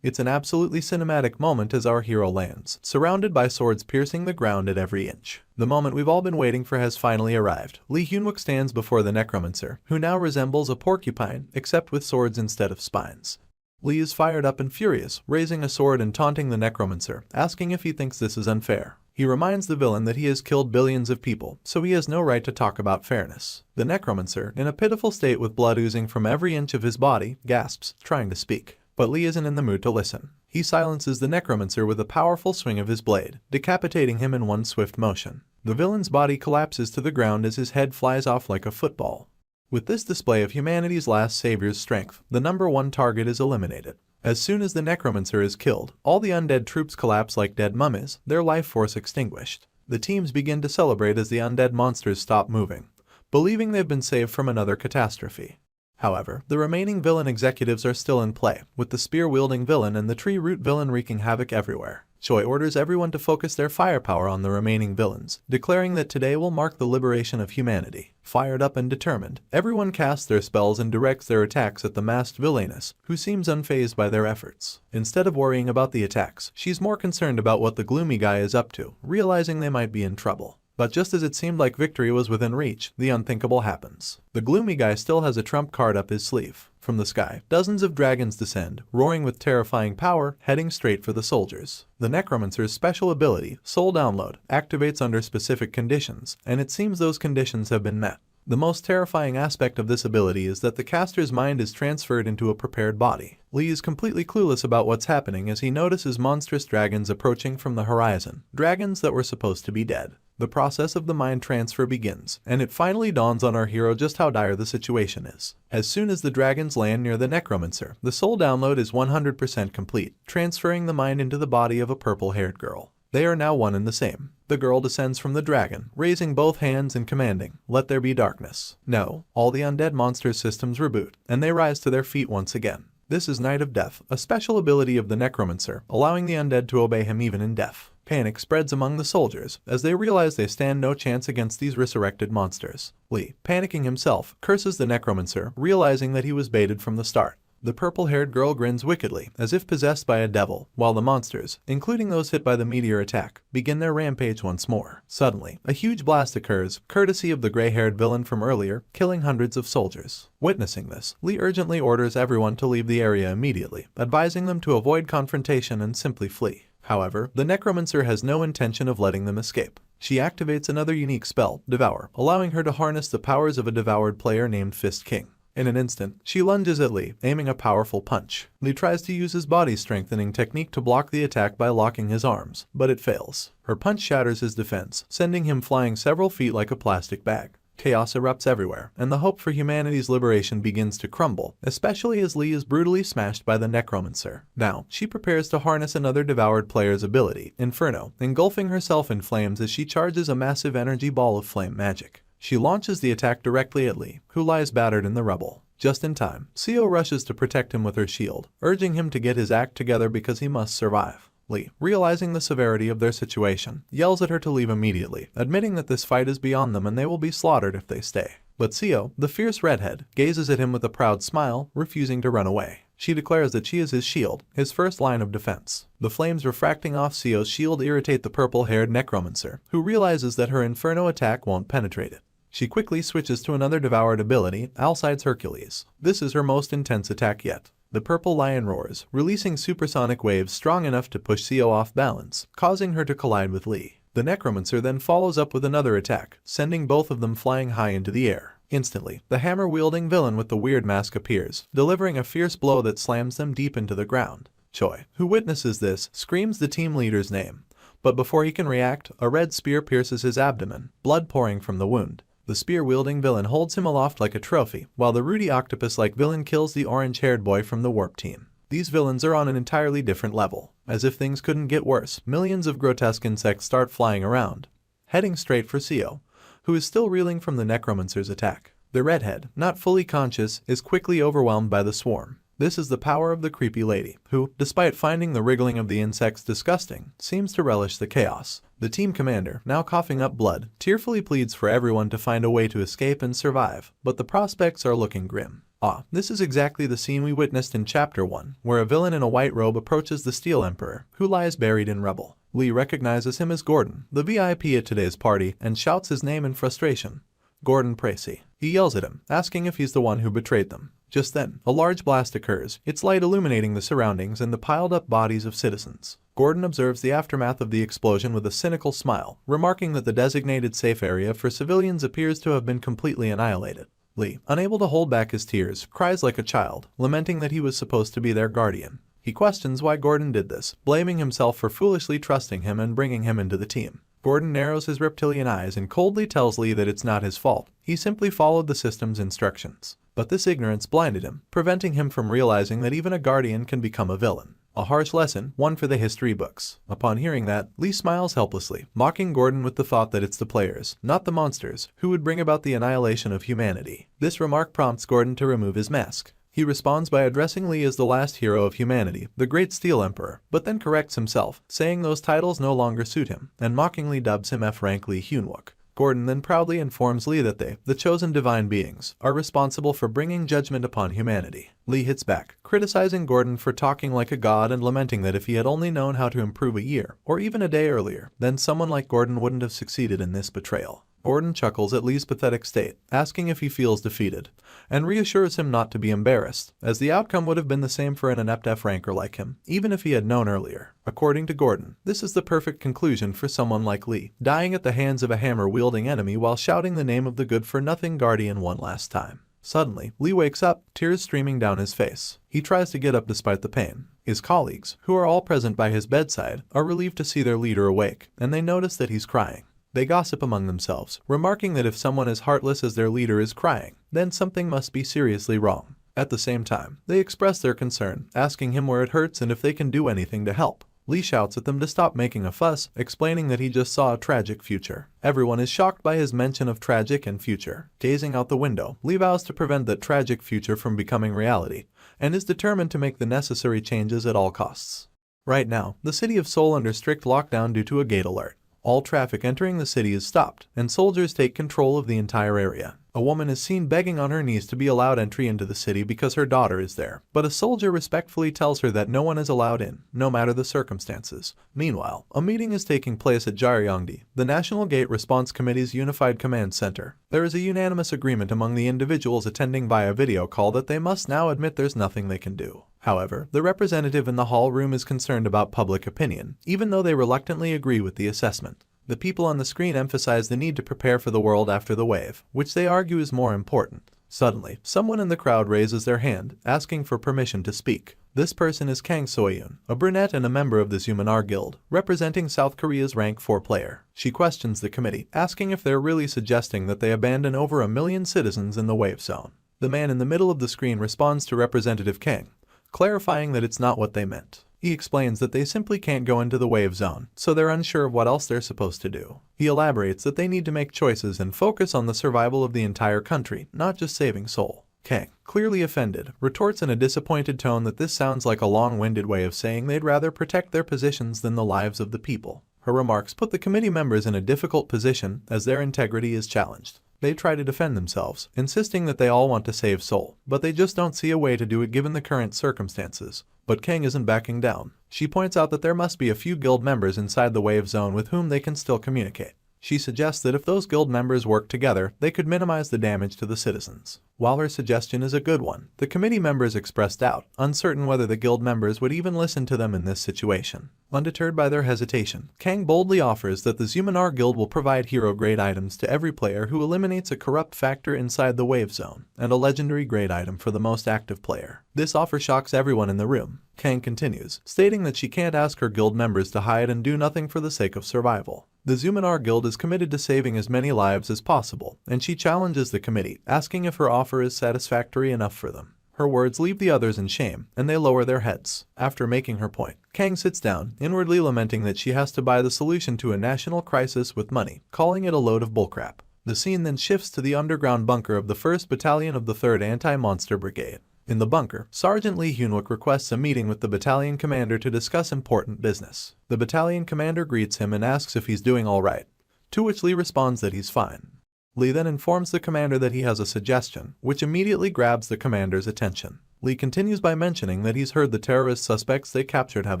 It's an absolutely cinematic moment as our hero lands, surrounded by swords piercing the ground at every inch. The moment we've all been waiting for has finally arrived. Lee Hyun-wook stands before the Necromancer, who now resembles a porcupine, except with swords instead of spines. Lee is fired up and furious, raising a sword and taunting the Necromancer, asking if he thinks this is unfair. He reminds the villain that he has killed billions of people, so he has no right to talk about fairness. The Necromancer, in a pitiful state with blood oozing from every inch of his body, gasps, trying to speak. But Lee isn't in the mood to listen. He silences the Necromancer with a powerful swing of his blade, decapitating him in one swift motion. The villain's body collapses to the ground as his head flies off like a football. With this display of humanity's last savior's strength, the number one target is eliminated. As soon as the Necromancer is killed, all the undead troops collapse like dead mummies, their life force extinguished. The teams begin to celebrate as the undead monsters stop moving, believing they've been saved from another catastrophe. However, the remaining villain executives are still in play, with the spear-wielding villain and the tree-root villain wreaking havoc everywhere. Choi orders everyone to focus their firepower on the remaining villains, declaring that today will mark the liberation of humanity. Fired up and determined, everyone casts their spells and directs their attacks at the masked villainess, who seems unfazed by their efforts. Instead of worrying about the attacks, she's more concerned about what the gloomy guy is up to, realizing they might be in trouble. But just as it seemed like victory was within reach, the unthinkable happens. The gloomy guy still has a trump card up his sleeve. From the sky, dozens of dragons descend, roaring with terrifying power, heading straight for the soldiers. The Necromancer's special ability, Soul Download, activates under specific conditions, and it seems those conditions have been met. The most terrifying aspect of this ability is that the caster's mind is transferred into a prepared body. Lee is completely clueless about what's happening as he notices monstrous dragons approaching from the horizon, dragons that were supposed to be dead. The process of the mind transfer begins, and it finally dawns on our hero just how dire the situation is. As soon as the dragons land near the Necromancer, the soul download is 100% complete, transferring the mind into the body of a purple-haired girl. They are now one and the same. The girl descends from the dragon, raising both hands and commanding, "Let there be darkness." No, all the undead monsters' systems reboot, and they rise to their feet once again. This is Night of Death, a special ability of the Necromancer, allowing the undead to obey him even in death. Panic spreads among the soldiers, as they realize they stand no chance against these resurrected monsters. Lee, panicking himself, curses the Necromancer, realizing that he was baited from the start. The purple-haired girl grins wickedly, as if possessed by a devil, while the monsters, including those hit by the meteor attack, begin their rampage once more. Suddenly, a huge blast occurs, courtesy of the gray-haired villain from earlier, killing hundreds of soldiers. Witnessing this, Lee urgently orders everyone to leave the area immediately, advising them to avoid confrontation and simply flee. However, the Necromancer has no intention of letting them escape. She activates another unique spell, Devour, allowing her to harness the powers of a devoured player named Fist King. In an instant, she lunges at Lee, aiming a powerful punch. Lee tries to use his body-strengthening technique to block the attack by locking his arms, but it fails. Her punch shatters his defense, sending him flying several feet like a plastic bag. Chaos erupts everywhere, and the hope for humanity's liberation begins to crumble, especially as Lee is brutally smashed by the Necromancer. Now, she prepares to harness another devoured player's ability, Inferno, engulfing herself in flames as she charges a massive energy ball of flame magic. She launches the attack directly at Lee, who lies battered in the rubble. Just in time, Seo rushes to protect him with her shield, urging him to get his act together because he must survive. Lee, realizing the severity of their situation, yells at her to leave immediately, admitting that this fight is beyond them and they will be slaughtered if they stay. But Seo, the fierce redhead, gazes at him with a proud smile, refusing to run away. She declares that she is his shield, his first line of defense. The flames refracting off Seo's shield irritate the purple-haired Necromancer, who realizes that her Inferno attack won't penetrate it. She quickly switches to another devoured ability, Alcide's Hercules. This is her most intense attack yet. The purple lion roars, releasing supersonic waves strong enough to push Seo off balance, causing her to collide with Lee. The Necromancer then follows up with another attack, sending both of them flying high into the air. Instantly, the hammer-wielding villain with the weird mask appears, delivering a fierce blow that slams them deep into the ground. Choi, who witnesses this, screams the team leader's name. But before he can react, a red spear pierces his abdomen, blood pouring from the wound. The spear-wielding villain holds him aloft like a trophy, while the Rudy Octopus-like villain kills the orange-haired boy from the Warp Team. These villains are on an entirely different level. As if things couldn't get worse, millions of grotesque insects start flying around, heading straight for Seo, who is still reeling from the Necromancer's attack. The redhead, not fully conscious, is quickly overwhelmed by the swarm. This is the power of the creepy lady, who, despite finding the wriggling of the insects disgusting, seems to relish the chaos. The team commander, now coughing up blood, tearfully pleads for everyone to find a way to escape and survive, but the prospects are looking grim. This is exactly the scene we witnessed in Chapter 1, where a villain in a white robe approaches the Steel Emperor, who lies buried in rubble. Lee recognizes him as Gordon, the VIP at today's party, and shouts his name in frustration. Gordon Precy. He yells at him, asking if he's the one who betrayed them. Just then, a large blast occurs, its light illuminating the surroundings and the piled-up bodies of citizens. Gordon observes the aftermath of the explosion with a cynical smile, remarking that the designated safe area for civilians appears to have been completely annihilated. Lee, unable to hold back his tears, cries like a child, lamenting that he was supposed to be their guardian. He questions why Gordon did this, blaming himself for foolishly trusting him and bringing him into the team. Gordon narrows his reptilian eyes and coldly tells Lee that it's not his fault. He simply followed the system's instructions. But this ignorance blinded him, preventing him from realizing that even a guardian can become a villain. A harsh lesson, one for the history books. Upon hearing that, Lee smiles helplessly, mocking Gordon with the thought that it's the players, not the monsters, who would bring about the annihilation of humanity. This remark prompts Gordon to remove his mask. He responds by addressing Lee as the last hero of humanity, the Great Steel Emperor, but then corrects himself, saying those titles no longer suit him, and mockingly dubs him F-rank Lee Hyunwook. Gordon then proudly informs Lee that they, the chosen divine beings, are responsible for bringing judgment upon humanity. Lee hits back, criticizing Gordon for talking like a god and lamenting that if he had only known how to improve a year, or even a day earlier, then someone like Gordon wouldn't have succeeded in this betrayal. Gordon chuckles at Lee's pathetic state, asking if he feels defeated, and reassures him not to be embarrassed, as the outcome would have been the same for an inept F-ranker like him, even if he had known earlier. According to Gordon, this is the perfect conclusion for someone like Lee, dying at the hands of a hammer-wielding enemy while shouting the name of the good-for-nothing guardian one last time. Suddenly, Lee wakes up, tears streaming down his face. He tries to get up despite the pain. His colleagues, who are all present by his bedside, are relieved to see their leader awake, and they notice that he's crying. They gossip among themselves, remarking that if someone as heartless as their leader is crying, then something must be seriously wrong. At the same time, they express their concern, asking him where it hurts and if they can do anything to help. Lee shouts at them to stop making a fuss, explaining that he just saw a tragic future. Everyone is shocked by his mention of tragic and future. Gazing out the window, Lee vows to prevent that tragic future from becoming reality, and is determined to make the necessary changes at all costs. Right now, the city of Seoul under strict lockdown due to a gate alert. All traffic entering the city is stopped, and soldiers take control of the entire area. A woman is seen begging on her knees to be allowed entry into the city because her daughter is there, but a soldier respectfully tells her that no one is allowed in, no matter the circumstances. Meanwhile, a meeting is taking place at Jaryongdi, the National Gate Response Committee's Unified Command Center. There is a unanimous agreement among the individuals attending via video call that they must now admit there's nothing they can do. However, the representative in the hall room is concerned about public opinion, even though they reluctantly agree with the assessment. The people on the screen emphasize the need to prepare for the world after the wave, which they argue is more important. Suddenly, someone in the crowd raises their hand, asking for permission to speak. This person is Kang Soyun, a brunette and a member of the Zumanar Guild, representing South Korea's rank 4 player. She questions the committee, asking if they're really suggesting that they abandon over 1 million citizens in the wave zone. The man in the middle of the screen responds to Representative Kang, clarifying that it's not what they meant. He explains that they simply can't go into the wave zone, so they're unsure of what else they're supposed to do. He elaborates that they need to make choices and focus on the survival of the entire country, not just saving Seoul. Kang, clearly offended, retorts in a disappointed tone that this sounds like a long-winded way of saying they'd rather protect their positions than the lives of the people. Her remarks put the committee members in a difficult position as their integrity is challenged. They try to defend themselves, insisting that they all want to save Seoul, but they just don't see a way to do it given the current circumstances. But Kang isn't backing down. She points out that there must be a few guild members inside the wave zone with whom they can still communicate. She suggests that if those guild members work together, they could minimize the damage to the citizens. While her suggestion is a good one, the committee members expressed doubt, uncertain whether the guild members would even listen to them in this situation. Undeterred by their hesitation, Kang boldly offers that the Zumanar Guild will provide hero-grade items to every player who eliminates a corrupt factor inside the wave zone, and a legendary grade item for the most active player. This offer shocks everyone in the room. Kang continues, stating that she can't ask her guild members to hide and do nothing for the sake of survival. The Zumanar Guild is committed to saving as many lives as possible, and she challenges the committee, asking if her offer is satisfactory enough for them. Her words leave the others in shame, and they lower their heads. After making her point, Kang sits down, inwardly lamenting that she has to buy the solution to a national crisis with money, calling it a load of bullcrap. The scene then shifts to the underground bunker of the 1st Battalion of the 3rd Anti-Monster Brigade. In the bunker, Sergeant Lee Hyunwook requests a meeting with the battalion commander to discuss important business. The battalion commander greets him and asks if he's doing all right, to which Lee responds that he's fine. Lee then informs the commander that he has a suggestion, which immediately grabs the commander's attention. Lee continues by mentioning that he's heard the terrorist suspects they captured have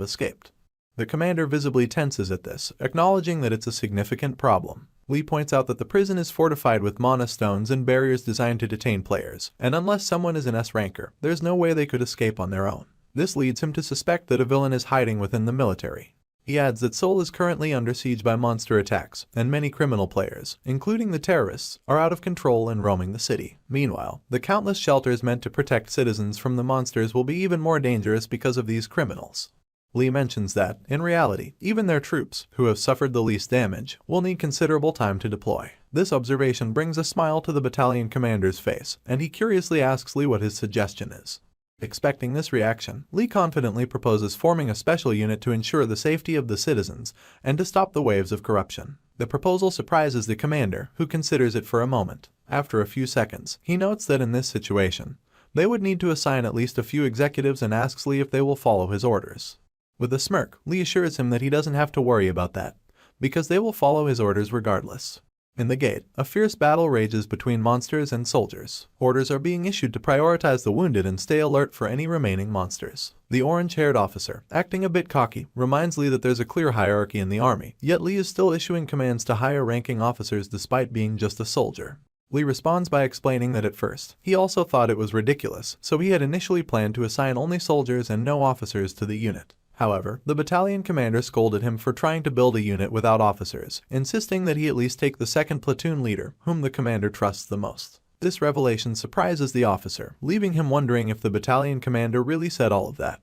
escaped. The commander visibly tenses at this, acknowledging that it's a significant problem. Lee points out that the prison is fortified with mana stones and barriers designed to detain players, and unless someone is an S-ranker, there's no way they could escape on their own. This leads him to suspect that a villain is hiding within the military. He adds that Seoul is currently under siege by monster attacks, and many criminal players, including the terrorists, are out of control and roaming the city. Meanwhile, the countless shelters meant to protect citizens from the monsters will be even more dangerous because of these criminals. Lee mentions that, in reality, even their troops, who have suffered the least damage, will need considerable time to deploy. This observation brings a smile to the battalion commander's face, and he curiously asks Lee what his suggestion is. Expecting this reaction, Lee confidently proposes forming a special unit to ensure the safety of the citizens and to stop the waves of corruption. The proposal surprises the commander, who considers it for a moment. After a few seconds, he notes that in this situation, they would need to assign at least a few executives and asks Lee if they will follow his orders. With a smirk, Lee assures him that he doesn't have to worry about that, because they will follow his orders regardless. In the gate, a fierce battle rages between monsters and soldiers. Orders are being issued to prioritize the wounded and stay alert for any remaining monsters. The orange-haired officer, acting a bit cocky, reminds Lee that there's a clear hierarchy in the army, yet Lee is still issuing commands to higher-ranking officers despite being just a soldier. Lee responds by explaining that at first, he also thought it was ridiculous, so he had initially planned to assign only soldiers and no officers to the unit. However, the battalion commander scolded him for trying to build a unit without officers, insisting that he at least take the second platoon leader, whom the commander trusts the most. This revelation surprises the officer, leaving him wondering if the battalion commander really said all of that.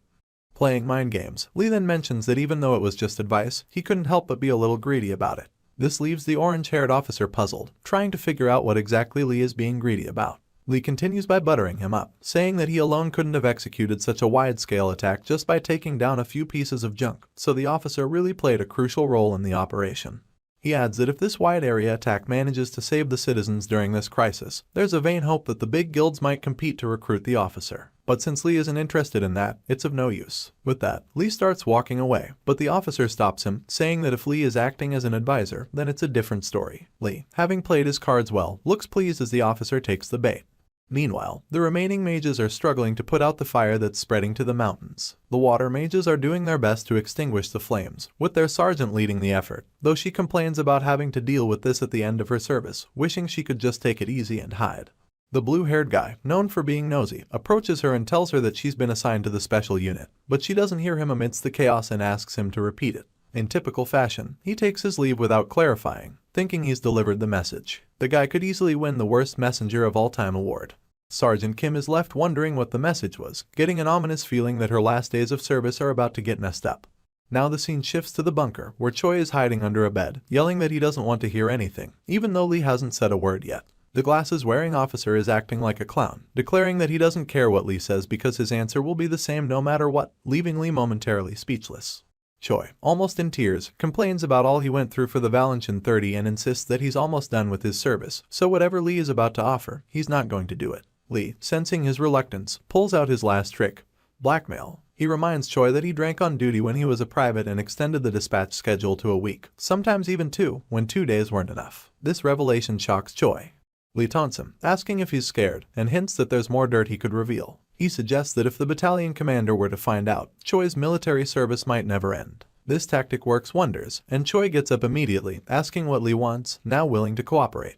Playing mind games, Lee then mentions that even though it was just advice, he couldn't help but be a little greedy about it. This leaves the orange-haired officer puzzled, trying to figure out what exactly Lee is being greedy about. Lee continues by buttering him up, saying that he alone couldn't have executed such a wide-scale attack just by taking down a few pieces of junk, so the officer really played a crucial role in the operation. He adds that if this wide-area attack manages to save the citizens during this crisis, there's a vain hope that the big guilds might compete to recruit the officer. But since Lee isn't interested in that, it's of no use. With that, Lee starts walking away, but the officer stops him, saying that if Lee is acting as an advisor, then it's a different story. Lee, having played his cards well, looks pleased as the officer takes the bait. Meanwhile, the remaining mages are struggling to put out the fire that's spreading to the mountains. The water mages are doing their best to extinguish the flames, with their sergeant leading the effort, though she complains about having to deal with this at the end of her service, wishing she could just take it easy and hide. The blue-haired guy, known for being nosy, approaches her and tells her that she's been assigned to the special unit, but she doesn't hear him amidst the chaos and asks him to repeat it. In typical fashion, he takes his leave without clarifying, thinking he's delivered the message. The guy could easily win the Worst Messenger of All Time award. Sergeant Kim is left wondering what the message was, getting an ominous feeling that her last days of service are about to get messed up. Now the scene shifts to the bunker, where Choi is hiding under a bed, yelling that he doesn't want to hear anything, even though Lee hasn't said a word yet. The glasses-wearing officer is acting like a clown, declaring that he doesn't care what Lee says because his answer will be the same no matter what, leaving Lee momentarily speechless. Choi, almost in tears, complains about all he went through for the Valencian 30 and insists that he's almost done with his service, so whatever Lee is about to offer, he's not going to do it. Lee, sensing his reluctance, pulls out his last trick, blackmail. He reminds Choi that he drank on duty when he was a private and extended the dispatch schedule to a week, sometimes even 2, when 2 days weren't enough. This revelation shocks Choi. Lee taunts him, asking if he's scared, and hints that there's more dirt he could reveal. He suggests that if the battalion commander were to find out, Choi's military service might never end. This tactic works wonders, and Choi gets up immediately, asking what Lee wants, now willing to cooperate.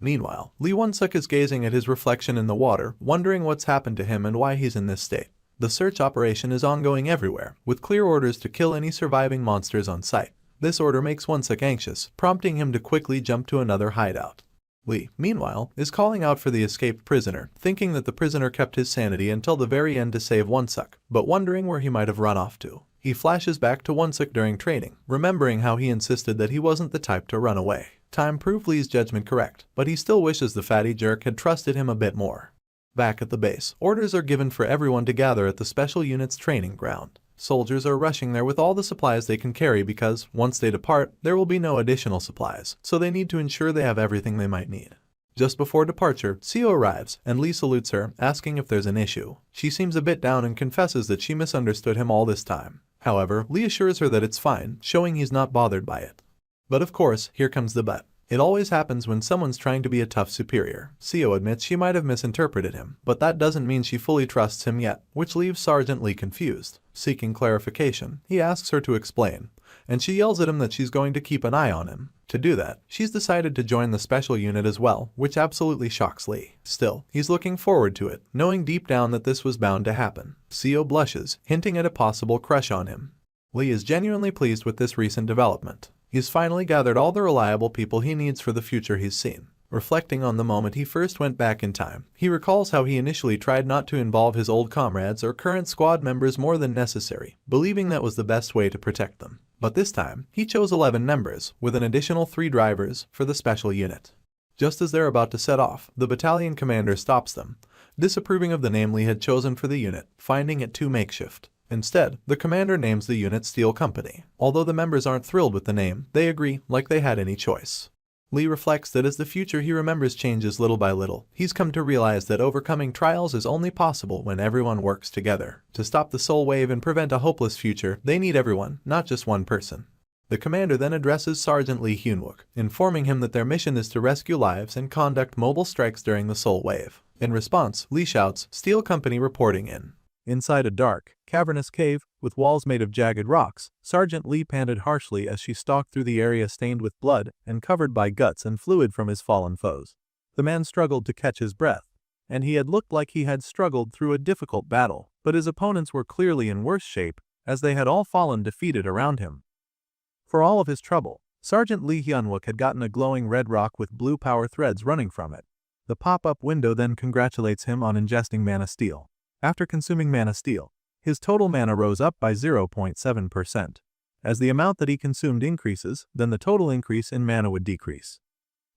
Meanwhile, Lee Won-suk is gazing at his reflection in the water, wondering what's happened to him and why he's in this state. The search operation is ongoing everywhere, with clear orders to kill any surviving monsters on sight. This order makes Won-suk anxious, prompting him to quickly jump to another hideout. Lee, meanwhile, is calling out for the escaped prisoner, thinking that the prisoner kept his sanity until the very end to save Won-suk, but wondering where he might have run off to. He flashes back to Won-suk during training, remembering how he insisted that he wasn't the type to run away. Time proved Lee's judgment correct, but he still wishes the fatty jerk had trusted him a bit more. Back at the base, orders are given for everyone to gather at the special unit's training ground. Soldiers are rushing there with all the supplies they can carry because, once they depart, there will be no additional supplies, so they need to ensure they have everything they might need. Just before departure, Seo arrives, and Lee salutes her, asking if there's an issue. She seems a bit down and confesses that she misunderstood him all this time. However, Lee assures her that it's fine, showing he's not bothered by it. But of course, here comes the but. It always happens when someone's trying to be a tough superior. Seo admits she might have misinterpreted him, but that doesn't mean she fully trusts him yet, which leaves Sergeant Lee confused. Seeking clarification, he asks her to explain, and she yells at him that she's going to keep an eye on him. To do that, she's decided to join the special unit as well, which absolutely shocks Lee. Still, he's looking forward to it, knowing deep down that this was bound to happen. Seo blushes, hinting at a possible crush on him. Lee is genuinely pleased with this recent development. He's finally gathered all the reliable people he needs for the future he's seen. Reflecting on the moment he first went back in time, he recalls how he initially tried not to involve his old comrades or current squad members more than necessary, believing that was the best way to protect them. But this time, he chose 11 members, with an additional 3 drivers, for the special unit. Just as they're about to set off, the battalion commander stops them, disapproving of the name Lee had chosen for the unit, finding it too makeshift. Instead, the commander names the unit Steel Company. Although the members aren't thrilled with the name, they agree like they had any choice. Lee reflects that as the future he remembers changes little by little, he's come to realize that overcoming trials is only possible when everyone works together. To stop the soul wave and prevent a hopeless future, they need everyone, not just one person. The commander then addresses Sergeant Lee Hyunwook, informing him that their mission is to rescue lives and conduct mobile strikes during the soul wave. In response, Lee shouts, "Steel Company reporting in." Inside a dark, cavernous cave, with walls made of jagged rocks, Sergeant Lee panted harshly as she stalked through the area stained with blood and covered by guts and fluid from his fallen foes. The man struggled to catch his breath, and he had looked like he had struggled through a difficult battle, but his opponents were clearly in worse shape, as they had all fallen defeated around him. For all of his trouble, Sergeant Lee Hyunwook had gotten a glowing red rock with blue power threads running from it. The pop-up window then congratulates him on ingesting mana steel. After consuming mana steel, his total mana rose up by 0.7%. As the amount that he consumed increases, then the total increase in mana would decrease.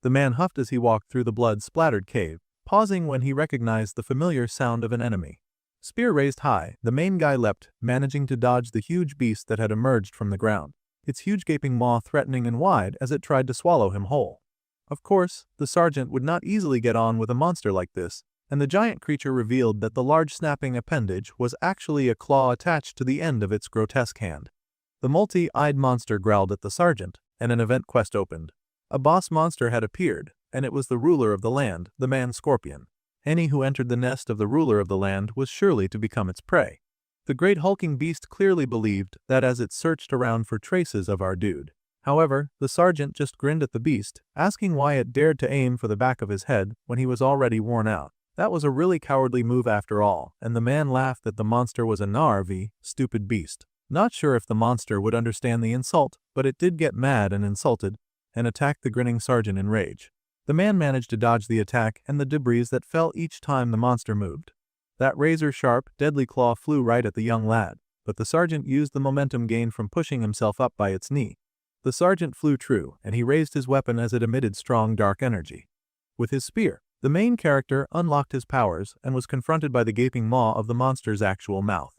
The man huffed as he walked through the blood-splattered cave, pausing when he recognized the familiar sound of an enemy. Spear raised high, the main guy leapt, managing to dodge the huge beast that had emerged from the ground, its huge gaping maw threatening and wide as it tried to swallow him whole. Of course, the sergeant would not easily get on with a monster like this, and the giant creature revealed that the large snapping appendage was actually a claw attached to the end of its grotesque hand. The multi-eyed monster growled at the sergeant, and an event quest opened. A boss monster had appeared, and it was the ruler of the land, the man-scorpion. Any who entered the nest of the ruler of the land was surely to become its prey. The great hulking beast clearly believed that as it searched around for traces of our dude. However, the sergeant just grinned at the beast, asking why it dared to aim for the back of his head when he was already worn out. That was a really cowardly move after all, and the man laughed that the monster was a narv, stupid beast. Not sure if the monster would understand the insult, but it did get mad and insulted, and attacked the grinning sergeant in rage. The man managed to dodge the attack and the debris that fell each time the monster moved. That razor-sharp, deadly claw flew right at the young lad, but the sergeant used the momentum gained from pushing himself up by its knee. The sergeant flew true, and he raised his weapon as it emitted strong dark energy. With his spear, the main character unlocked his powers and was confronted by the gaping maw of the monster's actual mouth.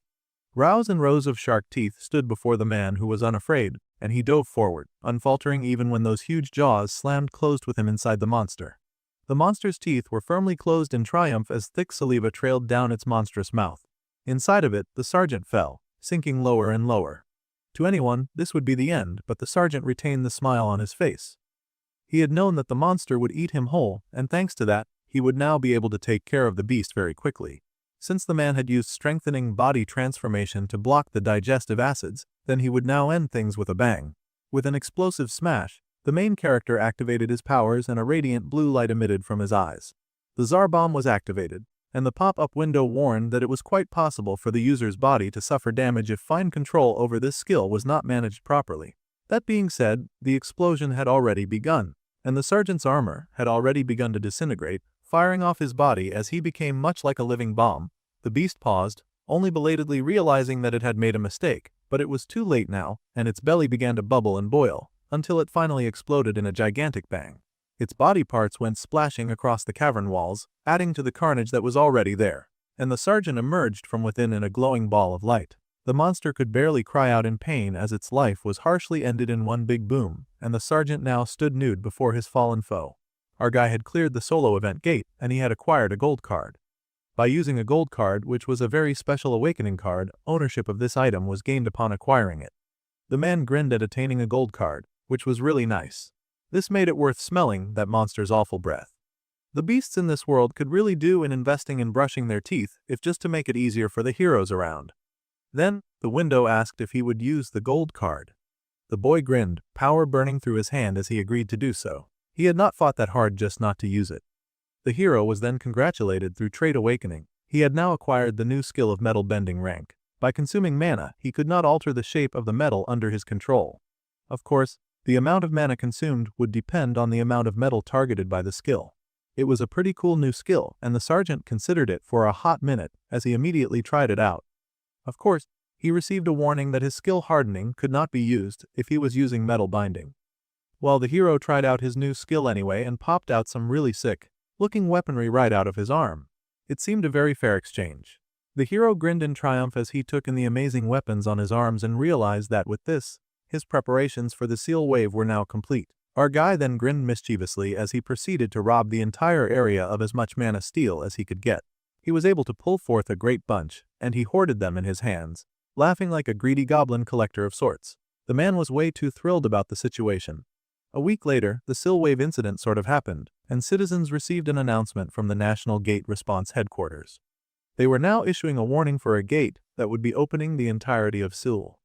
Rows and rows of shark teeth stood before the man who was unafraid, and he dove forward, unfaltering even when those huge jaws slammed closed with him inside the monster. The monster's teeth were firmly closed in triumph as thick saliva trailed down its monstrous mouth. Inside of it, the sergeant fell, sinking lower and lower. To anyone, this would be the end, but the sergeant retained the smile on his face. He had known that the monster would eat him whole, and thanks to that, he would now be able to take care of the beast very quickly. Since the man had used strengthening body transformation to block the digestive acids, then he would now end things with a bang. With an explosive smash, the main character activated his powers and a radiant blue light emitted from his eyes. The Tsar bomb was activated, and the pop-up window warned that it was quite possible for the user's body to suffer damage if fine control over this skill was not managed properly. That being said, the explosion had already begun, and the sergeant's armor had already begun to disintegrate, firing off his body as he became much like a living bomb. The beast paused, only belatedly realizing that it had made a mistake, but it was too late now, and its belly began to bubble and boil, until it finally exploded in a gigantic bang. Its body parts went splashing across the cavern walls, adding to the carnage that was already there, and the sergeant emerged from within in a glowing ball of light. The monster could barely cry out in pain as its life was harshly ended in one big boom, and the sergeant now stood nude before his fallen foe. Our guy had cleared the solo event gate, and he had acquired a gold card. By using a gold card, which was a very special awakening card, ownership of this item was gained upon acquiring it. The man grinned at attaining a gold card, which was really nice. This made it worth smelling that monster's awful breath. The beasts in this world could really do in investing in brushing their teeth, if just to make it easier for the heroes around. Then, the window asked if he would use the gold card. The boy grinned, power burning through his hand as he agreed to do so. He had not fought that hard just not to use it. The hero was then congratulated through trait awakening. He had now acquired the new skill of metal bending rank. By consuming mana, he could not alter the shape of the metal under his control. Of course, the amount of mana consumed would depend on the amount of metal targeted by the skill. It was a pretty cool new skill, and the sergeant considered it for a hot minute as he immediately tried it out. Of course, he received a warning that his skill hardening could not be used if he was using metal binding. Well, the hero tried out his new skill anyway and popped out some really sick looking weaponry right out of his arm. It seemed a very fair exchange. The hero grinned in triumph as he took in the amazing weapons on his arms and realized that with this, his preparations for the seal wave were now complete. Our guy then grinned mischievously as he proceeded to rob the entire area of as much mana steel as he could get. He was able to pull forth a great bunch, and he hoarded them in his hands, laughing like a greedy goblin collector of sorts. The man was way too thrilled about the situation. A week later, the seal wave incident sort of happened, and citizens received an announcement from the National Gate Response Headquarters. They were now issuing a warning for a gate that would be opening the entirety of Seoul.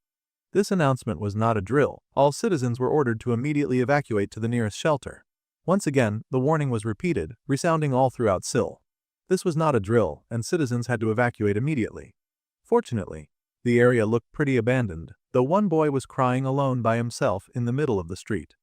This announcement was not a drill. All citizens were ordered to immediately evacuate to the nearest shelter. Once again, the warning was repeated, resounding all throughout Seoul. This was not a drill, and citizens had to evacuate immediately. Fortunately, the area looked pretty abandoned, though one boy was crying alone by himself in the middle of the street.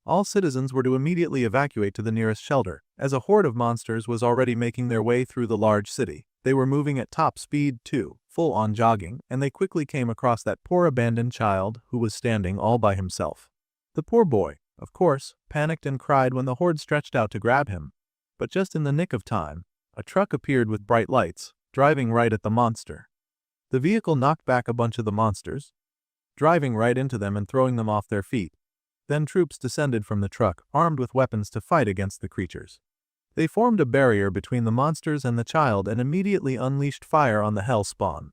All citizens were to immediately evacuate to the nearest shelter, as a horde of monsters was already making their way through the large city. They were moving at top speed too, full-on jogging, and they quickly came across that poor abandoned child who was standing all by himself. The poor boy, of course, panicked and cried when the horde stretched out to grab him. But just in the nick of time, a truck appeared with bright lights, driving right at the monster. The vehicle knocked back a bunch of the monsters, driving right into them and throwing them off their feet. Then troops descended from the truck, armed with weapons to fight against the creatures. They formed a barrier between the monsters and the child and immediately unleashed fire on the hell spawn.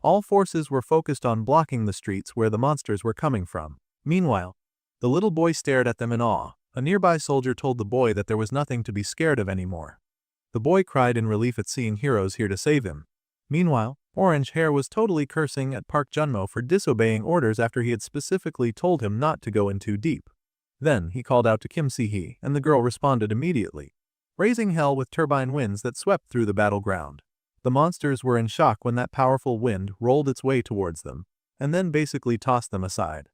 All forces were focused on blocking the streets where the monsters were coming from. Meanwhile, the little boy stared at them in awe. A nearby soldier told the boy that there was nothing to be scared of anymore. The boy cried in relief at seeing heroes here to save him. Meanwhile, Orange Hair was totally cursing at Park Junmo for disobeying orders after he had specifically told him not to go in too deep. Then he called out to Kim Si-hee, and the girl responded immediately, raising hell with turbine winds that swept through the battleground. The monsters were in shock when that powerful wind rolled its way towards them, and then basically tossed them aside.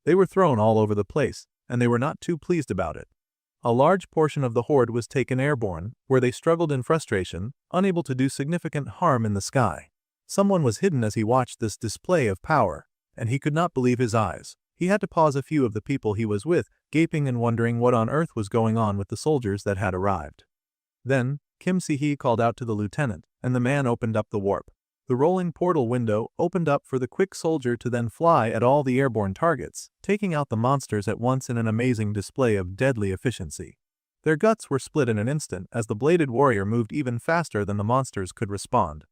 They were thrown all over the place, and they were not too pleased about it. A large portion of the horde was taken airborne, where they struggled in frustration, unable to do significant harm in the sky. Someone was hidden as he watched this display of power, and he could not believe his eyes. He had to pause a few of the people he was with, gaping and wondering what on earth was going on with the soldiers that had arrived. Then, Kim Si-hee called out to the lieutenant, and the man opened up the warp. The rolling portal window opened up for the quick soldier to then fly at all the airborne targets, taking out the monsters at once in an amazing display of deadly efficiency. Their guts were split in an instant as the bladed warrior moved even faster than the monsters could respond.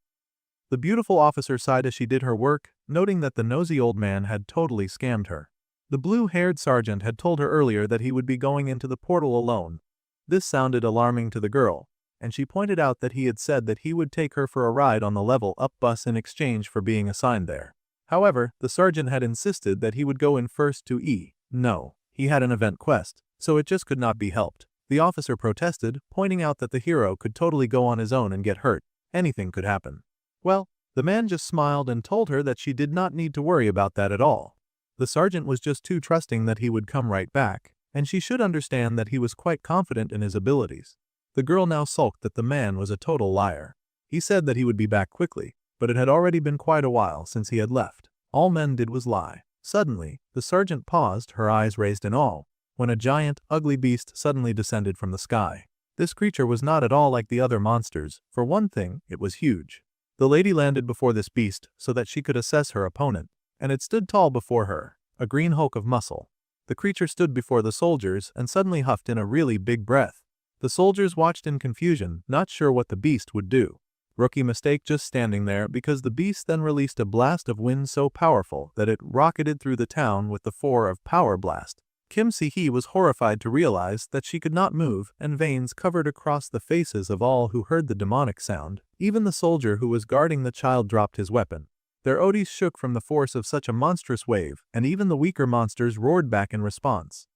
The beautiful officer sighed as she did her work, noting that the nosy old man had totally scammed her. The blue-haired sergeant had told her earlier that he would be going into the portal alone. This sounded alarming to the girl, and she pointed out that he had said that he would take her for a ride on the level up bus in exchange for being assigned there. However, the sergeant had insisted that he would go in first to E. No, he had an event quest, so it just could not be helped. The officer protested, pointing out that the hero could totally go on his own and get hurt. Anything could happen. Well, the man just smiled and told her that she did not need to worry about that at all. The sergeant was just too trusting that he would come right back, and she should understand that he was quite confident in his abilities. The girl now sulked that the man was a total liar. He said that he would be back quickly, but it had already been quite a while since he had left. All men did was lie. Suddenly, the sergeant paused, her eyes raised in awe, when a giant, ugly beast suddenly descended from the sky. This creature was not at all like the other monsters. For one thing, it was huge. The lady landed before this beast so that she could assess her opponent, and it stood tall before her, a green hulk of muscle. The creature stood before the soldiers and suddenly huffed in a really big breath. The soldiers watched in confusion, not sure what the beast would do. Rookie mistake just standing there because the beast then released a blast of wind so powerful that it rocketed through the town with the force of power blast. Kim Si-hee was horrified to realize that she could not move, and veins covered across the faces of all who heard the demonic sound. Even the soldier who was guarding the child dropped his weapon. Their odis shook from the force of such a monstrous wave, and even the weaker monsters roared back in response.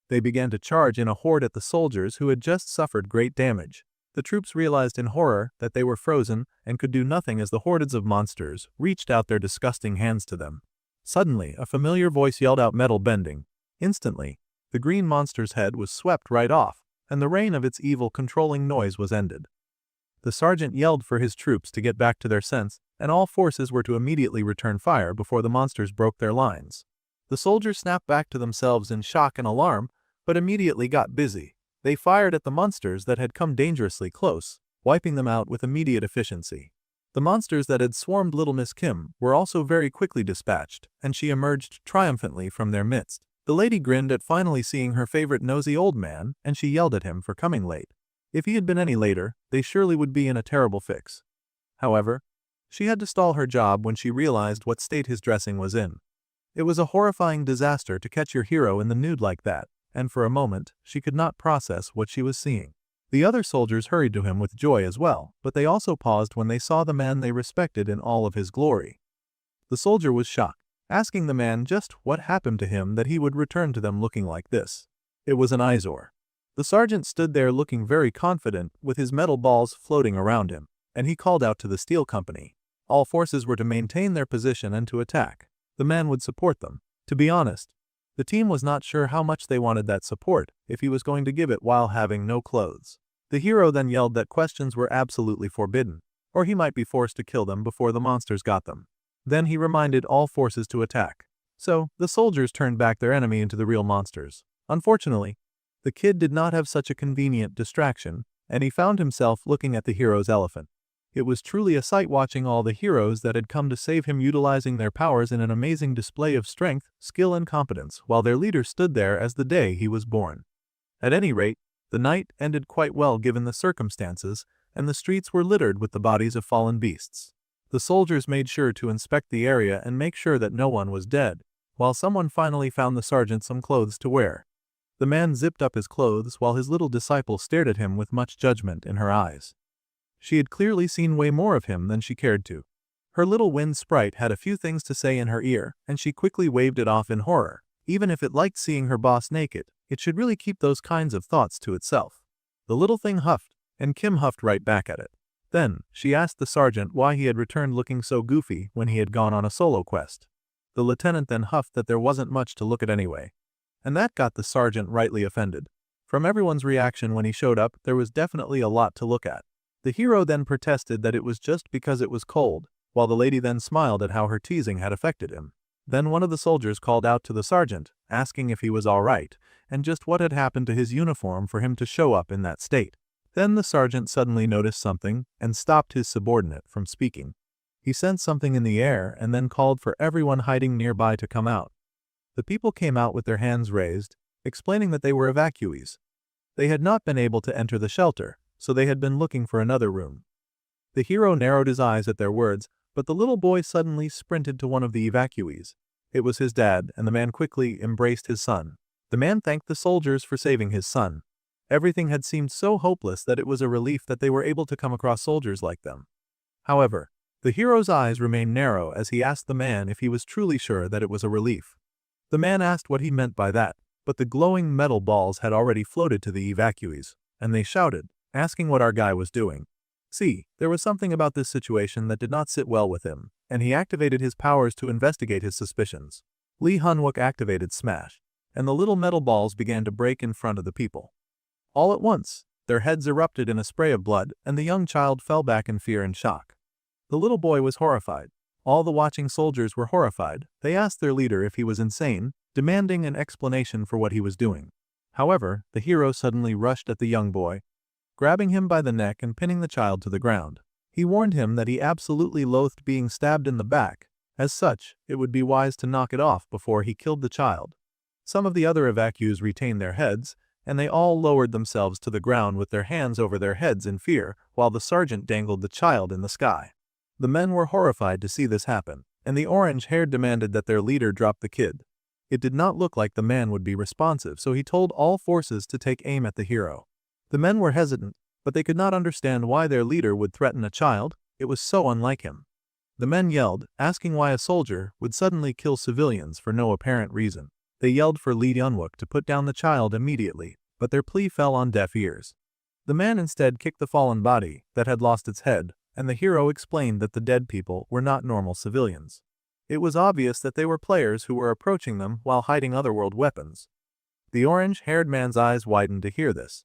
They began to charge in a horde at the soldiers who had just suffered great damage. The troops realized in horror that they were frozen and could do nothing as the hordes of monsters reached out their disgusting hands to them. Suddenly, a familiar voice yelled out, "Metal bending." Instantly, the green monster's head was swept right off, and the reign of its evil controlling noise was ended. The sergeant yelled for his troops to get back to their sense, and all forces were to immediately return fire before the monsters broke their lines. The soldiers snapped back to themselves in shock and alarm, but immediately got busy. They fired at the monsters that had come dangerously close. wiping them out with immediate efficiency. The monsters that had swarmed Little Miss Kim were also very quickly dispatched, and she emerged triumphantly from their midst. The lady grinned at finally seeing her favorite nosy old man, and she yelled at him for coming late. If he had been any later, they surely would be in a terrible fix. However, she had to stall her job when she realized what state his dressing was in. It was a horrifying disaster to catch your hero in the nude like that, and for a moment, she could not process what she was seeing. The other soldiers hurried to him with joy as well, but they also paused when they saw the man they respected in all of his glory. The soldier was shocked, asking the man just what happened to him that he would return to them looking like this. It was an eyesore. The sergeant stood there looking very confident with his metal balls floating around him, and he called out to the steel company. All forces were to maintain their position and to attack. The man would support them. To be honest, the team was not sure how much they wanted that support if he was going to give it while having no clothes. The hero then yelled that questions were absolutely forbidden, or he might be forced to kill them before the monsters got them. Then he reminded all forces to attack. So, the soldiers turned back their enemy into the real monsters. Unfortunately, the kid did not have such a convenient distraction, and he found himself looking at the hero's elephant. It was truly a sight watching all the heroes that had come to save him utilizing their powers in an amazing display of strength, skill and competence, while their leader stood there as the day he was born. At any rate, the night ended quite well given the circumstances, and the streets were littered with the bodies of fallen beasts. The soldiers made sure to inspect the area and make sure that no one was dead, while someone finally found the sergeant some clothes to wear. The man zipped up his clothes while his little disciple stared at him with much judgment in her eyes. She had clearly seen way more of him than she cared to. Her little wind sprite had a few things to say in her ear, and she quickly waved it off in horror. Even if it liked seeing her boss naked, it should really keep those kinds of thoughts to itself. The little thing huffed, and Kim huffed right back at it. Then, she asked the sergeant why he had returned looking so goofy when he had gone on a solo quest. The lieutenant then huffed that there wasn't much to look at anyway. And that got the sergeant rightly offended. From everyone's reaction when he showed up, there was definitely a lot to look at. The hero then protested that it was just because it was cold, while the lady then smiled at how her teasing had affected him. Then one of the soldiers called out to the sergeant, asking if he was all right, and just what had happened to his uniform for him to show up in that state. Then the sergeant suddenly noticed something and stopped his subordinate from speaking. He sensed something in the air and then called for everyone hiding nearby to come out. The people came out with their hands raised, explaining that they were evacuees. They had not been able to enter the shelter, so they had been looking for another room. The hero narrowed his eyes at their words, but the little boy suddenly sprinted to one of the evacuees. It was his dad, and the man quickly embraced his son. The man thanked the soldiers for saving his son. Everything had seemed so hopeless that it was a relief that they were able to come across soldiers like them. However, the hero's eyes remained narrow as he asked the man if he was truly sure that it was a relief. The man asked what he meant by that, but the glowing metal balls had already floated to the evacuees, and they shouted, asking what our guy was doing. See, there was something about this situation that did not sit well with him, and he activated his powers to investigate his suspicions. Lee Hunwook activated Smash, and the little metal balls began to break in front of the people. All at once, their heads erupted in a spray of blood, and the young child fell back in fear and shock. The little boy was horrified. All the watching soldiers were horrified. They asked their leader if he was insane, demanding an explanation for what he was doing. However, the hero suddenly rushed at the young boy, grabbing him by the neck and pinning the child to the ground. He warned him that he absolutely loathed being stabbed in the back. As such, it would be wise to knock it off before he killed the child. Some of the other evacuees retained their heads, and they all lowered themselves to the ground with their hands over their heads in fear, while the sergeant dangled the child in the sky. The men were horrified to see this happen, and the orange-haired demanded that their leader drop the kid. It did not look like the man would be responsive, so he told all forces to take aim at the hero. The men were hesitant, but they could not understand why their leader would threaten a child. It was so unlike him. The men yelled, asking why a soldier would suddenly kill civilians for no apparent reason. They yelled for Lee Hunwook to put down the child immediately, but their plea fell on deaf ears. The man instead kicked the fallen body that had lost its head, and the hero explained that the dead people were not normal civilians. It was obvious that they were players who were approaching them while hiding otherworld weapons. The orange-haired man's eyes widened to hear this.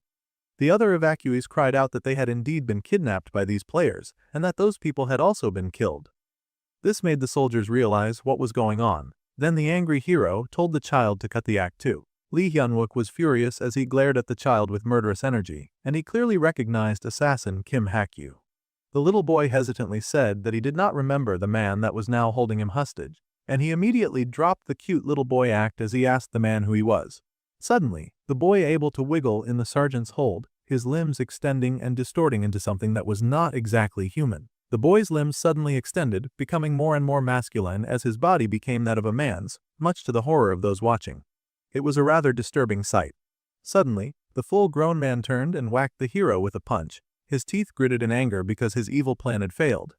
The other evacuees cried out that they had indeed been kidnapped by these players, and that those people had also been killed. This made the soldiers realize what was going on. Then the angry hero told the child to cut the act too. Lee Hyun-wook was furious as he glared at the child with murderous energy, and he clearly recognized assassin Kim Hak-yu. The little boy hesitantly said that he did not remember the man that was now holding him hostage, and he immediately dropped the cute little boy act as he asked the man who he was. Suddenly, the boy able to wiggle in the sergeant's hold, his limbs extending and distorting into something that was not exactly human. The boy's limbs suddenly extended, becoming more and more masculine as his body became that of a man's, much to the horror of those watching. It was a rather disturbing sight. Suddenly, the full-grown man turned and whacked the hero with a punch, his teeth gritted in anger because his evil plan had failed.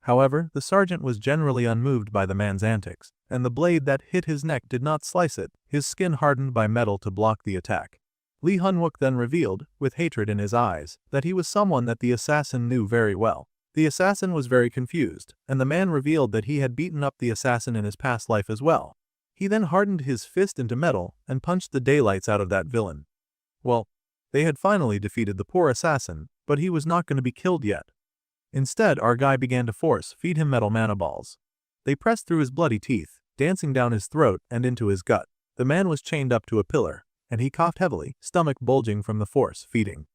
However, the sergeant was generally unmoved by the man's antics, and the blade that hit his neck did not slice it, his skin hardened by metal to block the attack. Lee Hyun-wook then revealed, with hatred in his eyes, that he was someone that the assassin knew very well. The assassin was very confused, and the man revealed that he had beaten up the assassin in his past life as well. He then hardened his fist into metal and punched the daylights out of that villain. Well, they had finally defeated the poor assassin, but he was not going to be killed yet. Instead, our guy began to feed him metal mana balls. They pressed through his bloody teeth, dancing down his throat and into his gut. The man was chained up to a pillar, and he coughed heavily, stomach bulging from the force feeding.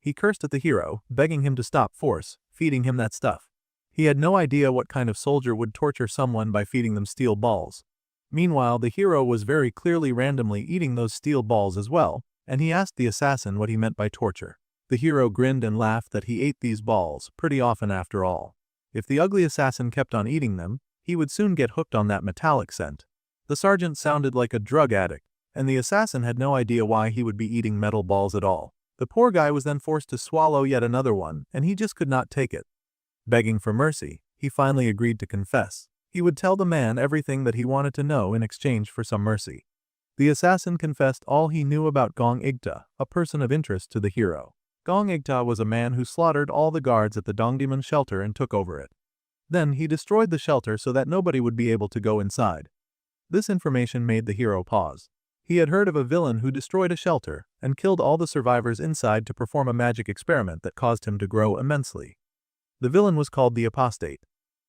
He cursed at the hero, begging him to stop force feeding him that stuff. He had no idea what kind of soldier would torture someone by feeding them steel balls. Meanwhile, the hero was very clearly randomly eating those steel balls as well, and he asked the assassin what he meant by torture. The hero grinned and laughed that he ate these balls pretty often after all. If the ugly assassin kept on eating them, he would soon get hooked on that metallic scent. The sergeant sounded like a drug addict, and the assassin had no idea why he would be eating metal balls at all. The poor guy was then forced to swallow yet another one, and he just could not take it. Begging for mercy, he finally agreed to confess. He would tell the man everything that he wanted to know in exchange for some mercy. The assassin confessed all he knew about Gong Igta, a person of interest to the hero. Gong Igta was a man who slaughtered all the guards at the Dongdaemun shelter and took over it. Then he destroyed the shelter so that nobody would be able to go inside. This information made the hero pause. He had heard of a villain who destroyed a shelter and killed all the survivors inside to perform a magic experiment that caused him to grow immensely. The villain was called the Apostate.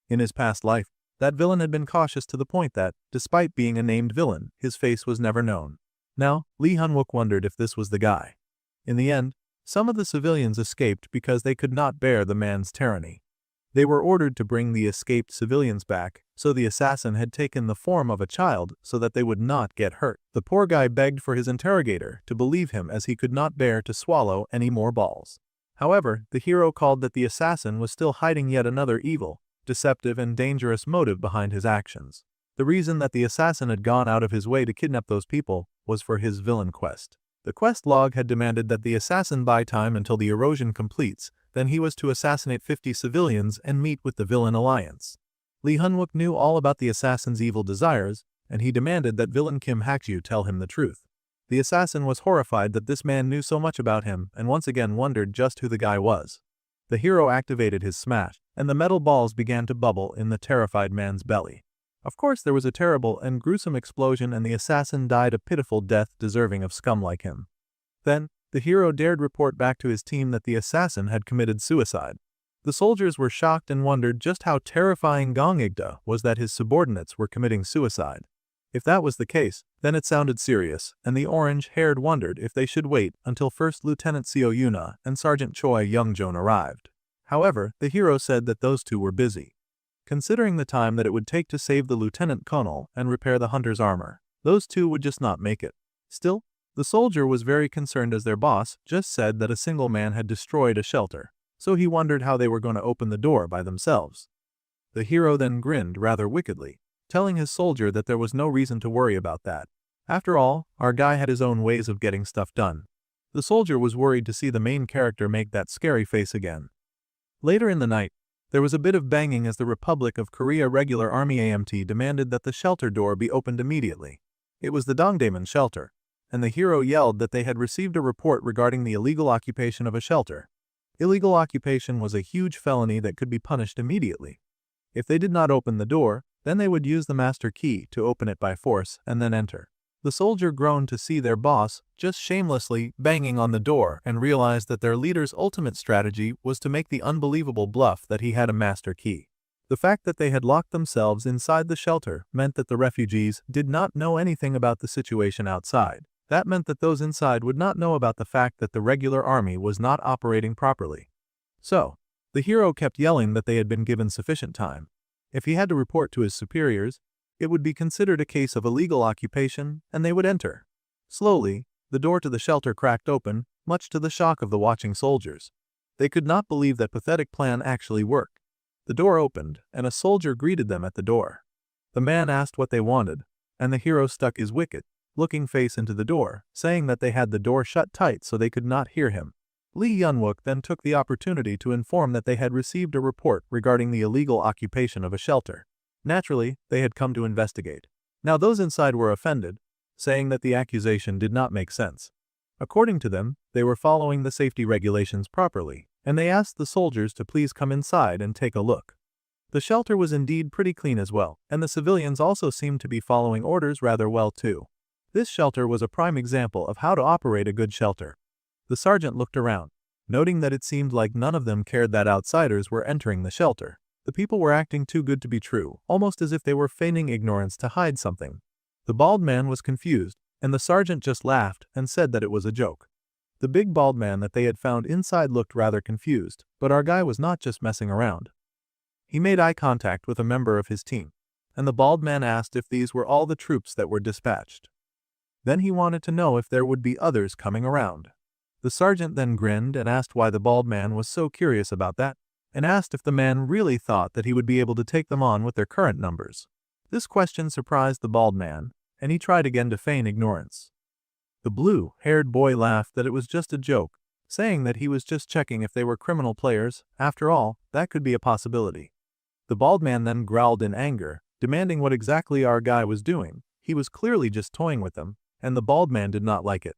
In his past life, that villain had been cautious to the point that, despite being a named villain, his face was never known. Now, Lee Hyun-wook wondered if this was the guy. In the end, some of the civilians escaped because they could not bear the man's tyranny. They were ordered to bring the escaped civilians back, so the assassin had taken the form of a child so that they would not get hurt. The poor guy begged for his interrogator to believe him as he could not bear to swallow any more balls. However, the hero called that the assassin was still hiding yet another evil, deceptive and dangerous motive behind his actions. The reason that the assassin had gone out of his way to kidnap those people was for his villain quest. The quest log had demanded that the assassin buy time until the erosion completes, then he was to assassinate 50 civilians and meet with the villain alliance. Lee Hyun-wook knew all about the assassin's evil desires, and he demanded that villain Kim Hak-ju tell him the truth. The assassin was horrified that this man knew so much about him and once again wondered just who the guy was. The hero activated his smash, and the metal balls began to bubble in the terrified man's belly. Of course, there was a terrible and gruesome explosion and the assassin died a pitiful death deserving of scum like him. Then, the hero dared report back to his team that the assassin had committed suicide. The soldiers were shocked and wondered just how terrifying Gong Igta was that his subordinates were committing suicide. If that was the case, then it sounded serious, and the orange-haired wondered if they should wait until First Lieutenant Seo Yuna and Sergeant Choi Youngjoon arrived. However, the hero said that those two were busy. Considering the time that it would take to save the lieutenant colonel and repair the hunter's armor, those two would just not make it. Still, the soldier was very concerned as their boss just said that a single man had destroyed a shelter, so he wondered how they were going to open the door by themselves. The hero then grinned rather wickedly, telling his soldier that there was no reason to worry about that. After all, our guy had his own ways of getting stuff done. The soldier was worried to see the main character make that scary face again. Later in the night, there was a bit of banging as the Republic of Korea Regular Army AMT demanded that the shelter door be opened immediately. It was the Dongdaemun shelter, and the hero yelled that they had received a report regarding the illegal occupation of a shelter. Illegal occupation was a huge felony that could be punished immediately. If they did not open the door, then they would use the master key to open it by force and then enter. The soldier groaned to see their boss just shamelessly banging on the door and realized that their leader's ultimate strategy was to make the unbelievable bluff that he had a master key. The fact that they had locked themselves inside the shelter meant that the refugees did not know anything about the situation outside, That meant that those inside would not know about the fact that the regular army was not operating properly. So, the hero kept yelling that they had been given sufficient time. If he had to report to his superiors, it would be considered a case of illegal occupation, and they would enter. Slowly, the door to the shelter cracked open, much to the shock of the watching soldiers. They could not believe that pathetic plan actually worked. The door opened, and a soldier greeted them at the door. The man asked what they wanted, and the hero stuck his wicked looking face into the door, saying that they had the door shut tight so they could not hear him. Lee Yunwook then took the opportunity to inform that they had received a report regarding the illegal occupation of a shelter. Naturally, they had come to investigate. Now those inside were offended, saying that the accusation did not make sense. According to them, they were following the safety regulations properly, and they asked the soldiers to please come inside and take a look. The shelter was indeed pretty clean as well, and the civilians also seemed to be following orders rather well too. This shelter was a prime example of how to operate a good shelter. The sergeant looked around, noting that it seemed like none of them cared that outsiders were entering the shelter. The people were acting too good to be true, almost as if they were feigning ignorance to hide something. The bald man was confused, and the sergeant just laughed and said that it was a joke. The big bald man that they had found inside looked rather confused, but our guy was not just messing around. He made eye contact with a member of his team, and the bald man asked if these were all the troops that were dispatched. Then he wanted to know if there would be others coming around. The sergeant then grinned and asked why the bald man was so curious about that, and asked if the man really thought that he would be able to take them on with their current numbers. This question surprised the bald man, and he tried again to feign ignorance. The blue-haired boy laughed that it was just a joke, saying that he was just checking if they were criminal players. After all, that could be a possibility. The bald man then growled in anger, demanding what exactly our guy was doing. He was clearly just toying with them, and the bald man did not like it.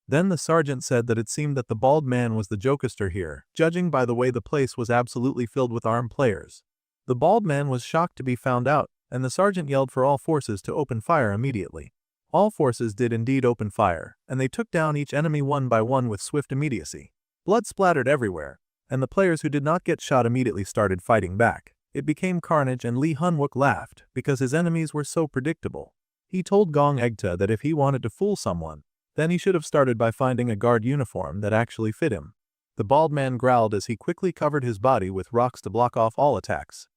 Then the sergeant said that it seemed that the bald man was the jokester here, judging by the way the place was absolutely filled with armed players. The bald man was shocked to be found out, and the sergeant yelled for all forces to open fire immediately. All forces did indeed open fire, and they took down each enemy one by one with swift immediacy. Blood splattered everywhere, and the players who did not get shot immediately started fighting back. It became carnage, and Lee Hunwook laughed because his enemies were so predictable. He told Gong Egta that if he wanted to fool someone, then he should have started by finding a guard uniform that actually fit him. The bald man growled as he quickly covered his body with rocks to block off all attacks.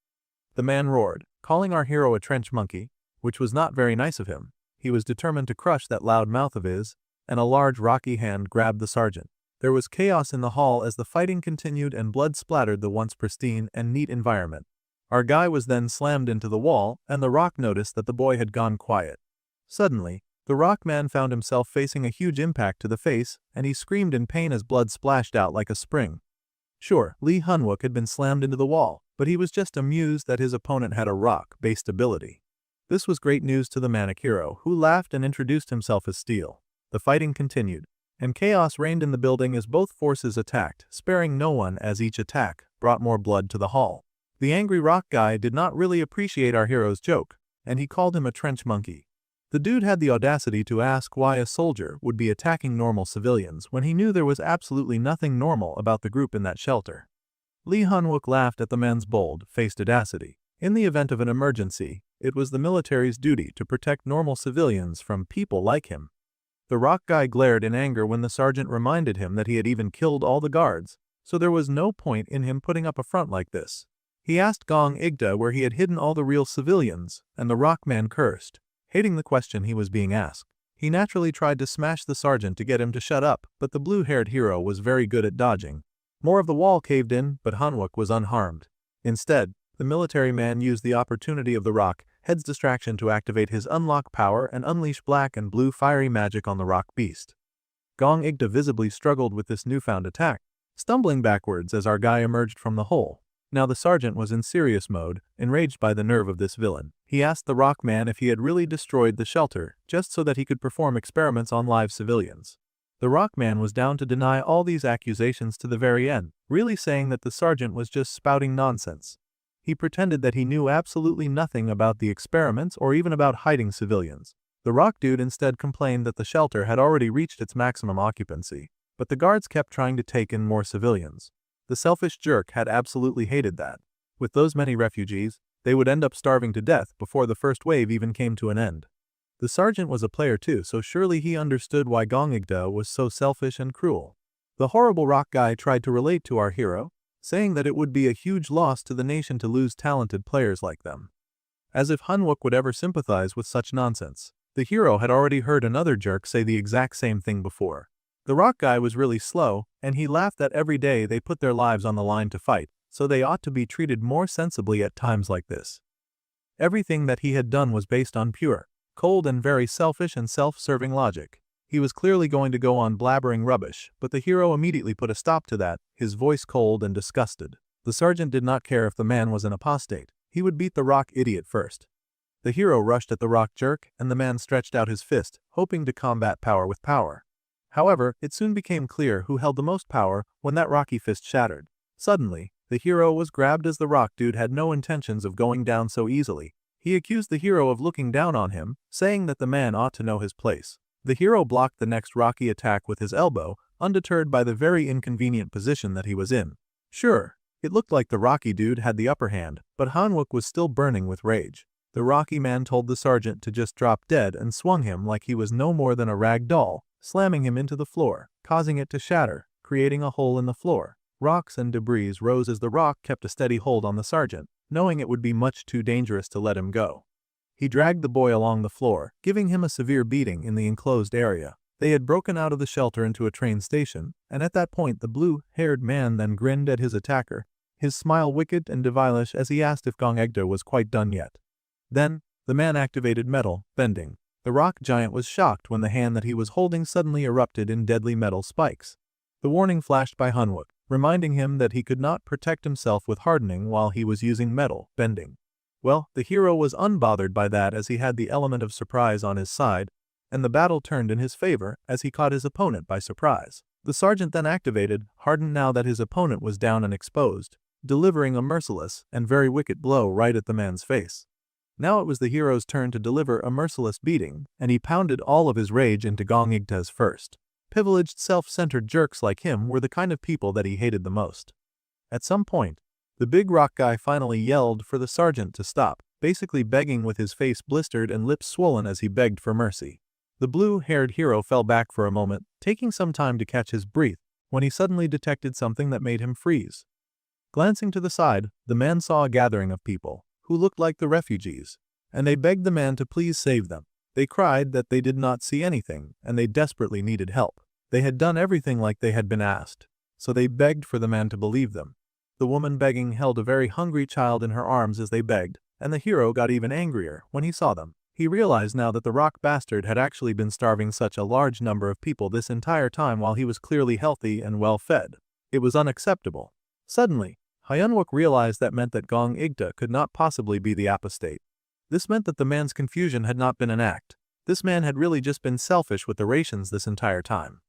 The man roared, calling our hero a trench monkey, which was not very nice of him. He was determined to crush that loud mouth of his, and a large rocky hand grabbed the sergeant. There was chaos in the hall as the fighting continued and blood splattered the once pristine and neat environment. Our guy was then slammed into the wall, and the rock noticed that the boy had gone quiet. Suddenly, the rock man found himself facing a huge impact to the face, and he screamed in pain as blood splashed out like a spring. Sure, Lee Hunwook had been slammed into the wall, but he was just amused that his opponent had a rock-based ability. This was great news to the manic hero, who laughed and introduced himself as Steel. The fighting continued, and chaos reigned in the building as both forces attacked, sparing no one as each attack brought more blood to the hall. The angry rock guy did not really appreciate our hero's joke, and he called him a trench monkey. The dude had the audacity to ask why a soldier would be attacking normal civilians when he knew there was absolutely nothing normal about the group in that shelter. Lee Hunwook laughed at the man's bold-faced audacity. In the event of an emergency, it was the military's duty to protect normal civilians from people like him. The rock guy glared in anger when the sergeant reminded him that he had even killed all the guards, so there was no point in him putting up a front like this. He asked Gong Igda where he had hidden all the real civilians, and the rock man cursed, hating the question he was being asked. He naturally tried to smash the sergeant to get him to shut up, but the blue-haired hero was very good at dodging. More of the wall caved in, but Hunwook was unharmed. Instead, the military man used the opportunity of the rock head's distraction to activate his unlock power and unleash black and blue fiery magic on the rock beast. Gong Igda visibly struggled with this newfound attack, stumbling backwards as our guy emerged from the hole. Now the sergeant was in serious mode, enraged by the nerve of this villain. He asked the rock man if he had really destroyed the shelter, just so that he could perform experiments on live civilians. The rock man was down to deny all these accusations to the very end, really saying that the sergeant was just spouting nonsense. He pretended that he knew absolutely nothing about the experiments or even about hiding civilians. The rock dude instead complained that the shelter had already reached its maximum occupancy, but the guards kept trying to take in more civilians. The selfish jerk had absolutely hated that. With those many refugees, they would end up starving to death before the first wave even came to an end. The sergeant was a player too, so surely he understood why Gongigda was so selfish and cruel. The horrible rock guy tried to relate to our hero, saying that it would be a huge loss to the nation to lose talented players like them. As if Hanwook would ever sympathize with such nonsense. The hero had already heard another jerk say the exact same thing before. The rock guy was really slow, and he laughed that every day they put their lives on the line to fight, so they ought to be treated more sensibly at times like this. Everything that he had done was based on pure, cold and very selfish and self-serving logic. He was clearly going to go on blabbering rubbish, but the hero immediately put a stop to that, his voice cold and disgusted. The sergeant did not care if the man was an apostate. He would beat the rock idiot first. The hero rushed at the rock jerk, and the man stretched out his fist, hoping to combat power with power. However, it soon became clear who held the most power when that rocky fist shattered. Suddenly, the hero was grabbed as the rock dude had no intentions of going down so easily. He accused the hero of looking down on him, saying that the man ought to know his place. The hero blocked the next rocky attack with his elbow, undeterred by the very inconvenient position that he was in. Sure, it looked like the rocky dude had the upper hand, but Hanwook was still burning with rage. The rocky man told the sergeant to just drop dead and swung him like he was no more than a rag doll, slamming him into the floor, causing it to shatter, creating a hole in the floor. Rocks and debris rose as the rock kept a steady hold on the sergeant, knowing it would be much too dangerous to let him go. He dragged the boy along the floor, giving him a severe beating in the enclosed area. They had broken out of the shelter into a train station, and at that point the blue-haired man then grinned at his attacker, his smile wicked and devilish as he asked if Gongegda was quite done yet. Then, the man activated metal, bending. The rock giant was shocked when the hand that he was holding suddenly erupted in deadly metal spikes. The warning flashed by Hanwook, reminding him that he could not protect himself with hardening while he was using metal, bending. Well, the hero was unbothered by that as he had the element of surprise on his side, and the battle turned in his favor as he caught his opponent by surprise. The sergeant then activated, hardened now that his opponent was down and exposed, delivering a merciless and very wicked blow right at the man's face. Now it was the hero's turn to deliver a merciless beating, and he pounded all of his rage into Gongigta's first. Privileged, self-centered jerks like him were the kind of people that he hated the most. At some point, the big rock guy finally yelled for the sergeant to stop, basically begging with his face blistered and lips swollen as he begged for mercy. The blue-haired hero fell back for a moment, taking some time to catch his breath, when he suddenly detected something that made him freeze. Glancing to the side, the man saw a gathering of people, who looked like the refugees, and they begged the man to please save them. They cried that they did not see anything, and they desperately needed help. They had done everything like they had been asked, so they begged for the man to believe them. The woman begging held a very hungry child in her arms as they begged, and the hero got even angrier when he saw them. He realized now that the rock bastard had actually been starving such a large number of people this entire time while he was clearly healthy and well-fed. It was unacceptable. Suddenly, Hanwook realized that meant that Gongigda could not possibly be the apostate. This meant that the man's confusion had not been an act. This man had really just been selfish with the rations this entire time.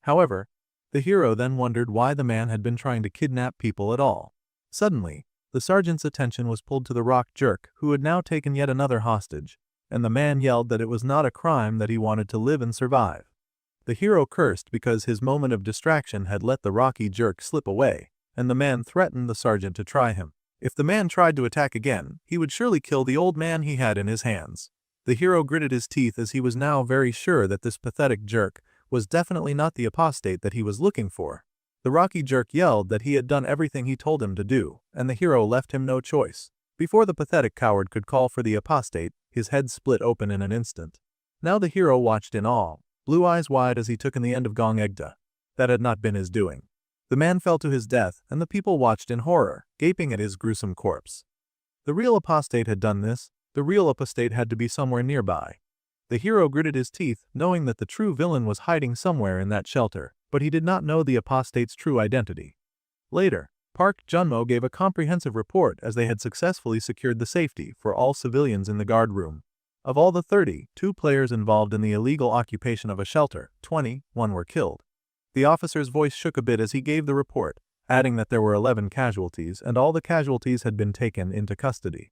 However, the hero then wondered why the man had been trying to kidnap people at all. Suddenly, the sergeant's attention was pulled to the rock jerk who had now taken yet another hostage, and the man yelled that it was not a crime that he wanted to live and survive. The hero cursed because his moment of distraction had let the rocky jerk slip away, and the man threatened the sergeant to try him. If the man tried to attack again, he would surely kill the old man he had in his hands. The hero gritted his teeth as he was now very sure that this pathetic jerk was definitely not the apostate that he was looking for. The rocky jerk yelled that he had done everything he told him to do, and the hero left him no choice. Before the pathetic coward could call for the apostate, his head split open in an instant. Now the hero watched in awe, blue eyes wide as he took in the end of Gongegda. That had not been his doing. The man fell to his death, and the people watched in horror, gaping at his gruesome corpse. The real apostate had done this. The real apostate had to be somewhere nearby. The hero gritted his teeth, knowing that the true villain was hiding somewhere in that shelter, but he did not know the apostate's true identity. Later, Park Junmo gave a comprehensive report as they had successfully secured the safety for all civilians in the guard room. Of all the 32 players involved in the illegal occupation of a shelter, 21 were killed. The officer's voice shook a bit as he gave the report, adding that there were 11 casualties and all the casualties had been taken into custody.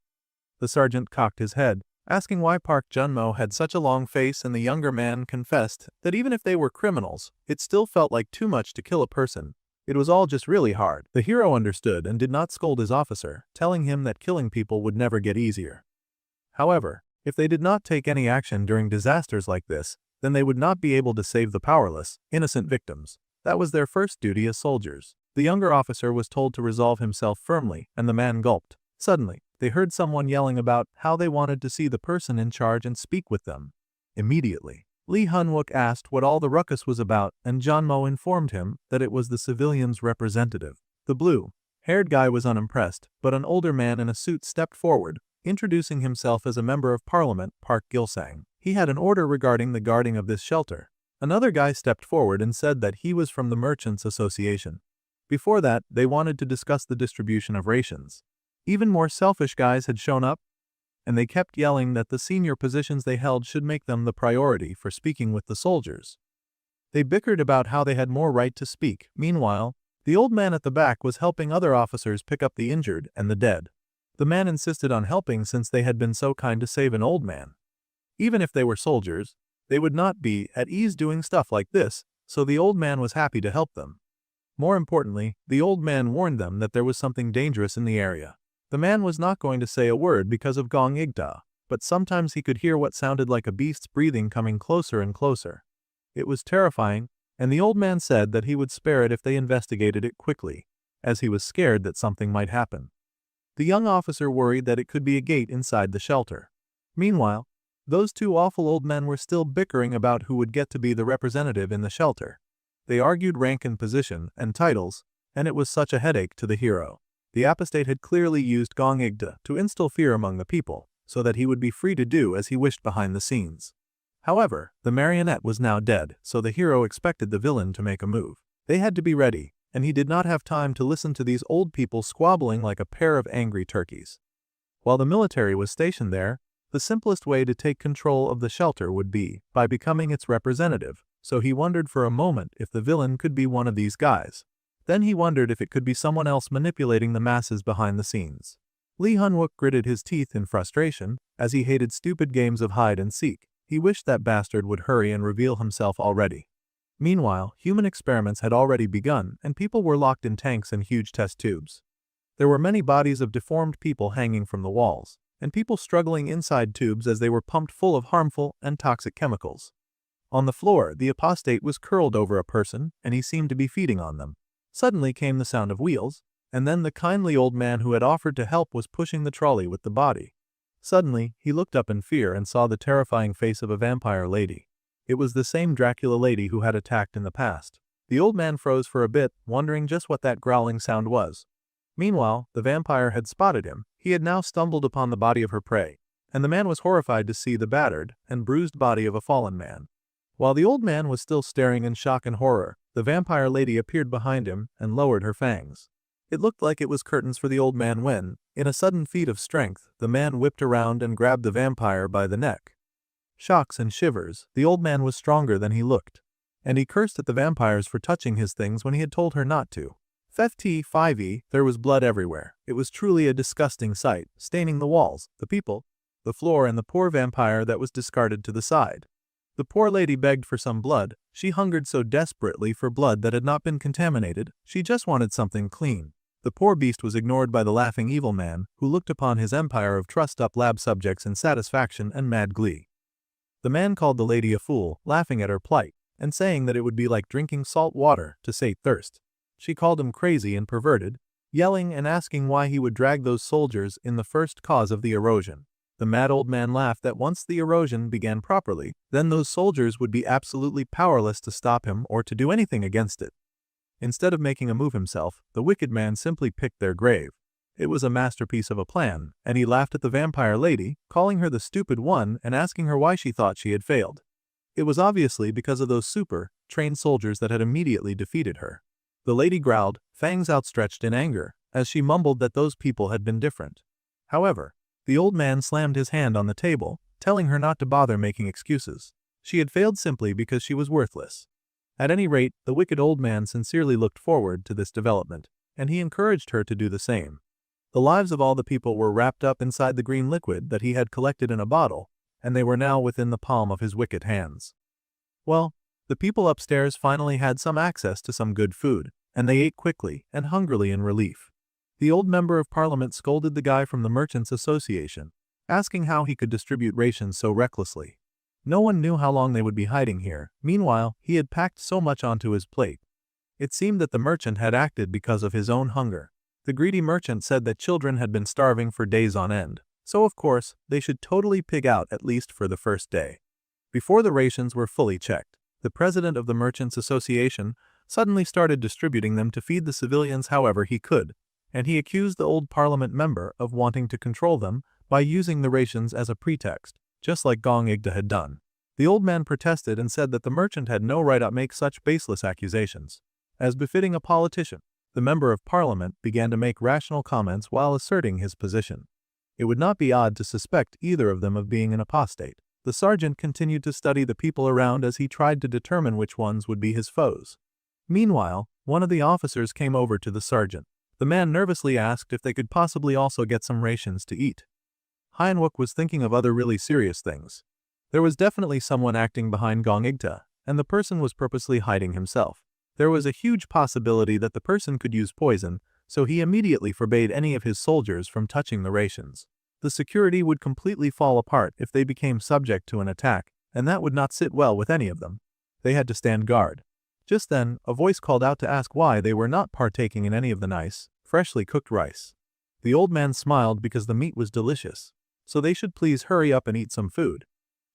The sergeant cocked his head, asking why Park Junmo had such a long face, and the younger man confessed that even if they were criminals, it still felt like too much to kill a person. It was all just really hard. The hero understood and did not scold his officer, telling him that killing people would never get easier. However, If they did not take any action during disasters like this, then they would not be able to save the powerless, innocent victims. That was their first duty as soldiers. The younger officer was told to resolve himself firmly, and the man gulped. Suddenly, they heard someone yelling about how they wanted to see the person in charge and speak with them. Immediately, Lee Hun-wook asked what all the ruckus was about, and John Mo informed him that it was the civilians' representative. The blue-haired guy was unimpressed, but an older man in a suit stepped forward, introducing himself as a member of parliament, Park Gil-sang. He had an order regarding the guarding of this shelter. Another guy stepped forward and said that he was from the Merchants Association. Before that, they wanted to discuss the distribution of rations. Even more selfish guys had shown up, and they kept yelling that the senior positions they held should make them the priority for speaking with the soldiers. They bickered about how they had more right to speak. Meanwhile, the old man at the back was helping other officers pick up the injured and the dead. The man insisted on helping since they had been so kind to save an old man. Even if they were soldiers, they would not be at ease doing stuff like this, so the old man was happy to help them. More importantly, the old man warned them that there was something dangerous in the area. The man was not going to say a word because of Gong Igda, but sometimes he could hear what sounded like a beast's breathing coming closer and closer. It was terrifying, and the old man said that he would spare it if they investigated it quickly, as he was scared that something might happen. The young officer worried that it could be a gate inside the shelter. Meanwhile, those two awful old men were still bickering about who would get to be the representative in the shelter. They argued rank and position and titles, and it was such a headache to the hero. The apostate had clearly used Gong Igda to instill fear among the people, so that he would be free to do as he wished behind the scenes. However, the marionette was now dead, so the hero expected the villain to make a move. They had to be ready, and he did not have time to listen to these old people squabbling like a pair of angry turkeys. While the military was stationed there, the simplest way to take control of the shelter would be by becoming its representative, so he wondered for a moment if the villain could be one of these guys. Then he wondered if it could be someone else manipulating the masses behind the scenes. Lee Hun-wook gritted his teeth in frustration, as he hated stupid games of hide and seek. He wished that bastard would hurry and reveal himself already. Meanwhile, human experiments had already begun, and people were locked in tanks and huge test tubes. There were many bodies of deformed people hanging from the walls, and people struggling inside tubes as they were pumped full of harmful and toxic chemicals. On the floor, the apostate was curled over a person, and he seemed to be feeding on them. Suddenly came the sound of wheels, and then the kindly old man who had offered to help was pushing the trolley with the body. Suddenly, he looked up in fear and saw the terrifying face of a vampire lady. It was the same Dracula lady who had attacked in the past. The old man froze for a bit, wondering just what that growling sound was. Meanwhile, the vampire had spotted him. He had now stumbled upon the body of her prey, and the man was horrified to see the battered and bruised body of a fallen man. While the old man was still staring in shock and horror, the vampire lady appeared behind him and lowered her fangs. It looked like it was curtains for the old man when, in a sudden feat of strength, the man whipped around and grabbed the vampire by the neck. Shocks and shivers, the old man was stronger than he looked, and he cursed at the vampires for touching his things when he had told her not to. 5e, there was blood everywhere. It was truly a disgusting sight, staining the walls, the people, the floor, and the poor vampire that was discarded to the side. The poor lady begged for some blood. She hungered so desperately for blood that had not been contaminated, she just wanted something clean. The poor beast was ignored by the laughing evil man, who looked upon his empire of trussed-up lab subjects in satisfaction and mad glee. The man called the lady a fool, laughing at her plight, and saying that it would be like drinking salt water to sate thirst. She called him crazy and perverted, yelling and asking why he would drag those soldiers in the first cause of the erosion. The mad old man laughed that once the erosion began properly, then those soldiers would be absolutely powerless to stop him or to do anything against it. Instead of making a move himself, the wicked man simply picked their grave. It was a masterpiece of a plan, and he laughed at the vampire lady, calling her the stupid one and asking her why she thought she had failed. It was obviously because of those super-trained soldiers that had immediately defeated her. The lady growled, fangs outstretched in anger, as she mumbled that those people had been different. However, the old man slammed his hand on the table, telling her not to bother making excuses. She had failed simply because she was worthless. At any rate, the wicked old man sincerely looked forward to this development, and he encouraged her to do the same. The lives of all the people were wrapped up inside the green liquid that he had collected in a bottle, and they were now within the palm of his wicked hands. Well, the people upstairs finally had some access to some good food, and they ate quickly and hungrily in relief. The old member of parliament scolded the guy from the Merchants Association, asking how he could distribute rations so recklessly. No one knew how long they would be hiding here. Meanwhile, he had packed so much onto his plate. It seemed that the merchant had acted because of his own hunger. The greedy merchant said that children had been starving for days on end, so of course, they should totally pig out at least for the first day. Before the rations were fully checked, the president of the Merchants Association suddenly started distributing them to feed the civilians however he could, and he accused the old parliament member of wanting to control them by using the rations as a pretext, just like Gong Igda had done. The old man protested and said that the merchant had no right to make such baseless accusations. As befitting a politician, the member of parliament began to make rational comments while asserting his position. It would not be odd to suspect either of them of being an apostate. The sergeant continued to study the people around as he tried to determine which ones would be his foes. Meanwhile, one of the officers came over to the sergeant. The man nervously asked if they could possibly also get some rations to eat. Hyenwook was thinking of other really serious things. There was definitely someone acting behind Gong Igta, and the person was purposely hiding himself. There was a huge possibility that the person could use poison, so he immediately forbade any of his soldiers from touching the rations. The security would completely fall apart if they became subject to an attack, and that would not sit well with any of them. They had to stand guard. Just then, a voice called out to ask why they were not partaking in any of the nice, freshly cooked rice. The old man smiled because the meat was delicious, so they should please hurry up and eat some food.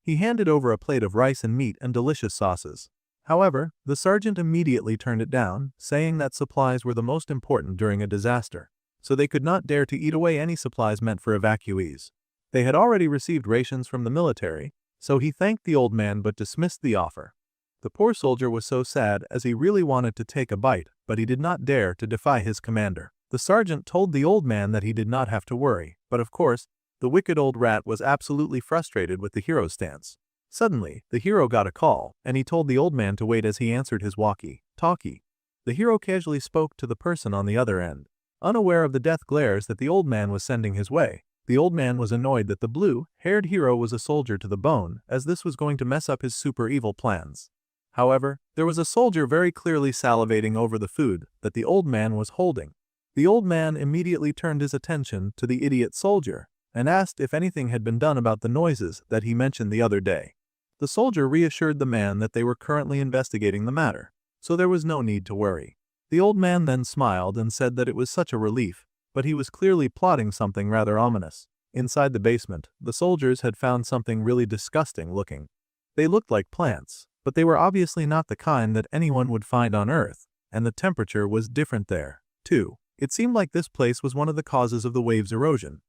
He handed over a plate of rice and meat and delicious sauces. However, the sergeant immediately turned it down, saying that supplies were the most important during a disaster, so they could not dare to eat away any supplies meant for evacuees. They had already received rations from the military, so he thanked the old man but dismissed the offer. The poor soldier was so sad as he really wanted to take a bite, but he did not dare to defy his commander. The sergeant told the old man that he did not have to worry, but of course, the wicked old rat was absolutely frustrated with the hero's stance. Suddenly, the hero got a call, and he told the old man to wait as he answered his walkie-talkie. The hero casually spoke to the person on the other end, unaware of the death glares that the old man was sending his way. The old man was annoyed that the blue-haired hero was a soldier to the bone, as this was going to mess up his super evil plans. However, there was a soldier very clearly salivating over the food that the old man was holding. The old man immediately turned his attention to the idiot soldier and asked if anything had been done about the noises that he mentioned the other day. The soldier reassured the man that they were currently investigating the matter, so there was no need to worry. The old man then smiled and said that it was such a relief, but he was clearly plotting something rather ominous. Inside the basement, the soldiers had found something really disgusting looking. They looked like plants, but they were obviously not the kind that anyone would find on Earth, and the temperature was different there, too. It seemed like this place was one of the causes of the wave's erosion.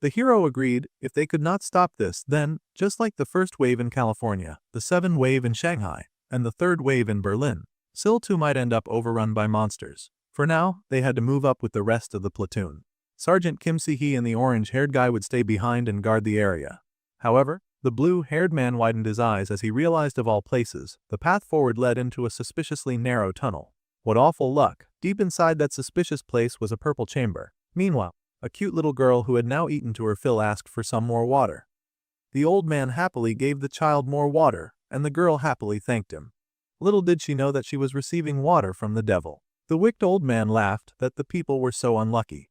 The hero agreed if they could not stop this, then, just like the first wave in California, the 7th wave in Shanghai, and the 3rd wave in Berlin, Sil too might end up overrun by monsters. For now, they had to move up with the rest of the platoon. Sergeant Kim Si-hee and the orange-haired guy would stay behind and guard the area. However, the blue-haired man widened his eyes as he realized of all places, the path forward led into a suspiciously narrow tunnel. What awful luck! Deep inside that suspicious place was a purple chamber. Meanwhile, a cute little girl who had now eaten to her fill asked for some more water. The old man happily gave the child more water, and the girl happily thanked him. Little did she know that she was receiving water from the devil. The wicked old man laughed that the people were so unlucky.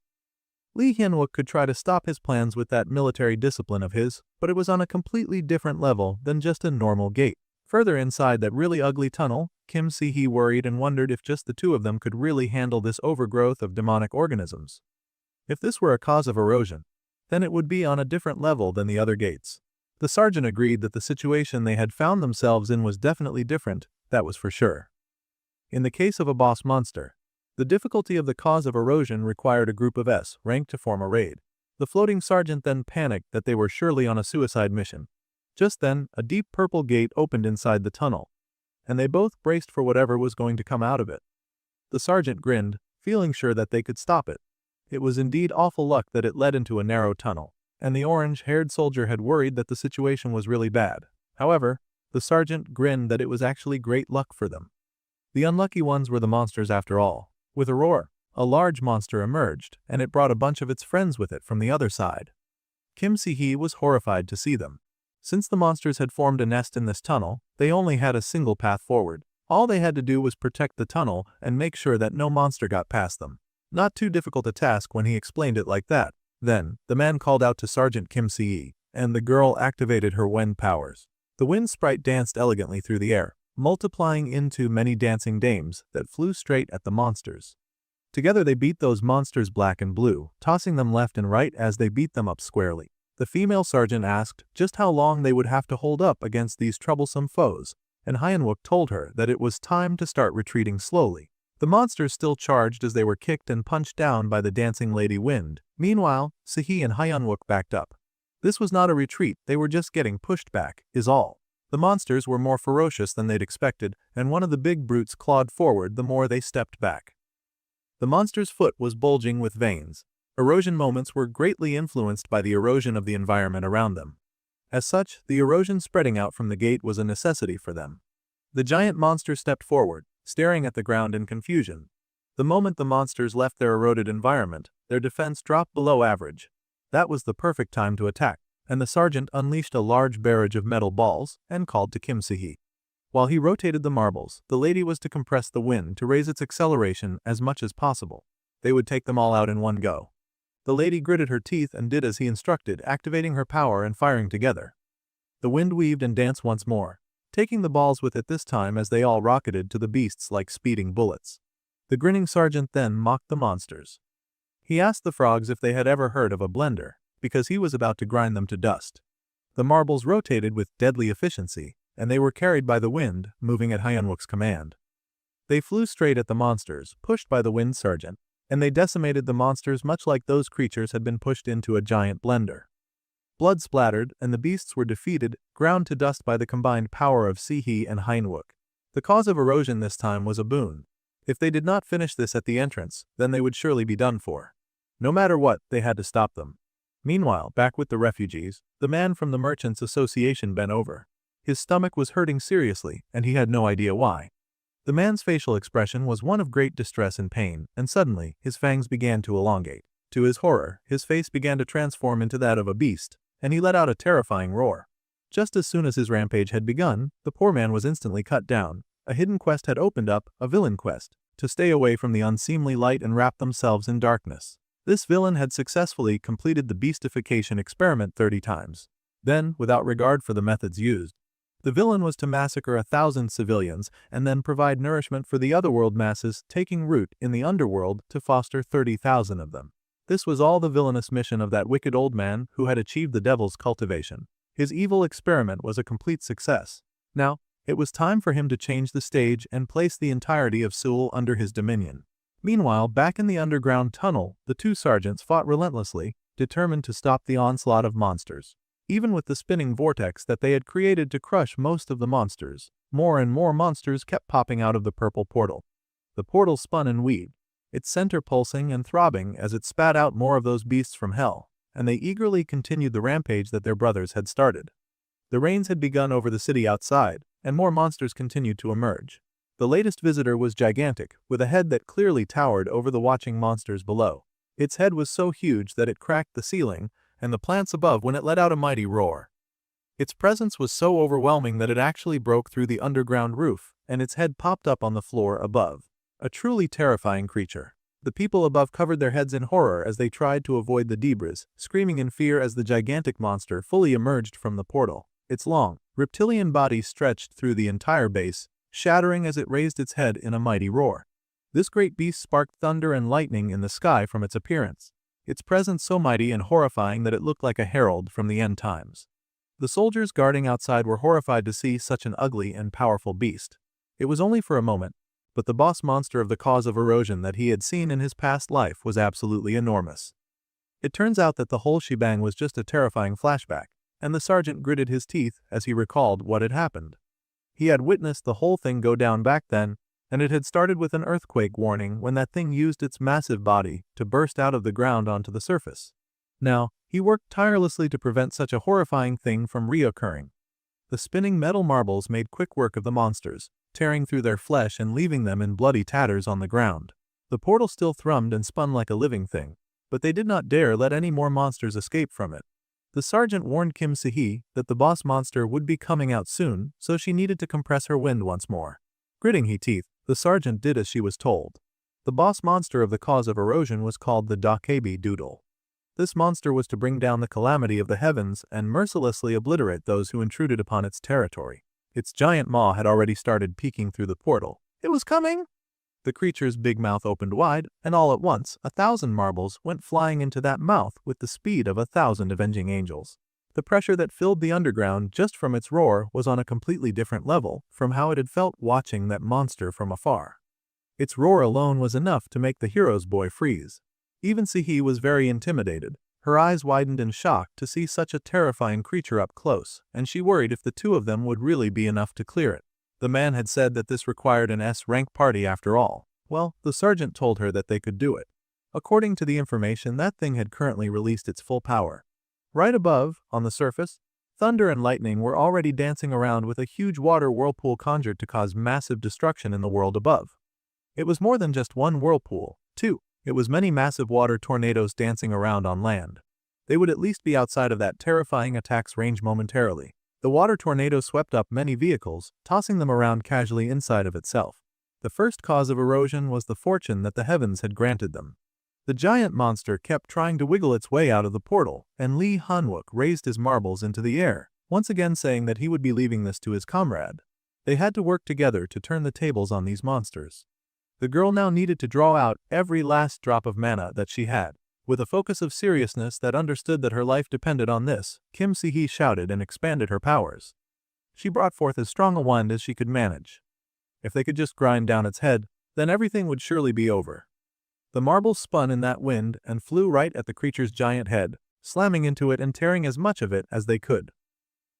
Lee Hyun-wook could try to stop his plans with that military discipline of his, but it was on a completely different level than just a normal gate. Further inside that really ugly tunnel, Kim Si-hee worried and wondered if just the two of them could really handle this overgrowth of demonic organisms. If this were a cause of erosion, then it would be on a different level than the other gates. The sergeant agreed that the situation they had found themselves in was definitely different, that was for sure. In the case of a boss monster, the difficulty of the cause of erosion required a group of S rank to form a raid. The floating sergeant then panicked that they were surely on a suicide mission. Just then, a deep purple gate opened inside the tunnel, and they both braced for whatever was going to come out of it. The sergeant grinned, feeling sure that they could stop it. It was indeed awful luck that it led into a narrow tunnel, and the orange-haired soldier had worried that the situation was really bad. However, the sergeant grinned that it was actually great luck for them. The unlucky ones were the monsters after all. With a roar, a large monster emerged, and it brought a bunch of its friends with it from the other side. Kim Si-hee was horrified to see them. Since the monsters had formed a nest in this tunnel, they only had a single path forward. All they had to do was protect the tunnel and make sure that no monster got past them. Not too difficult a task when he explained it like that. Then, the man called out to Sergeant Kim Si, and the girl activated her wind powers. The wind sprite danced elegantly through the air, multiplying into many dancing dames that flew straight at the monsters. Together they beat those monsters black and blue, tossing them left and right as they beat them up squarely. The female sergeant asked just how long they would have to hold up against these troublesome foes, and Hyanwook told her that it was time to start retreating slowly. The monsters still charged as they were kicked and punched down by the dancing Lady Wind. Meanwhile, Sahi and Hyanwook backed up. This was not a retreat, they were just getting pushed back, is all. The monsters were more ferocious than they'd expected, and one of the big brutes clawed forward the more they stepped back. The monster's foot was bulging with veins. Erosion moments were greatly influenced by the erosion of the environment around them. As such, the erosion spreading out from the gate was a necessity for them. The giant monster stepped forward, staring at the ground in confusion. The moment the monsters left their eroded environment, their defense dropped below average. That was the perfect time to attack, and the sergeant unleashed a large barrage of metal balls and called to Kim Si. While he rotated the marbles, the lady was to compress the wind to raise its acceleration as much as possible. They would take them all out in one go. The lady gritted her teeth and did as he instructed, activating her power and firing together. The wind weaved and danced once more, taking the balls with it this time as they all rocketed to the beasts like speeding bullets. The grinning sergeant then mocked the monsters. He asked the frogs if they had ever heard of a blender, because he was about to grind them to dust. The marbles rotated with deadly efficiency, and they were carried by the wind, moving at Hyanwook's command. They flew straight at the monsters, pushed by the wind sergeant, and they decimated the monsters much like those creatures had been pushed into a giant blender. Blood splattered, and the beasts were defeated, ground to dust by the combined power of Sihi and Hyanwook. The cause of erosion this time was a boon. If they did not finish this at the entrance, then they would surely be done for. No matter what, they had to stop them. Meanwhile, back with the refugees, the man from the Merchants Association bent over. His stomach was hurting seriously, and he had no idea why. The man's facial expression was one of great distress and pain, and suddenly, his fangs began to elongate. To his horror, his face began to transform into that of a beast, and he let out a terrifying roar. Just as soon as his rampage had begun, the poor man was instantly cut down. A hidden quest had opened up, a villain quest, to stay away from the unseemly light and wrap themselves in darkness. This villain had successfully completed the beastification experiment 30 times. Then, without regard for the methods used, the villain was to massacre 1,000 civilians and then provide nourishment for the otherworld masses taking root in the underworld to foster 30,000 of them. This was all the villainous mission of that wicked old man who had achieved the devil's cultivation. His evil experiment was a complete success. Now, it was time for him to change the stage and place the entirety of Seoul under his dominion. Meanwhile, back in the underground tunnel, the two sergeants fought relentlessly, determined to stop the onslaught of monsters. Even with the spinning vortex that they had created to crush most of the monsters, more and more monsters kept popping out of the purple portal. The portal spun and weaved, its center pulsing and throbbing as it spat out more of those beasts from hell, and they eagerly continued the rampage that their brothers had started. The rains had begun over the city outside, and more monsters continued to emerge. The latest visitor was gigantic, with a head that clearly towered over the watching monsters below. Its head was so huge that it cracked the ceiling and the plants above when it let out a mighty roar. Its presence was so overwhelming that it actually broke through the underground roof, and its head popped up on the floor above. A truly terrifying creature. The people above covered their heads in horror as they tried to avoid the debris, screaming in fear as the gigantic monster fully emerged from the portal. Its long, reptilian body stretched through the entire base, shattering as it raised its head in a mighty roar. This great beast sparked thunder and lightning in the sky from its appearance, its presence so mighty and horrifying that it looked like a herald from the end times. The soldiers guarding outside were horrified to see such an ugly and powerful beast. It was only for a moment, but the boss monster of the cause of erosion that he had seen in his past life was absolutely enormous. It turns out that the whole shebang was just a terrifying flashback, and the sergeant gritted his teeth as he recalled what had happened. He had witnessed the whole thing go down back then, and it had started with an earthquake warning when that thing used its massive body to burst out of the ground onto the surface. Now, he worked tirelessly to prevent such a horrifying thing from reoccurring. The spinning metal marbles made quick work of the monsters, tearing through their flesh and leaving them in bloody tatters on the ground. The portal still thrummed and spun like a living thing, but they did not dare let any more monsters escape from it. The sergeant warned Kim Si that the boss monster would be coming out soon, so she needed to compress her wind once more. Gritting her teeth, the sergeant did as she was told. The boss monster of the cause of erosion was called the Dokebi Doodle. This monster was to bring down the calamity of the heavens and mercilessly obliterate those who intruded upon its territory. Its giant maw had already started peeking through the portal. It was coming! The creature's big mouth opened wide, and all at once, 1,000 marbles went flying into that mouth with the speed of 1,000 avenging angels. The pressure that filled the underground just from its roar was on a completely different level from how it had felt watching that monster from afar. Its roar alone was enough to make the hero's boy freeze. Even Sihi was very intimidated. Her eyes widened in shock to see such a terrifying creature up close, and she worried if the two of them would really be enough to clear it. The man had said that this required an S-rank party after all. Well, the sergeant told her that they could do it. According to the information, that thing had currently released its full power. Right above, on the surface, thunder and lightning were already dancing around with a huge water whirlpool conjured to cause massive destruction in the world above. It was more than just one whirlpool, too. It was many massive water tornadoes dancing around on land. They would at least be outside of that terrifying attack's range momentarily. The water tornado swept up many vehicles, tossing them around casually inside of itself. The first cause of erosion was the fortune that the heavens had granted them. The giant monster kept trying to wiggle its way out of the portal, and Lee Hanwook raised his marbles into the air, once again saying that he would be leaving this to his comrade. They had to work together to turn the tables on these monsters. The girl now needed to draw out every last drop of mana that she had. With a focus of seriousness that understood that her life depended on this, Kim Si-hee shouted and expanded her powers. She brought forth as strong a wind as she could manage. If they could just grind down its head, then everything would surely be over. The marbles spun in that wind and flew right at the creature's giant head, slamming into it and tearing as much of it as they could.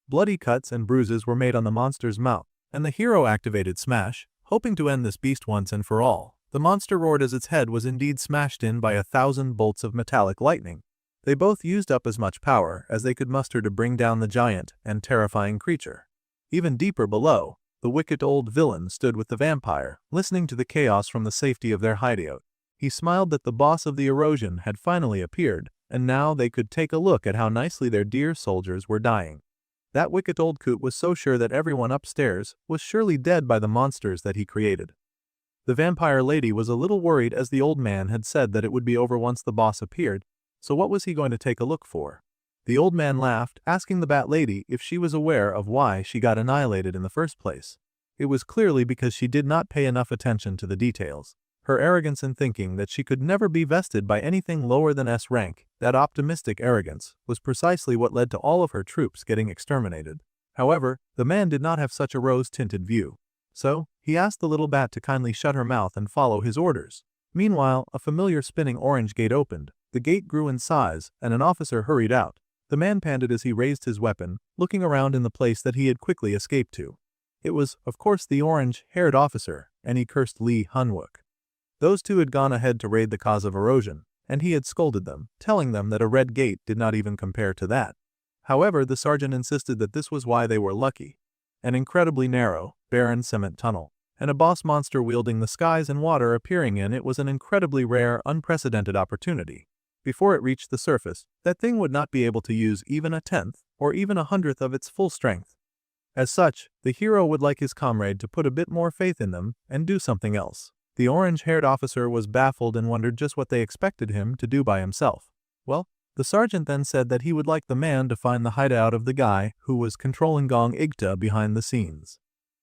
Bloody cuts and bruises were made on the monster's mouth, and the hero activated Smash, hoping to end this beast once and for all. The monster roared as its head was indeed smashed in by 1,000 bolts of metallic lightning. They both used up as much power as they could muster to bring down the giant and terrifying creature. Even deeper below, the wicked old villain stood with the vampire, listening to the chaos from the safety of their hideout. He smiled that the boss of the erosion had finally appeared, and now they could take a look at how nicely their dear soldiers were dying. That wicked old coot was so sure that everyone upstairs was surely dead by the monsters that he created. The vampire lady was a little worried as the old man had said that it would be over once the boss appeared, so what was he going to take a look for? The old man laughed, asking the bat lady if she was aware of why she got annihilated in the first place. It was clearly because she did not pay enough attention to the details. Her arrogance in thinking that she could never be vested by anything lower than S rank, that optimistic arrogance, was precisely what led to all of her troops getting exterminated. However, the man did not have such a rose-tinted view. So, he asked the little bat to kindly shut her mouth and follow his orders. Meanwhile, a familiar spinning orange gate opened. The gate grew in size, and an officer hurried out. The man panted as he raised his weapon, looking around in the place that he had quickly escaped to. It was, of course, the orange-haired officer, and he cursed Lee Hanwook. Those two had gone ahead to raid the cause of erosion, and he had scolded them, telling them that a red gate did not even compare to that. However, the sergeant insisted that this was why they were lucky. An incredibly narrow, barren cement tunnel, and a boss monster wielding the skies and water appearing in it was an incredibly rare, unprecedented opportunity. Before it reached the surface, that thing would not be able to use even a tenth, or even 100th of its full strength. As such, the hero would like his comrade to put a bit more faith in them and do something else. The orange-haired officer was baffled and wondered just what they expected him to do by himself. Well, the sergeant then said that he would like the man to find the hideout of the guy who was controlling Gong Igta behind the scenes.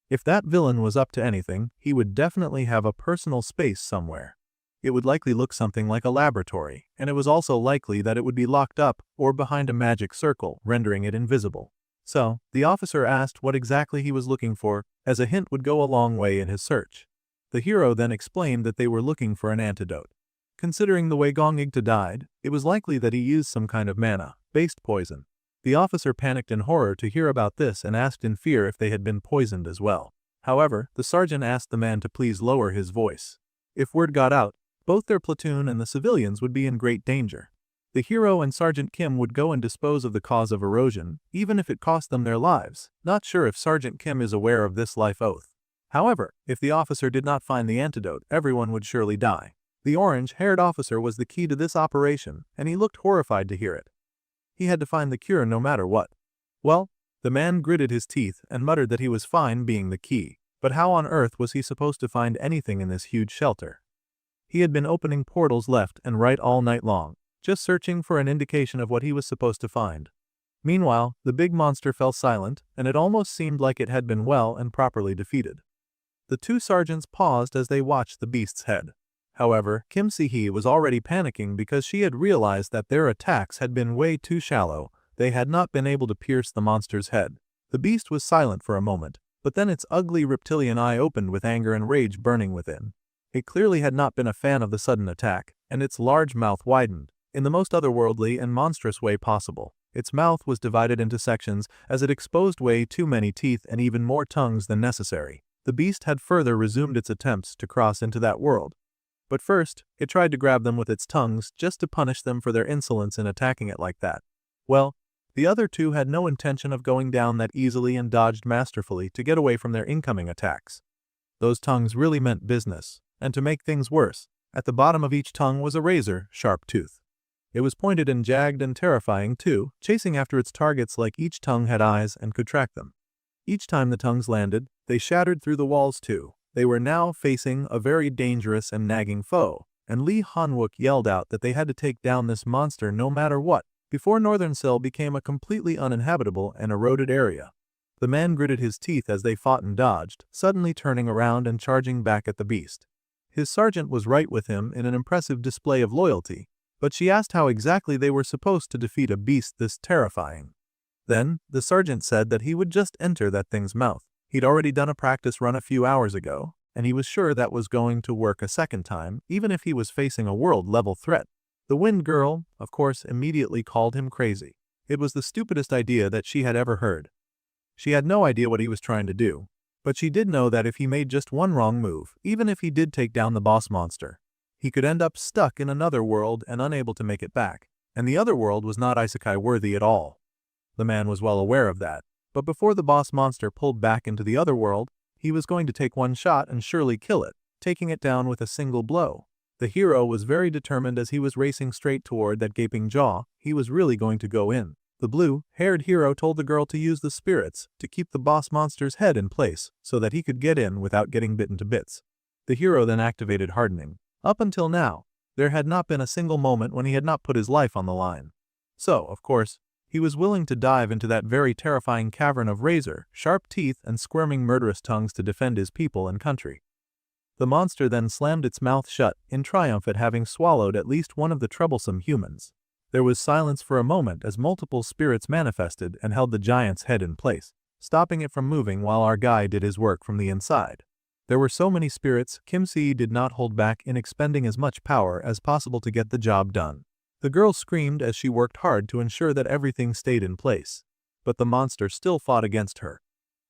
If that villain was up to anything, he would definitely have a personal space somewhere. It would likely look something like a laboratory, and it was also likely that it would be locked up or behind a magic circle, rendering it invisible. So, the officer asked what exactly he was looking for, as a hint would go a long way in his search. The hero then explained that they were looking for an antidote. Considering the way Gong Igta died, it was likely that he used some kind of mana-based poison. The officer panicked in horror to hear about this and asked in fear if they had been poisoned as well. However, the sergeant asked the man to please lower his voice. If word got out, both their platoon and the civilians would be in great danger. The hero and Sergeant Kim would go and dispose of the cause of erosion, even if it cost them their lives. Not sure if Sergeant Kim is aware of this life oath. However, if the officer did not find the antidote, everyone would surely die. The orange-haired officer was the key to this operation, and he looked horrified to hear it. He had to find the cure no matter what. Well, the man gritted his teeth and muttered that he was fine being the key, but how on earth was he supposed to find anything in this huge shelter? He had been opening portals left and right all night long. just searching for an indication of what he was supposed to find. Meanwhile, the big monster fell silent, and it almost seemed like it had been well and properly defeated. The two sergeants paused as they watched the beast's head. However, Kim Si-hee was already panicking because she had realized that their attacks had been way too shallow. They had not been able to pierce the monster's head. The beast was silent for a moment, but then its ugly reptilian eye opened with anger and rage burning within. It clearly had not been a fan of the sudden attack, and its large mouth widened, in the most otherworldly and monstrous way possible. Its mouth was divided into sections as it exposed way too many teeth and even more tongues than necessary. The beast had further resumed its attempts to cross into that world. But first, it tried to grab them with its tongues just to punish them for their insolence in attacking it like that. Well, the other two had no intention of going down that easily and dodged masterfully to get away from their incoming attacks. Those tongues really meant business, and to make things worse, at the bottom of each tongue was a razor-sharp tooth. It was pointed and jagged and terrifying too, chasing after its targets like each tongue had eyes and could track them. Each time the tongues landed, they shattered through the walls too. They were now facing a very dangerous and nagging foe, and Lee Han-wook yelled out that they had to take down this monster no matter what, before Northern Seoul became a completely uninhabitable and eroded area. The man gritted his teeth as they fought and dodged, suddenly turning around and charging back at the beast. His sergeant was right with him in an impressive display of loyalty, but she asked how exactly they were supposed to defeat a beast this terrifying. Then, the sergeant said that he would just enter that thing's mouth. He'd already done a practice run a few hours ago, and he was sure that was going to work a second time, even if he was facing a world-level threat. The Wind Girl, of course, immediately called him crazy. It was the stupidest idea that she had ever heard. She had no idea what he was trying to do, but she did know that if he made just one wrong move, even if he did take down the boss monster, he could end up stuck in another world and unable to make it back, and the other world was not isekai-worthy at all. The man was well aware of that. But before the boss monster pulled back into the other world, he was going to take one shot and surely kill it, taking it down with a single blow. The hero was very determined as he was racing straight toward that gaping jaw. He was really going to go in. The blue-haired hero told the girl to use the spirits to keep the boss monster's head in place so that he could get in without getting bitten to bits. The hero then activated hardening. Up until now, there had not been a single moment when he had not put his life on the line. So, of course, he was willing to dive into that very terrifying cavern of razor-sharp teeth and squirming murderous tongues to defend his people and country. The monster then slammed its mouth shut in triumph at having swallowed at least one of the troublesome humans. There was silence for a moment as multiple spirits manifested and held the giant's head in place, stopping it from moving while our guy did his work from the inside. There were so many spirits, Kim Si did not hold back in expending as much power as possible to get the job done. The girl screamed as she worked hard to ensure that everything stayed in place, but the monster still fought against her.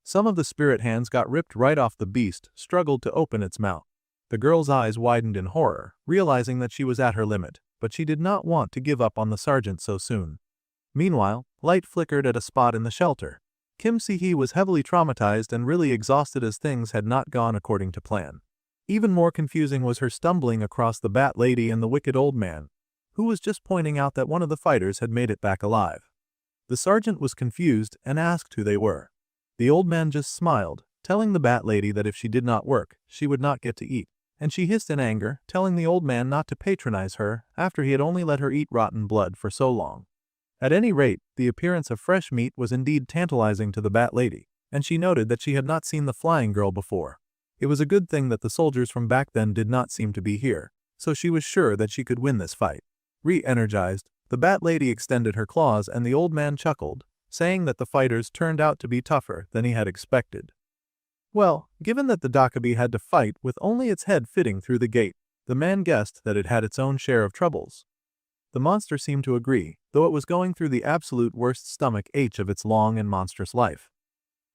Some of the spirit hands got ripped right off the beast, struggled to open its mouth. The girl's eyes widened in horror, realizing that she was at her limit, but she did not want to give up on the sergeant so soon. Meanwhile, light flickered at a spot in the shelter. Kim Si-hee was heavily traumatized and really exhausted as things had not gone according to plan. Even more confusing was her stumbling across the Bat Lady and the wicked old man, who was just pointing out that one of the fighters had made it back alive. The sergeant was confused and asked who they were. The old man just smiled, telling the Bat Lady that if she did not work, she would not get to eat, and she hissed in anger, telling the old man not to patronize her after he had only let her eat rotten blood for so long. At any rate, the appearance of fresh meat was indeed tantalizing to the Bat Lady, and she noted that she had not seen the flying girl before. It was a good thing that the soldiers from back then did not seem to be here, so she was sure that she could win this fight. Re-energized, the Bat Lady extended her claws and the old man chuckled, saying that the fighters turned out to be tougher than he had expected. Well, given that the Dakabi had to fight with only its head fitting through the gate, the man guessed that it had its own share of troubles. The monster seemed to agree, though it was going through the absolute worst stomach ache of its long and monstrous life.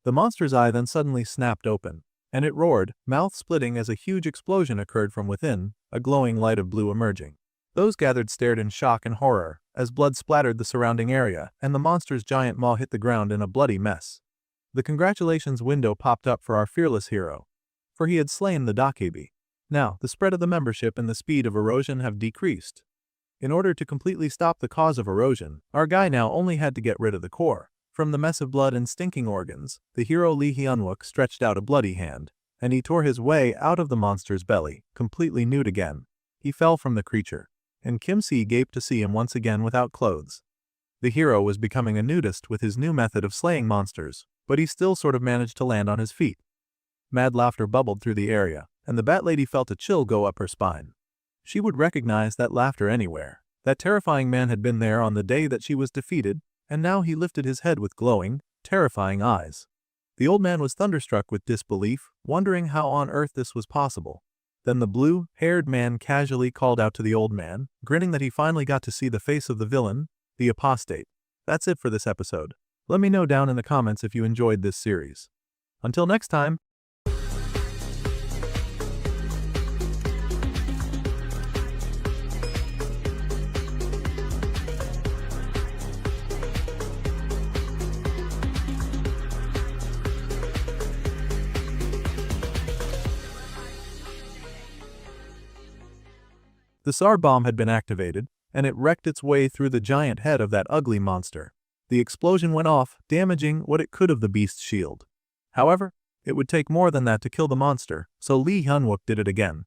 The monster's eye then suddenly snapped open, and it roared, mouth splitting as a huge explosion occurred from within, a glowing light of blue emerging. Those gathered stared in shock and horror, as blood splattered the surrounding area and the monster's giant maw hit the ground in a bloody mess. The congratulations window popped up for our fearless hero, for he had slain the Dakabi. Now, the spread of the membership and the speed of erosion have decreased. In order to completely stop the cause of erosion, our guy now only had to get rid of the core. From the mess of blood and stinking organs, the hero Lee Hyun-wook stretched out a bloody hand, and he tore his way out of the monster's belly, completely nude again. He fell from the creature. and Kim-si gaped to see him once again without clothes. The hero was becoming a nudist with his new method of slaying monsters, but he still sort of managed to land on his feet. Mad laughter bubbled through the area, and the Bat Lady felt a chill go up her spine. She would recognize that laughter anywhere. That terrifying man had been there on the day that she was defeated, and now he lifted his head with glowing, terrifying eyes. The old man was thunderstruck with disbelief, wondering how on earth this was possible. Then the blue-haired man casually called out to the old man, grinning that he finally got to see the face of the villain, the apostate. That's it for this episode. Let me know down in the comments if you enjoyed this series. Until next time. The SAR bomb had been activated, and it wrecked its way through the giant head of that ugly monster. The explosion went off, damaging what it could of the beast's shield. However, it would take more than that to kill the monster, so Lee Hyun-wook did it again.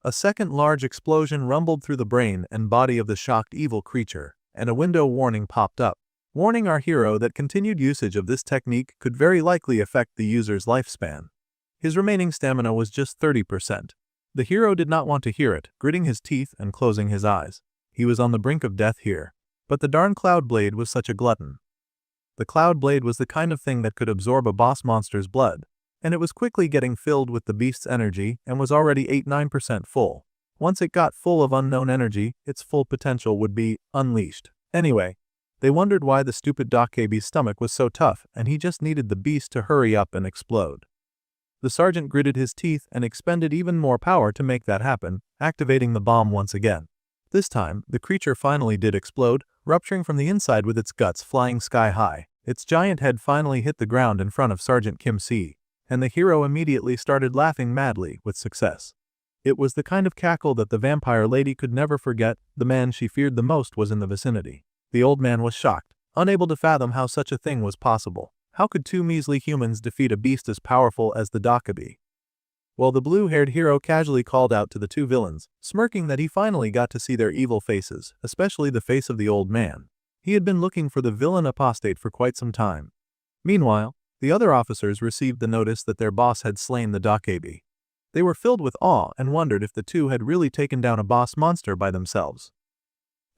A second large explosion rumbled through the brain and body of the shocked evil creature, and a window warning popped up, warning our hero that continued usage of this technique could very likely affect the user's lifespan. His remaining stamina was just 30%. The hero did not want to hear it, gritting his teeth and closing his eyes. He was on the brink of death here. But the darn Cloud Blade was such a glutton. The Cloud Blade was the kind of thing that could absorb a boss monster's blood, and it was quickly getting filled with the beast's energy and was already 89% full. Once it got full of unknown energy, its full potential would be unleashed. Anyway, they wondered why the stupid Dakebi's stomach was so tough, and he just needed the beast to hurry up and explode. The sergeant gritted his teeth and expended even more power to make that happen, activating the bomb once again. This time, the creature finally did explode, rupturing from the inside with its guts flying sky high. Its giant head finally hit the ground in front of Sergeant Kim-si, and the hero immediately started laughing madly with success. It was the kind of cackle that the vampire lady could never forget. The man she feared the most was in the vicinity. The old man was shocked, unable to fathom how such a thing was possible. How could two measly humans defeat a beast as powerful as the Dakebi? Well, the blue-haired hero casually called out to the two villains, smirking that he finally got to see their evil faces, especially the face of the old man. He had been looking for the villain apostate for quite some time. Meanwhile, the other officers received the notice that their boss had slain the Dakebi. They were filled with awe and wondered if the two had really taken down a boss monster by themselves.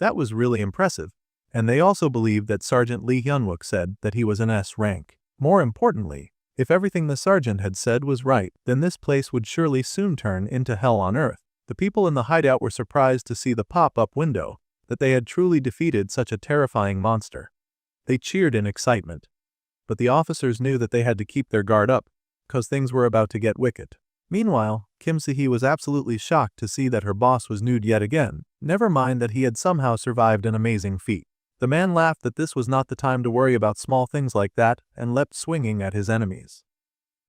That was really impressive. And they also believed that Sergeant Lee Hyun-wook said that he was an S rank. More importantly, if everything the sergeant had said was right, then this place would surely soon turn into hell on earth. The people in the hideout were surprised to see the pop-up window, that they had truly defeated such a terrifying monster. They cheered in excitement. But the officers knew that they had to keep their guard up, because things were about to get wicked. Meanwhile, Kim Si-hee was absolutely shocked to see that her boss was nude yet again, never mind that he had somehow survived an amazing feat. The man laughed that this was not the time to worry about small things like that and leapt swinging at his enemies.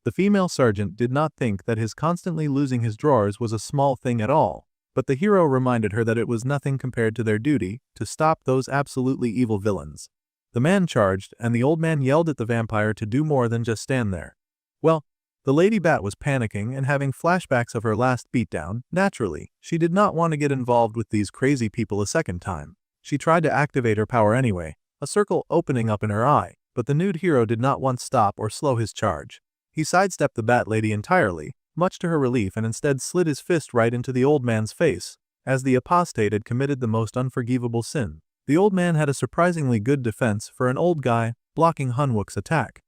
The female sergeant did not think that his constantly losing his drawers was a small thing at all, but the hero reminded her that it was nothing compared to their duty to stop those absolutely evil villains. The man charged, and the old man yelled at the vampire to do more than just stand there. Well, the Lady Bat was panicking and having flashbacks of her last beatdown. Naturally, she did not want to get involved with these crazy people a second time. She tried to activate her power anyway, a circle opening up in her eye, but the nude hero did not once stop or slow his charge. He sidestepped the Bat Lady entirely, much to her relief, and instead slid his fist right into the old man's face, as the apostate had committed the most unforgivable sin. The old man had a surprisingly good defense for an old guy, blocking Hyun-wook's attack.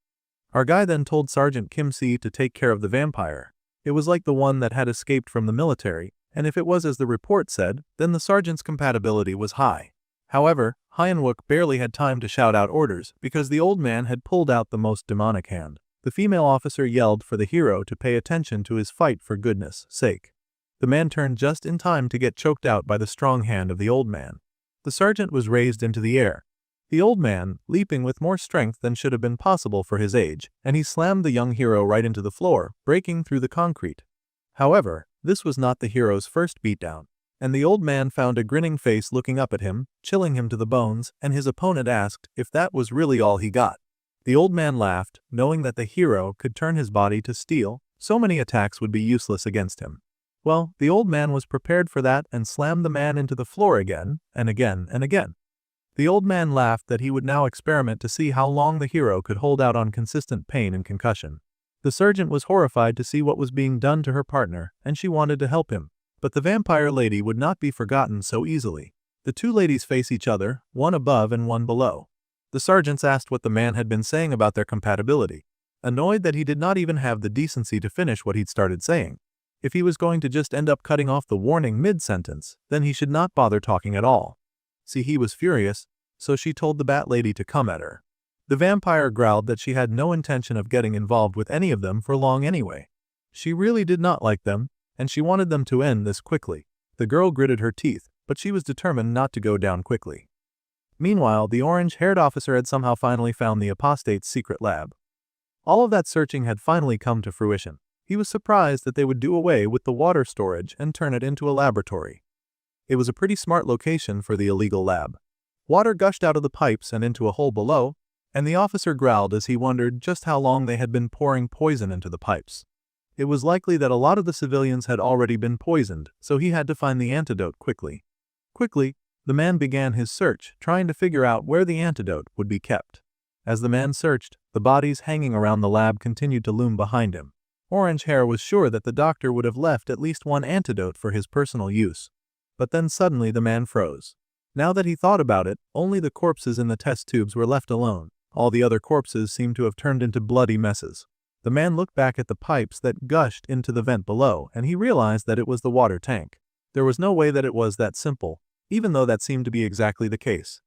Our guy then told Sergeant Kim-si to take care of the vampire. It was like the one that had escaped from the military, and if it was as the report said, then the sergeant's compatibility was high. However, Hyun-wook barely had time to shout out orders because the old man had pulled out the most demonic hand. The female officer yelled for the hero to pay attention to his fight for goodness' sake. The man turned just in time to get choked out by the strong hand of the old man. The sergeant was raised into the air. The old man, leaping with more strength than should have been possible for his age, and he slammed the young hero right into the floor, breaking through the concrete. However, this was not the hero's first beatdown. And the old man found a grinning face looking up at him, chilling him to the bones, and his opponent asked if that was really all he got. The old man laughed, knowing that the hero could turn his body to steel, so many attacks would be useless against him. Well, the old man was prepared for that and slammed the man into the floor again, and again, and again. The old man laughed that he would now experiment to see how long the hero could hold out on consistent pain and concussion. The sergeant was horrified to see what was being done to her partner, and she wanted to help him. But the vampire lady would not be forgotten so easily. The two ladies face each other, one above and one below. The sergeants asked what the man had been saying about their compatibility, annoyed that he did not even have the decency to finish what he'd started saying. If he was going to just end up cutting off the warning mid-sentence, then he should not bother talking at all. See, he was furious, so she told the bat lady to come at her. The vampire growled that she had no intention of getting involved with any of them for long anyway. She really did not like them, and she wanted them to end this quickly. The girl gritted her teeth, but she was determined not to go down quickly. Meanwhile, the orange-haired officer had somehow finally found the apostate's secret lab. All of that searching had finally come to fruition. He was surprised that they would do away with the water storage and turn it into a laboratory. It was a pretty smart location for the illegal lab. Water gushed out of the pipes and into a hole below, and the officer growled as he wondered just how long they had been pouring poison into the pipes. It was likely that a lot of the civilians had already been poisoned, so he had to find the antidote quickly. Quickly, the man began his search, trying to figure out where the antidote would be kept. As the man searched, the bodies hanging around the lab continued to loom behind him. Orange Hair was sure that the doctor would have left at least one antidote for his personal use. But then suddenly the man froze. Now that he thought about it, only the corpses in the test tubes were left alone. All the other corpses seemed to have turned into bloody messes. The man looked back at the pipes that gushed into the vent below, and he realized that it was the water tank. There was no way that it was that simple, even though that seemed to be exactly the case.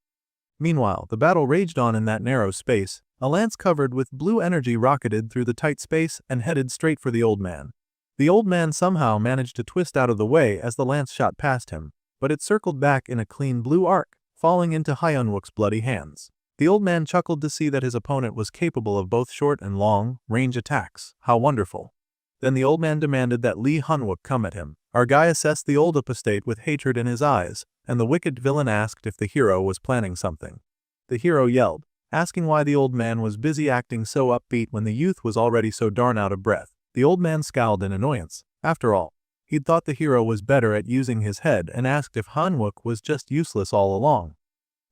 Meanwhile, the battle raged on in that narrow space. A lance covered with blue energy rocketed through the tight space and headed straight for the old man. The old man somehow managed to twist out of the way as the lance shot past him, but it circled back in a clean blue arc, falling into Hyunwook's bloody hands. The old man chuckled to see that his opponent was capable of both short and long-range attacks. How wonderful. Then the old man demanded that Lee Hyunwook come at him. Our guy assessed the old apostate with hatred in his eyes, and the wicked villain asked if the hero was planning something. The hero yelled, asking why the old man was busy acting so upbeat when the youth was already so darn out of breath. The old man scowled in annoyance. After all, he'd thought the hero was better at using his head and asked if Hyunwook was just useless all along.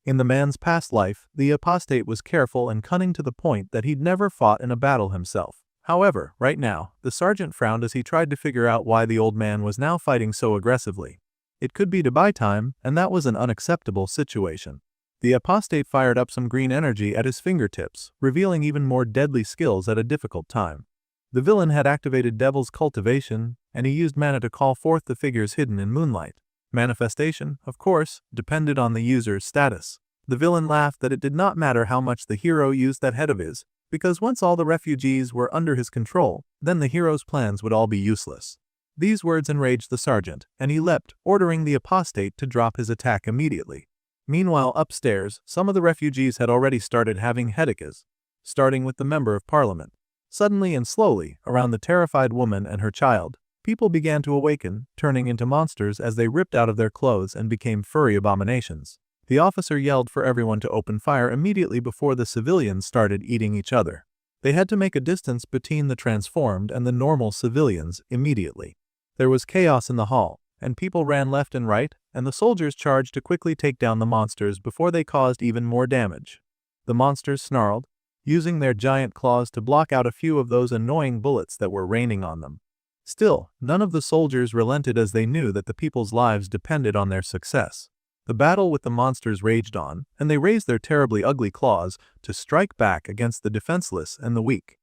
In the man's past life, the apostate was careful and cunning to the point that he'd never fought in a battle himself. However, right now, the sergeant frowned as he tried to figure out why the old man was now fighting so aggressively. It could be to buy time, and that was an unacceptable situation. The apostate fired up some green energy at his fingertips, revealing even more deadly skills at a difficult time. The villain had activated Devil's Cultivation, and he used mana to call forth the figures hidden in moonlight. Manifestation, of course, depended on the user's status. The villain laughed that it did not matter how much the hero used that head of his, because once all the refugees were under his control, then the hero's plans would all be useless. These words enraged the sergeant, and he leapt, ordering the apostate to drop his attack immediately. Meanwhile, upstairs, some of the refugees had already started having headaches, starting with the member of parliament. Suddenly and slowly, around the terrified woman and her child, people began to awaken, turning into monsters as they ripped out of their clothes and became furry abominations. The officer yelled for everyone to open fire immediately before the civilians started eating each other. They had to make a distance between the transformed and the normal civilians immediately. There was chaos in the hall, and people ran left and right, and the soldiers charged to quickly take down the monsters before they caused even more damage. The monsters snarled, using their giant claws to block out a few of those annoying bullets that were raining on them. Still, none of the soldiers relented as they knew that the people's lives depended on their success. The battle with the monsters raged on, and they raised their terribly ugly claws to strike back against the defenseless and the weak.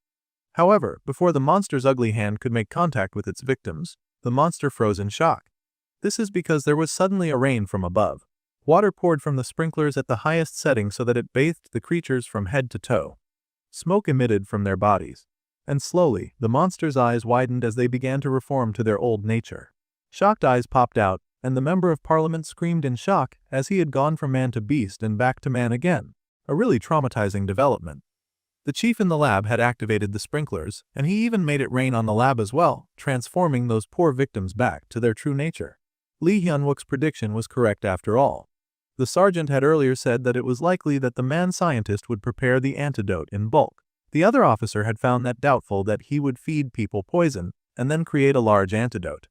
However, before the monster's ugly hand could make contact with its victims, the monster froze in shock. This is because there was suddenly a rain from above. Water poured from the sprinklers at the highest setting so that it bathed the creatures from head to toe. Smoke emitted from their bodies. And slowly, the monster's eyes widened as they began to reform to their old nature. Shocked eyes popped out, and the member of parliament screamed in shock as he had gone from man to beast and back to man again. A really traumatizing development. The chief in the lab had activated the sprinklers, and he even made it rain on the lab as well, transforming those poor victims back to their true nature. Lee Hyunwook's prediction was correct after all. The sergeant had earlier said that it was likely that the man-scientist would prepare the antidote in bulk. The other officer had found that doubtful that he would feed people poison and then create a large antidote.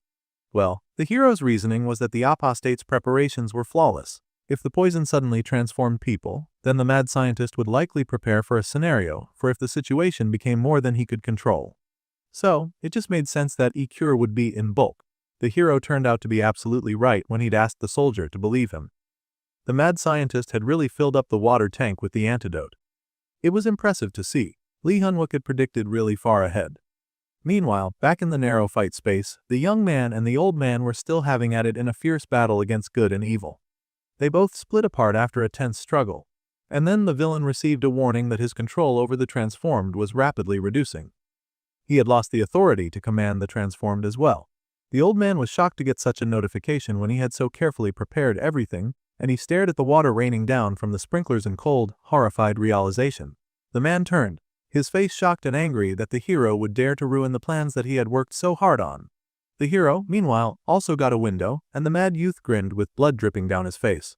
Well, the hero's reasoning was that the apostate's preparations were flawless. If the poison suddenly transformed people, then the mad scientist would likely prepare for a scenario for if the situation became more than he could control. So, it just made sense that E-Cure would be in bulk. The hero turned out to be absolutely right when he'd asked the soldier to believe him. The mad scientist had really filled up the water tank with the antidote. It was impressive to see. Lee Hunwook had predicted really far ahead. Meanwhile, back in the narrow fight space, the young man and the old man were still having at it in a fierce battle against good and evil. They both split apart after a tense struggle, and then the villain received a warning that his control over the transformed was rapidly reducing. He had lost the authority to command the transformed as well. The old man was shocked to get such a notification when he had so carefully prepared everything, and he stared at the water raining down from the sprinklers in cold, horrified realization. The man turned, his face shocked and angry that the hero would dare to ruin the plans that he had worked so hard on. The hero, meanwhile, also got a window, and the mad youth grinned with blood dripping down his face.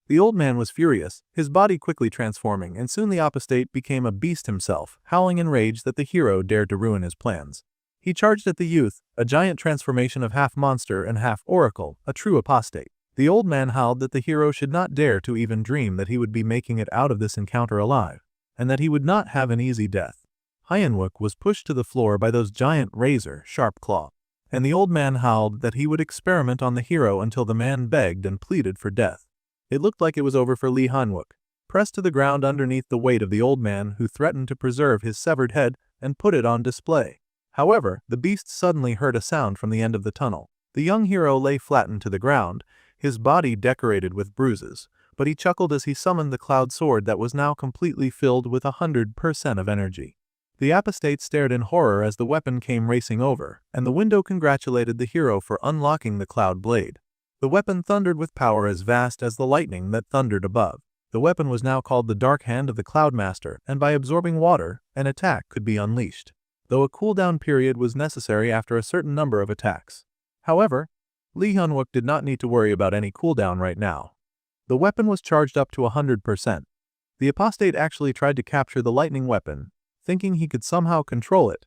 The old man was furious, his body quickly transforming, and soon the apostate became a beast himself, howling in rage that the hero dared to ruin his plans. He charged at the youth, a giant transformation of half monster and half oracle, a true apostate. The old man howled that the hero should not dare to even dream that he would be making it out of this encounter alive, and that he would not have an easy death. Hyenwook was pushed to the floor by those giant razor-sharp claws, and the old man howled that he would experiment on the hero until the man begged and pleaded for death. It looked like it was over for Lee Hyenwook, pressed to the ground underneath the weight of the old man who threatened to preserve his severed head and put it on display. However, the beast suddenly heard a sound from the end of the tunnel. The young hero lay flattened to the ground, his body decorated with bruises, but he chuckled as he summoned the cloud sword that was now completely filled with 100% of energy. The apostate stared in horror as the weapon came racing over, and the window congratulated the hero for unlocking the cloud blade. The weapon thundered with power as vast as the lightning that thundered above. The weapon was now called the Dark Hand of the Cloudmaster, and by absorbing water, an attack could be unleashed, though a cooldown period was necessary after a certain number of attacks. However, Lee Hyenwook did not need to worry about any cooldown right now. The weapon was charged up to 100%. The apostate actually tried to capture the lightning weapon, thinking he could somehow control it,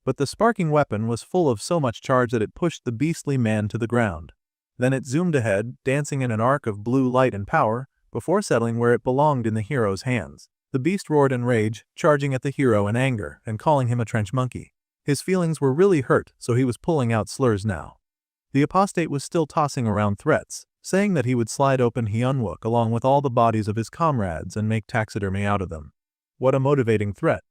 but the sparking weapon was full of so much charge that it pushed the beastly man to the ground. Then it zoomed ahead, dancing in an arc of blue light and power, before settling where it belonged in the hero's hands. The beast roared in rage, charging at the hero in anger and calling him a trench monkey. His feelings were really hurt, so he was pulling out slurs now. The apostate was still tossing around threats, saying that he would slide open Hyenwook along with all the bodies of his comrades and make taxidermy out of them. What a motivating threat.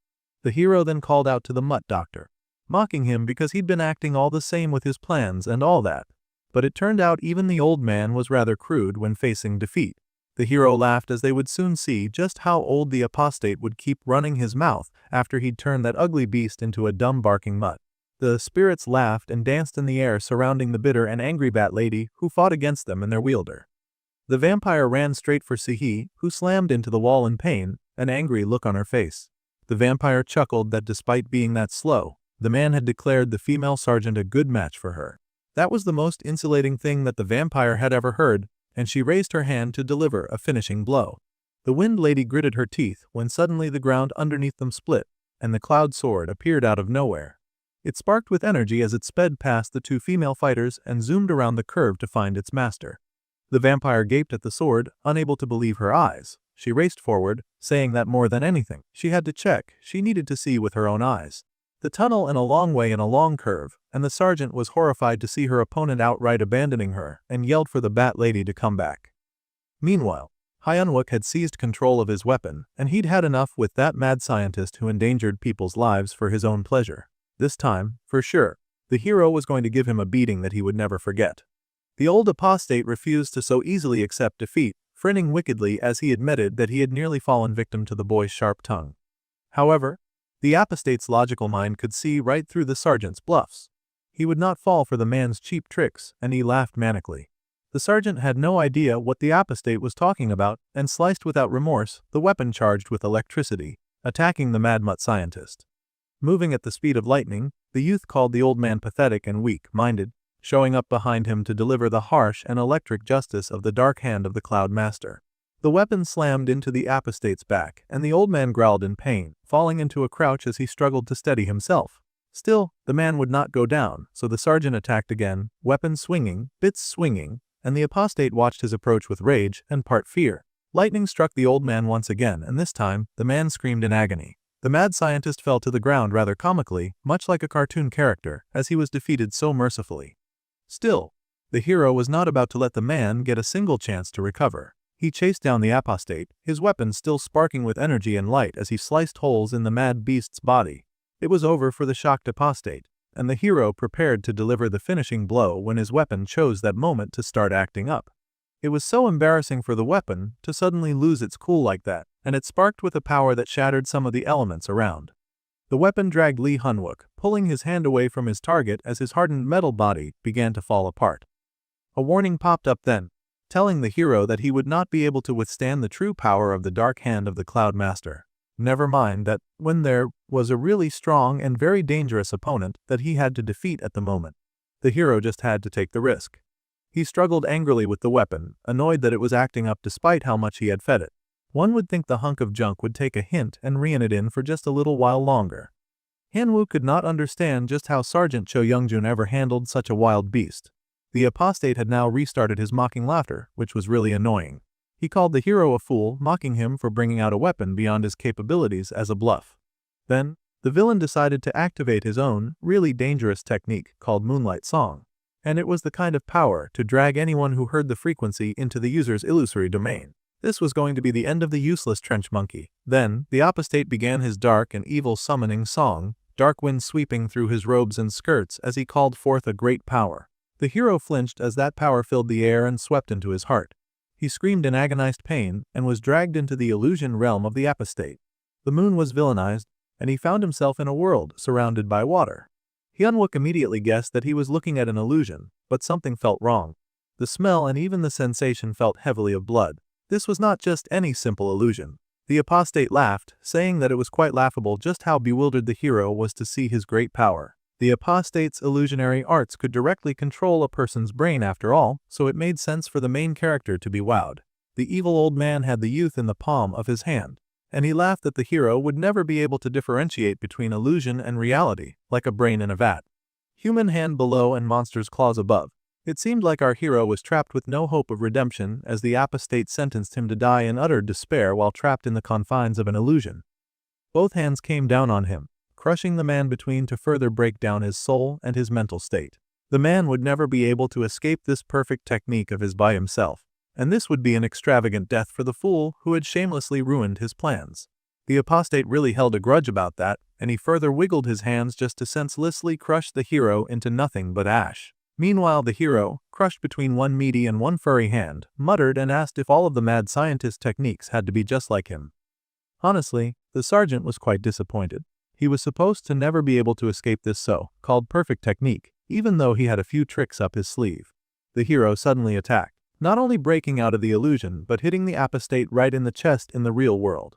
The hero then called out to the mutt doctor, mocking him because he'd been acting all the same with his plans and all that. But it turned out even the old man was rather crude when facing defeat. The hero laughed as they would soon see just how old the apostate would keep running his mouth after he'd turned that ugly beast into a dumb barking mutt. The spirits laughed and danced in the air surrounding the bitter and angry bat lady who fought against them and their wielder. The vampire ran straight for Sihi, who slammed into the wall in pain, an angry look on her face. The vampire chuckled that despite being that slow, the man had declared the female sergeant a good match for her. That was the most insulating thing that the vampire had ever heard, and she raised her hand to deliver a finishing blow. The wind lady gritted her teeth when suddenly the ground underneath them split, and the cloud sword appeared out of nowhere. It sparked with energy as it sped past the two female fighters and zoomed around the curve to find its master. The vampire gaped at the sword, unable to believe her eyes. She raced forward, saying that more than anything, she had to check, she needed to see with her own eyes. The tunnel in a long way in a long curve, and the sergeant was horrified to see her opponent outright abandoning her and yelled for the bat lady to come back. Meanwhile, Hyenwook had seized control of his weapon, and he'd had enough with that mad scientist who endangered people's lives for his own pleasure. This time, for sure, the hero was going to give him a beating that he would never forget. The old apostate refused to so easily accept defeat, grinning wickedly as he admitted that he had nearly fallen victim to the boy's sharp tongue. However, the apostate's logical mind could see right through the sergeant's bluffs. He would not fall for the man's cheap tricks, and he laughed manically. The sergeant had no idea what the apostate was talking about and sliced without remorse the weapon charged with electricity, attacking the mad mutt scientist. Moving at the speed of lightning, the youth called the old man pathetic and weak-minded, showing up behind him to deliver the harsh and electric justice of the dark hand of the Cloud Master. The weapon slammed into the apostate's back, and the old man growled in pain, falling into a crouch as he struggled to steady himself. Still, the man would not go down, so the sergeant attacked again, weapons swinging, bits swinging, and the apostate watched his approach with rage and part fear. Lightning struck the old man once again, and this time, the man screamed in agony. The mad scientist fell to the ground rather comically, much like a cartoon character, as he was defeated so mercifully. Still, the hero was not about to let the man get a single chance to recover. He chased down the apostate, his weapon still sparking with energy and light as he sliced holes in the mad beast's body. It was over for the shocked apostate, and the hero prepared to deliver the finishing blow when his weapon chose that moment to start acting up. It was so embarrassing for the weapon to suddenly lose its cool like that, and it sparked with a power that shattered some of the elements around. The weapon dragged Lee Hunwook, pulling his hand away from his target as his hardened metal body began to fall apart. A warning popped up then, telling the hero that he would not be able to withstand the true power of the dark hand of the Cloud Master. Never mind that when there was a really strong and very dangerous opponent that he had to defeat at the moment. The hero just had to take the risk. He struggled angrily with the weapon, annoyed that it was acting up despite how much he had fed it. One would think the hunk of junk would take a hint and rein it in for just a little while longer. Hanwoo could not understand just how Sergeant Cho Youngjun ever handled such a wild beast. The apostate had now restarted his mocking laughter, which was really annoying. He called the hero a fool, mocking him for bringing out a weapon beyond his capabilities as a bluff. Then, the villain decided to activate his own, really dangerous technique called Moonlight Song. And it was the kind of power to drag anyone who heard the frequency into the user's illusory domain. This was going to be the end of the useless trench monkey. Then, the apostate began his dark and evil summoning song, dark wind sweeping through his robes and skirts as he called forth a great power. The hero flinched as that power filled the air and swept into his heart. He screamed in agonized pain and was dragged into the illusion realm of the apostate. The moon was villainized, and he found himself in a world surrounded by water. Hyunwook immediately guessed that he was looking at an illusion, but something felt wrong. The smell and even the sensation felt heavily of blood. This was not just any simple illusion. The apostate laughed, saying that it was quite laughable just how bewildered the hero was to see his great power. The apostate's illusionary arts could directly control a person's brain after all, so it made sense for the main character to be wowed. The evil old man had the youth in the palm of his hand, and he laughed that the hero would never be able to differentiate between illusion and reality, like a brain in a vat. Human hand below and monster's claws above. It seemed like our hero was trapped with no hope of redemption as the apostate sentenced him to die in utter despair while trapped in the confines of an illusion. Both hands came down on him, crushing the man between to further break down his soul and his mental state. The man would never be able to escape this perfect technique of his by himself, and this would be an extravagant death for the fool who had shamelessly ruined his plans. The apostate really held a grudge about that, and he further wiggled his hands just to senselessly crush the hero into nothing but ash. Meanwhile, the hero, crushed between one meaty and one furry hand, muttered and asked if all of the mad scientist techniques had to be just like him. Honestly, the sergeant was quite disappointed. He was supposed to never be able to escape this so-called perfect technique, even though he had a few tricks up his sleeve. The hero suddenly attacked, not only breaking out of the illusion but hitting the apostate right in the chest in the real world.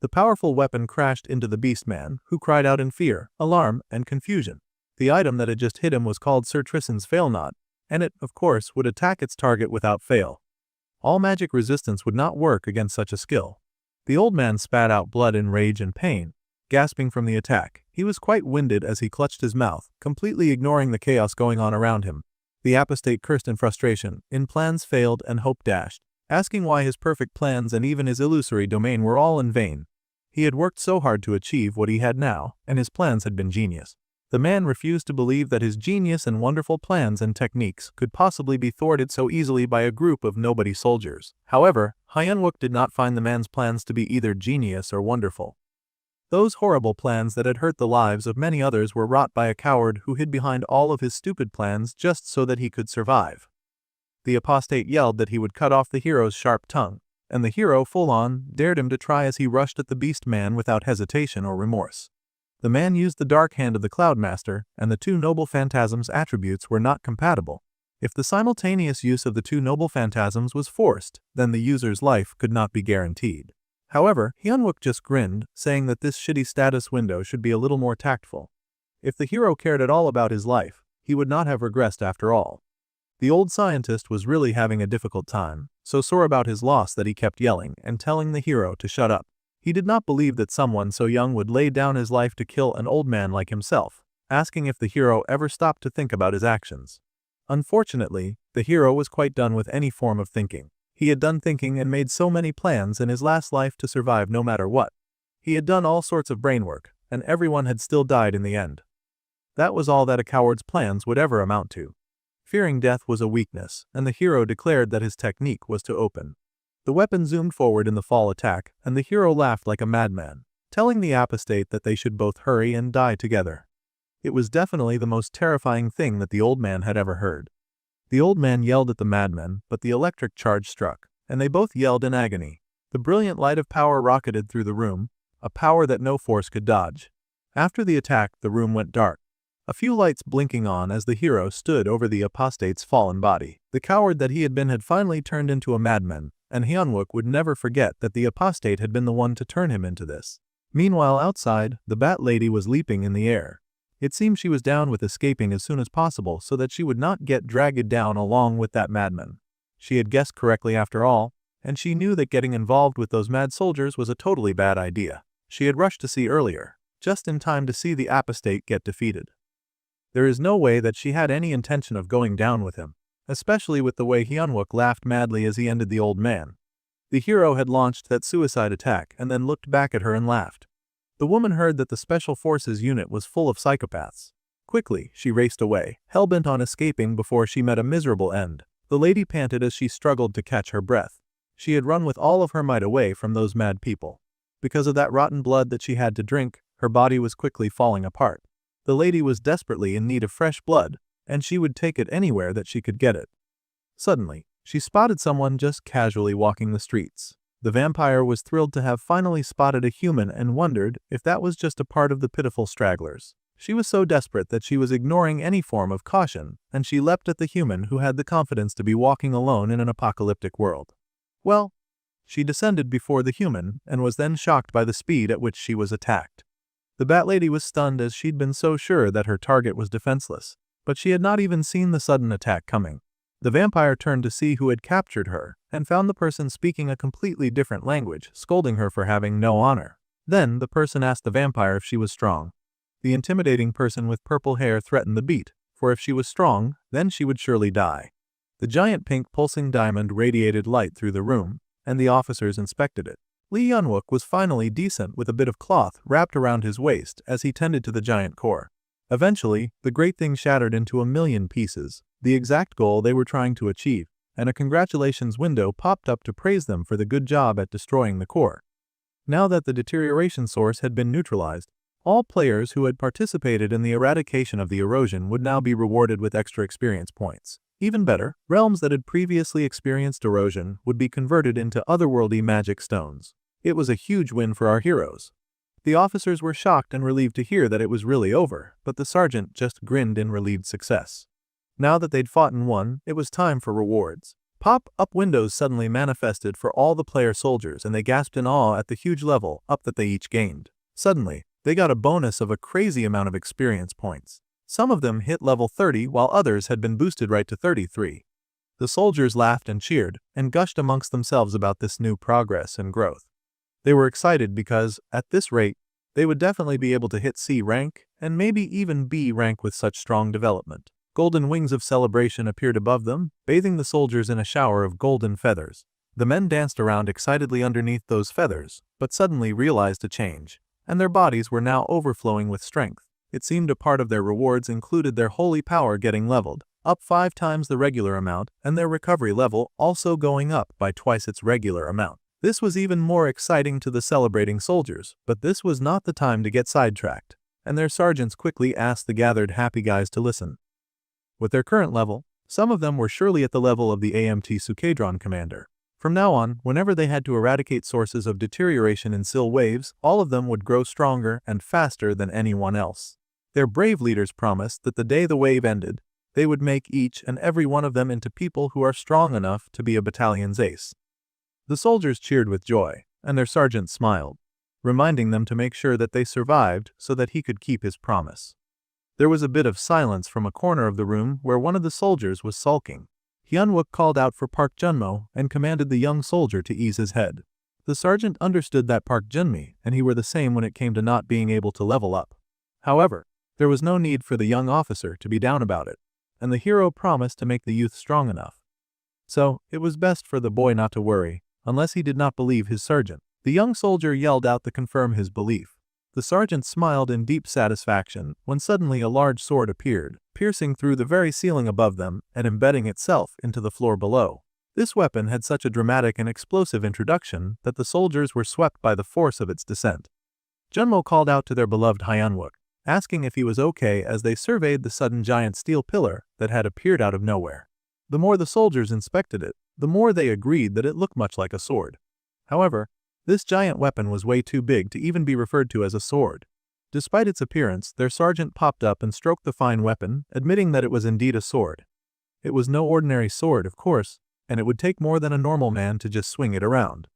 The powerful weapon crashed into the beastman, who cried out in fear, alarm, and confusion. The item that had just hit him was called Sir Trissan's Failnot, and it, of course, would attack its target without fail. All magic resistance would not work against such a skill. The old man spat out blood in rage and pain, gasping from the attack. He was quite winded as he clutched his mouth, completely ignoring the chaos going on around him. The apostate cursed in frustration, in plans failed and hope dashed, asking why his perfect plans and even his illusory domain were all in vain. He had worked so hard to achieve what he had now, and his plans had been genius. The man refused to believe that his genius and wonderful plans and techniques could possibly be thwarted so easily by a group of nobody soldiers. However, Hyunwook did not find the man's plans to be either genius or wonderful. Those horrible plans that had hurt the lives of many others were wrought by a coward who hid behind all of his stupid plans just so that he could survive. The apostate yelled that he would cut off the hero's sharp tongue, and the hero full-on dared him to try as he rushed at the beast man without hesitation or remorse. The man used the dark hand of the Cloud Master, and the two noble phantasms' attributes were not compatible. If the simultaneous use of the two noble phantasms was forced, then the user's life could not be guaranteed. However, Hyunwook just grinned, saying that this shitty status window should be a little more tactful. If the hero cared at all about his life, he would not have regressed after all. The old scientist was really having a difficult time, so sore about his loss that he kept yelling and telling the hero to shut up. He did not believe that someone so young would lay down his life to kill an old man like himself. asking if the hero ever stopped to think about his actions. Unfortunately, the hero was quite done with any form of thinking. He had done thinking and made so many plans in his last life to survive no matter what. He had done all sorts of brain work, and everyone had still died in the end. That was all that a coward's plans would ever amount to. Fearing death was a weakness, and the hero declared that his technique was to open. The weapon zoomed forward in the fall attack, and the hero laughed like a madman, telling the apostate that they should both hurry and die together. It was definitely the most terrifying thing that the old man had ever heard. The old man yelled at the madman, but the electric charge struck, and they both yelled in agony. The brilliant light of power rocketed through the room, a power that no force could dodge. After the attack, the room went dark, a few lights blinking on as the hero stood over the apostate's fallen body. The coward that he had been had finally turned into a madman, and Hyunwook would never forget that the apostate had been the one to turn him into this. Meanwhile outside, the Bat Lady was leaping in the air. It seemed she was down with escaping as soon as possible so that she would not get dragged down along with that madman. She had guessed correctly after all, and she knew that getting involved with those mad soldiers was a totally bad idea. She had rushed to see earlier, just in time to see the apostate get defeated. There is no way that she had any intention of going down with him, especially with the way Hyunwook laughed madly as he ended the old man. The hero had launched that suicide attack and then looked back at her and laughed. The woman heard that the Special Forces unit was full of psychopaths. Quickly, she raced away, hell-bent on escaping before she met a miserable end. The lady panted as she struggled to catch her breath. She had run with all of her might away from those mad people. Because of that rotten blood that she had to drink, her body was quickly falling apart. The lady was desperately in need of fresh blood, and she would take it anywhere that she could get it. Suddenly, she spotted someone just casually walking the streets. The vampire was thrilled to have finally spotted a human and wondered if that was just a part of the pitiful stragglers. She was so desperate that she was ignoring any form of caution, and she leapt at the human who had the confidence to be walking alone in an apocalyptic world. Well, she descended before the human and was then shocked by the speed at which she was attacked. The Bat Lady was stunned as she'd been so sure that her target was defenseless, but she had not even seen the sudden attack coming. The vampire turned to see who had captured her, and found the person speaking a completely different language, scolding her for having no honor. Then, the person asked the vampire if she was strong. The intimidating person with purple hair threatened the beat, for if she was strong, then she would surely die. The giant pink pulsing diamond radiated light through the room, and the officers inspected it. Lee Hyunwook was finally decent with a bit of cloth wrapped around his waist as he tended to the giant core. Eventually, the great thing shattered into a million pieces, the exact goal they were trying to achieve, and a congratulations window popped up to praise them for the good job at destroying the core. Now that the deterioration source had been neutralized, all players who had participated in the eradication of the erosion would now be rewarded with extra experience points. Even better, realms that had previously experienced erosion would be converted into otherworldly magic stones. It was a huge win for our heroes. The officers were shocked and relieved to hear that it was really over, but the sergeant just grinned in relieved success. Now that they'd fought and won, it was time for rewards. Pop-up windows suddenly manifested for all the player soldiers and they gasped in awe at the huge level up that they each gained. Suddenly, they got a bonus of a crazy amount of experience points. Some of them hit level 30 while others had been boosted right to 33. The soldiers laughed and cheered and gushed amongst themselves about this new progress and growth. They were excited because, at this rate, they would definitely be able to hit C rank and maybe even B rank with such strong development. Golden wings of celebration appeared above them, bathing the soldiers in a shower of golden feathers. The men danced around excitedly underneath those feathers, but suddenly realized a change, and their bodies were now overflowing with strength. It seemed a part of their rewards included their holy power getting leveled, up 5 times the regular amount, and their recovery level also going up by twice its regular amount. This was even more exciting to the celebrating soldiers, but this was not the time to get sidetracked, and their sergeants quickly asked the gathered happy guys to listen. With their current level, some of them were surely at the level of the AMT Sukadron commander. From now on, whenever they had to eradicate sources of deterioration in Sil waves, all of them would grow stronger and faster than anyone else. Their brave leaders promised that the day the wave ended, they would make each and every one of them into people who are strong enough to be a battalion's ace. The soldiers cheered with joy, and their sergeant smiled, reminding them to make sure that they survived so that he could keep his promise. There was a bit of silence from a corner of the room where one of the soldiers was sulking. Hyunwook called out for Park Junmo and commanded the young soldier to ease his head. The sergeant understood that Park Junmi and he were the same when it came to not being able to level up. However, There was no need for the young officer to be down about it, and the hero promised to make the youth strong enough. So, it was best for the boy not to worry, unless he did not believe his sergeant. The young soldier yelled out to confirm his belief. The sergeant smiled in deep satisfaction when suddenly a large sword appeared, piercing through the very ceiling above them and embedding itself into the floor below. This weapon had such a dramatic and explosive introduction that the soldiers were swept by the force of its descent. Junmo called out to their beloved Hyunwook, asking if he was okay as they surveyed the sudden giant steel pillar that had appeared out of nowhere. The more the soldiers inspected it, the more they agreed that it looked much like a sword. However, this giant weapon was way too big to even be referred to as a sword. Despite its appearance, their sergeant popped up and stroked the fine weapon, admitting that it was indeed a sword. It was no ordinary sword, of course, and it would take more than a normal man to just swing it around.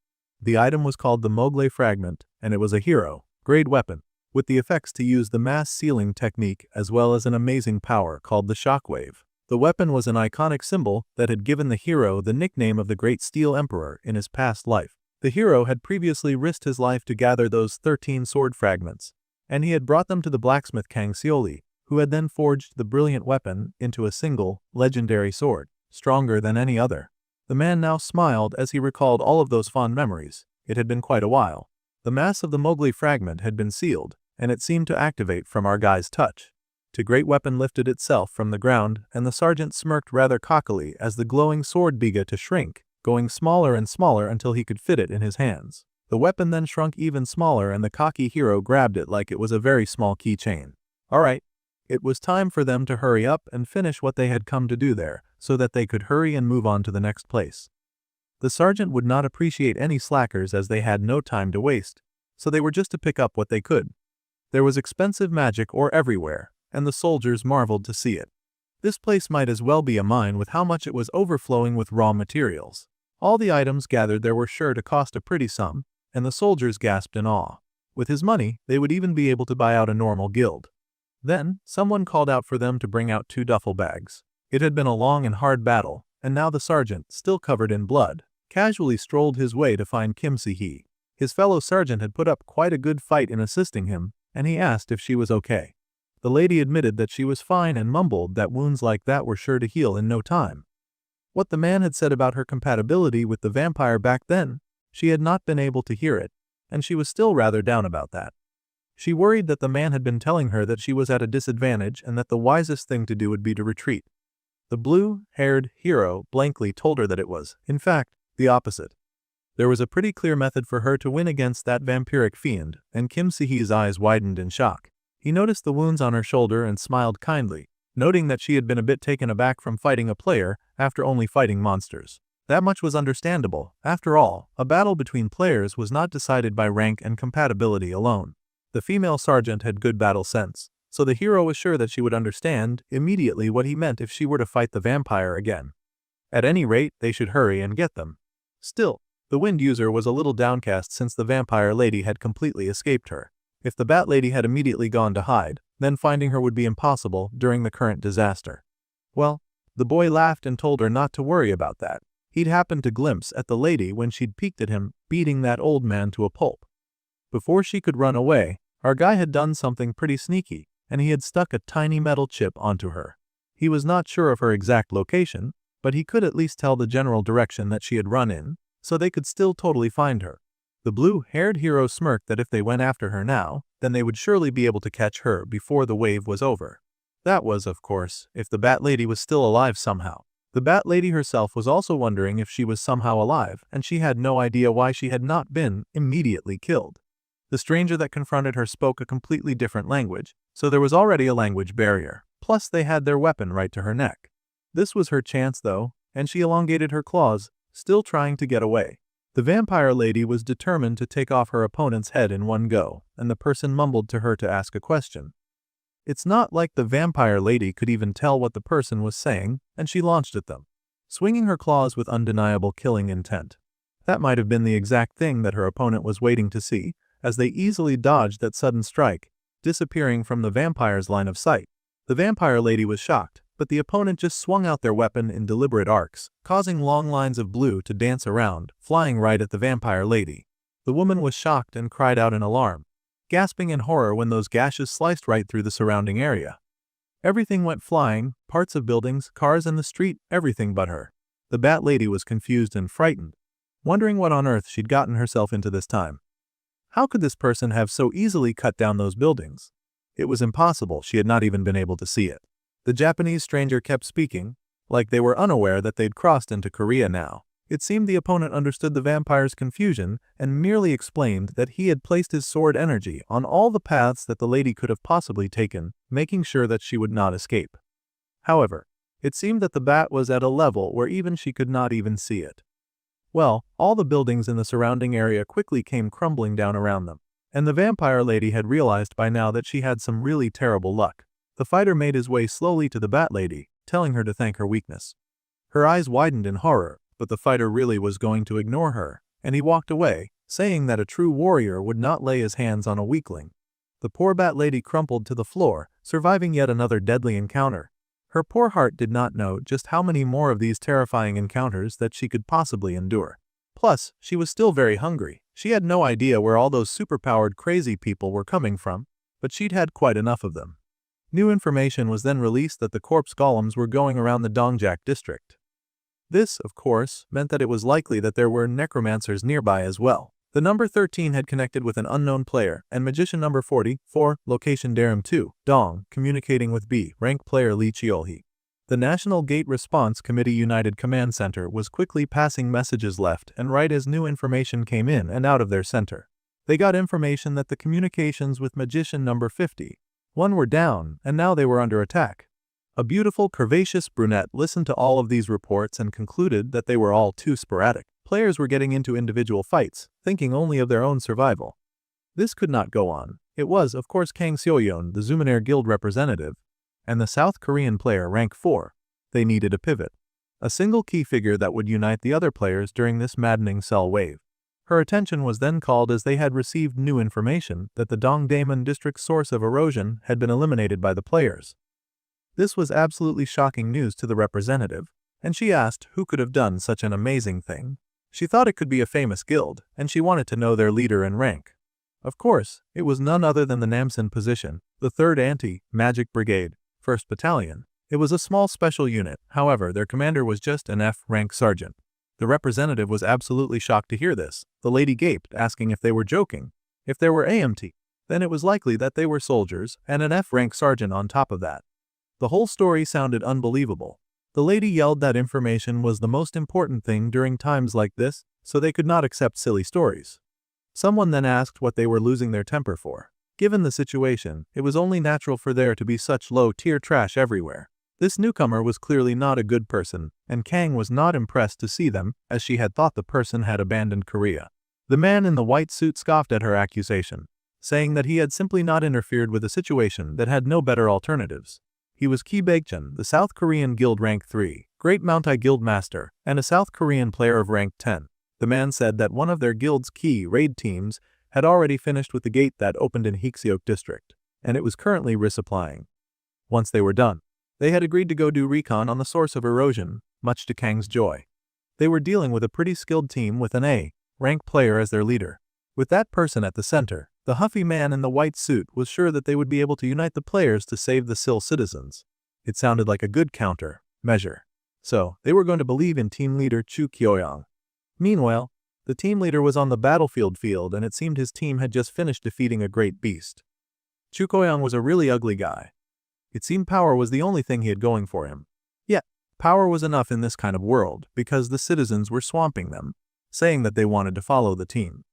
The item was called the Mogle Fragment, and it was a hero-grade weapon, with the effects to use the mass sealing technique as well as an amazing power called the shockwave. The weapon was an iconic symbol that had given the hero the nickname of the Great Steel Emperor in his past life. The hero had previously risked his life to gather those 13 sword fragments, and he had brought them to the blacksmith Kang Seoli, who had then forged the brilliant weapon into a single, legendary sword, stronger than any other. The man now smiled as he recalled all of those fond memories. It had been quite a while. The mass of the Mowgli fragment had been sealed, and it seemed to activate from our guy's touch. The great weapon lifted itself from the ground, and the sergeant smirked rather cockily as the glowing sword began to shrink, going smaller and smaller until he could fit it in his hands. The weapon then shrunk even smaller and the cocky hero grabbed it like it was a very small keychain. Alright. It was time for them to hurry up and finish what they had come to do there, so that they could hurry and move on to the next place. The sergeant would not appreciate any slackers as they had no time to waste, so they were just to pick up what they could. There was expensive magic ore everywhere, and the soldiers marveled to see it. This place might as well be a mine with how much it was overflowing with raw materials. All the items gathered there were sure to cost a pretty sum, and the soldiers gasped in awe. With his money, they would even be able to buy out a normal guild. Then, someone called out for them to bring out 2 duffel bags. It had been a long and hard battle, and now the sergeant, still covered in blood, casually strolled his way to find Kim Si-hee. His fellow sergeant had put up quite a good fight in assisting him, and he asked if she was okay. The lady admitted that she was fine and mumbled that wounds like that were sure to heal in no time. What the man had said about her compatibility with the vampire back then, she had not been able to hear it, and she was still rather down about that. She worried that the man had been telling her that she was at a disadvantage and that the wisest thing to do would be to retreat. The blue-haired hero blankly told her that it was, in fact, the opposite. There was a pretty clear method for her to win against that vampiric fiend, and Kim Si-hee's eyes widened in shock. He noticed the wounds on her shoulder and smiled kindly, noting that she had been a bit taken aback from fighting a player after only fighting monsters. That much was understandable. After all, a battle between players was not decided by rank and compatibility alone. The female sergeant had good battle sense, so the hero was sure that she would understand immediately what he meant if she were to fight the vampire again. At any rate, they should hurry and get them. Still, the wind user was a little downcast since the vampire lady had completely escaped her. If the bat lady had immediately gone to hide, then finding her would be impossible during the current disaster. Well, the boy laughed and told her not to worry about that. He'd happened to glimpse at the lady when she'd peeked at him, beating that old man to a pulp. Before she could run away, our guy had done something pretty sneaky, and he had stuck a tiny metal chip onto her. He was not sure of her exact location, but he could at least tell the general direction that she had run in, so they could still totally find her. The blue-haired hero smirked that if they went after her now, then they would surely be able to catch her before the wave was over. That was, of course, if the Bat Lady was still alive somehow. The Bat Lady herself was also wondering if she was somehow alive, and she had no idea why she had not been immediately killed. The stranger that confronted her spoke a completely different language, so there was already a language barrier. Plus they had their weapon right to her neck. This was her chance though, and she elongated her claws, still trying to get away. The vampire lady was determined to take off her opponent's head in one go, and the person mumbled to her to ask a question. It's not like the vampire lady could even tell what the person was saying, and she launched at them, swinging her claws with undeniable killing intent. That might have been the exact thing that her opponent was waiting to see, as they easily dodged that sudden strike, disappearing from the vampire's line of sight. The vampire lady was shocked, but the opponent just swung out their weapon in deliberate arcs, causing long lines of blue to dance around, flying right at the vampire lady. The woman was shocked and cried out in alarm. gasping in horror when those gashes sliced right through the surrounding area. Everything went flying, parts of buildings, cars in the street, everything but her. The Bat Lady was confused and frightened, wondering what on earth she'd gotten herself into this time. How could this person have so easily cut down those buildings? It was impossible, she had not even been able to see it. The Japanese stranger kept speaking, like they were unaware that they'd crossed into Korea now. It seemed the opponent understood the vampire's confusion and merely explained that he had placed his sword energy on all the paths that the lady could have possibly taken, making sure that she would not escape. However, it seemed that the bat was at a level where even she could not even see it. Well, all the buildings in the surrounding area quickly came crumbling down around them, and the vampire lady had realized by now that she had some really terrible luck. The fighter made his way slowly to the bat lady, telling her to thank her weakness. Her eyes widened in horror, but the fighter really was going to ignore her, and he walked away, saying that a true warrior would not lay his hands on a weakling. The poor bat lady crumpled to the floor, surviving yet another deadly encounter. Her poor heart did not know just how many more of these terrifying encounters that she could possibly endure. Plus, she was still very hungry. She had no idea where all those superpowered crazy people were coming from, but she'd had quite enough of them. New information was then released that the corpse golems were going around the Dongjak district. This, of course, meant that it was likely that there were necromancers nearby as well. The number 13 had connected with an unknown player, and magician number 44, location Darum 2, Dong, communicating with B, rank player Lee Cheolhee. The National Gate Response Committee United Command Center was quickly passing messages left and right as new information came in and out of their center. They got information that the communications with magician number 51 were down, and now they were under attack. A beautiful, curvaceous brunette listened to all of these reports and concluded that they were all too sporadic. Players were getting into individual fights, thinking only of their own survival. This could not go on. It was, of course, Kang Seoyeon, the Zumaner Guild representative, and the South Korean player rank 4. They needed a pivot. A single key figure that would unite the other players during this maddening cell wave. Her attention was then called as they had received new information that the Dongdaemun district's source of erosion had been eliminated by the players. This was absolutely shocking news to the representative, and she asked who could have done such an amazing thing. She thought it could be a famous guild, and she wanted to know their leader and rank. Of course, it was none other than the Namsen position, the 3rd Anti-Magic Brigade, 1st Battalion. It was a small special unit, however, their commander was just an F-rank sergeant. The representative was absolutely shocked to hear this. The lady gaped, asking if they were joking. If there were AMT, then it was likely that they were soldiers, and an F-rank sergeant on top of that. The whole story sounded unbelievable. The lady yelled that information was the most important thing during times like this, so they could not accept silly stories. Someone then asked what they were losing their temper for. Given the situation, it was only natural for there to be such low-tier trash everywhere. This newcomer was clearly not a good person, and Kang was not impressed to see them, as she had thought the person had abandoned Korea. The man in the white suit scoffed at her accusation, saying that he had simply not interfered with a situation that had no better alternatives. He was Ki Baekjun, the South Korean Guild rank 3, Great Mountai Guild Master, and a South Korean player of rank 10. The man said that one of their guild's key raid teams had already finished with the gate that opened in Heekseok district, and it was currently resupplying. Once they were done, they had agreed to go do recon on the source of erosion, much to Kang's joy. They were dealing with a pretty skilled team with an A-rank player as their leader. With that person at the center, the huffy man in the white suit was sure that they would be able to unite the players to save the Sil citizens. It sounded like a good counter-measure. So, they were going to believe in team leader Chu Kyoyong. Meanwhile, the team leader was on the battlefield and it seemed his team had just finished defeating a great beast. Chu Kyoyong was a really ugly guy. It seemed power was the only thing he had going for him. Yet, power was enough in this kind of world because the citizens were swamping them, saying that they wanted to follow the team.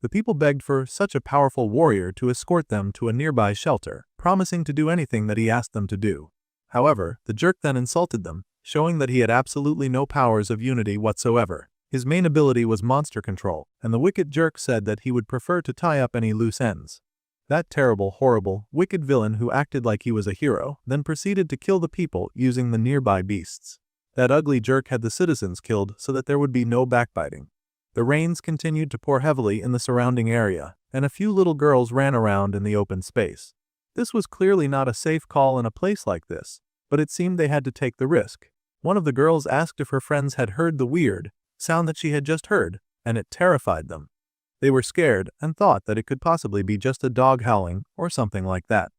The people begged for such a powerful warrior to escort them to a nearby shelter, promising to do anything that he asked them to do. However, the jerk then insulted them, showing that he had absolutely no powers of unity whatsoever. His main ability was monster control, and the wicked jerk said that he would prefer to tie up any loose ends. That terrible, horrible, wicked villain who acted like he was a hero, then proceeded to kill the people using the nearby beasts. That ugly jerk had the citizens killed so that there would be no backbiting. The rains continued to pour heavily in the surrounding area, and a few little girls ran around in the open space. This was clearly not a safe call in a place like this, but it seemed they had to take the risk. One of the girls asked if her friends had heard the weird sound that she had just heard, and it terrified them. They were scared and thought that it could possibly be just a dog howling or something like that.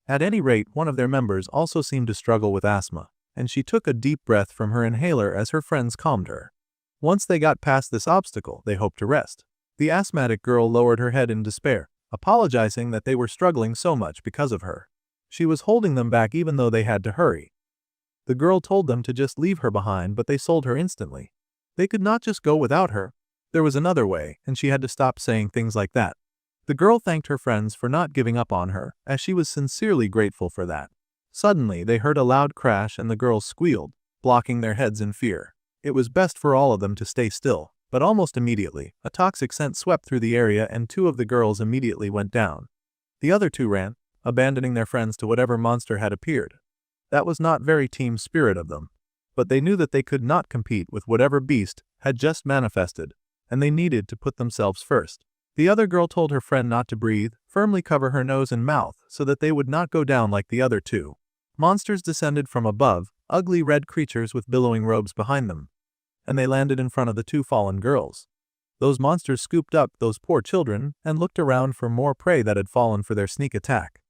At any rate, one of their members also seemed to struggle with asthma, and she took a deep breath from her inhaler as her friends calmed her. Once they got past this obstacle, they hoped to rest. The asthmatic girl lowered her head in despair, apologizing that they were struggling so much because of her. She was holding them back even though they had to hurry. The girl told them to just leave her behind, but they sold her instantly. They could not just go without her. There was another way, and she had to stop saying things like that. The girl thanked her friends for not giving up on her, as she was sincerely grateful for that. Suddenly, they heard a loud crash and the girls squealed, blocking their heads in fear. It was best for all of them to stay still, but almost immediately, a toxic scent swept through the area and two of the girls immediately went down. The other two ran, abandoning their friends to whatever monster had appeared. That was not very team spirit of them, but they knew that they could not compete with whatever beast had just manifested, and they needed to put themselves first. The other girl told her friend not to breathe, firmly cover her nose and mouth so that they would not go down like the other two. Monsters descended from above, ugly red creatures with billowing robes behind them, and they landed in front of the two fallen girls. Those monsters scooped up those poor children and looked around for more prey that had fallen for their sneak attack.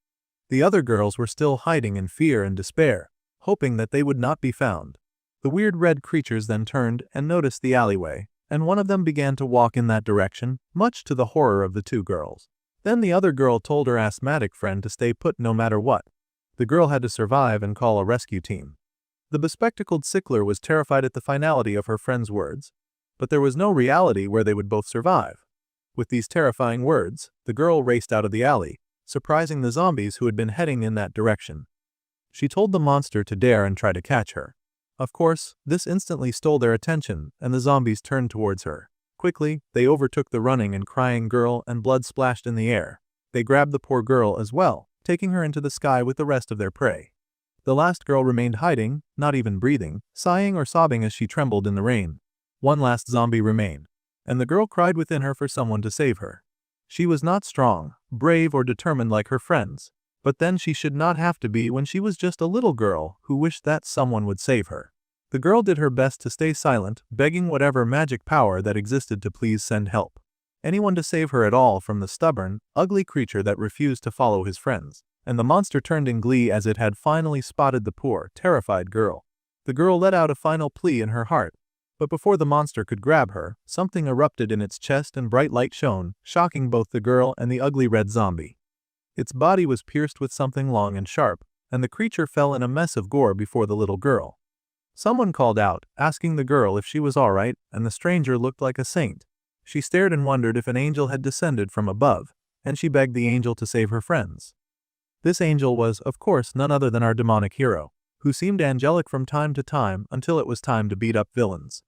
The other girls were still hiding in fear and despair, hoping that they would not be found. The weird red creatures then turned and noticed the alleyway, and one of them began to walk in that direction, much to the horror of the two girls. Then the other girl told her asthmatic friend to stay put no matter what. The girl had to survive and call a rescue team. The bespectacled sickler was terrified at the finality of her friend's words, but there was no reality where they would both survive. With these terrifying words, the girl raced out of the alley, surprising the zombies who had been heading in that direction. She told the monster to dare and try to catch her. Of course, this instantly stole their attention, and the zombies turned towards her. Quickly, they overtook the running and crying girl, and blood splashed in the air. They grabbed the poor girl as well, taking her into the sky with the rest of their prey. The last girl remained hiding, not even breathing, sighing or sobbing as she trembled in the rain. One last zombie remained, and the girl cried within her for someone to save her. She was not strong, brave, or determined like her friends, but then she should not have to be when she was just a little girl who wished that someone would save her. The girl did her best to stay silent, begging whatever magic power that existed to please send help. Anyone to save her at all from the stubborn, ugly creature that refused to follow his friends. And the monster turned in glee as it had finally spotted the poor, terrified girl. The girl let out a final plea in her heart, but before the monster could grab her, something erupted in its chest and bright light shone, shocking both the girl and the ugly red zombie. Its body was pierced with something long and sharp, and the creature fell in a mess of gore before the little girl. Someone called out, asking the girl if she was all right, and the stranger looked like a saint. She stared and wondered if an angel had descended from above, and she begged the angel to save her friends. This angel was, of course, none other than our demonic hero, who seemed angelic from time to time until it was time to beat up villains.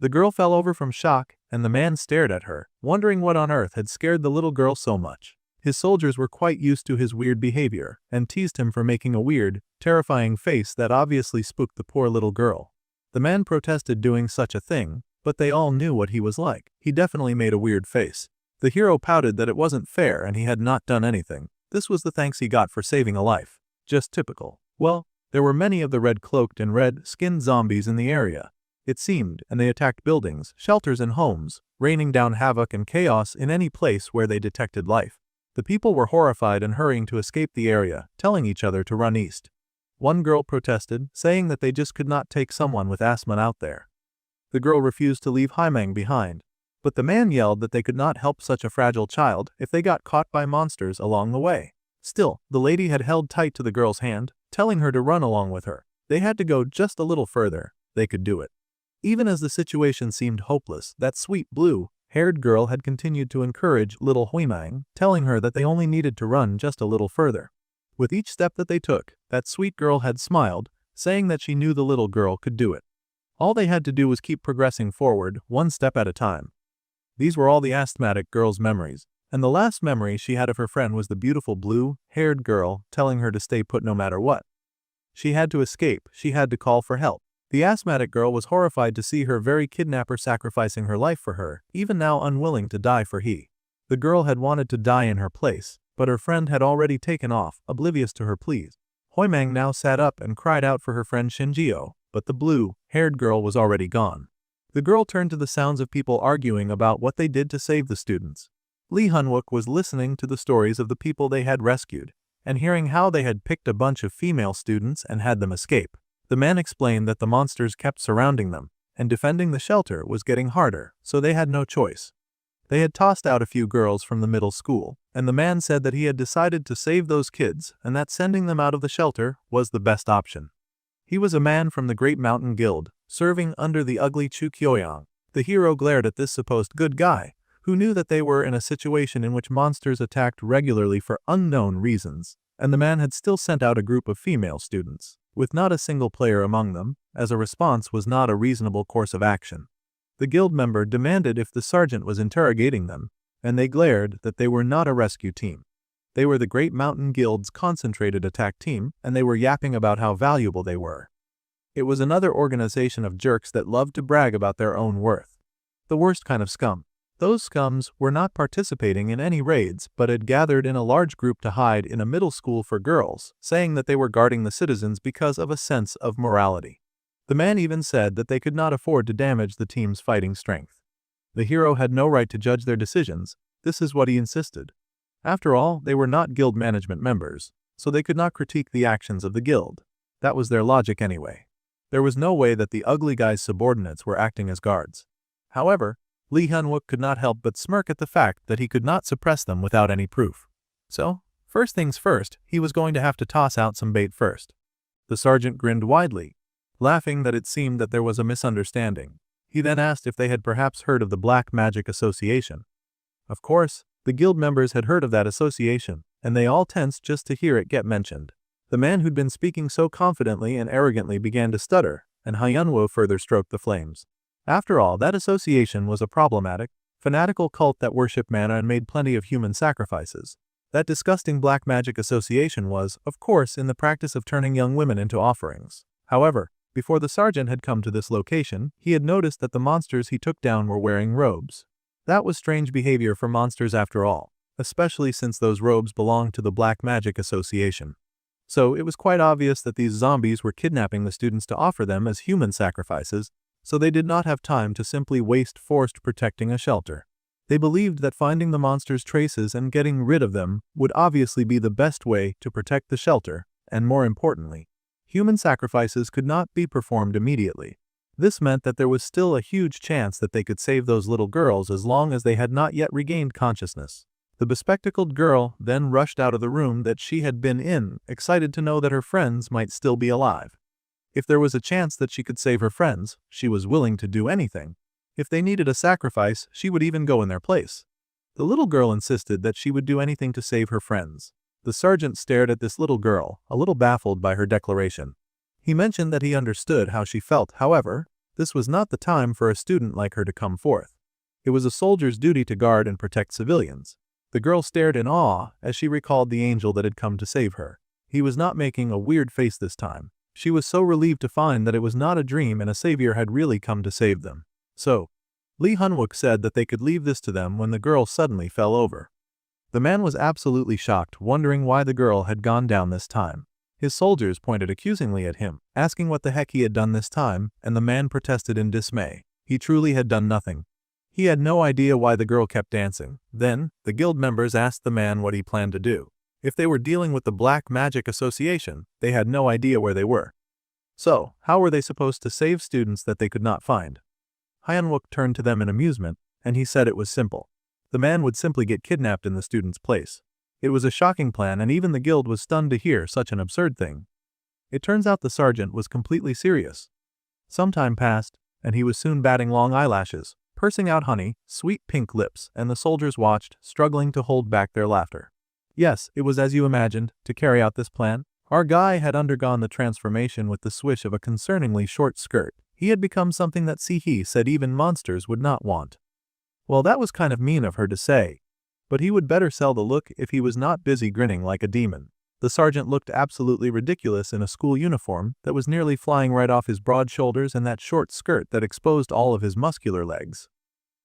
The girl fell over from shock, and the man stared at her, wondering what on earth had scared the little girl so much. His soldiers were quite used to his weird behavior, and teased him for making a weird, terrifying face that obviously spooked the poor little girl. The man protested doing such a thing, but they all knew what he was like. He definitely made a weird face. The hero pouted that it wasn't fair and he had not done anything. This was the thanks he got for saving a life. Just typical. Well, there were many of the red-cloaked and red-skinned zombies in the area, it seemed, and they attacked buildings, shelters, and homes, raining down havoc and chaos in any place where they detected life. The people were horrified and hurrying to escape the area, telling each other to run east. One girl protested, saying that they just could not take someone with asthma out there. The girl refused to leave Haimang behind, but the man yelled that they could not help such a fragile child if they got caught by monsters along the way. Still, the lady had held tight to the girl's hand, telling her to run along with her. They had to go just a little further. They could do it. Even as the situation seemed hopeless, that sweet blue-haired girl had continued to encourage little Haimang, telling her that they only needed to run just a little further. With each step that they took, that sweet girl had smiled, saying that she knew the little girl could do it. All they had to do was keep progressing forward, one step at a time. These were all the asthmatic girl's memories, and the last memory she had of her friend was the beautiful blue-haired girl telling her to stay put no matter what. She had to escape, she had to call for help. The asthmatic girl was horrified to see her very kidnapper sacrificing her life for her, even now unwilling to die for he. The girl had wanted to die in her place, but her friend had already taken off, oblivious to her pleas. Haimang now sat up and cried out for her friend Shinjio, but the blue-haired girl was already gone. The girl turned to the sounds of people arguing about what they did to save the students. Lee Hunwook was listening to the stories of the people they had rescued, and hearing how they had picked a bunch of female students and had them escape. The man explained that the monsters kept surrounding them, and defending the shelter was getting harder, so they had no choice. They had tossed out a few girls from the middle school, and the man said that he had decided to save those kids and that sending them out of the shelter was the best option. He was a man from the Great Mountain Guild, serving under the ugly Chu Kyoyang. The hero glared at this supposed good guy, who knew that they were in a situation in which monsters attacked regularly for unknown reasons, and the man had still sent out a group of female students, with not a single player among them, as a response was not a reasonable course of action. The guild member demanded if the sergeant was interrogating them, and they glared that they were not a rescue team. They were the Great Mountain Guild's concentrated attack team, and they were yapping about how valuable they were. It was another organization of jerks that loved to brag about their own worth. The worst kind of scum. Those scums were not participating in any raids but had gathered in a large group to hide in a middle school for girls, saying that they were guarding the citizens because of a sense of morality. The man even said that they could not afford to damage the team's fighting strength. The hero had no right to judge their decisions, this is what he insisted. After all, they were not guild management members, so they could not critique the actions of the guild. That was their logic anyway. There was no way that the ugly guy's subordinates were acting as guards. However, Lee Hunwook could not help but smirk at the fact that he could not suppress them without any proof. So, first things first, he was going to have to toss out some bait first. The sergeant grinned widely, laughing that it seemed that there was a misunderstanding. He then asked if they had perhaps heard of the Black Magic Association. Of course, the guild members had heard of that association, and they all tensed just to hear it get mentioned. The man who'd been speaking so confidently and arrogantly began to stutter, and Hyunwoo further stroked the flames. After all, that association was a problematic, fanatical cult that worshipped mana and made plenty of human sacrifices. That disgusting Black Magic Association was, of course, in the practice of turning young women into offerings. However, before the sergeant had come to this location, he had noticed that the monsters he took down were wearing robes. That was strange behavior for monsters after all, especially since those robes belonged to the Black Magic Association. So it was quite obvious that these zombies were kidnapping the students to offer them as human sacrifices, so they did not have time to simply waste forced protecting a shelter. They believed that finding the monsters' traces and getting rid of them would obviously be the best way to protect the shelter, and more importantly, human sacrifices could not be performed immediately. This meant that there was still a huge chance that they could save those little girls as long as they had not yet regained consciousness. The bespectacled girl then rushed out of the room that she had been in, excited to know that her friends might still be alive. If there was a chance that she could save her friends, she was willing to do anything. If they needed a sacrifice, she would even go in their place. The little girl insisted that she would do anything to save her friends. The sergeant stared at this little girl, a little baffled by her declaration. He mentioned that he understood how she felt, however, this was not the time for a student like her to come forth. It was a soldier's duty to guard and protect civilians. The girl stared in awe as she recalled the angel that had come to save her. He was not making a weird face this time. She was so relieved to find that it was not a dream and a savior had really come to save them. So, Lee Hunwook said that they could leave this to them when the girl suddenly fell over. The man was absolutely shocked, wondering why the girl had gone down this time. His soldiers pointed accusingly at him, asking what the heck he had done this time, and the man protested in dismay. He truly had done nothing. He had no idea why the girl kept dancing. Then, the guild members asked the man what he planned to do. If they were dealing with the Black Magic Association, they had no idea where they were. So, how were they supposed to save students that they could not find? Hyunwook turned to them in amusement, and he said it was simple. The man would simply get kidnapped in the student's place. It was a shocking plan, and even the guild was stunned to hear such an absurd thing. It turns out the sergeant was completely serious. Some time passed, and he was soon batting long eyelashes, pursing out honey, sweet pink lips, and the soldiers watched, struggling to hold back their laughter. Yes, it was as you imagined, to carry out this plan. Our guy had undergone the transformation with the swish of a concerningly short skirt. He had become something that Sihi said even monsters would not want. Well, that was kind of mean of her to say, but he would better sell the look if he was not busy grinning like a demon. The sergeant looked absolutely ridiculous in a school uniform that was nearly flying right off his broad shoulders and that short skirt that exposed all of his muscular legs.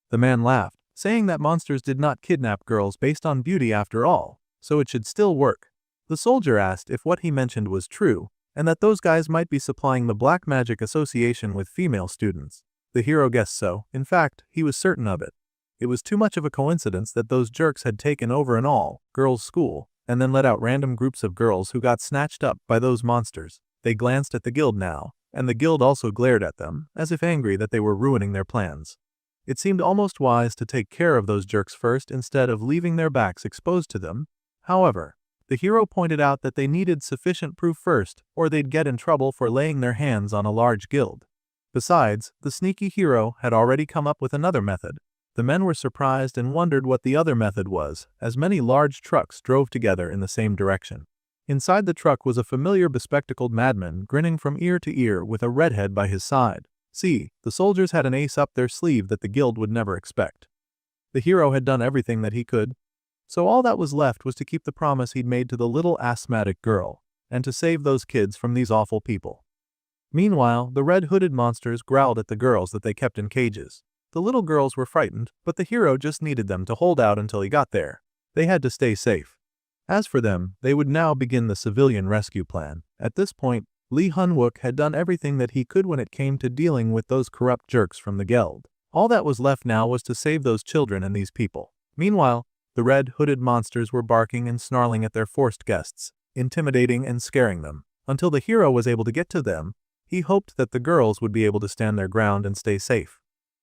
The man laughed, saying that monsters did not kidnap girls based on beauty after all, so it should still work. The soldier asked if what he mentioned was true, and that those guys might be supplying the Black Magic Association with female students. The hero guessed so. In fact, he was certain of it. It was too much of a coincidence that those jerks had taken over an all-girls school and then let out random groups of girls who got snatched up by those monsters. They glanced at the guild now, and the guild also glared at them, as if angry that they were ruining their plans. It seemed almost wise to take care of those jerks first instead of leaving their backs exposed to them. However, the hero pointed out that they needed sufficient proof first, or they'd get in trouble for laying their hands on a large guild. Besides, the sneaky hero had already come up with another method. The men were surprised and wondered what the other method was, as many large trucks drove together in the same direction. Inside the truck was a familiar bespectacled madman grinning from ear to ear with a redhead by his side. See, the soldiers had an ace up their sleeve that the guild would never expect. The hero had done everything that he could, so all that was left was to keep the promise he'd made to the little asthmatic girl, and to save those kids from these awful people. Meanwhile, the red-hooded monsters growled at the girls that they kept in cages. The little girls were frightened, but the hero just needed them to hold out until he got there. They had to stay safe. As for them, they would now begin the civilian rescue plan. At this point, Lee Hun-wook had done everything that he could when it came to dealing with those corrupt jerks from the guild. All that was left now was to save those children and these people. Meanwhile, the red-hooded monsters were barking and snarling at their forced guests, intimidating and scaring them. Until the hero was able to get to them, he hoped that the girls would be able to stand their ground and stay safe.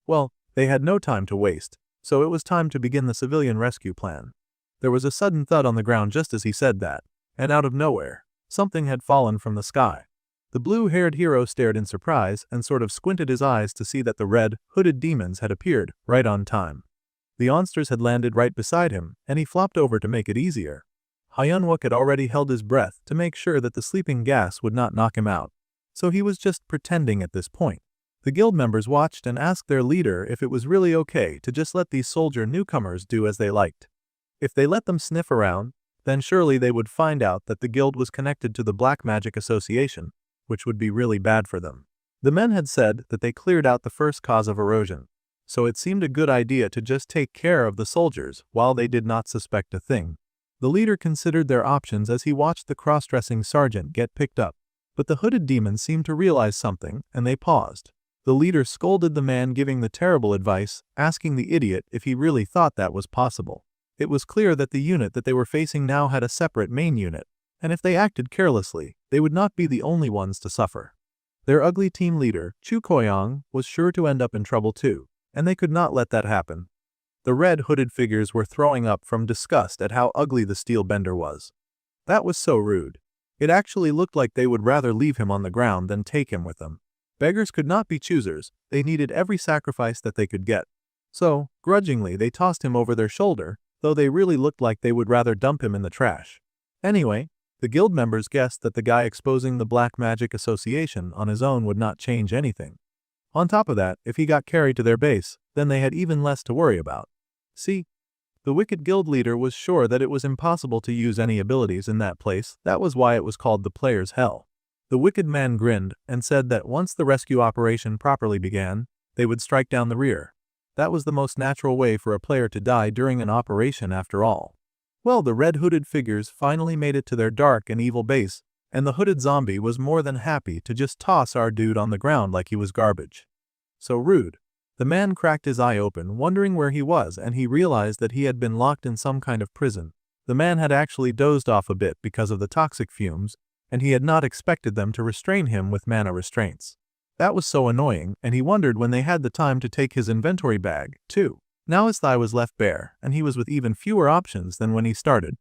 Well, they had no time to waste, so it was time to begin the civilian rescue plan. There was a sudden thud on the ground just as he said that, and out of nowhere, something had fallen from the sky. The blue-haired hero stared in surprise and sort of squinted his eyes to see that the red-hooded demons had appeared right on time. The monsters had landed right beside him, and he flopped over to make it easier. Hyun-wook had already held his breath to make sure that the sleeping gas would not knock him out, so he was just pretending at this point. The guild members watched and asked their leader if it was really okay to just let these soldier newcomers do as they liked. If they let them sniff around, then surely they would find out that the guild was connected to the Black Magic Association, which would be really bad for them. The men had said that they cleared out the first cause of erosion, so it seemed a good idea to just take care of the soldiers while they did not suspect a thing. The leader considered their options as he watched the cross-dressing sergeant get picked up, but the hooded demons seemed to realize something, and they paused. The leader scolded the man giving the terrible advice, asking the idiot if he really thought that was possible. It was clear that the unit that they were facing now had a separate main unit, and if they acted carelessly, they would not be the only ones to suffer. Their ugly team leader, Chu Koyong, was sure to end up in trouble too, and they could not let that happen. The red-hooded figures were throwing up from disgust at how ugly the steel bender was. That was so rude. It actually looked like they would rather leave him on the ground than take him with them. Beggars could not be choosers, they needed every sacrifice that they could get. So, grudgingly they tossed him over their shoulder, though they really looked like they would rather dump him in the trash. Anyway, the guild members guessed that the guy exposing the Black Magic Association on his own would not change anything. On top of that, if he got carried to their base, then they had even less to worry about. See, the wicked guild leader was sure that it was impossible to use any abilities in that place. That was why it was called the Player's Hell. The wicked man grinned and said that once the rescue operation properly began, they would strike down the rear. That was the most natural way for a player to die during an operation after all. Well, the red-hooded figures finally made it to their dark and evil base, and the hooded zombie was more than happy to just toss our dude on the ground like he was garbage. So rude. The man cracked his eye open, wondering where he was, and he realized that he had been locked in some kind of prison. The man had actually dozed off a bit because of the toxic fumes, and he had not expected them to restrain him with mana restraints. That was so annoying, and he wondered when they had the time to take his inventory bag, too. Now his thigh was left bare, and he was with even fewer options than when he started.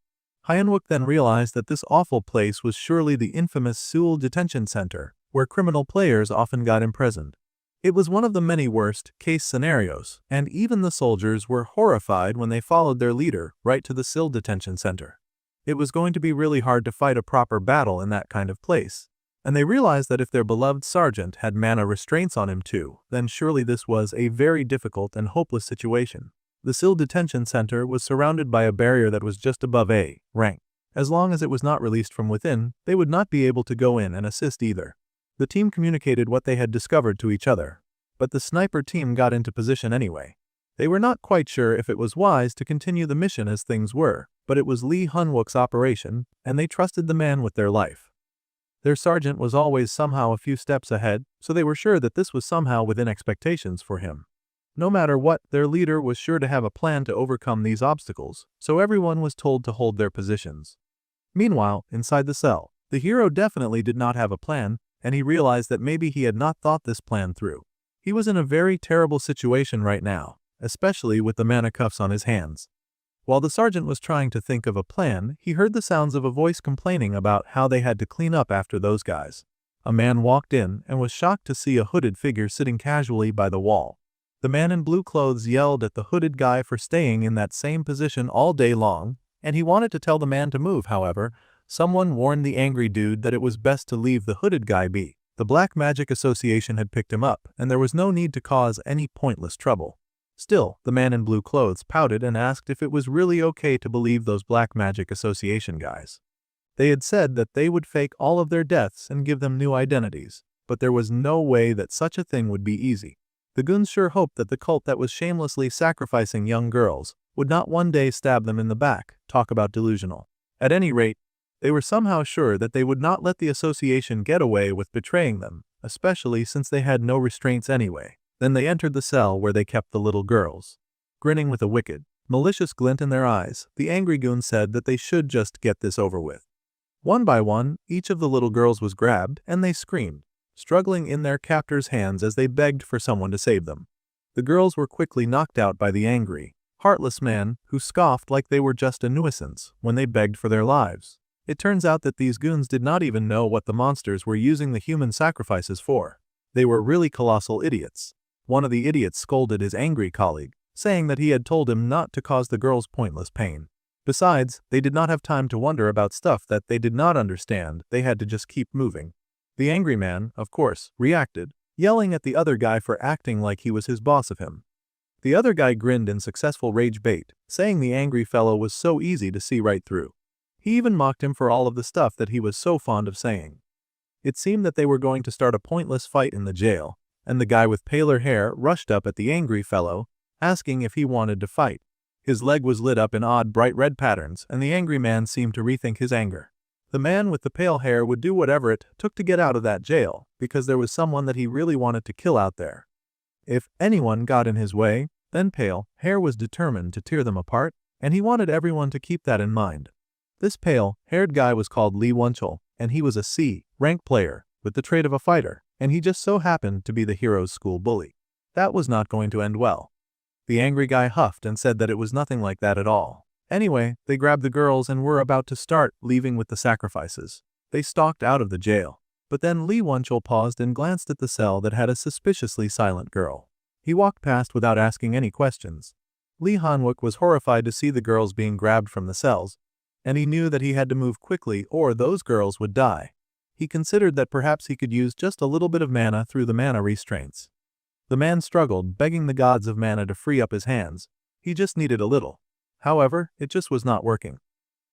Hyun-wook then realized that this awful place was surely the infamous Seoul Detention Center, where criminal players often got imprisoned. It was one of the many worst-case scenarios, and even the soldiers were horrified when they followed their leader right to the Seoul Detention Center. It was going to be really hard to fight a proper battle in that kind of place, and they realized that if their beloved sergeant had mana restraints on him too, then surely this was a very difficult and hopeless situation. The Seoul Detention Center was surrounded by a barrier that was just above A rank. As long as it was not released from within, they would not be able to go in and assist either. The team communicated what they had discovered to each other, but the sniper team got into position anyway. They were not quite sure if it was wise to continue the mission as things were, but it was Lee Hun-wook's operation, and they trusted the man with their life. Their sergeant was always somehow a few steps ahead, so they were sure that this was somehow within expectations for him. No matter what, their leader was sure to have a plan to overcome these obstacles, so everyone was told to hold their positions. Meanwhile, inside the cell, the hero definitely did not have a plan, and he realized that maybe he had not thought this plan through. He was in a very terrible situation right now, especially with the manicuffs on his hands. While the sergeant was trying to think of a plan, he heard the sounds of a voice complaining about how they had to clean up after those guys. A man walked in and was shocked to see a hooded figure sitting casually by the wall. The man in blue clothes yelled at the hooded guy for staying in that same position all day long, and he wanted to tell the man to move. However, someone warned the angry dude that it was best to leave the hooded guy be. The Black Magic Association had picked him up, and there was no need to cause any pointless trouble. Still, the man in blue clothes pouted and asked if it was really okay to believe those Black Magic Association guys. They had said that they would fake all of their deaths and give them new identities, but there was no way that such a thing would be easy. The goons sure hoped that the cult that was shamelessly sacrificing young girls would not one day stab them in the back. Talk about delusional. At any rate, they were somehow sure that they would not let the association get away with betraying them, especially since they had no restraints anyway. Then they entered the cell where they kept the little girls. Grinning with a wicked, malicious glint in their eyes, the angry goons said that they should just get this over with. One by one, each of the little girls was grabbed, and they screamed, struggling in their captors' hands as they begged for someone to save them. The girls were quickly knocked out by the angry, heartless man who scoffed like they were just a nuisance when they begged for their lives. It turns out that these goons did not even know what the monsters were using the human sacrifices for. They were really colossal idiots. One of the idiots scolded his angry colleague, saying that he had told him not to cause the girls pointless pain. Besides, they did not have time to wonder about stuff that they did not understand. They had to just keep moving. The angry man, of course, reacted, yelling at the other guy for acting like he was his boss of him. The other guy grinned in successful rage bait, saying the angry fellow was so easy to see right through. He even mocked him for all of the stuff that he was so fond of saying. It seemed that they were going to start a pointless fight in the jail, and the guy with paler hair rushed up at the angry fellow, asking if he wanted to fight. His leg was lit up in odd bright red patterns, and the angry man seemed to rethink his anger. The man with the pale hair would do whatever it took to get out of that jail, because there was someone that he really wanted to kill out there. If anyone got in his way, then Pale Hair was determined to tear them apart, and he wanted everyone to keep that in mind. This pale-haired guy was called Lee Wunchel, and he was a C-rank player with the trait of a fighter, and he just so happened to be the hero's school bully. That was not going to end well. The angry guy huffed and said that it was nothing like that at all. Anyway, they grabbed the girls and were about to start leaving with the sacrifices. They stalked out of the jail. But then Lee Wunchel paused and glanced at the cell that had a suspiciously silent girl. He walked past without asking any questions. Lee Hanwook was horrified to see the girls being grabbed from the cells, and he knew that he had to move quickly or those girls would die. He considered that perhaps he could use just a little bit of mana through the mana restraints. The man struggled, begging the gods of mana to free up his hands. He just needed a little. However, it just was not working.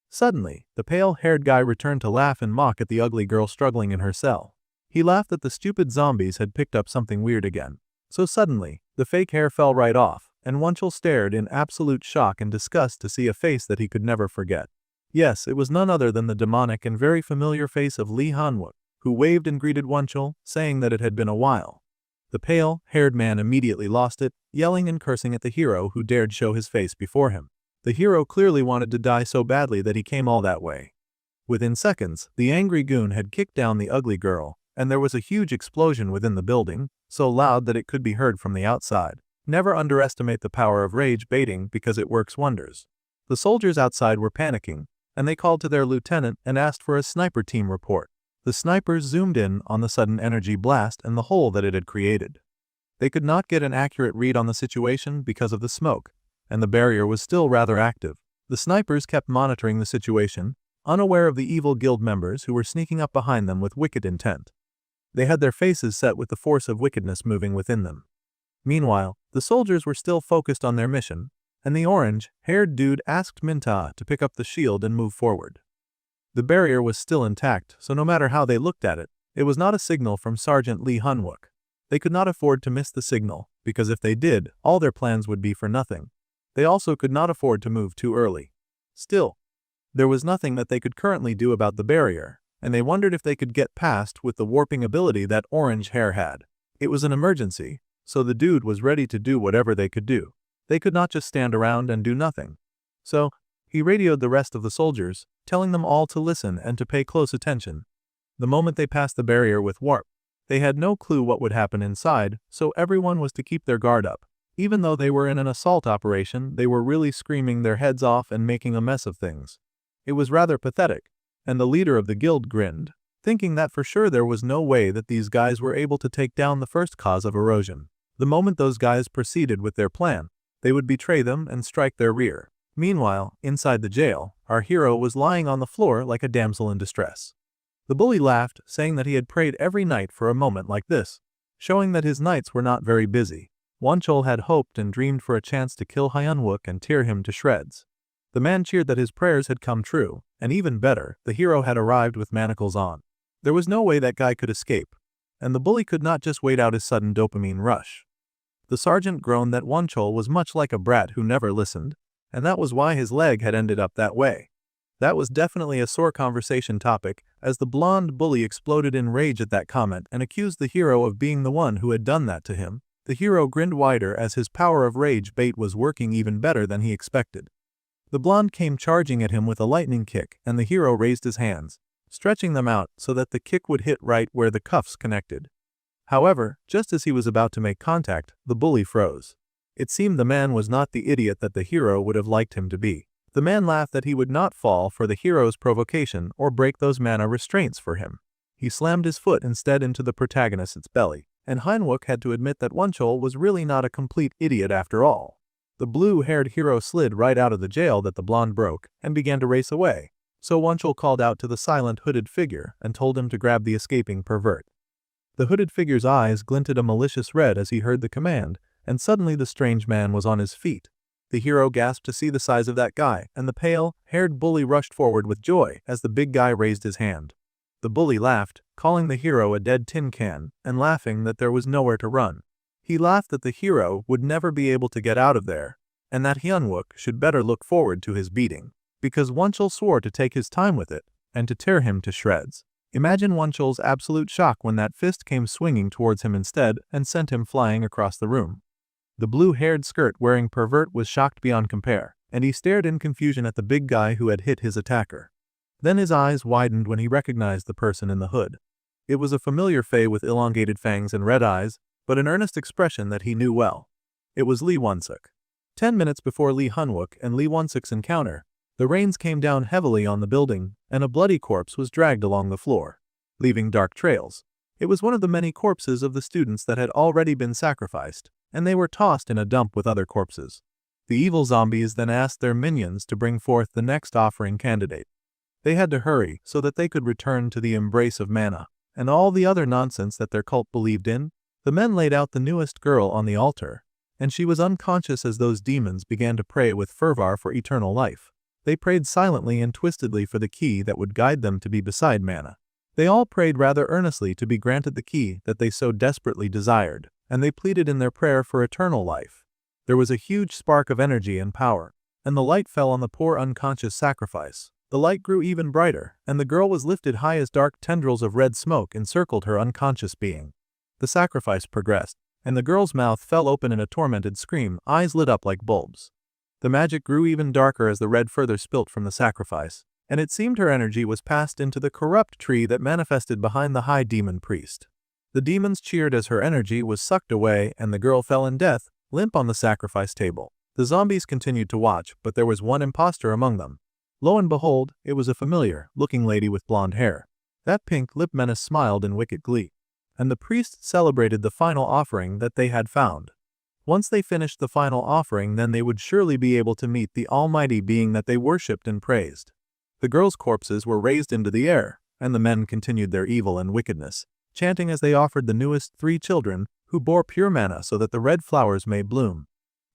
Suddenly, the pale-haired guy returned to laugh and mock at the ugly girl struggling in her cell. He laughed that the stupid zombies had picked up something weird again. So suddenly, the fake hair fell right off, and Wunchel stared in absolute shock and disgust to see a face that he could never forget. Yes, it was none other than the demonic and very familiar face of Lee Hanwook, who waved and greeted Wunchel, saying that it had been a while. The pale-haired man immediately lost it, yelling and cursing at the hero who dared show his face before him. The hero clearly wanted to die so badly that he came all that way. Within seconds, the angry goon had kicked down the ugly girl, and there was a huge explosion within the building, so loud that it could be heard from the outside. Never underestimate the power of rage baiting because it works wonders. The soldiers outside were panicking, and they called to their lieutenant and asked for a sniper team report. The snipers zoomed in on the sudden energy blast and the hole that it had created. They could not get an accurate read on the situation because of the smoke, and the barrier was still rather active. The snipers kept monitoring the situation, unaware of the evil guild members who were sneaking up behind them with wicked intent. They had their faces set with the force of wickedness moving within them. Meanwhile, the soldiers were still focused on their mission, and the orange-haired dude asked Minta to pick up the shield and move forward. The barrier was still intact, so no matter how they looked at it, it was not a signal from Sergeant Lee Hanwook. They could not afford to miss the signal, because if they did, all their plans would be for nothing. They also could not afford to move too early. Still, there was nothing that they could currently do about the barrier, and they wondered if they could get past with the warping ability that Orange Hair had. It was an emergency, so the dude was ready to do whatever they could do. They could not just stand around and do nothing. So, he radioed the rest of the soldiers, telling them all to listen and to pay close attention. The moment they passed the barrier with warp, they had no clue what would happen inside, so everyone was to keep their guard up. Even though they were in an assault operation, they were really screaming their heads off and making a mess of things. It was rather pathetic, and the leader of the guild grinned, thinking that for sure there was no way that these guys were able to take down the first cause of erosion. The moment those guys proceeded with their plan, they would betray them and strike their rear. Meanwhile, inside the jail, our hero was lying on the floor like a damsel in distress. The bully laughed, saying that he had prayed every night for a moment like this, showing that his nights were not very busy. Wonchol had hoped and dreamed for a chance to kill Hyunwook and tear him to shreds. The man cheered that his prayers had come true, and even better, the hero had arrived with manacles on. There was no way that guy could escape, and the bully could not just wait out his sudden dopamine rush. The sergeant groaned that Wonchol was much like a brat who never listened, and that was why his leg had ended up that way. That was definitely a sore conversation topic, as the blonde bully exploded in rage at that comment and accused the hero of being the one who had done that to him. The hero grinned wider as his power of rage bait was working even better than he expected. The blonde came charging at him with a lightning kick, and the hero raised his hands, stretching them out so that the kick would hit right where the cuffs connected. However, just as he was about to make contact, the bully froze. It seemed the man was not the idiot that the hero would have liked him to be. The man laughed that he would not fall for the hero's provocation or break those mana restraints for him. He slammed his foot instead into the protagonist's belly, and Hyunwook had to admit that Wonchol was really not a complete idiot after all. The blue-haired hero slid right out of the jail that the blonde broke and began to race away, so Wonchol called out to the silent hooded figure and told him to grab the escaping pervert. The hooded figure's eyes glinted a malicious red as he heard the command, and suddenly the strange man was on his feet. The hero gasped to see the size of that guy, and the pale-haired bully rushed forward with joy as the big guy raised his hand. The bully laughed, calling the hero a dead tin can, and laughing that there was nowhere to run. He laughed that the hero would never be able to get out of there, and that Hyunwook should better look forward to his beating, because Wonchol swore to take his time with it, and to tear him to shreds. Imagine Wonchol's absolute shock when that fist came swinging towards him instead and sent him flying across the room. The blue-haired skirt-wearing pervert was shocked beyond compare, and he stared in confusion at the big guy who had hit his attacker. Then his eyes widened when he recognized the person in the hood. It was a familiar fae with elongated fangs and red eyes, but an earnest expression that he knew well. It was Lee Wonsook. 10 minutes before Lee Hyunwook and Lee Wonsook's encounter, the rains came down heavily on the building, and a bloody corpse was dragged along the floor, leaving dark trails. It was one of the many corpses of the students that had already been sacrificed, and they were tossed in a dump with other corpses. The evil zombies then asked their minions to bring forth the next offering candidate. They had to hurry so that they could return to the embrace of mana, and all the other nonsense that their cult believed in. The men laid out the newest girl on the altar, and she was unconscious as those demons began to pray with fervor for eternal life. They prayed silently and twistedly for the key that would guide them to be beside mana. They all prayed rather earnestly to be granted the key that they so desperately desired, and they pleaded in their prayer for eternal life. There was a huge spark of energy and power, and the light fell on the poor unconscious sacrifice. The light grew even brighter, and the girl was lifted high as dark tendrils of red smoke encircled her unconscious being. The sacrifice progressed, and the girl's mouth fell open in a tormented scream, eyes lit up like bulbs. The magic grew even darker as the red further spilt from the sacrifice, and it seemed her energy was passed into the corrupt tree that manifested behind the high demon priest. The demons cheered as her energy was sucked away and the girl fell in death, limp on the sacrifice table. The zombies continued to watch, but there was one imposter among them. Lo and behold, it was a familiar-looking lady with blonde hair. That pink-lipped menace smiled in wicked glee, and the priests celebrated the final offering that they had found. Once they finished the final offering, then they would surely be able to meet the almighty being that they worshipped and praised. The girls' corpses were raised into the air, and the men continued their evil and wickedness, chanting as they offered the newest 3 children who bore pure mana so that the red flowers may bloom.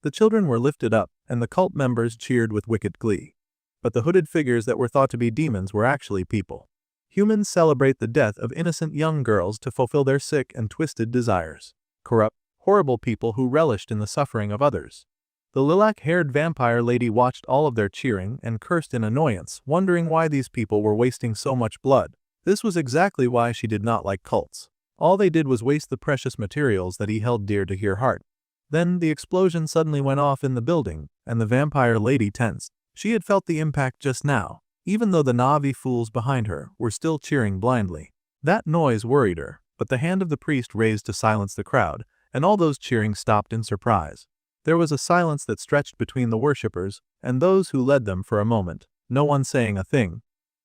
The children were lifted up, and the cult members cheered with wicked glee. But the hooded figures that were thought to be demons were actually people. Humans celebrate the death of innocent young girls to fulfill their sick and twisted desires. Corrupt, horrible people who relished in the suffering of others. The lilac-haired vampire lady watched all of their cheering and cursed in annoyance, wondering why these people were wasting so much blood. This was exactly why she did not like cults. All they did was waste the precious materials that he held dear to her heart. Then the explosion suddenly went off in the building, and the vampire lady tensed. She had felt the impact just now, even though the Na'vi fools behind her were still cheering blindly. That noise worried her, but the hand of the priest raised to silence the crowd, and all those cheering stopped in surprise. There was a silence that stretched between the worshippers and those who led them for a moment, no one saying a thing.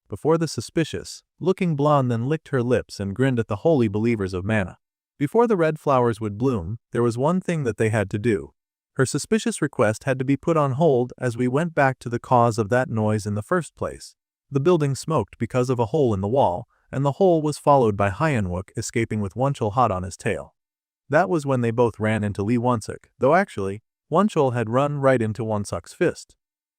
Before the suspicious-looking blonde then licked her lips and grinned at the holy believers of mana. Before the red flowers would bloom, there was one thing that they had to do. Her suspicious request had to be put on hold as we went back to the cause of that noise in the first place. The building smoked because of a hole in the wall, and the hole was followed by Hyanwook escaping with Wonchul hot on his tail. That was when they both ran into Lee Wonsuk, though actually, Wonchul had run right into Wonsuk's fist.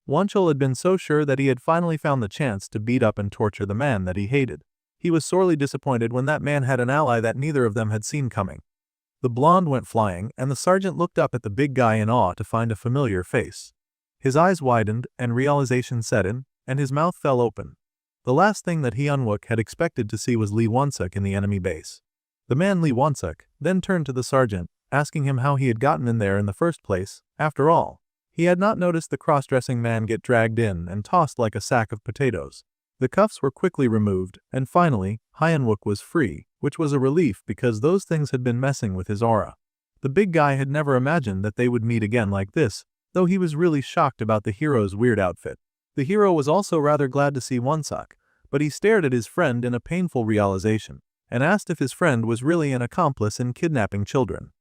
Wonchul had been so sure that he had finally found the chance to beat up and torture the man that he hated. He was sorely disappointed when that man had an ally that neither of them had seen coming. The blonde went flying, and the sergeant looked up at the big guy in awe to find a familiar face. His eyes widened, and realization set in, and his mouth fell open. The last thing that Hyanwook had expected to see was Lee Wonsuk in the enemy base. The man Lee Wonsuk then turned to the sergeant, asking him how he had gotten in there in the first place. After all, he had not noticed the cross-dressing man get dragged in and tossed like a sack of potatoes. The cuffs were quickly removed, and finally, Hyanwook was free, which was a relief because those things had been messing with his aura. The big guy had never imagined that they would meet again like this, though he was really shocked about the hero's weird outfit. The hero was also rather glad to see Wonsuk, but he stared at his friend in a painful realization, and asked if his friend was really an accomplice in kidnapping children.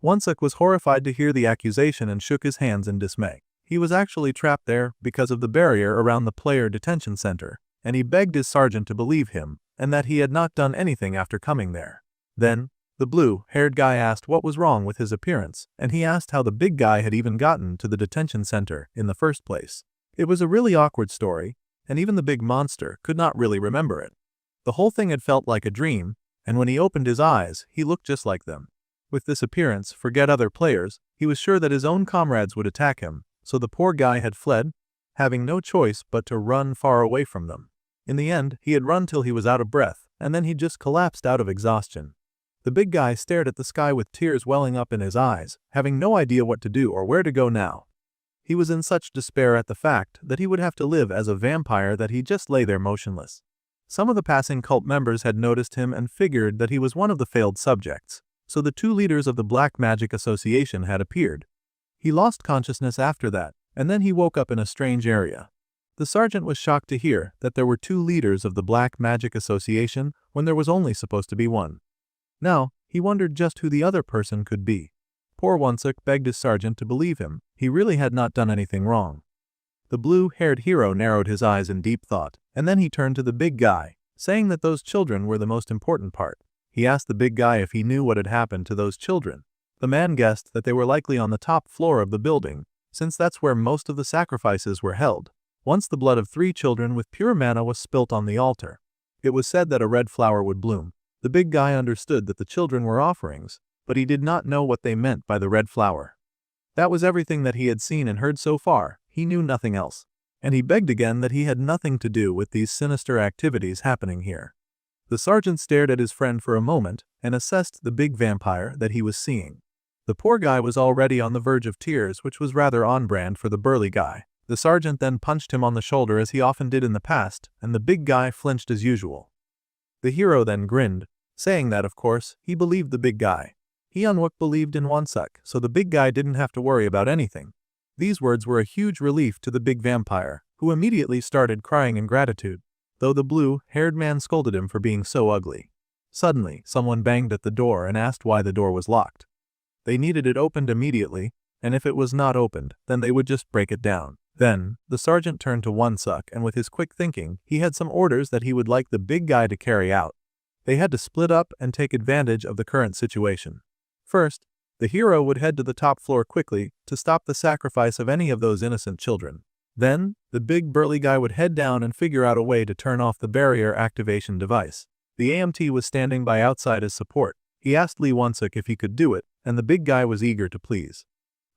Wonsuk was horrified to hear the accusation and shook his hands in dismay. He was actually trapped there because of the barrier around the player detention center, and he begged his sergeant to believe him, and that he had not done anything after coming there. Then, the blue-haired guy asked what was wrong with his appearance, and he asked how the big guy had even gotten to the detention center in the first place. It was a really awkward story, and even the big monster could not really remember it. The whole thing had felt like a dream, and when he opened his eyes, he looked just like them. With this appearance, forget other players, he was sure that his own comrades would attack him, so the poor guy had fled, having no choice but to run far away from them. In the end, he had run till he was out of breath, and then he just collapsed out of exhaustion. The big guy stared at the sky with tears welling up in his eyes, having no idea what to do or where to go now. He was in such despair at the fact that he would have to live as a vampire that he just lay there motionless. Some of the passing cult members had noticed him and figured that he was one of the failed subjects, so the two leaders of the Black Magic Association had appeared. He lost consciousness after that, and then he woke up in a strange area. The sergeant was shocked to hear that there were two leaders of the Black Magic Association when there was only supposed to be one. Now, he wondered just who the other person could be. Poor Wonsuk begged his sergeant to believe him. He really had not done anything wrong. The blue-haired hero narrowed his eyes in deep thought, and then he turned to the big guy, saying that those children were the most important part. He asked the big guy if he knew what had happened to those children. The man guessed that they were likely on the top floor of the building, since that's where most of the sacrifices were held. Once the blood of 3 children with pure mana was spilt on the altar, it was said that a red flower would bloom. The big guy understood that the children were offerings, but he did not know what they meant by the red flower. That was everything that he had seen and heard so far. He knew nothing else. And he begged again that he had nothing to do with these sinister activities happening here. The sergeant stared at his friend for a moment and assessed the big vampire that he was seeing. The poor guy was already on the verge of tears, which was rather on brand for the burly guy. The sergeant then punched him on the shoulder as he often did in the past, and the big guy flinched as usual. The hero then grinned, saying that, of course, he believed the big guy. Hyanwook believed in Wonsuk, so the big guy didn't have to worry about anything. These words were a huge relief to the big vampire, who immediately started crying in gratitude, though the blue-haired man scolded him for being so ugly. Suddenly, someone banged at the door and asked why the door was locked. They needed it opened immediately, and if it was not opened, then they would just break it down. Then, the sergeant turned to Wonsuk, and with his quick thinking, he had some orders that he would like the big guy to carry out. They had to split up and take advantage of the current situation. First, the hero would head to the top floor quickly to stop the sacrifice of any of those innocent children. Then, the big burly guy would head down and figure out a way to turn off the barrier activation device. The AMT was standing by outside as support. He asked Lee Wonsuk if he could do it, and the big guy was eager to please.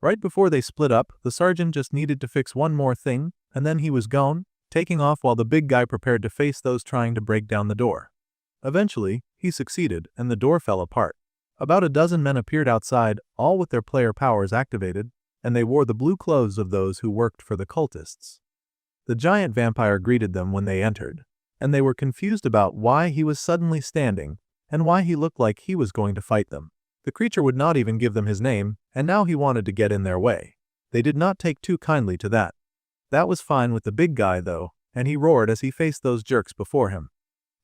Right before they split up, the sergeant just needed to fix one more thing, and then he was gone, taking off while the big guy prepared to face those trying to break down the door. Eventually, He succeeded, and the door fell apart. About a dozen men appeared outside, all with their player powers activated, and they wore the blue clothes of those who worked for the cultists. The giant vampire greeted them when they entered, and they were confused about why he was suddenly standing and why he looked like he was going to fight them. The creature would not even give them his name, and now he wanted to get in their way. They did not take too kindly to that. That was fine with the big guy though, and he roared as he faced those jerks before him.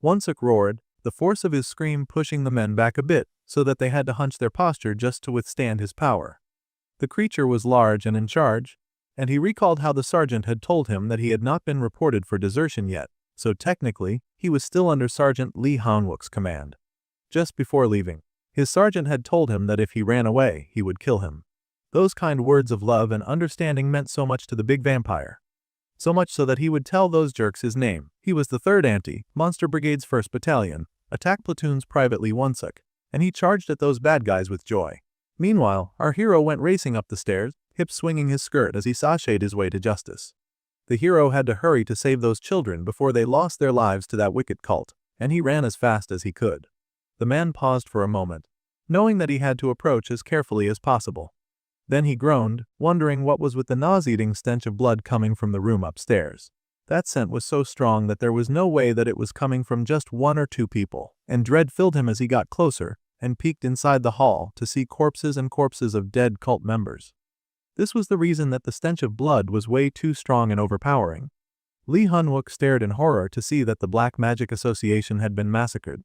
Wonsuk roared, the force of his scream pushing the men back a bit so that they had to hunch their posture just to withstand his power. The creature was large and in charge, and he recalled how the sergeant had told him that he had not been reported for desertion yet, so technically, he was still under Sergeant Lee Hanwook's command. Just before leaving, his sergeant had told him that if he ran away, he would kill him. Those kind words of love and understanding meant so much to the big vampire. So much so that he would tell those jerks his name. He was the 3rd Anti-Monster Brigade's 1st Battalion, attack platoon's Private Lee Wonsuk, and he charged at those bad guys with joy. Meanwhile, our hero went racing up the stairs, hips swinging his skirt as he sashayed his way to justice. The hero had to hurry to save those children before they lost their lives to that wicked cult, and he ran as fast as he could. The man paused for a moment, knowing that he had to approach as carefully as possible. Then he groaned, wondering what was with the nauseating stench of blood coming from the room upstairs. That scent was so strong that there was no way that it was coming from just 1 or 2 people, and dread filled him as he got closer and peeked inside the hall to see corpses and corpses of dead cult members. This was the reason that the stench of blood was way too strong and overpowering. Lee Hanwook stared in horror to see that the Black Magic Association had been massacred.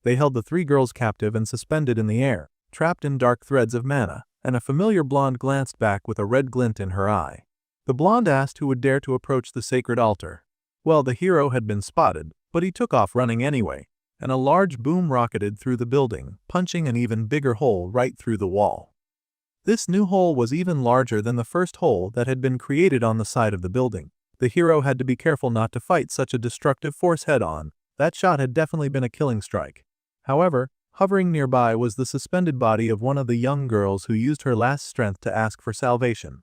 They held the 3 girls captive and suspended in the air, trapped in dark threads of mana, and a familiar blonde glanced back with a red glint in her eye. The blonde asked who would dare to approach the sacred altar. Well, the hero had been spotted, but he took off running anyway, and a large boom rocketed through the building, punching an even bigger hole right through the wall. This new hole was even larger than the first hole that had been created on the side of the building. The hero had to be careful not to fight such a destructive force head-on. That shot had definitely been a killing strike. However, hovering nearby was the suspended body of one of the young girls who used her last strength to ask for salvation.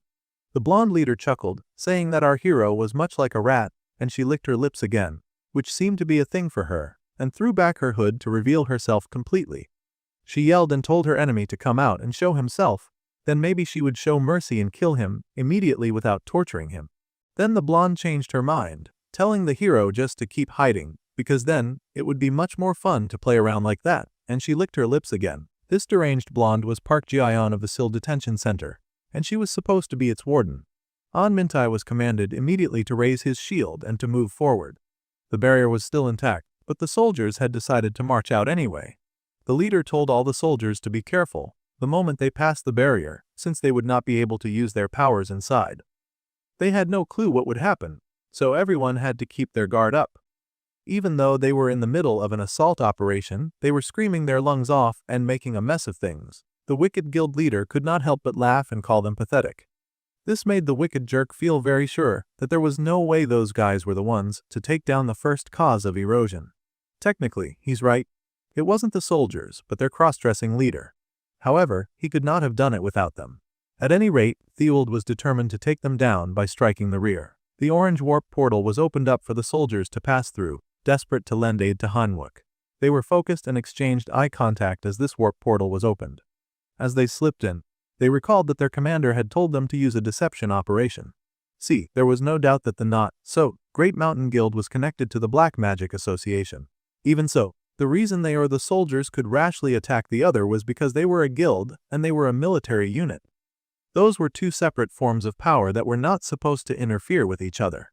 The blonde leader chuckled, saying that our hero was much like a rat, and she licked her lips again, which seemed to be a thing for her, and threw back her hood to reveal herself completely. She yelled and told her enemy to come out and show himself, then maybe she would show mercy and kill him immediately without torturing him. Then the blonde changed her mind, telling the hero just to keep hiding, because then it would be much more fun to play around like that, and she licked her lips again. This deranged blonde was Park Ji-yeon of the Seoul Detention Center, and she was supposed to be its warden. An Mintai was commanded immediately to raise his shield and to move forward. The barrier was still intact, but the soldiers had decided to march out anyway. The leader told all the soldiers to be careful the moment they passed the barrier, since they would not be able to use their powers inside. They had no clue what would happen, so everyone had to keep their guard up. Even though they were in the middle of an assault operation, they were screaming their lungs off and making a mess of things. The wicked guild leader could not help but laugh and call them pathetic. This made the wicked jerk feel very sure that there was no way those guys were the ones to take down the first cause of erosion. Technically, he's right. It wasn't the soldiers, but their cross-dressing leader. However, he could not have done it without them. At any rate, Theold was determined to take them down by striking the rear. The orange warp portal was opened up for the soldiers to pass through, desperate to lend aid to Hanwook. They were focused and exchanged eye contact as this warp portal was opened. As they slipped in, they recalled that their commander had told them to use a deception operation. See, there was no doubt that the Great Mountain Guild was connected to the Black Magic Association. Even so, the reason they or the soldiers could rashly attack the other was because they were a guild and they were a military unit. Those were 2 separate forms of power that were not supposed to interfere with each other.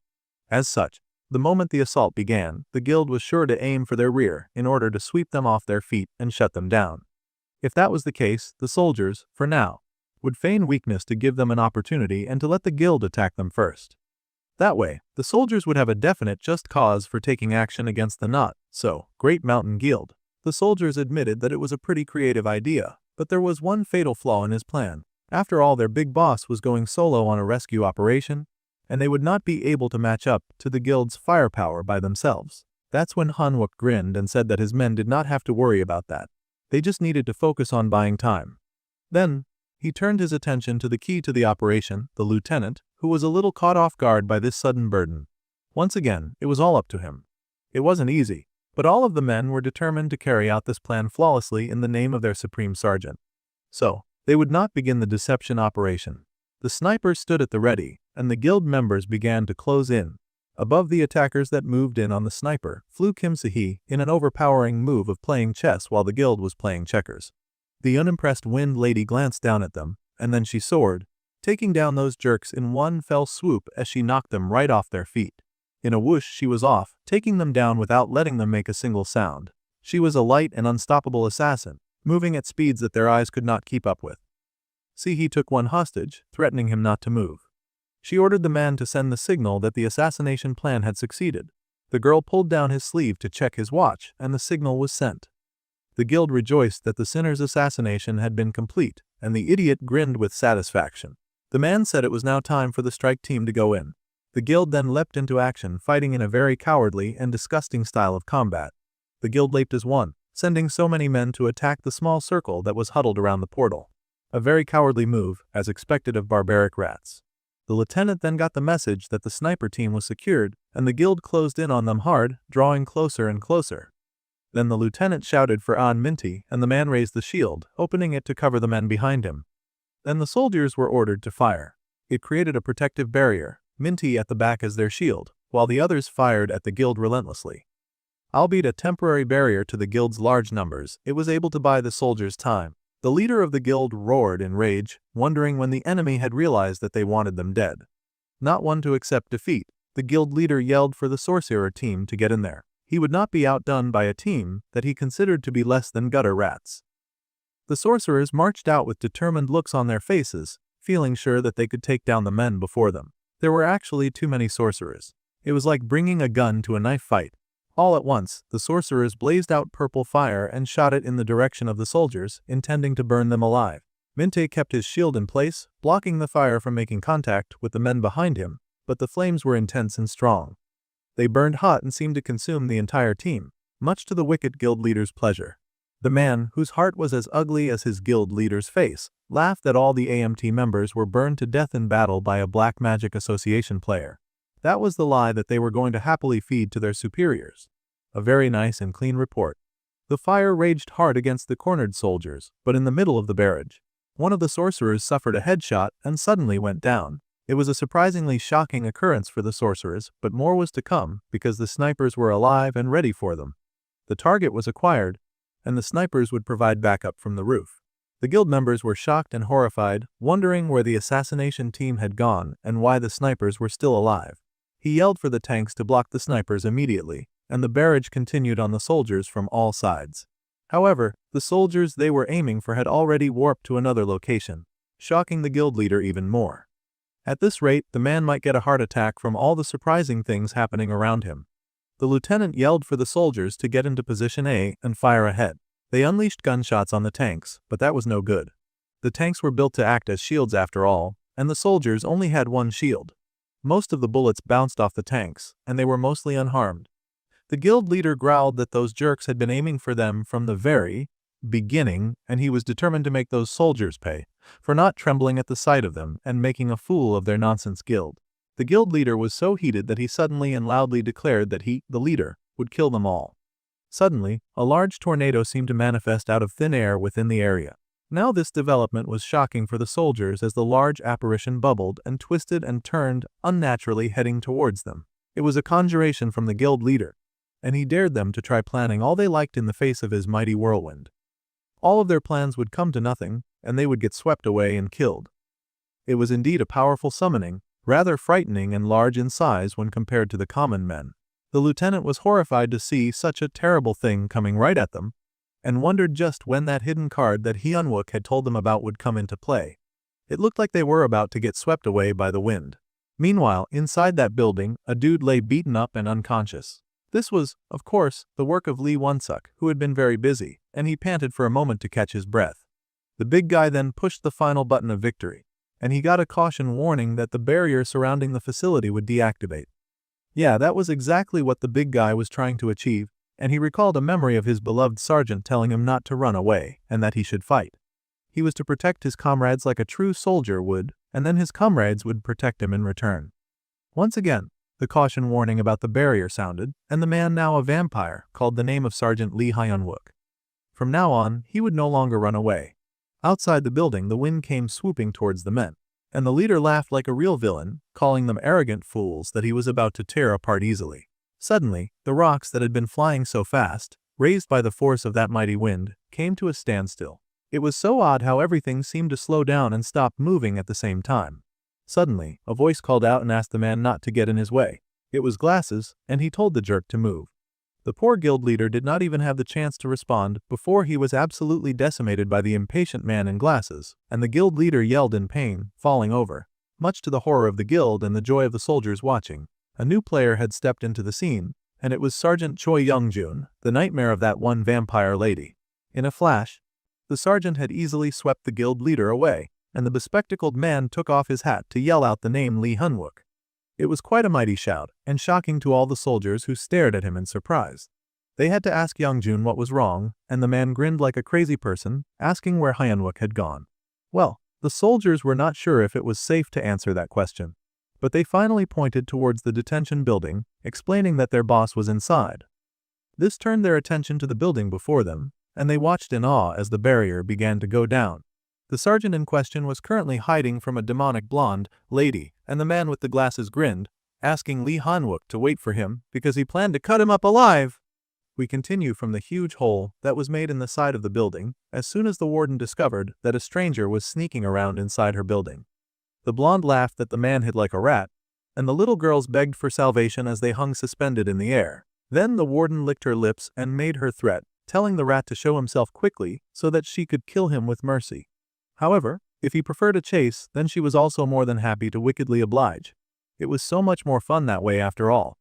As such, the moment the assault began, the guild was sure to aim for their rear in order to sweep them off their feet and shut them down. If that was the case, the soldiers, for now, would feign weakness to give them an opportunity and to let the guild attack them first. That way, the soldiers would have a definite just cause for taking action against the Great Mountain Guild. The soldiers admitted that it was a pretty creative idea, but there was one fatal flaw in his plan. After all, their big boss was going solo on a rescue operation, and they would not be able to match up to the guild's firepower by themselves. That's when Hanwook grinned and said that his men did not have to worry about that. They just needed to focus on buying time. Then, he turned his attention to the key to the operation, the lieutenant, who was a little caught off guard by this sudden burden. Once again, it was all up to him. It wasn't easy, But all of the men were determined to carry out this plan flawlessly in the name of their supreme sergeant. So, they would not begin the deception operation. The snipers stood at the ready, and the guild members began to close in. Above the attackers that moved in on the sniper flew Kim Se-hee in an overpowering move of playing chess while the guild was playing checkers. The unimpressed Wind Lady glanced down at them, and then she soared, taking down those jerks in one fell swoop as she knocked them right off their feet. In a whoosh she was off, taking them down without letting them make a single sound. She was a light and unstoppable assassin, moving at speeds that their eyes could not keep up with. Se-hee took one hostage, threatening him not to move. She ordered the man to send the signal that the assassination plan had succeeded. The girl pulled down his sleeve to check his watch, and the signal was sent. The guild rejoiced that the sinner's assassination had been complete, and the idiot grinned with satisfaction. The man said it was now time for the strike team to go in. The guild then leapt into action, fighting in a very cowardly and disgusting style of combat. The guild leapt as one, sending so many men to attack the small circle that was huddled around the portal. A very cowardly move, as expected of barbaric rats. The lieutenant then got the message that the sniper team was secured, and the guild closed in on them hard, drawing closer and closer. Then the lieutenant shouted for An Minty, and the man raised the shield, opening it to cover the men behind him. Then the soldiers were ordered to fire. It created a protective barrier, Minty at the back as their shield, while the others fired at the guild relentlessly. Albeit a temporary barrier to the guild's large numbers, it was able to buy the soldiers time. The leader of the guild roared in rage, wondering when the enemy had realized that they wanted them dead. Not one to accept defeat, the guild leader yelled for the sorcerer team to get in there. He would not be outdone by a team that he considered to be less than gutter rats. The sorcerers marched out with determined looks on their faces, feeling sure that they could take down the men before them. There were actually too many sorcerers. It was like bringing a gun to a knife fight. All at once, the sorcerers blazed out purple fire and shot it in the direction of the soldiers, intending to burn them alive. Minte kept his shield in place, blocking the fire from making contact with the men behind him, but the flames were intense and strong. They burned hot and seemed to consume the entire team, much to the wicked guild leader's pleasure. The man, whose heart was as ugly as his guild leader's face, laughed that all the AMT members were burned to death in battle by a Black Magic Association player. That was the lie that they were going to happily feed to their superiors. A very nice and clean report. The fire raged hard against the cornered soldiers, but in the middle of the barrage, one of the sorcerers suffered a headshot and suddenly went down. It was a surprisingly shocking occurrence for the sorcerers, but more was to come because the snipers were alive and ready for them. The target was acquired, and the snipers would provide backup from the roof. The guild members were shocked and horrified, wondering where the assassination team had gone and why the snipers were still alive. He yelled for the tanks to block the snipers immediately, and the barrage continued on the soldiers from all sides. However, the soldiers they were aiming for had already warped to another location, shocking the guild leader even more. At this rate, the man might get a heart attack from all the surprising things happening around him. The lieutenant yelled for the soldiers to get into position A and fire ahead. They unleashed gunshots on the tanks, but that was no good. The tanks were built to act as shields after all, and the soldiers only had one shield. Most of the bullets bounced off the tanks, and they were mostly unharmed. The guild leader growled that those jerks had been aiming for them from the very beginning, and he was determined to make those soldiers pay for not trembling at the sight of them and making a fool of their nonsense guild. The guild leader was so heated that he suddenly and loudly declared that he, the leader, would kill them all. Suddenly, a large tornado seemed to manifest out of thin air within the area. Now this development was shocking for the soldiers as the large apparition bubbled and twisted and turned unnaturally heading towards them. It was a conjuration from the guild leader, and he dared them to try planning all they liked in the face of his mighty whirlwind. All of their plans would come to nothing, and they would get swept away and killed. It was indeed a powerful summoning, rather frightening and large in size when compared to the common men. The lieutenant was horrified to see such a terrible thing coming right at them, and wondered just when that hidden card that Hyunwook had told them about would come into play. It looked like they were about to get swept away by the wind. Meanwhile, inside that building, a dude lay beaten up and unconscious. This was, of course, the work of Lee Won-suk, who had been very busy, and he panted for a moment to catch his breath. The big guy then pushed the final button of victory, and he got a caution warning that the barrier surrounding the facility would deactivate. Yeah, that was exactly what the big guy was trying to achieve, and he recalled a memory of his beloved sergeant telling him not to run away, and that he should fight. He was to protect his comrades like a true soldier would, and then his comrades would protect him in return. Once again, The caution warning about the barrier sounded, and the man, now a vampire, called the name of Sergeant Lee Hyun-wook. From now on, he would no longer run away. Outside the building, the wind came swooping towards the men, and the leader laughed like a real villain, calling them arrogant fools that he was about to tear apart easily. Suddenly, the rocks that had been flying so fast, raised by the force of that mighty wind, came to a standstill. It was so odd how everything seemed to slow down and stop moving at the same time. Suddenly, a voice called out and asked the man not to get in his way. It was Glasses, and he told the jerk to move. The poor guild leader did not even have the chance to respond before he was absolutely decimated by the impatient man in glasses, and the guild leader yelled in pain, falling over. Much to the horror of the guild and the joy of the soldiers watching, a new player had stepped into the scene, and it was Sergeant Choi Youngjun, the nightmare of that one vampire lady. In a flash, the sergeant had easily swept the guild leader away, and the bespectacled man took off his hat to yell out the name Lee Hyun-wook. It was quite a mighty shout, and shocking to all the soldiers who stared at him in surprise. They had to ask Youngjun what was wrong, and the man grinned like a crazy person, asking where Hyun-wook had gone. Well, the soldiers were not sure if it was safe to answer that question, but they finally pointed towards the detention building, explaining that their boss was inside. This turned their attention to the building before them, and they watched in awe as the barrier began to go down. The sergeant in question was currently hiding from a demonic blonde lady, and the man with the glasses grinned, asking Lee Hyun-wook to wait for him because he planned to cut him up alive. We continue from the huge hole that was made in the side of the building as soon as the warden discovered that a stranger was sneaking around inside her building. The blonde laughed that the man hid like a rat, and the little girls begged for salvation as they hung suspended in the air. Then the warden licked her lips and made her threat, telling the rat to show himself quickly so that she could kill him with mercy. However, if he preferred a chase, then she was also more than happy to wickedly oblige. It was so much more fun that way after all.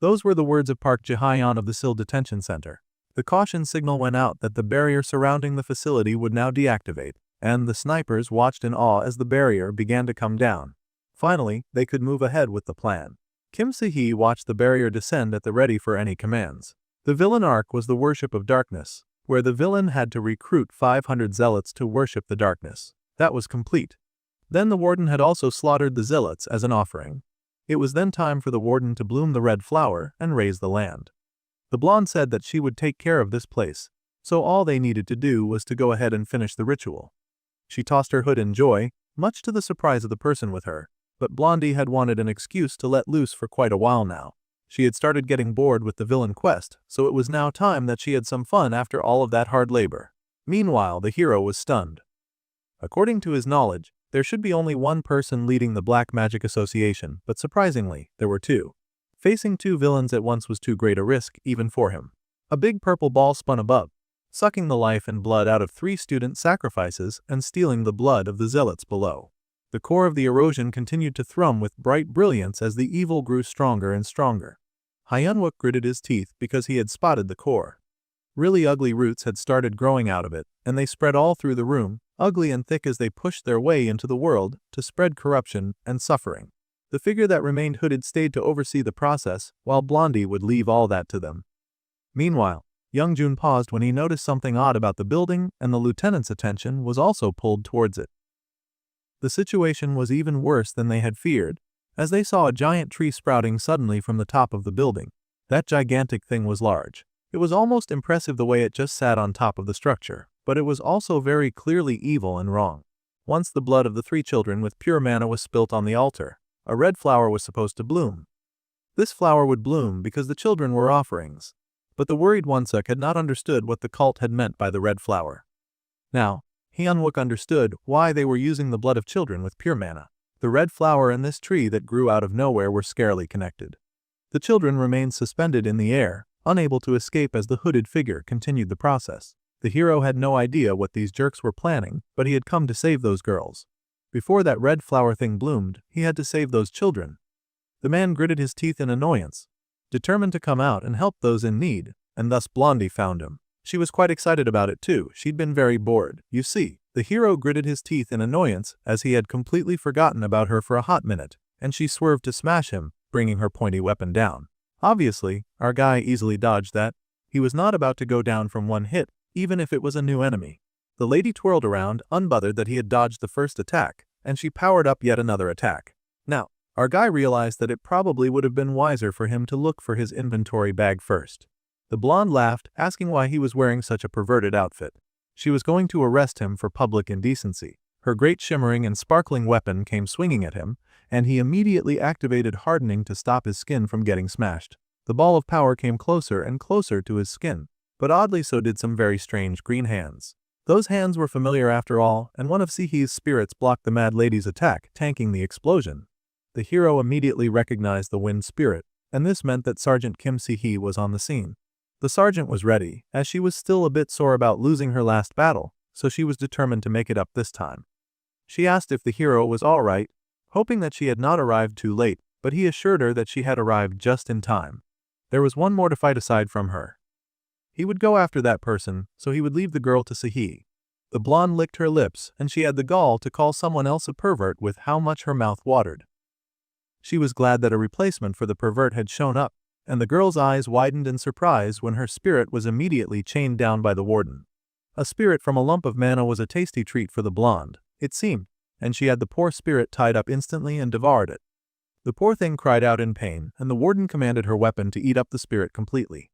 Those were the words of Park Ji-hyun of the Seoul Detention Center. The caution signal went out that the barrier surrounding the facility would now deactivate, and the snipers watched in awe as the barrier began to come down. Finally, they could move ahead with the plan. Kim Se-hee watched the barrier descend at the ready for any commands. The villain arc was the worship of darkness, where the villain had to recruit 500 zealots to worship the darkness. That was complete. Then the warden had also slaughtered the zealots as an offering. It was then time for the warden to bloom the red flower and raise the land. The blonde said that she would take care of this place, so all they needed to do was to go ahead and finish the ritual. She tossed her hood in joy, much to the surprise of the person with her, but Blondie had wanted an excuse to let loose for quite a while now. She had started getting bored with the villain quest, so it was now time that she had some fun after all of that hard labor. Meanwhile, the hero was stunned. According to his knowledge, there should be only one person leading the Black Magic Association, but surprisingly, there were two. Facing two villains at once was too great a risk, even for him. A big purple ball spun above, sucking the life and blood out of 3 student sacrifices and stealing the blood of the zealots below. The core of the erosion continued to thrum with bright brilliance as the evil grew stronger and stronger. Hyun-wook gritted his teeth because he had spotted the core. Really ugly roots had started growing out of it, and they spread all through the room, ugly and thick as they pushed their way into the world to spread corruption and suffering. The figure that remained hooded stayed to oversee the process, while Blondie would leave all that to them. Meanwhile, Youngjun paused when he noticed something odd about the building, and the lieutenant's attention was also pulled towards it. The situation was even worse than they had feared, as they saw a giant tree sprouting suddenly from the top of the building. That gigantic thing was large. It was almost impressive the way it just sat on top of the structure, but it was also very clearly evil and wrong. Once the blood of the 3 children with pure mana was spilt on the altar, a red flower was supposed to bloom. This flower would bloom because the children were offerings, but the worried Wonsuk had not understood what the cult had meant by the red flower. Now, Hyun-wook understood why they were using the blood of children with pure mana. The red flower and this tree that grew out of nowhere were scarily connected. The children remained suspended in the air, unable to escape as the hooded figure continued the process. The hero had no idea what these jerks were planning, but he had come to save those girls. Before that red flower thing bloomed, he had to save those children. The man gritted his teeth in annoyance, determined to come out and help those in need, and thus Blondie found him. She was quite excited about it too. She'd been very bored. You see, the hero gritted his teeth in annoyance as he had completely forgotten about her for a hot minute, and she swerved to smash him, bringing her pointy weapon down. Obviously, our guy easily dodged that. He was not about to go down from one hit, even if it was a new enemy. The lady twirled around, unbothered that he had dodged the first attack, and she powered up yet another attack. Now, Our guy realized that it probably would have been wiser for him to look for his inventory bag first. The blonde laughed, asking why he was wearing such a perverted outfit. She was going to arrest him for public indecency. Her great shimmering and sparkling weapon came swinging at him, and he immediately activated hardening to stop his skin from getting smashed. The ball of power came closer and closer to his skin, but oddly so did some very strange green hands. Those hands were familiar after all, and one of Sihi's spirits blocked the mad lady's attack, tanking the explosion. The hero immediately recognized the wind spirit, and this meant that Sergeant Kim Sihi was on the scene. The sergeant was ready, as she was still a bit sore about losing her last battle, so she was determined to make it up this time. She asked if the hero was all right, hoping that she had not arrived too late, but he assured her that she had arrived just in time. There was one more to fight aside from her. He would go after that person, so he would leave the girl to Sihi. The blonde licked her lips, and she had the gall to call someone else a pervert with how much her mouth watered. She was glad that a replacement for the pervert had shown up, and the girl's eyes widened in surprise when her spirit was immediately chained down by the warden. A spirit from a lump of mana was a tasty treat for the blonde, it seemed, and she had the poor spirit tied up instantly and devoured it. The poor thing cried out in pain, and the warden commanded her weapon to eat up the spirit completely.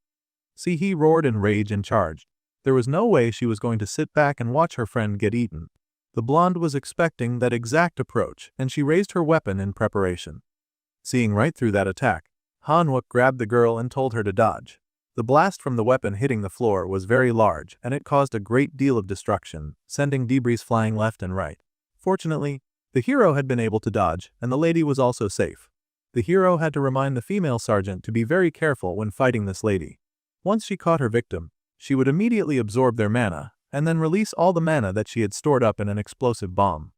Sihi roared in rage and charged. There was no way she was going to sit back and watch her friend get eaten. The blonde was expecting that exact approach, and she raised her weapon in preparation. Seeing right through that attack, Hanwook grabbed the girl and told her to dodge. The blast from the weapon hitting the floor was very large, and it caused a great deal of destruction, sending debris flying left and right. Fortunately, the hero had been able to dodge, and the lady was also safe. The hero had to remind the female sergeant to be very careful when fighting this lady. Once she caught her victim, she would immediately absorb their mana, and then release all the mana that she had stored up in an explosive bomb.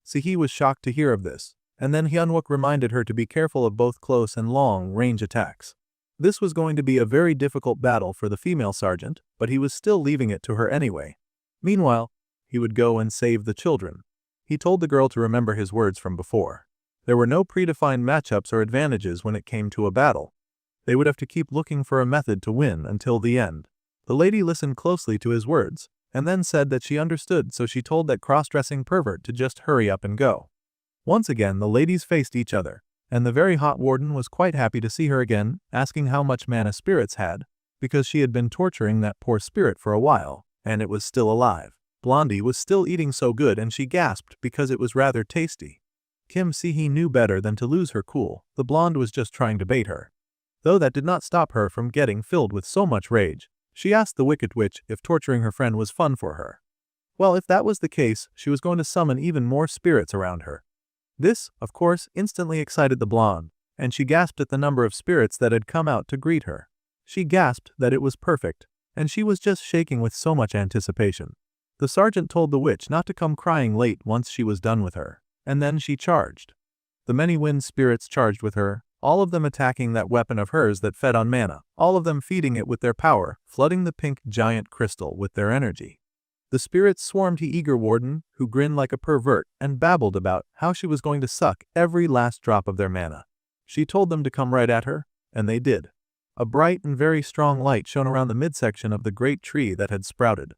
Sihi was shocked to hear of this, and then Hyunwook reminded her to be careful of both close and long-range attacks. This was going to be a very difficult battle for the female sergeant, but he was still leaving it to her anyway. Meanwhile, he would go and save the children. He told the girl to remember his words from before. There were no predefined matchups or advantages when it came to a battle. They would have to keep looking for a method to win until the end. The lady listened closely to his words, and then said that she understood, so she told that cross-dressing pervert to just hurry up and go. Once again the ladies faced each other, and the very hot warden was quite happy to see her again, asking how much mana spirits had, because she had been torturing that poor spirit for a while, and it was still alive. Blondie was still eating so good and she gasped because it was rather tasty. Kim Sihi knew better than to lose her cool. The blonde was just trying to bait her. Though that did not stop her from getting filled with so much rage, she asked the Wicked Witch if torturing her friend was fun for her. Well, if that was the case, she was going to summon even more spirits around her. This, of course, instantly excited the blonde, and she gasped at the number of spirits that had come out to greet her. She gasped that it was perfect, and she was just shaking with so much anticipation. The sergeant told the witch not to come crying late once she was done with her, and then she charged. The many wind spirits charged with her, all of them attacking that weapon of hers that fed on mana, all of them feeding it with their power, flooding the pink giant crystal with their energy. The spirits swarmed to eager warden, who grinned like a pervert and babbled about how she was going to suck every last drop of their mana. She told them to come right at her, and they did. A bright and very strong light shone around the midsection of the great tree that had sprouted.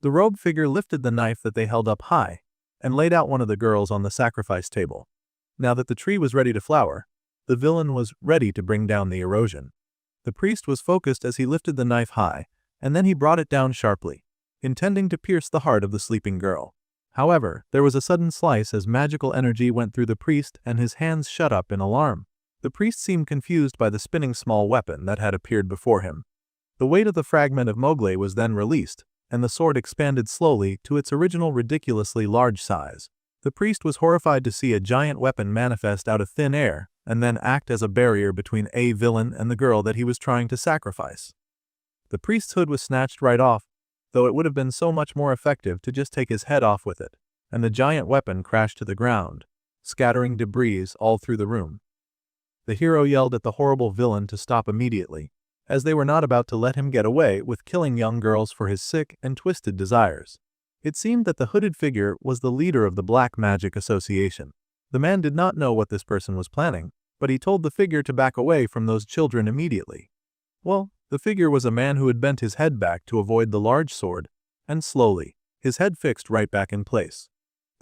The robed figure lifted the knife that they held up high, and laid out one of the girls on the sacrifice table. Now that the tree was ready to flower, the villain was ready to bring down the erosion. The priest was focused as he lifted the knife high, and then he brought it down sharply, intending to pierce the heart of the sleeping girl. However, there was a sudden slice as magical energy went through the priest and his hands shut up in alarm. The priest seemed confused by the spinning small weapon that had appeared before him. The weight of the fragment of Mowgli was then released, and the sword expanded slowly to its original ridiculously large size. The priest was horrified to see a giant weapon manifest out of thin air, and then act as a barrier between a villain and the girl that he was trying to sacrifice. The priest's hood was snatched right off, though it would have been so much more effective to just take his head off with it, and the giant weapon crashed to the ground, scattering debris all through the room. The hero yelled at the horrible villain to stop immediately, as they were not about to let him get away with killing young girls for his sick and twisted desires. It seemed that the hooded figure was the leader of the Black Magic Association. The man did not know what this person was planning, but he told the figure to back away from those children immediately. Well, the figure was a man who had bent his head back to avoid the large sword, and slowly, his head fixed right back in place.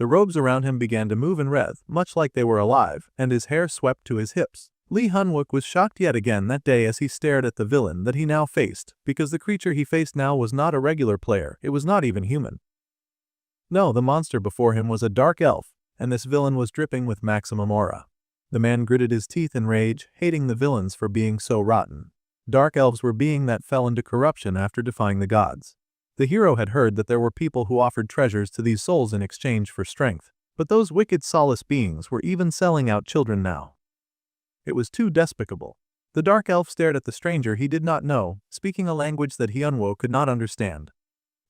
The robes around him began to move and writhe, much like they were alive, and his hair swept to his hips. Lee Hunwook was shocked yet again that day as he stared at the villain that he now faced, because the creature he faced now was not a regular player, it was not even human. No, the monster before him was a dark elf, and this villain was dripping with maximum aura. The man gritted his teeth in rage, hating the villains for being so rotten. Dark elves were being that fell into corruption after defying the gods. The hero had heard that there were people who offered treasures to these souls in exchange for strength, but those wicked soulless beings were even selling out children now. It was too despicable. The dark elf stared at the stranger he did not know, speaking a language that Hyunwoo could not understand.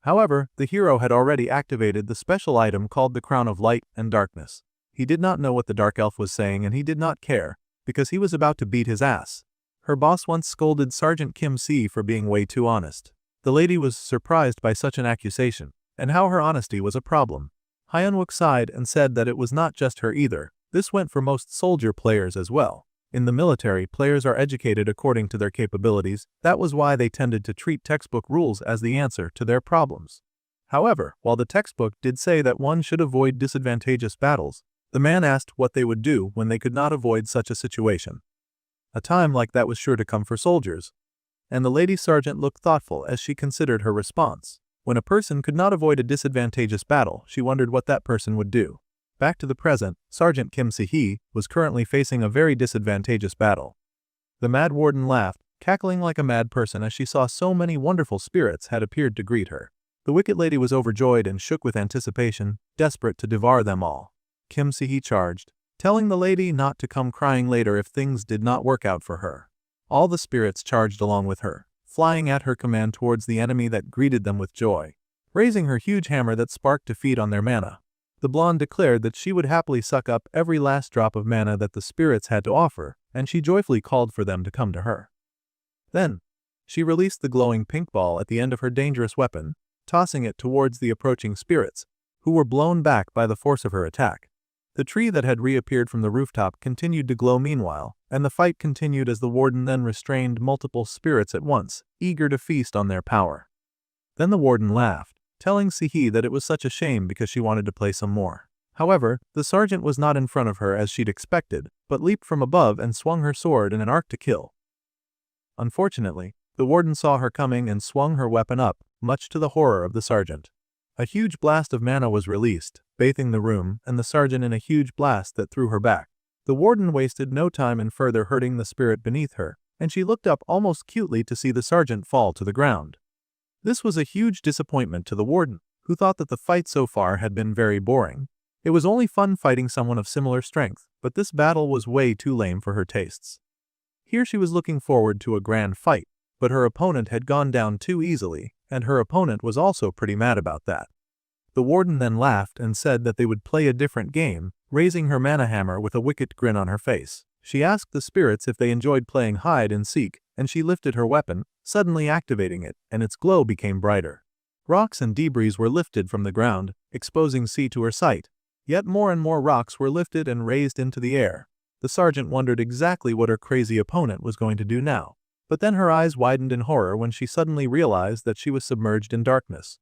However, the hero had already activated the special item called the Crown of Light and Darkness. He did not know what the dark elf was saying and he did not care, because he was about to beat his ass. Her boss once scolded Sergeant Kim Si for being way too honest. The lady was surprised by such an accusation, and how her honesty was a problem. Hyunwook sighed and said that it was not just her either, this went for most soldier players as well. In the military, players are educated according to their capabilities, that was why they tended to treat textbook rules as the answer to their problems. However, while the textbook did say that one should avoid disadvantageous battles, the man asked what they would do when they could not avoid such a situation. A time like that was sure to come for soldiers. And the lady sergeant looked thoughtful as she considered her response. When a person could not avoid a disadvantageous battle, she wondered what that person would do. Back to the present, Sergeant Kim Si-hee was currently facing a very disadvantageous battle. The Mad Warden laughed, cackling like a mad person as she saw so many wonderful spirits had appeared to greet her. The wicked lady was overjoyed and shook with anticipation, desperate to devour them all. Kim Si-hee charged, telling the lady not to come crying later if things did not work out for her. All the spirits charged along with her, flying at her command towards the enemy that greeted them with joy, raising her huge hammer that sparked to feed on their mana. The blonde declared that she would happily suck up every last drop of mana that the spirits had to offer, and she joyfully called for them to come to her. Then, she released the glowing pink ball at the end of her dangerous weapon, tossing it towards the approaching spirits, who were blown back by the force of her attack. The tree that had reappeared from the rooftop continued to glow meanwhile, and the fight continued as the warden then restrained multiple spirits at once, eager to feast on their power. Then the warden laughed, telling Si-hee that it was such a shame because she wanted to play some more. However, the sergeant was not in front of her as she'd expected, but leaped from above and swung her sword in an arc to kill. Unfortunately, the warden saw her coming and swung her weapon up, much to the horror of the sergeant. A huge blast of mana was released, bathing the room and the sergeant in a huge blast that threw her back. The warden wasted no time in further hurting the spirit beneath her, and she looked up almost cutely to see the sergeant fall to the ground. This was a huge disappointment to the warden, who thought that the fight so far had been very boring. It was only fun fighting someone of similar strength, but this battle was way too lame for her tastes. Here she was looking forward to a grand fight, but her opponent had gone down too easily, and her opponent was also pretty mad about that. The warden then laughed and said that they would play a different game, raising her mana hammer with a wicked grin on her face. She asked the spirits if they enjoyed playing hide and seek, and she lifted her weapon, suddenly activating it, and its glow became brighter. Rocks and debris were lifted from the ground, exposing C to her sight. Yet more and more rocks were lifted and raised into the air. The sergeant wondered exactly what her crazy opponent was going to do now. But then her eyes widened in horror when she suddenly realized that she was submerged in darkness.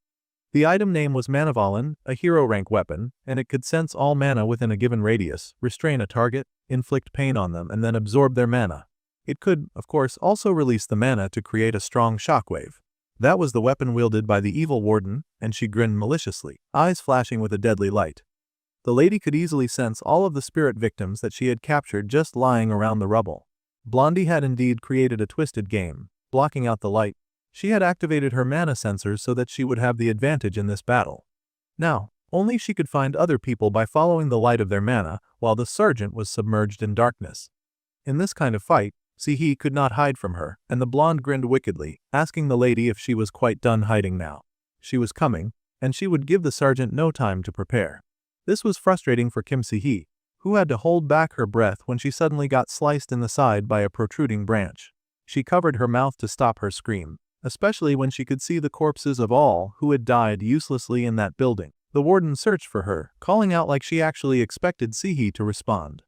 The item name was Manavalan, a hero rank weapon, and it could sense all mana within a given radius, restrain a target, inflict pain on them, and then absorb their mana. It could, of course, also release the mana to create a strong shockwave. That was the weapon wielded by the evil warden, and she grinned maliciously, eyes flashing with a deadly light. The lady could easily sense all of the spirit victims that she had captured just lying around the rubble. Blondie had indeed created a twisted game, blocking out the light. She had activated her mana sensors so that she would have the advantage in this battle. Now, only she could find other people by following the light of their mana, while the sergeant was submerged in darkness. In this kind of fight, Si-hee could not hide from her, and the blonde grinned wickedly, asking the lady if she was quite done hiding now. She was coming, and she would give the sergeant no time to prepare. This was frustrating for Kim Si-hee, who had to hold back her breath when she suddenly got sliced in the side by a protruding branch. She covered her mouth to stop her scream, especially when she could see the corpses of all who had died uselessly in that building. The warden searched for her, calling out like she actually expected Si-hee to respond.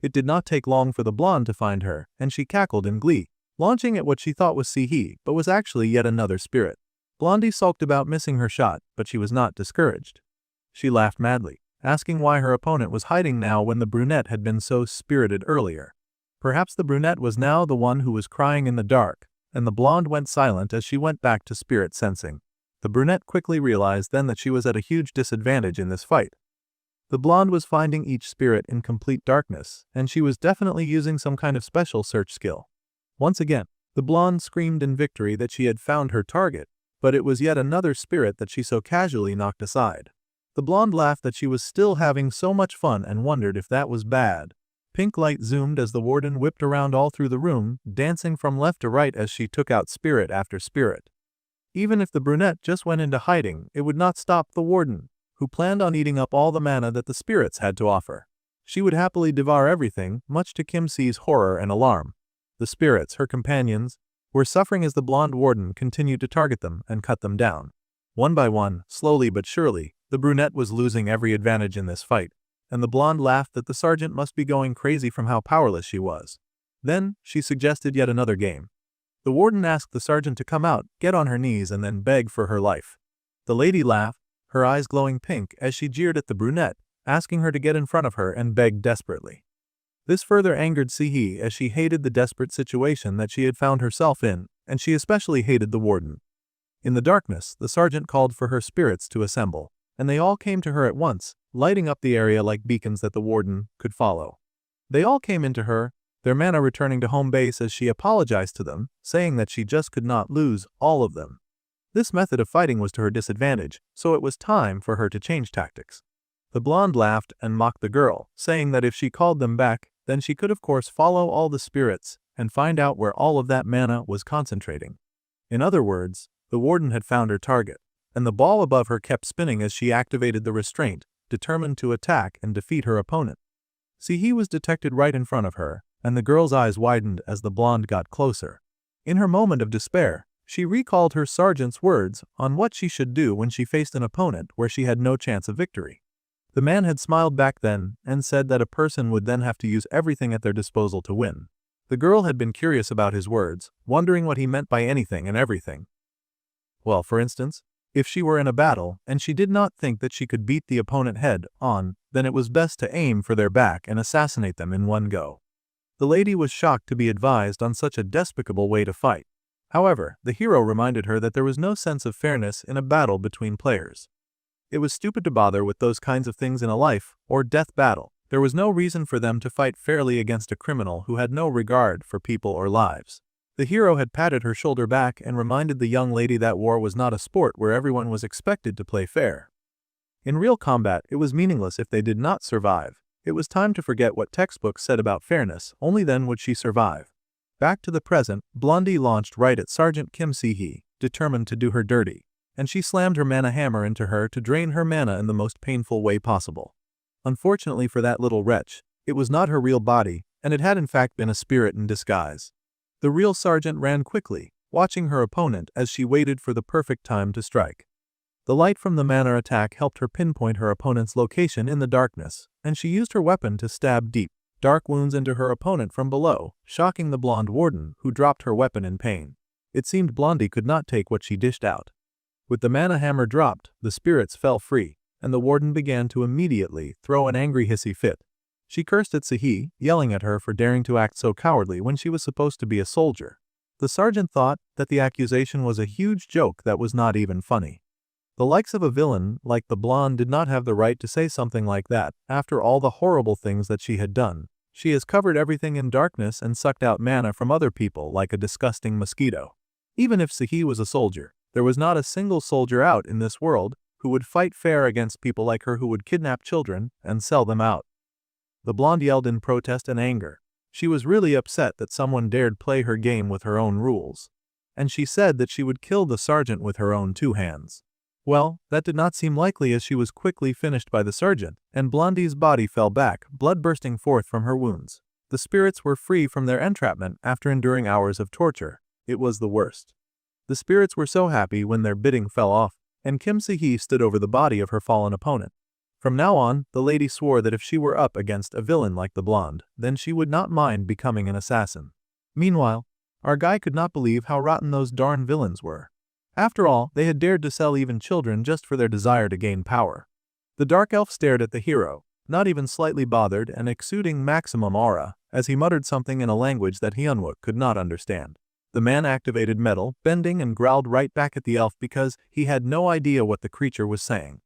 It did not take long for the blonde to find her, and she cackled in glee, launching at what she thought was Si-hee, but was actually yet another spirit. Blondie sulked about missing her shot, but she was not discouraged. She laughed madly. asking why her opponent was hiding now when the brunette had been so spirited earlier. Perhaps the brunette was now the one who was crying in the dark, and the blonde went silent as she went back to spirit sensing. The brunette quickly realized then that she was at a huge disadvantage in this fight. The blonde was finding each spirit in complete darkness, and she was definitely using some kind of special search skill. Once again, the blonde screamed in victory that she had found her target, but it was yet another spirit that she so casually knocked aside. The blonde laughed that she was still having so much fun and wondered if that was bad. Pink light zoomed as the warden whipped around all through the room, dancing from left to right as she took out spirit after spirit. Even if the brunette just went into hiding, it would not stop the warden, who planned on eating up all the mana that the spirits had to offer. She would happily devour everything, much to Kim See's horror and alarm. The spirits, her companions, were suffering as the blonde warden continued to target them and cut them down. One by one, slowly but surely, the brunette was losing every advantage in this fight, and the blonde laughed that the sergeant must be going crazy from how powerless she was. Then, she suggested yet another game. The warden asked the sergeant to come out, get on her knees and then beg for her life. The lady laughed, her eyes glowing pink as she jeered at the brunette, asking her to get in front of her and begged desperately. This further angered Sihi as she hated the desperate situation that she had found herself in, and she especially hated the warden. In the darkness, the sergeant called for her spirits to assemble, and they all came to her at once, lighting up the area like beacons that the warden could follow. They all came into her, their mana returning to home base as she apologized to them, saying that she just could not lose all of them. This method of fighting was to her disadvantage, so it was time for her to change tactics. The blonde laughed and mocked the girl, saying that if she called them back, then she could of course follow all the spirits and find out where all of that mana was concentrating. In other words, the warden had found her target, and the ball above her kept spinning as she activated the restraint, determined to attack and defeat her opponent. Sihi was detected right in front of her, and the girl's eyes widened as the blonde got closer. In her moment of despair, she recalled her sergeant's words on what she should do when she faced an opponent where she had no chance of victory. The man had smiled back then and said that a person would then have to use everything at their disposal to win. The girl had been curious about his words, wondering what he meant by anything and everything. Well, for instance, if she were in a battle and she did not think that she could beat the opponent head on, then it was best to aim for their back and assassinate them in one go. The lady was shocked to be advised on such a despicable way to fight. However, the hero reminded her that there was no sense of fairness in a battle between players. It was stupid to bother with those kinds of things in a life or death battle. There was no reason for them to fight fairly against a criminal who had no regard for people or lives. The hero had patted her shoulder back and reminded the young lady that war was not a sport where everyone was expected to play fair. In real combat, it was meaningless if they did not survive. It was time to forget what textbooks said about fairness, only then would she survive. Back to the present, Blondie launched right at Sergeant Kim Si-hee, determined to do her dirty, and she slammed her mana hammer into her to drain her mana in the most painful way possible. Unfortunately for that little wretch, it was not her real body, and it had in fact been a spirit in disguise. The real sergeant ran quickly, watching her opponent as she waited for the perfect time to strike. The light from the mana attack helped her pinpoint her opponent's location in the darkness, and she used her weapon to stab deep, dark wounds into her opponent from below, shocking the blonde warden, who dropped her weapon in pain. It seemed Blondie could not take what she dished out. With the mana hammer dropped, the spirits fell free, and the warden began to immediately throw an angry hissy fit. She cursed at Si-hee, yelling at her for daring to act so cowardly when she was supposed to be a soldier. The sergeant thought that the accusation was a huge joke that was not even funny. The likes of a villain like the blonde did not have the right to say something like that after all the horrible things that she had done. She has covered everything in darkness and sucked out mana from other people like a disgusting mosquito. Even if Si-hee was a soldier, there was not a single soldier out in this world who would fight fair against people like her who would kidnap children and sell them out. The blonde yelled in protest and anger. She was really upset that someone dared play her game with her own rules. And she said that she would kill the sergeant with her own 2 hands. Well, that did not seem likely as she was quickly finished by the sergeant, and Blondie's body fell back, blood bursting forth from her wounds. The spirits were free from their entrapment after enduring hours of torture. It was the worst. The spirits were so happy when their bidding fell off, and Kim Si-hee stood over the body of her fallen opponent. From now on, the lady swore that if she were up against a villain like the blonde, then she would not mind becoming an assassin. Meanwhile, our guy could not believe how rotten those darn villains were. After all, they had dared to sell even children just for their desire to gain power. The dark elf stared at the hero, not even slightly bothered and exuding maximum aura, as he muttered something in a language that Hyunwook could not understand. The man activated metal, bending and growled right back at the elf because he had no idea what the creature was saying.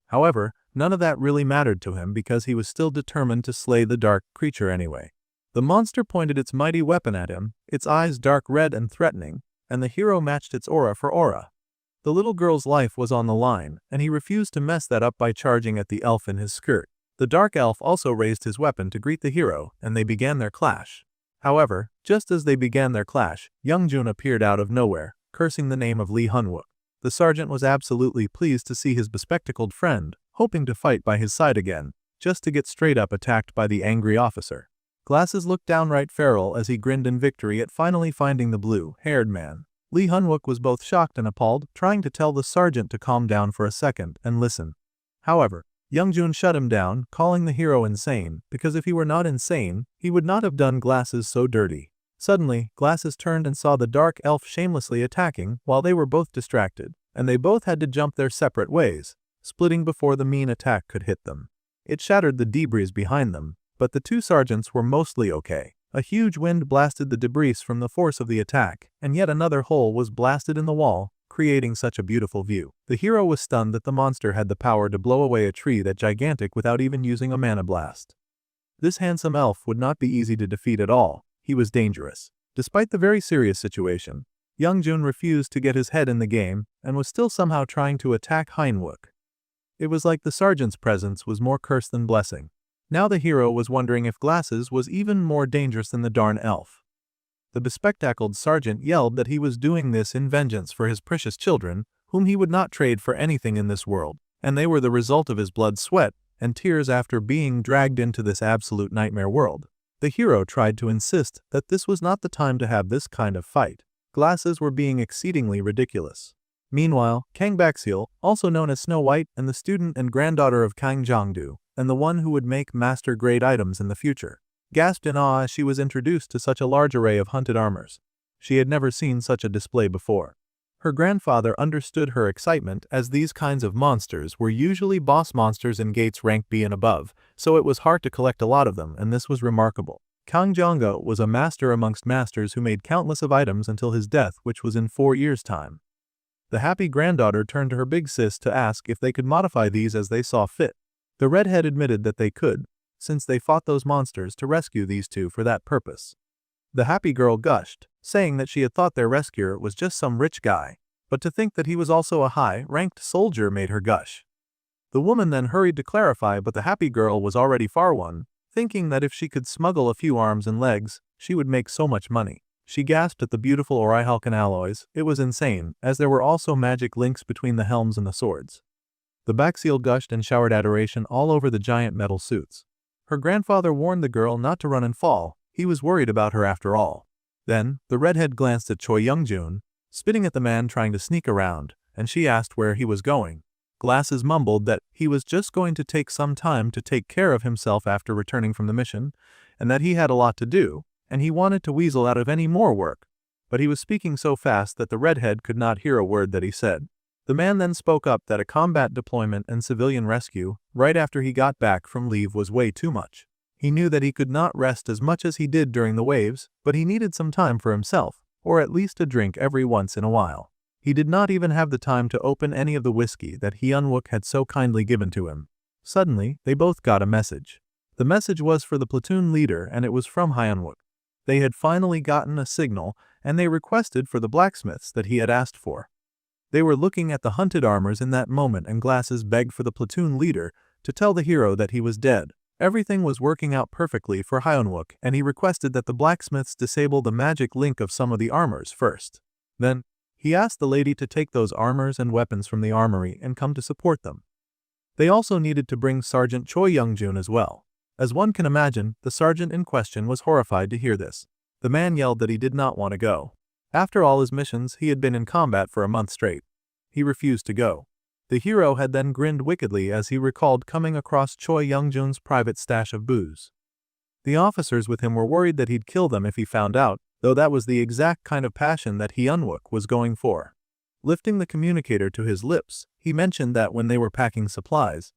However, none of that really mattered to him because he was still determined to slay the dark creature anyway. The monster pointed its mighty weapon at him, its eyes dark red and threatening, and the hero matched its aura for aura. The little girl's life was on the line, and he refused to mess that up by charging at the elf in his skirt. The dark elf also raised his weapon to greet the hero, and they began their clash. However, just as they began their clash, Youngjun appeared out of nowhere, cursing the name of Lee Hunwook. The sergeant was absolutely pleased to see his bespectacled friend, hoping to fight by his side again, just to get straight up attacked by the angry officer. Glasses looked downright feral as he grinned in victory at finally finding the blue-haired man. Lee Hunwook was both shocked and appalled, trying to tell the sergeant to calm down for a second and listen. However, Youngjun shut him down, calling the hero insane, because if he were not insane, he would not have done Glasses so dirty. Suddenly, Glasses turned and saw the dark elf shamelessly attacking while they were both distracted, and they both had to jump their separate ways, splitting before the mean attack could hit them. It shattered the debris behind them, but the two sergeants were mostly okay. A huge wind blasted the debris from the force of the attack, and yet another hole was blasted in the wall, creating such a beautiful view. The hero was stunned that the monster had the power to blow away a tree that gigantic without even using a mana blast. This handsome elf would not be easy to defeat at all. He was dangerous. Despite the very serious situation, Youngjun refused to get his head in the game and was still somehow trying to attack Hyunwook. It was like the sergeant's presence was more curse than blessing. Now the hero was wondering if Glasses was even more dangerous than the darn elf. The bespectacled sergeant yelled that he was doing this in vengeance for his precious children, whom he would not trade for anything in this world, and they were the result of his blood, sweat, and tears after being dragged into this absolute nightmare world. The hero tried to insist that this was not the time to have this kind of fight. Glasses were being exceedingly ridiculous. Meanwhile, Kang Bakseal, also known as Snow White and the student and granddaughter of Kang Jongdu, and the one who would make master-grade items in the future, gasped in awe as she was introduced to such a large array of hunted armors. She had never seen such a display before. Her grandfather understood her excitement as these kinds of monsters were usually boss monsters in gates rank B and above, so it was hard to collect a lot of them, and this was remarkable. Kang Jonggo was a master amongst masters who made countless of items until his death, which was in 4 years' time. The happy granddaughter turned to her big sis to ask if they could modify these as they saw fit. The redhead admitted that they could, since they fought those monsters to rescue these two for that purpose. The happy girl gushed, saying that she had thought their rescuer was just some rich guy, but to think that he was also a high-ranked soldier made her gush. The woman then hurried to clarify, but the happy girl was already far one, thinking that if she could smuggle a few arms and legs, she would make so much money. She gasped at the beautiful Orihalkan alloys. It was insane, as there were also magic links between the helms and the swords. The Bakseal gushed and showered adoration all over the giant metal suits. Her grandfather warned the girl not to run and fall. He was worried about her after all. Then, the redhead glanced at Choi Youngjun, spitting at the man trying to sneak around, and she asked where he was going. Glasses mumbled that he was just going to take some time to take care of himself after returning from the mission, and that he had a lot to do, and he wanted to weasel out of any more work. But he was speaking so fast that the redhead could not hear a word that he said. The man then spoke up that a combat deployment and civilian rescue, right after he got back from leave, was way too much. He knew that he could not rest as much as he did during the waves, but he needed some time for himself, or at least a drink every once in a while. He did not even have the time to open any of the whiskey that Hyunwook had so kindly given to him. Suddenly, they both got a message. The message was for the platoon leader, and it was from Hyunwook. They had finally gotten a signal, and they requested for the blacksmiths that he had asked for. They were looking at the hunted armors in that moment, and Glasses begged for the platoon leader to tell the hero that he was dead. Everything was working out perfectly for Hyunwook, and he requested that the blacksmiths disable the magic link of some of the armors first. Then, he asked the lady to take those armors and weapons from the armory and come to support them. They also needed to bring Sergeant Choi Youngjun as well. As one can imagine, the sergeant in question was horrified to hear this. The man yelled that he did not want to go. After all his missions, he had been in combat for a month straight. He refused to go. The hero had then grinned wickedly as he recalled coming across Choi Youngjun's private stash of booze. The officers with him were worried that he'd kill them if he found out, though that was the exact kind of passion that Hyunwook was going for. Lifting the communicator to his lips, he mentioned that when they were packing supplies,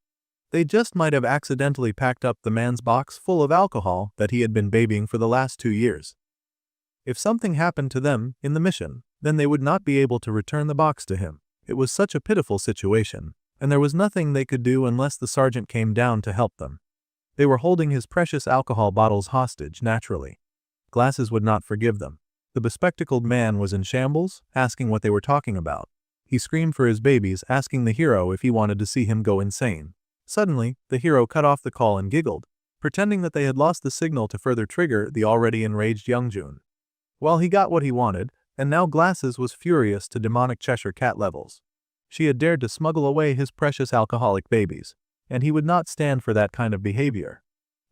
They just might have accidentally packed up the man's box full of alcohol that he had been babying for the last 2 years. If something happened to them in the mission, then they would not be able to return the box to him. It was such a pitiful situation, and there was nothing they could do unless the sergeant came down to help them. They were holding his precious alcohol bottles hostage, naturally. Glasses would not forgive them. The bespectacled man was in shambles, asking what they were talking about. He screamed for his babies, asking the hero if he wanted to see him go insane. Suddenly, the hero cut off the call and giggled, pretending that they had lost the signal to further trigger the already enraged Youngjun. Well, he got what he wanted, and now Glasses was furious to demonic Cheshire Cat levels. She had dared to smuggle away his precious alcoholic babies, and he would not stand for that kind of behavior.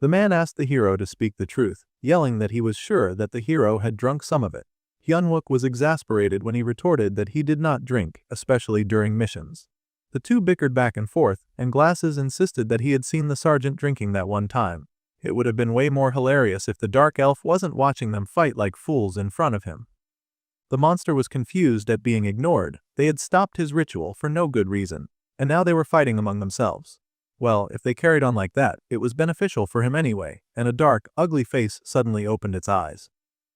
The man asked the hero to speak the truth, yelling that he was sure that the hero had drunk some of it. Hyunwook was exasperated when he retorted that he did not drink, especially during missions. The two bickered back and forth, and Glasses insisted that he had seen the sergeant drinking that one time. It would have been way more hilarious if the dark elf wasn't watching them fight like fools in front of him. The monster was confused at being ignored. They had stopped his ritual for no good reason, and now they were fighting among themselves. Well, if they carried on like that, it was beneficial for him anyway, and a dark, ugly face suddenly opened its eyes.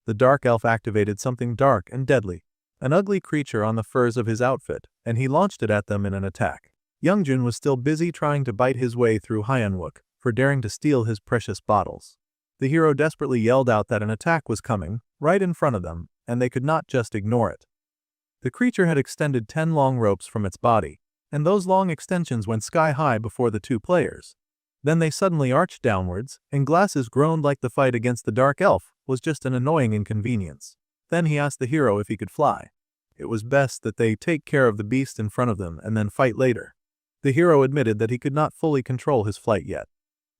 The dark elf activated something dark and deadly, an ugly creature on the furs of his outfit, and he launched it at them in an attack. Youngjun was still busy trying to bite his way through Hyunwook for daring to steal his precious bottles. The hero desperately yelled out that an attack was coming, right in front of them, and they could not just ignore it. The creature had extended 10 long ropes from its body, and those long extensions went sky high before the two players. Then they suddenly arched downwards, and Glasses groaned like the fight against the dark elf was just an annoying inconvenience. Then he asked the hero if he could fly. It was best that they take care of the beast in front of them and then fight later. The hero admitted that he could not fully control his flight yet.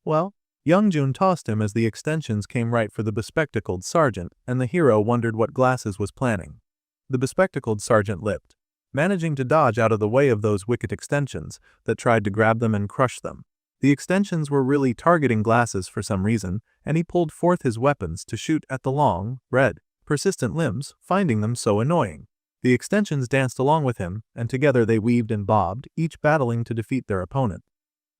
Well, Youngjun tossed him as the extensions came right for the bespectacled sergeant, and the hero wondered what Glasses was planning. The bespectacled sergeant lipped, managing to dodge out of the way of those wicked extensions that tried to grab them and crush them. The extensions were really targeting Glasses for some reason, and he pulled forth his weapons to shoot at the long, red, persistent limbs, finding them so annoying. The extensions danced along with him, and together they weaved and bobbed, each battling to defeat their opponent.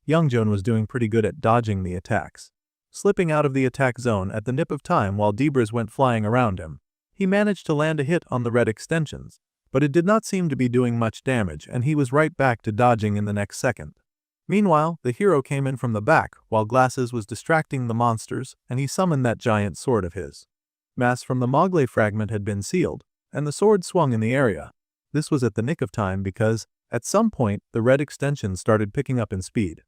Youngjun was doing pretty good at dodging the attacks. Slipping out of the attack zone at the nip of time while Debras went flying around him, he managed to land a hit on the red extensions, but it did not seem to be doing much damage, and he was right back to dodging in the next second. Meanwhile, the hero came in from the back while Glasses was distracting the monsters, and he summoned that giant sword of his. Mass from the Mogle fragment had been sealed, and the sword swung in the area. This was at the nick of time because, at some point, the red extensions started picking up in speed.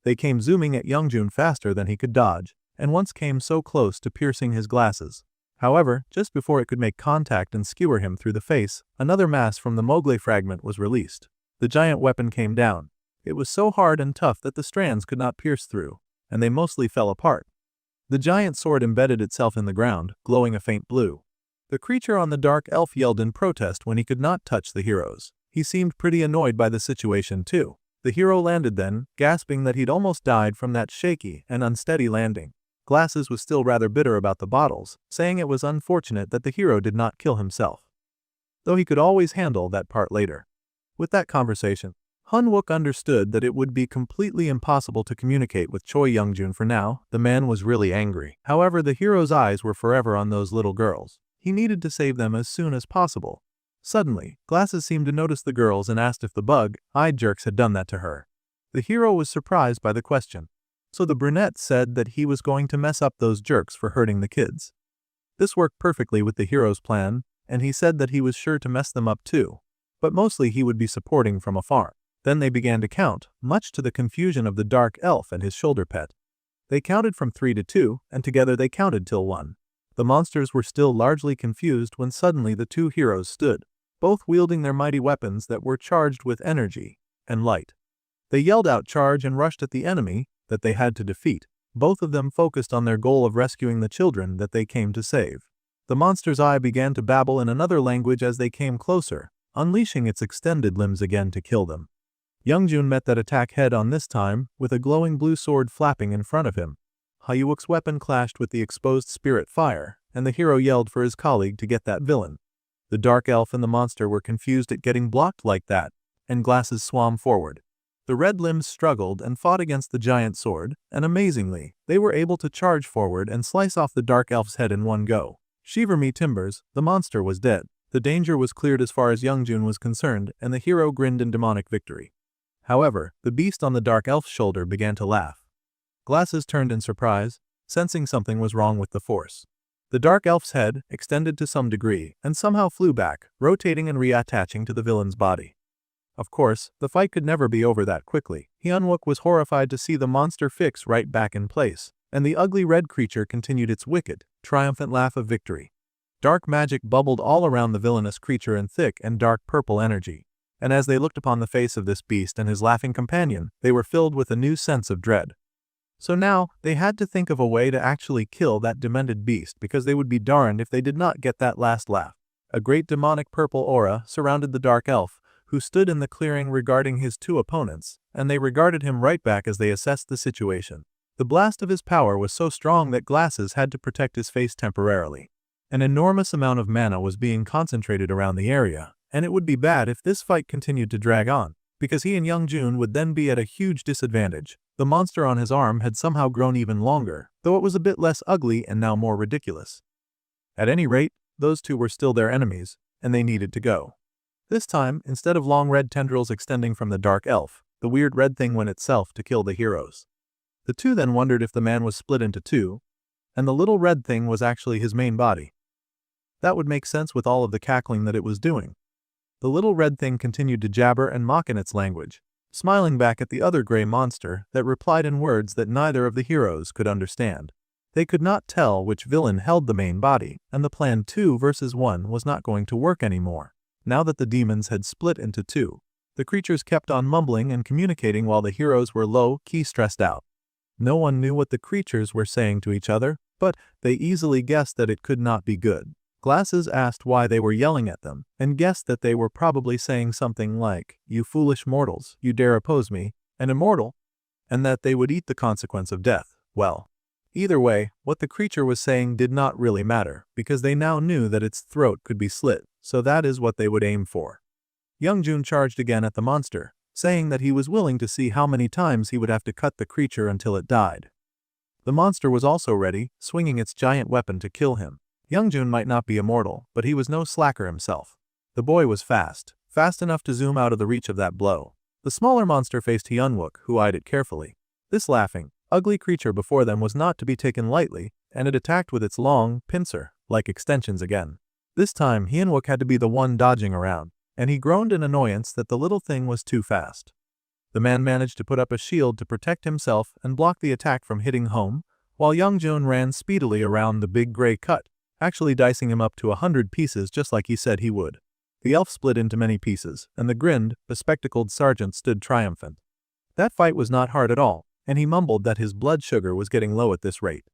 They came zooming at Youngjun faster than he could dodge, and once came so close to piercing his glasses. However, just before it could make contact and skewer him through the face, another mass from the Mogle fragment was released. The giant weapon came down. It was so hard and tough that the strands could not pierce through, and they mostly fell apart. The giant sword embedded itself in the ground, glowing a faint blue. The creature on the dark elf yelled in protest when he could not touch the heroes. He seemed pretty annoyed by the situation too. The hero landed then, gasping that he'd almost died from that shaky and unsteady landing. Glasses was still rather bitter about the bottles, saying it was unfortunate that the hero did not kill himself, though he could always handle that part later. With that conversation, Hyunwook understood that it would be completely impossible to communicate with Choi Youngjun for now. The man was really angry. However, the hero's eyes were forever on those little girls. He needed to save them as soon as possible. Suddenly, Glasses seemed to notice the girls and asked if the bug-eyed jerks had done that to her. The hero was surprised by the question. So the brunette said that he was going to mess up those jerks for hurting the kids. This worked perfectly with the hero's plan, and he said that he was sure to mess them up too, but mostly he would be supporting from afar. Then they began to count, much to the confusion of the dark elf and his shoulder pet. They counted from 3 to 2, and together they counted till 1. The monsters were still largely confused when suddenly the two heroes stood, both wielding their mighty weapons that were charged with energy and light. They yelled out charge and rushed at the enemy that they had to defeat, both of them focused on their goal of rescuing the children that they came to save. The monster's eye began to babble in another language as they came closer, unleashing its extended limbs again to kill them. Youngjun met that attack head-on this time, with a glowing blue sword flapping in front of him. Hyunwook's weapon clashed with the exposed spirit fire, and the hero yelled for his colleague to get that villain. The dark elf and the monster were confused at getting blocked like that, and Glasses swam forward. The red limbs struggled and fought against the giant sword, and amazingly, they were able to charge forward and slice off the dark elf's head in one go. Shiver me timbers, the monster was dead. The danger was cleared as far as Youngjun was concerned, and the hero grinned in demonic victory. However, the beast on the dark elf's shoulder began to laugh. Glasses turned in surprise, sensing something was wrong with the force. The dark elf's head extended to some degree and somehow flew back, rotating and reattaching to the villain's body. Of course, the fight could never be over that quickly. Hyunwook was horrified to see the monster fix right back in place, and the ugly red creature continued its wicked, triumphant laugh of victory. Dark magic bubbled all around the villainous creature in thick and dark purple energy, and as they looked upon the face of this beast and his laughing companion, they were filled with a new sense of dread. So now, they had to think of a way to actually kill that demented beast because they would be darned if they did not get that last laugh. A great demonic purple aura surrounded the dark elf, who stood in the clearing regarding his two opponents, and they regarded him right back as they assessed the situation. The blast of his power was so strong that Glasses had to protect his face temporarily. An enormous amount of mana was being concentrated around the area, and it would be bad if this fight continued to drag on, because he and Youngjun would then be at a huge disadvantage. The monster on his arm had somehow grown even longer, though it was a bit less ugly and now more ridiculous. At any rate, those two were still their enemies, and they needed to go. This time, instead of long red tendrils extending from the dark elf, the weird red thing went itself to kill the heroes. The two then wondered if the man was split into two, and the little red thing was actually his main body. That would make sense with all of the cackling that it was doing. The little red thing continued to jabber and mock in its language, smiling back at the other gray monster that replied in words that neither of the heroes could understand. They could not tell which villain held the main body, and the plan 2 versus 1 was not going to work anymore. Now that the demons had split into two, the creatures kept on mumbling and communicating while the heroes were low-key stressed out. No one knew what the creatures were saying to each other, but they easily guessed that it could not be good. Glasses asked why they were yelling at them, and guessed that they were probably saying something like, "You foolish mortals, you dare oppose me, an immortal," and that they would eat the consequence of death. Well, either way, what the creature was saying did not really matter, because they now knew that its throat could be slit, so that is what they would aim for. Youngjun charged again at the monster, saying that he was willing to see how many times he would have to cut the creature until it died. The monster was also ready, swinging its giant weapon to kill him. Youngjun might not be immortal, but he was no slacker himself. The boy was fast enough to zoom out of the reach of that blow. The smaller monster faced Hyunwook, who eyed it carefully. This laughing, ugly creature before them was not to be taken lightly, and it attacked with its long, pincer-like extensions again. This time, Hyunwook had to be the one dodging around, and he groaned in annoyance that the little thing was too fast. The man managed to put up a shield to protect himself and block the attack from hitting home, while Youngjun ran speedily around the big gray cut, actually dicing him up to 100 pieces just like he said he would. The elf split into many pieces, and the grinned, bespectacled sergeant stood triumphant. That fight was not hard at all, and he mumbled that his blood sugar was getting low at this rate.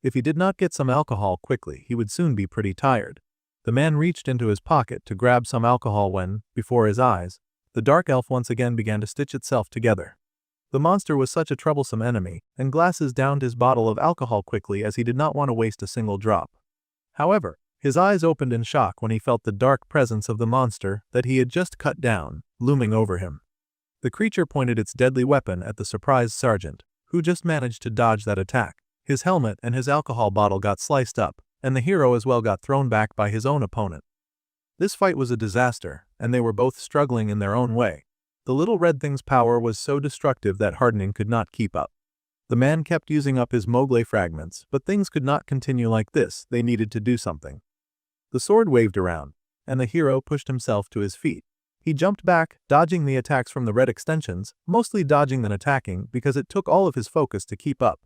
If he did not get some alcohol quickly, he would soon be pretty tired. The man reached into his pocket to grab some alcohol when, before his eyes, the dark elf once again began to stitch itself together. The monster was such a troublesome enemy, and Glasses downed his bottle of alcohol quickly as he did not want to waste a single drop. However, his eyes opened in shock when he felt the dark presence of the monster that he had just cut down, looming over him. The creature pointed its deadly weapon at the surprised sergeant, who just managed to dodge that attack. His helmet and his alcohol bottle got sliced up, and the hero as well got thrown back by his own opponent. This fight was a disaster, and they were both struggling in their own way. The little red thing's power was so destructive that hardening could not keep up. The man kept using up his Mogle fragments, but things could not continue like this. They needed to do something. The sword waved around, and the hero pushed himself to his feet. He jumped back, dodging the attacks from the red extensions, mostly dodging than attacking because it took all of his focus to keep up.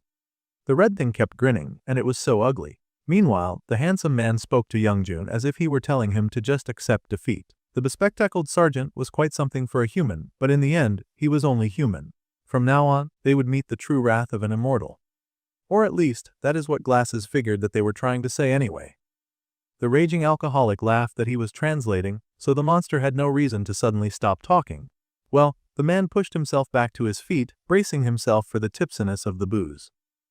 The red thing kept grinning, and it was so ugly. Meanwhile, the handsome man spoke to Youngjun as if he were telling him to just accept defeat. The bespectacled sergeant was quite something for a human, but in the end, he was only human. From now on, they would meet the true wrath of an immortal. Or at least, that is what Glasses figured that they were trying to say anyway. The raging alcoholic laughed that he was translating, so the monster had no reason to suddenly stop talking. Well, the man pushed himself back to his feet, bracing himself for the tipsiness of the booze.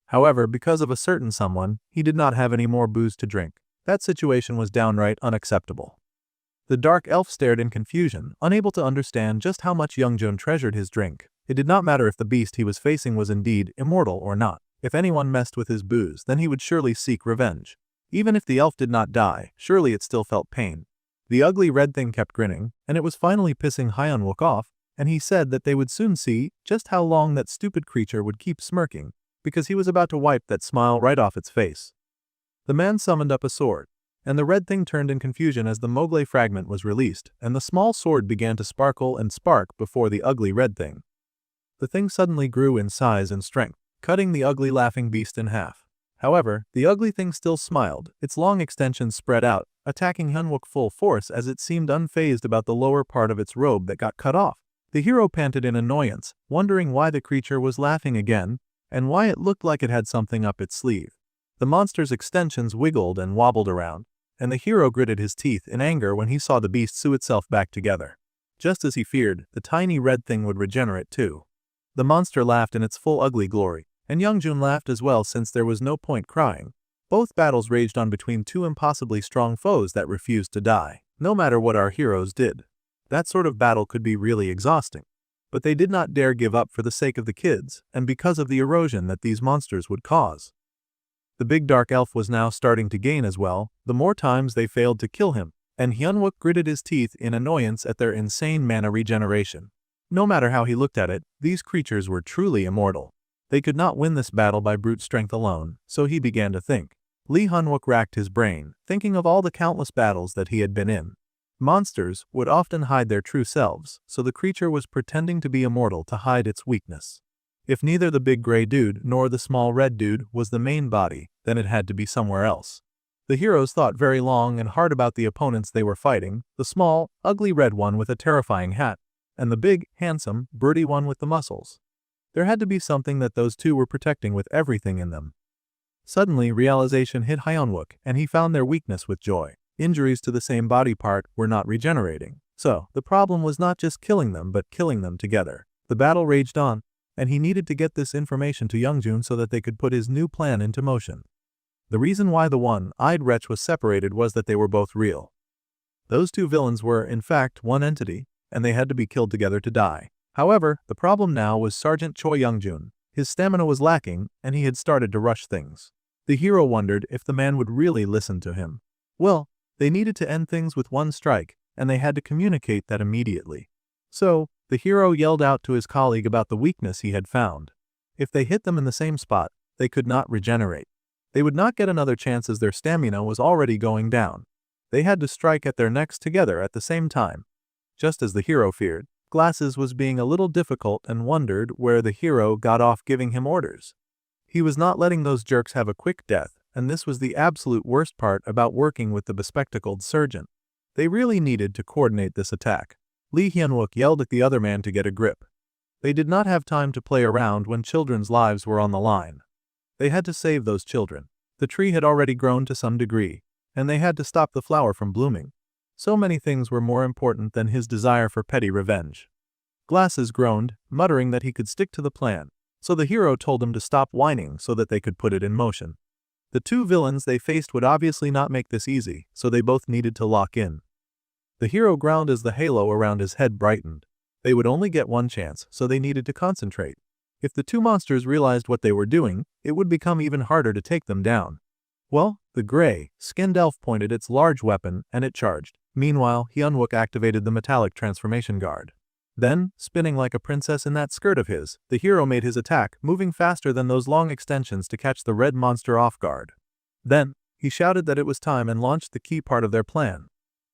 However, because of a certain someone, he did not have any more booze to drink. That situation was downright unacceptable. The dark elf stared in confusion, unable to understand just how much Youngjun treasured his drink, It did not matter if the beast he was facing was indeed immortal or not. If anyone messed with his booze, then he would surely seek revenge. Even if the elf did not die, surely it still felt pain. The ugly red thing kept grinning, and it was finally pissing Hyunwook off, and he said that they would soon see just how long that stupid creature would keep smirking, because he was about to wipe that smile right off its face. The man summoned up a sword, and the red thing turned in confusion as the Mogle fragment was released, and the small sword began to sparkle and spark before the ugly red thing. The thing suddenly grew in size and strength, cutting the ugly laughing beast in half. However, the ugly thing still smiled, its long extensions spread out, attacking Hyunwook full force as it seemed unfazed about the lower part of its robe that got cut off. The hero panted in annoyance, wondering why the creature was laughing again, and why it looked like it had something up its sleeve. The monster's extensions wiggled and wobbled around, and the hero gritted his teeth in anger when he saw the beast sew itself back together. Just as he feared, the tiny red thing would regenerate too. The monster laughed in its full ugly glory, and Youngjun laughed as well since there was no point crying. Both battles raged on between two impossibly strong foes that refused to die, no matter what our heroes did. That sort of battle could be really exhausting. But they did not dare give up for the sake of the kids, and because of the erosion that these monsters would cause. The big dark elf was now starting to gain as well, the more times they failed to kill him, and Hyunwook gritted his teeth in annoyance at their insane mana regeneration. No matter how he looked at it, these creatures were truly immortal. They could not win this battle by brute strength alone, so he began to think. Lee Hyunwook racked his brain, thinking of all the countless battles that he had been in. Monsters would often hide their true selves, so the creature was pretending to be immortal to hide its weakness. If neither the big gray dude nor the small red dude was the main body, then it had to be somewhere else. The heroes thought very long and hard about the opponents they were fighting, the small, ugly red one with a terrifying hat, and the big, handsome, broody one with the muscles. There had to be something that those two were protecting with everything in them. Suddenly, realization hit Hyunwook, and he found their weakness with joy. Injuries to the same body part were not regenerating. So, the problem was not just killing them but killing them together. The battle raged on, and he needed to get this information to Youngjun so that they could put his new plan into motion. The reason why the one-eyed wretch was separated was that they were both real. Those two villains were, in fact, one entity, and they had to be killed together to die. However, the problem now was Sergeant Choi Youngjun. His stamina was lacking, and he had started to rush things. The hero wondered if the man would really listen to him. Well, they needed to end things with one strike, and they had to communicate that immediately. So, the hero yelled out to his colleague about the weakness he had found. If they hit them in the same spot, they could not regenerate. They would not get another chance as their stamina was already going down. They had to strike at their necks together at the same time. Just as the hero feared, Glasses was being a little difficult and wondered where the hero got off giving him orders. He was not letting those jerks have a quick death, and this was the absolute worst part about working with the bespectacled surgeon. They really needed to coordinate this attack. Lee Hyunwook yelled at the other man to get a grip. They did not have time to play around when children's lives were on the line. They had to save those children. The tree had already grown to some degree, and they had to stop the flower from blooming. So many things were more important than his desire for petty revenge. Glasses groaned, muttering that he could stick to the plan, so the hero told him to stop whining so that they could put it in motion. The two villains they faced would obviously not make this easy, so they both needed to lock in. The hero ground as the halo around his head brightened. They would only get one chance, so they needed to concentrate. If the two monsters realized what they were doing, it would become even harder to take them down. Well, the gray-skinned elf pointed its large weapon and it charged. Meanwhile, Hyunwook activated the metallic transformation guard. Then, spinning like a princess in that skirt of his, the hero made his attack, moving faster than those long extensions to catch the red monster off guard. Then, he shouted that it was time and launched the key part of their plan.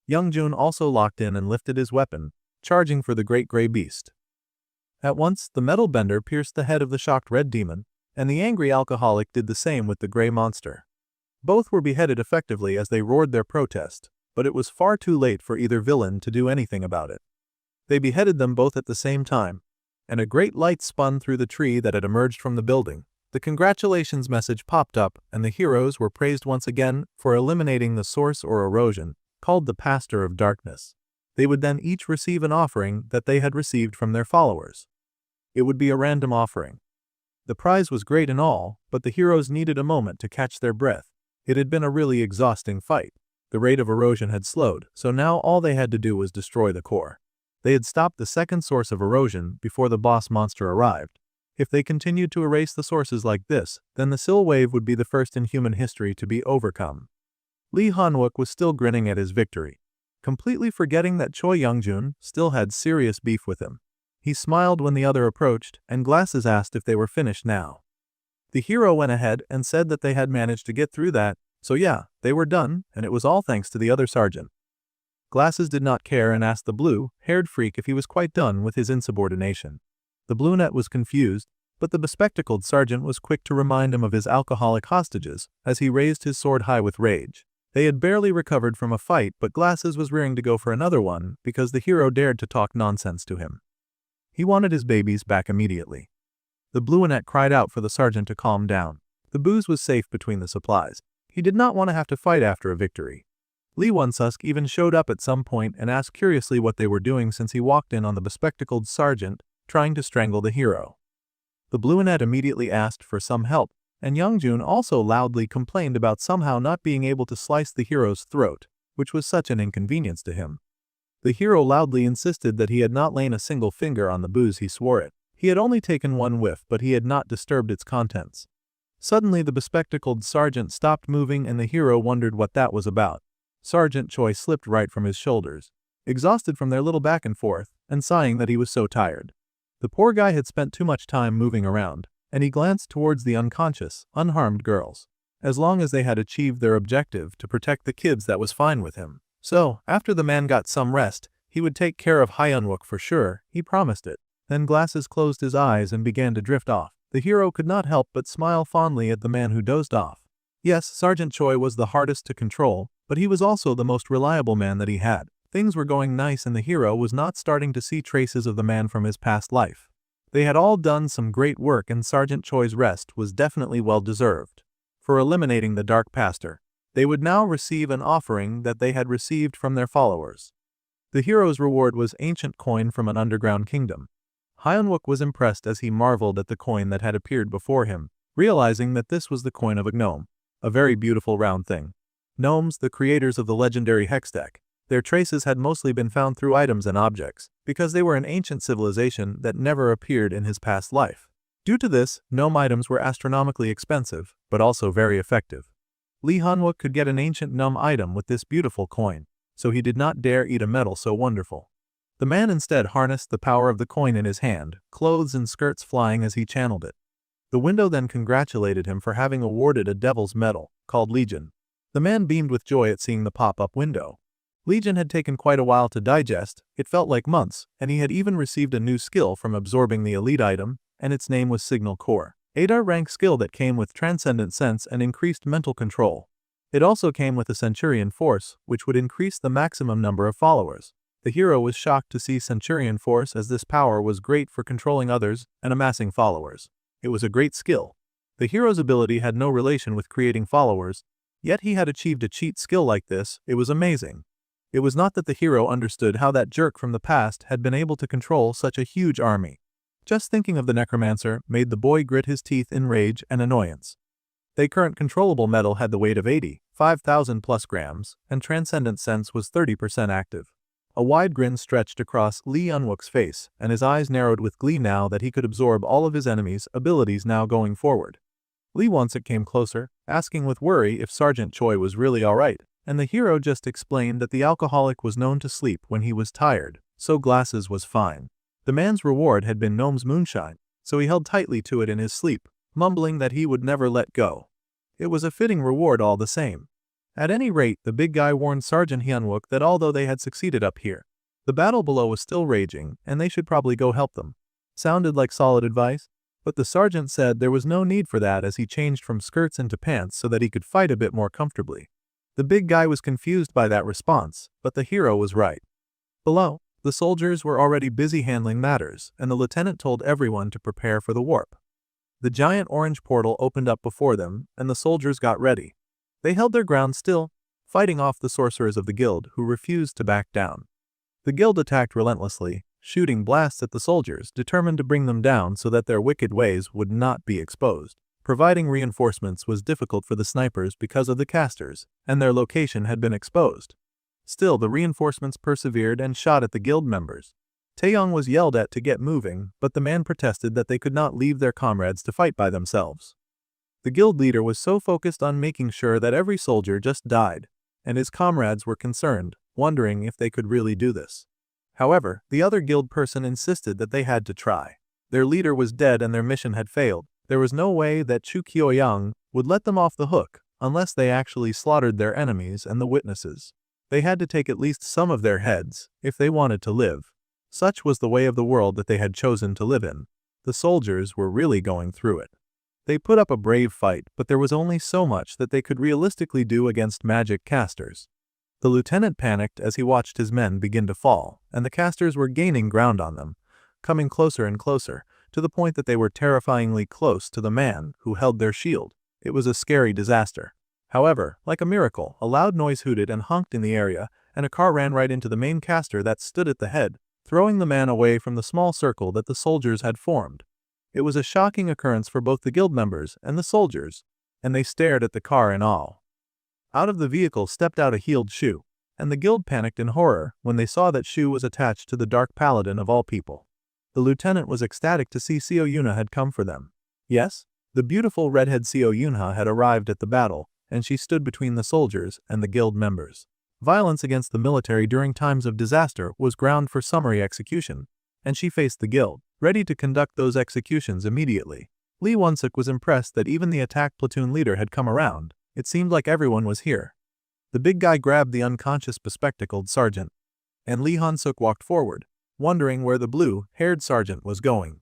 Youngjun also locked in and lifted his weapon, charging for the great gray beast. At once, the metal bender pierced the head of the shocked red demon, and the angry alcoholic did the same with the gray monster. Both were beheaded effectively as they roared their protest, but it was far too late for either villain to do anything about it. They beheaded them both at the same time, and a great light spun through the tree that had emerged from the building. The congratulations message popped up, and the heroes were praised once again for eliminating the source or erosion, called the Pastor of Darkness. They would then each receive an offering that they had received from their followers. It would be a random offering. The prize was great and all, but the heroes needed a moment to catch their breath. It had been a really exhausting fight. The rate of erosion had slowed, so now all they had to do was destroy the core. They had stopped the second source of erosion before the boss monster arrived. If they continued to erase the sources like this, then the Sil wave would be the first in human history to be overcome. Lee Han-wook was still grinning at his victory, completely forgetting that Choi Young-jun still had serious beef with him. He smiled when the other approached, and Glasses asked if they were finished now. The hero went ahead and said that they had managed to get through that, so yeah, they were done, and it was all thanks to the other sergeant. Glasses did not care and asked the blue-haired freak if he was quite done with his insubordination. The brunette was confused, but the bespectacled sergeant was quick to remind him of his alcoholic hostages as he raised his sword high with rage. They had barely recovered from a fight, but Glasses was rearing to go for another one because the hero dared to talk nonsense to him. He wanted his babies back immediately. The brunette cried out for the sergeant to calm down. The booze was safe between the supplies. He did not want to have to fight after a victory. Lee Won-susk even showed up at some point and asked curiously what they were doing since he walked in on the bespectacled sergeant trying to strangle the hero. The brunette immediately asked for some help, and Young-jun also loudly complained about somehow not being able to slice the hero's throat, which was such an inconvenience to him. The hero loudly insisted that he had not lain a single finger on the booze. He swore it. He had only taken one whiff, but he had not disturbed its contents. Suddenly the bespectacled sergeant stopped moving and the hero wondered what that was about. Sergeant Choi slipped right from his shoulders, exhausted from their little back and forth, and sighing that he was so tired. The poor guy had spent too much time moving around, and he glanced towards the unconscious, unharmed girls. As long as they had achieved their objective to protect the kids, that was fine with him. So, after the man got some rest, he would take care of Hyunwook for sure, he promised it. Then Glasses closed his eyes and began to drift off. The hero could not help but smile fondly at the man who dozed off. Yes, Sergeant Choi was the hardest to control, but he was also the most reliable man that he had. Things were going nice and the hero was not starting to see traces of the man from his past life. They had all done some great work and Sergeant Choi's rest was definitely well deserved. For eliminating the Dark Pastor, they would now receive an offering that they had received from their followers. The hero's reward was ancient coin from an underground kingdom. Hyunwook was impressed as he marveled at the coin that had appeared before him, realizing that this was the coin of a gnome. A very beautiful round thing. Gnomes, the creators of the legendary Hextech, their traces had mostly been found through items and objects, because they were an ancient civilization that never appeared in his past life. Due to this, gnome items were astronomically expensive, but also very effective. Lee Han-wook could get an ancient gnome item with this beautiful coin, so he did not dare eat a metal so wonderful. The man instead harnessed the power of the coin in his hand, clothes and skirts flying as he channeled it. The window then congratulated him for having awarded a devil's medal, called Legion. The man beamed with joy at seeing the pop-up window. Legion had taken quite a while to digest, it felt like months, and he had even received a new skill from absorbing the elite item, and its name was Signal Core. A rank skill that came with transcendent sense and increased mental control. It also came with a Centurion Force, which would increase the maximum number of followers. The hero was shocked to see Centurion Force as this power was great for controlling others and amassing followers. It was a great skill. The hero's ability had no relation with creating followers, yet he had achieved a cheat skill like this. It was amazing. It was not that the hero understood how that jerk from the past had been able to control such a huge army. Just thinking of the Necromancer made the boy grit his teeth in rage and annoyance. The current controllable metal had the weight of 85,000 plus grams, and Transcendent Sense was 30% active. A wide grin stretched across Lee Unwook's face, and his eyes narrowed with glee now that he could absorb all of his enemies' abilities now going forward. Lee Won-suk came closer, asking with worry if Sergeant Choi was really alright, and the hero just explained that the alcoholic was known to sleep when he was tired, so Glasses was fine. The man's reward had been Gnome's moonshine, so he held tightly to it in his sleep, mumbling that he would never let go. It was a fitting reward all the same. At any rate, the big guy warned Sergeant Hyunwook that although they had succeeded up here, the battle below was still raging and they should probably go help them. Sounded like solid advice, but the sergeant said there was no need for that as he changed from skirts into pants so that he could fight a bit more comfortably. The big guy was confused by that response, but the hero was right. Below, the soldiers were already busy handling matters, and the lieutenant told everyone to prepare for the warp. The giant orange portal opened up before them, and the soldiers got ready. They held their ground still, fighting off the sorcerers of the guild who refused to back down. The guild attacked relentlessly, shooting blasts at the soldiers, determined to bring them down so that their wicked ways would not be exposed. Providing reinforcements was difficult for the snipers because of the casters, and their location had been exposed. Still, the reinforcements persevered and shot at the guild members. Taeyong was yelled at to get moving, but the man protested that they could not leave their comrades to fight by themselves. The guild leader was so focused on making sure that every soldier just died, and his comrades were concerned, wondering if they could really do this. However, the other guild person insisted that they had to try. Their leader was dead and their mission had failed. There was no way that Chu Kyoyang would let them off the hook unless they actually slaughtered their enemies and the witnesses. They had to take at least some of their heads if they wanted to live. Such was the way of the world that they had chosen to live in. The soldiers were really going through it. They put up a brave fight, but there was only so much that they could realistically do against magic casters. The lieutenant panicked as he watched his men begin to fall, and the casters were gaining ground on them, coming closer and closer, to the point that they were terrifyingly close to the man who held their shield. It was a scary disaster. However, like a miracle, a loud noise hooted and honked in the area, and a car ran right into the main caster that stood at the head, throwing the man away from the small circle that the soldiers had formed. It was a shocking occurrence for both the guild members and the soldiers, and they stared at the car in awe. Out of the vehicle stepped out a healed Shu, and the guild panicked in horror when they saw that Shu was attached to the Dark Paladin of all people. The lieutenant was ecstatic to see Seo Yuna had come for them. Yes, the beautiful redhead Seo Yuna had arrived at the battle, and she stood between the soldiers and the guild members. Violence against the military during times of disaster was ground for summary execution, and she faced the guild, ready to conduct those executions immediately. Lee Won-suk was impressed that even the attack platoon leader had come around. It seemed like everyone was here. The big guy grabbed the unconscious bespectacled sergeant, and Lee Han-suk walked forward, wondering where the blue-haired sergeant was going.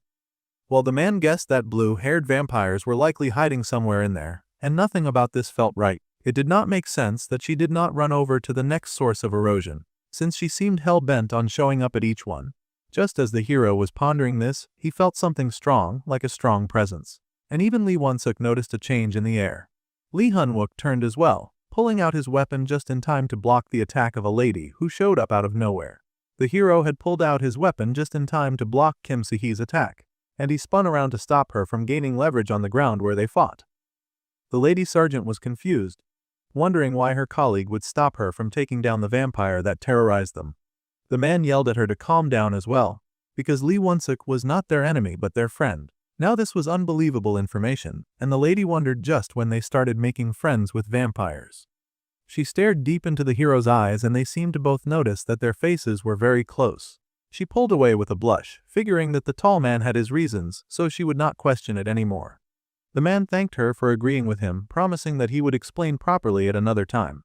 While the man guessed that blue-haired vampires were likely hiding somewhere in there, and nothing about this felt right, it did not make sense that she did not run over to the next source of erosion, since she seemed hell-bent on showing up at each one. Just as the hero was pondering this, he felt something strong, like a strong presence. And even Lee Won-suk noticed a change in the air. Lee Han-wook turned as well, pulling out his weapon just in time to block the attack of a lady who showed up out of nowhere. The hero had pulled out his weapon just in time to block Kim Si-hee's attack, and he spun around to stop her from gaining leverage on the ground where they fought. The lady sergeant was confused, wondering why her colleague would stop her from taking down the vampire that terrorized them. The man yelled at her to calm down as well, because Lee Won-suk was not their enemy but their friend. Now this was unbelievable information, and the lady wondered just when they started making friends with vampires. She stared deep into the hero's eyes and they seemed to both notice that their faces were very close. She pulled away with a blush, figuring that the tall man had his reasons, so she would not question it anymore. The man thanked her for agreeing with him, promising that he would explain properly at another time.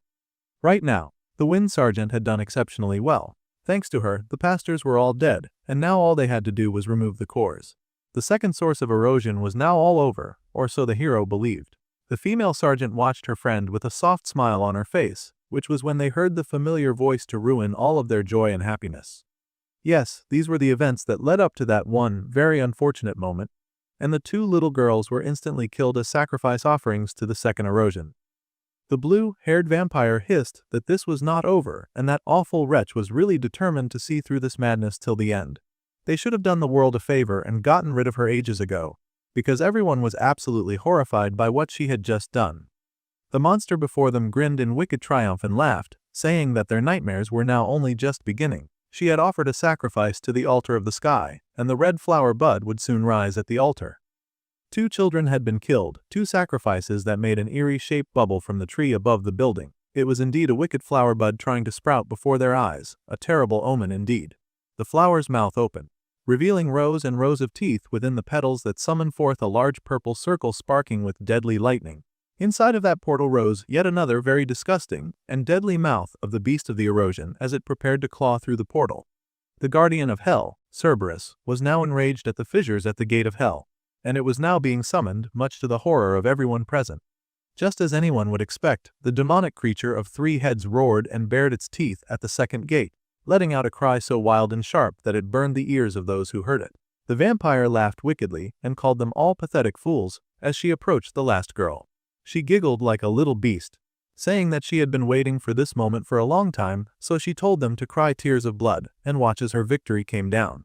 Right now, the Wind Sergeant had done exceptionally well. Thanks to her, the pastors were all dead, and now all they had to do was remove the cores. The second source of erosion was now all over, or so the hero believed. The female sergeant watched her friend with a soft smile on her face, which was when they heard the familiar voice to ruin all of their joy and happiness. Yes, these were the events that led up to that one very unfortunate moment, and the two little girls were instantly killed as sacrifice offerings to the second erosion. The blue-haired vampire hissed that this was not over, and that awful wretch was really determined to see through this madness till the end. They should have done the world a favor and gotten rid of her ages ago, because everyone was absolutely horrified by what she had just done. The monster before them grinned in wicked triumph and laughed, saying that their nightmares were now only just beginning. She had offered a sacrifice to the altar of the sky, and the red flower bud would soon rise at the altar. 2 children had been killed, 2 sacrifices that made an eerie shaped bubble from the tree above the building. It was indeed a wicked flower bud trying to sprout before their eyes, a terrible omen indeed. The flower's mouth opened, revealing rows and rows of teeth within the petals that summoned forth a large purple circle sparking with deadly lightning. Inside of that portal rose yet another very disgusting and deadly mouth of the beast of the erosion as it prepared to claw through the portal. The guardian of hell, Cerberus, was now enraged at the fissures at the gate of hell, and it was now being summoned, much to the horror of everyone present. Just as anyone would expect, the demonic creature of 3 heads roared and bared its teeth at the second gate, letting out a cry so wild and sharp that it burned the ears of those who heard it. The vampire laughed wickedly and called them all pathetic fools as she approached the last girl. She giggled like a little beast, saying that she had been waiting for this moment for a long time, so she told them to cry tears of blood and watch as her victory came down.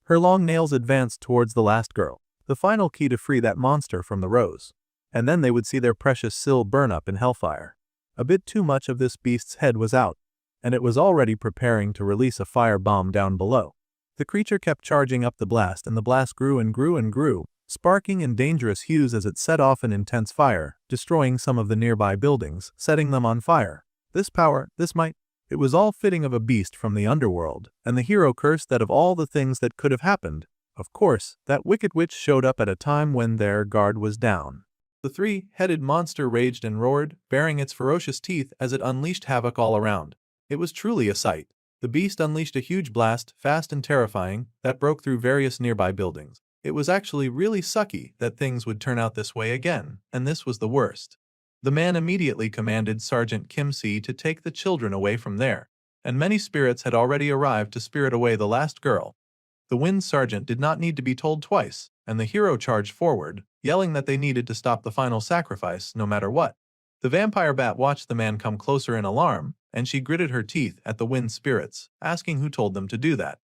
Her long nails advanced towards the last girl, the final key to free that monster from the rose. And then they would see their precious Syl burn up in hellfire. A bit too much of this beast's head was out, and it was already preparing to release a fire bomb down below. The creature kept charging up the blast, and the blast grew and grew and grew, sparking in dangerous hues as it set off an intense fire, destroying some of the nearby buildings, setting them on fire. This power, this might, it was all fitting of a beast from the underworld, and the hero cursed that of all the things that could have happened, of course, that wicked witch showed up at a time when their guard was down. The three-headed monster raged and roared, baring its ferocious teeth as it unleashed havoc all around. It was truly a sight. The beast unleashed a huge blast, fast and terrifying, that broke through various nearby buildings. It was actually really sucky that things would turn out this way again, and this was the worst. The man immediately commanded Sergeant Kim-si to take the children away from there, and many spirits had already arrived to spirit away the last girl. The Wind Sergeant did not need to be told twice, and the hero charged forward, yelling that they needed to stop the final sacrifice no matter what. The vampire bat watched the man come closer in alarm, and she gritted her teeth at the wind spirits, asking who told them to do that.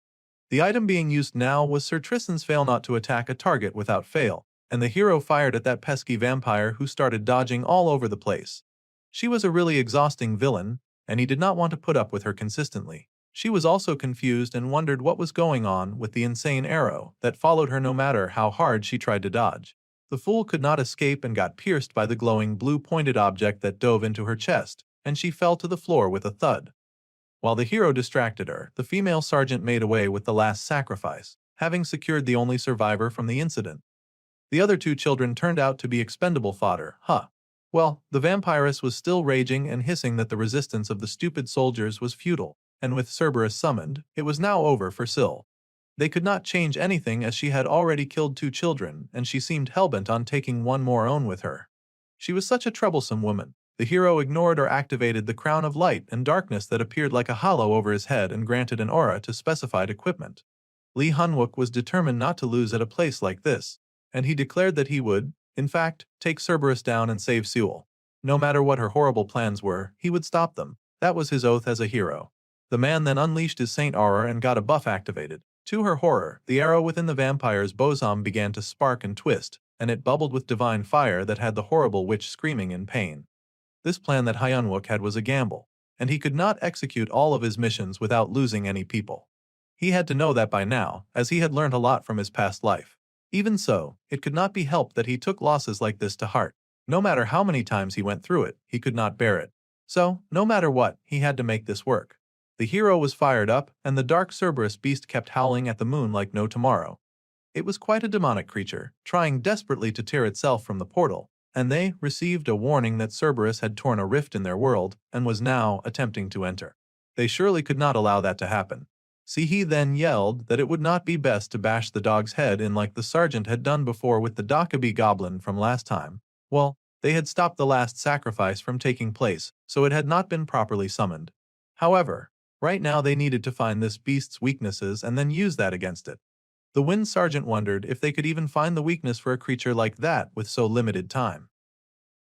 The item being used now was Sir Tristan's fail not to attack a target without fail, and the hero fired at that pesky vampire who started dodging all over the place. She was a really exhausting villain, and he did not want to put up with her consistently. She was also confused and wondered what was going on with the insane arrow that followed her no matter how hard she tried to dodge. The fool could not escape and got pierced by the glowing blue-pointed object that dove into her chest, and she fell to the floor with a thud. While the hero distracted her, the female sergeant made away with the last sacrifice, having secured the only survivor from the incident. The other two children turned out to be expendable fodder, Well, the vampiress was still raging and hissing that the resistance of the stupid soldiers was futile, and with Cerberus summoned, it was now over for Syl. They could not change anything as she had already killed two children, and she seemed hellbent on taking one more own with her. She was such a troublesome woman. The hero ignored or activated the crown of light and darkness that appeared like a halo over his head and granted an aura to specified equipment. Lee Hunwook was determined not to lose at a place like this, and he declared that he would, in fact, take Cerberus down and save Seul. No matter what her horrible plans were, he would stop them. That was his oath as a hero. The man then unleashed his Saint Aura and got a buff activated. To her horror, the arrow within the vampire's bosom began to spark and twist, and it bubbled with divine fire that had the horrible witch screaming in pain. This plan that Hyunwook had was a gamble, and he could not execute all of his missions without losing any people. He had to know that by now, as he had learned a lot from his past life. Even so, it could not be helped that he took losses like this to heart. No matter how many times he went through it, he could not bear it. So, no matter what, he had to make this work. The hero was fired up, and the dark Cerberus beast kept howling at the moon like no tomorrow. It was quite a demonic creature, trying desperately to tear itself from the portal, and they received a warning that Cerberus had torn a rift in their world and was now attempting to enter. They surely could not allow that to happen. He then yelled that it would not be best to bash the dog's head in like the sergeant had done before with the Dakabi goblin from last time. Well, they had stopped the last sacrifice from taking place, so it had not been properly summoned. However, right now they needed to find this beast's weaknesses and then use that against it. The Wind Sergeant wondered if they could even find the weakness for a creature like that with so limited time.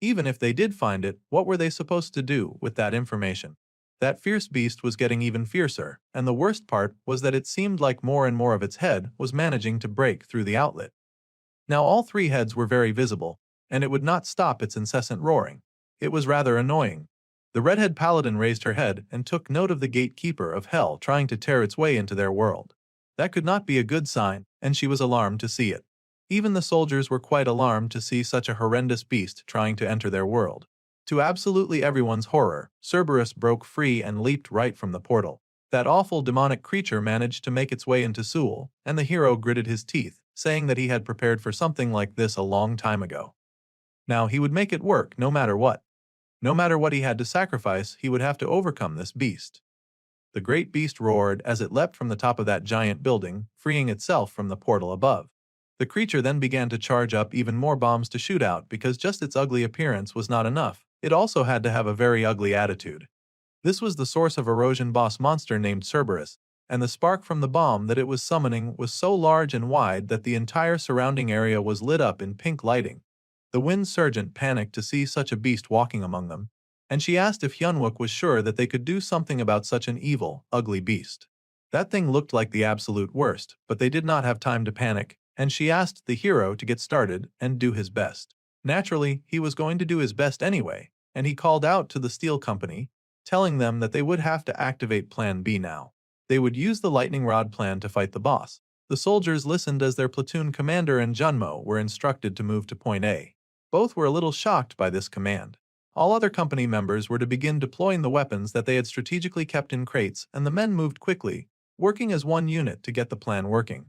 Even if they did find it, what were they supposed to do with that information? That fierce beast was getting even fiercer, and the worst part was that it seemed like more and more of its head was managing to break through the outlet. Now all three heads were very visible, and it would not stop its incessant roaring. It was rather annoying. The redhead paladin raised her head and took note of the gatekeeper of hell trying to tear its way into their world. That could not be a good sign, and she was alarmed to see it. Even the soldiers were quite alarmed to see such a horrendous beast trying to enter their world. To absolutely everyone's horror, Cerberus broke free and leaped right from the portal. That awful demonic creature managed to make its way into Seul, and the hero gritted his teeth, saying that he had prepared for something like this a long time ago. Now he would make it work no matter what. No matter what he had to sacrifice, he would have to overcome this beast. The great beast roared as it leapt from the top of that giant building, freeing itself from the portal above. The creature then began to charge up even more bombs to shoot out because just its ugly appearance was not enough. It also had to have a very ugly attitude. This was the source of erosion boss monster named Cerberus, and the spark from the bomb that it was summoning was so large and wide that the entire surrounding area was lit up in pink lighting. The Wind Sergeant panicked to see such a beast walking among them, and she asked if Hyunwook was sure that they could do something about such an evil, ugly beast. That thing looked like the absolute worst, but they did not have time to panic, and she asked the hero to get started and do his best. Naturally, he was going to do his best anyway, and he called out to the steel company, telling them that they would have to activate Plan B now. They would use the lightning rod plan to fight the boss. The soldiers listened as their platoon commander and Junmo were instructed to move to Point A. Both were a little shocked by this command. All other company members were to begin deploying the weapons that they had strategically kept in crates, and the men moved quickly, working as one unit to get the plan working.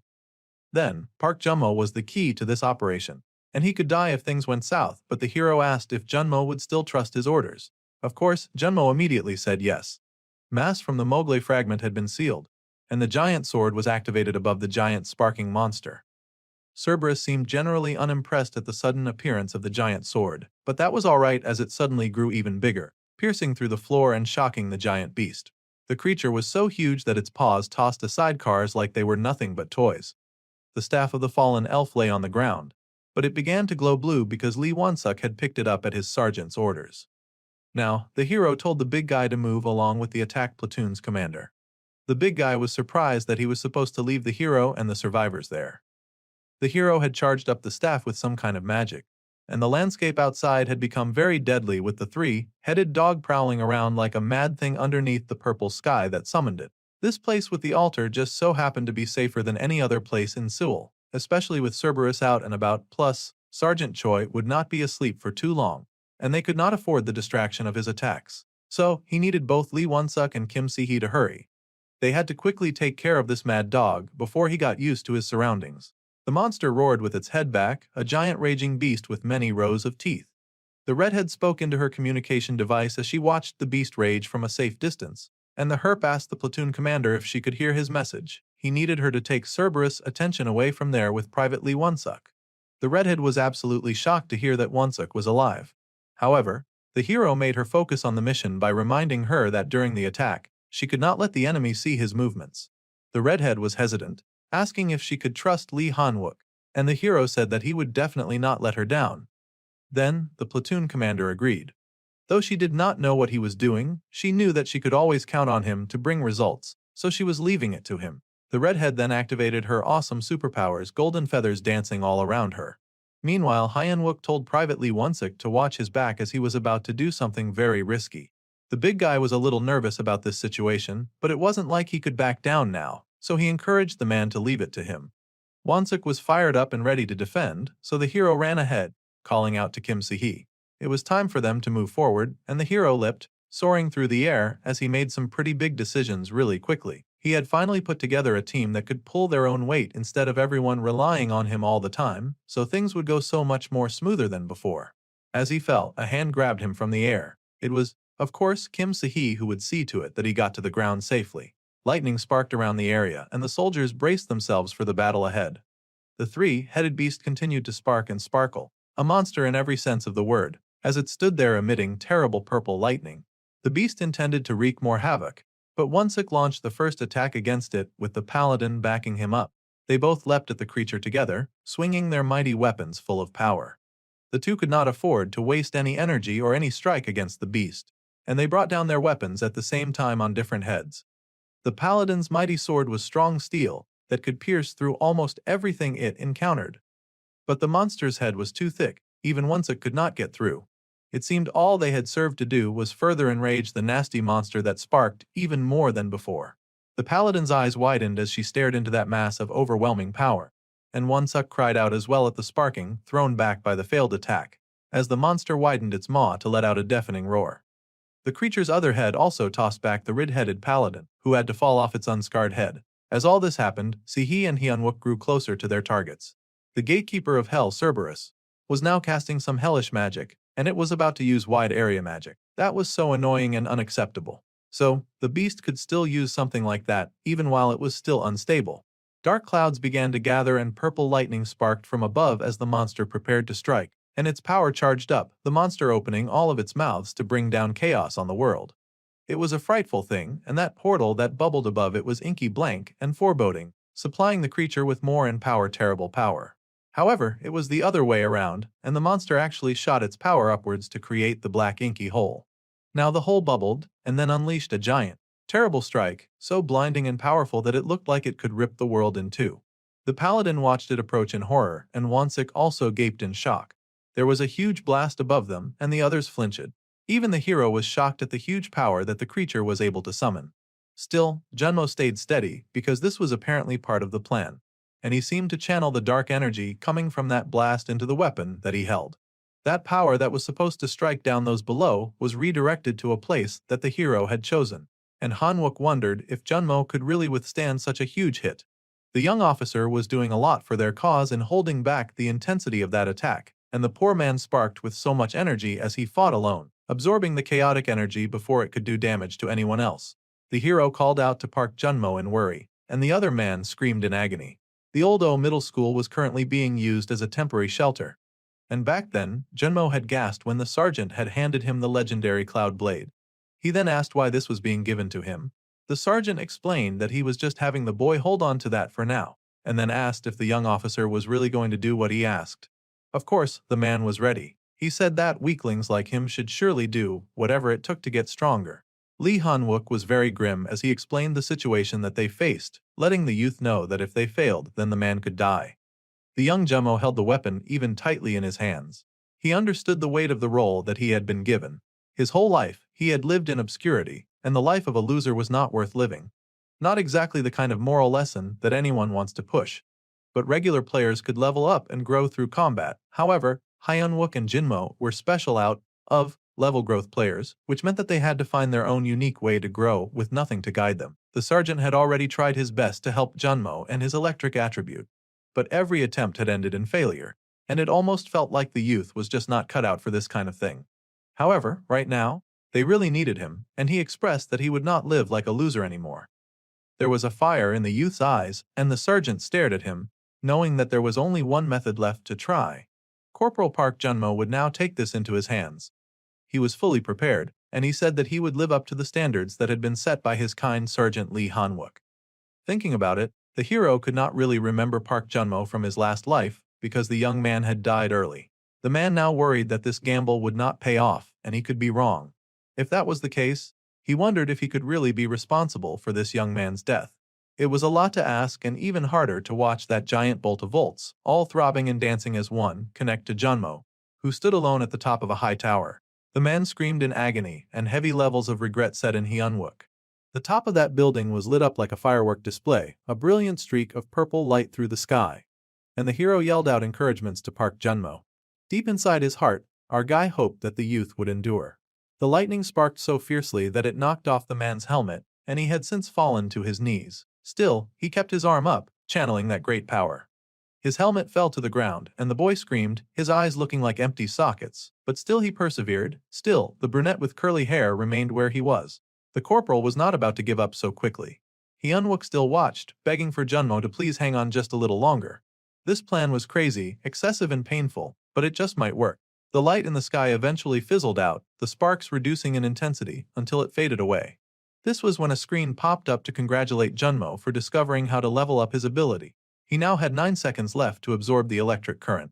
Then, Park Junmo was the key to this operation, and he could die if things went south, but the hero asked if Junmo would still trust his orders. Of course, Junmo immediately said yes. Mass from the Mogle fragment had been sealed, and the giant sword was activated above the giant sparking monster. Cerberus seemed generally unimpressed at the sudden appearance of the giant sword, but that was alright as it suddenly grew even bigger, piercing through the floor and shocking the giant beast. The creature was so huge that its paws tossed aside cars like they were nothing but toys. The staff of the fallen elf lay on the ground, but it began to glow blue because Lee Won-suk had picked it up at his sergeant's orders. Now, the hero told the big guy to move along with the attack platoon's commander. The big guy was surprised that he was supposed to leave the hero and the survivors there. The hero had charged up the staff with some kind of magic, and the landscape outside had become very deadly with the three-headed dog prowling around like a mad thing underneath the purple sky that summoned it. This place with the altar just so happened to be safer than any other place in Seoul, especially with Cerberus out and about, plus, Sergeant Choi would not be asleep for too long, and they could not afford the distraction of his attacks. So, he needed both Lee Won-suk and Kim Si-hee to hurry. They had to quickly take care of this mad dog before he got used to his surroundings. The monster roared with its head back, a giant raging beast with many rows of teeth. The redhead spoke into her communication device as she watched the beast rage from a safe distance, and the herp asked the platoon commander if she could hear his message. He needed her to take Cerberus' attention away from there with Private Lee Won-suk. The redhead was absolutely shocked to hear that Won-suk was alive. However, the hero made her focus on the mission by reminding her that during the attack, she could not let the enemy see his movements. The redhead was hesitant, asking if she could trust Lee Han-wook, and the hero said that he would definitely not let her down. Then, the platoon commander agreed. Though she did not know what he was doing, she knew that she could always count on him to bring results, so she was leaving it to him. The redhead then activated her awesome superpowers, golden feathers dancing all around her. Meanwhile, Hyun-wook told Private Lee Won-suk to watch his back as he was about to do something very risky. The big guy was a little nervous about this situation, but it wasn't like he could back down now, so he encouraged the man to leave it to him. Won-suk was fired up and ready to defend, so the hero ran ahead, calling out to Kim Si-hee. It was time for them to move forward, and the hero leapt, soaring through the air as he made some pretty big decisions really quickly. He had finally put together a team that could pull their own weight instead of everyone relying on him all the time, so things would go so much more smoother than before. As he fell, a hand grabbed him from the air. It was, of course, Kim Si-hee who would see to it that he got to the ground safely. Lightning sparked around the area, and the soldiers braced themselves for the battle ahead. The three-headed beast continued to spark and sparkle, a monster in every sense of the word, as it stood there emitting terrible purple lightning. The beast intended to wreak more havoc, but Won-suk launched the first attack against it with the paladin backing him up. They both leapt at the creature together, swinging their mighty weapons full of power. The two could not afford to waste any energy or any strike against the beast, and they brought down their weapons at the same time on different heads. The paladin's mighty sword was strong steel that could pierce through almost everything it encountered. But the monster's head was too thick, even Won-suk could not get through. It seemed all they had served to do was further enrage the nasty monster that sparked even more than before. The paladin's eyes widened as she stared into that mass of overwhelming power, and Won-suk cried out as well at the sparking, thrown back by the failed attack, as the monster widened its maw to let out a deafening roar. The creature's other head also tossed back the red-headed paladin, who had to fall off its unscarred head. As all this happened, Si-hee and Hyun-wook grew closer to their targets. The gatekeeper of hell, Cerberus, was now casting some hellish magic, and it was about to use wide area magic. That was so annoying and unacceptable. So, the beast could still use something like that, even while it was still unstable. Dark clouds began to gather and purple lightning sparked from above as the monster prepared to strike, and its power charged up, the monster opening all of its mouths to bring down chaos on the world. It was a frightful thing, and that portal that bubbled above it was inky blank and foreboding, supplying the creature with more and terrible power. However, it was the other way around, and the monster actually shot its power upwards to create the black inky hole. Now the hole bubbled, and then unleashed a giant, terrible strike, so blinding and powerful that it looked like it could rip the world in two. The paladin watched it approach in horror, and Won-suk also gaped in shock. There was a huge blast above them, and the others flinched. Even the hero was shocked at the huge power that the creature was able to summon. Still, Junmo stayed steady because this was apparently part of the plan, and he seemed to channel the dark energy coming from that blast into the weapon that he held. That power that was supposed to strike down those below was redirected to a place that the hero had chosen, and Hanwook wondered if Junmo could really withstand such a huge hit. The young officer was doing a lot for their cause in holding back the intensity of that attack, and the poor man sparked with so much energy as he fought alone, absorbing the chaotic energy before it could do damage to anyone else. The hero called out to Park Junmo in worry, and the other man screamed in agony. The Old O Middle School was currently being used as a temporary shelter, and back then, Junmo had gasped when the sergeant had handed him the legendary Cloud Blade. He then asked why this was being given to him. The sergeant explained that he was just having the boy hold on to that for now, and then asked if the young officer was really going to do what he asked. Of course, the man was ready. He said that weaklings like him should surely do whatever it took to get stronger. Lee Han-wook was very grim as he explained the situation that they faced, letting the youth know that if they failed, then the man could die. The young Junmo held the weapon even tightly in his hands. He understood the weight of the role that he had been given. His whole life, he had lived in obscurity, and the life of a loser was not worth living. Not exactly the kind of moral lesson that anyone wants to push. But regular players could level up and grow through combat. However, Hyun-wook and Jinmo were special out of level growth players, which meant that they had to find their own unique way to grow with nothing to guide them. The sergeant had already tried his best to help Junmo and his electric attribute, but every attempt had ended in failure, and it almost felt like the youth was just not cut out for this kind of thing. However, right now, they really needed him, and he expressed that he would not live like a loser anymore. There was a fire in the youth's eyes, and the sergeant stared at him, knowing that there was only one method left to try. Corporal Park Junmo would now take this into his hands. He was fully prepared, and he said that he would live up to the standards that had been set by his kind Sergeant Lee Han-wook. Thinking about it, the hero could not really remember Park Junmo from his last life because the young man had died early. The man now worried that this gamble would not pay off, and he could be wrong. If that was the case, he wondered if he could really be responsible for this young man's death. It was a lot to ask and even harder to watch that giant bolt of volts, all throbbing and dancing as one, connect to Junmo, who stood alone at the top of a high tower. The man screamed in agony, and heavy levels of regret set in Hyun-wook. The top of that building was lit up like a firework display, a brilliant streak of purple light through the sky, and the hero yelled out encouragements to Park Junmo. Deep inside his heart, our guy hoped that the youth would endure. The lightning sparked so fiercely that it knocked off the man's helmet, and he had since fallen to his knees. Still, he kept his arm up, channeling that great power. His helmet fell to the ground, and the boy screamed, his eyes looking like empty sockets, but still he persevered. Still, the brunette with curly hair remained where he was. The corporal was not about to give up so quickly. Hyun-wook still watched, begging for Junmo to please hang on just a little longer. This plan was crazy, excessive and painful, but it just might work. The light in the sky eventually fizzled out, the sparks reducing in intensity until it faded away. This was when a screen popped up to congratulate Junmo for discovering how to level up his ability. He now had 9 seconds left to absorb the electric current.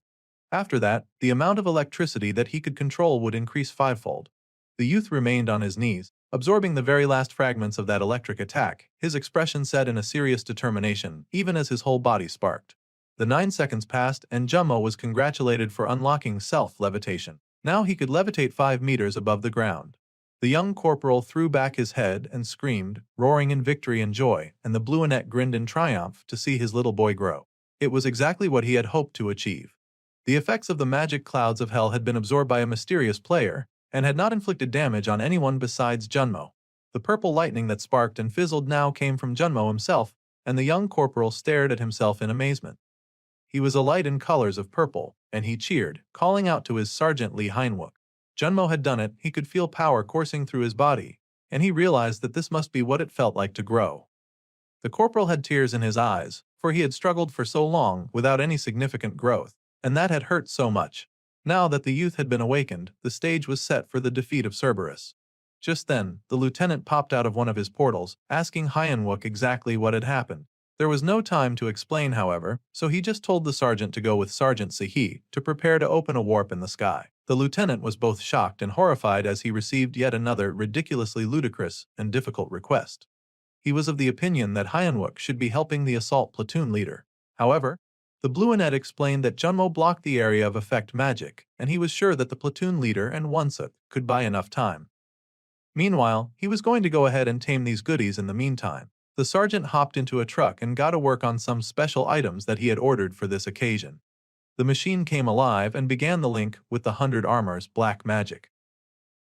After that, the amount of electricity that he could control would increase fivefold. The youth remained on his knees, absorbing the very last fragments of that electric attack, his expression set in a serious determination, even as his whole body sparked. The 9 seconds passed, and Junmo was congratulated for unlocking self-levitation. Now he could levitate 5 meters above the ground. The young corporal threw back his head and screamed, roaring in victory and joy, and the blueonette grinned in triumph to see his little boy grow. It was exactly what he had hoped to achieve. The effects of the magic clouds of hell had been absorbed by a mysterious player, and had not inflicted damage on anyone besides Junmo. The purple lightning that sparked and fizzled now came from Junmo himself, and the young corporal stared at himself in amazement. He was a light in colors of purple, and he cheered, calling out to his Sergeant Lee Han-wook. Junmo had done it, he could feel power coursing through his body, and he realized that this must be what it felt like to grow. The corporal had tears in his eyes, for he had struggled for so long without any significant growth, and that had hurt so much. Now that the youth had been awakened, the stage was set for the defeat of Cerberus. Just then, the lieutenant popped out of one of his portals, asking Hyun-wook exactly what had happened. There was no time to explain, however, so he just told the sergeant to go with Sergeant Sehi to prepare to open a warp in the sky. The lieutenant was both shocked and horrified as he received yet another ridiculously ludicrous and difficult request. He was of the opinion that Hyun-wook should be helping the assault platoon leader. However, the blueonette explained that Junmo blocked the area of effect magic, and he was sure that the platoon leader and Wonsup could buy enough time. Meanwhile, he was going to go ahead and tame these goodies in the meantime. The sergeant hopped into a truck and got to work on some special items that he had ordered for this occasion. The machine came alive and began the link with the 100 armor's black magic.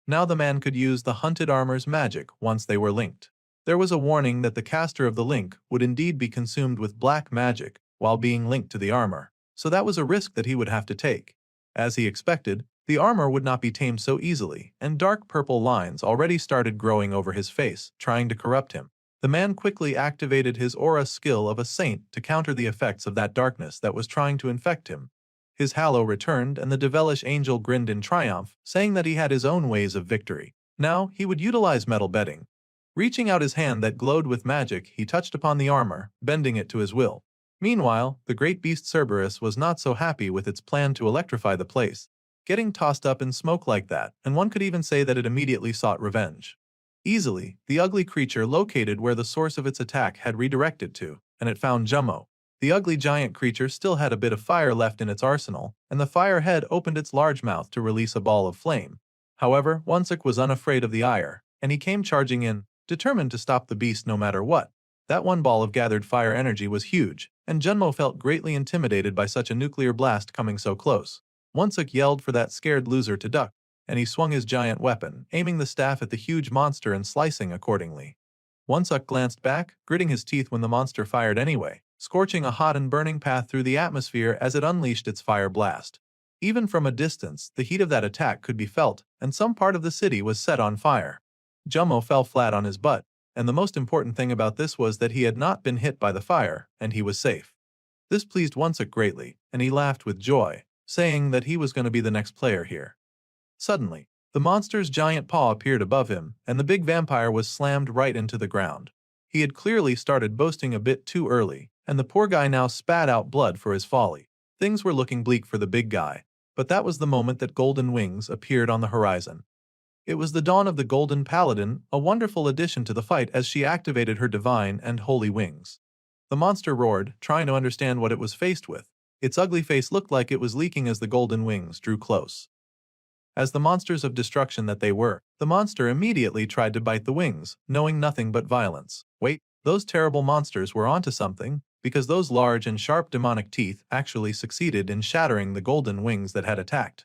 Now the man could use the hunted armor's magic once they were linked. There was a warning that the caster of the link would indeed be consumed with black magic while being linked to the armor, so that was a risk that he would have to take. As he expected, the armor would not be tamed so easily, and dark purple lines already started growing over his face, trying to corrupt him. The man quickly activated his aura skill of a saint to counter the effects of that darkness that was trying to infect him. His halo returned, and the devilish angel grinned in triumph, saying that he had his own ways of victory. Now, he would utilize metal bedding. Reaching out his hand that glowed with magic, he touched upon the armor, bending it to his will. Meanwhile, the great beast Cerberus was not so happy with its plan to electrify the place, getting tossed up in smoke like that, and one could even say that it immediately sought revenge. Easily, the ugly creature located where the source of its attack had redirected to, and it found Jummo. The ugly giant creature still had a bit of fire left in its arsenal, and the fire head opened its large mouth to release a ball of flame. However, Wonsuk was unafraid of the ire, and he came charging in, determined to stop the beast no matter what. That one ball of gathered fire energy was huge, and Junmo felt greatly intimidated by such a nuclear blast coming so close. Wonsuk yelled for that scared loser to duck, and he swung his giant weapon, aiming the staff at the huge monster and slicing accordingly. Wonsuk glanced back, gritting his teeth when the monster fired anyway, scorching a hot and burning path through the atmosphere as it unleashed its fire blast. Even from a distance, the heat of that attack could be felt, and some part of the city was set on fire. Jummo fell flat on his butt, and the most important thing about this was that he had not been hit by the fire, and he was safe. This pleased Wonsuk greatly, and he laughed with joy, saying that he was going to be the next player here. Suddenly, the monster's giant paw appeared above him, and the big vampire was slammed right into the ground. He had clearly started boasting a bit too early, and the poor guy now spat out blood for his folly. Things were looking bleak for the big guy, but that was the moment that Golden Wings appeared on the horizon. It was the dawn of the Golden Paladin, a wonderful addition to the fight as she activated her divine and holy wings. The monster roared, trying to understand what it was faced with. Its ugly face looked like it was leaking as the Golden Wings drew close. As the monsters of destruction that they were, the monster immediately tried to bite the wings, knowing nothing but violence. Wait, those terrible monsters were onto something, because those large and sharp demonic teeth actually succeeded in shattering the golden wings that had attacked.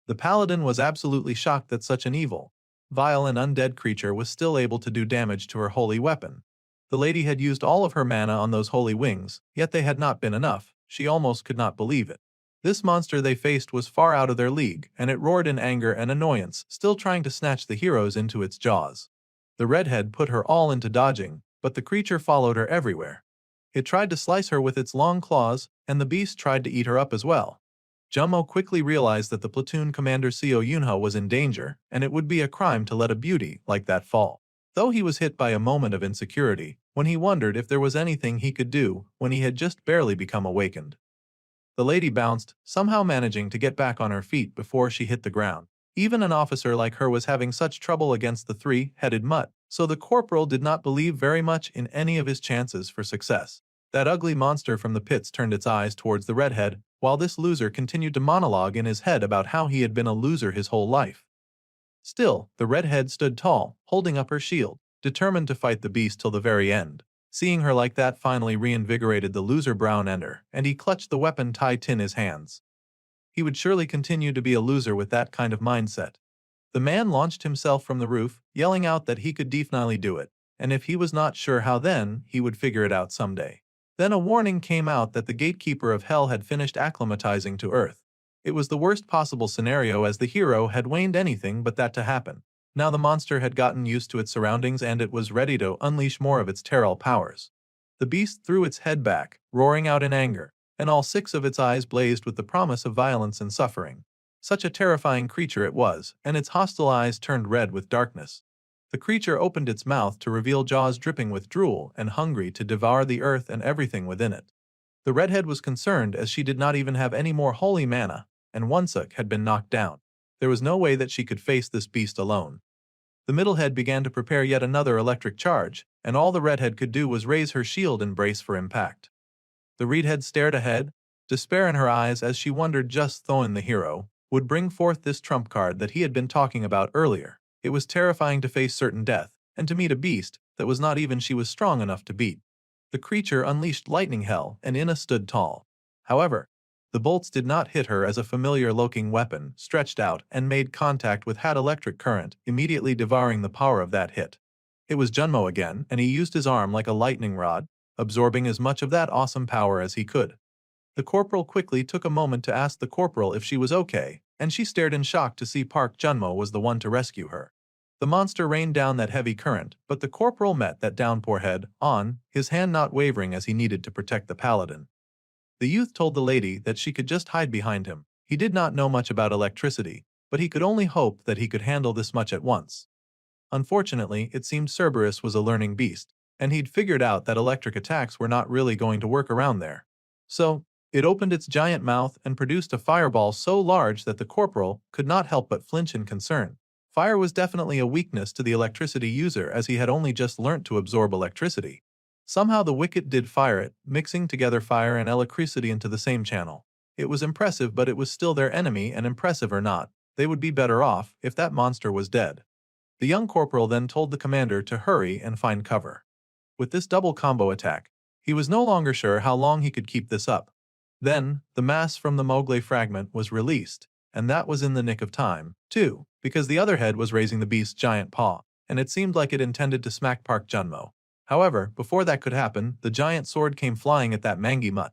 The paladin was absolutely shocked that such an evil, vile and undead creature was still able to do damage to her holy weapon. The lady had used all of her mana on those holy wings, yet they had not been enough. She almost could not believe it. This monster they faced was far out of their league, and it roared in anger and annoyance, still trying to snatch the heroes into its jaws. The redhead put her all into dodging, but the creature followed her everywhere. It tried to slice her with its long claws, and the beast tried to eat her up as well. Jummo quickly realized that the platoon commander Seo Yunho was in danger, and it would be a crime to let a beauty like that fall. Though he was hit by a moment of insecurity, when he wondered if there was anything he could do when he had just barely become awakened. The lady bounced, somehow managing to get back on her feet before she hit the ground. Even an officer like her was having such trouble against the three-headed mutt, so the corporal did not believe very much in any of his chances for success. That ugly monster from the pits turned its eyes towards the redhead, while this loser continued to monologue in his head about how he had been a loser his whole life. Still, the redhead stood tall, holding up her shield, determined to fight the beast till the very end. Seeing her like that finally reinvigorated the loser brown ender, and he clutched the weapon tight in his hands. He would surely continue to be a loser with that kind of mindset. The man launched himself from the roof, yelling out that he could definitely do it, and if he was not sure how then, he would figure it out someday. Then a warning came out that the gatekeeper of hell had finished acclimatizing to Earth. It was the worst possible scenario as the hero had waned anything but that to happen. Now the monster had gotten used to its surroundings and it was ready to unleash more of its terror powers. The beast threw its head back, roaring out in anger, and all 6 of its eyes blazed with the promise of violence and suffering. Such a terrifying creature it was, and its hostile eyes turned red with darkness. The creature opened its mouth to reveal jaws dripping with drool and hungry to devour the earth and everything within it. The redhead was concerned as she did not even have any more holy mana, and Wonsuk had been knocked down. There was no way that she could face this beast alone. The middlehead began to prepare yet another electric charge, and all the redhead could do was raise her shield and brace for impact. The redhead stared ahead, despair in her eyes as she wondered just Thoin the hero would bring forth this trump card that he had been talking about earlier. It was terrifying to face certain death, and to meet a beast that was not even she was strong enough to beat. The creature unleashed lightning hell, and Inna stood tall. However, the bolts did not hit her as a familiar-looking weapon stretched out and made contact with had electric current, immediately devouring the power of that hit. It was Junmo again, and he used his arm like a lightning rod, absorbing as much of that awesome power as he could. The corporal quickly took a moment to ask the corporal if she was okay, and she stared in shock to see Park Junmo was the one to rescue her. The monster rained down that heavy current, but the corporal met that downpour head on, his hand not wavering as he needed to protect the paladin. The youth told the lady that she could just hide behind him. He did not know much about electricity, but he could only hope that he could handle this much at once. Unfortunately, it seemed Cerberus was a learning beast, and he'd figured out that electric attacks were not really going to work around there. So, it opened its giant mouth and produced a fireball so large that the corporal could not help but flinch in concern. Fire was definitely a weakness to the electricity user as he had only just learnt to absorb electricity. Somehow the wicked did fire it, mixing together fire and electricity into the same channel. It was impressive, but it was still their enemy, and impressive or not, they would be better off if that monster was dead. The young corporal then told the commander to hurry and find cover. With this double combo attack, he was no longer sure how long he could keep this up. Then, the mass from the Mowgli fragment was released, and that was in the nick of time, too, because the other head was raising the beast's giant paw, and it seemed like it intended to smack Park Junmo. However, before that could happen, the giant sword came flying at that mangy mutt.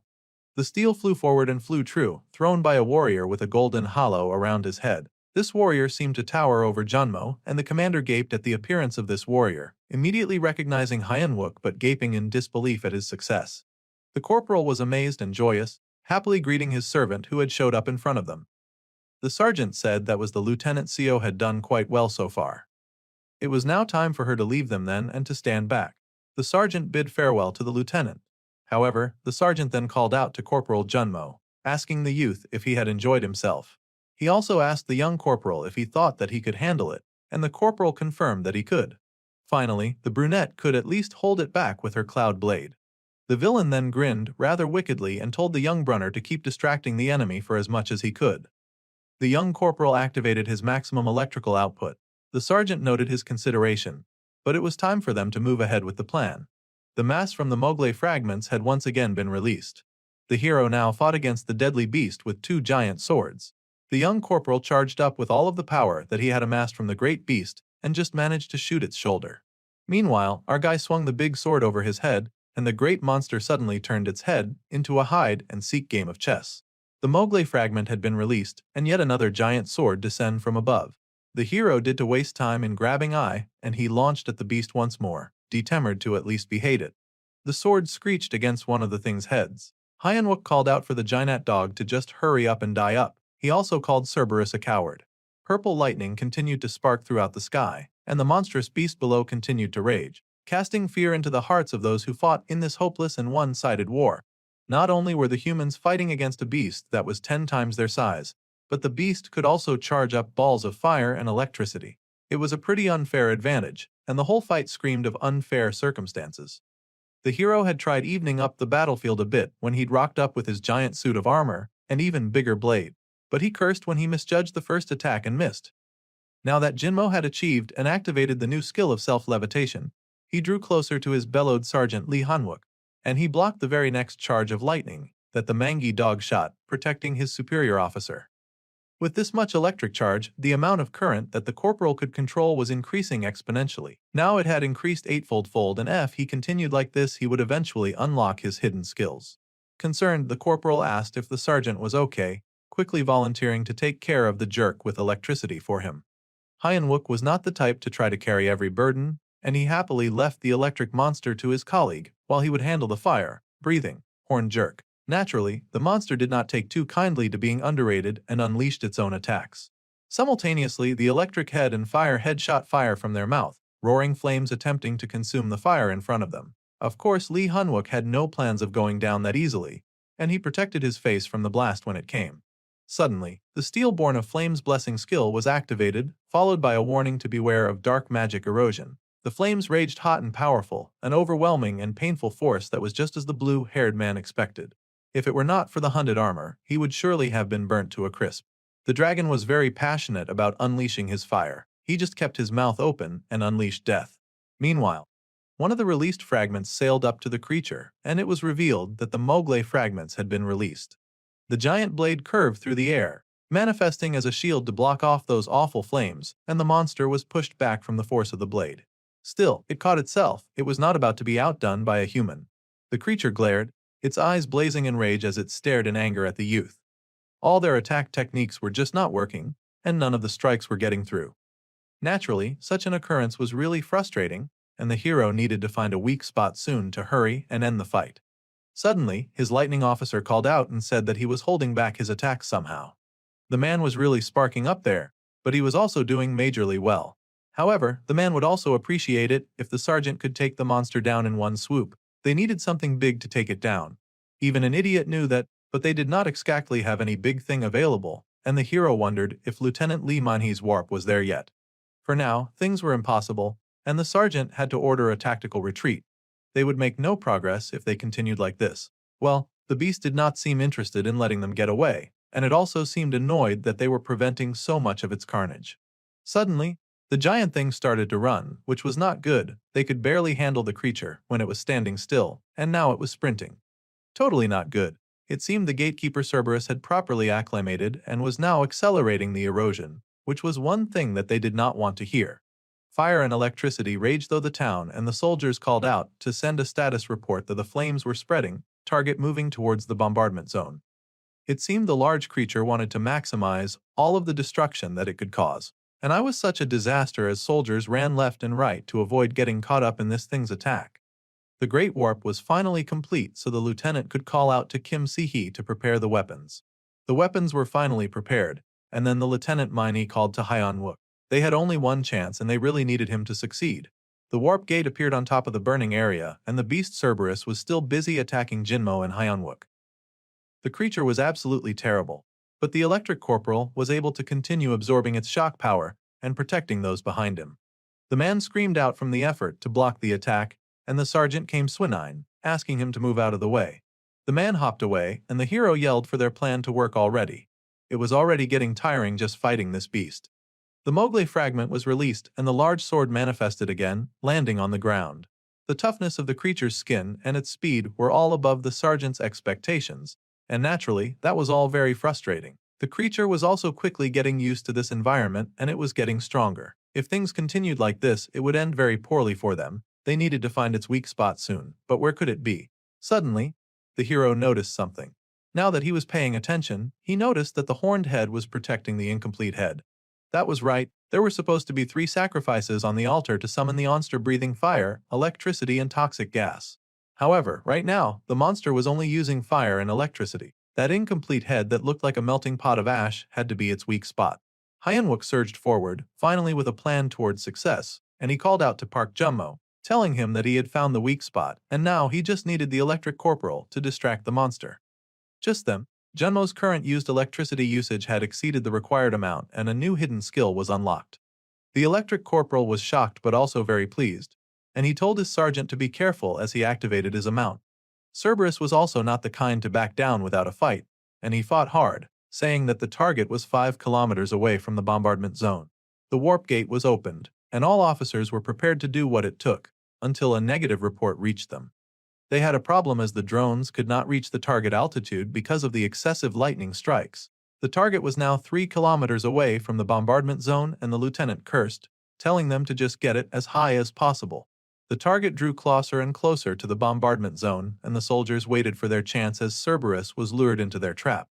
The steel flew forward and flew true, thrown by a warrior with a golden halo around his head. This warrior seemed to tower over Junmo, and the commander gaped at the appearance of this warrior, immediately recognizing Hyenwook but gaping in disbelief at his success. The corporal was amazed and joyous, happily greeting his servant who had showed up in front of them. The sergeant said that was the lieutenant CO had done quite well so far. It was now time for her to leave them then and to stand back. The sergeant bid farewell to the lieutenant. However, the sergeant then called out to Corporal Junmo, asking the youth if he had enjoyed himself. He also asked the young corporal if he thought that he could handle it, and the corporal confirmed that he could. Finally, the brunette could at least hold it back with her cloud blade. The villain then grinned rather wickedly and told the young Brunner to keep distracting the enemy for as much as he could. The young corporal activated his maximum electrical output. The sergeant noted his consideration, but it was time for them to move ahead with the plan. The mass from the Mowgli fragments had once again been released. The hero now fought against the deadly beast with two giant swords. The young corporal charged up with all of the power that he had amassed from the great beast and just managed to shoot its shoulder. Meanwhile, our guy swung the big sword over his head, and the great monster suddenly turned its head into a hide-and-seek game of chess. The Mowgli fragment had been released, and yet another giant sword descended from above. The hero did to waste time in grabbing eye, and he launched at the beast once more, determined to at least be hated. The sword screeched against one of the thing's heads. Hyenwook called out for the giant dog to just hurry up and die up. He also called Cerberus a coward. Purple lightning continued to spark throughout the sky, and the monstrous beast below continued to rage, casting fear into the hearts of those who fought in this hopeless and one-sided war. Not only were the humans fighting against a beast that was 10 times their size, but the beast could also charge up balls of fire and electricity. It was a pretty unfair advantage, and the whole fight screamed of unfair circumstances. The hero had tried evening up the battlefield a bit when he'd rocked up with his giant suit of armor and even bigger blade, but he cursed when he misjudged the first attack and missed. Now that Jinmo had achieved and activated the new skill of self-levitation, he drew closer to his bellowed sergeant Lee Hanwook, and he blocked the very next charge of lightning that the mangy dog shot, protecting his superior officer. With this much electric charge, the amount of current that the corporal could control was increasing exponentially. Now it had increased eightfold, and if he continued like this, he would eventually unlock his hidden skills. Concerned, the corporal asked if the sergeant was okay, quickly volunteering to take care of the jerk with electricity for him. Hyenwook was not the type to try to carry every burden, and he happily left the electric monster to his colleague while he would handle the fire, breathing, horn jerk. Naturally, the monster did not take too kindly to being underrated and unleashed its own attacks. Simultaneously, the electric head and fire head shot fire from their mouth, roaring flames attempting to consume the fire in front of them. Of course, Lee Hanwook had no plans of going down that easily, and he protected his face from the blast when it came. Suddenly, the Steel-Born of Flames blessing skill was activated, followed by a warning to beware of dark magic erosion. The flames raged hot and powerful, an overwhelming and painful force that was just as the blue-haired man expected. If it were not for the hunted armor, he would surely have been burnt to a crisp. The dragon was very passionate about unleashing his fire. he just kept his mouth open and unleashed death. Meanwhile, one of the released fragments sailed up to the creature, and it was revealed that the Mowgli fragments had been released. The giant blade curved through the air, manifesting as a shield to block off those awful flames, and the monster was pushed back from the force of the blade. Still, it caught itself. It was not about to be outdone by a human. The creature glared, its eyes blazing in rage as it stared in anger at the youth. All their attack techniques were just not working, and none of the strikes were getting through. Naturally, such an occurrence was really frustrating, and the hero needed to find a weak spot soon to hurry and end the fight. Suddenly, his lightning officer called out and said that he was holding back his attacks somehow. The man was really sparking up there, but he was also doing majorly well. However, the man would also appreciate it if the sergeant could take the monster down in one swoop. They needed something big to take it down. Even an idiot knew that, but they did not exactly have any big thing available, and the hero wondered if Lieutenant Li Manhe's warp was there yet. For now, things were impossible, and the sergeant had to order a tactical retreat. They would make no progress if they continued like this. Well, the beast did not seem interested in letting them get away, and it also seemed annoyed that they were preventing so much of its carnage. Suddenly, the giant thing started to run, which was not good. They could barely handle the creature when it was standing still, and now it was sprinting. Totally not good. It seemed the gatekeeper Cerberus had properly acclimated and was now accelerating the erosion, which was one thing that they did not want to hear. Fire and electricity raged through the town, and the soldiers called out to send a status report that the flames were spreading, target moving towards the bombardment zone. It seemed the large creature wanted to maximize all of the destruction that it could cause. And I was such a disaster as soldiers ran left and right to avoid getting caught up in this thing's attack. The Great Warp was finally complete, so the lieutenant could call out to Kim Si-hee to prepare the weapons. The weapons were finally prepared, and then the Lieutenant Miney called to Hyeon-wook. They had only one chance and they really needed him to succeed. The warp gate appeared on top of the burning area, and the beast Cerberus was still busy attacking Jinmo and Hyeon-wook. The creature was absolutely terrible, but the electric corporal was able to continue absorbing its shock power and protecting those behind him. The man screamed out from the effort to block the attack, and the sergeant came swinine, asking him to move out of the way. The man hopped away, and the hero yelled for their plan to work already. It was already getting tiring just fighting this beast. The Mowgli fragment was released, and the large sword manifested again, landing on the ground. The toughness of the creature's skin and its speed were all above the sergeant's expectations, and naturally, that was all very frustrating. The creature was also quickly getting used to this environment, and it was getting stronger. If things continued like this, it would end very poorly for them. They needed to find its weak spot soon, but where could it be? Suddenly, the hero noticed something. Now that he was paying attention, he noticed that the horned head was protecting the incomplete head. That was right, there were supposed to be 3 sacrifices on the altar to summon the monster breathing fire, electricity, and toxic gas. However, right now, the monster was only using fire and electricity. That incomplete head that looked like a melting pot of ash had to be its weak spot. Hyeon-wook surged forward, finally with a plan towards success, and he called out to Park Jummo, telling him that he had found the weak spot, and now he just needed the electric corporal to distract the monster. Just then, Junmo's current used electricity usage had exceeded the required amount, and a new hidden skill was unlocked. The electric corporal was shocked but also very pleased, and he told his sergeant to be careful as he activated his amount. Cerberus was also not the kind to back down without a fight, and he fought hard, saying that the target was 5 kilometers away from the bombardment zone. The warp gate was opened, and all officers were prepared to do what it took, until a negative report reached them. They had a problem as the drones could not reach the target altitude because of the excessive lightning strikes. The target was now 3 kilometers away from the bombardment zone, and the lieutenant cursed, telling them to just get it as high as possible. The target drew closer and closer to the bombardment zone, and the soldiers waited for their chance as Cerberus was lured into their trap.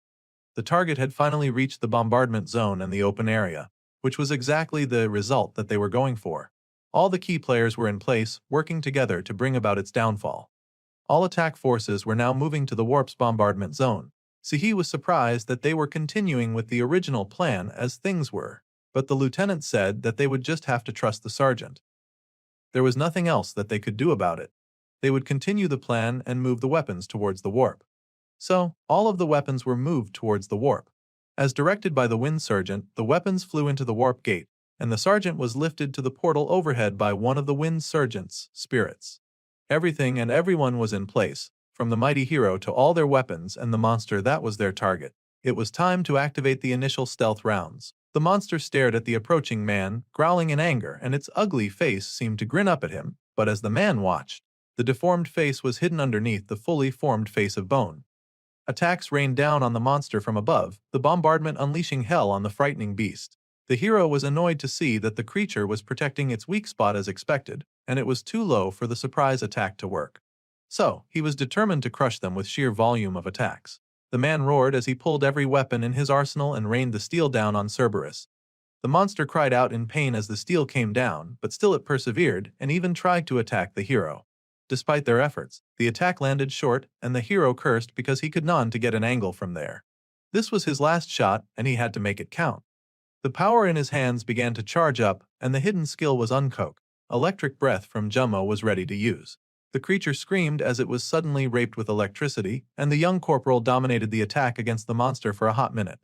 The target had finally reached the bombardment zone and the open area, which was exactly the result that they were going for. All the key players were in place, working together to bring about its downfall. All attack forces were now moving to the warp's bombardment zone. Si-hee was surprised that they were continuing with the original plan as things were, but the lieutenant said that they would just have to trust the sergeant. There was nothing else that they could do about it. They would continue the plan and move the weapons towards the warp. So, all of the weapons were moved towards the warp. As directed by the wind sergeant, the weapons flew into the warp gate, and the sergeant was lifted to the portal overhead by one of the wind sergeant's spirits. Everything and everyone was in place, from the mighty hero to all their weapons and the monster that was their target. It was time to activate the initial stealth rounds. The monster stared at the approaching man, growling in anger, and its ugly face seemed to grin up at him, but as the man watched, the deformed face was hidden underneath the fully formed face of bone. Attacks rained down on the monster from above, the bombardment unleashing hell on the frightening beast. The hero was annoyed to see that the creature was protecting its weak spot as expected, and it was too low for the surprise attack to work. So, he was determined to crush them with sheer volume of attacks. The man roared as he pulled every weapon in his arsenal and rained the steel down on Cerberus. The monster cried out in pain as the steel came down, but still it persevered and even tried to attack the hero. Despite their efforts, the attack landed short, and the hero cursed because he could not get an angle from there. This was his last shot, and he had to make it count. The power in his hands began to charge up, and the hidden skill was uncoke. Electric breath from Jummo was ready to use. The creature screamed as it was suddenly raped with electricity, and the young corporal dominated the attack against the monster for a hot minute.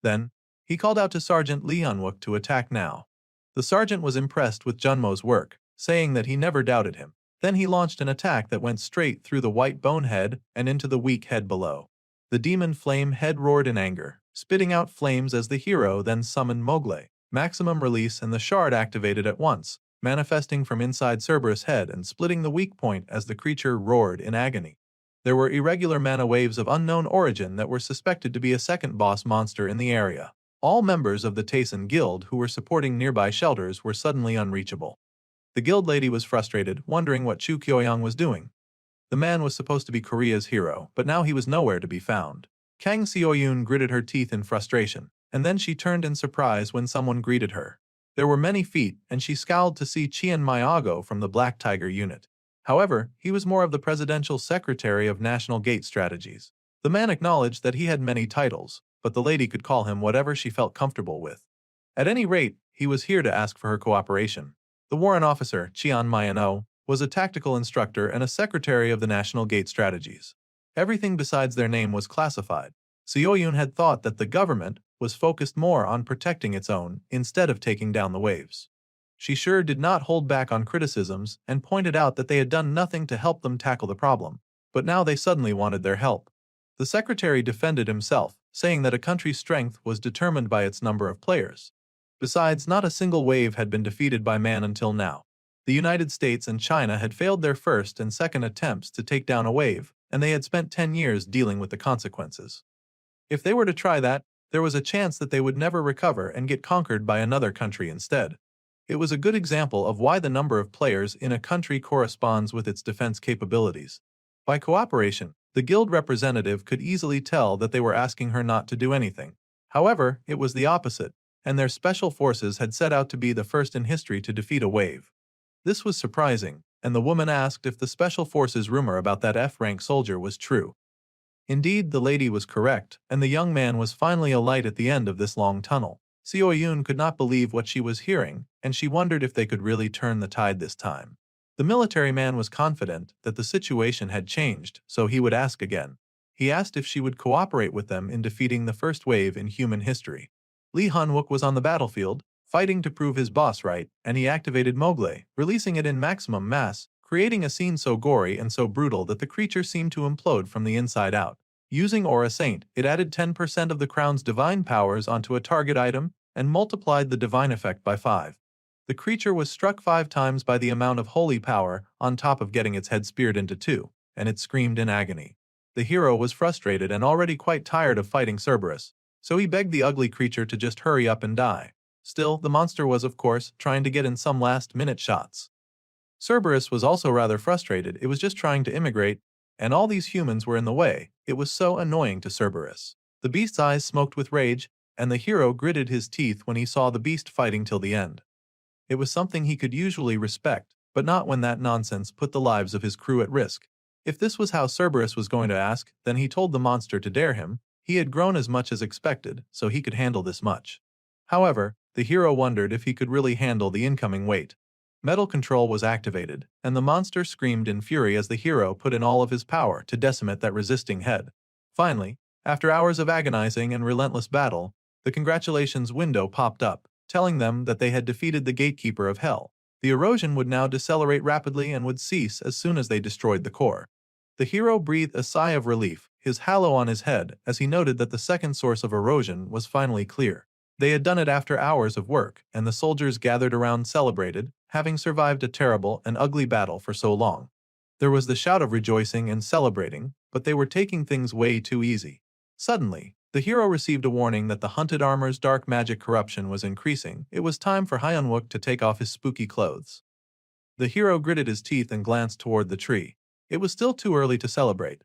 Then, he called out to Sergeant Lee Hyunwook to attack now. The sergeant was impressed with Junmo's work, saying that he never doubted him. Then he launched an attack that went straight through the white bone head and into the weak head below. The demon flame head roared in anger, spitting out flames as the hero then summoned Mogle. Maximum release and the shard activated at once, manifesting from inside Cerberus' head and splitting the weak point as the creature roared in agony. There were irregular mana waves of unknown origin that were suspected to be a second boss monster in the area. All members of the Tayson Guild who were supporting nearby shelters were suddenly unreachable. The guild lady was frustrated, wondering what Chu Kyoyong was doing. The man was supposed to be Korea's hero, but now he was nowhere to be found. Kang Seoyun gritted her teeth in frustration, and then she turned in surprise when someone greeted her. There were many feet, and she scowled to see Chien Myago from the Black Tiger unit. However, he was more of the presidential secretary of National Gate Strategies. The man acknowledged that he had many titles, but the lady could call him whatever she felt comfortable with. At any rate, he was here to ask for her cooperation. The warrant officer, Chian Mayano, was a tactical instructor and a secretary of the National Gate Strategies. Everything besides their name was classified. Seoyun had thought that the government was focused more on protecting its own instead of taking down the waves. She sure did not hold back on criticisms and pointed out that they had done nothing to help them tackle the problem, but now they suddenly wanted their help. The secretary defended himself, saying that a country's strength was determined by its number of players. Besides, not a single wave had been defeated by man until now. The United States and China had failed their first and second attempts to take down a wave, and they had spent 10 years dealing with the consequences. If they were to try that, there was a chance that they would never recover and get conquered by another country instead. It was a good example of why the number of players in a country corresponds with its defense capabilities. By cooperation, the guild representative could easily tell that they were asking her not to do anything. However, it was the opposite, and their special forces had set out to be the first in history to defeat a wave. This was surprising, and the woman asked if the special forces rumor about that F-rank soldier was true. Indeed, the lady was correct, and the young man was finally a light at the end of this long tunnel. Seoyun could not believe what she was hearing, and she wondered if they could really turn the tide this time. The military man was confident that the situation had changed, so he would ask again. He asked if she would cooperate with them in defeating the first wave in human history. Lee Hyunwook was on the battlefield, fighting to prove his boss right, and he activated Mogle, releasing it in maximum mass, creating a scene so gory and so brutal that the creature seemed to implode from the inside out. Using Aura Saint, it added 10% of the crown's divine powers onto a target item and multiplied the divine effect by 5. The creature was struck 5 times by the amount of holy power on top of getting its head speared into 2, and it screamed in agony. The hero was frustrated and already quite tired of fighting Cerberus, so he begged the ugly creature to just hurry up and die. Still, the monster was, of course, trying to get in some last-minute shots. Cerberus was also rather frustrated. It was just trying to immigrate, and all these humans were in the way. It was so annoying to Cerberus. The beast's eyes smoked with rage, and the hero gritted his teeth when he saw the beast fighting till the end. It was something he could usually respect, but not when that nonsense put the lives of his crew at risk. If this was how Cerberus was going to ask, then he told the monster to dare him. He had grown as much as expected, so he could handle this much. However, the hero wondered if he could really handle the incoming weight. Metal control was activated, and the monster screamed in fury as the hero put in all of his power to decimate that resisting head. Finally, after hours of agonizing and relentless battle, the congratulations window popped up, telling them that they had defeated the gatekeeper of hell. The erosion would now decelerate rapidly and would cease as soon as they destroyed the core. The hero breathed a sigh of relief, his halo on his head, as he noted that the second source of erosion was finally clear. They had done it after hours of work, and the soldiers gathered around celebrated, having survived a terrible and ugly battle for so long. There was the shout of rejoicing and celebrating, but they were taking things way too easy. Suddenly, the hero received a warning that the hunted armor's dark magic corruption was increasing. It was time for Hyunwook to take off his spooky clothes. The hero gritted his teeth and glanced toward the tree. It was still too early to celebrate.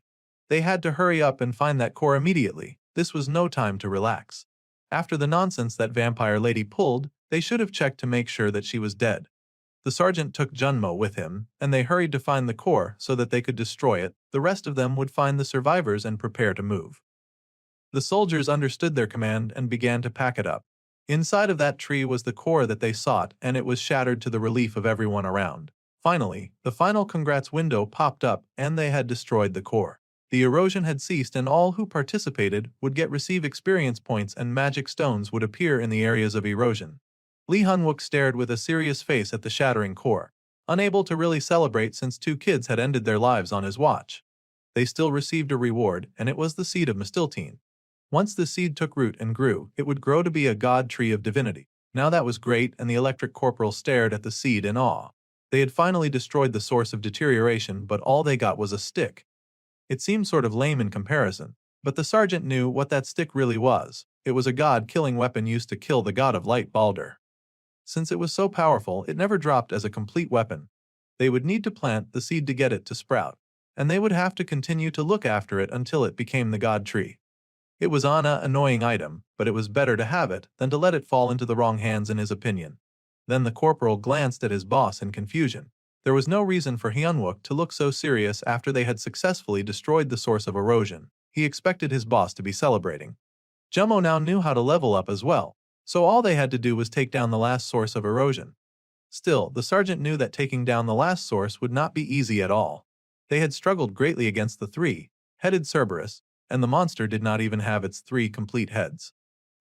They had to hurry up and find that core immediately. This was no time to relax. After the nonsense that vampire lady pulled, they should have checked to make sure that she was dead. The sergeant took Junmo with him, and they hurried to find the core so that they could destroy it. The rest of them would find the survivors and prepare to move. The soldiers understood their command and began to pack it up. Inside of that tree was the core that they sought, and it was shattered to the relief of everyone around. Finally, the final congrats window popped up, and they had destroyed the core. The erosion had ceased, and all who participated would receive experience points, and magic stones would appear in the areas of erosion. Lee Hyunwook stared with a serious face at the shattering core, unable to really celebrate since 2 kids had ended their lives on his watch. They still received a reward, and it was the seed of Mistiltine. Once the seed took root and grew, it would grow to be a god tree of divinity. Now that was great, and the electric corporal stared at the seed in awe. They had finally destroyed the source of deterioration, but all they got was a stick. It seemed sort of lame in comparison, but the sergeant knew what that stick really was. It was a god-killing weapon used to kill the god of light Balder. Since it was so powerful, it never dropped as a complete weapon. They would need to plant the seed to get it to sprout, and they would have to continue to look after it until it became the god tree. It was an annoying item, but it was better to have it than to let it fall into the wrong hands in his opinion. Then the corporal glanced at his boss in confusion. There was no reason for Hyunwook to look so serious after they had successfully destroyed the source of erosion. He expected his boss to be celebrating. Jummo now knew how to level up as well, so all they had to do was take down the last source of erosion. Still, the sergeant knew that taking down the last source would not be easy at all. They had struggled greatly against the 3-headed Cerberus, and the monster did not even have its 3 complete heads.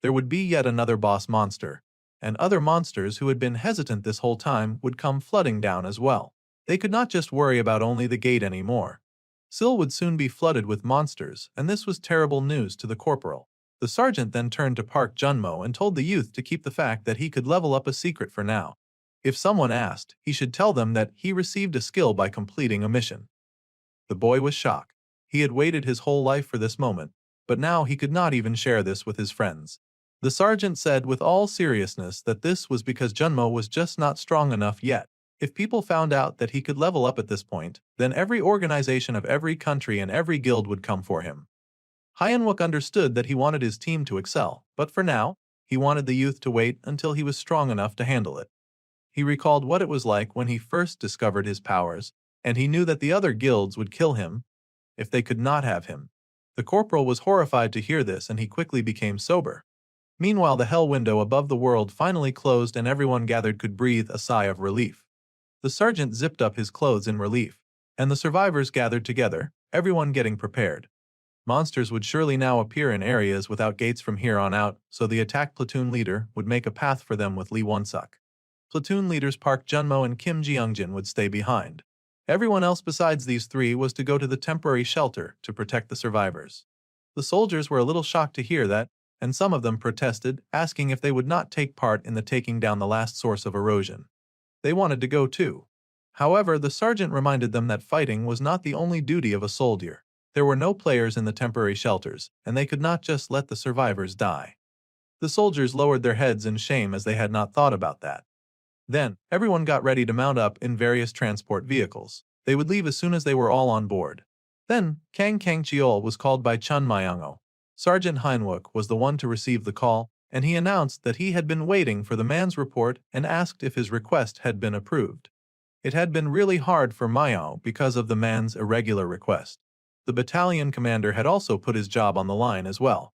There would be yet another boss monster, and other monsters who had been hesitant this whole time would come flooding down as well. They could not just worry about only the gate anymore. Sil would soon be flooded with monsters, and this was terrible news to the corporal. The sergeant then turned to Park Junmo and told the youth to keep the fact that he could level up a secret for now. If someone asked, he should tell them that he received a skill by completing a mission. The boy was shocked. He had waited his whole life for this moment, but now he could not even share this with his friends. The sergeant said with all seriousness that this was because Junmo was just not strong enough yet. If people found out that he could level up at this point, then every organization of every country and every guild would come for him. Hyunwook understood that he wanted his team to excel, but for now, he wanted the youth to wait until he was strong enough to handle it. He recalled what it was like when he first discovered his powers, and he knew that the other guilds would kill him if they could not have him. The corporal was horrified to hear this, and he quickly became sober. Meanwhile, the hell window above the world finally closed, and everyone gathered could breathe a sigh of relief. The sergeant zipped up his clothes in relief, and the survivors gathered together, everyone getting prepared. Monsters would surely now appear in areas without gates from here on out, so the attack platoon leader would make a path for them with Lee Won-suk. Platoon leaders Park Junmo and Kim Jeongjin would stay behind. Everyone else besides these 3 was to go to the temporary shelter to protect the survivors. The soldiers were a little shocked to hear that, and some of them protested, asking if they would not take part in the taking down the last source of erosion. They wanted to go too. However, the sergeant reminded them that fighting was not the only duty of a soldier. There were no players in the temporary shelters, and they could not just let the survivors die. The soldiers lowered their heads in shame as they had not thought about that. Then, everyone got ready to mount up in various transport vehicles. They would leave as soon as they were all on board. Then, Kang Kang-cheol was called by Chun Myango. Sergeant Hyunwook was the one to receive the call, and he announced that he had been waiting for the man's report and asked if his request had been approved. It had been really hard for Myo because of the man's irregular request. The battalion commander had also put his job on the line as well.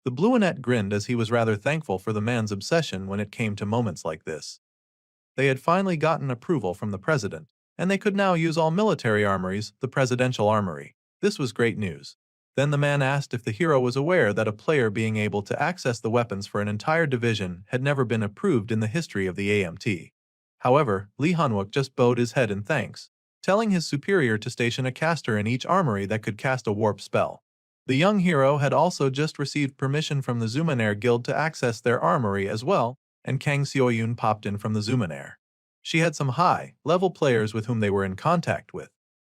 The Bluinet grinned as he was rather thankful for the man's obsession when it came to moments like this. They had finally gotten approval from the president, and they could now use all military armories, the presidential armory. This was great news. Then the man asked if the hero was aware that a player being able to access the weapons for an entire division had never been approved in the history of the AMT. However, Lee Hyunwook just bowed his head in thanks, telling his superior to station a caster in each armory that could cast a warp spell. The young hero had also just received permission from the Zumaner Guild to access their armory as well, and Kang Xiaoyun popped in from the Zumaner. She had some high-level players with whom they were in contact with.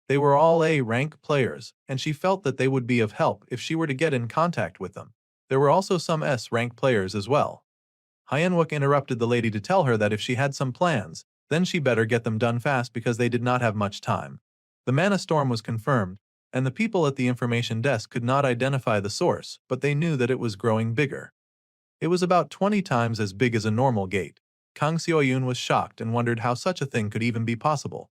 They were all A-rank players, and she felt that they would be of help if she were to get in contact with them. There were also some S-rank players as well. Hyenwook interrupted the lady to tell her that if she had some plans, then she better get them done fast because they did not have much time. The mana storm was confirmed, and the people at the information desk could not identify the source, but they knew that it was growing bigger. It was about 20 times as big as a normal gate. Kang Xiaoyun was shocked and wondered how such a thing could even be possible.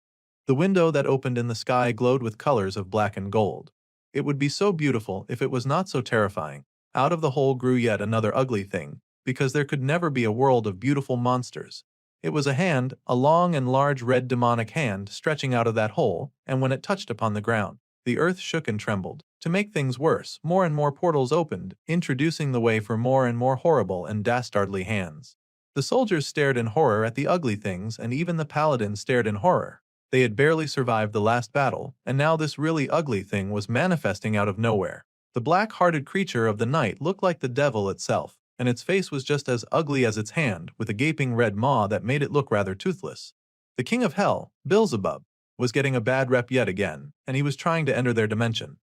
The window that opened in the sky glowed with colors of black and gold. It would be so beautiful if it was not so terrifying. Out of the hole grew yet another ugly thing, because there could never be a world of beautiful monsters. It was a hand, a long and large red demonic hand stretching out of that hole, and when it touched upon the ground, the earth shook and trembled. To make things worse, more and more portals opened, introducing the way for more and more horrible and dastardly hands. The soldiers stared in horror at the ugly things, and even the paladins stared in horror. They had barely survived the last battle, and now this really ugly thing was manifesting out of nowhere. The black-hearted creature of the night looked like the devil itself, and its face was just as ugly as its hand, with a gaping red maw that made it look rather toothless. The king of hell, Beelzebub, was getting a bad rep yet again, and he was trying to enter their dimension.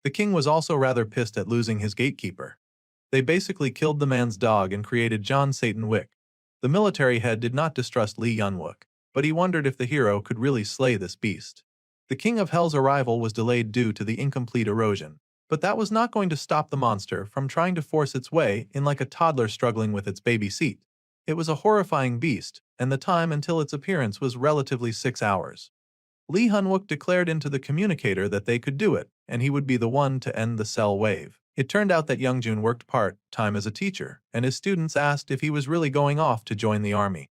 The king was also rather pissed at losing his gatekeeper. They basically killed the man's dog and created John Satan Wick. The military head did not distrust Lee Yunwook, but he wondered if the hero could really slay this beast. The king of hell's arrival was delayed due to the incomplete erosion, but that was not going to stop the monster from trying to force its way in like a toddler struggling with its baby seat. It was a horrifying beast, and the time until its appearance was relatively 6 hours. Lee Hunwook declared into the communicator that they could do it, and he would be the one to end the cell wave. It turned out that Youngjun worked part-time as a teacher, and his students asked if he was really going off to join the army.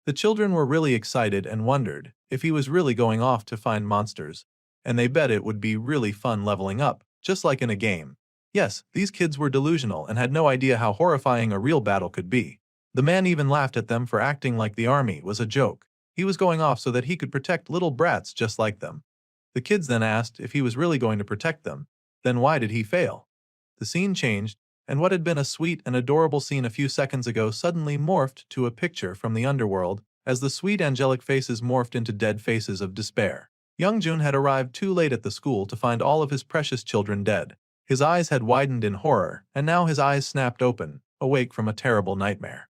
The children were really excited and wondered if he was really going off to find monsters, and they bet it would be really fun leveling up, just like in a game. Yes, these kids were delusional and had no idea how horrifying a real battle could be. The man even laughed at them for acting like the army was a joke. He was going off so that he could protect little brats just like them. The kids then asked if he was really going to protect them. Then why did he fail? The scene changed, and what had been a sweet and adorable scene a few seconds ago suddenly morphed to a picture from the underworld, as the sweet angelic faces morphed into dead faces of despair. Youngjun had arrived too late at the school to find all of his precious children dead. His eyes had widened in horror, and now his eyes snapped open, awake from a terrible nightmare.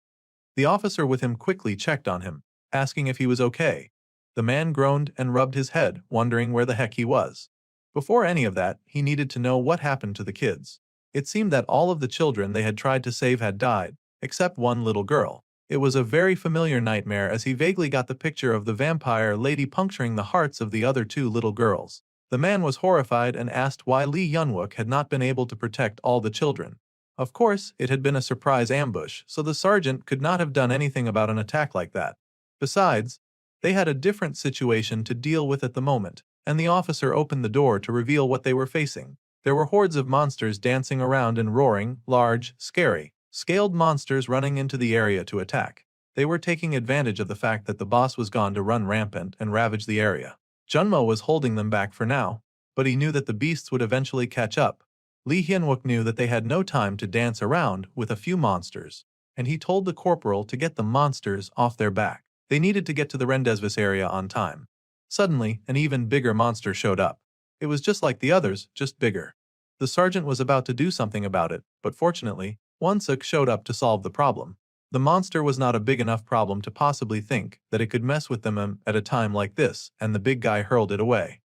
The officer with him quickly checked on him, asking if he was okay. The man groaned and rubbed his head, wondering where the heck he was. Before any of that, he needed to know what happened to the kids. It seemed that all of the children they had tried to save had died, except one little girl. It was a very familiar nightmare as he vaguely got the picture of the vampire lady puncturing the hearts of the other two little girls. The man was horrified and asked why Lee Yunwook had not been able to protect all the children. Of course, it had been a surprise ambush, so the sergeant could not have done anything about an attack like that. Besides, they had a different situation to deal with at the moment, and the officer opened the door to reveal what they were facing. There were hordes of monsters dancing around and roaring, large, scary, scaled monsters running into the area to attack. They were taking advantage of the fact that the boss was gone to run rampant and ravage the area. Junmo was holding them back for now, but he knew that the beasts would eventually catch up. Lee Hyunwook knew that they had no time to dance around with a few monsters, and he told the corporal to get the monsters off their back. They needed to get to the Rendezvous area on time. Suddenly, an even bigger monster showed up. It was just like the others, just bigger. The sergeant was about to do something about it, but fortunately, Wonsuk showed up to solve the problem. The monster was not a big enough problem to possibly think that it could mess with them at a time like this, and the big guy hurled it away.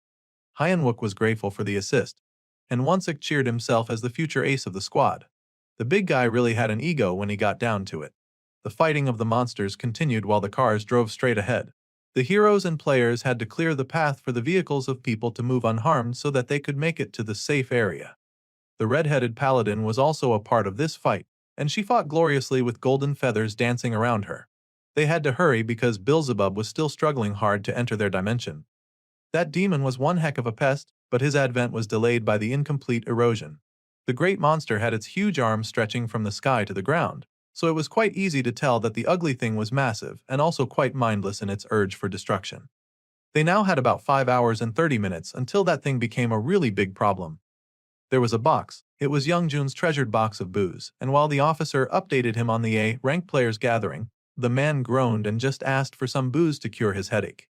Hyunwook was grateful for the assist, and Wonsuk cheered himself as the future ace of the squad. The big guy really had an ego when he got down to it. The fighting of the monsters continued while the cars drove straight ahead. The heroes and players had to clear the path for the vehicles of people to move unharmed so that they could make it to the safe area. The red-headed paladin was also a part of this fight, and she fought gloriously with golden feathers dancing around her. They had to hurry because Beelzebub was still struggling hard to enter their dimension. That demon was one heck of a pest, but his advent was delayed by the incomplete erosion. The great monster had its huge arms stretching from the sky to the ground, so it was quite easy to tell that the ugly thing was massive and also quite mindless in its urge for destruction. They now had about 5 hours and 30 minutes until that thing became a really big problem. There was a box. It was Youngjun's treasured box of booze, and while the officer updated him on the A-rank players gathering, the man groaned and just asked for some booze to cure his headache.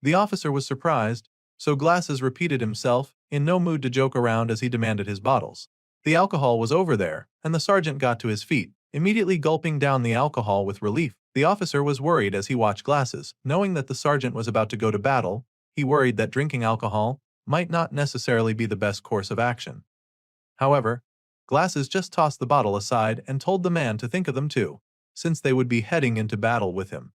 The officer was surprised, so Glasses repeated himself, in no mood to joke around as he demanded his bottles. The alcohol was over there, and the sergeant got to his feet, immediately gulping down the alcohol with relief. The officer was worried as he watched Glasses, knowing that the sergeant was about to go to battle. He worried that drinking alcohol might not necessarily be the best course of action. However, Glasses just tossed the bottle aside and told the man to think of them too, since they would be heading into battle with him.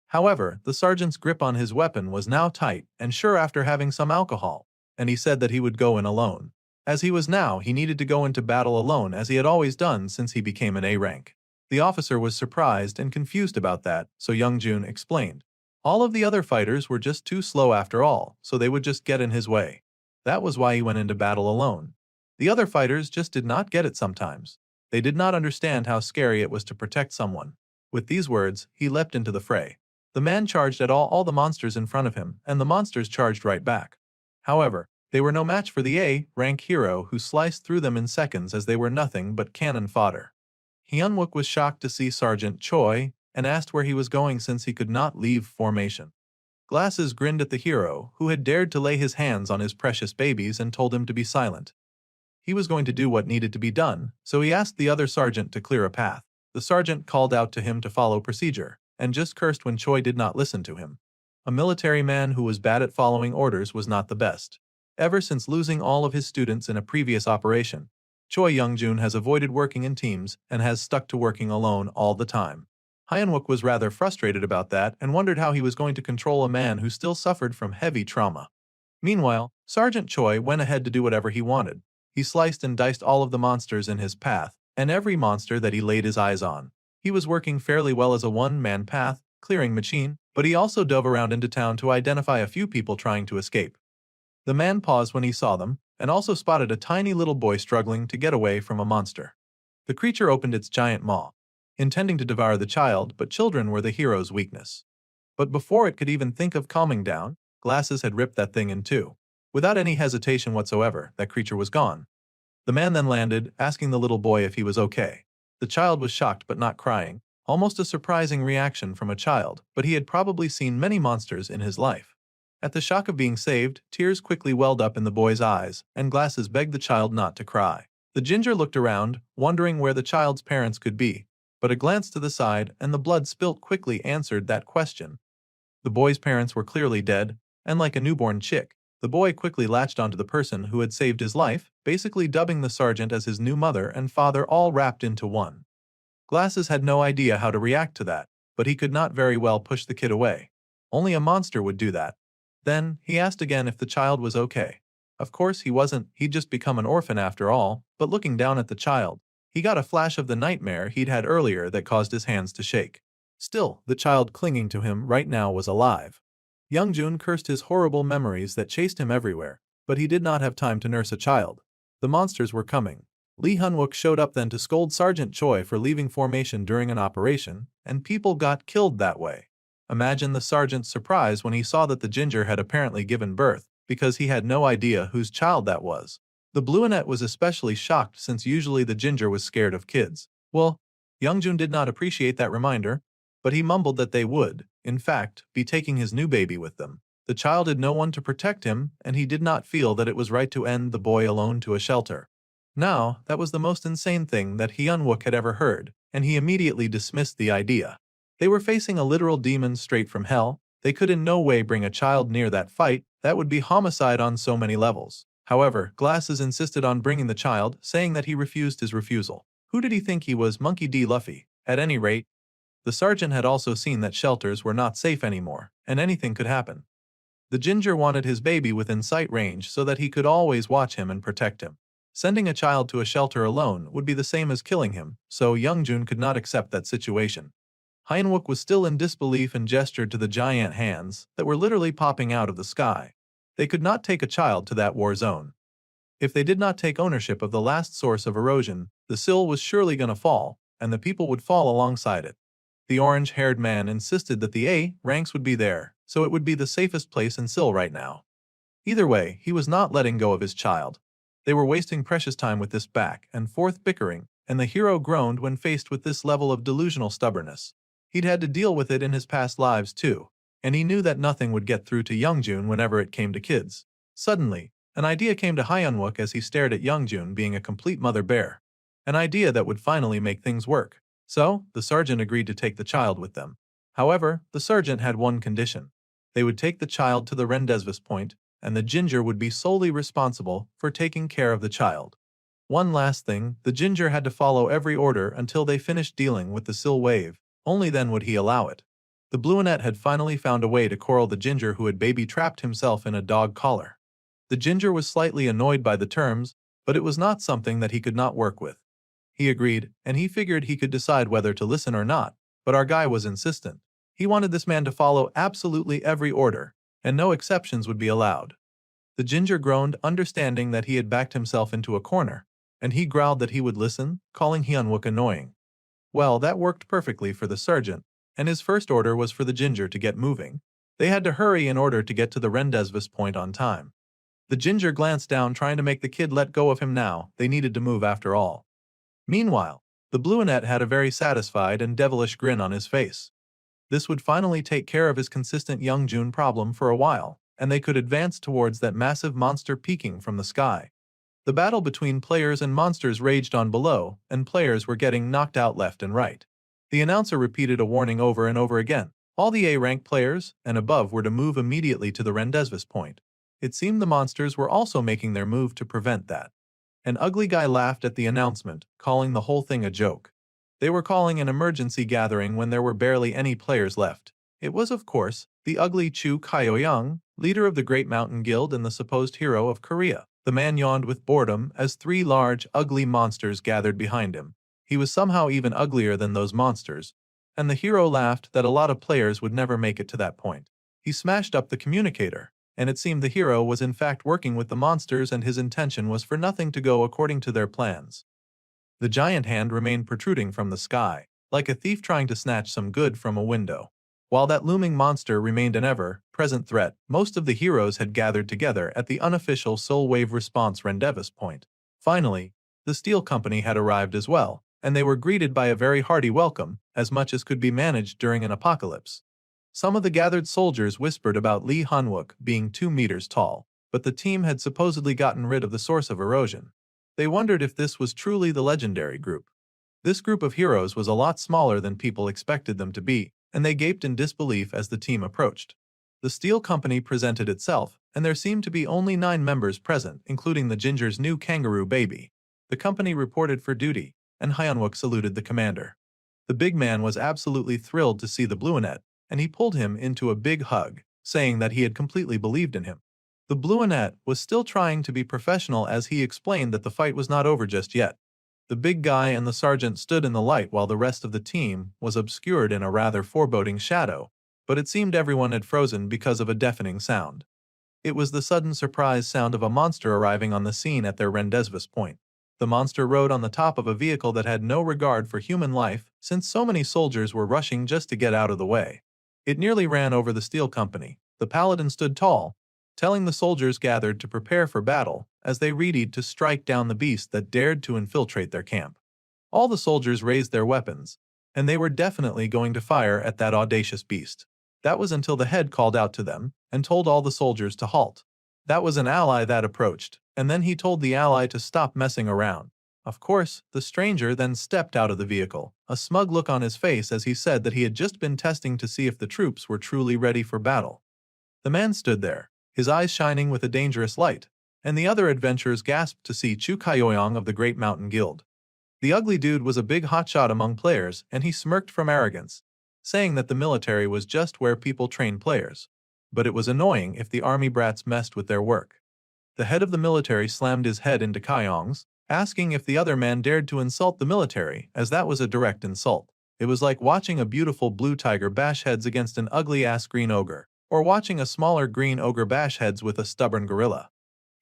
However, the sergeant's grip on his weapon was now tight and sure after having some alcohol, and he said that he would go in alone. As he was now, he needed to go into battle alone as he had always done since he became an A rank. The officer was surprised and confused about that, so Youngjun explained. All of the other fighters were just too slow after all, so they would just get in his way. That was why he went into battle alone. The other fighters just did not get it sometimes. They did not understand how scary it was to protect someone. With these words, he leapt into the fray. The man charged at all the monsters in front of him, and the monsters charged right back. However, they were no match for the A-rank hero who sliced through them in seconds as they were nothing but cannon fodder. Hyunwook was shocked to see Sergeant Choi and asked where he was going since he could not leave formation. Glasses grinned at the hero who had dared to lay his hands on his precious babies and told him to be silent. He was going to do what needed to be done, so he asked the other sergeant to clear a path. The sergeant called out to him to follow procedure, and just cursed when Choi did not listen to him. A military man who was bad at following orders was not the best. Ever since losing all of his students in a previous operation, Choi Youngjun has avoided working in teams and has stuck to working alone all the time. Hyunwook was rather frustrated about that and wondered how he was going to control a man who still suffered from heavy trauma. Meanwhile, Sergeant Choi went ahead to do whatever he wanted. He sliced and diced all of the monsters in his path, and every monster that he laid his eyes on. He was working fairly well as a one-man path, clearing machine, but he also dove around into town to identify a few people trying to escape. The man paused when he saw them, and also spotted a tiny little boy struggling to get away from a monster. The creature opened its giant maw, intending to devour the child, but children were the hero's weakness. But before it could even think of calming down, Glasses had ripped that thing in two. Without any hesitation whatsoever, that creature was gone. The man then landed, asking the little boy if he was okay. The child was shocked but not crying, almost a surprising reaction from a child, but he had probably seen many monsters in his life. At the shock of being saved, tears quickly welled up in the boy's eyes, and Glasses begged the child not to cry. The ginger looked around, wondering where the child's parents could be, but a glance to the side and the blood spilt quickly answered that question. The boy's parents were clearly dead, and like a newborn chick, the boy quickly latched onto the person who had saved his life, basically dubbing the sergeant as his new mother and father all wrapped into one. Glasses had no idea how to react to that, but he could not very well push the kid away. Only a monster would do that. Then, he asked again if the child was okay. Of course he wasn't, he'd just become an orphan after all, but looking down at the child, he got a flash of the nightmare he'd had earlier that caused his hands to shake. Still, the child clinging to him right now was alive. Youngjun cursed his horrible memories that chased him everywhere, but he did not have time to nurse a child. The monsters were coming. Lee Hyunwook showed up then to scold Sergeant Choi for leaving formation during an operation, and people got killed that way. Imagine the sergeant's surprise when he saw that the ginger had apparently given birth, because he had no idea whose child that was. The Blueonette was especially shocked since usually the ginger was scared of kids. Well, Youngjun did not appreciate that reminder, but he mumbled that they would, in fact, be taking his new baby with them. The child had no one to protect him, and he did not feel that it was right to end the boy alone to a shelter. Now, that was the most insane thing that Hyunwook had ever heard, and he immediately dismissed the idea. They were facing a literal demon straight from hell. They could in no way bring a child near that fight. That would be homicide on so many levels. However, Glasses insisted on bringing the child, saying that he refused his refusal. Who did he think he was, Monkey D. Luffy? At any rate, the sergeant had also seen that shelters were not safe anymore, and anything could happen. The ginger wanted his baby within sight range so that he could always watch him and protect him. Sending a child to a shelter alone would be the same as killing him, so Youngjun could not accept that situation. Hyunwook was still in disbelief and gestured to the giant hands that were literally popping out of the sky. They could not take a child to that war zone. If they did not take ownership of the last source of erosion, the sill was surely going to fall, and the people would fall alongside it. The orange-haired man insisted that the A ranks would be there, so it would be the safest place in Sill right now. Either way, he was not letting go of his child. They were wasting precious time with this back and forth bickering, and the hero groaned when faced with this level of delusional stubbornness. He'd had to deal with it in his past lives too, and he knew that nothing would get through to Youngjun whenever it came to kids. Suddenly, an idea came to Hyunwook as he stared at Youngjun being a complete mother bear. An idea that would finally make things work. So, the sergeant agreed to take the child with them. However, the sergeant had one condition. They would take the child to the rendezvous point, and the ginger would be solely responsible for taking care of the child. One last thing, the ginger had to follow every order until they finished dealing with the Sil wave, only then would he allow it. The Bluenet had finally found a way to corral the ginger who had baby-trapped himself in a dog collar. The ginger was slightly annoyed by the terms, but it was not something that he could not work with. He agreed, and he figured he could decide whether to listen or not, but our guy was insistent. He wanted this man to follow absolutely every order, and no exceptions would be allowed. The ginger groaned, understanding that he had backed himself into a corner, and he growled that he would listen, calling Hyunwook annoying. Well, that worked perfectly for the sergeant, and his first order was for the ginger to get moving. They had to hurry in order to get to the rendezvous point on time. The ginger glanced down, trying to make the kid let go of him now. They needed to move after all. Meanwhile, the Bluenet had a very satisfied and devilish grin on his face. This would finally take care of his consistent Youngjun problem for a while, and they could advance towards that massive monster peeking from the sky. The battle between players and monsters raged on below, and players were getting knocked out left and right. The announcer repeated a warning over and over again. All the A-rank players and above were to move immediately to the rendezvous point. It seemed the monsters were also making their move to prevent that. An ugly guy laughed at the announcement, calling the whole thing a joke. They were calling an emergency gathering when there were barely any players left. It was, of course, the ugly Chu Kyoyoung, leader of the Great Mountain Guild and the supposed hero of Korea. The man yawned with boredom as three large, ugly monsters gathered behind him. He was somehow even uglier than those monsters, and the hero laughed that a lot of players would never make it to that point. He smashed up the communicator, and it seemed the hero was in fact working with the monsters, and his intention was for nothing to go according to their plans. The giant hand remained protruding from the sky, like a thief trying to snatch some good from a window. While that looming monster remained an ever-present threat, most of the heroes had gathered together at the unofficial Soul Wave Response rendezvous point. Finally, the Steel Company had arrived as well, and they were greeted by a very hearty welcome, as much as could be managed during an apocalypse. Some of the gathered soldiers whispered about Lee Hyunwook being 2 meters tall, but the team had supposedly gotten rid of the source of erosion. They wondered if this was truly the legendary group. This group of heroes was a lot smaller than people expected them to be, and they gaped in disbelief as the team approached. The Steel Company presented itself, and there seemed to be only 9 members present, including the ginger's new kangaroo baby. The company reported for duty, and Hyunwook saluted the commander. The big man was absolutely thrilled to see the Bluenet, and he pulled him into a big hug, saying that he had completely believed in him. The Bluenet was still trying to be professional as he explained that the fight was not over just yet. The big guy and the sergeant stood in the light while the rest of the team was obscured in a rather foreboding shadow, but it seemed everyone had frozen because of a deafening sound. It was the sudden surprise sound of a monster arriving on the scene at their rendezvous point. The monster rode on the top of a vehicle that had no regard for human life, since so many soldiers were rushing just to get out of the way. It nearly ran over the Steel Company. The paladin stood tall, telling the soldiers gathered to prepare for battle, as they readied to strike down the beast that dared to infiltrate their camp. All the soldiers raised their weapons, and they were definitely going to fire at that audacious beast. That was until the head called out to them, and told all the soldiers to halt. That was an ally that approached, and then he told the ally to stop messing around. Of course, the stranger then stepped out of the vehicle, a smug look on his face as he said that he had just been testing to see if the troops were truly ready for battle. The man stood there, his eyes shining with a dangerous light, and the other adventurers gasped to see Chu Kyoyoung of the Great Mountain Guild. The ugly dude was a big hotshot among players, and he smirked from arrogance, saying that the military was just where people train players. But it was annoying if the army brats messed with their work. The head of the military slammed his head into Kyoung's, asking if the other man dared to insult the military, as that was a direct insult. It was like watching a beautiful blue tiger bash heads against an ugly-ass green ogre, or watching a smaller green ogre bash heads with a stubborn gorilla.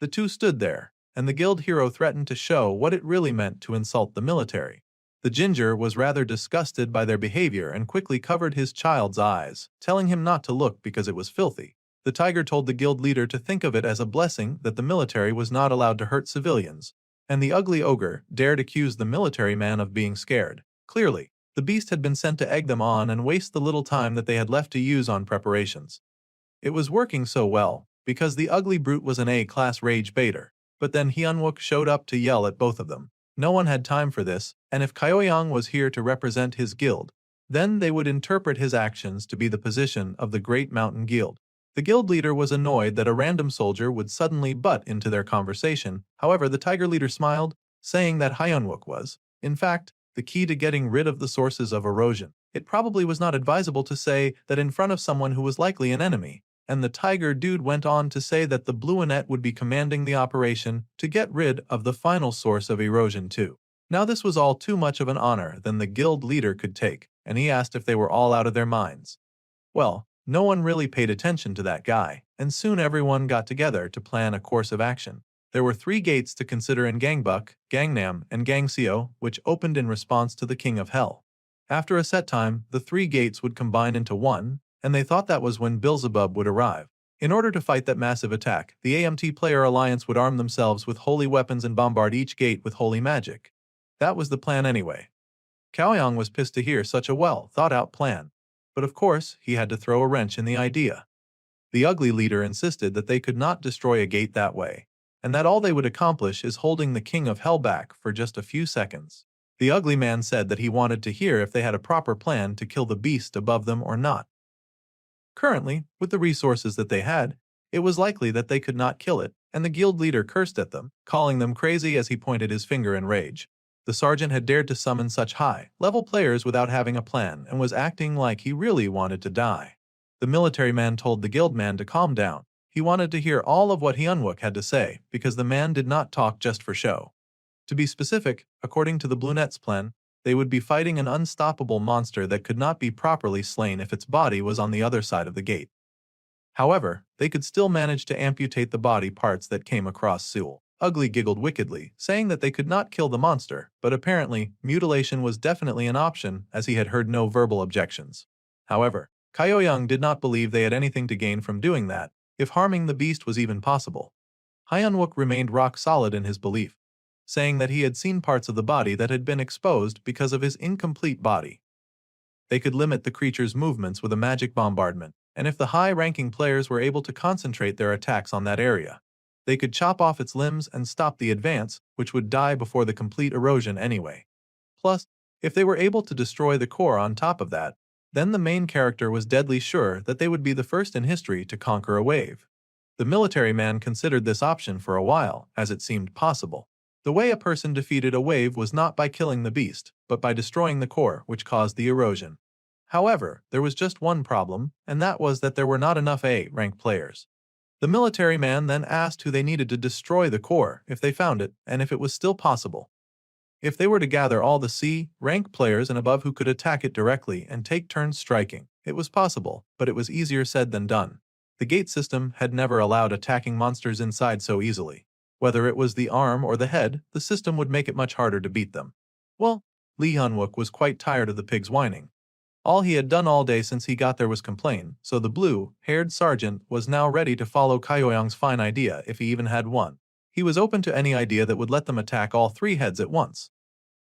The two stood there, and the guild hero threatened to show what it really meant to insult the military. The ginger was rather disgusted by their behavior and quickly covered his child's eyes, telling him not to look because it was filthy. The tiger told the guild leader to think of it as a blessing that the military was not allowed to hurt civilians, and the ugly ogre dared accuse the military man of being scared. Clearly, the beast had been sent to egg them on and waste the little time that they had left to use on preparations. It was working so well, because the ugly brute was an A-class rage baiter. But then Hyunwook showed up to yell at both of them. No one had time for this, and if Kyoyang was here to represent his guild, then they would interpret his actions to be the position of the Great Mountain Guild. The guild leader was annoyed that a random soldier would suddenly butt into their conversation. However, the tiger leader smiled, saying that Hyunwook was, in fact, the key to getting rid of the sources of erosion. It probably was not advisable to say that in front of someone who was likely an enemy, and the tiger dude went on to say that the Blueanet would be commanding the operation to get rid of the final source of erosion too. Now this was all too much of an honor than the guild leader could take, and he asked if they were all out of their minds. Well, no one really paid attention to that guy, and soon everyone got together to plan a course of action. There were 3 gates to consider in Gangbuk, Gangnam, and Gangseo, which opened in response to the King of Hell. After a set time, the 3 gates would combine into one, and they thought that was when Beelzebub would arrive. In order to fight that massive attack, the AMT Player Alliance would arm themselves with holy weapons and bombard each gate with holy magic. That was the plan anyway. Kaoyang was pissed to hear such a well-thought-out plan, but of course he had to throw a wrench in the idea. The ugly leader insisted that they could not destroy a gate that way, and that all they would accomplish is holding the King of Hell back for just a few seconds. The ugly man said that he wanted to hear if they had a proper plan to kill the beast above them or not. Currently, with the resources that they had, it was likely that they could not kill it, and the guild leader cursed at them, calling them crazy as he pointed his finger in rage. The sergeant had dared to summon such high-level players without having a plan and was acting like he really wanted to die. The military man told the guild man to calm down. He wanted to hear all of what Hyunwook had to say, because the man did not talk just for show. To be specific, according to the Bluenet's plan, they would be fighting an unstoppable monster that could not be properly slain if its body was on the other side of the gate. However, they could still manage to amputate the body parts that came across Seul. Ugly giggled wickedly, saying that they could not kill the monster, but apparently, mutilation was definitely an option as he had heard no verbal objections. However, Kyoyang did not believe they had anything to gain from doing that, if harming the beast was even possible. Hyunwook remained rock solid in his belief, saying that he had seen parts of the body that had been exposed because of his incomplete body. They could limit the creature's movements with a magic bombardment, and if the high-ranking players were able to concentrate their attacks on that area, they could chop off its limbs and stop the advance, which would die before the complete erosion anyway. Plus, if they were able to destroy the core on top of that, then the main character was deadly sure that they would be the first in history to conquer a wave. The military man considered this option for a while, as it seemed possible. The way a person defeated a wave was not by killing the beast, but by destroying the core, which caused the erosion. However, there was just one problem, and that was that there were not enough A-rank players. The military man then asked who they needed to destroy the core if they found it, and if it was still possible. If they were to gather all the C-rank players and above who could attack it directly and take turns striking, it was possible, but it was easier said than done. The gate system had never allowed attacking monsters inside so easily. Whether it was the arm or the head, the system would make it much harder to beat them. Well, Lee Hyunwook was quite tired of the pigs whining. All he had done all day since he got there was complain, so the blue-haired sergeant was now ready to follow Kyoyang's fine idea if he even had one. He was open to any idea that would let them attack all 3 heads at once.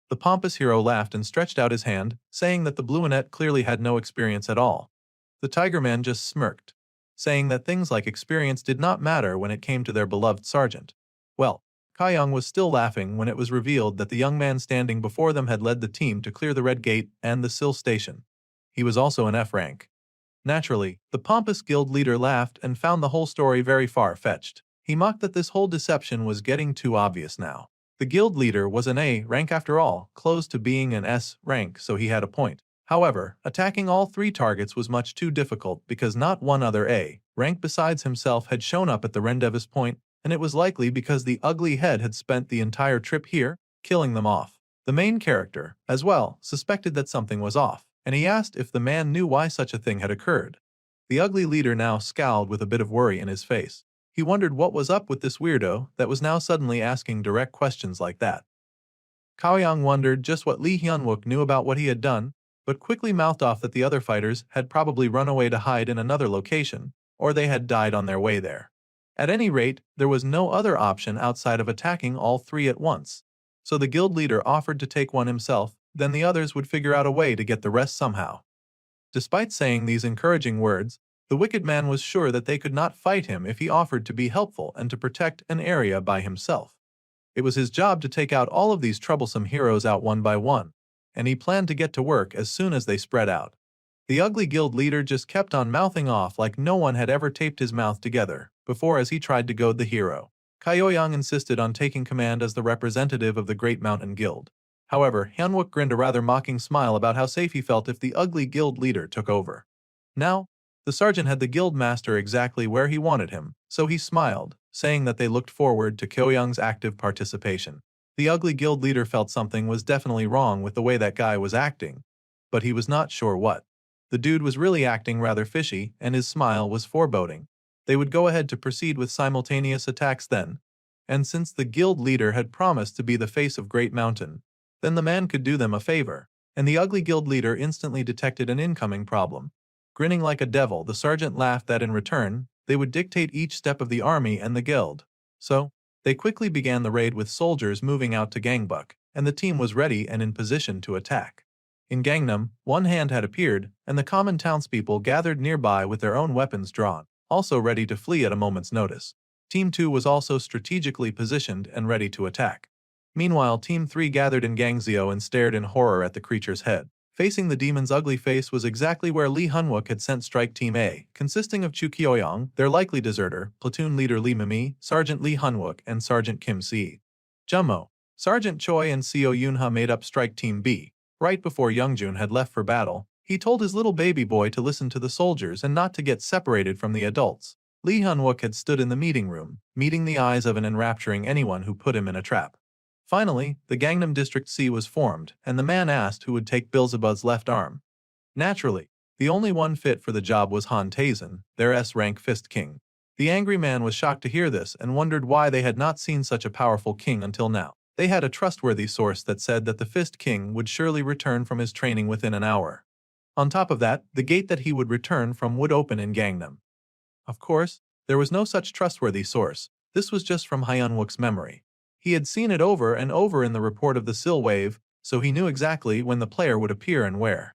The pompous hero laughed and stretched out his hand, saying that the Blueanet clearly had no experience at all. The Tiger Man just smirked, saying that things like experience did not matter when it came to their beloved sergeant. Well, Kyoyang was still laughing when it was revealed that the young man standing before them had led the team to clear the Red Gate and the Sil Station. He was also an F rank. Naturally, the pompous guild leader laughed and found the whole story very far-fetched. He mocked that this whole deception was getting too obvious now. The guild leader was an A rank after all, close to being an S rank, so he had a point. However, attacking all 3 targets was much too difficult because not one other A rank besides himself had shown up at the Rendezvous point, and it was likely because the ugly head had spent the entire trip here, killing them off. The main character, as well, suspected that something was off, and he asked if the man knew why such a thing had occurred. The ugly leader now scowled with a bit of worry in his face. He wondered what was up with this weirdo that was now suddenly asking direct questions like that. Kyoyang wondered just what Lee Hyunwook knew about what he had done, but quickly mouthed off that the other fighters had probably run away to hide in another location, or they had died on their way there. At any rate, there was no other option outside of attacking all three at once. So the guild leader offered to take one himself, then the others would figure out a way to get the rest somehow. Despite saying these encouraging words, the wicked man was sure that they could not fight him if he offered to be helpful and to protect an area by himself. It was his job to take out all of these troublesome heroes out one by one, and he planned to get to work as soon as they spread out. The ugly guild leader just kept on mouthing off like no one had ever taped his mouth together before as he tried to goad the hero. Kyoyang insisted on taking command as the representative of the Great Mountain Guild. However, Hyunwook grinned a rather mocking smile about how safe he felt if the ugly guild leader took over. Now, the sergeant had the guild master exactly where he wanted him, so he smiled, saying that they looked forward to Kyoyang's active participation. The ugly guild leader felt something was definitely wrong with the way that guy was acting, but he was not sure what. The dude was really acting rather fishy, and his smile was foreboding. They would go ahead to proceed with simultaneous attacks then, and since the guild leader had promised to be the face of Great Mountain, then the man could do them a favor, and the ugly guild leader instantly detected an incoming problem. Grinning like a devil, the sergeant laughed that in return, they would dictate each step of the army and the guild. So, they quickly began the raid with soldiers moving out to Gangbuk, and the team was ready and in position to attack. In Gangnam, one hand had appeared, and the common townspeople gathered nearby with their own weapons drawn, also ready to flee at a moment's notice. Team 2 was also strategically positioned and ready to attack. Meanwhile, Team 3 gathered in Gangzio and stared in horror at the creature's head. Facing the demon's ugly face was exactly where Lee Hunwook had sent Strike Team A, consisting of Chu Kyoyang, their likely deserter, platoon leader Lee Mimi, Sergeant Lee Hunwook, and Sergeant Kim Si. Jummo, Sergeant Choi, and Seo Yunha made up Strike Team B. Right before Youngjun had left for battle, he told his little baby boy to listen to the soldiers and not to get separated from the adults. Lee Hunwook had stood in the meeting room, meeting the eyes of and enrapturing anyone who put him in a trap. Finally, the Gangnam District C was formed, and the man asked who would take Beelzebub's left arm. Naturally, the only one fit for the job was Han Taisen, their S-rank Fist King. The angry man was shocked to hear this and wondered why they had not seen such a powerful king until now. They had a trustworthy source that said that the Fist King would surely return from his training within an hour. On top of that, the gate that he would return from would open in Gangnam. Of course, there was no such trustworthy source. This was just from Hyunwook's memory. He had seen it over and over in the report of the Sill Wave, so he knew exactly when the player would appear and where.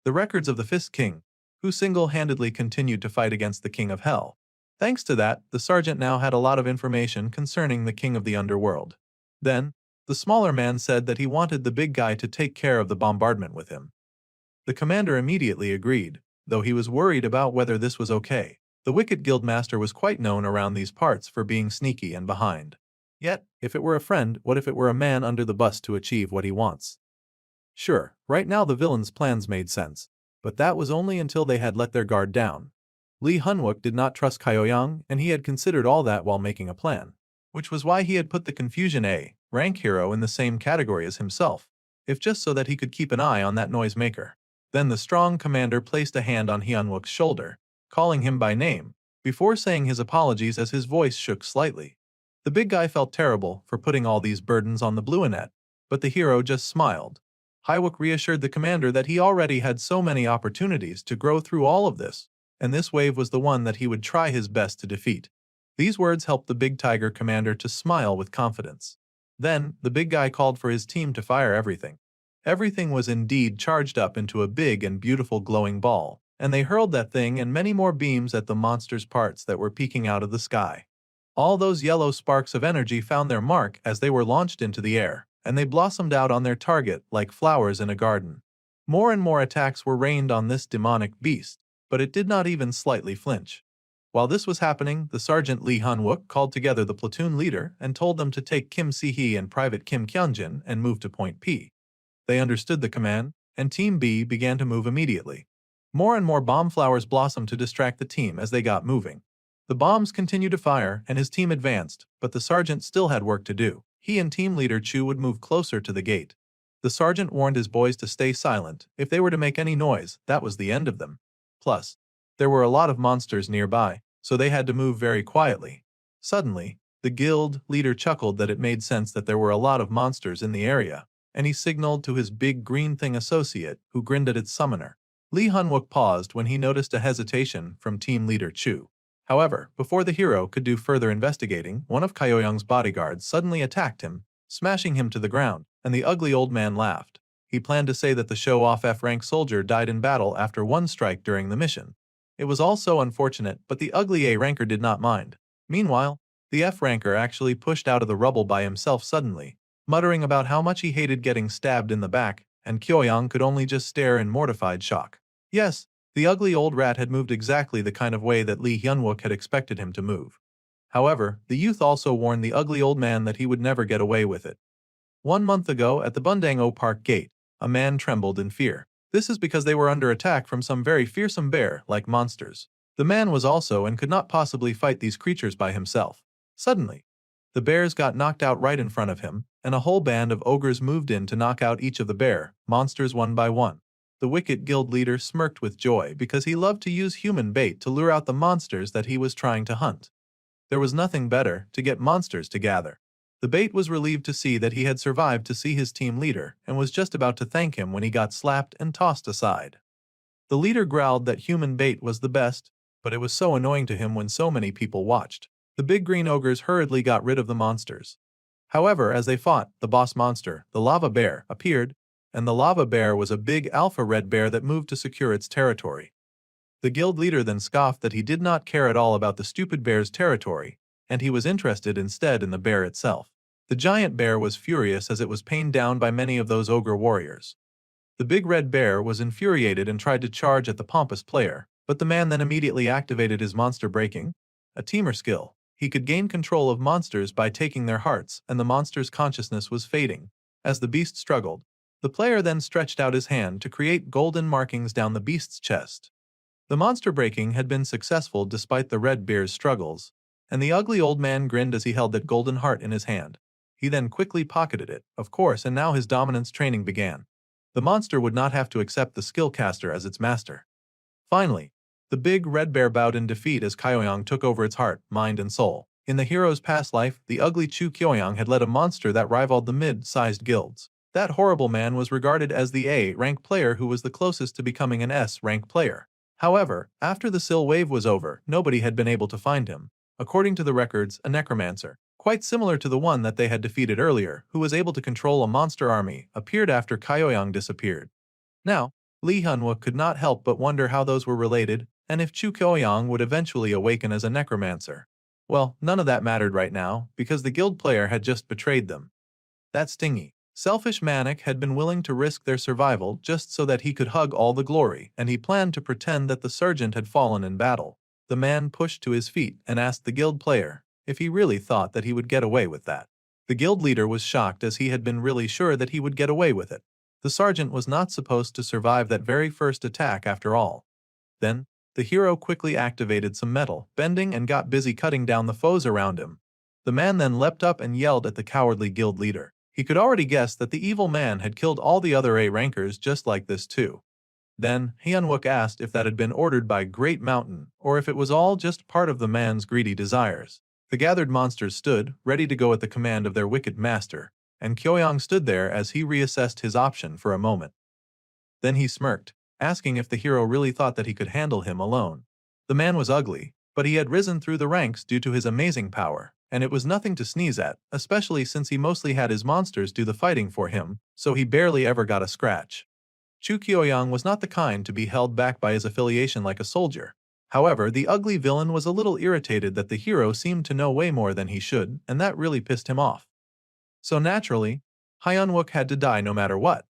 The records of the Fist King, who single-handedly continued to fight against the King of Hell. Thanks to that, the sergeant now had a lot of information concerning the King of the Underworld. Then, the smaller man said that he wanted the big guy to take care of the bombardment with him. The commander immediately agreed, though he was worried about whether this was okay. The Wicked Guildmaster was quite known around these parts for being sneaky and behind. Yet, if it were a friend, what if it were a man under the bus to achieve what he wants? Sure, right now the villain's plans made sense, but that was only until they had let their guard down. Lee Hunwook did not trust Kyoyang, and he had considered all that while making a plan, which was why he had put the Confusion A rank hero in the same category as himself, if just so that he could keep an eye on that noisemaker. Then the strong commander placed a hand on Hyunwook's shoulder, calling him by name, before saying his apologies as his voice shook slightly. The big guy felt terrible for putting all these burdens on the Blueanet, but the hero just smiled. Hywook reassured the commander that he already had so many opportunities to grow through all of this, and this wave was the one that he would try his best to defeat. These words helped the big tiger commander to smile with confidence. Then, the big guy called for his team to fire everything. Everything was indeed charged up into a big and beautiful glowing ball, and they hurled that thing and many more beams at the monster's parts that were peeking out of the sky. All those yellow sparks of energy found their mark as they were launched into the air, and they blossomed out on their target like flowers in a garden. More and more attacks were rained on this demonic beast, but it did not even slightly flinch. While this was happening, the Sergeant Lee Hunwook called together the platoon leader and told them to take Kim Si-hee and Private Kim Kyunjin and move to Point P. They understood the command, and Team B began to move immediately. More and more bomb flowers blossomed to distract the team as they got moving. The bombs continued to fire, and his team advanced, but the sergeant still had work to do. He and team leader Chu would move closer to the gate. The sergeant warned his boys to stay silent. If they were to make any noise, that was the end of them. Plus, there were a lot of monsters nearby, so they had to move very quietly. Suddenly, the guild leader chuckled that it made sense that there were a lot of monsters in the area, and he signaled to his big green thing associate, who grinned at its summoner. Lee Hunwook paused when he noticed a hesitation from team leader Chu. However, before the hero could do further investigating, one of Kyoyang's bodyguards suddenly attacked him, smashing him to the ground, and the ugly old man laughed. He planned to say that the show-off F-rank soldier died in battle after one strike during the mission. It was all so unfortunate, but the ugly A-ranker did not mind. Meanwhile, the F-ranker actually pushed out of the rubble by himself suddenly, muttering about how much he hated getting stabbed in the back, and Kyoyang could only just stare in mortified shock. Yes, the ugly old rat had moved exactly the kind of way that Lee Hyunwook had expected him to move. However, the youth also warned the ugly old man that he would never get away with it. 1 month ago, at the Bundang-o Park Gate, a man trembled in fear. This is because they were under attack from some very fearsome bear-like monsters. The man was also and could not possibly fight these creatures by himself. Suddenly, the bears got knocked out right in front of him, and a whole band of ogres moved in to knock out each of the bear monsters one by one. The wicked guild leader smirked with joy because he loved to use human bait to lure out the monsters that he was trying to hunt. There was nothing better to get monsters to gather. The bait was relieved to see that he had survived to see his team leader and was just about to thank him when he got slapped and tossed aside. The leader growled that human bait was the best, but it was so annoying to him when so many people watched. The big green ogres hurriedly got rid of the monsters. However, as they fought, the boss monster, the lava bear, appeared, and the lava bear was a big alpha red bear that moved to secure its territory. The guild leader then scoffed that he did not care at all about the stupid bear's territory, and he was interested instead in the bear itself. The giant bear was furious as it was pained down by many of those ogre warriors. The big red bear was infuriated and tried to charge at the pompous player, but the man then immediately activated his monster breaking, a teamer skill. He could gain control of monsters by taking their hearts, and the monster's consciousness was fading. As the beast struggled, the player then stretched out his hand to create golden markings down the beast's chest. The monster breaking had been successful despite the red bear's struggles, and the ugly old man grinned as he held that golden heart in his hand. He then quickly pocketed it, of course, and now his dominance training began. The monster would not have to accept the skill caster as its master. Finally, the big red bear bowed in defeat as Kyoyang took over its heart, mind, and soul. In the hero's past life, the ugly Chu Kyoyang had led a monster that rivaled the mid-sized guilds. That horrible man was regarded as the A-rank player who was the closest to becoming an S-rank player. However, after the Sil wave was over, nobody had been able to find him. According to the records, a necromancer, quite similar to the one that they had defeated earlier, who was able to control a monster army, appeared after Kyoyang disappeared. Now, Lee Hunwook could not help but wonder how those were related, and if Chu Kyoyang would eventually awaken as a necromancer. Well, none of that mattered right now, because the guild player had just betrayed them. That stingy, selfish maniac had been willing to risk their survival just so that he could hug all the glory, and he planned to pretend that the sergeant had fallen in battle. The man pushed to his feet and asked the guild player if he really thought that he would get away with that. The guild leader was shocked as he had been really sure that he would get away with it. The sergeant was not supposed to survive that very first attack after all. Then, the hero quickly activated some metal bending and got busy cutting down the foes around him. The man then leapt up and yelled at the cowardly guild leader. He could already guess that the evil man had killed all the other A-rankers just like this too. Then, Hyunwook asked if that had been ordered by Great Mountain, or if it was all just part of the man's greedy desires. The gathered monsters stood, ready to go at the command of their wicked master, and Kyoyang stood there as he reassessed his option for a moment. Then he smirked, asking if the hero really thought that he could handle him alone. The man was ugly, but he had risen through the ranks due to his amazing power, and it was nothing to sneeze at, especially since he mostly had his monsters do the fighting for him, so he barely ever got a scratch. Chu Kyoyang was not the kind to be held back by his affiliation like a soldier. However, the ugly villain was a little irritated that the hero seemed to know way more than he should, and that really pissed him off. So naturally, Hyunwook had to die no matter what.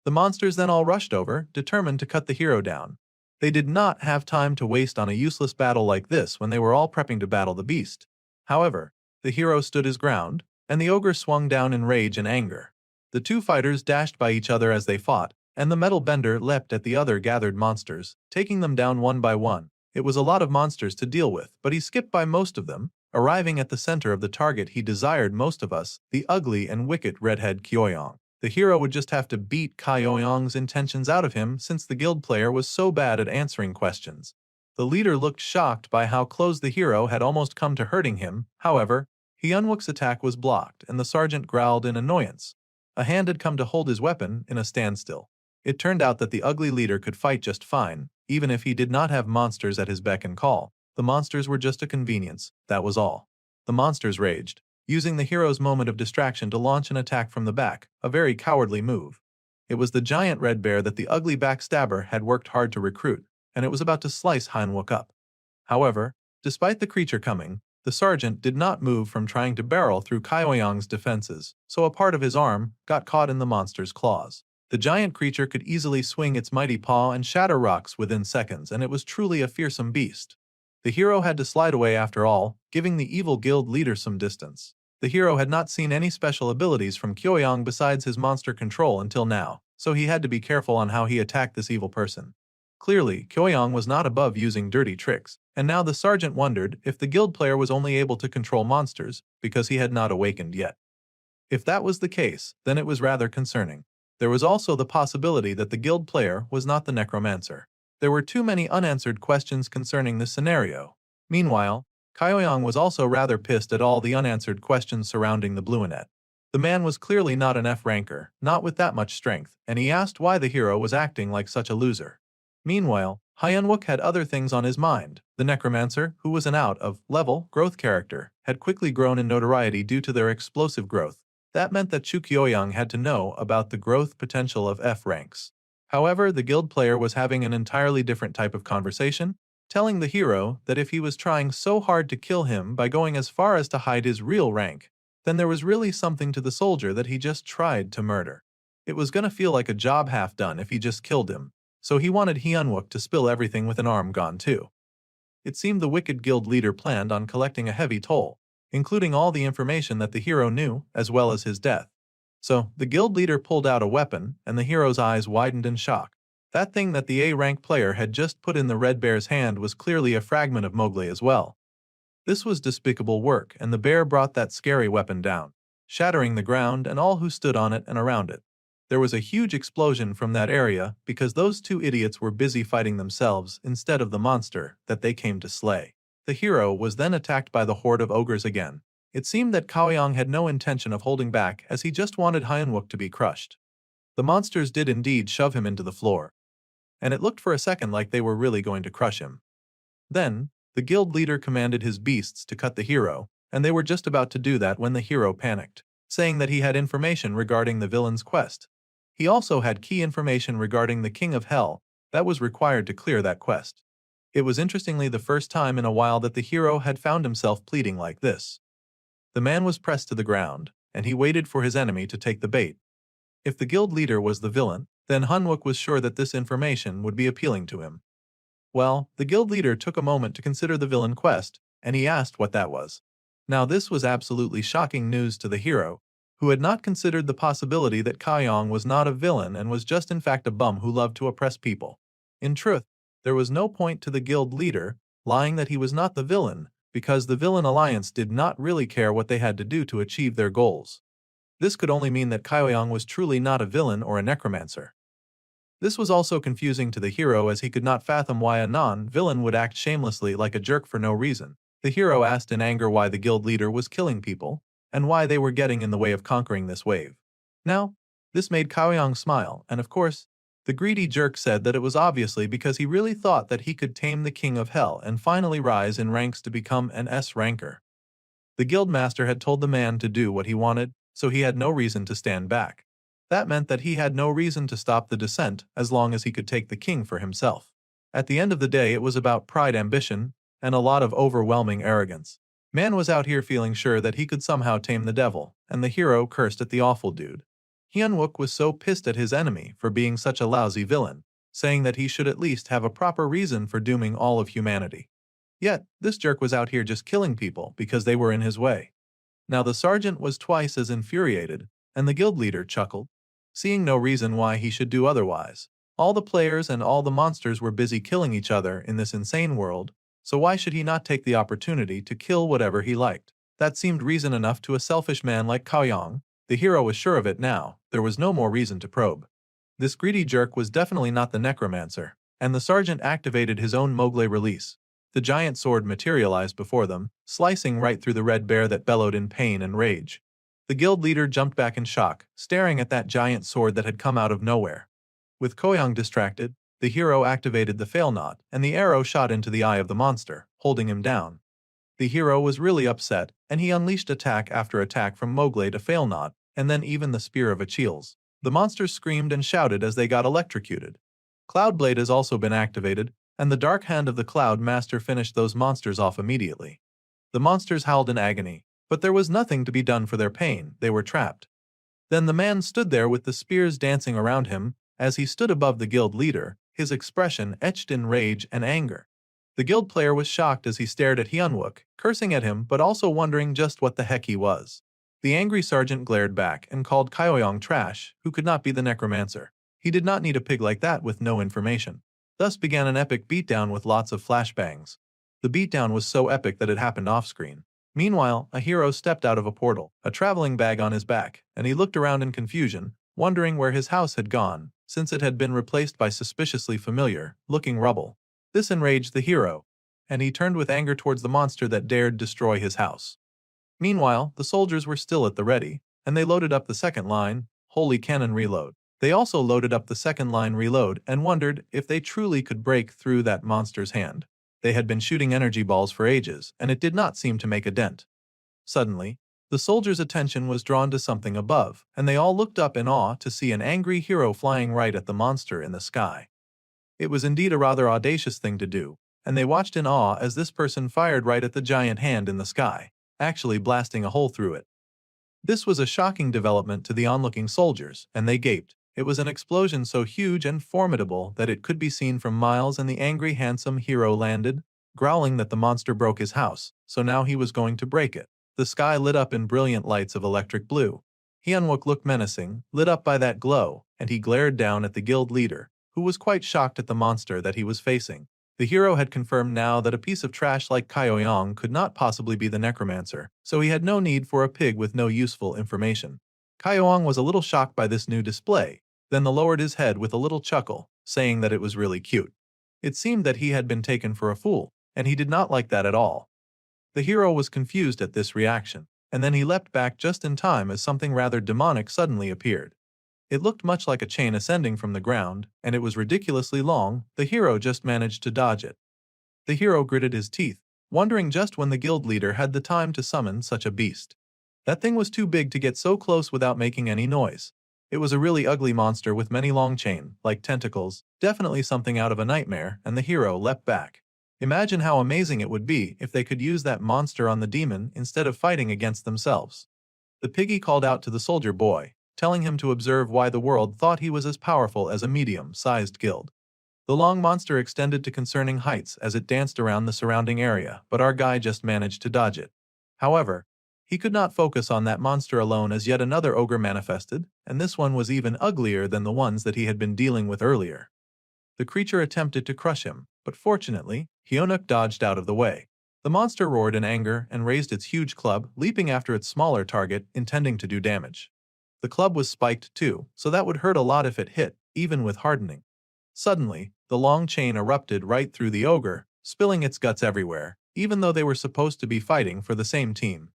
The monsters then all rushed over, determined to cut the hero down. They did not have time to waste on a useless battle like this when they were all prepping to battle the beast. However, the hero stood his ground, and the ogre swung down in rage and anger. The two fighters dashed by each other as they fought, and the metal bender leapt at the other gathered monsters, taking them down one by one. It was a lot of monsters to deal with, but he skipped by most of them, arriving at the center of the target he desired most of us, the ugly and wicked redhead Kyoyang. The hero would just have to beat Kyoyang's intentions out of him since the guild player was so bad at answering questions. The leader looked shocked by how close the hero had almost come to hurting him. However, Hyunwook's attack was blocked, and the sergeant growled in annoyance. A hand had come to hold his weapon in a standstill. It turned out that the ugly leader could fight just fine, even if he did not have monsters at his beck and call. The monsters were just a convenience, that was all. The monsters raged, using the hero's moment of distraction to launch an attack from the back, a very cowardly move. It was the giant red bear that the ugly backstabber had worked hard to recruit, and it was about to slice Hanwook up. However, despite the creature coming, the sergeant did not move from trying to barrel through Kyoyang's defenses, so a part of his arm got caught in the monster's claws. The giant creature could easily swing its mighty paw and shatter rocks within seconds, and it was truly a fearsome beast. The hero had to slide away after all, giving the evil guild leader some distance. The hero had not seen any special abilities from Kyoyang besides his monster control until now, so he had to be careful on how he attacked this evil person. Clearly, Kyoyang was not above using dirty tricks, and now the sergeant wondered if the guild player was only able to control monsters because he had not awakened yet. If that was the case, then it was rather concerning. There was also the possibility that the guild player was not the necromancer. There were too many unanswered questions concerning this scenario. Meanwhile, Kyoyang was also rather pissed at all the unanswered questions surrounding the Bluinet. The man was clearly not an F ranker, not with that much strength, and he asked why the hero was acting like such a loser. Meanwhile, Hyunwook had other things on his mind. The necromancer, who was an out-of-level growth character, had quickly grown in notoriety due to their explosive growth. That meant that Chu Kyoyang had to know about the growth potential of F ranks. However, the guild player was having an entirely different type of conversation, telling the hero that if he was trying so hard to kill him by going as far as to hide his real rank, then there was really something to the soldier that he just tried to murder. It was gonna feel like a job half done if he just killed him, so he wanted Hyunwook to spill everything with an arm gone too. It seemed the wicked guild leader planned on collecting a heavy toll, including all the information that the hero knew, as well as his death. So, the guild leader pulled out a weapon, and the hero's eyes widened in shock. That thing that the A-rank player had just put in the red bear's hand was clearly a fragment of Mowgli as well. This was despicable work, and the bear brought that scary weapon down, shattering the ground and all who stood on it and around it. There was a huge explosion from that area because those two idiots were busy fighting themselves instead of the monster that they came to slay. The hero was then attacked by the horde of ogres again. It seemed that Kyoyang had no intention of holding back as he just wanted Hyunwook to be crushed. The monsters did indeed shove him into the floor, and it looked for a second like they were really going to crush him. Then, the guild leader commanded his beasts to cut the hero, and they were just about to do that when the hero panicked, saying that he had information regarding the villain's quest. He also had key information regarding the King of Hell that was required to clear that quest. It was interestingly the first time in a while that the hero had found himself pleading like this. The man was pressed to the ground, and he waited for his enemy to take the bait. If the guild leader was the villain, then Hyunwook was sure that this information would be appealing to him. Well, the guild leader took a moment to consider the villain quest, and he asked what that was. Now this was absolutely shocking news to the hero, who had not considered the possibility that Kyoyang was not a villain and was just in fact a bum who loved to oppress people. In truth, there was no point to the guild leader lying that he was not the villain, because the villain alliance did not really care what they had to do to achieve their goals. This could only mean that Kyoyang was truly not a villain or a necromancer. This was also confusing to the hero as he could not fathom why a non-villain would act shamelessly like a jerk for no reason. The hero asked in anger why the guild leader was killing people, and why they were getting in the way of conquering this wave. Now, this made Kyoyang smile, and of course, the greedy jerk said that it was obviously because he really thought that he could tame the King of Hell and finally rise in ranks to become an S-ranker. The guildmaster had told the man to do what he wanted, so he had no reason to stand back. That meant that he had no reason to stop the descent as long as he could take the king for himself. At the end of the day, it was about pride, ambition, and a lot of overwhelming arrogance. Man was out here feeling sure that he could somehow tame the devil, and the hero cursed at the awful dude. Hyunwook was so pissed at his enemy for being such a lousy villain, saying that he should at least have a proper reason for dooming all of humanity. Yet, this jerk was out here just killing people because they were in his way. Now the sergeant was twice as infuriated, and the guild leader chuckled, seeing no reason why he should do otherwise. All the players and all the monsters were busy killing each other in this insane world, so why should he not take the opportunity to kill whatever he liked? That seemed reason enough to a selfish man like Kyoyang. The hero was sure of it now. There was no more reason to probe. This greedy jerk was definitely not the necromancer, and the sergeant activated his own Mowgli release. The giant sword materialized before them, slicing right through the red bear that bellowed in pain and rage. The guild leader jumped back in shock, staring at that giant sword that had come out of nowhere. With Koyang distracted, the hero activated the fail knot, and the arrow shot into the eye of the monster, holding him down. The hero was really upset, and he unleashed attack after attack from Mowgli to fail knot, and then even the spear of Achilles. The monsters screamed and shouted as they got electrocuted. Cloudblade has also been activated, and the dark hand of the Cloud Master finished those monsters off immediately. The monsters howled in agony, but there was nothing to be done for their pain, they were trapped. Then the man stood there with the spears dancing around him. As he stood above the guild leader, his expression etched in rage and anger. The guild player was shocked as he stared at Hyunwook, cursing at him but also wondering just what the heck he was. The angry sergeant glared back and called Kyoyong trash, who could not be the necromancer. He did not need a pig like that with no information. Thus began an epic beatdown with lots of flashbangs. The beatdown was so epic that it happened off-screen. Meanwhile, a hero stepped out of a portal, a traveling bag on his back, and he looked around in confusion, wondering where his house had gone, since it had been replaced by suspiciously familiar-looking rubble. This enraged the hero, and he turned with anger towards the monster that dared destroy his house. Meanwhile, the soldiers were still at the ready, and they loaded up the second line, Holy Cannon Reload. They also loaded up the second line Reload and wondered if they truly could break through that monster's hand. They had been shooting energy balls for ages, and it did not seem to make a dent. Suddenly, the soldiers' attention was drawn to something above, and they all looked up in awe to see an angry hero flying right at the monster in the sky. It was indeed a rather audacious thing to do, and they watched in awe as this person fired right at the giant hand in the sky, actually blasting a hole through it. This was a shocking development to the onlooking soldiers, and they gaped. It was an explosion so huge and formidable that it could be seen from miles, and the angry handsome hero landed, growling that the monster broke his house, so now he was going to break it. The sky lit up in brilliant lights of electric blue. Hyunwook looked menacing, lit up by that glow, and he glared down at the guild leader, who was quite shocked at the monster that he was facing. The hero had confirmed now that a piece of trash like Kyoyong could not possibly be the necromancer, so he had no need for a pig with no useful information. Kyoyong was a little shocked by this new display, then lowered his head with a little chuckle, saying that it was really cute. It seemed that he had been taken for a fool, and he did not like that at all. The hero was confused at this reaction, and then he leapt back just in time as something rather demonic suddenly appeared. It looked much like a chain ascending from the ground, and it was ridiculously long. The hero just managed to dodge it. The hero gritted his teeth, wondering just when the guild leader had the time to summon such a beast. That thing was too big to get so close without making any noise. It was a really ugly monster with many long chain-like tentacles, definitely something out of a nightmare, and the hero leapt back. Imagine how amazing it would be if they could use that monster on the demon instead of fighting against themselves. The piggy called out to the soldier boy, telling him to observe why the world thought he was as powerful as a medium-sized guild. The long monster extended to concerning heights as it danced around the surrounding area, but our guy just managed to dodge it. However, he could not focus on that monster alone as yet another ogre manifested, and this one was even uglier than the ones that he had been dealing with earlier. The creature attempted to crush him, but fortunately, Hyunwook dodged out of the way. The monster roared in anger and raised its huge club, leaping after its smaller target, intending to do damage. The club was spiked too, so that would hurt a lot if it hit, even with hardening. Suddenly, the long chain erupted right through the ogre, spilling its guts everywhere, even though they were supposed to be fighting for the same team.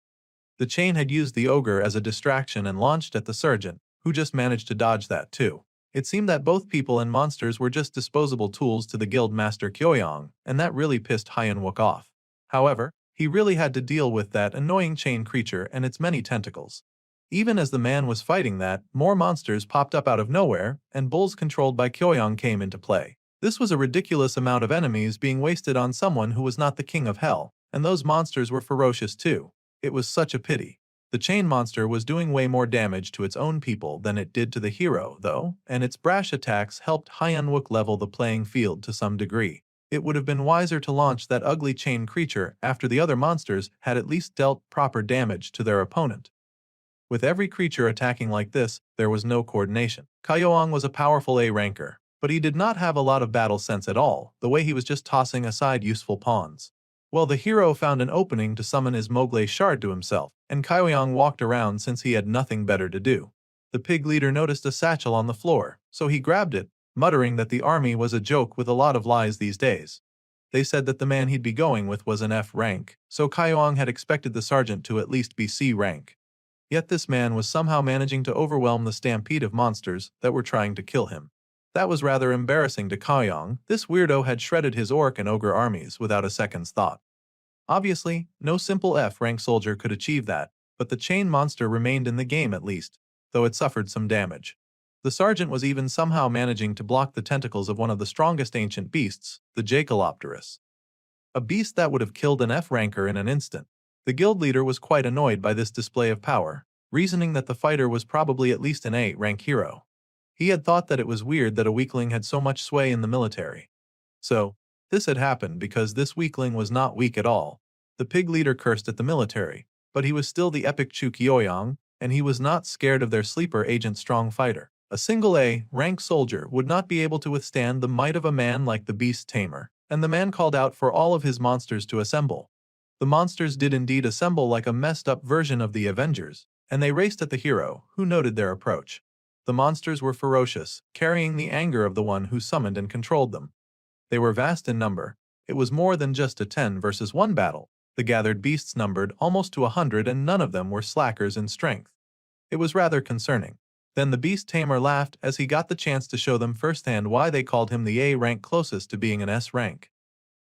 The chain had used the ogre as a distraction and launched at the sergeant, who just managed to dodge that too. It seemed that both people and monsters were just disposable tools to the guild master Kyoyong, and that really pissed Hyunwook off. However, he really had to deal with that annoying chain creature and its many tentacles. Even as the man was fighting that, more monsters popped up out of nowhere, and bulls controlled by Kyoyong came into play. This was a ridiculous amount of enemies being wasted on someone who was not the king of hell, and those monsters were ferocious too. It was such a pity. The chain monster was doing way more damage to its own people than it did to the hero, though, and its brash attacks helped Hyunwook level the playing field to some degree. It would have been wiser to launch that ugly chain creature after the other monsters had at least dealt proper damage to their opponent. With every creature attacking like this, there was no coordination. Kyoyong was a powerful A-ranker, but he did not have a lot of battle sense at all, the way he was just tossing aside useful pawns. Well, the hero found an opening to summon his Mowgli shard to himself, and Kyoyong walked around since he had nothing better to do. The pig leader noticed a satchel on the floor, so he grabbed it, muttering that the army was a joke with a lot of lies these days. They said that the man he'd be going with was an F rank, so Kyoyong had expected the sergeant to at least be C rank. Yet this man was somehow managing to overwhelm the stampede of monsters that were trying to kill him. That was rather embarrassing to Kaoyong. This weirdo had shredded his orc and ogre armies without a second's thought. Obviously, no simple F-rank soldier could achieve that, but the chain monster remained in the game at least, though it suffered some damage. The sergeant was even somehow managing to block the tentacles of one of the strongest ancient beasts, the Jacalopterus. A beast that would have killed an F-ranker in an instant. The guild leader was quite annoyed by this display of power, reasoning that the fighter was probably at least an A-rank hero. He had thought that it was weird that a weakling had so much sway in the military. So, this had happened because this weakling was not weak at all. The pig leader cursed at the military, but he was still the epic Chu Kyoyong, and he was not scared of their sleeper agent strong fighter. A single A-rank soldier would not be able to withstand the might of a man like the beast tamer, and the man called out for all of his monsters to assemble. The monsters did indeed assemble like a messed up version of the Avengers, and they raced at the hero, who noted their approach. The monsters were ferocious, carrying the anger of the one who summoned and controlled them. They were vast in number. It was more than just a 10 versus 1 battle. The gathered beasts numbered almost to 100 and none of them were slackers in strength. It was rather concerning. Then the beast tamer laughed as he got the chance to show them firsthand why they called him the A rank closest to being an S rank.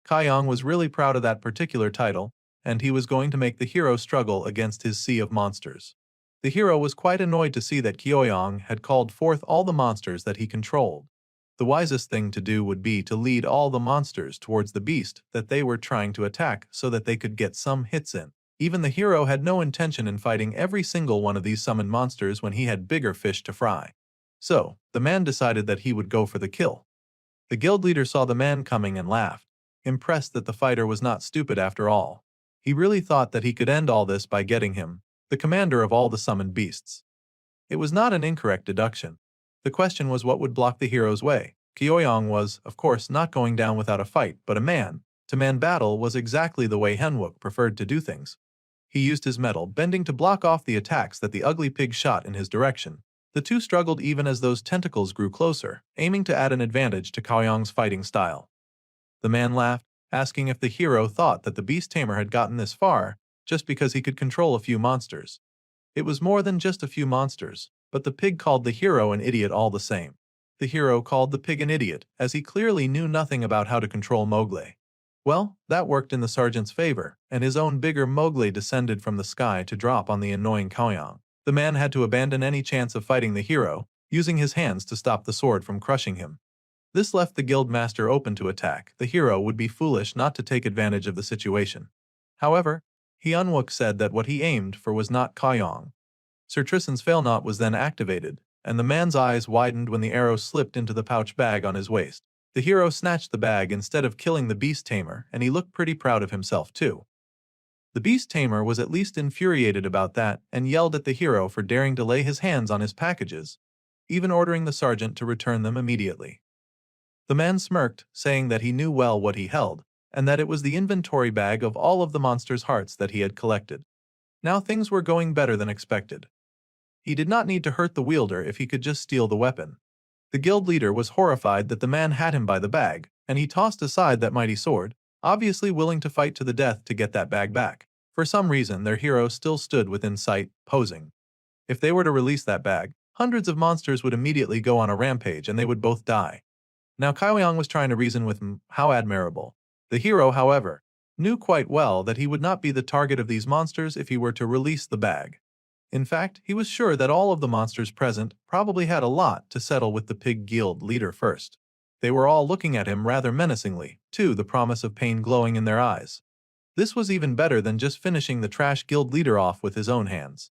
Kaiyong was really proud of that particular title, and he was going to make the hero struggle against his sea of monsters. The hero was quite annoyed to see that Kyoyong had called forth all the monsters that he controlled. The wisest thing to do would be to lead all the monsters towards the beast that they were trying to attack so that they could get some hits in. Even the hero had no intention in fighting every single one of these summoned monsters when he had bigger fish to fry. So, the man decided that he would go for the kill. The guild leader saw the man coming and laughed, impressed that the fighter was not stupid after all. He really thought that he could end all this by getting him, the commander of all the summoned beasts. It was not an incorrect deduction. The question was what would block the hero's way. Kyoyong was, of course, not going down without a fight, but a man-to-man battle was exactly the way Henwook preferred to do things. He used his metal bending to block off the attacks that the ugly pig shot in his direction. The two struggled even as those tentacles grew closer, aiming to add an advantage to Kyoyong's fighting style. The man laughed, asking if the hero thought that the beast tamer had gotten this far just because he could control a few monsters. It was more than just a few monsters, but the pig called the hero an idiot all the same. The hero called the pig an idiot, as he clearly knew nothing about how to control Mowgli. Well, that worked in the sergeant's favor, and his own bigger Mowgli descended from the sky to drop on the annoying Kaoyong. The man had to abandon any chance of fighting the hero, using his hands to stop the sword from crushing him. This left the guild master open to attack. The hero would be foolish not to take advantage of the situation. However, Hyunwook said that what he aimed for was not Kaoyong. Sir Tristan's failnaught was then activated, and the man's eyes widened when the arrow slipped into the pouch bag on his waist. The hero snatched the bag instead of killing the beast tamer, and he looked pretty proud of himself too. The beast tamer was at least infuriated about that and yelled at the hero for daring to lay his hands on his packages, even ordering the sergeant to return them immediately. The man smirked, saying that he knew well what he held, and that it was the inventory bag of all of the monsters' hearts that he had collected. Now things were going better than expected. He did not need to hurt the wielder if he could just steal the weapon. The guild leader was horrified that the man had him by the bag, and he tossed aside that mighty sword, obviously willing to fight to the death to get that bag back. For some reason, their hero still stood within sight, posing. If they were to release that bag, hundreds of monsters would immediately go on a rampage and they would both die. Now Kaoyong was trying to reason with him, how admirable. The hero, however, knew quite well that he would not be the target of these monsters if he were to release the bag. In fact, he was sure that all of the monsters present probably had a lot to settle with the pig guild leader first. They were all looking at him rather menacingly, too, the promise of pain glowing in their eyes. This was even better than just finishing the trash guild leader off with his own hands.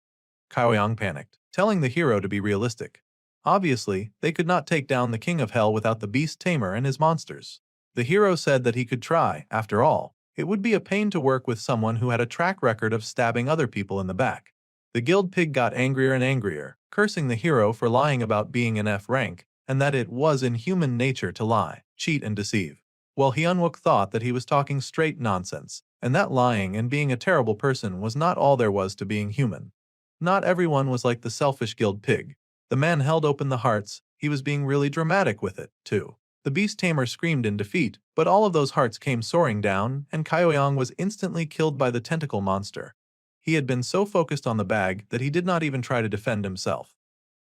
Kaoyong panicked, telling the hero to be realistic. Obviously, they could not take down the king of hell without the beast tamer and his monsters. The hero said that he could try. After all, it would be a pain to work with someone who had a track record of stabbing other people in the back. The guild pig got angrier and angrier, cursing the hero for lying about being an F rank, and that it was in human nature to lie, cheat and deceive. Well, Hyunwook thought that he was talking straight nonsense, and that lying and being a terrible person was not all there was to being human. Not everyone was like the selfish guild pig. The man held open the hearts. He was being really dramatic with it, too. The beast tamer screamed in defeat, but all of those hearts came soaring down, and Kaoyong was instantly killed by the tentacle monster. He had been so focused on the bag that he did not even try to defend himself.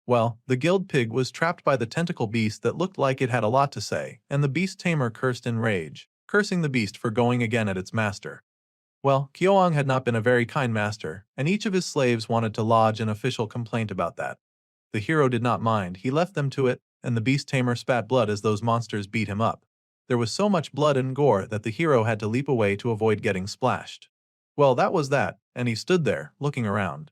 Well, the guild pig was trapped by the tentacle beast that looked like it had a lot to say, and the beast tamer cursed in rage, cursing the beast for going again at its master. Well, Kyoang had not been a very kind master, and each of his slaves wanted to lodge an official complaint about that. The hero did not mind, he left them to it, and the beast tamer spat blood as those monsters beat him up. There was so much blood and gore that the hero had to leap away to avoid getting splashed. Well, that was that, and he stood there, looking around.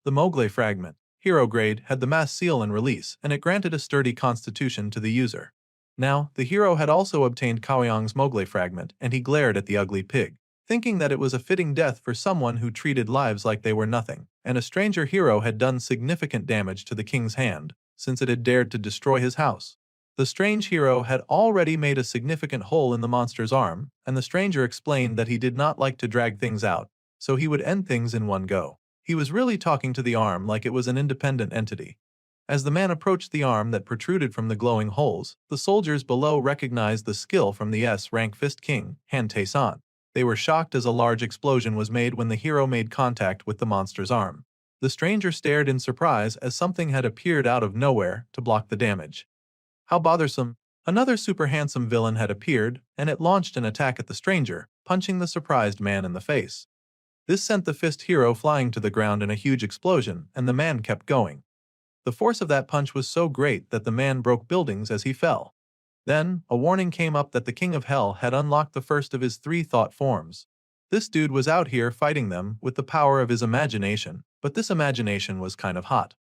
The Mogle fragment, hero grade, had the mass seal and release, and it granted a sturdy constitution to the user. Now, the hero had also obtained Kaoyang's Mogle fragment, and he glared at the ugly pig, thinking that it was a fitting death for someone who treated lives like they were nothing, and a stranger hero had done significant damage to the king's hand, since it had dared to destroy his house. The strange hero had already made a significant hole in the monster's arm, and the stranger explained that he did not like to drag things out, so he would end things in one go. He was really talking to the arm like it was an independent entity. As the man approached the arm that protruded from the glowing holes, the soldiers below recognized the skill from the S-rank Fist King, Han Tae-san. They were shocked as a large explosion was made when the hero made contact with the monster's arm. The stranger stared in surprise as something had appeared out of nowhere to block the damage. How bothersome! Another super handsome villain had appeared, and it launched an attack at the stranger, punching the surprised man in the face. This sent the fist hero flying to the ground in a huge explosion, and the man kept going. The force of that punch was so great that the man broke buildings as he fell. Then, a warning came up that the King of Hell had unlocked the first of his 3 thought forms. This dude was out here fighting them with the power of his imagination, but this imagination was kind of hot.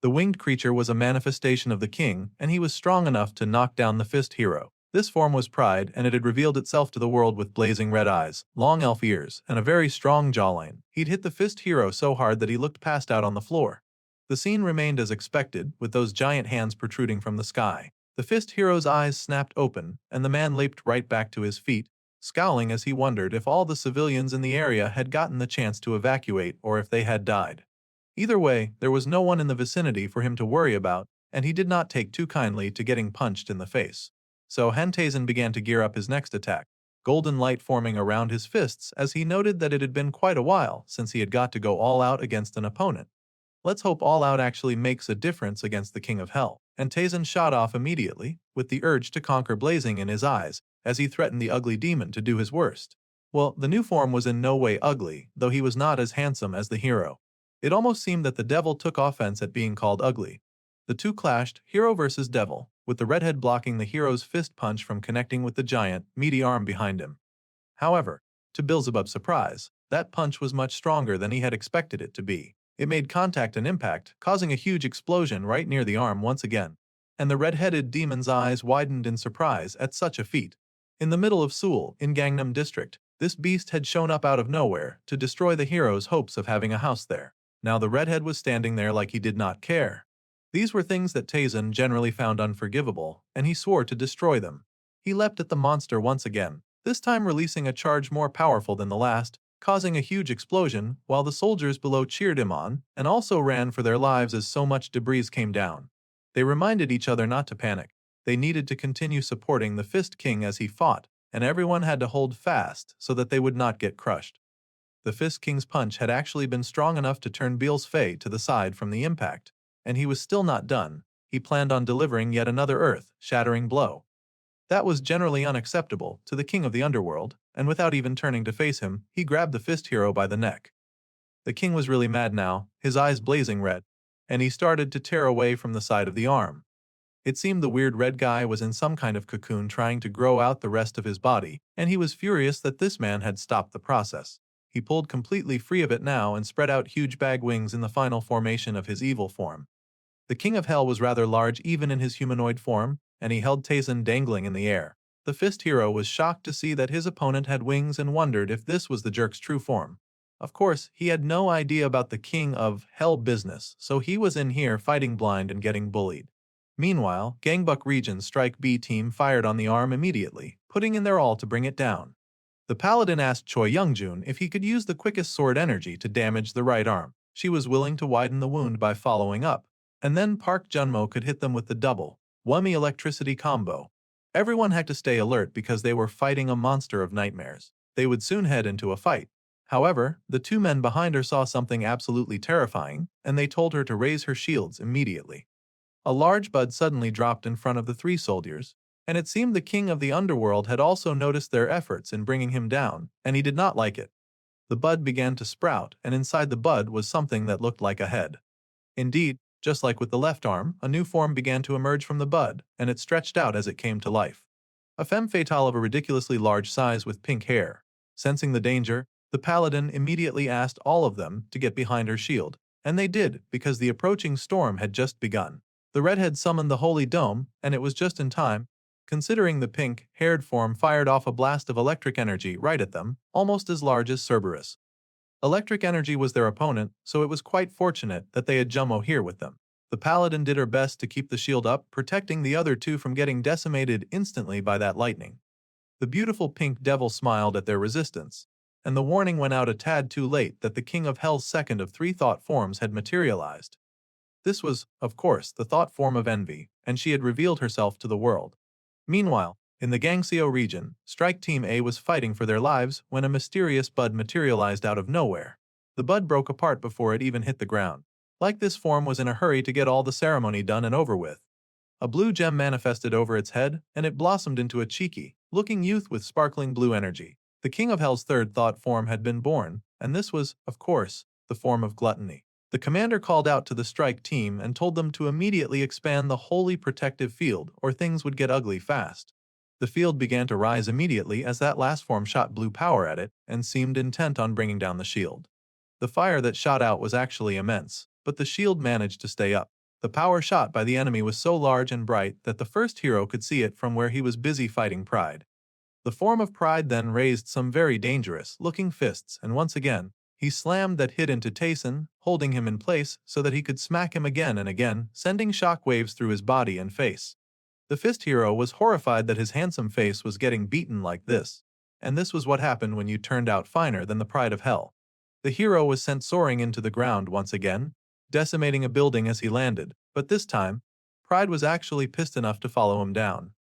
The winged creature was a manifestation of the king, and he was strong enough to knock down the fist hero. This form was Pride, and it had revealed itself to the world with blazing red eyes, long elf ears, and a very strong jawline. He'd hit the fist hero so hard that he looked passed out on the floor. The scene remained as expected, with those giant hands protruding from the sky. The fist hero's eyes snapped open, and the man leaped right back to his feet, scowling as he wondered if all the civilians in the area had gotten the chance to evacuate or if they had died. Either way, there was no one in the vicinity for him to worry about, and he did not take too kindly to getting punched in the face. So Hantazen began to gear up his next attack, golden light forming around his fists as he noted that it had been quite a while since he had got to go all out against an opponent. Let's hope all out actually makes a difference against the King of Hell. And Tazen shot off immediately, with the urge to conquer blazing in his eyes, as he threatened the ugly demon to do his worst. Well, the new form was in no way ugly, though he was not as handsome as the hero. It almost seemed that the devil took offense at being called ugly. The two clashed, hero versus devil, with the redhead blocking the hero's fist punch from connecting with the giant, meaty arm behind him. However, to Beelzebub's surprise, that punch was much stronger than he had expected it to be. It made contact and impact, causing a huge explosion right near the arm once again. And the red-headed demon's eyes widened in surprise at such a feat. In the middle of Seoul, in Gangnam District, this beast had shown up out of nowhere to destroy the hero's hopes of having a house there. Now the redhead was standing there like he did not care. These were things that Tazen generally found unforgivable, and he swore to destroy them. He leapt at the monster once again, this time releasing a charge more powerful than the last, causing a huge explosion, while the soldiers below cheered him on, and also ran for their lives as so much debris came down. They reminded each other not to panic. They needed to continue supporting the Fist King as he fought, and everyone had to hold fast so that they would not get crushed. The Fist King's punch had actually been strong enough to turn Beel's Fei to the side from the impact, and he was still not done. He planned on delivering yet another earth-shattering blow. That was generally unacceptable to the king of the underworld, and without even turning to face him, he grabbed the fist hero by the neck. The king was really mad now, his eyes blazing red, and he started to tear away from the side of the arm. It seemed the weird red guy was in some kind of cocoon trying to grow out the rest of his body, and he was furious that this man had stopped the process. He pulled completely free of it now and spread out huge bag wings in the final formation of his evil form. The King of Hell was rather large even in his humanoid form, and he held Tazen dangling in the air. The fist hero was shocked to see that his opponent had wings and wondered if this was the jerk's true form. Of course, he had no idea about the King of Hell business, so he was in here fighting blind and getting bullied. Meanwhile, Gangbuk Region's Strike B team fired on the arm immediately, putting in their all to bring it down. The paladin asked Choi Youngjun if he could use the quickest sword energy to damage the right arm. She was willing to widen the wound by following up. And then Park Junmo could hit them with the double Wummy electricity combo. Everyone had to stay alert because they were fighting a monster of nightmares. They would soon head into a fight. However, the two men behind her saw something absolutely terrifying, and they told her to raise her shields immediately. A large bud suddenly dropped in front of the three soldiers, and it seemed the king of the underworld had also noticed their efforts in bringing him down, and he did not like it. The bud began to sprout, and inside the bud was something that looked like a head. Indeed, just like with the left arm, a new form began to emerge from the bud, and it stretched out as it came to life. A femme fatale of a ridiculously large size with pink hair. Sensing the danger, the paladin immediately asked all of them to get behind her shield, and they did because the approaching storm had just begun. The redhead summoned the holy dome, and it was just in time, considering the pink-haired form fired off a blast of electric energy right at them, almost as large as Cerberus. Electric energy was their opponent, so it was quite fortunate that they had Jummo here with them. The paladin did her best to keep the shield up, protecting the other two from getting decimated instantly by that lightning. The beautiful pink devil smiled at their resistance, and the warning went out a tad too late that the king of hell's second of three thought forms had materialized. This was, of course, the thought form of envy, and she had revealed herself to the world. Meanwhile, in the Gangseo region, Strike Team A was fighting for their lives when a mysterious bud materialized out of nowhere. The bud broke apart before it even hit the ground. Like this form was in a hurry to get all the ceremony done and over with. A blue gem manifested over its head, and it blossomed into a cheeky looking youth with sparkling blue energy. The King of Hell's third thought form had been born, and this was, of course, the form of gluttony. The commander called out to the strike team and told them to immediately expand the holy protective field or things would get ugly fast. The field began to rise immediately as that last form shot blue power at it and seemed intent on bringing down the shield. The fire that shot out was actually immense, but the shield managed to stay up. The power shot by the enemy was so large and bright that the first hero could see it from where he was busy fighting Pride. The form of Pride then raised some very dangerous-looking fists, and once again, he slammed that hit into Tayson, holding him in place so that he could smack him again and again, sending shockwaves through his body and face. The fist hero was horrified that his handsome face was getting beaten like this, and this was what happened when you turned out finer than the Pride of Hell. The hero was sent soaring into the ground once again, decimating a building as he landed, but this time, Pride was actually pissed enough to follow him down.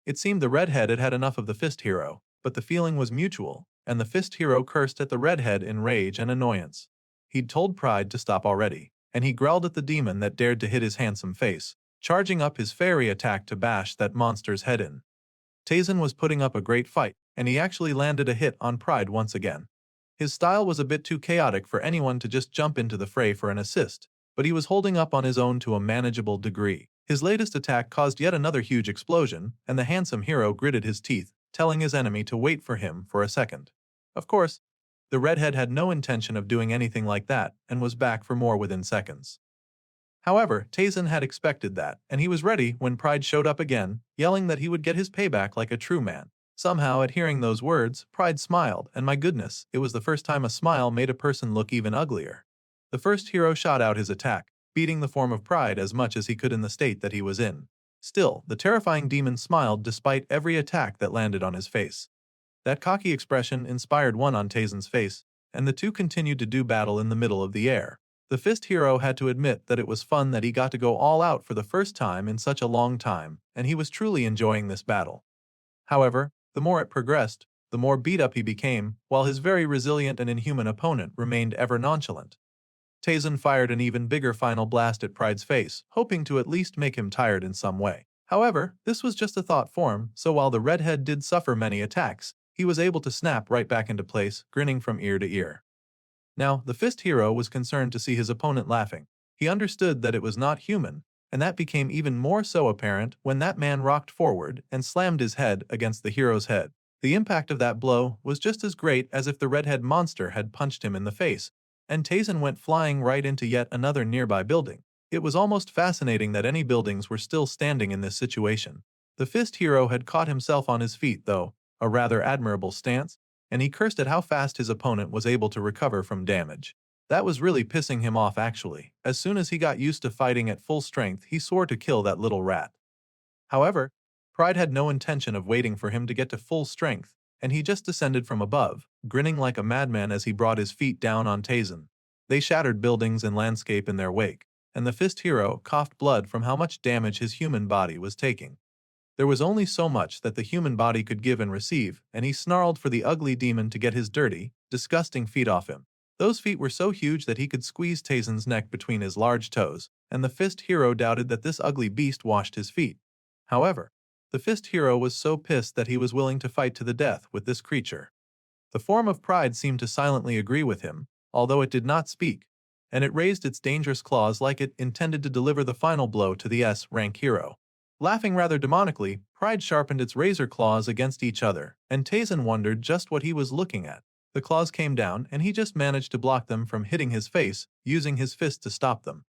It seemed the redhead had had enough of the fist hero, but the feeling was mutual, and the fist hero cursed at the redhead in rage and annoyance. He'd told Pride to stop already, and he growled at the demon that dared to hit his handsome face, charging up his fairy attack to bash that monster's head in. Tayson was putting up a great fight, and he actually landed a hit on Pride once again. His style was a bit too chaotic for anyone to just jump into the fray for an assist, but he was holding up on his own to a manageable degree. His latest attack caused yet another huge explosion, and the handsome hero gritted his teeth, telling his enemy to wait for him for a second. Of course, the redhead had no intention of doing anything like that and was back for more within seconds. However, Tayson had expected that, and he was ready when Pride showed up again, yelling that he would get his payback like a true man. Somehow, at hearing those words, Pride smiled, and my goodness, it was the first time a smile made a person look even uglier. The first hero shot out his attack, beating the form of Pride as much as he could in the state that he was in. Still, the terrifying demon smiled despite every attack that landed on his face. That cocky expression inspired one on Tayson's face, and the two continued to do battle in the middle of the air. The fist hero had to admit that it was fun that he got to go all out for the first time in such a long time, and he was truly enjoying this battle. However, the more it progressed, the more beat up he became, while his very resilient and inhuman opponent remained ever nonchalant. Tayson fired an even bigger final blast at Pride's face, hoping to at least make him tired in some way. However, this was just a thought form, so while the redhead did suffer many attacks, he was able to snap right back into place, grinning from ear to ear. Now, the fist hero was concerned to see his opponent laughing. He understood that it was not human, and that became even more so apparent when that man rocked forward and slammed his head against the hero's head. The impact of that blow was just as great as if the redhead monster had punched him in the face, and Tayson went flying right into yet another nearby building. It was almost fascinating that any buildings were still standing in this situation. The fist hero had caught himself on his feet, though, a rather admirable stance, and he cursed at how fast his opponent was able to recover from damage. That was really pissing him off actually. As soon as he got used to fighting at full strength, he swore to kill that little rat. However, Pride had no intention of waiting for him to get to full strength, and he just descended from above, grinning like a madman as he brought his feet down on Tayson. They shattered buildings and landscape in their wake, and the fist hero coughed blood from how much damage his human body was taking. There was only so much that the human body could give and receive, and he snarled for the ugly demon to get his dirty, disgusting feet off him. Those feet were so huge that he could squeeze Tazen's neck between his large toes, and the Fist Hero doubted that this ugly beast washed his feet. However, the Fist Hero was so pissed that he was willing to fight to the death with this creature. The form of Pride seemed to silently agree with him, although it did not speak, and it raised its dangerous claws like it intended to deliver the final blow to the S-rank hero. Laughing rather demonically, Pride sharpened its razor claws against each other, and Tazen wondered just what he was looking at. The claws came down, and he just managed to block them from hitting his face, using his fist to stop them.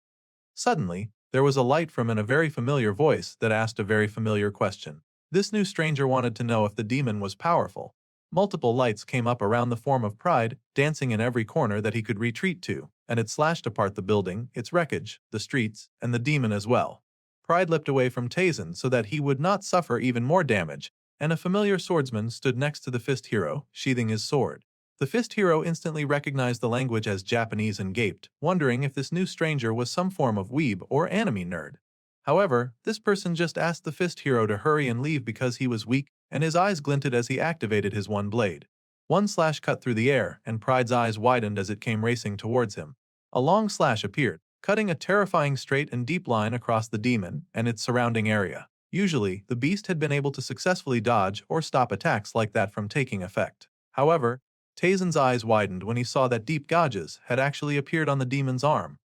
Suddenly, there was a light from a very familiar voice that asked a very familiar question. This new stranger wanted to know if the demon was powerful. Multiple lights came up around the form of Pride, dancing in every corner that he could retreat to, and it slashed apart the building, its wreckage, the streets, and the demon as well. Pride leapt away from Tazen so that he would not suffer even more damage, and a familiar swordsman stood next to the Fist Hero, sheathing his sword. The Fist Hero instantly recognized the language as Japanese and gaped, wondering if this new stranger was some form of weeb or anime nerd. However, this person just asked the Fist Hero to hurry and leave because he was weak, and his eyes glinted as he activated his one blade. One slash cut through the air, and Pride's eyes widened as it came racing towards him. A long slash appeared, cutting a terrifying straight and deep line across the demon and its surrounding area. Usually, the beast had been able to successfully dodge or stop attacks like that from taking effect. However, Tazen's eyes widened when he saw that deep gouges had actually appeared on the demon's arm.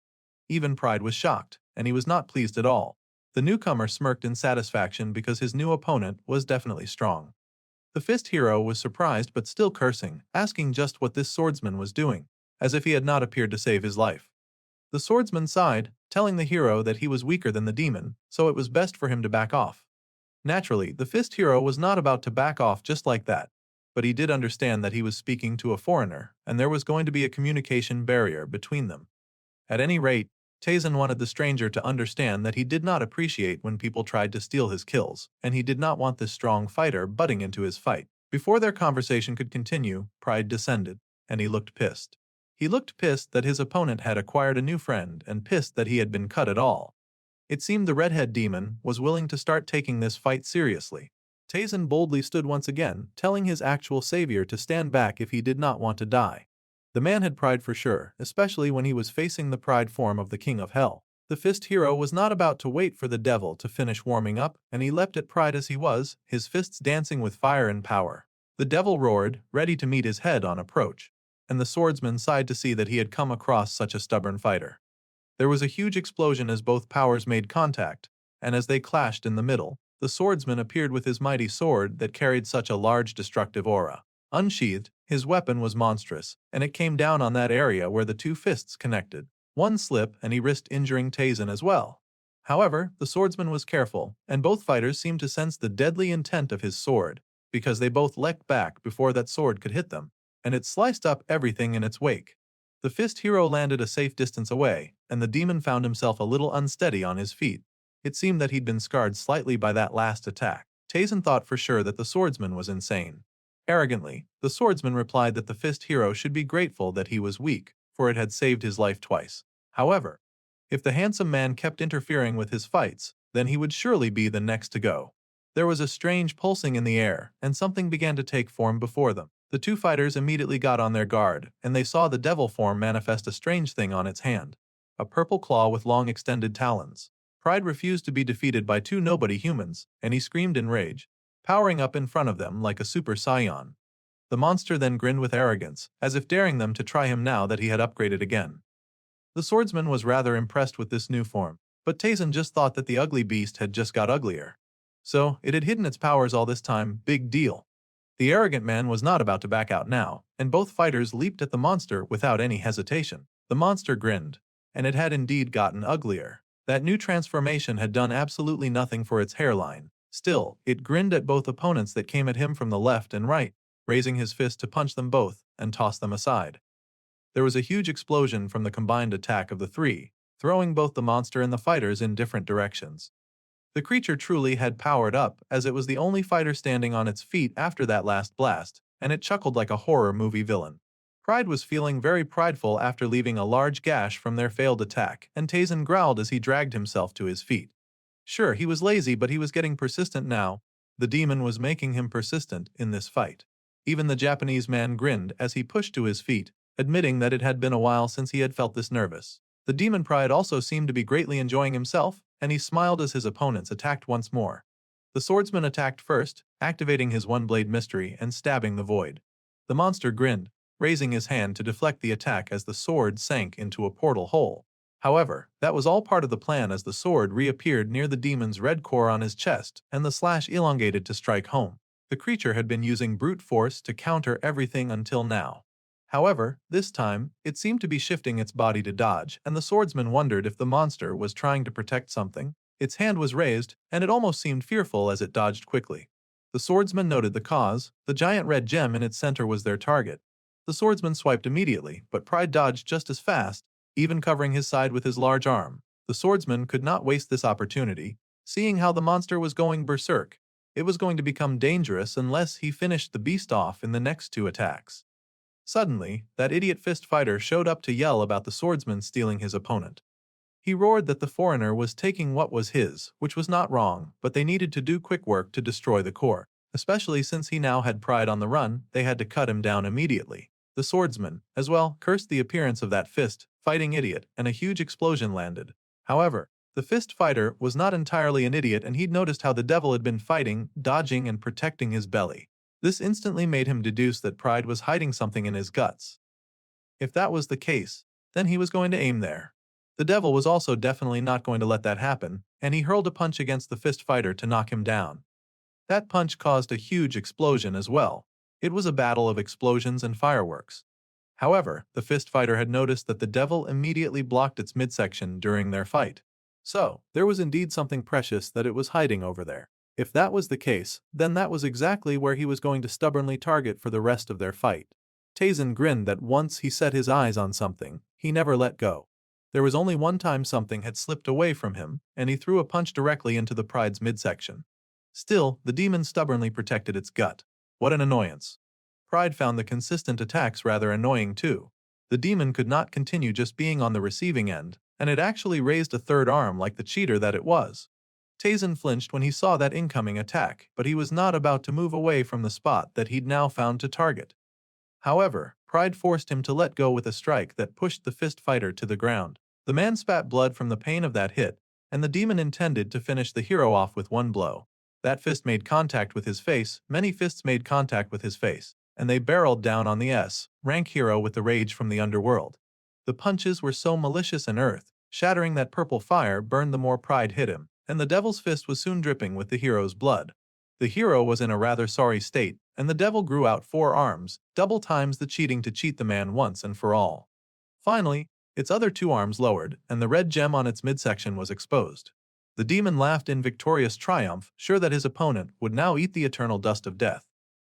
Even Pride was shocked, and he was not pleased at all. The newcomer smirked in satisfaction because his new opponent was definitely strong. The Fist Hero was surprised but still cursing, asking just what this swordsman was doing, as if he had not appeared to save his life. The swordsman sighed, telling the hero that he was weaker than the demon, so it was best for him to back off. Naturally, the Fist Hero was not about to back off just like that, but he did understand that he was speaking to a foreigner, and there was going to be a communication barrier between them. At any rate, Tazen wanted the stranger to understand that he did not appreciate when people tried to steal his kills, and he did not want this strong fighter butting into his fight. Before their conversation could continue, Pride descended, and he looked pissed. He looked pissed that his opponent had acquired a new friend and pissed that he had been cut at all. It seemed the redhead demon was willing to start taking this fight seriously. Tazen boldly stood once again, telling his actual savior to stand back if he did not want to die. The man had pride for sure, especially when he was facing the pride form of the King of Hell. The Fist Hero was not about to wait for the devil to finish warming up, and he leapt at Pride as he was, his fists dancing with fire and power. The devil roared, ready to meet his head on approach, and the swordsman sighed to see that he had come across such a stubborn fighter. There was a huge explosion as both powers made contact, and as they clashed in the middle, the swordsman appeared with his mighty sword that carried such a large destructive aura. Unsheathed, his weapon was monstrous, and it came down on that area where the two fists connected. One slip and he risked injuring Tazen as well. However, the swordsman was careful, and both fighters seemed to sense the deadly intent of his sword, because they both leapt back before that sword could hit them, and it sliced up everything in its wake. The Fist Hero landed a safe distance away, and the demon found himself a little unsteady on his feet. It seemed that he'd been scarred slightly by that last attack. Tazen thought for sure that the swordsman was insane. Arrogantly, the swordsman replied that the Fist Hero should be grateful that he was weak, for it had saved his life twice. However, if the handsome man kept interfering with his fights, then he would surely be the next to go. There was a strange pulsing in the air, and something began to take form before them. The two fighters immediately got on their guard, and they saw the devil form manifest a strange thing on its hand. A purple claw with long extended talons. Pride refused to be defeated by two nobody humans, and he screamed in rage, powering up in front of them like a super saiyan. The monster then grinned with arrogance, as if daring them to try him now that he had upgraded again. The swordsman was rather impressed with this new form, but Tazen just thought that the ugly beast had just got uglier. So, it had hidden its powers all this time, big deal. The arrogant man was not about to back out now, and both fighters leaped at the monster without any hesitation. The monster grinned, and it had indeed gotten uglier. That new transformation had done absolutely nothing for its hairline. Still, it grinned at both opponents that came at him from the left and right, raising his fist to punch them both and toss them aside. There was a huge explosion from the combined attack of the three, throwing both the monster and the fighters in different directions. The creature truly had powered up, as it was the only fighter standing on its feet after that last blast, and it chuckled like a horror movie villain. Pride was feeling very prideful after leaving a large gash from their failed attack, and Tazen growled as he dragged himself to his feet. Sure, he was lazy, but he was getting persistent now. The demon was making him persistent in this fight. Even the Japanese man grinned as he pushed to his feet, admitting that it had been a while since he had felt this nervous. The demon Pride also seemed to be greatly enjoying himself, and he smiled as his opponents attacked once more. The swordsman attacked first, activating his one-blade mystery and stabbing the void. The monster grinned, raising his hand to deflect the attack as the sword sank into a portal hole. However, that was all part of the plan as the sword reappeared near the demon's red core on his chest and the slash elongated to strike home. The creature had been using brute force to counter everything until now. However, this time, it seemed to be shifting its body to dodge, and the swordsman wondered if the monster was trying to protect something. Its hand was raised, and it almost seemed fearful as it dodged quickly. The swordsman noted the cause. The giant red gem in its center was their target. The swordsman swiped immediately, but Pride dodged just as fast, even covering his side with his large arm. The swordsman could not waste this opportunity, seeing how the monster was going berserk. It was going to become dangerous unless he finished the beast off in the next two attacks. Suddenly, that idiot fist fighter showed up to yell about the swordsman stealing his opponent. He roared that the foreigner was taking what was his, which was not wrong, but they needed to do quick work to destroy the core. Especially since he now had Pride on the run, they had to cut him down immediately. The swordsman, as well, cursed the appearance of that fist-fighting idiot, and a huge explosion landed. However, the fist fighter was not entirely an idiot, and he'd noticed how the devil had been fighting, dodging, and protecting his belly. This instantly made him deduce that Pride was hiding something in his guts. If that was the case, then he was going to aim there. The devil was also definitely not going to let that happen, and he hurled a punch against the fist fighter to knock him down. That punch caused a huge explosion as well. It was a battle of explosions and fireworks. However, the fist fighter had noticed that the devil immediately blocked its midsection during their fight. So, there was indeed something precious that it was hiding over there. If that was the case, then that was exactly where he was going to stubbornly target for the rest of their fight. Taisen grinned that once he set his eyes on something, he never let go. There was only one time something had slipped away from him, and he threw a punch directly into the Pride's midsection. Still, the demon stubbornly protected its gut. What an annoyance. Pride found the consistent attacks rather annoying too. The demon could not continue just being on the receiving end, and it actually raised a third arm like the cheater that it was. Taisen flinched when he saw that incoming attack, but he was not about to move away from the spot that he'd now found to target. However, Pride forced him to let go with a strike that pushed the fist fighter to the ground. The man spat blood from the pain of that hit, and the demon intended to finish the hero off with one blow. That fist made contact with his face, many fists made contact with his face, and they barreled down on the S-rank hero with the rage from the underworld. The punches were so malicious and earth-shattering that purple fire burned the more Pride hit him, and the devil's fist was soon dripping with the hero's blood. The hero was in a rather sorry state, and the devil grew out 4 arms, double times the cheating to cheat the man once and for all. Finally, its other 2 arms lowered, and the red gem on its midsection was exposed. The demon laughed in victorious triumph, sure that his opponent would now eat the eternal dust of death.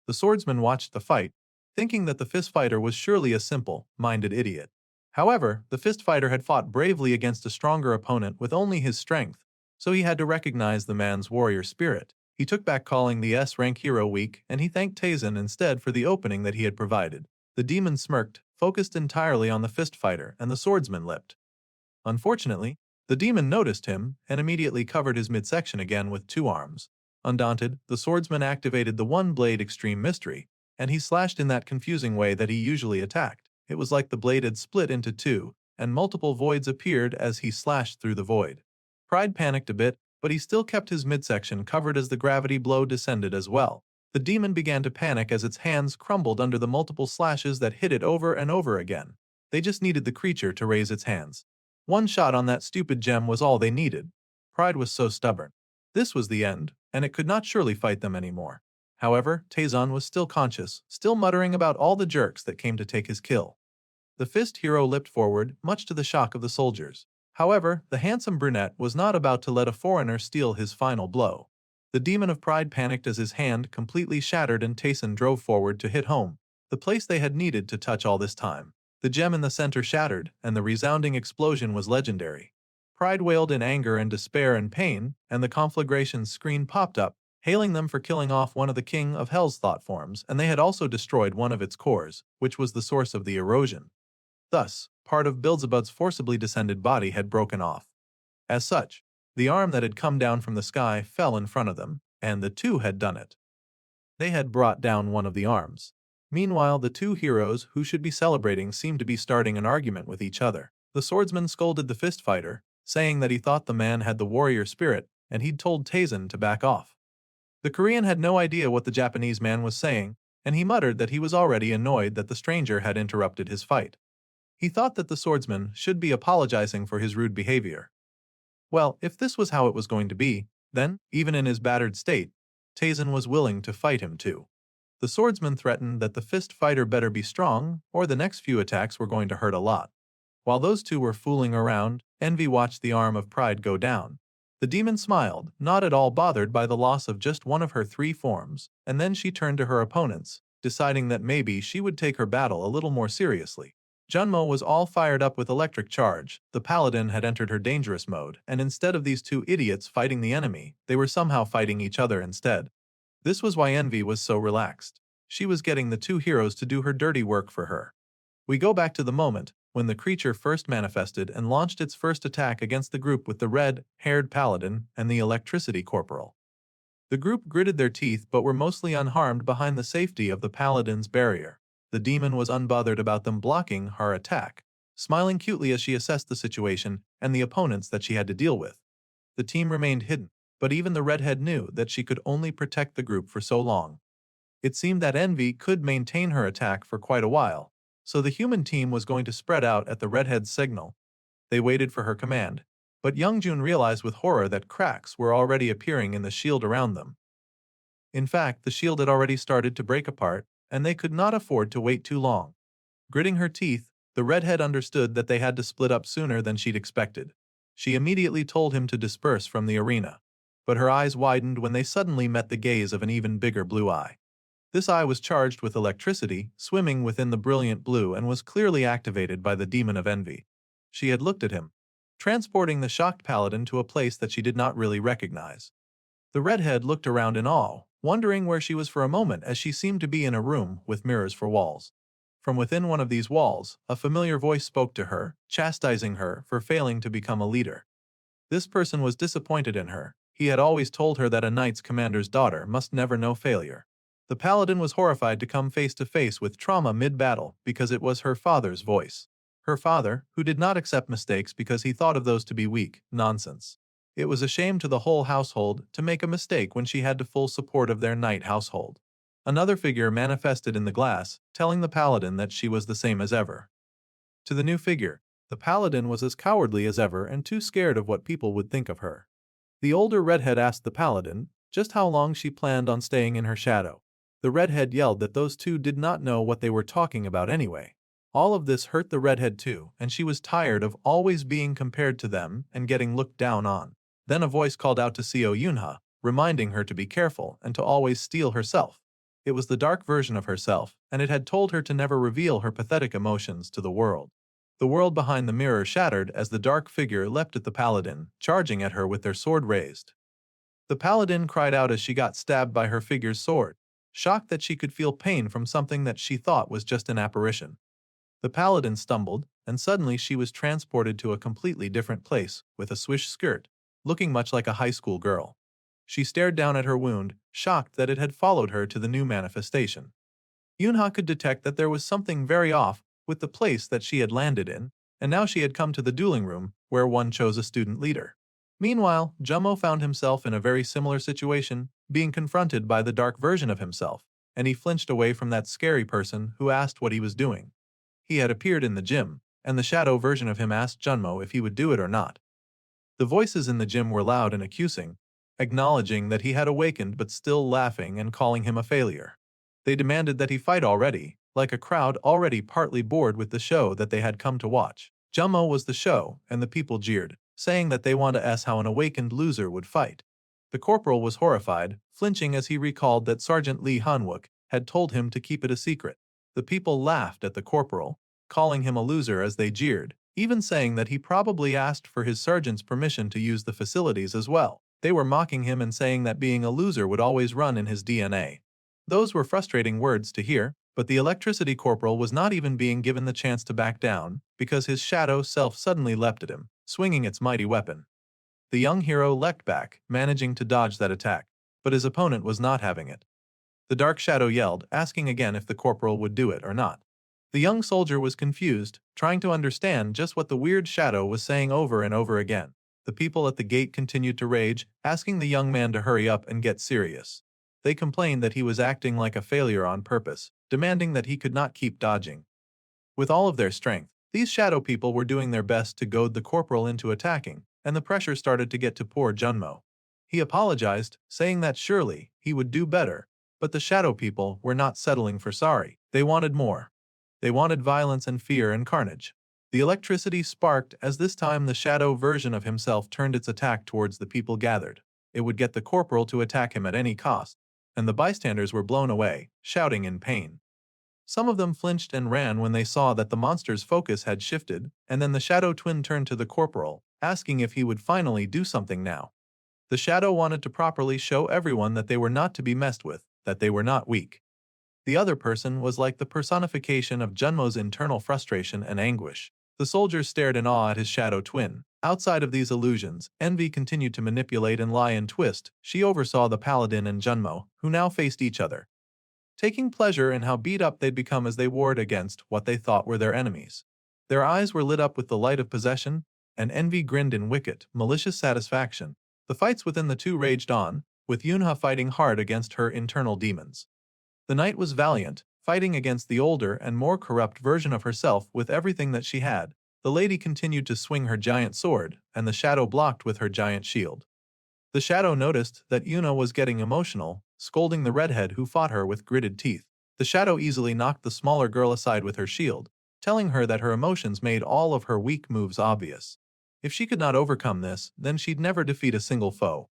The swordsman watched the fight, thinking that the fist fighter was surely a simple-minded idiot. However, the fist fighter had fought bravely against a stronger opponent with only his strength, so he had to recognize the man's warrior spirit. He took back calling the S-rank hero weak, and he thanked Taisen instead for the opening that he had provided. The demon smirked, focused entirely on the fist fighter, and the swordsman lipped. Unfortunately, the demon noticed him and immediately covered his midsection again with 2 arms. Undaunted, the swordsman activated the one-blade extreme mystery, and he slashed in that confusing way that he usually attacked. It was like the blade had split into 2, and multiple voids appeared as he slashed through the void. Pride panicked a bit, but he still kept his midsection covered as the gravity blow descended as well. The demon began to panic as its hands crumbled under the multiple slashes that hit it over and over again. They just needed the creature to raise its hands. One shot on that stupid gem was all they needed. Pride was so stubborn. This was the end, and it could not surely fight them anymore. However, Taisen was still conscious, still muttering about all the jerks that came to take his kill. The fist hero leapt forward, much to the shock of the soldiers. However, the handsome brunette was not about to let a foreigner steal his final blow. The demon of Pride panicked as his hand completely shattered and Taisen drove forward to hit home, the place they had needed to touch all this time. The gem in the center shattered, and the resounding explosion was legendary. Pride wailed in anger and despair and pain, and the conflagration's screen popped up, hailing them for killing off one of the King of Hell's thought forms, and they had also destroyed one of its cores, which was the source of the erosion. Thus, part of Beelzebub's forcibly descended body had broken off. As such, the arm that had come down from the sky fell in front of them, and the 2 had done it. They had brought down one of the arms. Meanwhile, the two heroes who should be celebrating seemed to be starting an argument with each other. The swordsman scolded the fist fighter, saying that he thought the man had the warrior spirit and he'd told Taisen to back off. The Korean had no idea what the Japanese man was saying, and he muttered that he was already annoyed that the stranger had interrupted his fight. He thought that the swordsman should be apologizing for his rude behavior. Well, if this was how it was going to be, then, even in his battered state, Taisen was willing to fight him too. The swordsman threatened that the fist fighter better be strong, or the next few attacks were going to hurt a lot. While those two were fooling around, Envy watched the arm of Pride go down. The demon smiled, not at all bothered by the loss of just one of her three forms, and then she turned to her opponents, deciding that maybe she would take her battle a little more seriously. Junmo was all fired up with electric charge. The paladin had entered her dangerous mode, and instead of these two idiots fighting the enemy, they were somehow fighting each other instead. This was why Envy was so relaxed. She was getting the two heroes to do her dirty work for her. We go back to the moment when the creature first manifested and launched its first attack against the group with the red-haired paladin and the electricity corporal. The group gritted their teeth but were mostly unharmed behind the safety of the paladin's barrier. The demon was unbothered about them blocking her attack, smiling cutely as she assessed the situation and the opponents that she had to deal with. The team remained hidden, but even the redhead knew that she could only protect the group for so long. It seemed that Envy could maintain her attack for quite a while, so the human team was going to spread out at the redhead's signal. They waited for her command, but Youngjun realized with horror that cracks were already appearing in the shield around them. In fact, the shield had already started to break apart, and they could not afford to wait too long. Gritting her teeth, the redhead understood that they had to split up sooner than she'd expected. She immediately told him to disperse from the arena, but her eyes widened when they suddenly met the gaze of an even bigger blue eye. This eye was charged with electricity, swimming within the brilliant blue, and was clearly activated by the demon of envy. She had looked at him, transporting the shocked paladin to a place that she did not really recognize. The redhead looked around in awe, wondering where she was for a moment, as she seemed to be in a room with mirrors for walls. From within one of these walls, a familiar voice spoke to her, chastising her for failing to become a leader. This person was disappointed in her. He had always told her that a knight's commander's daughter must never know failure. The paladin was horrified to come face to face with trauma mid-battle because it was her father's voice. Her father, who did not accept mistakes because he thought of those to be weak nonsense. It was a shame to the whole household to make a mistake when she had the full support of their knight household. Another figure manifested in the glass, telling the paladin that she was the same as ever. To the new figure, the paladin was as cowardly as ever and too scared of what people would think of her. The older redhead asked the paladin just how long she planned on staying in her shadow. The redhead yelled that those two did not know what they were talking about anyway. All of this hurt the redhead too, and she was tired of always being compared to them and getting looked down on. Then a voice called out to Seo Yunha, reminding her to be careful and to always steel herself. It was the dark version of herself, and it had told her to never reveal her pathetic emotions to the world. The world behind the mirror shattered as the dark figure leapt at the paladin, charging at her with their sword raised. The paladin cried out as she got stabbed by her figure's sword, shocked that she could feel pain from something that she thought was just an apparition. The paladin stumbled, and suddenly she was transported to a completely different place, with a swish skirt, looking much like a high school girl. She stared down at her wound, shocked that it had followed her to the new manifestation. Yunha could detect that there was something very off with the place that she had landed in, and now she had come to the dueling room, where one chose a student leader. Meanwhile, Jummo found himself in a very similar situation, being confronted by the dark version of himself, and he flinched away from that scary person who asked what he was doing. He had appeared in the gym, and the shadow version of him asked Junmo if he would do it or not. The voices in the gym were loud and accusing, acknowledging that he had awakened but still laughing and calling him a failure. They demanded that he fight already, like a crowd already partly bored with the show that they had come to watch. Jummo was the show, and the people jeered, saying that they wanted to ask how an awakened loser would fight. The corporal was horrified, flinching as he recalled that Sergeant Lee Hanwook had told him to keep it a secret. The people laughed at the corporal, calling him a loser as they jeered, even saying that he probably asked for his sergeant's permission to use the facilities as well. They were mocking him and saying that being a loser would always run in his DNA. Those were frustrating words to hear, but the electricity corporal was not even being given the chance to back down, because his shadow self suddenly leapt at him, swinging its mighty weapon. The young hero leapt back, managing to dodge that attack, but his opponent was not having it. The dark shadow yelled, asking again if the corporal would do it or not. The young soldier was confused, trying to understand just what the weird shadow was saying over and over again. The people at the gate continued to rage, asking the young man to hurry up and get serious. They complained that he was acting like a failure on purpose, demanding that he could not keep dodging. With all of their strength, these shadow people were doing their best to goad the corporal into attacking, and the pressure started to get to poor Junmo. He apologized, saying that surely he would do better, but the shadow people were not settling for sorry. They wanted more. They wanted violence and fear and carnage. The electricity sparked as this time the shadow version of himself turned its attack towards the people gathered. It would get the corporal to attack him at any cost, and the bystanders were blown away, shouting in pain. Some of them flinched and ran when they saw that the monster's focus had shifted, and then the shadow twin turned to the corporal, asking if he would finally do something now. The shadow wanted to properly show everyone that they were not to be messed with, that they were not weak. The other person was like the personification of Junmo's internal frustration and anguish. The soldier stared in awe at his shadow twin. Outside of these illusions, envy continued to manipulate and lie and twist. She oversaw the paladin and Junmo, who now faced each other, taking pleasure in how beat up they'd become as they warred against what they thought were their enemies. Their eyes were lit up with the light of possession, and envy grinned in wicked, malicious satisfaction. The fights within the two raged on, with Yunha fighting hard against her internal demons. The knight was valiant, fighting against the older and more corrupt version of herself with everything that she had. The lady continued to swing her giant sword, and the shadow blocked with her giant shield. The shadow noticed that Yuna was getting emotional, scolding the redhead who fought her with gritted teeth. The shadow easily knocked the smaller girl aside with her shield, telling her that her emotions made all of her weak moves obvious. If she could not overcome this, then she'd never defeat a single foe.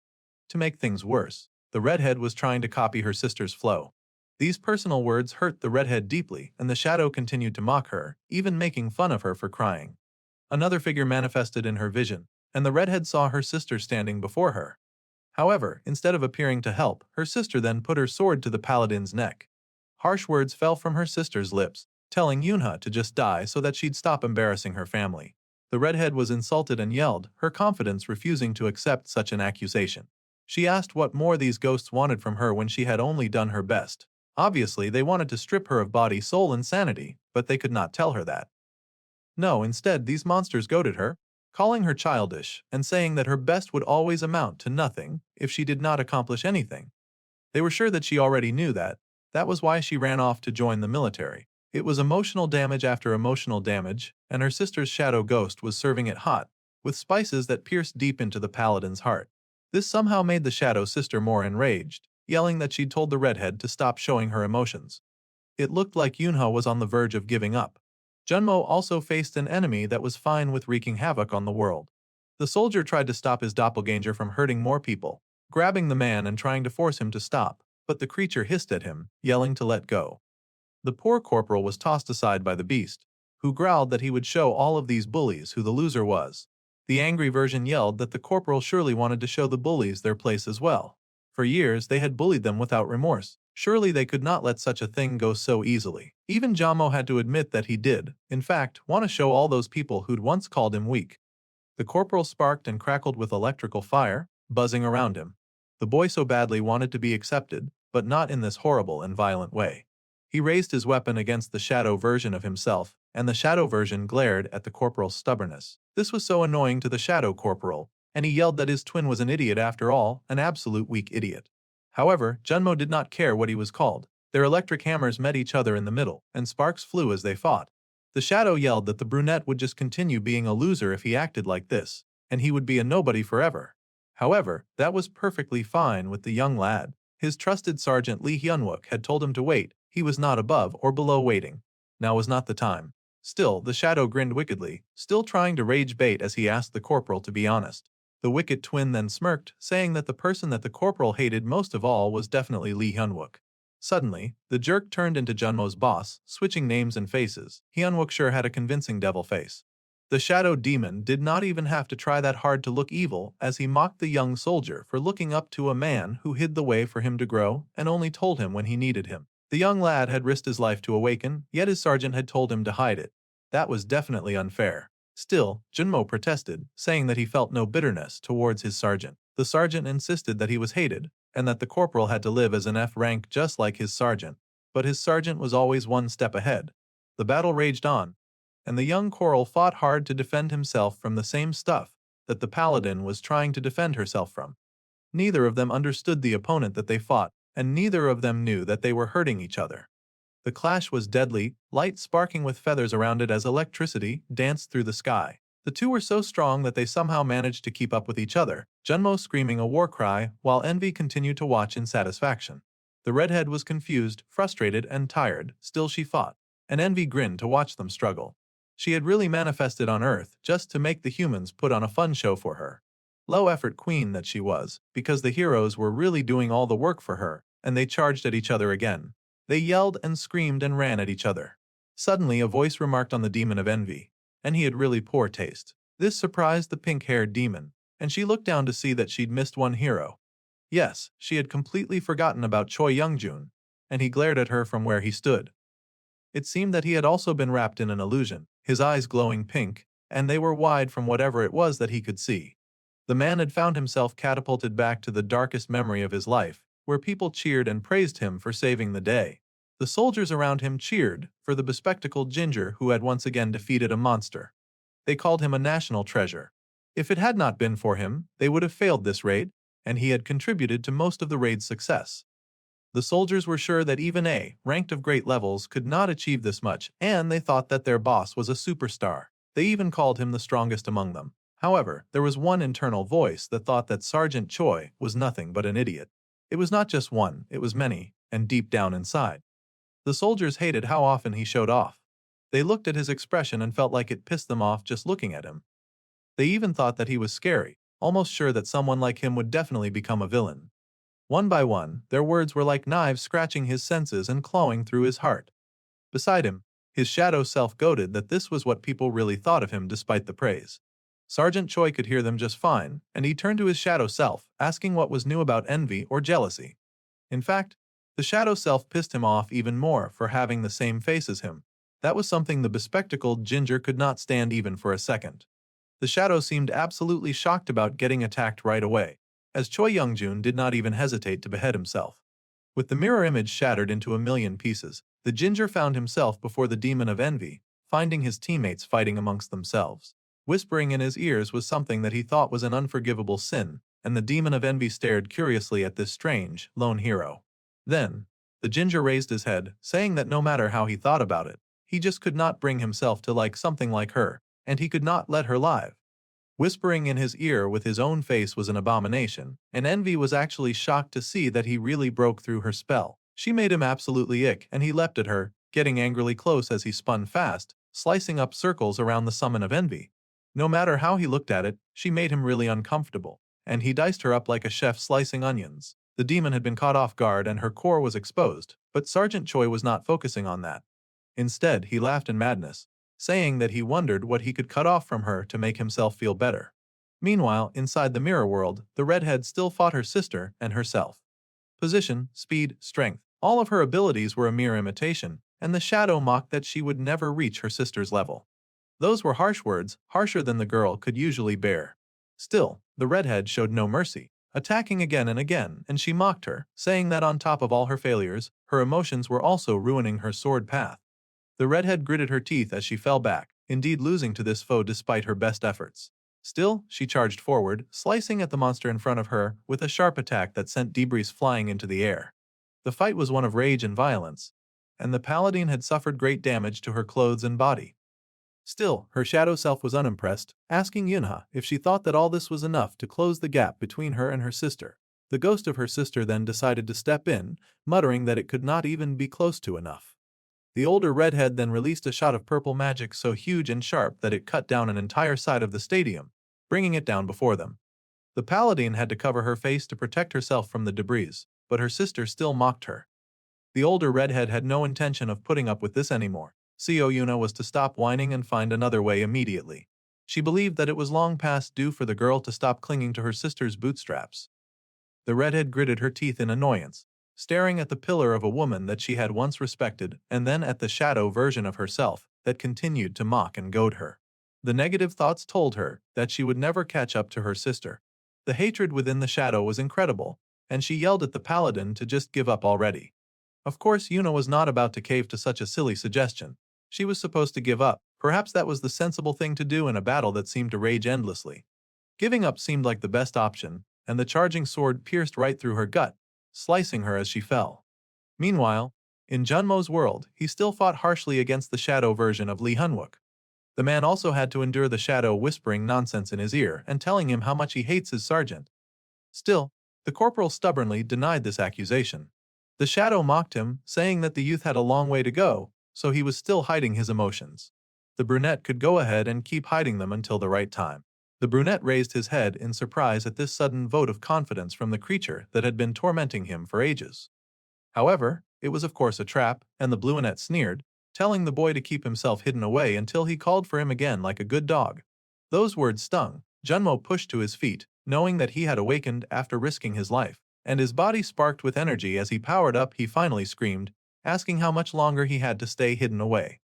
To make things worse, the redhead was trying to copy her sister's flow. These personal words hurt the redhead deeply, and the shadow continued to mock her, even making fun of her for crying. Another figure manifested in her vision, and the redhead saw her sister standing before her. However, instead of appearing to help, her sister then put her sword to the paladin's neck. Harsh words fell from her sister's lips, telling Yunha to just die so that she'd stop embarrassing her family. The redhead was insulted and yelled, her confidence refusing to accept such an accusation. She asked what more these ghosts wanted from her when she had only done her best. Obviously, they wanted to strip her of body, soul, and sanity, but they could not tell her that. No, instead, these monsters goaded her, calling her childish and saying that her best would always amount to nothing if she did not accomplish anything. They were sure that she already knew that. That was why she ran off to join the military. It was emotional damage after emotional damage, and her sister's shadow ghost was serving it hot, with spices that pierced deep into the paladin's heart. This somehow made the shadow sister more enraged, yelling that she'd told the redhead to stop showing her emotions. It looked like Yunha was on the verge of giving up. Junmo also faced an enemy that was fine with wreaking havoc on the world. The soldier tried to stop his doppelganger from hurting more people, grabbing the man and trying to force him to stop, but the creature hissed at him, yelling to let go. The poor corporal was tossed aside by the beast, who growled that he would show all of these bullies who the loser was. The angry version yelled that the corporal surely wanted to show the bullies their place as well. For years they had bullied them without remorse. Surely they could not let such a thing go so easily. Even Jamo had to admit that he did, in fact, want to show all those people who'd once called him weak. The corporal sparked and crackled with electrical fire, buzzing around him. The boy so badly wanted to be accepted, but not in this horrible and violent way. He raised his weapon against the shadow version of himself, and the shadow version glared at the corporal's stubbornness. This was so annoying to the shadow corporal, and he yelled that his twin was an idiot after all, an absolute weak idiot. However, Junmo did not care what he was called. Their electric hammers met each other in the middle, and sparks flew as they fought. The shadow yelled that the brunette would just continue being a loser if he acted like this, and he would be a nobody forever. However, that was perfectly fine with the young lad. His trusted sergeant Lee Hyunwook had told him to wait. He was not above or below waiting. Now was not the time. Still, the shadow grinned wickedly, still trying to rage bait as he asked the corporal to be honest. The wicked twin then smirked, saying that the person that the corporal hated most of all was definitely Lee Hyunwook. Suddenly, the jerk turned into Junmo's boss, switching names and faces. Hyunwook sure had a convincing devil face. The shadow demon did not even have to try that hard to look evil as he mocked the young soldier for looking up to a man who hid the way for him to grow and only told him when he needed him. The young lad had risked his life to awaken, yet his sergeant had told him to hide it. That was definitely unfair. Still, Junmo protested, saying that he felt no bitterness towards his sergeant. The sergeant insisted that he was hated, and that the corporal had to live as an F rank just like his sergeant. But his sergeant was always one step ahead. The battle raged on, and the young coral fought hard to defend himself from the same stuff that the paladin was trying to defend herself from. Neither of them understood the opponent that they fought, and neither of them knew that they were hurting each other. The clash was deadly, light sparking with feathers around it as electricity danced through the sky. The two were so strong that they somehow managed to keep up with each other, Junmo screaming a war cry while Envy continued to watch in satisfaction. The redhead was confused, frustrated, and tired, still she fought, and Envy grinned to watch them struggle. She had really manifested on Earth just to make the humans put on a fun show for her. Low-effort queen that she was, because the heroes were really doing all the work for her, and they charged at each other again. They yelled and screamed and ran at each other. Suddenly a voice remarked on the demon of envy, and he had really poor taste. This surprised the pink-haired demon, and she looked down to see that she'd missed one hero. Yes, she had completely forgotten about Choi Youngjun, and he glared at her from where he stood. It seemed that he had also been wrapped in an illusion, his eyes glowing pink, and they were wide from whatever it was that he could see. The man had found himself catapulted back to the darkest memory of his life, where people cheered and praised him for saving the day. The soldiers around him cheered for the bespectacled ginger who had once again defeated a monster. They called him a national treasure. If it had not been for him, they would have failed this raid, and he had contributed to most of the raid's success. The soldiers were sure that even A, ranked of great levels, could not achieve this much, and they thought that their boss was a superstar. They even called him the strongest among them. However, there was one internal voice that thought that Sergeant Choi was nothing but an idiot. It was not just one, it was many, and deep down inside. The soldiers hated how often he showed off. They looked at his expression and felt like it pissed them off just looking at him. They even thought that he was scary, almost sure that someone like him would definitely become a villain. One by one, their words were like knives scratching his senses and clawing through his heart. Beside him, his shadow self goaded that this was what people really thought of him despite the praise. Sergeant Choi could hear them just fine, and he turned to his shadow self, asking what was new about envy or jealousy. In fact, the shadow self pissed him off even more for having the same face as him. That was something the bespectacled ginger could not stand even for a second. The shadow seemed absolutely shocked about getting attacked right away, as Choi Youngjun did not even hesitate to behead himself. With the mirror image shattered into a million pieces, the ginger found himself before the demon of envy, finding his teammates fighting amongst themselves. Whispering in his ears was something that he thought was an unforgivable sin, and the demon of envy stared curiously at this strange, lone hero. Then, the ginger raised his head, saying that no matter how he thought about it, he just could not bring himself to like something like her, and he could not let her live. Whispering in his ear with his own face was an abomination, and envy was actually shocked to see that he really broke through her spell. She made him absolutely ick, and he leapt at her, getting angrily close as he spun fast, slicing up circles around the summon of envy. No matter how he looked at it, she made him really uncomfortable, and he diced her up like a chef slicing onions. The demon had been caught off guard and her core was exposed, but Sergeant Choi was not focusing on that. Instead, he laughed in madness, saying that he wondered what he could cut off from her to make himself feel better. Meanwhile, inside the mirror world, the redhead still fought her sister and herself. Position, speed, strength, all of her abilities were a mere imitation, and the shadow mocked that she would never reach her sister's level. Those were harsh words, harsher than the girl could usually bear. Still, the redhead showed no mercy, attacking again and again, and she mocked her, saying that on top of all her failures, her emotions were also ruining her sword path. The redhead gritted her teeth as she fell back, indeed losing to this foe despite her best efforts. Still, she charged forward, slicing at the monster in front of her with a sharp attack that sent debris flying into the air. The fight was one of rage and violence, and the paladin had suffered great damage to her clothes and body. Still, her shadow self was unimpressed, asking Yunha if she thought that all this was enough to close the gap between her and her sister. The ghost of her sister then decided to step in, muttering that it could not even be close to enough. The older redhead then released a shot of purple magic so huge and sharp that it cut down an entire side of the stadium, bringing it down before them. The paladin had to cover her face to protect herself from the debris, but her sister still mocked her. The older redhead had no intention of putting up with this anymore. Co Yuna was to stop whining and find another way immediately. She believed that it was long past due for the girl to stop clinging to her sister's bootstraps. The redhead gritted her teeth in annoyance, staring at the pillar of a woman that she had once respected and then at the shadow version of herself that continued to mock and goad her. The negative thoughts told her that she would never catch up to her sister. The hatred within the shadow was incredible, and she yelled at the paladin to just give up already. Of course, Yuna was not about to cave to such a silly suggestion. She was supposed to give up. Perhaps that was the sensible thing to do in a battle that seemed to rage endlessly. Giving up seemed like the best option, and the charging sword pierced right through her gut, slicing her as she fell. Meanwhile, in Junmo's world, he still fought harshly against the shadow version of Lee Hunwook. The man also had to endure the shadow whispering nonsense in his ear and telling him how much he hates his sergeant. Still, the corporal stubbornly denied this accusation. The shadow mocked him, saying that the youth had a long way to go, so he was still hiding his emotions. The brunette could go ahead and keep hiding them until the right time. The brunette raised his head in surprise at this sudden vote of confidence from the creature that had been tormenting him for ages. However, it was of course a trap, and the brunette sneered, telling the boy to keep himself hidden away until he called for him again like a good dog. Those words stung. Junmo pushed to his feet, knowing that he had awakened after risking his life, and his body sparked with energy as he powered up. He finally screamed, asking how much longer he had to stay hidden away.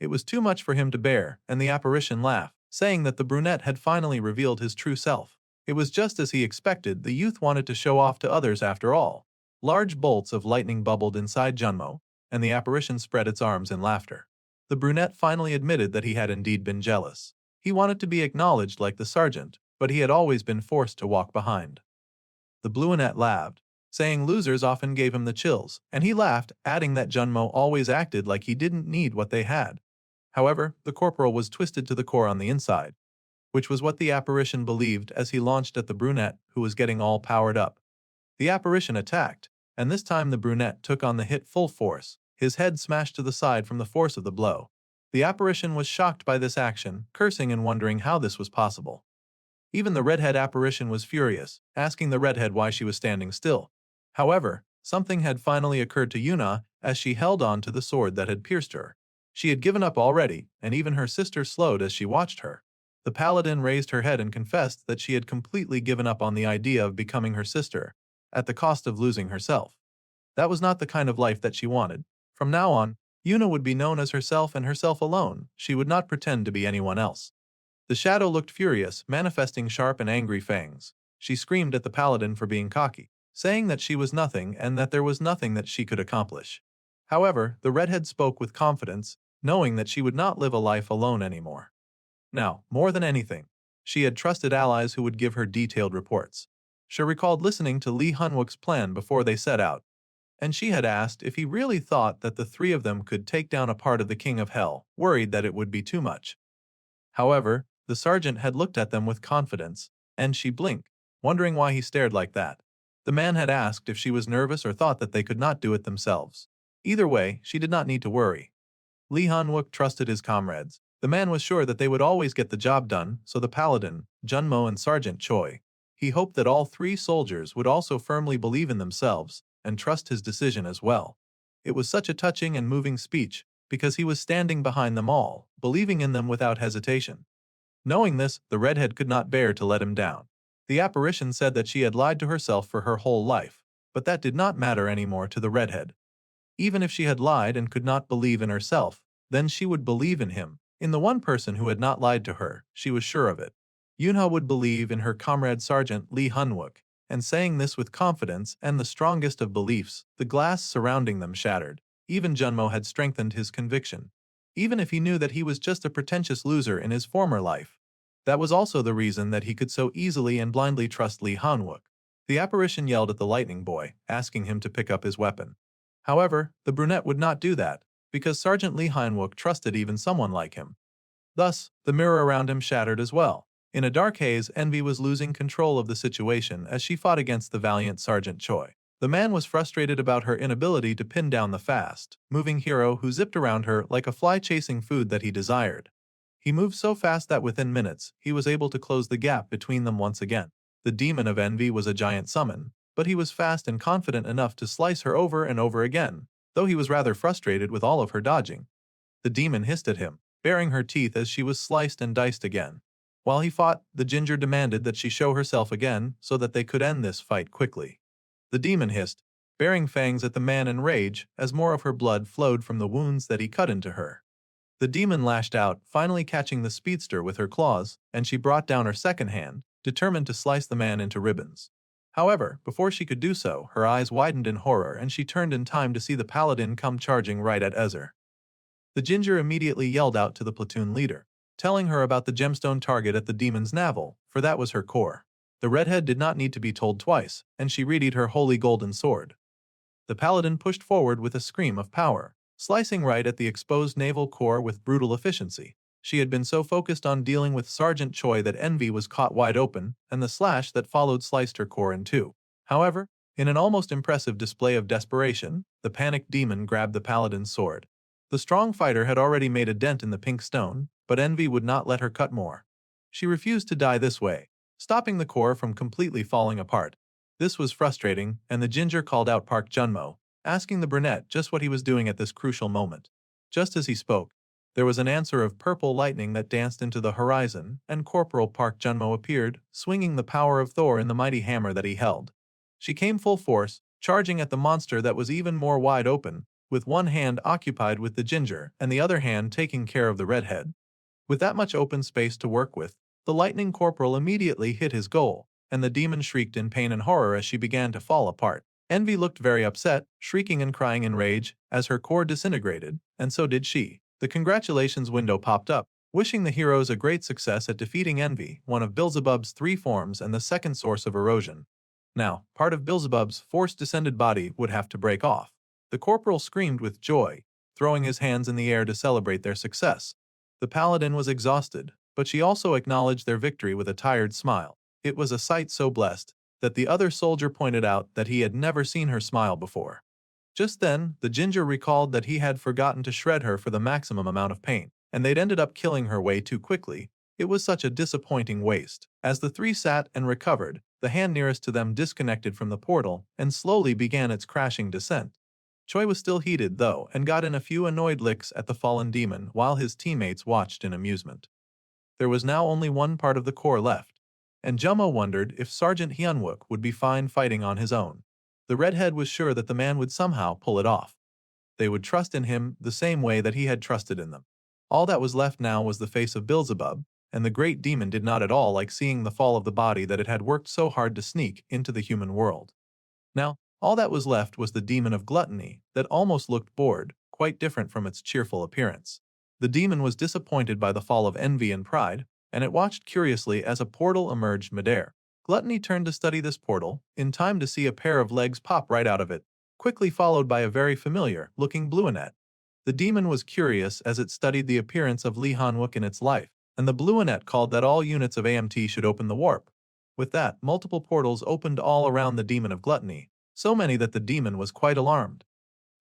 It was too much for him to bear, and the apparition laughed, saying that the brunette had finally revealed his true self. It was just as he expected. The youth wanted to show off to others after all. Large bolts of lightning bubbled inside Junmo, and the apparition spread its arms in laughter. The brunette finally admitted that he had indeed been jealous. He wanted to be acknowledged like the sergeant, but he had always been forced to walk behind. The brunette laughed, saying losers often gave him the chills, and he laughed, adding that Junmo always acted like he didn't need what they had. However, the corporal was twisted to the core on the inside, which was what the apparition believed as he launched at the brunette, who was getting all powered up. The apparition attacked, and this time the brunette took on the hit full force, his head smashed to the side from the force of the blow. The apparition was shocked by this action, cursing and wondering how this was possible. Even the redhead apparition was furious, asking the redhead why she was standing still. However, something had finally occurred to Yuna as she held on to the sword that had pierced her. She had given up already, and even her sister slowed as she watched her. The paladin raised her head and confessed that she had completely given up on the idea of becoming her sister, at the cost of losing herself. That was not the kind of life that she wanted. From now on, Yuna would be known as herself and herself alone. She would not pretend to be anyone else. The shadow looked furious, manifesting sharp and angry fangs. She screamed at the paladin for being cocky, saying that she was nothing and that there was nothing that she could accomplish. However, the redhead spoke with confidence, knowing that she would not live a life alone anymore. Now, more than anything, she had trusted allies who would give her detailed reports. She recalled listening to Lee Hunwook's plan before they set out, and she had asked if he really thought that the three of them could take down a part of the King of Hell, worried that it would be too much. However, the sergeant had looked at them with confidence, and she blinked, wondering why he stared like that. The man had asked if she was nervous or thought that they could not do it themselves. Either way, she did not need to worry. Lee Hunwook trusted his comrades. The man was sure that they would always get the job done, so the paladin, Junmo and Sergeant Choi. He hoped that all three soldiers would also firmly believe in themselves and trust his decision as well. It was such a touching and moving speech because he was standing behind them all, believing in them without hesitation. Knowing this, the redhead could not bear to let him down. The apparition said that she had lied to herself for her whole life, but that did not matter anymore to the redhead. Even if she had lied and could not believe in herself, then she would believe in him. In the one person who had not lied to her, she was sure of it. Yuna would believe in her comrade Sergeant Lee Hunwook, and saying this with confidence and the strongest of beliefs, the glass surrounding them shattered. Even Junmo had strengthened his conviction. Even if he knew that he was just a pretentious loser in his former life. That was also the reason that he could so easily and blindly trust Lee Hunwook. The apparition yelled at the lightning boy, asking him to pick up his weapon. However, the brunette would not do that, because Sergeant Lee Hunwook trusted even someone like him. Thus, the mirror around him shattered as well. In a dark haze, Envy was losing control of the situation as she fought against the valiant Sergeant Choi. The man was frustrated about her inability to pin down the fast-moving hero who zipped around her like a fly chasing food that he desired. He moved so fast that within minutes, he was able to close the gap between them once again. The demon of envy was a giant summon, but he was fast and confident enough to slice her over and over again, though he was rather frustrated with all of her dodging. The demon hissed at him, baring her teeth as she was sliced and diced again. While he fought, the ginger demanded that she show herself again so that they could end this fight quickly. The demon hissed, baring fangs at the man in rage as more of her blood flowed from the wounds that he cut into her. The demon lashed out, finally catching the speedster with her claws, and she brought down her second hand, determined to slice the man into ribbons. However, before she could do so, her eyes widened in horror and she turned in time to see the paladin come charging right at Ezer. The ginger immediately yelled out to the platoon leader, telling her about the gemstone target at the demon's navel, for that was her core. The redhead did not need to be told twice, and she readied her holy golden sword. The paladin pushed forward with a scream of power, slicing right at the exposed naval core with brutal efficiency. She had been so focused on dealing with Sergeant Choi that envy was caught wide open, and the slash that followed sliced her core in two. However, in an almost impressive display of desperation, the panicked demon grabbed the paladin's sword. The strong fighter had already made a dent in the pink stone, but envy would not let her cut more. She refused to die this way, stopping the core from completely falling apart. This was frustrating, and the ginger called out Park Junmo, asking the brunette just what he was doing at this crucial moment. Just as he spoke, there was an answer of purple lightning that danced into the horizon, and Corporal Park Junmo appeared, swinging the power of Thor in the mighty hammer that he held. She came full force, charging at the monster that was even more wide open, with one hand occupied with the ginger and the other hand taking care of the redhead. With that much open space to work with, the lightning corporal immediately hit his goal, and the demon shrieked in pain and horror as she began to fall apart. Envy looked very upset, shrieking and crying in rage, as her core disintegrated, and so did she. The congratulations window popped up, wishing the heroes a great success at defeating Envy, one of Beelzebub's three forms and the second source of erosion. Now, part of Beelzebub's force-descended body would have to break off. The corporal screamed with joy, throwing his hands in the air to celebrate their success. The paladin was exhausted, but she also acknowledged their victory with a tired smile. It was a sight so blessed that the other soldier pointed out that he had never seen her smile before. Just then, the ginger recalled that he had forgotten to shred her for the maximum amount of pain, and they'd ended up killing her way too quickly. It was such a disappointing waste. As the three sat and recovered, the hand nearest to them disconnected from the portal and slowly began its crashing descent. Choi was still heated, though, and got in a few annoyed licks at the fallen demon while his teammates watched in amusement. There was now only one part of the core left, and Jummo wondered if Sergeant Hyunwook would be fine fighting on his own. The redhead was sure that the man would somehow pull it off. They would trust in him the same way that he had trusted in them. All that was left now was the face of Beelzebub, and the great demon did not at all like seeing the fall of the body that it had worked so hard to sneak into the human world. Now, all that was left was the demon of gluttony that almost looked bored, quite different from its cheerful appearance. The demon was disappointed by the fall of envy and pride, and it watched curiously as a portal emerged midair. Gluttony turned to study this portal, in time to see a pair of legs pop right out of it, quickly followed by a very familiar-looking blueanet. The demon was curious as it studied the appearance of Lee Han-wook in its life, and the blueanet called that all units of AMT should open the warp. With that, multiple portals opened all around the demon of gluttony, so many that the demon was quite alarmed.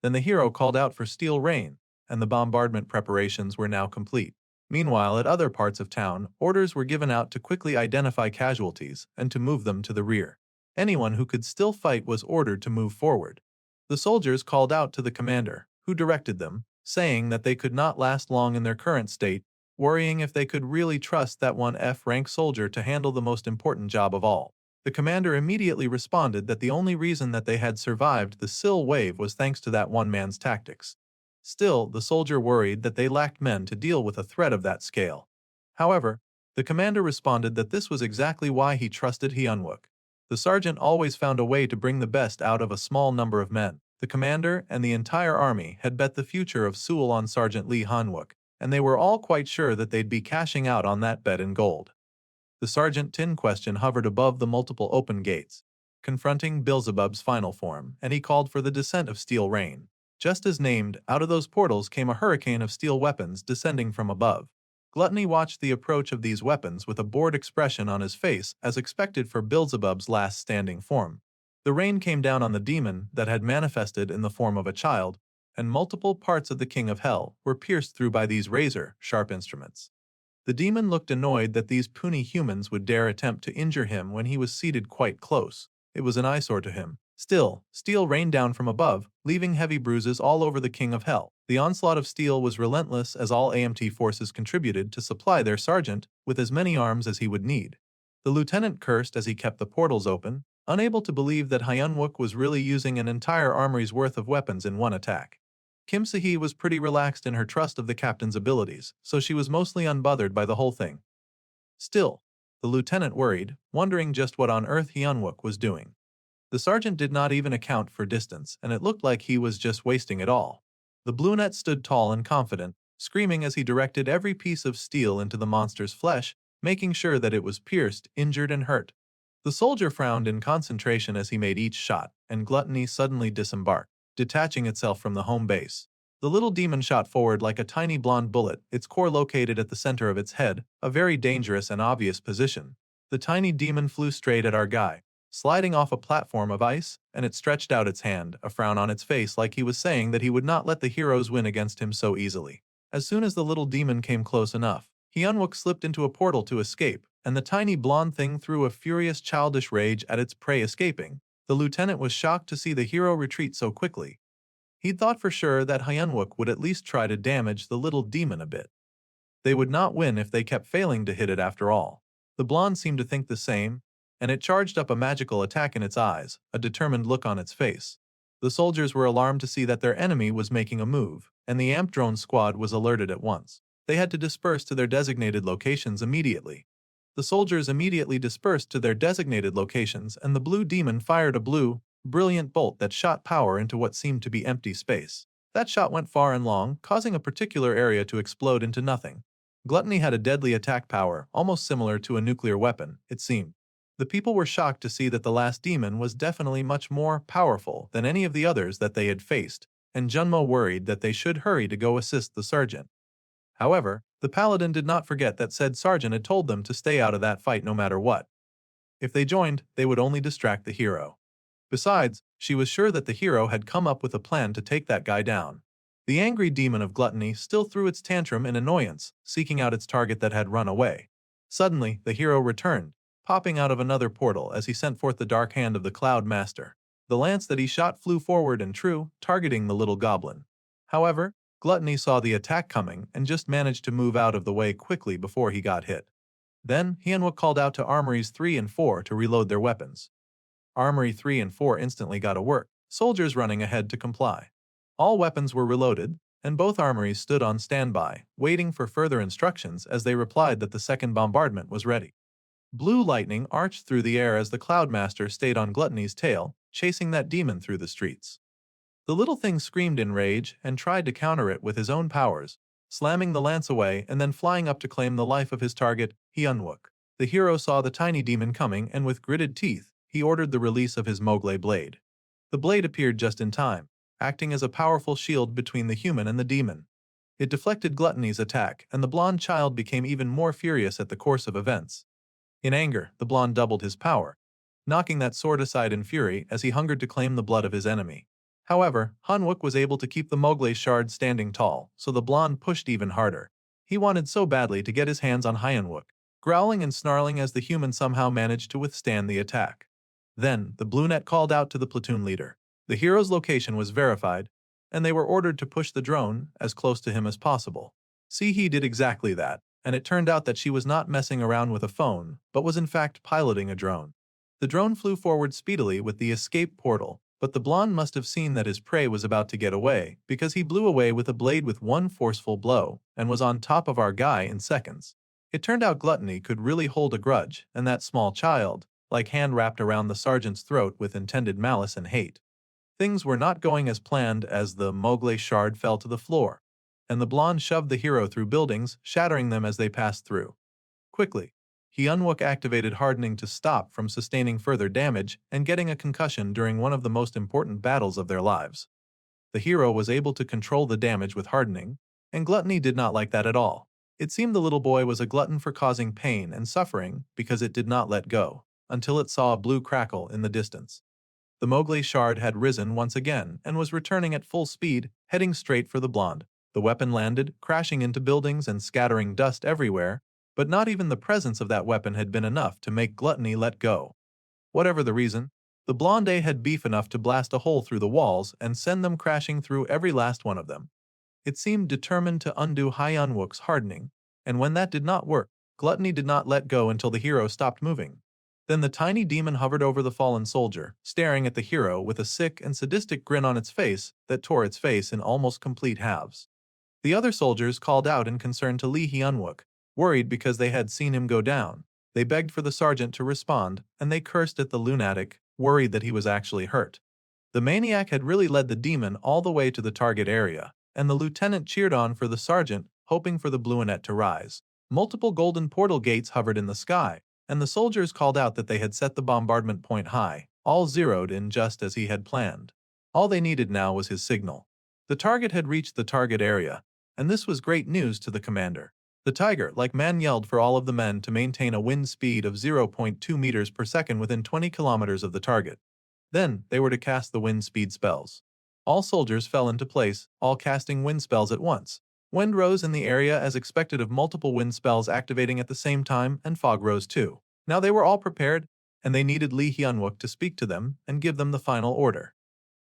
Then the hero called out for steel rain, and the bombardment preparations were now complete. Meanwhile, at other parts of town, orders were given out to quickly identify casualties and to move them to the rear. Anyone who could still fight was ordered to move forward. The soldiers called out to the commander, who directed them, saying that they could not last long in their current state, worrying if they could really trust that one F-rank soldier to handle the most important job of all. The commander immediately responded that the only reason that they had survived the Sill wave was thanks to that one man's tactics. Still, the soldier worried that they lacked men to deal with a threat of that scale. However, the commander responded that this was exactly why he trusted Hyunwook. The sergeant always found a way to bring the best out of a small number of men. The commander and the entire army had bet the future of Seoul on Sergeant Lee Han-wook, and they were all quite sure that they'd be cashing out on that bet in gold. The Sergeant Tin question hovered above the multiple open gates, confronting Beelzebub's final form, and he called for the descent of steel rain. Just as named, out of those portals came a hurricane of steel weapons descending from above. Gluttony watched the approach of these weapons with a bored expression on his face as expected for Beelzebub's last standing form. The rain came down on the demon that had manifested in the form of a child, and multiple parts of the King of Hell were pierced through by these razor-sharp instruments. The demon looked annoyed that these puny humans would dare attempt to injure him when he was seated quite close. It was an eyesore to him. Still, steel rained down from above, leaving heavy bruises all over the King of Hell. The onslaught of steel was relentless as all AMT forces contributed to supply their sergeant with as many arms as he would need. The lieutenant cursed as he kept the portals open, unable to believe that Hyunwook was really using an entire armory's worth of weapons in one attack. Kim Se-hee was pretty relaxed in her trust of the captain's abilities, so she was mostly unbothered by the whole thing. Still, the lieutenant worried, wondering just what on earth Hyunwook was doing. The sergeant did not even account for distance, and it looked like he was just wasting it all. The brunette stood tall and confident, screaming as he directed every piece of steel into the monster's flesh, making sure that it was pierced, injured, and hurt. The soldier frowned in concentration as he made each shot, and Gluttony suddenly disembarked, detaching itself from the home base. The little demon shot forward like a tiny blonde bullet, its core located at the center of its head, a very dangerous and obvious position. The tiny demon flew straight at our guy, sliding off a platform of ice, and it stretched out its hand, a frown on its face like he was saying that he would not let the heroes win against him so easily. As soon as the little demon came close enough, Hyunwook slipped into a portal to escape, and the tiny blonde thing threw a furious childish rage at its prey escaping. The lieutenant was shocked to see the hero retreat so quickly. He'd thought for sure that Hyunwook would at least try to damage the little demon a bit. They would not win if they kept failing to hit it after all. The blonde seemed to think the same, and it charged up a magical attack in its eyes, a determined look on its face. The soldiers were alarmed to see that their enemy was making a move, and the amp drone squad was alerted at once. They had to disperse to their designated locations immediately. The soldiers immediately dispersed to their designated locations, and the blue demon fired a brilliant bolt that shot power into what seemed to be empty space. That shot went far and long, causing a particular area to explode into nothing. Gluttony had a deadly attack power, almost similar to a nuclear weapon, it seemed. The people were shocked to see that the last demon was definitely much more powerful than any of the others that they had faced, and Junmo worried that they should hurry to go assist the sergeant. However, the paladin did not forget that said sergeant had told them to stay out of that fight no matter what. If they joined, they would only distract the hero. Besides, she was sure that the hero had come up with a plan to take that guy down. The angry demon of gluttony still threw its tantrum in annoyance, seeking out its target that had run away. Suddenly, the hero returned, popping out of another portal as he sent forth the dark hand of the Cloud Master. The lance that he shot flew forward and true, targeting the little goblin. However, Gluttony saw the attack coming and just managed to move out of the way quickly before he got hit. Then, Hyunwook called out to Armories 3 and 4 to reload their weapons. Armory 3 and 4 instantly got to work, soldiers running ahead to comply. All weapons were reloaded, and both armories stood on standby, waiting for further instructions as they replied that the second bombardment was ready. Blue lightning arched through the air as the Cloudmaster stayed on Gluttony's tail, chasing that demon through the streets. The little thing screamed in rage and tried to counter it with his own powers, slamming the lance away and then flying up to claim the life of his target, Hyunwook. The hero saw the tiny demon coming and with gritted teeth, he ordered the release of his Mogle blade. The blade appeared just in time, acting as a powerful shield between the human and the demon. It deflected Gluttony's attack, and the blonde child became even more furious at the course of events. In anger, the blonde doubled his power, knocking that sword aside in fury as he hungered to claim the blood of his enemy. However, Hyunwook was able to keep the Mogle shard standing tall, so the blonde pushed even harder. He wanted so badly to get his hands on Hyunwook, growling and snarling as the human somehow managed to withstand the attack. Then, the brunette called out to the platoon leader. The hero's location was verified, and they were ordered to push the drone as close to him as possible. He did exactly that, and it turned out that she was not messing around with a phone, but was in fact piloting a drone. The drone flew forward speedily with the escape portal, but the blonde must have seen that his prey was about to get away because he blew away with a blade with one forceful blow and was on top of our guy in seconds. It turned out Gluttony could really hold a grudge, and that small child, like hand wrapped around the sergeant's throat with intended malice and hate. Things were not going as planned as the Mogle shard fell to the floor, and the blonde shoved the hero through buildings, shattering them as they passed through. Quickly, Hyunwook activated hardening to stop from sustaining further damage and getting a concussion during one of the most important battles of their lives. The hero was able to control the damage with hardening, and Gluttony did not like that at all. It seemed the little boy was a glutton for causing pain and suffering because it did not let go, until it saw a blue crackle in the distance. The Mogle shard had risen once again and was returning at full speed, heading straight for the blonde. The weapon landed, crashing into buildings and scattering dust everywhere, but not even the presence of that weapon had been enough to make Gluttony let go. Whatever the reason, the blonde had beef enough to blast a hole through the walls and send them crashing through every last one of them. It seemed determined to undo Hyunwook's hardening, and when that did not work, Gluttony did not let go until the hero stopped moving. Then the tiny demon hovered over the fallen soldier, staring at the hero with a sick and sadistic grin on its face that tore its face in almost complete halves. The other soldiers called out in concern to Lee Hyunwook, worried because they had seen him go down. They begged for the sergeant to respond, and they cursed at the lunatic, worried that he was actually hurt. The maniac had really led the demon all the way to the target area, and the lieutenant cheered on for the sergeant, hoping for the bluinet to rise. Multiple golden portal gates hovered in the sky, and the soldiers called out that they had set the bombardment point high, all zeroed in just as he had planned. All they needed now was his signal. The target had reached the target area, and this was great news to the commander. The tiger-like man yelled for all of the men to maintain a wind speed of 0.2 meters per second within 20 kilometers of the target. Then, they were to cast the wind speed spells. All soldiers fell into place, all casting wind spells at once. Wind rose in the area as expected of multiple wind spells activating at the same time, and fog rose too. Now they were all prepared, and they needed Lee Hyunwook to speak to them and give them the final order.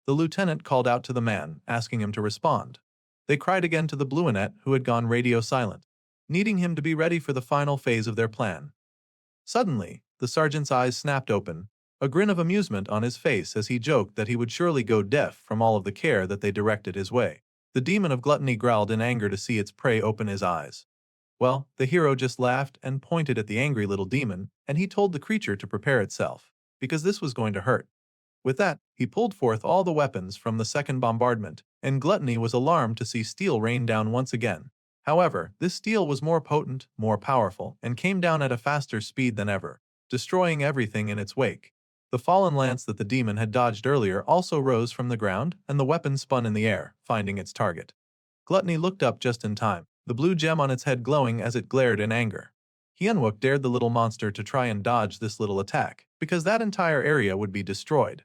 The lieutenant called out to the man, asking him to respond. They cried again to the bluinet, who had gone radio silent, needing him to be ready for the final phase of their plan. Suddenly, the sergeant's eyes snapped open, a grin of amusement on his face as he joked that he would surely go deaf from all of the care that they directed his way. The demon of gluttony growled in anger to see its prey open his eyes. Well, the hero just laughed and pointed at the angry little demon, and he told the creature to prepare itself, because this was going to hurt. With that, he pulled forth all the weapons from the second bombardment, and Gluttony was alarmed to see steel rain down once again. However, this steel was more potent, more powerful, and came down at a faster speed than ever, destroying everything in its wake. The fallen lance that the demon had dodged earlier also rose from the ground, and the weapon spun in the air, finding its target. Gluttony looked up just in time, the blue gem on its head glowing as it glared in anger. Hyunwook dared the little monster to try and dodge this little attack, because that entire area would be destroyed.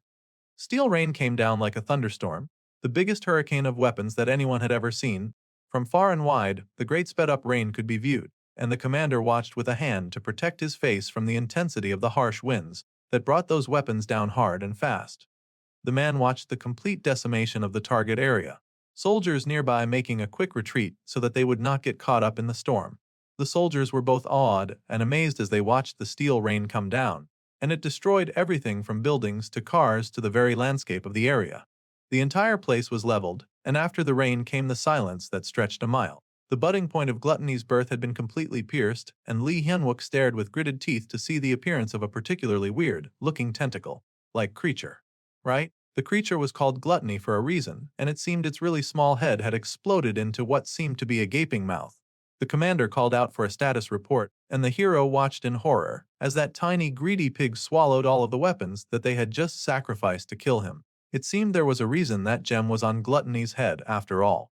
Steel rain came down like a thunderstorm, the biggest hurricane of weapons that anyone had ever seen. From far and wide, the great sped-up rain could be viewed, and the commander watched with a hand to protect his face from the intensity of the harsh winds that brought those weapons down hard and fast. The man watched the complete decimation of the target area, soldiers nearby making a quick retreat so that they would not get caught up in the storm. The soldiers were both awed and amazed as they watched the steel rain come down, and it destroyed everything from buildings to cars to the very landscape of the area. The entire place was leveled, and after the rain came the silence that stretched a mile. The budding point of Gluttony's birth had been completely pierced, and Lee Hyunwook stared with gritted teeth to see the appearance of a particularly weird-looking tentacle-like creature. Right? The creature was called Gluttony for a reason, and it seemed its really small head had exploded into what seemed to be a gaping mouth. The commander called out for a status report, and the hero watched in horror as that tiny, greedy pig swallowed all of the weapons that they had just sacrificed to kill him. It seemed there was a reason that gem was on Gluttony's head after all,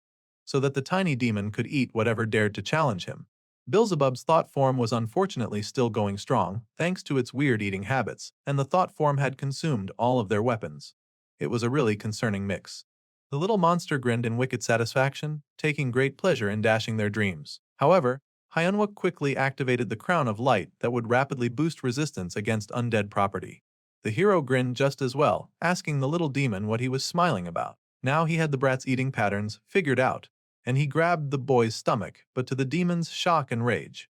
so that the tiny demon could eat whatever dared to challenge him. Beelzebub's thought form was unfortunately still going strong, thanks to its weird eating habits, and the thought form had consumed all of their weapons. It was a really concerning mix. The little monster grinned in wicked satisfaction, taking great pleasure in dashing their dreams. However, Hyunwook quickly activated the Crown of Light that would rapidly boost resistance against undead property. The hero grinned just as well, asking the little demon what he was smiling about. Now he had the brat's eating patterns figured out, and he grabbed the boy's stomach, but to the demon's shock and rage.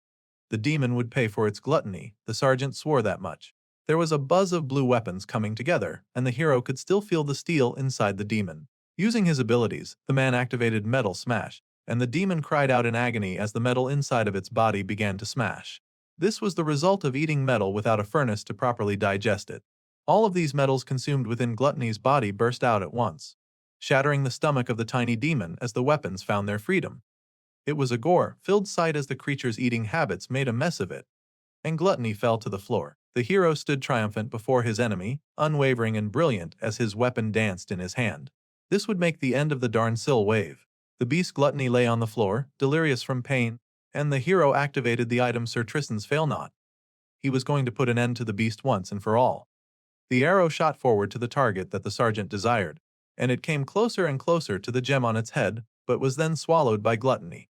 The demon would pay for its gluttony, the sergeant swore that much. There was a buzz of blue weapons coming together, and the hero could still feel the steel inside the demon. Using his abilities, the man activated Metal Smash, and the demon cried out in agony as the metal inside of its body began to smash. This was the result of eating metal without a furnace to properly digest it. All of these metals consumed within Gluttony's body burst out at once, shattering the stomach of the tiny demon as the weapons found their freedom. It was a gore-filled sight as the creature's eating habits made a mess of it, and Gluttony fell to the floor. The hero stood triumphant before his enemy, unwavering and brilliant as his weapon danced in his hand. This would make the end of the Darnsill wave. The beast Gluttony lay on the floor, delirious from pain, and the hero activated the item Sir Tristan's Failnaught. He was going to put an end to the beast once and for all. The arrow shot forward to the target that the sergeant desired, and it came closer and closer to the gem on its head, but was then swallowed by Gluttony.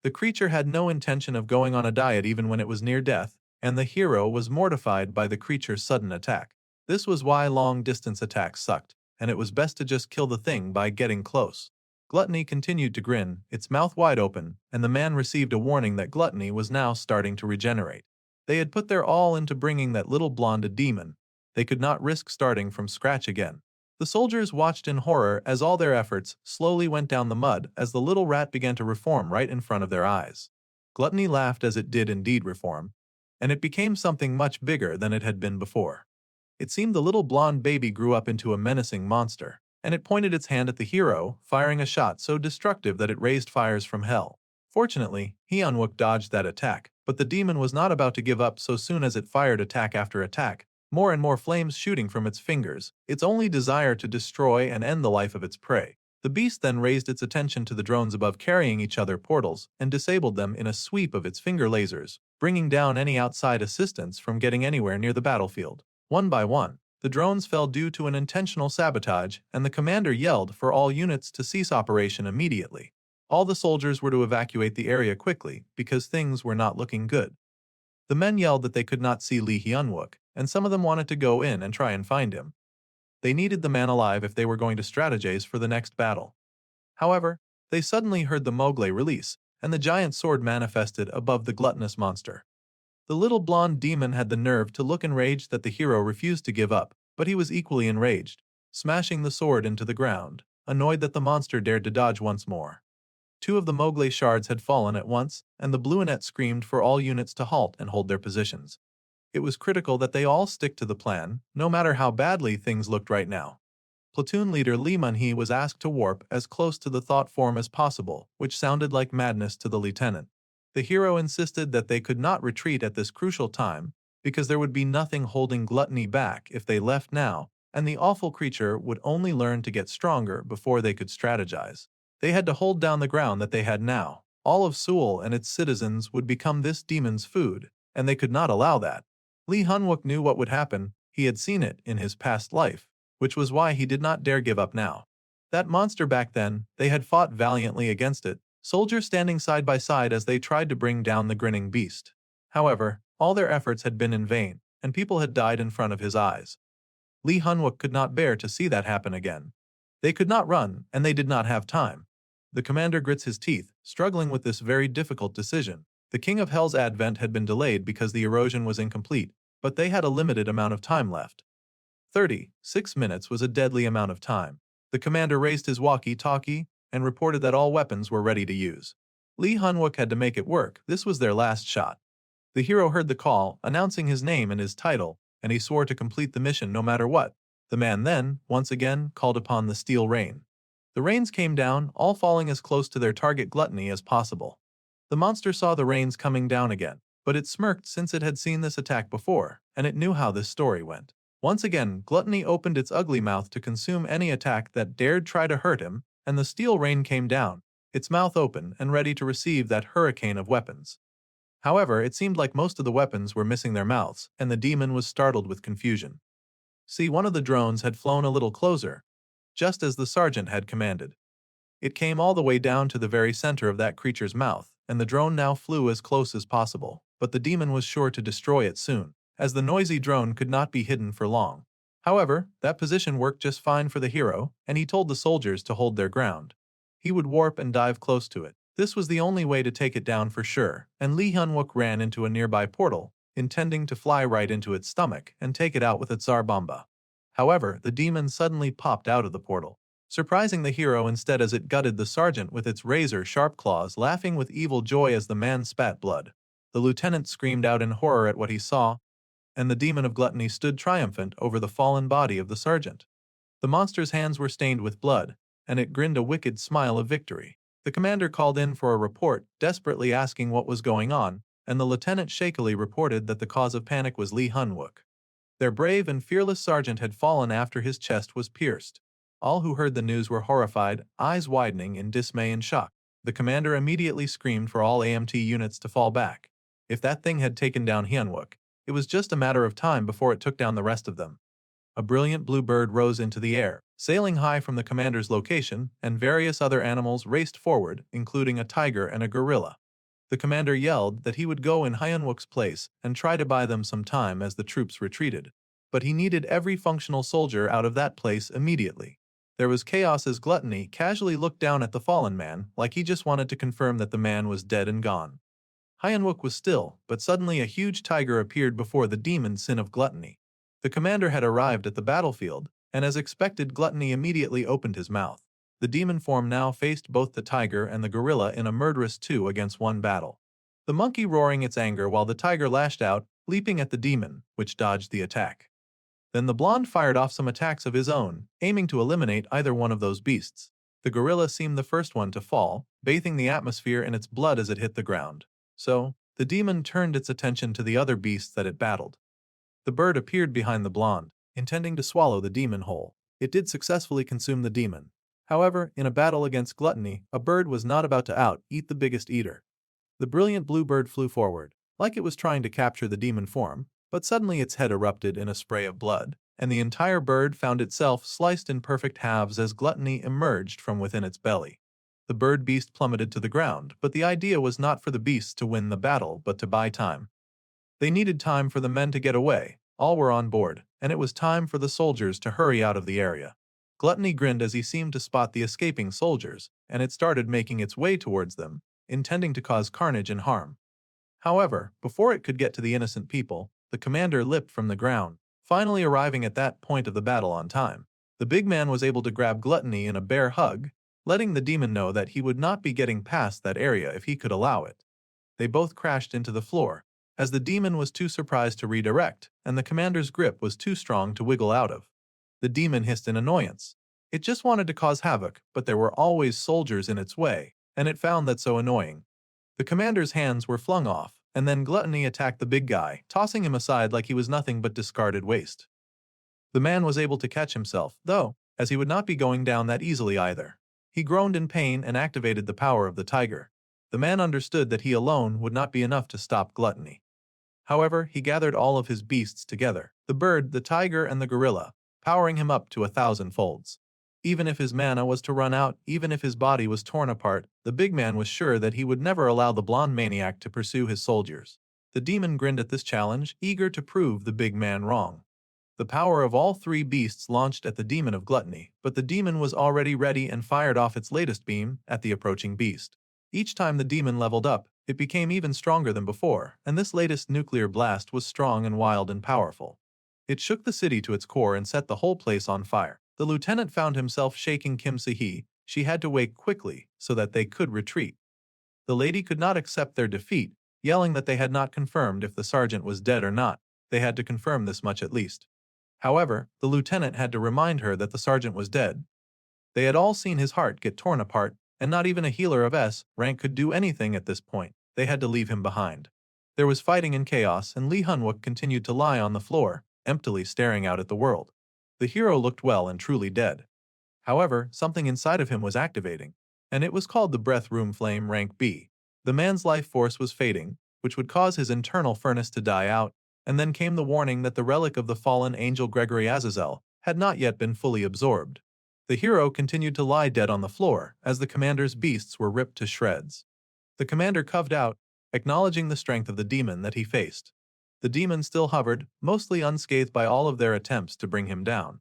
The creature had no intention of going on a diet even when it was near death, and the hero was mortified by the creature's sudden attack. This was why long-distance attacks sucked, and it was best to just kill the thing by getting close. Gluttony continued to grin, its mouth wide open, and the man received a warning that Gluttony was now starting to regenerate. They had put their all into bringing that little blonde demon. They could not risk starting from scratch again. The soldiers watched in horror as all their efforts slowly went down the mud as the little rat began to reform right in front of their eyes. Gluttony laughed as it did indeed reform, and it became something much bigger than it had been before. It seemed the little blonde baby grew up into a menacing monster, and it pointed its hand at the hero, firing a shot so destructive that it raised fires from hell. Fortunately, Hyunwook dodged that attack, but the demon was not about to give up so soon as it fired attack after attack, more and more flames shooting from its fingers, its only desire to destroy and end the life of its prey. The beast then raised its attention to the drones above, carrying each other portals, and disabled them in a sweep of its finger lasers, bringing down any outside assistance from getting anywhere near the battlefield. One by one, the drones fell due to an intentional sabotage, and the commander yelled for all units to cease operation immediately. All the soldiers were to evacuate the area quickly because things were not looking good. The men yelled that they could not see Lee Hyunwook, and some of them wanted to go in and try and find him. They needed the man alive if they were going to strategize for the next battle. However, they suddenly heard the Mowgli release, and the giant sword manifested above the gluttonous monster. The little blonde demon had the nerve to look enraged that the hero refused to give up, but he was equally enraged, smashing the sword into the ground, annoyed that the monster dared to dodge once more. 2 of the Mowgli shards had fallen at once, and the Bluenet screamed for all units to halt and hold their positions. It was critical that they all stick to the plan, no matter how badly things looked right now. Platoon leader Lee Man-hee was asked to warp as close to the thought form as possible, which sounded like madness to the lieutenant. The hero insisted that they could not retreat at this crucial time, because there would be nothing holding Gluttony back if they left now, and the awful creature would only learn to get stronger before they could strategize. They had to hold down the ground that they had now. All of Seoul and its citizens would become this demon's food, and they could not allow that. Lee Hyunwook knew what would happen. He had seen it in his past life, which was why he did not dare give up now. That monster back then, they had fought valiantly against it, soldiers standing side by side as they tried to bring down the grinning beast. However, all their efforts had been in vain, and people had died in front of his eyes. Lee Hyunwook could not bear to see that happen again. They could not run, and they did not have time. The commander grits his teeth, struggling with this very difficult decision. The King of Hell's advent had been delayed because the erosion was incomplete, but they had a limited amount of time left. 36 minutes was a deadly amount of time. The commander raised his walkie-talkie and reported that all weapons were ready to use. Lee Hyunwook had to make it work. This was their last shot. The hero heard the call, announcing his name and his title, and he swore to complete the mission no matter what. The man then, once again, called upon the steel rain. The rains came down, all falling as close to their target Gluttony as possible. The monster saw the rains coming down again, but it smirked since it had seen this attack before, and it knew how this story went. Once again, Gluttony opened its ugly mouth to consume any attack that dared try to hurt him, and the steel rain came down, its mouth open and ready to receive that hurricane of weapons. However, it seemed like most of the weapons were missing their mouths, and the demon was startled with confusion. See, one of the drones had flown a little closer, just as the sergeant had commanded. It came all the way down to the very center of that creature's mouth, and the drone now flew as close as possible, but the demon was sure to destroy it soon, as the noisy drone could not be hidden for long. However, that position worked just fine for the hero, and he told the soldiers to hold their ground. He would warp and dive close to it. This was the only way to take it down for sure, and Lee Hyunwook ran into a nearby portal, intending to fly right into its stomach and take it out with its Zarbomba. However, the demon suddenly popped out of the portal, surprising the hero instead as it gutted the sergeant with its razor-sharp claws, laughing with evil joy as the man spat blood. The lieutenant screamed out in horror at what he saw, and the demon of Gluttony stood triumphant over the fallen body of the sergeant. The monster's hands were stained with blood, and it grinned a wicked smile of victory. The commander called in for a report, desperately asking what was going on, and the lieutenant shakily reported that the cause of panic was Lee Hyunwook. Their brave and fearless sergeant had fallen after his chest was pierced. All who heard the news were horrified, eyes widening in dismay and shock. The commander immediately screamed for all AMT units to fall back. If that thing had taken down Hyunwook, it was just a matter of time before it took down the rest of them. A brilliant blue bird rose into the air, sailing high from the commander's location, and various other animals raced forward, including a tiger and a gorilla. The commander yelled that he would go in Hyunwook's place and try to buy them some time as the troops retreated. But he needed every functional soldier out of that place immediately. There was chaos as Gluttony casually looked down at the fallen man like he just wanted to confirm that the man was dead and gone. Hyunwook was still, but suddenly a huge tiger appeared before the demon sin of Gluttony. The commander had arrived at the battlefield, and as expected, Gluttony immediately opened his mouth. The demon form now faced both the tiger and the gorilla in a murderous 2-against-1 battle. The monkey roaring its anger while the tiger lashed out, leaping at the demon, which dodged the attack. Then the blonde fired off some attacks of his own, aiming to eliminate either one of those beasts. The gorilla seemed the first one to fall, bathing the atmosphere in its blood as it hit the ground. So, the demon turned its attention to the other beasts that it battled. The bird appeared behind the blonde, intending to swallow the demon whole. It did successfully consume the demon. However, in a battle against gluttony, a bird was not about to out-eat the biggest eater. The brilliant blue bird flew forward, like it was trying to capture the demon form, but suddenly its head erupted in a spray of blood, and the entire bird found itself sliced in perfect halves as gluttony emerged from within its belly. The bird beast plummeted to the ground, but the idea was not for the beasts to win the battle but to buy time. They needed time for the men to get away, all were on board, and it was time for the soldiers to hurry out of the area. Gluttony grinned as he seemed to spot the escaping soldiers, and it started making its way towards them, intending to cause carnage and harm. However, before it could get to the innocent people, the commander leapt from the ground, finally arriving at that point of the battle on time. The big man was able to grab Gluttony in a bear hug, letting the demon know that he would not be getting past that area if he could allow it. They both crashed into the floor, as the demon was too surprised to redirect, and the commander's grip was too strong to wiggle out of. The demon hissed in annoyance. It just wanted to cause havoc, but there were always soldiers in its way, and it found that so annoying. The commander's hands were flung off, and then Gluttony attacked the big guy, tossing him aside like he was nothing but discarded waste. The man was able to catch himself, though, as he would not be going down that easily either. He groaned in pain and activated the power of the tiger. The man understood that he alone would not be enough to stop Gluttony. However, he gathered all of his beasts together, the bird, the tiger, and the gorilla, powering him up to 1,000 folds. Even if his mana was to run out, even if his body was torn apart, the big man was sure that he would never allow the blonde maniac to pursue his soldiers. The demon grinned at this challenge, eager to prove the big man wrong. The power of all three beasts launched at the demon of gluttony, but the demon was already ready and fired off its latest beam at the approaching beast. Each time the demon leveled up, it became even stronger than before, and this latest nuclear blast was strong and wild and powerful. It shook the city to its core and set the whole place on fire. The lieutenant found himself shaking Kim Se-hee. She had to wake quickly so that they could retreat. The lady could not accept their defeat, yelling that they had not confirmed if the sergeant was dead or not. They had to confirm this much at least. However, the lieutenant had to remind her that the sergeant was dead. They had all seen his heart get torn apart, and not even a healer of S rank could do anything at this point. They had to leave him behind. There was fighting and chaos, and Lee Hunwook continued to lie on the floor, emptily staring out at the world. The hero looked well and truly dead. However, something inside of him was activating, and it was called the Breath Room Flame Rank B. The man's life force was fading, which would cause his internal furnace to die out, and then came the warning that the relic of the fallen angel Gregory Azazel had not yet been fully absorbed. The hero continued to lie dead on the floor as the commander's beasts were ripped to shreds. The commander coughed out, acknowledging the strength of the demon that he faced. The demon still hovered, mostly unscathed by all of their attempts to bring him down.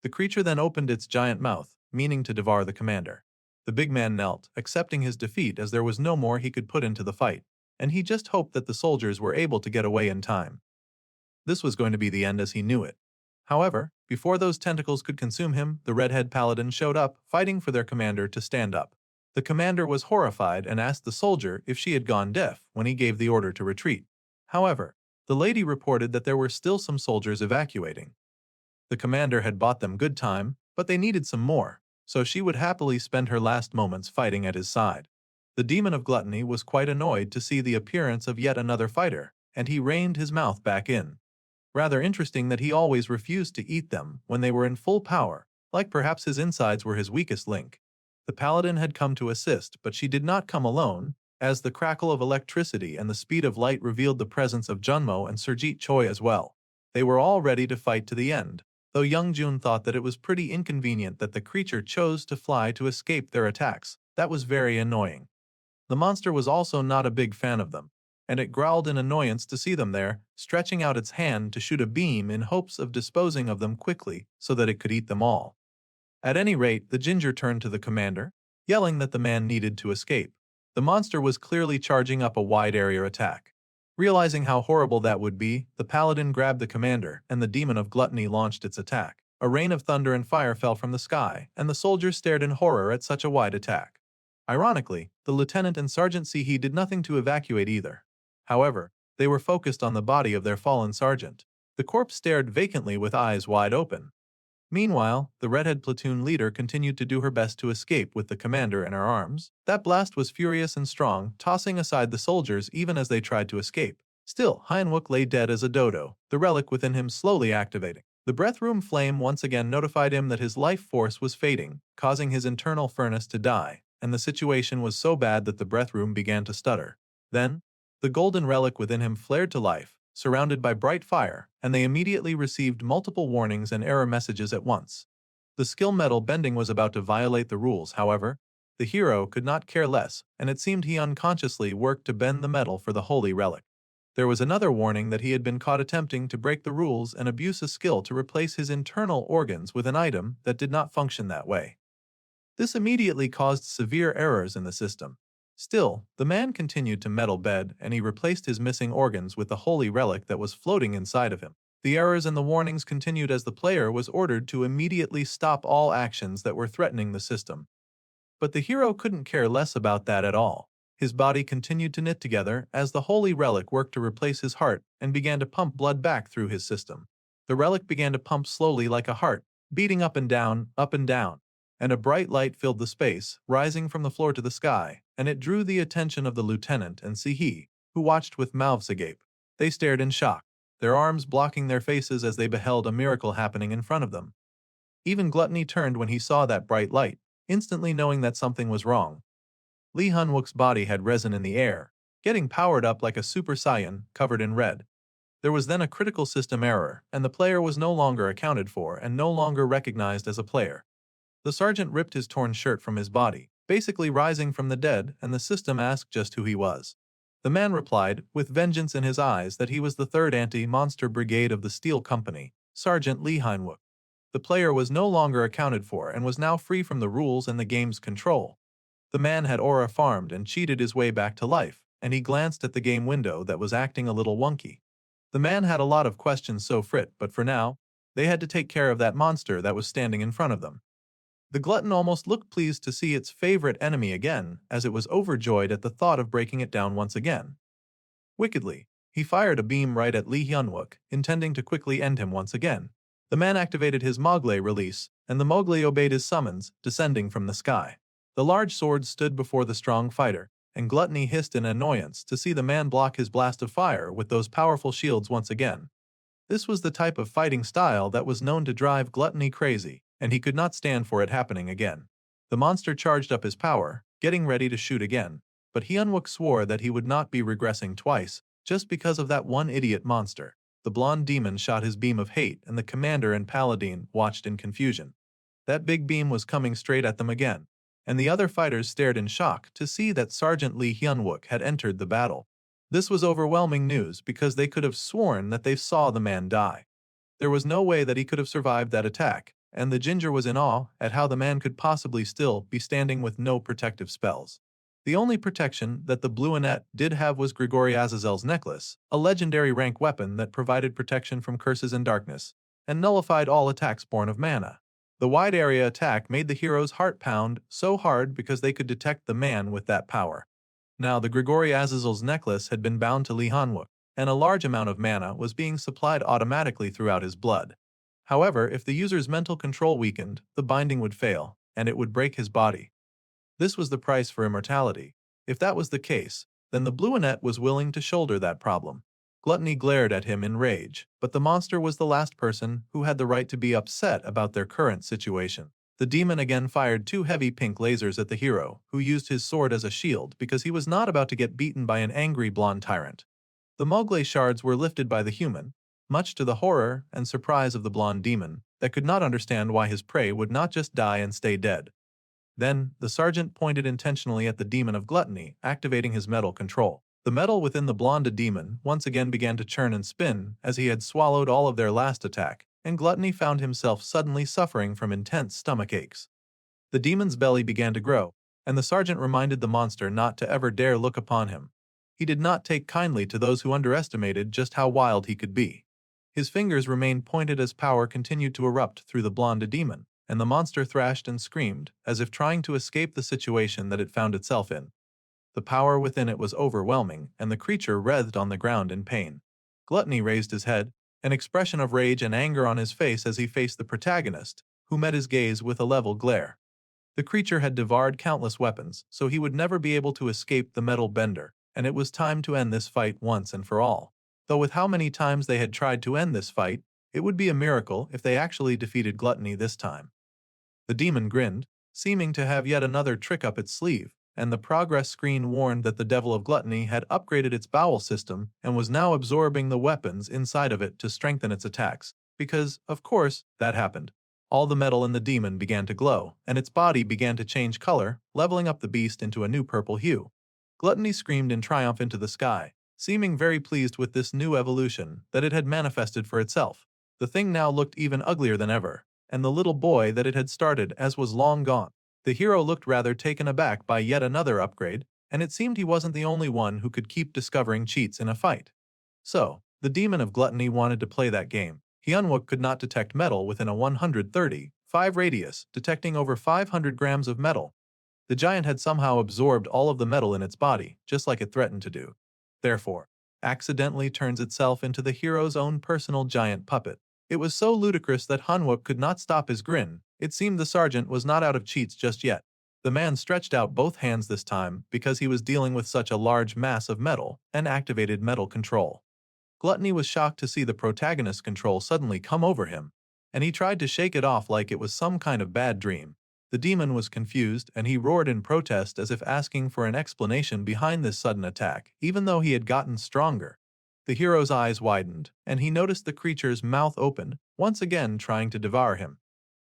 The creature then opened its giant mouth, meaning to devour the commander. The big man knelt, accepting his defeat as there was no more he could put into the fight, and he just hoped that the soldiers were able to get away in time. This was going to be the end as he knew it. However, before those tentacles could consume him, the redhead paladin showed up, fighting for their commander to stand up. The commander was horrified and asked the soldier if she had gone deaf when he gave the order to retreat. However, the lady reported that there were still some soldiers evacuating. The commander had bought them good time, but they needed some more, so she would happily spend her last moments fighting at his side. The demon of gluttony was quite annoyed to see the appearance of yet another fighter, and he reined his mouth back in. Rather interesting that he always refused to eat them when they were in full power, like perhaps his insides were his weakest link. The paladin had come to assist, but she did not come alone, as the crackle of electricity and the speed of light revealed the presence of Junmo and Surjit Choi as well. They were all ready to fight to the end, though Young Jun thought that it was pretty inconvenient that the creature chose to fly to escape their attacks. That was very annoying. The monster was also not a big fan of them, and it growled in annoyance to see them there, stretching out its hand to shoot a beam in hopes of disposing of them quickly so that it could eat them all. At any rate, the ginger turned to the commander, yelling that the man needed to escape. The monster was clearly charging up a wide area attack. Realizing how horrible that would be, the paladin grabbed the commander, and the demon of gluttony launched its attack. A rain of thunder and fire fell from the sky, and the soldiers stared in horror at such a wide attack. Ironically, the lieutenant and Sergeant Se-hee did nothing to evacuate either. However, they were focused on the body of their fallen sergeant. The corpse stared vacantly with eyes wide open. Meanwhile, the redhead platoon leader continued to do her best to escape with the commander in her arms. That blast was furious and strong, tossing aside the soldiers even as they tried to escape. Still, Hyenwook lay dead as a dodo, the relic within him slowly activating. The breath room flame once again notified him that his life force was fading, causing his internal furnace to die, and the situation was so bad that the breath room began to stutter. Then, the golden relic within him flared to life, surrounded by bright fire, and they immediately received multiple warnings and error messages at once. The skill metal bending was about to violate the rules, however. The hero could not care less, and it seemed he unconsciously worked to bend the metal for the holy relic. There was another warning that he had been caught attempting to break the rules and abuse a skill to replace his internal organs with an item that did not function that way. This immediately caused severe errors in the system. Still, the man continued to metal bed, and he replaced his missing organs with the holy relic that was floating inside of him. The errors and the warnings continued as the player was ordered to immediately stop all actions that were threatening the system. But the hero couldn't care less about that at all. His body continued to knit together as the holy relic worked to replace his heart and began to pump blood back through his system. The relic began to pump slowly like a heart, beating up and down, and a bright light filled the space, rising from the floor to the sky, and it drew the attention of the lieutenant and Sihi, who watched with mouths agape. They stared in shock, their arms blocking their faces as they beheld a miracle happening in front of them. Even Gluttony turned when he saw that bright light, instantly knowing that something was wrong. Lee Hunwook's body had risen in the air, getting powered up like a Super Saiyan covered in red. There was then a critical system error, and the player was no longer accounted for and no longer recognized as a player. The sergeant ripped his torn shirt from his body, basically rising from the dead, and the system asked just who he was. The man replied, with vengeance in his eyes, that he was the 3rd Anti-Monster Brigade of the Steel Company, Sergeant Lee Hyenwook. The player was no longer accounted for and was now free from the rules and the game's control. The man had aura farmed and cheated his way back to life, and he glanced at the game window that was acting a little wonky. The man had a lot of questions so frit, but for now, they had to take care of that monster that was standing in front of them. The glutton almost looked pleased to see its favorite enemy again, as it was overjoyed at the thought of breaking it down once again. Wickedly, he fired a beam right at Lee Hyunwook, intending to quickly end him once again. The man activated his Mogley release, and the Mowgli obeyed his summons, descending from the sky. The large sword stood before the strong fighter, and Gluttony hissed in annoyance to see the man block his blast of fire with those powerful shields once again. This was the type of fighting style that was known to drive Gluttony crazy, and he could not stand for it happening again. The monster charged up his power, getting ready to shoot again, but Hyunwook swore that he would not be regressing twice, just because of that one idiot monster. The blonde demon shot his beam of hate, and the commander and paladin watched in confusion. That big beam was coming straight at them again, and the other fighters stared in shock to see that Sergeant Lee Hyunwook had entered the battle. This was overwhelming news because they could have sworn that they saw the man die. There was no way that he could have survived that attack, and the ginger was in awe at how the man could possibly still be standing with no protective spells. The only protection that the Blueanet did have was Grigori Azazel's necklace, a legendary rank weapon that provided protection from curses and darkness, and nullified all attacks born of mana. The wide area attack made the hero's heart pound so hard because they could detect the man with that power. Now the Grigori Azazel's necklace had been bound to Lee Hyunwook, and a large amount of mana was being supplied automatically throughout his blood. However, if the user's mental control weakened, the binding would fail, and it would break his body. This was the price for immortality. If that was the case, then the Blueanet was willing to shoulder that problem. Gluttony glared at him in rage, but the monster was the last person who had the right to be upset about their current situation. The demon again fired 2 heavy pink lasers at the hero, who used his sword as a shield because he was not about to get beaten by an angry blonde tyrant. The Mowgli shards were lifted by the human, much to the horror and surprise of the blonde demon, that could not understand why his prey would not just die and stay dead. Then, the sergeant pointed intentionally at the demon of gluttony, activating his metal control. The metal within the blonde demon once again began to churn and spin as he had swallowed all of their last attack, and Gluttony found himself suddenly suffering from intense stomach aches. The demon's belly began to grow, and the sergeant reminded the monster not to ever dare look upon him. He did not take kindly to those who underestimated just how wild he could be. His fingers remained pointed as power continued to erupt through the blonde demon, and the monster thrashed and screamed, as if trying to escape the situation that it found itself in. The power within it was overwhelming, and the creature writhed on the ground in pain. Gluttony raised his head, an expression of rage and anger on his face as he faced the protagonist, who met his gaze with a level glare. The creature had devoured countless weapons, so he would never be able to escape the metal bender, and it was time to end this fight once and for all. Though with how many times they had tried to end this fight, it would be a miracle if they actually defeated Gluttony this time. The demon grinned, seeming to have yet another trick up its sleeve, and the progress screen warned that the Devil of Gluttony had upgraded its bowel system and was now absorbing the weapons inside of it to strengthen its attacks, because, of course, that happened. All the metal in the demon began to glow, and its body began to change color, leveling up the beast into a new purple hue. Gluttony screamed in triumph into the sky, seeming very pleased with this new evolution that it had manifested for itself. The thing now looked even uglier than ever, and the little boy that it had started as was long gone. The hero looked rather taken aback by yet another upgrade, and it seemed he wasn't the only one who could keep discovering cheats in a fight. So, the demon of Gluttony wanted to play that game. Hyunwook could not detect metal within a 135 radius, detecting over 500 grams of metal. The giant had somehow absorbed all of the metal in its body, just like it threatened to do. Therefore, accidentally turns itself into the hero's own personal giant puppet. It was so ludicrous that Hyunwook could not stop his grin. It seemed the sergeant was not out of cheats just yet. The man stretched out both hands this time because he was dealing with such a large mass of metal and activated metal control. Gluttony was shocked to see the protagonist's control suddenly come over him, and he tried to shake it off like it was some kind of bad dream. The demon was confused, and he roared in protest as if asking for an explanation behind this sudden attack, even though he had gotten stronger. The hero's eyes widened, and he noticed the creature's mouth open, once again trying to devour him.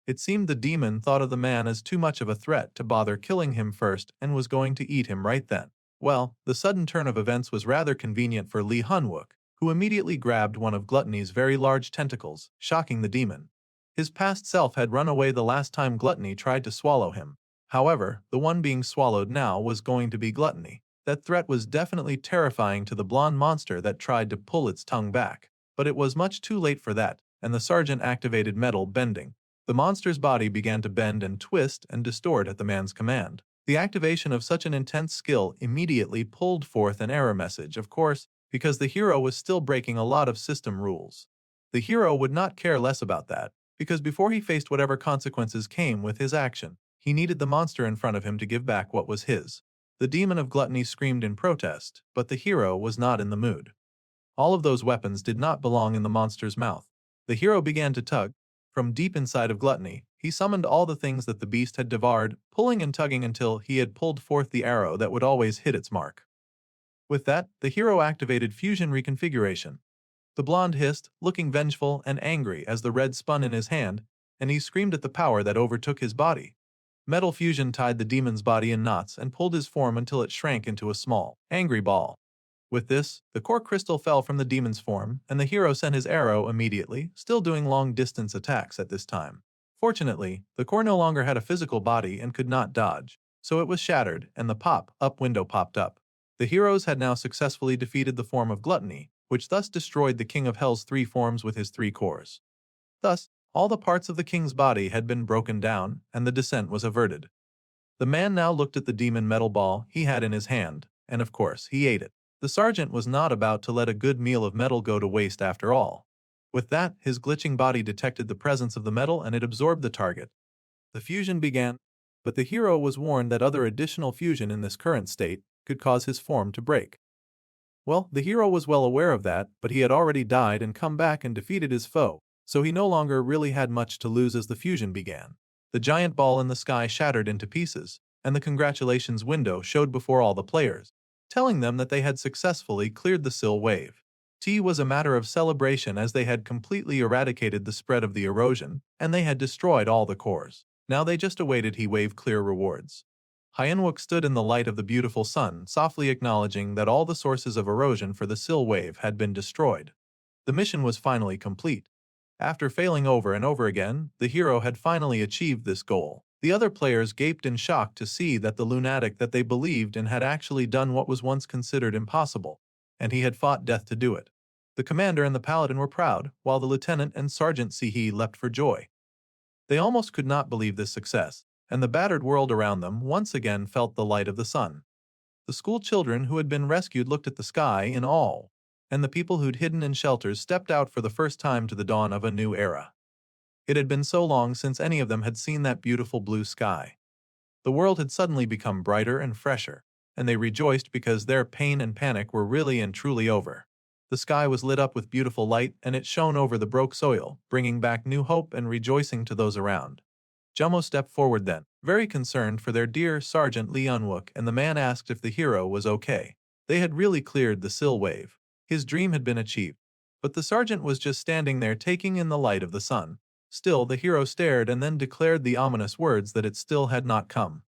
It seemed the demon thought of the man as too much of a threat to bother killing him first and was going to eat him right then. Well, the sudden turn of events was rather convenient for Lee Hyunwook, who immediately grabbed one of Gluttony's very large tentacles, shocking the demon. His past self had run away the last time Gluttony tried to swallow him. However, the one being swallowed now was going to be Gluttony. That threat was definitely terrifying to the blonde monster that tried to pull its tongue back. But it was much too late for that, and the sergeant activated metal bending. The monster's body began to bend and twist and distort at the man's command. The activation of such an intense skill immediately pulled forth an error message, of course, because the hero was still breaking a lot of system rules. The hero would not care less about that, because before he faced whatever consequences came with his action, he needed the monster in front of him to give back what was his. The demon of Gluttony screamed in protest, but the hero was not in the mood. All of those weapons did not belong in the monster's mouth. The hero began to tug. From deep inside of Gluttony, he summoned all the things that the beast had devoured, pulling and tugging until he had pulled forth the arrow that would always hit its mark. With that, the hero activated fusion reconfiguration. The blonde hissed, looking vengeful and angry as the red spun in his hand, and he screamed at the power that overtook his body. Metal fusion tied the demon's body in knots and pulled his form until it shrank into a small, angry ball. With this, the core crystal fell from the demon's form, and the hero sent his arrow immediately, still doing long-distance attacks at this time. Fortunately, the core no longer had a physical body and could not dodge, so it was shattered, and the pop-up window popped up. The heroes had now successfully defeated the form of Gluttony, which thus destroyed the King of Hell's 3 forms with his 3 cores. Thus, all the parts of the king's body had been broken down, and the descent was averted. The man now looked at the demon metal ball he had in his hand, and of course, he ate it. The sergeant was not about to let a good meal of metal go to waste after all. With that, his glitching body detected the presence of the metal and it absorbed the target. The fusion began, but the hero was warned that other additional fusion in this current state could cause his form to break. Well, the hero was well aware of that, but he had already died and come back and defeated his foe, so he no longer really had much to lose as the fusion began. The giant ball in the sky shattered into pieces, and the congratulations window showed before all the players, telling them that they had successfully cleared the sill wave. Tea was a matter of celebration as they had completely eradicated the spread of the erosion, and they had destroyed all the cores. Now they just awaited He wave clear rewards. Hyunwook stood in the light of the beautiful sun, softly acknowledging that all the sources of erosion for the sill wave had been destroyed. The mission was finally complete. After failing over and over again, the hero had finally achieved this goal. The other players gaped in shock to see that the lunatic that they believed in had actually done what was once considered impossible, and he had fought death to do it. The commander and the paladin were proud, while the lieutenant and Sergeant Sihi leapt for joy. They almost could not believe this success, and the battered world around them once again felt the light of the sun. The school children who had been rescued looked at the sky in awe, and the people who'd hidden in shelters stepped out for the first time to the dawn of a new era. It had been so long since any of them had seen that beautiful blue sky. The world had suddenly become brighter and fresher, and they rejoiced because their pain and panic were really and truly over. The sky was lit up with beautiful light, and it shone over the broke soil, bringing back new hope and rejoicing to those around. Jummo stepped forward then, very concerned for their dear Sergeant Lee Unwook, and the man asked if the hero was okay. They had really cleared the sill wave. His dream had been achieved. But the sergeant was just standing there taking in the light of the sun. Still, the hero stared and then declared the ominous words that it still had not come.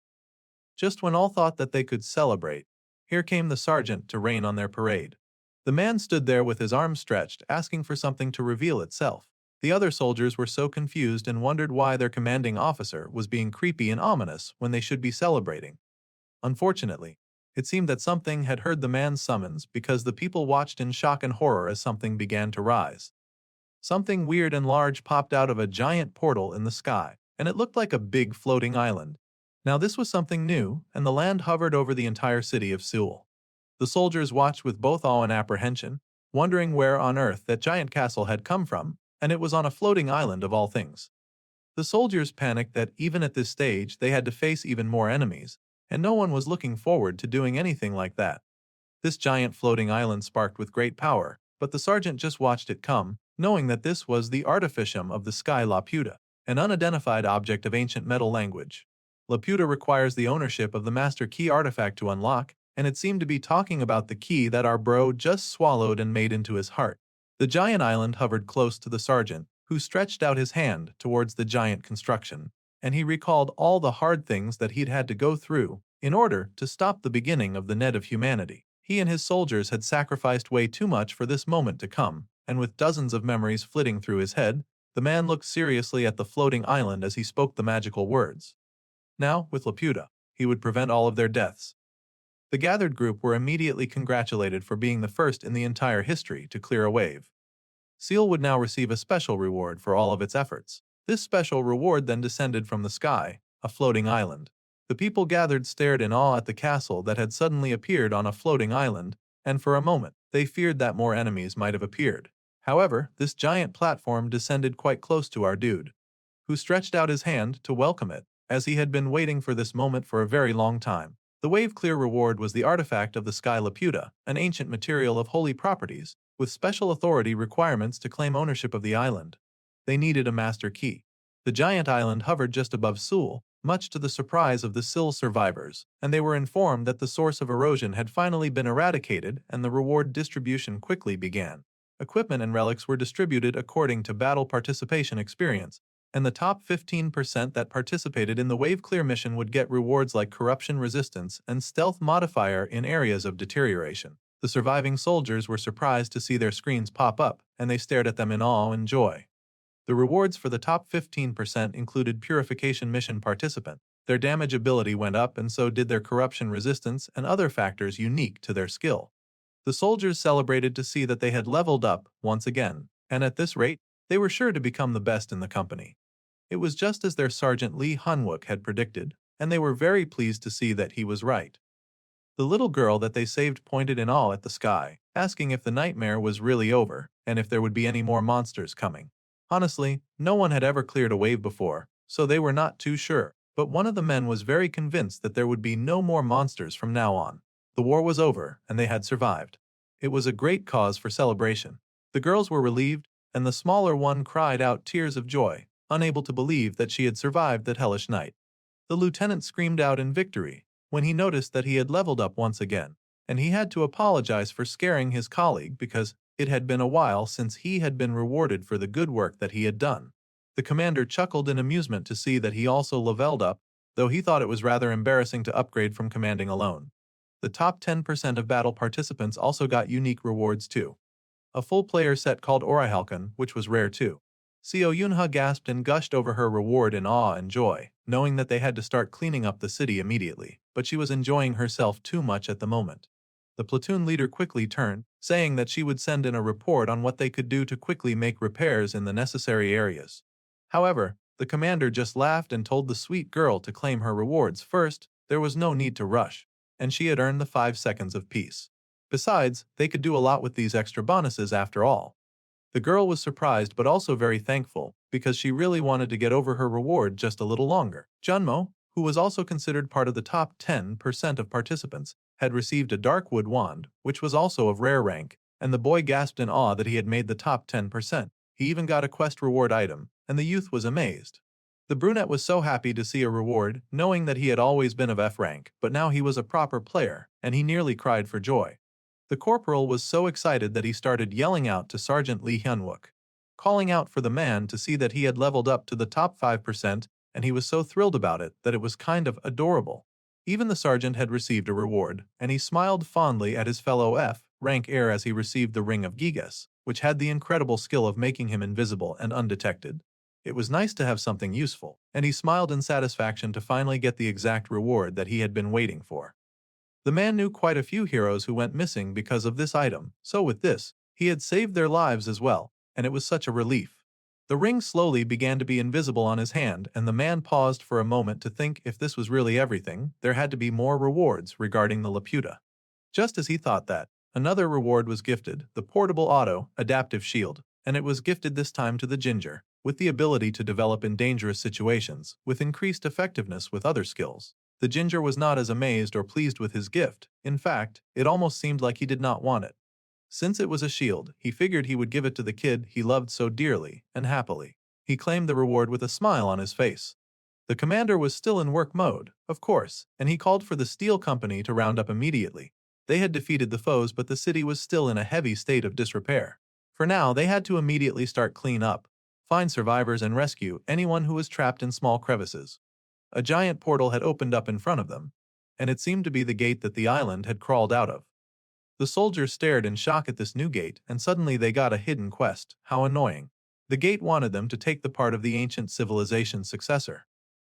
Just when all thought that they could celebrate, here came the sergeant to rain on their parade. The man stood there with his arms stretched, asking for something to reveal itself. The other soldiers were so confused and wondered why their commanding officer was being creepy and ominous when they should be celebrating. Unfortunately, it seemed that something had heard the man's summons because the people watched in shock and horror as something began to rise. Something weird and large popped out of a giant portal in the sky, and it looked like a big floating island. Now this was something new, and the land hovered over the entire city of Seoul. The soldiers watched with both awe and apprehension, wondering where on earth that giant castle had come from, and it was on a floating island of all things. The soldiers panicked that even at this stage they had to face even more enemies, and no one was looking forward to doing anything like that. This giant floating island sparked with great power, but the sergeant just watched it come, knowing that this was the artificium of the sky Laputa, an unidentified object of ancient metal language. Laputa requires the ownership of the master key artifact to unlock, and it seemed to be talking about the key that our bro just swallowed and made into his heart. The giant island hovered close to the sergeant, who stretched out his hand towards the giant construction, and he recalled all the hard things that he'd had to go through in order to stop the beginning of the net of humanity. He and his soldiers had sacrificed way too much for this moment to come, and with dozens of memories flitting through his head, the man looked seriously at the floating island as he spoke the magical words. Now, with Laputa, he would prevent all of their deaths. The gathered group were immediately congratulated for being the first in the entire history to clear a wave. Seal would now receive a special reward for all of its efforts. This special reward then descended from the sky, a floating island. The people gathered stared in awe at the castle that had suddenly appeared on a floating island, and for a moment, they feared that more enemies might have appeared. However, this giant platform descended quite close to our dude, who stretched out his hand to welcome it, as he had been waiting for this moment for a very long time. The wave-clear reward was the artifact of the sky Laputa, an ancient material of holy properties, with special authority requirements to claim ownership of the island. They needed a master key. The giant island hovered just above Seoul, much to the surprise of the Seoul survivors, and they were informed that the source of erosion had finally been eradicated and the reward distribution quickly began. Equipment and relics were distributed according to battle participation experience, and the top 15% that participated in the Wave Clear mission would get rewards like corruption resistance and stealth modifier in areas of deterioration. The surviving soldiers were surprised to see their screens pop up, and they stared at them in awe and joy. The rewards for the top 15% included Purification Mission participant. Their damage ability went up, and so did their corruption resistance and other factors unique to their skill. The soldiers celebrated to see that they had leveled up once again, and at this rate, they were sure to become the best in the company. It was just as their Sergeant Lee Hunwook had predicted, and they were very pleased to see that he was right. The little girl that they saved pointed in awe at the sky, asking if the nightmare was really over, and if there would be any more monsters coming. Honestly, no one had ever cleared a wave before, so they were not too sure, but one of the men was very convinced that there would be no more monsters from now on. The war was over, and they had survived. It was a great cause for celebration. The girls were relieved, and the smaller one cried out tears of joy, unable to believe that she had survived that hellish night. The lieutenant screamed out in victory when he noticed that he had leveled up once again, and he had to apologize for scaring his colleague because it had been a while since he had been rewarded for the good work that he had done. The commander chuckled in amusement to see that he also leveled up, though he thought it was rather embarrassing to upgrade from commanding alone. The top 10% of battle participants also got unique rewards too. A full player set called Orihalkan, which was rare too. Seo Yunha gasped and gushed over her reward in awe and joy, knowing that they had to start cleaning up the city immediately, but she was enjoying herself too much at the moment. The platoon leader quickly turned, saying that she would send in a report on what they could do to quickly make repairs in the necessary areas. However, the commander just laughed and told the sweet girl to claim her rewards first. There was no need to rush, and she had earned the 5 seconds of peace. Besides, they could do a lot with these extra bonuses after all. The girl was surprised but also very thankful, because she really wanted to get over her reward just a little longer. Junmo, who was also considered part of the top 10% of participants, had received a dark wood wand, which was also of rare rank, and the boy gasped in awe that he had made the top 10%. He even got a quest reward item, and the youth was amazed. The brunette was so happy to see a reward, knowing that he had always been of F rank, but now he was a proper player, and he nearly cried for joy. The corporal was so excited that he started yelling out to Sergeant Lee Hyunwook, calling out for the man to see that he had leveled up to the top 5%, and he was so thrilled about it that it was kind of adorable. Even the sergeant had received a reward, and he smiled fondly at his fellow F-rank heir as he received the Ring of Gigas, which had the incredible skill of making him invisible and undetected. It was nice to have something useful, and he smiled in satisfaction to finally get the exact reward that he had been waiting for. The man knew quite a few heroes who went missing because of this item, so with this, he had saved their lives as well, and it was such a relief. The ring slowly began to be invisible on his hand, and the man paused for a moment to think if this was really everything, there had to be more rewards regarding the Laputa. Just as he thought that, another reward was gifted, the portable auto-adaptive shield, and it was gifted this time to the ginger, with the ability to develop in dangerous situations, with increased effectiveness with other skills. The ginger was not as amazed or pleased with his gift. In fact, it almost seemed like he did not want it. Since it was a shield, he figured he would give it to the kid he loved so dearly and happily. He claimed the reward with a smile on his face. The commander was still in work mode, of course, and he called for the steel company to round up immediately. They had defeated the foes, but the city was still in a heavy state of disrepair. For now, they had to immediately start clean up, find survivors and rescue anyone who was trapped in small crevices. A giant portal had opened up in front of them, and it seemed to be the gate that the island had crawled out of. The soldiers stared in shock at this new gate, and suddenly they got a hidden quest. How annoying. The gate wanted them to take the part of the ancient civilization's successor.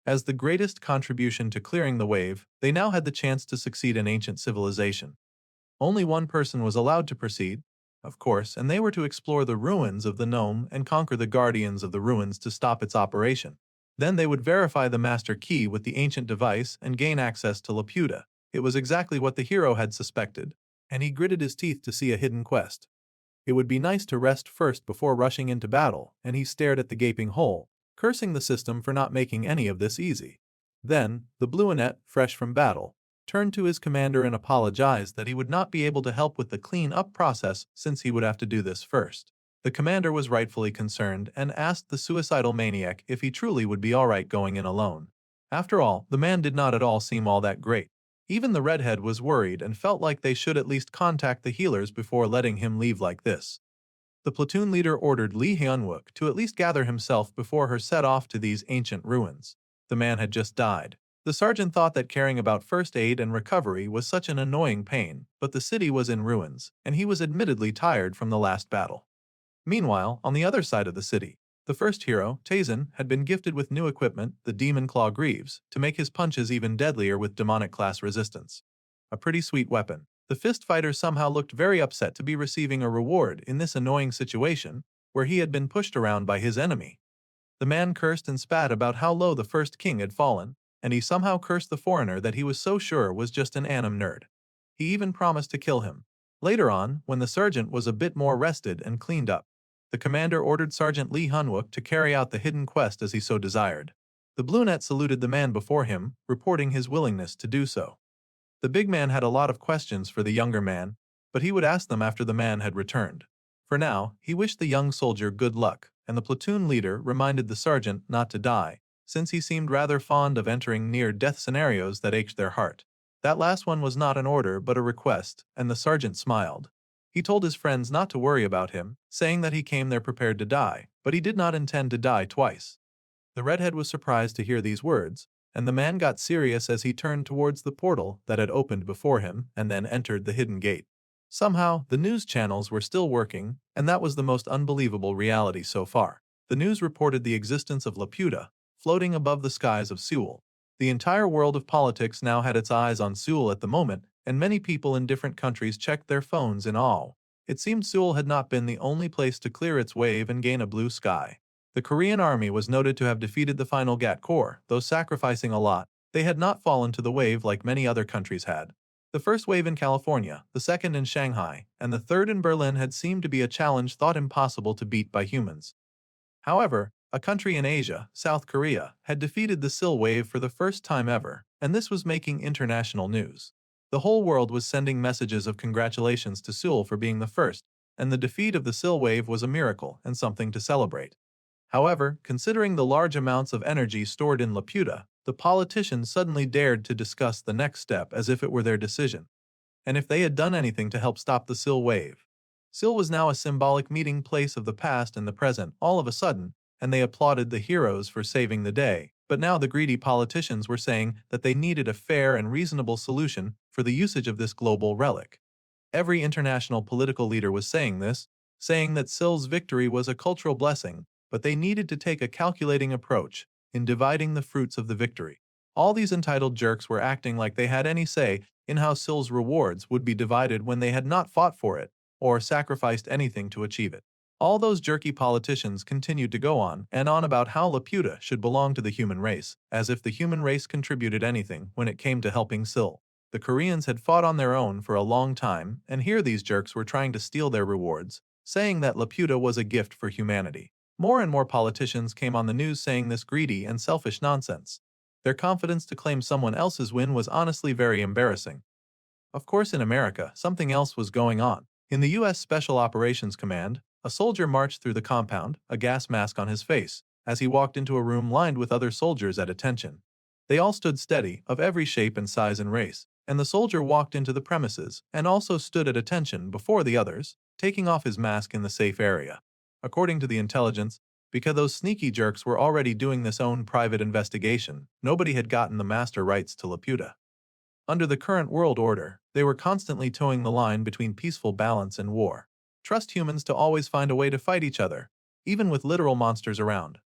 As the greatest contribution to clearing the wave, they now had the chance to succeed in ancient civilization. Only one person was allowed to proceed, of course, and they were to explore the ruins of the gnome and conquer the guardians of the ruins to stop its operation. Then they would verify the master key with the ancient device and gain access to Laputa. It was exactly what the hero had suspected, and he gritted his teeth to see a hidden quest. It would be nice to rest first before rushing into battle, and he stared at the gaping hole, cursing the system for not making any of this easy. Then, the Bluenet, fresh from battle, turned to his commander and apologized that he would not be able to help with the clean-up process since he would have to do this first. The commander was rightfully concerned and asked the suicidal maniac if he truly would be alright going in alone. After all, the man did not at all seem all that great. Even the redhead was worried and felt like they should at least contact the healers before letting him leave like this. The platoon leader ordered Lee Hyunwook to at least gather himself before her set off to these ancient ruins. The man had just died. The sergeant thought that caring about first aid and recovery was such an annoying pain, but the city was in ruins, and he was admittedly tired from the last battle. Meanwhile, on the other side of the city, the first hero, Tazen, had been gifted with new equipment, the Demon Claw Greaves, to make his punches even deadlier with demonic class resistance. A pretty sweet weapon. The fist fighter somehow looked very upset to be receiving a reward in this annoying situation, where he had been pushed around by his enemy. The man cursed and spat about how low the first king had fallen, and he somehow cursed the foreigner that he was so sure was just an anim nerd. He even promised to kill him. Later on, when the sergeant was a bit more rested and cleaned up, the commander ordered Sergeant Lee Hyunwook to carry out the hidden quest as he so desired. The Bluenet saluted the man before him, reporting his willingness to do so. The big man had a lot of questions for the younger man, but he would ask them after the man had returned. For now, he wished the young soldier good luck, and the platoon leader reminded the sergeant not to die, since he seemed rather fond of entering near-death scenarios that ached their heart. That last one was not an order but a request, and the sergeant smiled. He told his friends not to worry about him, saying that he came there prepared to die, but he did not intend to die twice. The redhead was surprised to hear these words, and the man got serious as he turned towards the portal that had opened before him and then entered the hidden gate. Somehow, the news channels were still working, and that was the most unbelievable reality so far. The news reported the existence of Laputa, floating above the skies of Seoul. The entire world of politics now had its eyes on Seoul at the moment, and many people in different countries checked their phones in awe. It seemed Seoul had not been the only place to clear its wave and gain a blue sky. The Korean army was noted to have defeated the final Gat Corps, though sacrificing a lot. They had not fallen to the wave like many other countries had. The first wave in California, the second in Shanghai, and the third in Berlin had seemed to be a challenge thought impossible to beat by humans. However, a country in Asia, South Korea, had defeated the Sil wave for the first time ever, and this was making international news. The whole world was sending messages of congratulations to Seoul for being the first, and the defeat of the Sil wave was a miracle and something to celebrate. However, considering the large amounts of energy stored in Laputa, the politicians suddenly dared to discuss the next step as if it were their decision, and if they had done anything to help stop the Sil wave. Sil was now a symbolic meeting place of the past and the present all of a sudden, and they applauded the heroes for saving the day. But now the greedy politicians were saying that they needed a fair and reasonable solution for the usage of this global relic. Every international political leader was saying this, saying that Sil's victory was a cultural blessing, but they needed to take a calculating approach in dividing the fruits of the victory. All these entitled jerks were acting like they had any say in how Sil's rewards would be divided when they had not fought for it or sacrificed anything to achieve it. All those jerky politicians continued to go on and on about how Laputa should belong to the human race, as if the human race contributed anything when it came to helping Sil. The Koreans had fought on their own for a long time, and here these jerks were trying to steal their rewards, saying that Laputa was a gift for humanity. More and more politicians came on the news saying this greedy and selfish nonsense. Their confidence to claim someone else's win was honestly very embarrassing. Of course, in America, something else was going on. In the U.S. Special Operations Command, a soldier marched through the compound, a gas mask on his face, as he walked into a room lined with other soldiers at attention. They all stood steady, of every shape and size and race, and the soldier walked into the premises and also stood at attention before the others, taking off his mask in the safe area. According to the intelligence, because those sneaky jerks were already doing this own private investigation, nobody had gotten the master rights to Laputa. Under the current world order, they were constantly towing the line between peaceful balance and war. Trust humans to always find a way to fight each other, even with literal monsters around.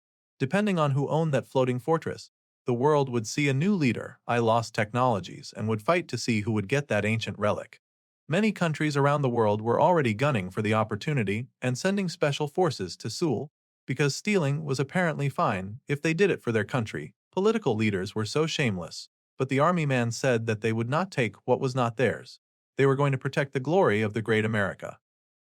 Depending on who owned that floating fortress, the world would see a new leader, I lost technologies, and would fight to see who would get that ancient relic. Many countries around the world were already gunning for the opportunity and sending special forces to Seoul, because stealing was apparently fine if they did it for their country. Political leaders were so shameless, but the army man said that they would not take what was not theirs. They were going to protect the glory of the great America.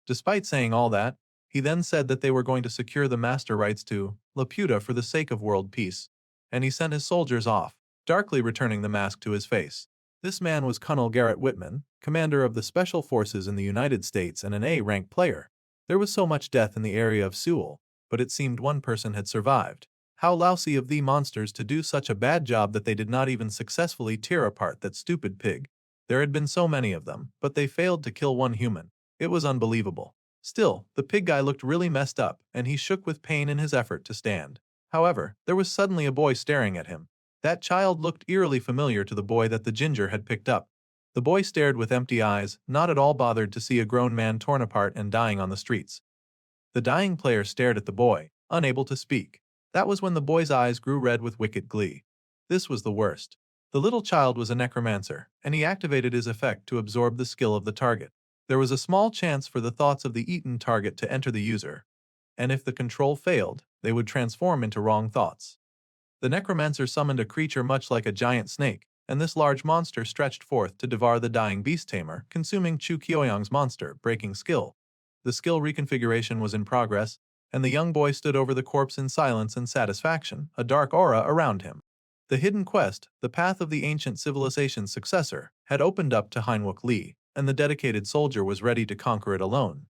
Despite saying all that, he then said that they were going to secure the master rights to Laputa for the sake of world peace, and he sent his soldiers off, darkly returning the mask to his face. This man was Colonel Garrett Whitman, commander of the Special Forces in the United States and an A-rank player. There was so much death in the area of Seoul, but it seemed one person had survived. How lousy of the monsters to do such a bad job that they did not even successfully tear apart that stupid pig. There had been so many of them, but they failed to kill one human. It was unbelievable. Still, the pig guy looked really messed up, and he shook with pain in his effort to stand. However, there was suddenly a boy staring at him. That child looked eerily familiar to the boy that the ginger had picked up. The boy stared with empty eyes, not at all bothered to see a grown man torn apart and dying on the streets. The dying player stared at the boy, unable to speak. That was when the boy's eyes grew red with wicked glee. This was the worst. The little child was a necromancer, and he activated his effect to absorb the skill of the target. There was a small chance for the thoughts of the eaten target to enter the user, and if the control failed, they would transform into wrong thoughts. The necromancer summoned a creature much like a giant snake, and this large monster stretched forth to devour the dying beast tamer, consuming Chu Kyoyang's monster, breaking skill. The skill reconfiguration was in progress, and the young boy stood over the corpse in silence and satisfaction, a dark aura around him. The hidden quest, the path of the ancient civilization's successor, had opened up to Heinwook Lee, and the dedicated soldier was ready to conquer it alone.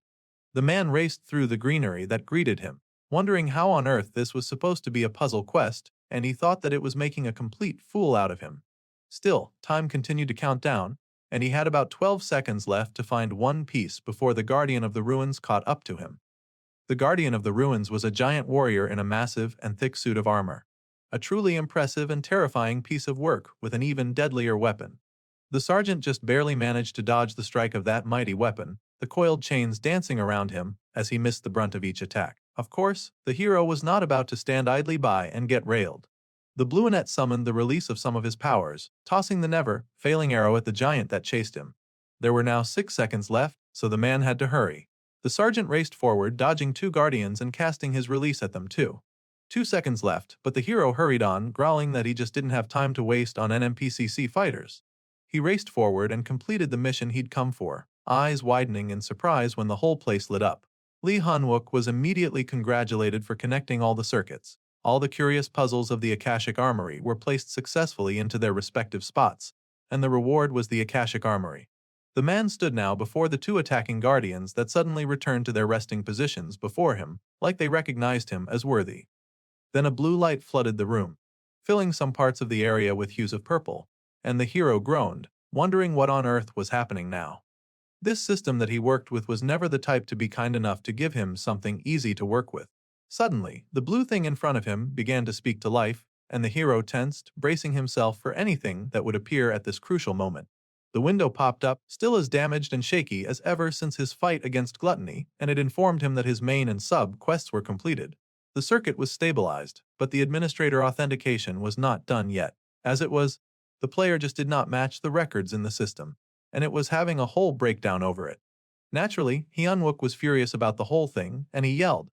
The man raced through the greenery that greeted him, wondering how on earth this was supposed to be a puzzle quest, and he thought that it was making a complete fool out of him. Still, time continued to count down, and he had about 12 seconds left to find one piece before the Guardian of the Ruins caught up to him. The Guardian of the Ruins was a giant warrior in a massive and thick suit of armor. A truly impressive and terrifying piece of work with an even deadlier weapon. The sergeant just barely managed to dodge the strike of that mighty weapon, the coiled chains dancing around him as he missed the brunt of each attack. Of course, the hero was not about to stand idly by and get railed. The Bluenet summoned the release of some of his powers, tossing the never-failing arrow at the giant that chased him. There were now 6 seconds left, so the man had to hurry. The sergeant raced forward, dodging 2 guardians and casting his release at them too. 2 seconds left, but the hero hurried on, growling that he just didn't have time to waste on NPCC fighters. He raced forward and completed the mission he'd come for, eyes widening in surprise when the whole place lit up. Lee Han-wook was immediately congratulated for connecting all the circuits. All the curious puzzles of the Akashic Armory were placed successfully into their respective spots, and the reward was the Akashic Armory. The man stood now before the two attacking guardians that suddenly returned to their resting positions before him, like they recognized him as worthy. Then a blue light flooded the room, filling some parts of the area with hues of purple, and the hero groaned, wondering what on earth was happening now. This system that he worked with was never the type to be kind enough to give him something easy to work with. Suddenly, the blue thing in front of him began to speak to life, and the hero tensed, bracing himself for anything that would appear at this crucial moment. The window popped up, still as damaged and shaky as ever since his fight against Gluttony, and it informed him that his main and sub quests were completed. The circuit was stabilized, but the administrator authentication was not done yet. As it was, the player just did not match the records in the system, and it was having a whole breakdown over it. Naturally, Han-wook was furious about the whole thing, and he yelled,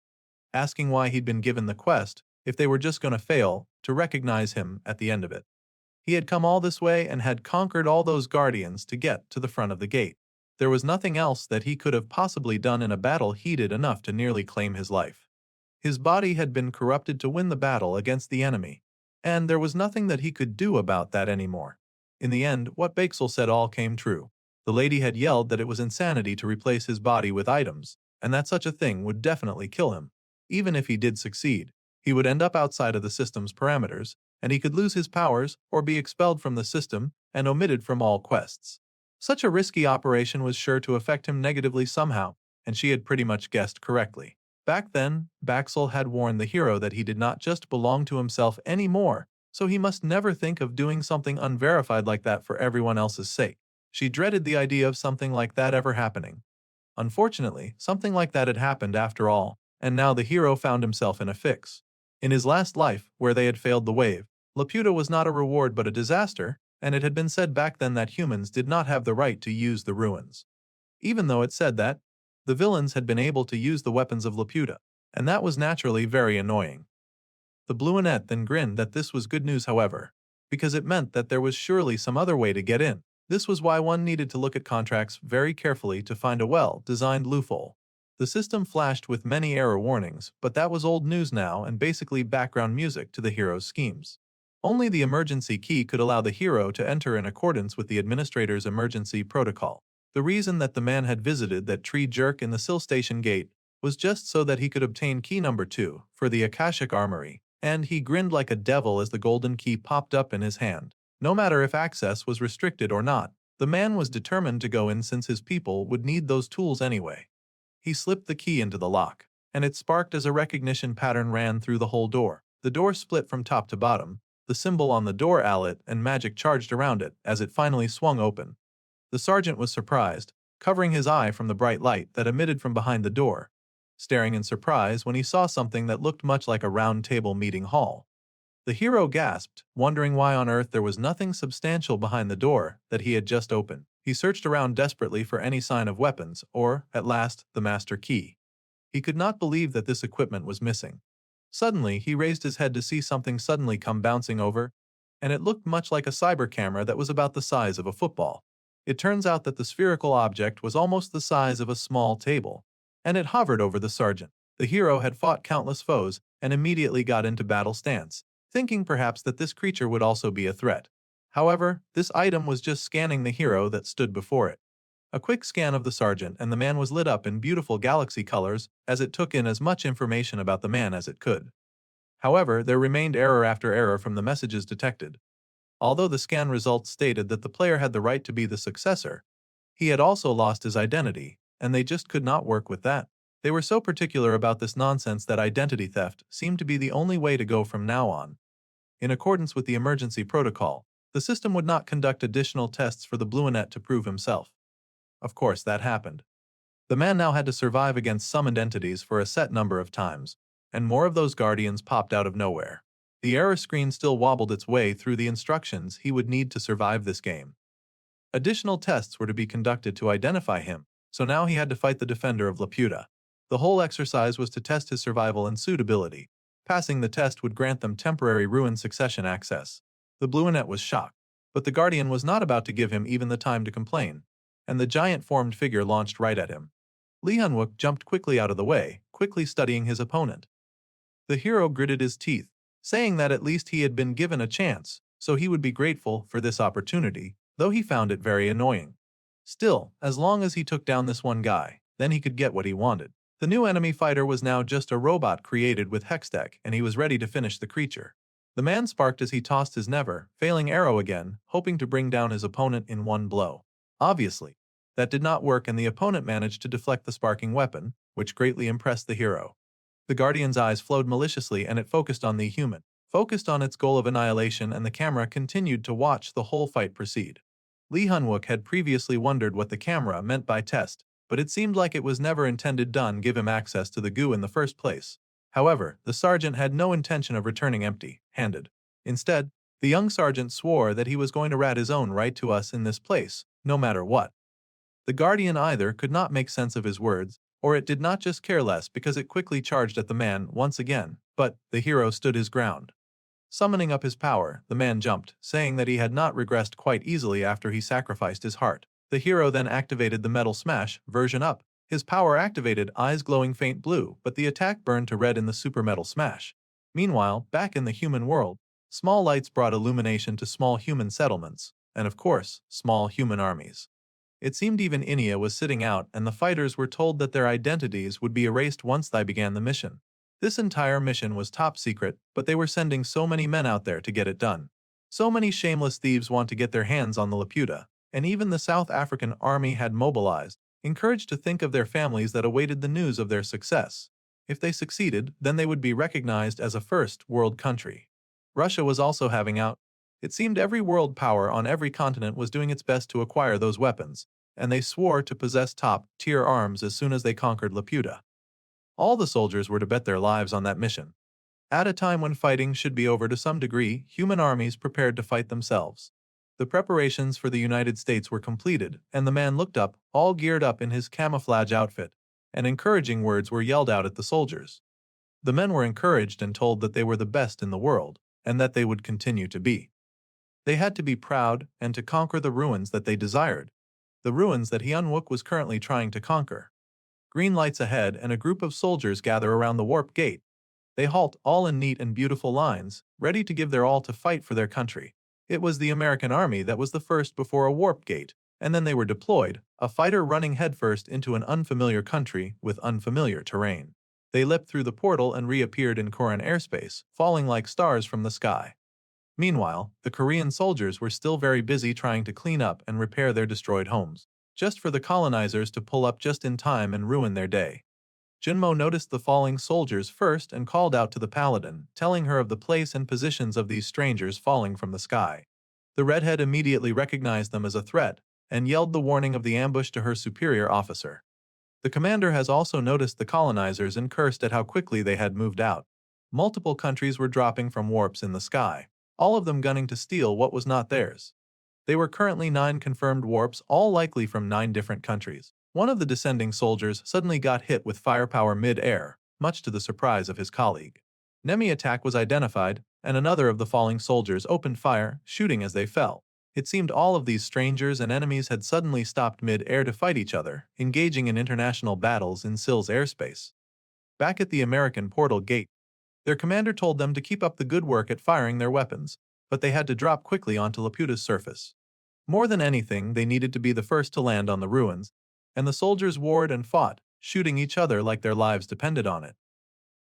asking why he'd been given the quest if they were just going to fail to recognize him at the end of it. He had come all this way and had conquered all those guardians to get to the front of the gate. There was nothing else that he could have possibly done in a battle heated enough to nearly claim his life. His body had been corrupted to win the battle against the enemy, and there was nothing that he could do about that anymore. In the end, what Bakesel said all came true. The lady had yelled that it was insanity to replace his body with items, and that such a thing would definitely kill him. Even if he did succeed, he would end up outside of the system's parameters, and he could lose his powers or be expelled from the system and omitted from all quests. Such a risky operation was sure to affect him negatively somehow, and she had pretty much guessed correctly. Back then, Bakesel had warned the hero that he did not just belong to himself anymore, so he must never think of doing something unverified like that for everyone else's sake. She dreaded the idea of something like that ever happening. Unfortunately, something like that had happened after all, and now the hero found himself in a fix. In his last life, where they had failed the wave, Laputa was not a reward but a disaster, and it had been said back then that humans did not have the right to use the ruins. Even though it said that, the villains had been able to use the weapons of Laputa, and that was naturally very annoying. The Bluenet then grinned that this was good news however, because it meant that there was surely some other way to get in. This was why one needed to look at contracts very carefully to find a well-designed loophole. The system flashed with many error warnings, but that was old news now and basically background music to the hero's schemes. Only the emergency key could allow the hero to enter in accordance with the administrator's emergency protocol. The reason that the man had visited that tree jerk in the Sill Station gate was just so that he could obtain key number 2 for the Akashic Armory, and he grinned like a devil as the golden key popped up in his hand. No matter if access was restricted or not, the man was determined to go in since his people would need those tools anyway. He slipped the key into the lock, and it sparked as a recognition pattern ran through the whole door. The door split from top to bottom, the symbol on the door lit and magic charged around it as it finally swung open. The sergeant was surprised, covering his eye from the bright light that emitted from behind the door, staring in surprise when he saw something that looked much like a round table meeting hall. The hero gasped, wondering why on earth there was nothing substantial behind the door that he had just opened. He searched around desperately for any sign of weapons or, at last, the master key. He could not believe that this equipment was missing. Suddenly, he raised his head to see something suddenly come bouncing over, and it looked much like a cyber camera that was about the size of a football. It turns out that the spherical object was almost the size of a small table, and it hovered over the sergeant. The hero had fought countless foes and immediately got into battle stance, thinking perhaps that this creature would also be a threat. However, this item was just scanning the hero that stood before it. A quick scan of the sergeant and the man was lit up in beautiful galaxy colors as it took in as much information about the man as it could. However, there remained error after error from the messages detected. Although the scan results stated that the player had the right to be the successor, he had also lost his identity, and they just could not work with that. They were so particular about this nonsense that identity theft seemed to be the only way to go from now on. In accordance with the emergency protocol, the system would not conduct additional tests for the Bluenet to prove himself. Of course, that happened. The man now had to survive against summoned entities for a set number of times, and more of those guardians popped out of nowhere. The error screen still wobbled its way through the instructions he would need to survive this game. Additional tests were to be conducted to identify him, so now he had to fight the defender of Laputa. The whole exercise was to test his survival and suitability. Passing the test would grant them temporary ruin succession access. The Bluenet was shocked, But the Guardian was not about to give him even the time to complain, and the giant formed figure launched right at him. Lee Hyun-wook jumped quickly out of the way, quickly studying his opponent. The hero gritted his teeth, saying that at least he had been given a chance, so he would be grateful for this opportunity, though he found it very annoying. Still, as long as he took down this one guy, then he could get what he wanted. The new enemy fighter was now just a robot created with Hextech, and he was ready to finish the creature. The man sparked as he tossed his never failing arrow again, hoping to bring down his opponent in one blow. Obviously, that did not work, and the opponent managed to deflect the sparking weapon, which greatly impressed the hero. The Guardian's eyes flowed maliciously, and it focused on the human, focused on its goal of annihilation, and the camera continued to watch the whole fight proceed. Lee Hyun-wook had previously wondered what the camera meant by test, but it seemed like it was never intended to give him access to the goo in the first place. However, the sergeant had no intention of returning empty-handed. Instead, the young sergeant swore that he was going to rat his own right to us in this place, no matter what. The Guardian either could not make sense of his words, or it did not just care less, because it quickly charged at the man once again, but the hero stood his ground. Summoning up his power, the man jumped, saying that he had not regressed quite easily after he sacrificed his heart. The hero then activated the Metal Smash version up. His power activated, eyes glowing faint blue, but the attack burned to red in the Super Metal Smash. Meanwhile, back in the human world, small lights brought illumination to small human settlements, and of course, small human armies. It seemed even Inia was sitting out, and the fighters were told that their identities would be erased once they began the mission. This entire mission was top secret, but they were sending so many men out there to get it done. So many shameless thieves want to get their hands on the Laputa, and even the South African army had mobilized, encouraged to think of their families that awaited the news of their success. If they succeeded, then they would be recognized as a first world country. Russia was also having out. It seemed every world power on every continent was doing its best to acquire those weapons, and they swore to possess top-tier arms as soon as they conquered Laputa. All the soldiers were to bet their lives on that mission. At a time when fighting should be over to some degree, human armies prepared to fight themselves. The preparations for the United States were completed, and the man looked up, all geared up in his camouflage outfit, and encouraging words were yelled out at the soldiers. The men were encouraged and told that they were the best in the world, and that they would continue to be. They had to be proud and to conquer the ruins that they desired, the ruins that Hyun-wook was currently trying to conquer. Green lights ahead, and a group of soldiers gather around the warp gate. They halt, all in neat and beautiful lines, ready to give their all to fight for their country. It was the American army that was the first before a warp gate, and then they were deployed, a fighter running headfirst into an unfamiliar country with unfamiliar terrain. They leapt through the portal and reappeared in Korean airspace, falling like stars from the sky. Meanwhile, the Korean soldiers were still very busy trying to clean up and repair their destroyed homes, just for the colonizers to pull up just in time and ruin their day. Junmo noticed the falling soldiers first and called out to the paladin, telling her of the place and positions of these strangers falling from the sky. The redhead immediately recognized them as a threat and yelled the warning of the ambush to her superior officer. The commander has also noticed the colonizers and cursed at how quickly they had moved out. Multiple countries were dropping from warps in the sky, all of them gunning to steal what was not theirs. There were currently 9 confirmed warps, all likely from 9 different countries. One of the descending soldiers suddenly got hit with firepower mid-air, much to the surprise of his colleague. Enemy attack was identified, and another of the falling soldiers opened fire, shooting as they fell. It seemed all of these strangers and enemies had suddenly stopped mid-air to fight each other, engaging in international battles in Sill's airspace. Back at the American portal gate, their commander told them to keep up the good work at firing their weapons, but they had to drop quickly onto Laputa's surface. More than anything, they needed to be the first to land on the ruins, and the soldiers warred and fought, shooting each other like their lives depended on it.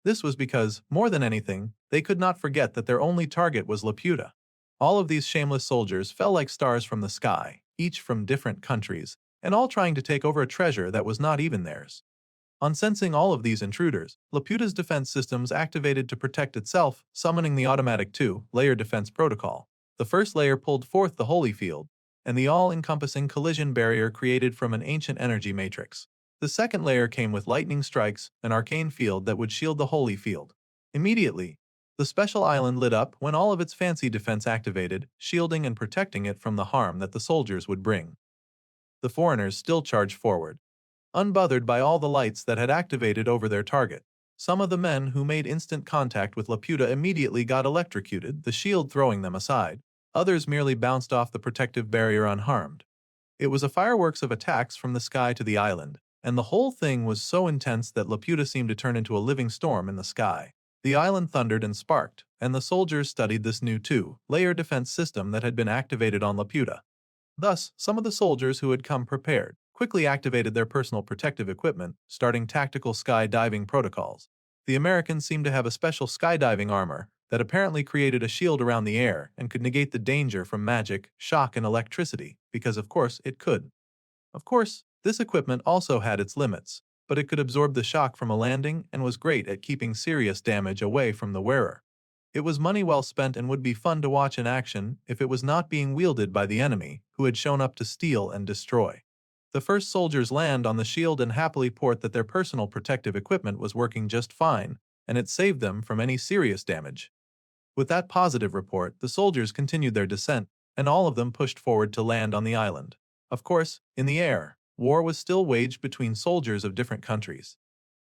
This was because, more than anything, they could not forget that their only target was Laputa. All of these shameless soldiers fell like stars from the sky, each from different countries, and all trying to take over a treasure that was not even theirs. On sensing all of these intruders, Laputa's defense systems activated to protect itself, summoning the automatic 2-layer defense protocol. The first layer pulled forth the holy field, and the all-encompassing collision barrier created from an ancient energy matrix. The second layer came with lightning strikes, an arcane field that would shield the holy field. Immediately, the special island lit up when all of its fancy defense activated, shielding and protecting it from the harm that the soldiers would bring. The foreigners still charged forward, unbothered by all the lights that had activated over their target. Some of the men who made instant contact with Laputa immediately got electrocuted, the shield throwing them aside. Others merely bounced off the protective barrier unharmed. It was a fireworks of attacks from the sky to the island, and the whole thing was so intense that Laputa seemed to turn into a living storm in the sky. The island thundered and sparked, and the soldiers studied this new two-layer defense system that had been activated on Laputa. Thus, some of the soldiers who had come prepared quickly activated their personal protective equipment, starting tactical skydiving protocols. The Americans seemed to have a special skydiving armor that apparently created a shield around the air and could negate the danger from magic, shock, and electricity, because of course it could. Of course, this equipment also had its limits, but it could absorb the shock from a landing and was great at keeping serious damage away from the wearer. It was money well spent and would be fun to watch in action if it was not being wielded by the enemy, who had shown up to steal and destroy. The first soldiers land on the shield and happily report that their personal protective equipment was working just fine, and it saved them from any serious damage. With that positive report, the soldiers continued their descent, and all of them pushed forward to land on the island. Of course, in the air, war was still waged between soldiers of different countries.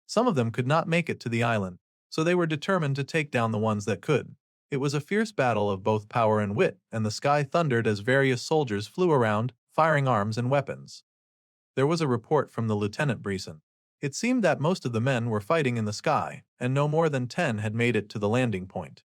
Some of them could not make it to the island, so they were determined to take down the ones that could. It was a fierce battle of both power and wit, and the sky thundered as various soldiers flew around, firing arms and weapons. There was a report from the Lieutenant Breeson. It seemed that most of the men were fighting in the sky, and no more than 10 had made it to the landing point.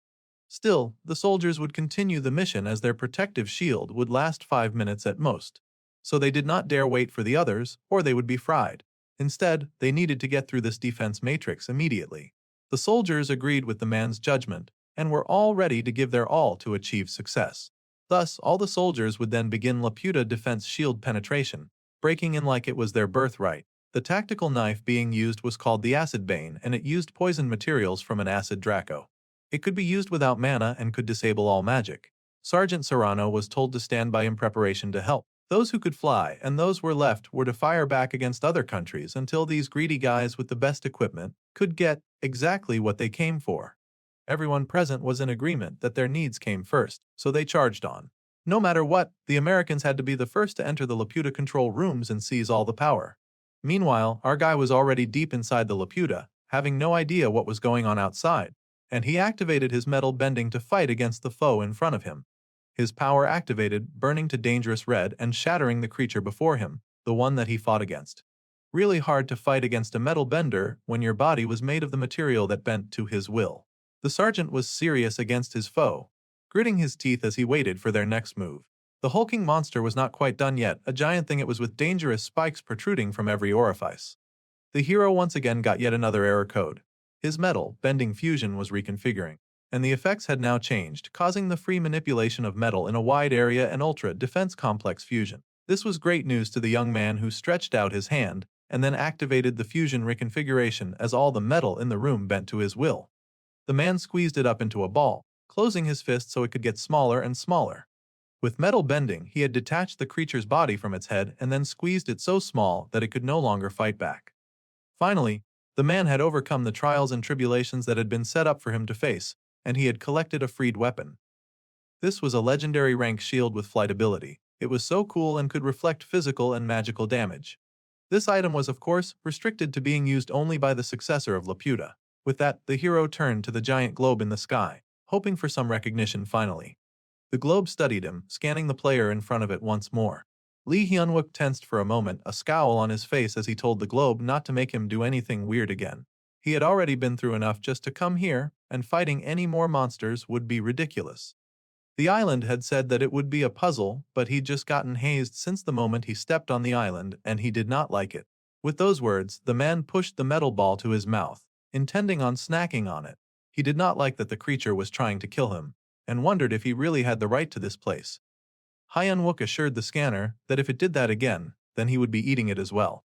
Still, the soldiers would continue the mission as their protective shield would last 5 minutes at most. So they did not dare wait for the others, or they would be fried. Instead, they needed to get through this defense matrix immediately. The soldiers agreed with the man's judgment, and were all ready to give their all to achieve success. Thus, all the soldiers would then begin Laputa defense shield penetration, breaking in like it was their birthright. The tactical knife being used was called the Acid Bane, and it used poison materials from an acid Draco. It could be used without mana and could disable all magic. Sergeant Serrano was told to stand by in preparation to help. Those who could fly and those were left were to fire back against other countries until these greedy guys with the best equipment could get exactly what they came for. Everyone present was in agreement that their needs came first, so they charged on. No matter what, the Americans had to be the first to enter the Laputa control rooms and seize all the power. Meanwhile, our guy was already deep inside the Laputa, having no idea what was going on outside, and he activated his metal bending to fight against the foe in front of him. His power activated, burning to dangerous red and shattering the creature before him, the one that he fought against. Really hard to fight against a metal bender when your body was made of the material that bent to his will. The sergeant was serious against his foe, gritting his teeth as he waited for their next move. The hulking monster was not quite done yet, a giant thing it was with dangerous spikes protruding from every orifice. The hero once again got yet another error code. His metal bending fusion was reconfiguring, and the effects had now changed, causing the free manipulation of metal in a wide area and ultra defense complex fusion. This was great news to the young man who stretched out his hand and then activated the fusion reconfiguration as all the metal in the room bent to his will. The man squeezed it up into a ball, closing his fist so it could get smaller and smaller. With metal bending, he had detached the creature's body from its head and then squeezed it so small that it could no longer fight back. Finally, the man had overcome the trials and tribulations that had been set up for him to face, and he had collected a freed weapon. This was a legendary rank shield with flight ability. It was so cool and could reflect physical and magical damage. This item was, of course, restricted to being used only by the successor of Laputa. With that, the hero turned to the giant globe in the sky, hoping for some recognition finally. The globe studied him, scanning the player in front of it once more. Lee Hyunwook tensed for a moment, a scowl on his face as he told the globe not to make him do anything weird again. He had already been through enough just to come here, and fighting any more monsters would be ridiculous. The island had said that it would be a puzzle, but he'd just gotten hazed since the moment he stepped on the island, and he did not like it. With those words, the man pushed the metal ball to his mouth, intending on snacking on it. He did not like that the creature was trying to kill him, and wondered if he really had the right to this place. Hyunwook assured the scanner that if it did that again, then he would be eating it as well.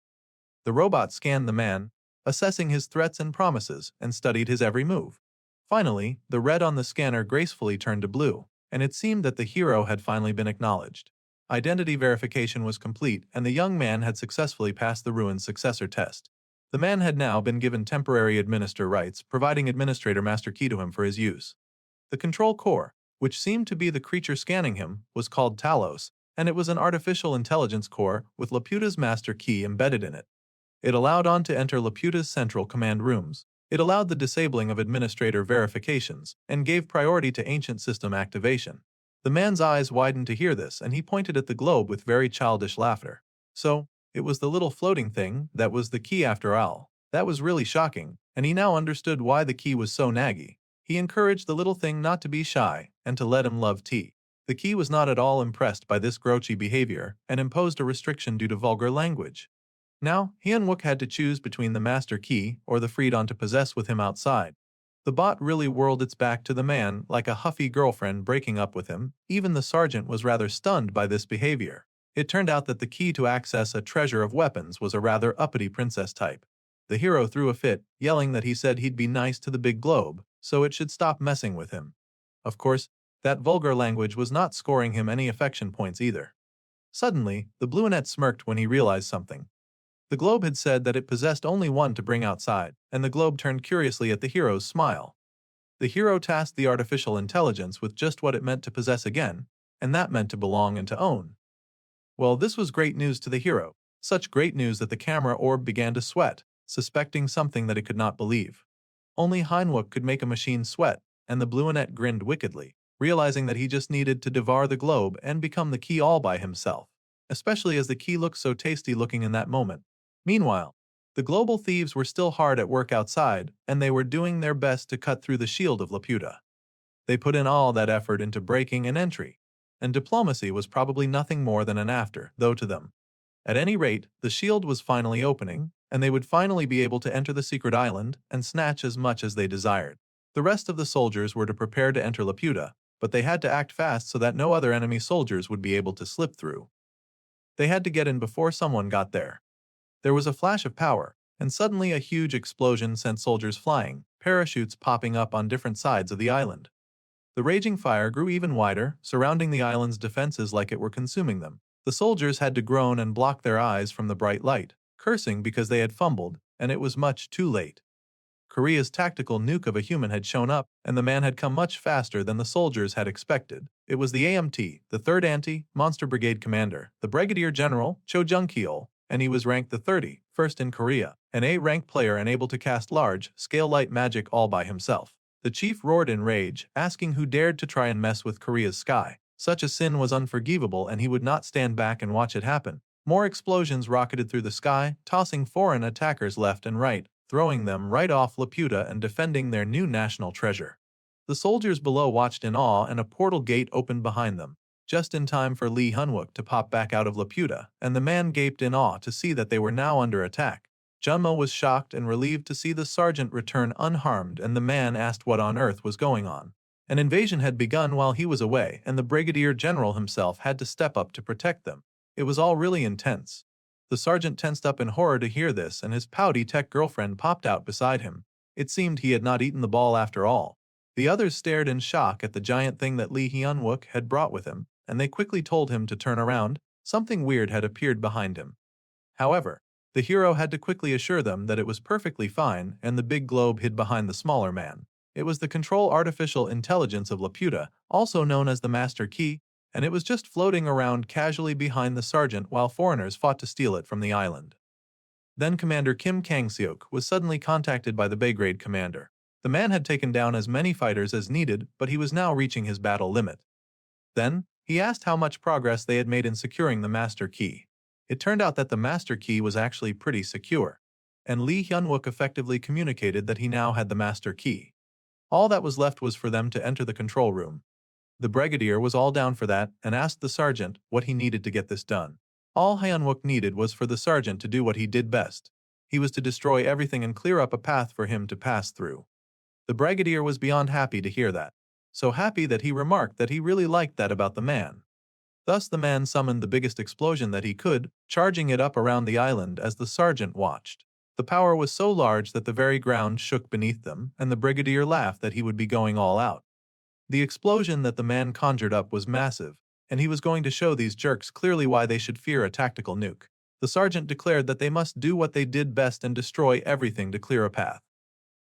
The robot scanned the man, assessing his threats and promises, and studied his every move. Finally, the red on the scanner gracefully turned to blue, and it seemed that the hero had finally been acknowledged. Identity verification was complete, and the young man had successfully passed the ruined successor test. The man had now been given temporary administrator rights, providing administrator master key to him for his use. The control core, which seemed to be the creature scanning him, was called Talos, and it was an artificial intelligence core with Laputa's master key embedded in it. It allowed On to enter Laputa's central command rooms. It allowed the disabling of administrator verifications, and gave priority to ancient system activation. The man's eyes widened to hear this, and he pointed at the globe with very childish laughter. So, it was the little floating thing that was the key after all. That was really shocking, and he now understood why the key was so naggy. He encouraged the little thing not to be shy and to let him love tea. The key was not at all impressed by this grouchy behavior and imposed a restriction due to vulgar language. Now, Hyunwook had to choose between the master key or the freedom to possess with him outside. The bot really whirled its back to the man like a huffy girlfriend breaking up with him. Even the sergeant was rather stunned by this behavior. It turned out that the key to access a treasure of weapons was a rather uppity princess type. The hero threw a fit, yelling that he said he'd be nice to the big globe, so it should stop messing with him. Of course, that vulgar language was not scoring him any affection points either. Suddenly, the brunette smirked when he realized something. The globe had said that it possessed only one to bring outside, and the globe turned curiously at the hero's smile. The hero tasked the artificial intelligence with just what it meant to possess again, and that meant to belong and to own. Well, this was great news to the hero, such great news that the camera orb began to sweat, suspecting something that it could not believe. Only Hyunwook could make a machine sweat, and the brunette grinned wickedly, realizing that he just needed to devour the globe and become the key all by himself, especially as the key looked so tasty looking in that moment. Meanwhile, the global thieves were still hard at work outside, and they were doing their best to cut through the shield of Laputa. They put in all that effort into breaking an entry, and diplomacy was probably nothing more than an after, though to them. At any rate, the shield was finally opening, and they would finally be able to enter the secret island and snatch as much as they desired. The rest of the soldiers were to prepare to enter Laputa, but they had to act fast so that no other enemy soldiers would be able to slip through. They had to get in before someone got there. There was a flash of power, and suddenly a huge explosion sent soldiers flying, parachutes popping up on different sides of the island. The raging fire grew even wider, surrounding the island's defenses like it were consuming them. The soldiers had to groan and block their eyes from the bright light, cursing because they had fumbled, and it was much too late. Korea's tactical nuke of a human had shown up, and the man had come much faster than the soldiers had expected. It was the AMT, the 3rd Anti-Monster Brigade Commander, the Brigadier General Cho Jung-kyeol, and he was ranked the 31st in Korea, an A-rank player and able to cast large-scale light magic all by himself. The chief roared in rage, asking who dared to try and mess with Korea's sky. Such a sin was unforgivable and he would not stand back and watch it happen. More explosions rocketed through the sky, tossing foreign attackers left and right, throwing them right off Laputa and defending their new national treasure. The soldiers below watched in awe and a portal gate opened behind them, just in time for Lee Hyunwook to pop back out of Laputa, and the man gaped in awe to see that they were now under attack. Junmo was shocked and relieved to see the sergeant return unharmed, and the man asked what on earth was going on. An invasion had begun while he was away, and the Brigadier General himself had to step up to protect them. It was all really intense. The sergeant tensed up in horror to hear this, and his pouty tech girlfriend popped out beside him. It seemed he had not eaten the ball after all. The others stared in shock at the giant thing that Lee Hyunwook had brought with him, and they quickly told him to turn around. Something weird had appeared behind him. However, the hero had to quickly assure them that it was perfectly fine and the big globe hid behind the smaller man. It was the control artificial intelligence of Laputa, also known as the Master Key, and it was just floating around casually behind the sergeant while foreigners fought to steal it from the island. Then Commander Kim Kang-seok was suddenly contacted by the Belgrade commander. The man had taken down as many fighters as needed, but he was now reaching his battle limit. Then, he asked how much progress they had made in securing the Master Key. It turned out that the Master Key was actually pretty secure, and Lee Hyunwook effectively communicated that he now had the Master Key. All that was left was for them to enter the control room. The Brigadier was all down for that and asked the sergeant what he needed to get this done. All Hyunwook needed was for the sergeant to do what he did best. He was to destroy everything and clear up a path for him to pass through. The Brigadier was beyond happy to hear that. So happy that he remarked that he really liked that about the man. Thus the man summoned the biggest explosion that he could, charging it up around the island as the sergeant watched. The power was so large that the very ground shook beneath them, and the Brigadier laughed that he would be going all out. The explosion that the man conjured up was massive, and he was going to show these jerks clearly why they should fear a tactical nuke. The sergeant declared that they must do what they did best and destroy everything to clear a path.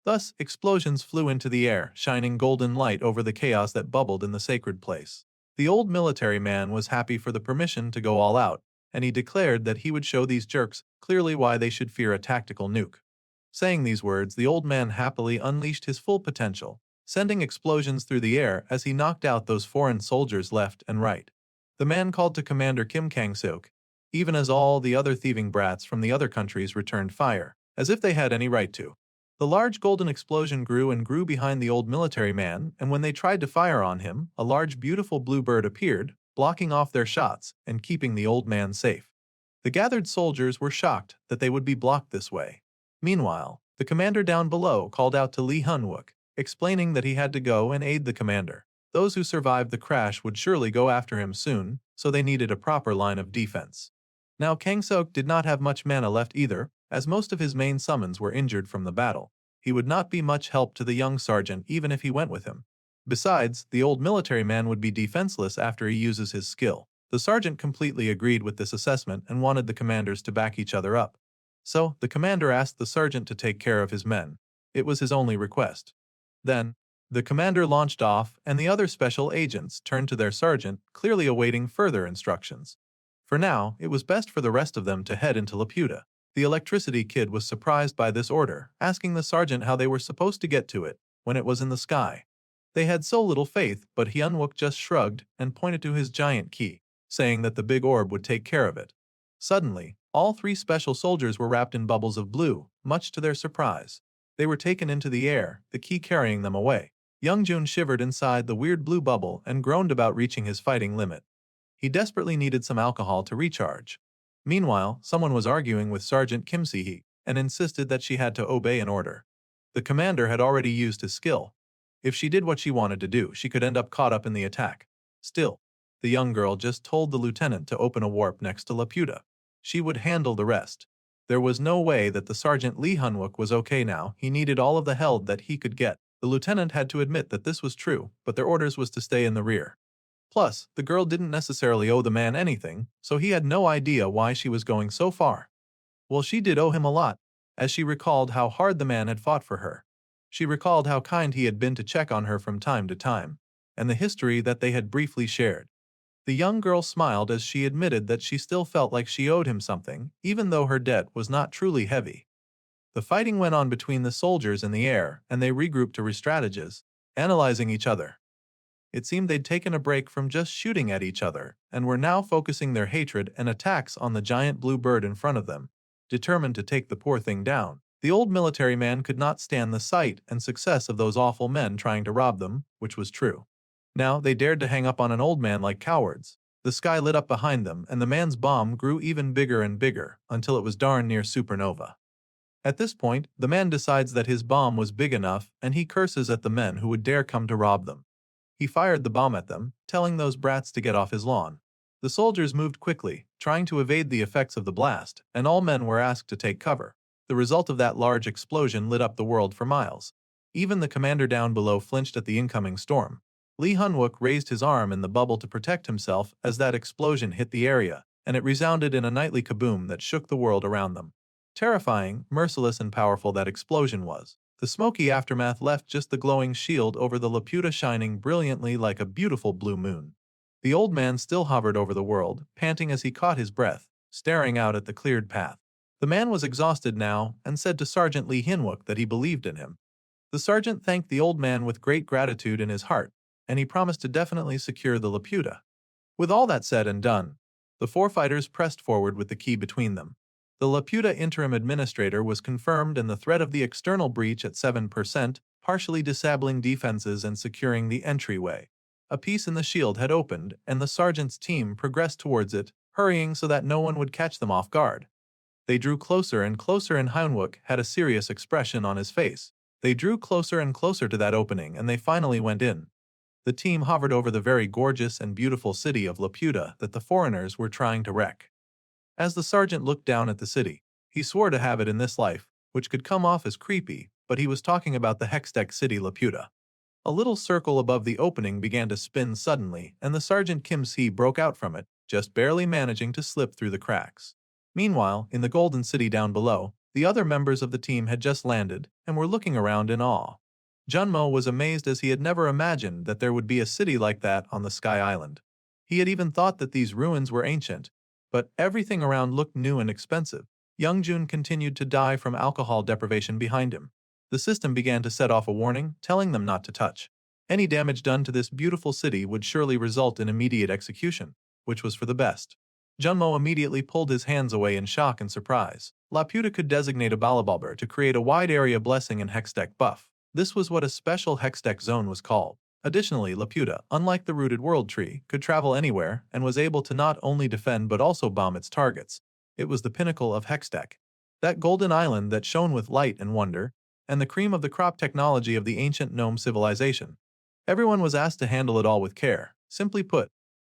Thus, explosions flew into the air, shining golden light over the chaos that bubbled in the sacred place. The old military man was happy for the permission to go all out, and he declared that he would show these jerks clearly why they should fear a tactical nuke. Saying these words, the old man happily unleashed his full potential, sending explosions through the air as he knocked out those foreign soldiers left and right. The man called to Commander Kim Kang-seok, even as all the other thieving brats from the other countries returned fire, as if they had any right to. The large golden explosion grew and grew behind the old military man, and when they tried to fire on him, a large beautiful blue bird appeared, blocking off their shots and keeping the old man safe. The gathered soldiers were shocked that they would be blocked this way. Meanwhile, the commander down below called out to Lee Hun-wook, explaining that he had to go and aid the commander. Those who survived the crash would surely go after him soon, so they needed a proper line of defense. Now Kang-seok did not have much mana left either, as most of his main summons were injured from the battle. He would not be much help to the young sergeant even if he went with him. Besides, the old military man would be defenseless after he uses his skill. The sergeant completely agreed with this assessment and wanted the commanders to back each other up. So, the commander asked the sergeant to take care of his men. It was his only request. Then, the commander launched off and the other special agents turned to their sergeant, clearly awaiting further instructions. For now, it was best for the rest of them to head into Laputa. The electricity kid was surprised by this order, asking the sergeant how they were supposed to get to it when it was in the sky. They had so little faith, but Hyun-wook just shrugged and pointed to his giant key, saying that the big orb would take care of it. Suddenly, all three special soldiers were wrapped in bubbles of blue, much to their surprise. They were taken into the air, the key carrying them away. Youngjun shivered inside the weird blue bubble and groaned about reaching his fighting limit. He desperately needed some alcohol to recharge. Meanwhile, someone was arguing with Sergeant Kim Si-hee and insisted that she had to obey an order. The commander had already used his skill. If she did what she wanted to do, she could end up caught up in the attack. Still, the young girl just told the lieutenant to open a warp next to Laputa. She would handle the rest. There was no way that the Sergeant Lee Hun-wook was okay now. He needed all of the help that he could get. The lieutenant had to admit that this was true, but their orders was to stay in the rear. Plus, the girl didn't necessarily owe the man anything, so he had no idea why she was going so far. Well, she did owe him a lot, as she recalled how hard the man had fought for her. She recalled how kind he had been to check on her from time to time, and the history that they had briefly shared. The young girl smiled as she admitted that she still felt like she owed him something, even though her debt was not truly heavy. The fighting went on between the soldiers in the air, and they regrouped to re-strategize, analyzing each other. It seemed they'd taken a break from just shooting at each other, and were now focusing their hatred and attacks on the giant blue bird in front of them, determined to take the poor thing down. The old military man could not stand the sight and success of those awful men trying to rob them, which was true. Now they dared to hang up on an old man like cowards. The sky lit up behind them, and the man's bomb grew even bigger and bigger, until it was darn near supernova. At this point, the man decides that his bomb was big enough, and he curses at the men who would dare come to rob them. He fired the bomb at them, telling those brats to get off his lawn. The soldiers moved quickly, trying to evade the effects of the blast, and all men were asked to take cover. The result of that large explosion lit up the world for miles. Even the commander down below flinched at the incoming storm. Lee Hun-wook raised his arm in the bubble to protect himself as that explosion hit the area, and it resounded in a nightly kaboom that shook the world around them. Terrifying, merciless, and powerful that explosion was. The smoky aftermath left just the glowing shield over the Laputa shining brilliantly like a beautiful blue moon. The old man still hovered over the world, panting as he caught his breath, staring out at the cleared path. The man was exhausted now and said to Sergeant Lee Hin-wook that he believed in him. The sergeant thanked the old man with great gratitude in his heart, and he promised to definitely secure the Laputa. With all that said and done, the four fighters pressed forward with the key between them. The Laputa interim administrator was confirmed and the threat of the external breach at 7%, partially disabling defenses and securing the entryway. A piece in the shield had opened, and the sergeant's team progressed towards it, hurrying so that no one would catch them off guard. They drew closer and closer, and Hyun-wook had a serious expression on his face. They drew closer and closer to that opening, and they finally went in. The team hovered over the very gorgeous and beautiful city of Laputa that the foreigners were trying to wreck. As the sergeant looked down at the city, he swore to have it in this life, which could come off as creepy, but he was talking about the Hextech city Laputa. A little circle above the opening began to spin suddenly, and the Sergeant Kim Si broke out from it, just barely managing to slip through the cracks. Meanwhile, in the Golden City down below, the other members of the team had just landed and were looking around in awe. Junmo was amazed as he had never imagined that there would be a city like that on the Sky Island. He had even thought that these ruins were ancient, but everything around looked new and expensive. Youngjun continued to die from alcohol deprivation behind him. The system began to set off a warning, telling them not to touch. Any damage done to this beautiful city would surely result in immediate execution, which was for the best. Junmo immediately pulled his hands away in shock and surprise. Laputa could designate a Balabalber to create a wide area blessing and hexdeck buff. This was what a special hexdeck zone was called. Additionally, Laputa, unlike the rooted world tree, could travel anywhere and was able to not only defend but also bomb its targets. It was the pinnacle of hexdeck. That golden island that shone with light and wonder, and the cream of the crop technology of the ancient gnome civilization. Everyone was asked to handle it all with care. Simply put,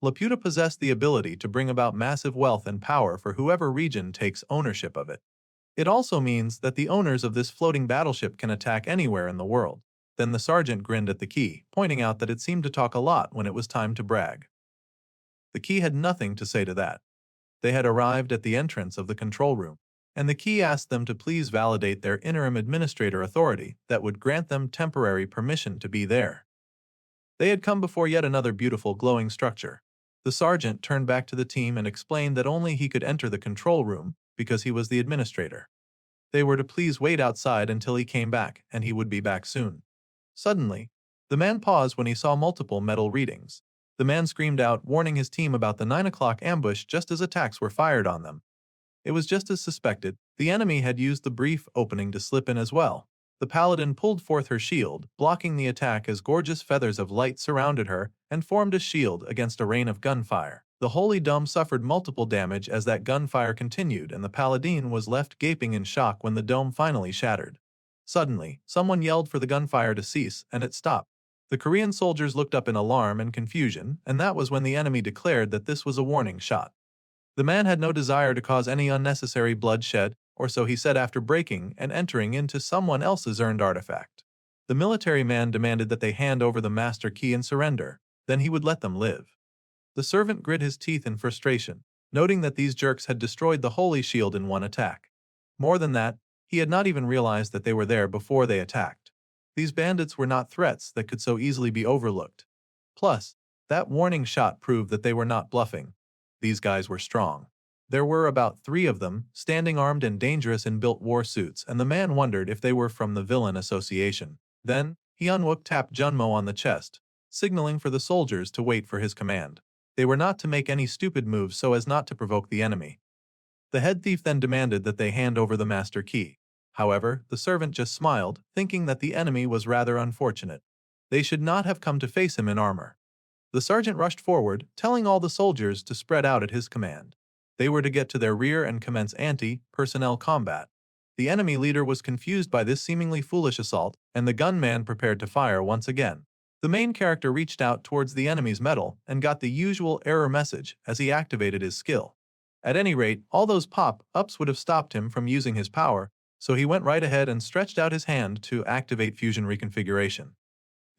Laputa possessed the ability to bring about massive wealth and power for whoever region takes ownership of it. It also means that the owners of this floating battleship can attack anywhere in the world. Then the sergeant grinned at the key, pointing out that it seemed to talk a lot when it was time to brag. The key had nothing to say to that. They had arrived at the entrance of the control room, and the key asked them to please validate their interim administrator authority that would grant them temporary permission to be there. They had come before yet another beautiful glowing structure. The sergeant turned back to the team and explained that only he could enter the control room because he was the administrator. They were to please wait outside until he came back, and he would be back soon. Suddenly, the man paused when he saw multiple metal readings. The man screamed out, warning his team about the 9 o'clock ambush just as attacks were fired on them. It was just as suspected. The enemy had used the brief opening to slip in as well. The paladin pulled forth her shield, blocking the attack as gorgeous feathers of light surrounded her and formed a shield against a rain of gunfire. The holy dome suffered multiple damage as that gunfire continued, and the paladin was left gaping in shock when the dome finally shattered. Suddenly, someone yelled for the gunfire to cease, and it stopped. The Korean soldiers looked up in alarm and confusion, and that was when the enemy declared that this was a warning shot. The man had no desire to cause any unnecessary bloodshed, or so he said after breaking and entering into someone else's earned artifact. The military man demanded that they hand over the master key and surrender, then he would let them live. The servant grit his teeth in frustration, noting that these jerks had destroyed the holy shield in one attack. More than that, he had not even realized that they were there before they attacked. These bandits were not threats that could so easily be overlooked. Plus, that warning shot proved that they were not bluffing. These guys were strong. There were about 3 of them, standing armed and dangerous in built war suits, and the man wondered if they were from the Villain Association. Then, Hyunwook tapped Junmo on the chest, signaling for the soldiers to wait for his command. They were not to make any stupid moves so as not to provoke the enemy. The head thief then demanded that they hand over the master key. However, the servant just smiled, thinking that the enemy was rather unfortunate. They should not have come to face him in armor. The sergeant rushed forward, telling all the soldiers to spread out at his command. They were to get to their rear and commence anti-personnel combat. The enemy leader was confused by this seemingly foolish assault, and the gunman prepared to fire once again. The main character reached out towards the enemy's metal and got the usual error message as he activated his skill. At any rate, all those pop-ups would have stopped him from using his power, so he went right ahead and stretched out his hand to activate fusion reconfiguration.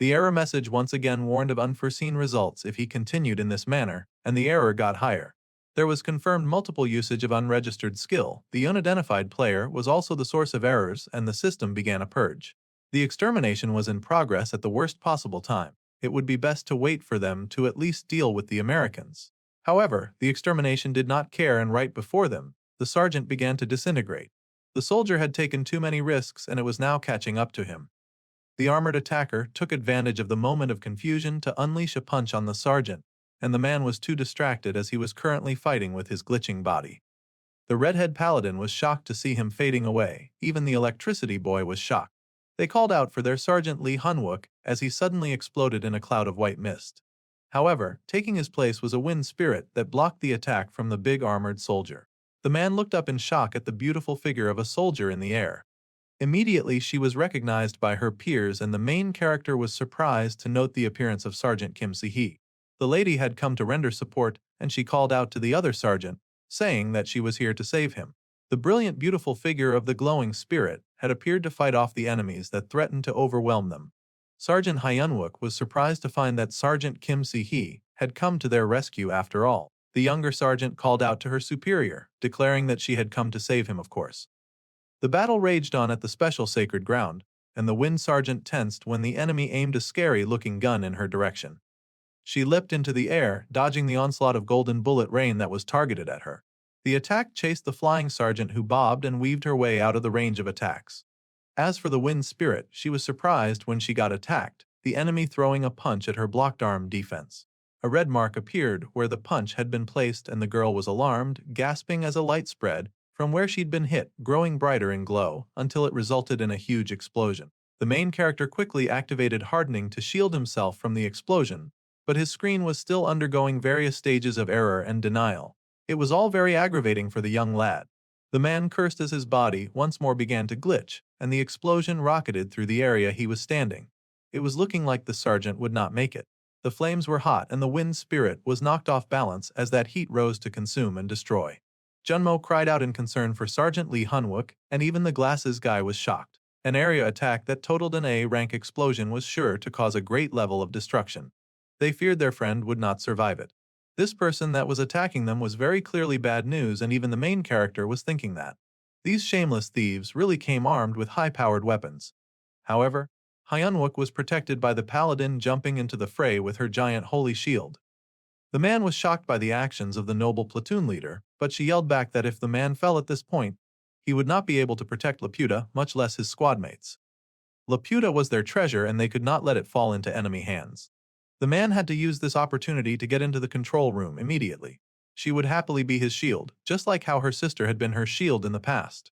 The error message once again warned of unforeseen results if he continued in this manner, and the error got higher. There was confirmed multiple usage of unregistered skill. The unidentified player was also the source of errors, and the system began a purge. The extermination was in progress at the worst possible time. It would be best to wait for them to at least deal with the Americans. However, the extermination did not care, and right before them, the sergeant began to disintegrate. The soldier had taken too many risks, and it was now catching up to him. The armored attacker took advantage of the moment of confusion to unleash a punch on the sergeant, and the man was too distracted as he was currently fighting with his glitching body. The redhead paladin was shocked to see him fading away. Even the electricity boy was shocked. They called out for their Sergeant Lee Hyunwook as he suddenly exploded in a cloud of white mist. However, taking his place was a wind spirit that blocked the attack from the big armored soldier. The man looked up in shock at the beautiful figure of a soldier in the air. Immediately she was recognized by her peers, and the main character was surprised to note the appearance of Sergeant Kim Si-hee. The lady had come to render support, and she called out to the other sergeant, saying that she was here to save him. The brilliant, beautiful figure of the glowing spirit had appeared to fight off the enemies that threatened to overwhelm them. Sergeant Hyunwook was surprised to find that Sergeant Kim Si-hee had come to their rescue after all. The younger sergeant called out to her superior, declaring that she had come to save him, of course. The battle raged on at the special sacred ground, and the wind sergeant tensed when the enemy aimed a scary-looking gun in her direction. She leapt into the air, dodging the onslaught of golden bullet rain that was targeted at her. The attack chased the flying sergeant, who bobbed and weaved her way out of the range of attacks. As for the wind spirit, she was surprised when she got attacked, the enemy throwing a punch at her blocked arm defense. A red mark appeared where the punch had been placed and the girl was alarmed, gasping as a light spread from where she'd been hit, growing brighter in glow until it resulted in a huge explosion. The main character quickly activated hardening to shield himself from the explosion, but his screen was still undergoing various stages of error and denial. It was all very aggravating for the young lad. The man cursed as his body once more began to glitch, and the explosion rocketed through the area he was standing. It was looking like the sergeant would not make it. The flames were hot and the wind spirit was knocked off balance as that heat rose to consume and destroy. Junmo cried out in concern for Sergeant Lee Hunwook, and even the glasses guy was shocked. An area attack that totaled an A-rank explosion was sure to cause a great level of destruction. They feared their friend would not survive it. This person that was attacking them was very clearly bad news, and even the main character was thinking that. These shameless thieves really came armed with high-powered weapons. However, Hyunwook was protected by the paladin jumping into the fray with her giant holy shield. The man was shocked by the actions of the noble platoon leader, but she yelled back that if the man fell at this point, he would not be able to protect Laputa, much less his squadmates. Laputa was their treasure and they could not let it fall into enemy hands. The man had to use this opportunity to get into the control room immediately. She would happily be his shield, just like how her sister had been her shield in the past.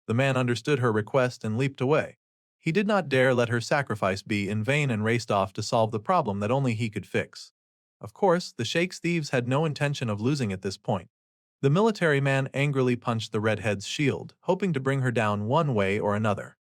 The man understood her request and leaped away. He did not dare let her sacrifice be in vain and raced off to solve the problem that only he could fix. Of course, the Sheikh's thieves had no intention of losing at this point. The military man angrily punched the redhead's shield, hoping to bring her down one way or another.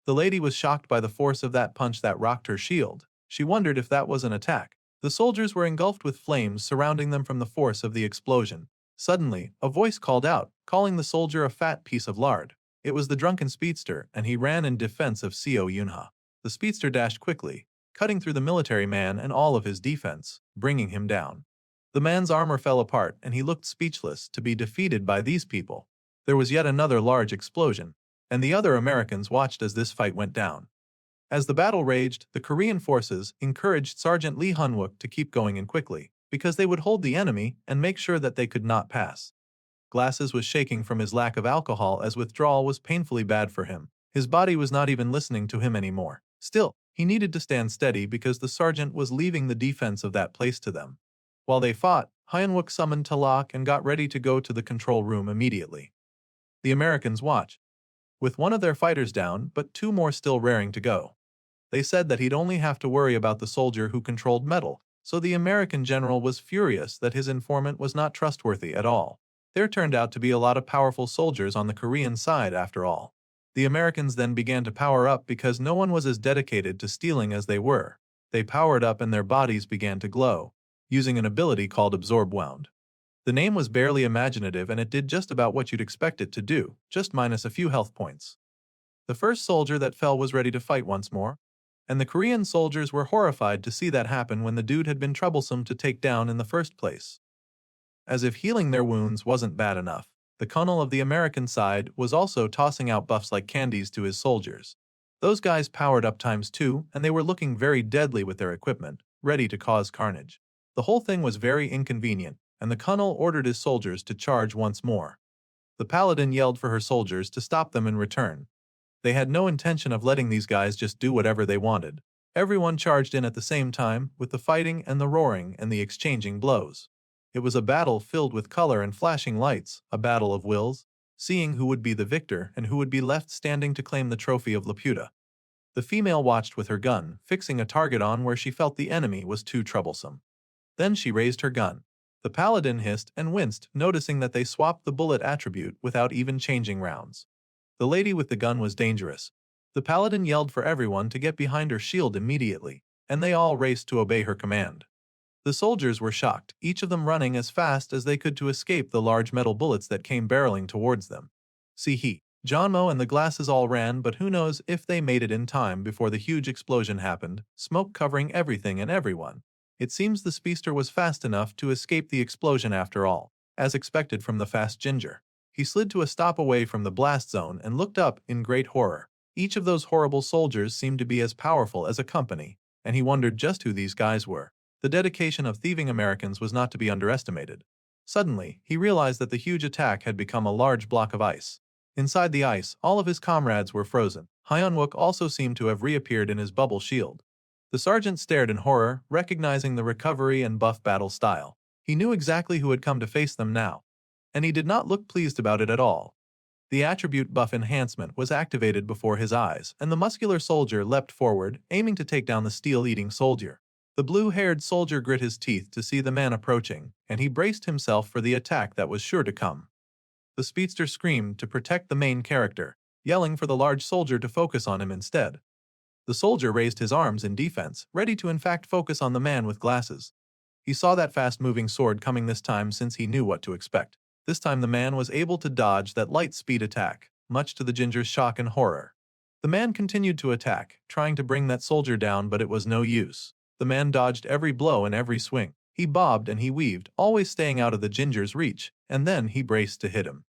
The lady was shocked by the force of that punch that rocked her shield. She wondered if that was an attack. The soldiers were engulfed with flames surrounding them from the force of the explosion. Suddenly, a voice called out, calling the soldier a fat piece of lard. It was the drunken speedster, and he ran in defense of Seo Yunha. The speedster dashed quickly, cutting through the military man and all of his defense, bringing him down. The man's armor fell apart, and he looked speechless to be defeated by these people. There was yet another large explosion, and the other Americans watched as this fight went down. As the battle raged, the Korean forces encouraged Sergeant Lee Hunwook to keep going in quickly, because they would hold the enemy and make sure that they could not pass. Glasses was shaking from his lack of alcohol as withdrawal was painfully bad for him. His body was not even listening to him anymore. Still, he needed to stand steady because the sergeant was leaving the defense of that place to them. While they fought, Hyunwook summoned Talak and got ready to go to the control room immediately. The Americans watched, with one of their fighters down but two more still raring to go. They said that he'd only have to worry about the soldier who controlled metal, so the American general was furious that his informant was not trustworthy at all. There turned out to be a lot of powerful soldiers on the Korean side after all. The Americans then began to power up because no one was as dedicated to stealing as they were. They powered up and their bodies began to glow, using an ability called Absorb Wound. The name was barely imaginative and it did just about what you'd expect it to do, just minus a few health points. The first soldier that fell was ready to fight once more, and the Korean soldiers were horrified to see that happen when the dude had been troublesome to take down in the first place. As if healing their wounds wasn't bad enough, the colonel of the American side was also tossing out buffs like candies to his soldiers. Those guys powered up ×2 and they were looking very deadly with their equipment, ready to cause carnage. The whole thing was very inconvenient, and the colonel ordered his soldiers to charge once more. The paladin yelled for her soldiers to stop them in return. They had no intention of letting these guys just do whatever they wanted. Everyone charged in at the same time, with the fighting and the roaring and the exchanging blows. It was a battle filled with color and flashing lights, a battle of wills, seeing who would be the victor and who would be left standing to claim the trophy of Laputa. The female watched with her gun, fixing a target on where she felt the enemy was too troublesome. Then she raised her gun. The paladin hissed and winced, noticing that they swapped the bullet attribute without even changing rounds. The lady with the gun was dangerous. The paladin yelled for everyone to get behind her shield immediately, and they all raced to obey her command. The soldiers were shocked, each of them running as fast as they could to escape the large metal bullets that came barreling towards them. Johnmo and the glasses all ran, but who knows if they made it in time before the huge explosion happened, smoke covering everything and everyone. It seems the speedster was fast enough to escape the explosion after all, as expected from the fast ginger. He slid to a stop away from the blast zone and looked up in great horror. Each of those horrible soldiers seemed to be as powerful as a company, and he wondered just who these guys were. The dedication of thieving Americans was not to be underestimated. Suddenly, he realized that the huge attack had become a large block of ice. Inside the ice, all of his comrades were frozen. Hyunwook also seemed to have reappeared in his bubble shield. The sergeant stared in horror, recognizing the recovery and buff battle style. He knew exactly who had come to face them now, and he did not look pleased about it at all. The attribute buff enhancement was activated before his eyes, and the muscular soldier leapt forward, aiming to take down the steel-eating soldier. The blue-haired soldier grit his teeth to see the man approaching, and he braced himself for the attack that was sure to come. The speedster screamed to protect the main character, yelling for the large soldier to focus on him instead. The soldier raised his arms in defense, ready to in fact focus on the man with glasses. He saw that fast-moving sword coming this time since he knew what to expect. This time the man was able to dodge that light-speed attack, much to the ginger's shock and horror. The man continued to attack, trying to bring that soldier down, but it was no use. The man dodged every blow and every swing. He bobbed and he weaved, always staying out of the ginger's reach, and then he braced to hit him.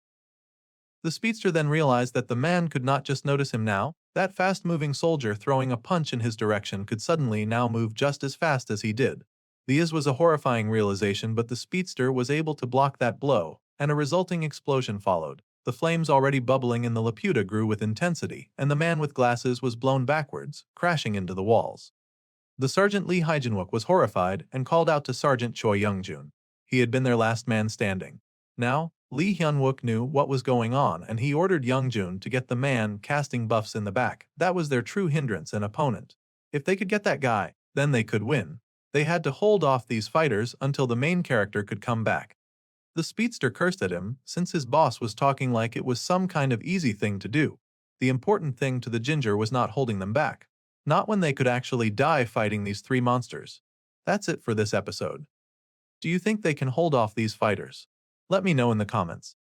The speedster then realized that the man could not just notice him now. That fast-moving soldier throwing a punch in his direction could suddenly now move just as fast as he did. This was a horrifying realization, but the speedster was able to block that blow, and a resulting explosion followed. The flames already bubbling in the Laputa grew with intensity, and the man with glasses was blown backwards, crashing into the walls. The Sergeant Lee Hyunwook was horrified and called out to Sergeant Choi Youngjun. He had been their last man standing. Now, Lee Hyunwook knew what was going on, and he ordered Youngjun to get the man casting buffs in the back. That was their true hindrance and opponent. If they could get that guy, then they could win. They had to hold off these fighters until the main character could come back. The speedster cursed at him, since his boss was talking like it was some kind of easy thing to do. The important thing to the ginger was not holding them back. Not when they could actually die fighting these three monsters. That's it for this episode. Do you think they can hold off these fighters? Let me know in the comments.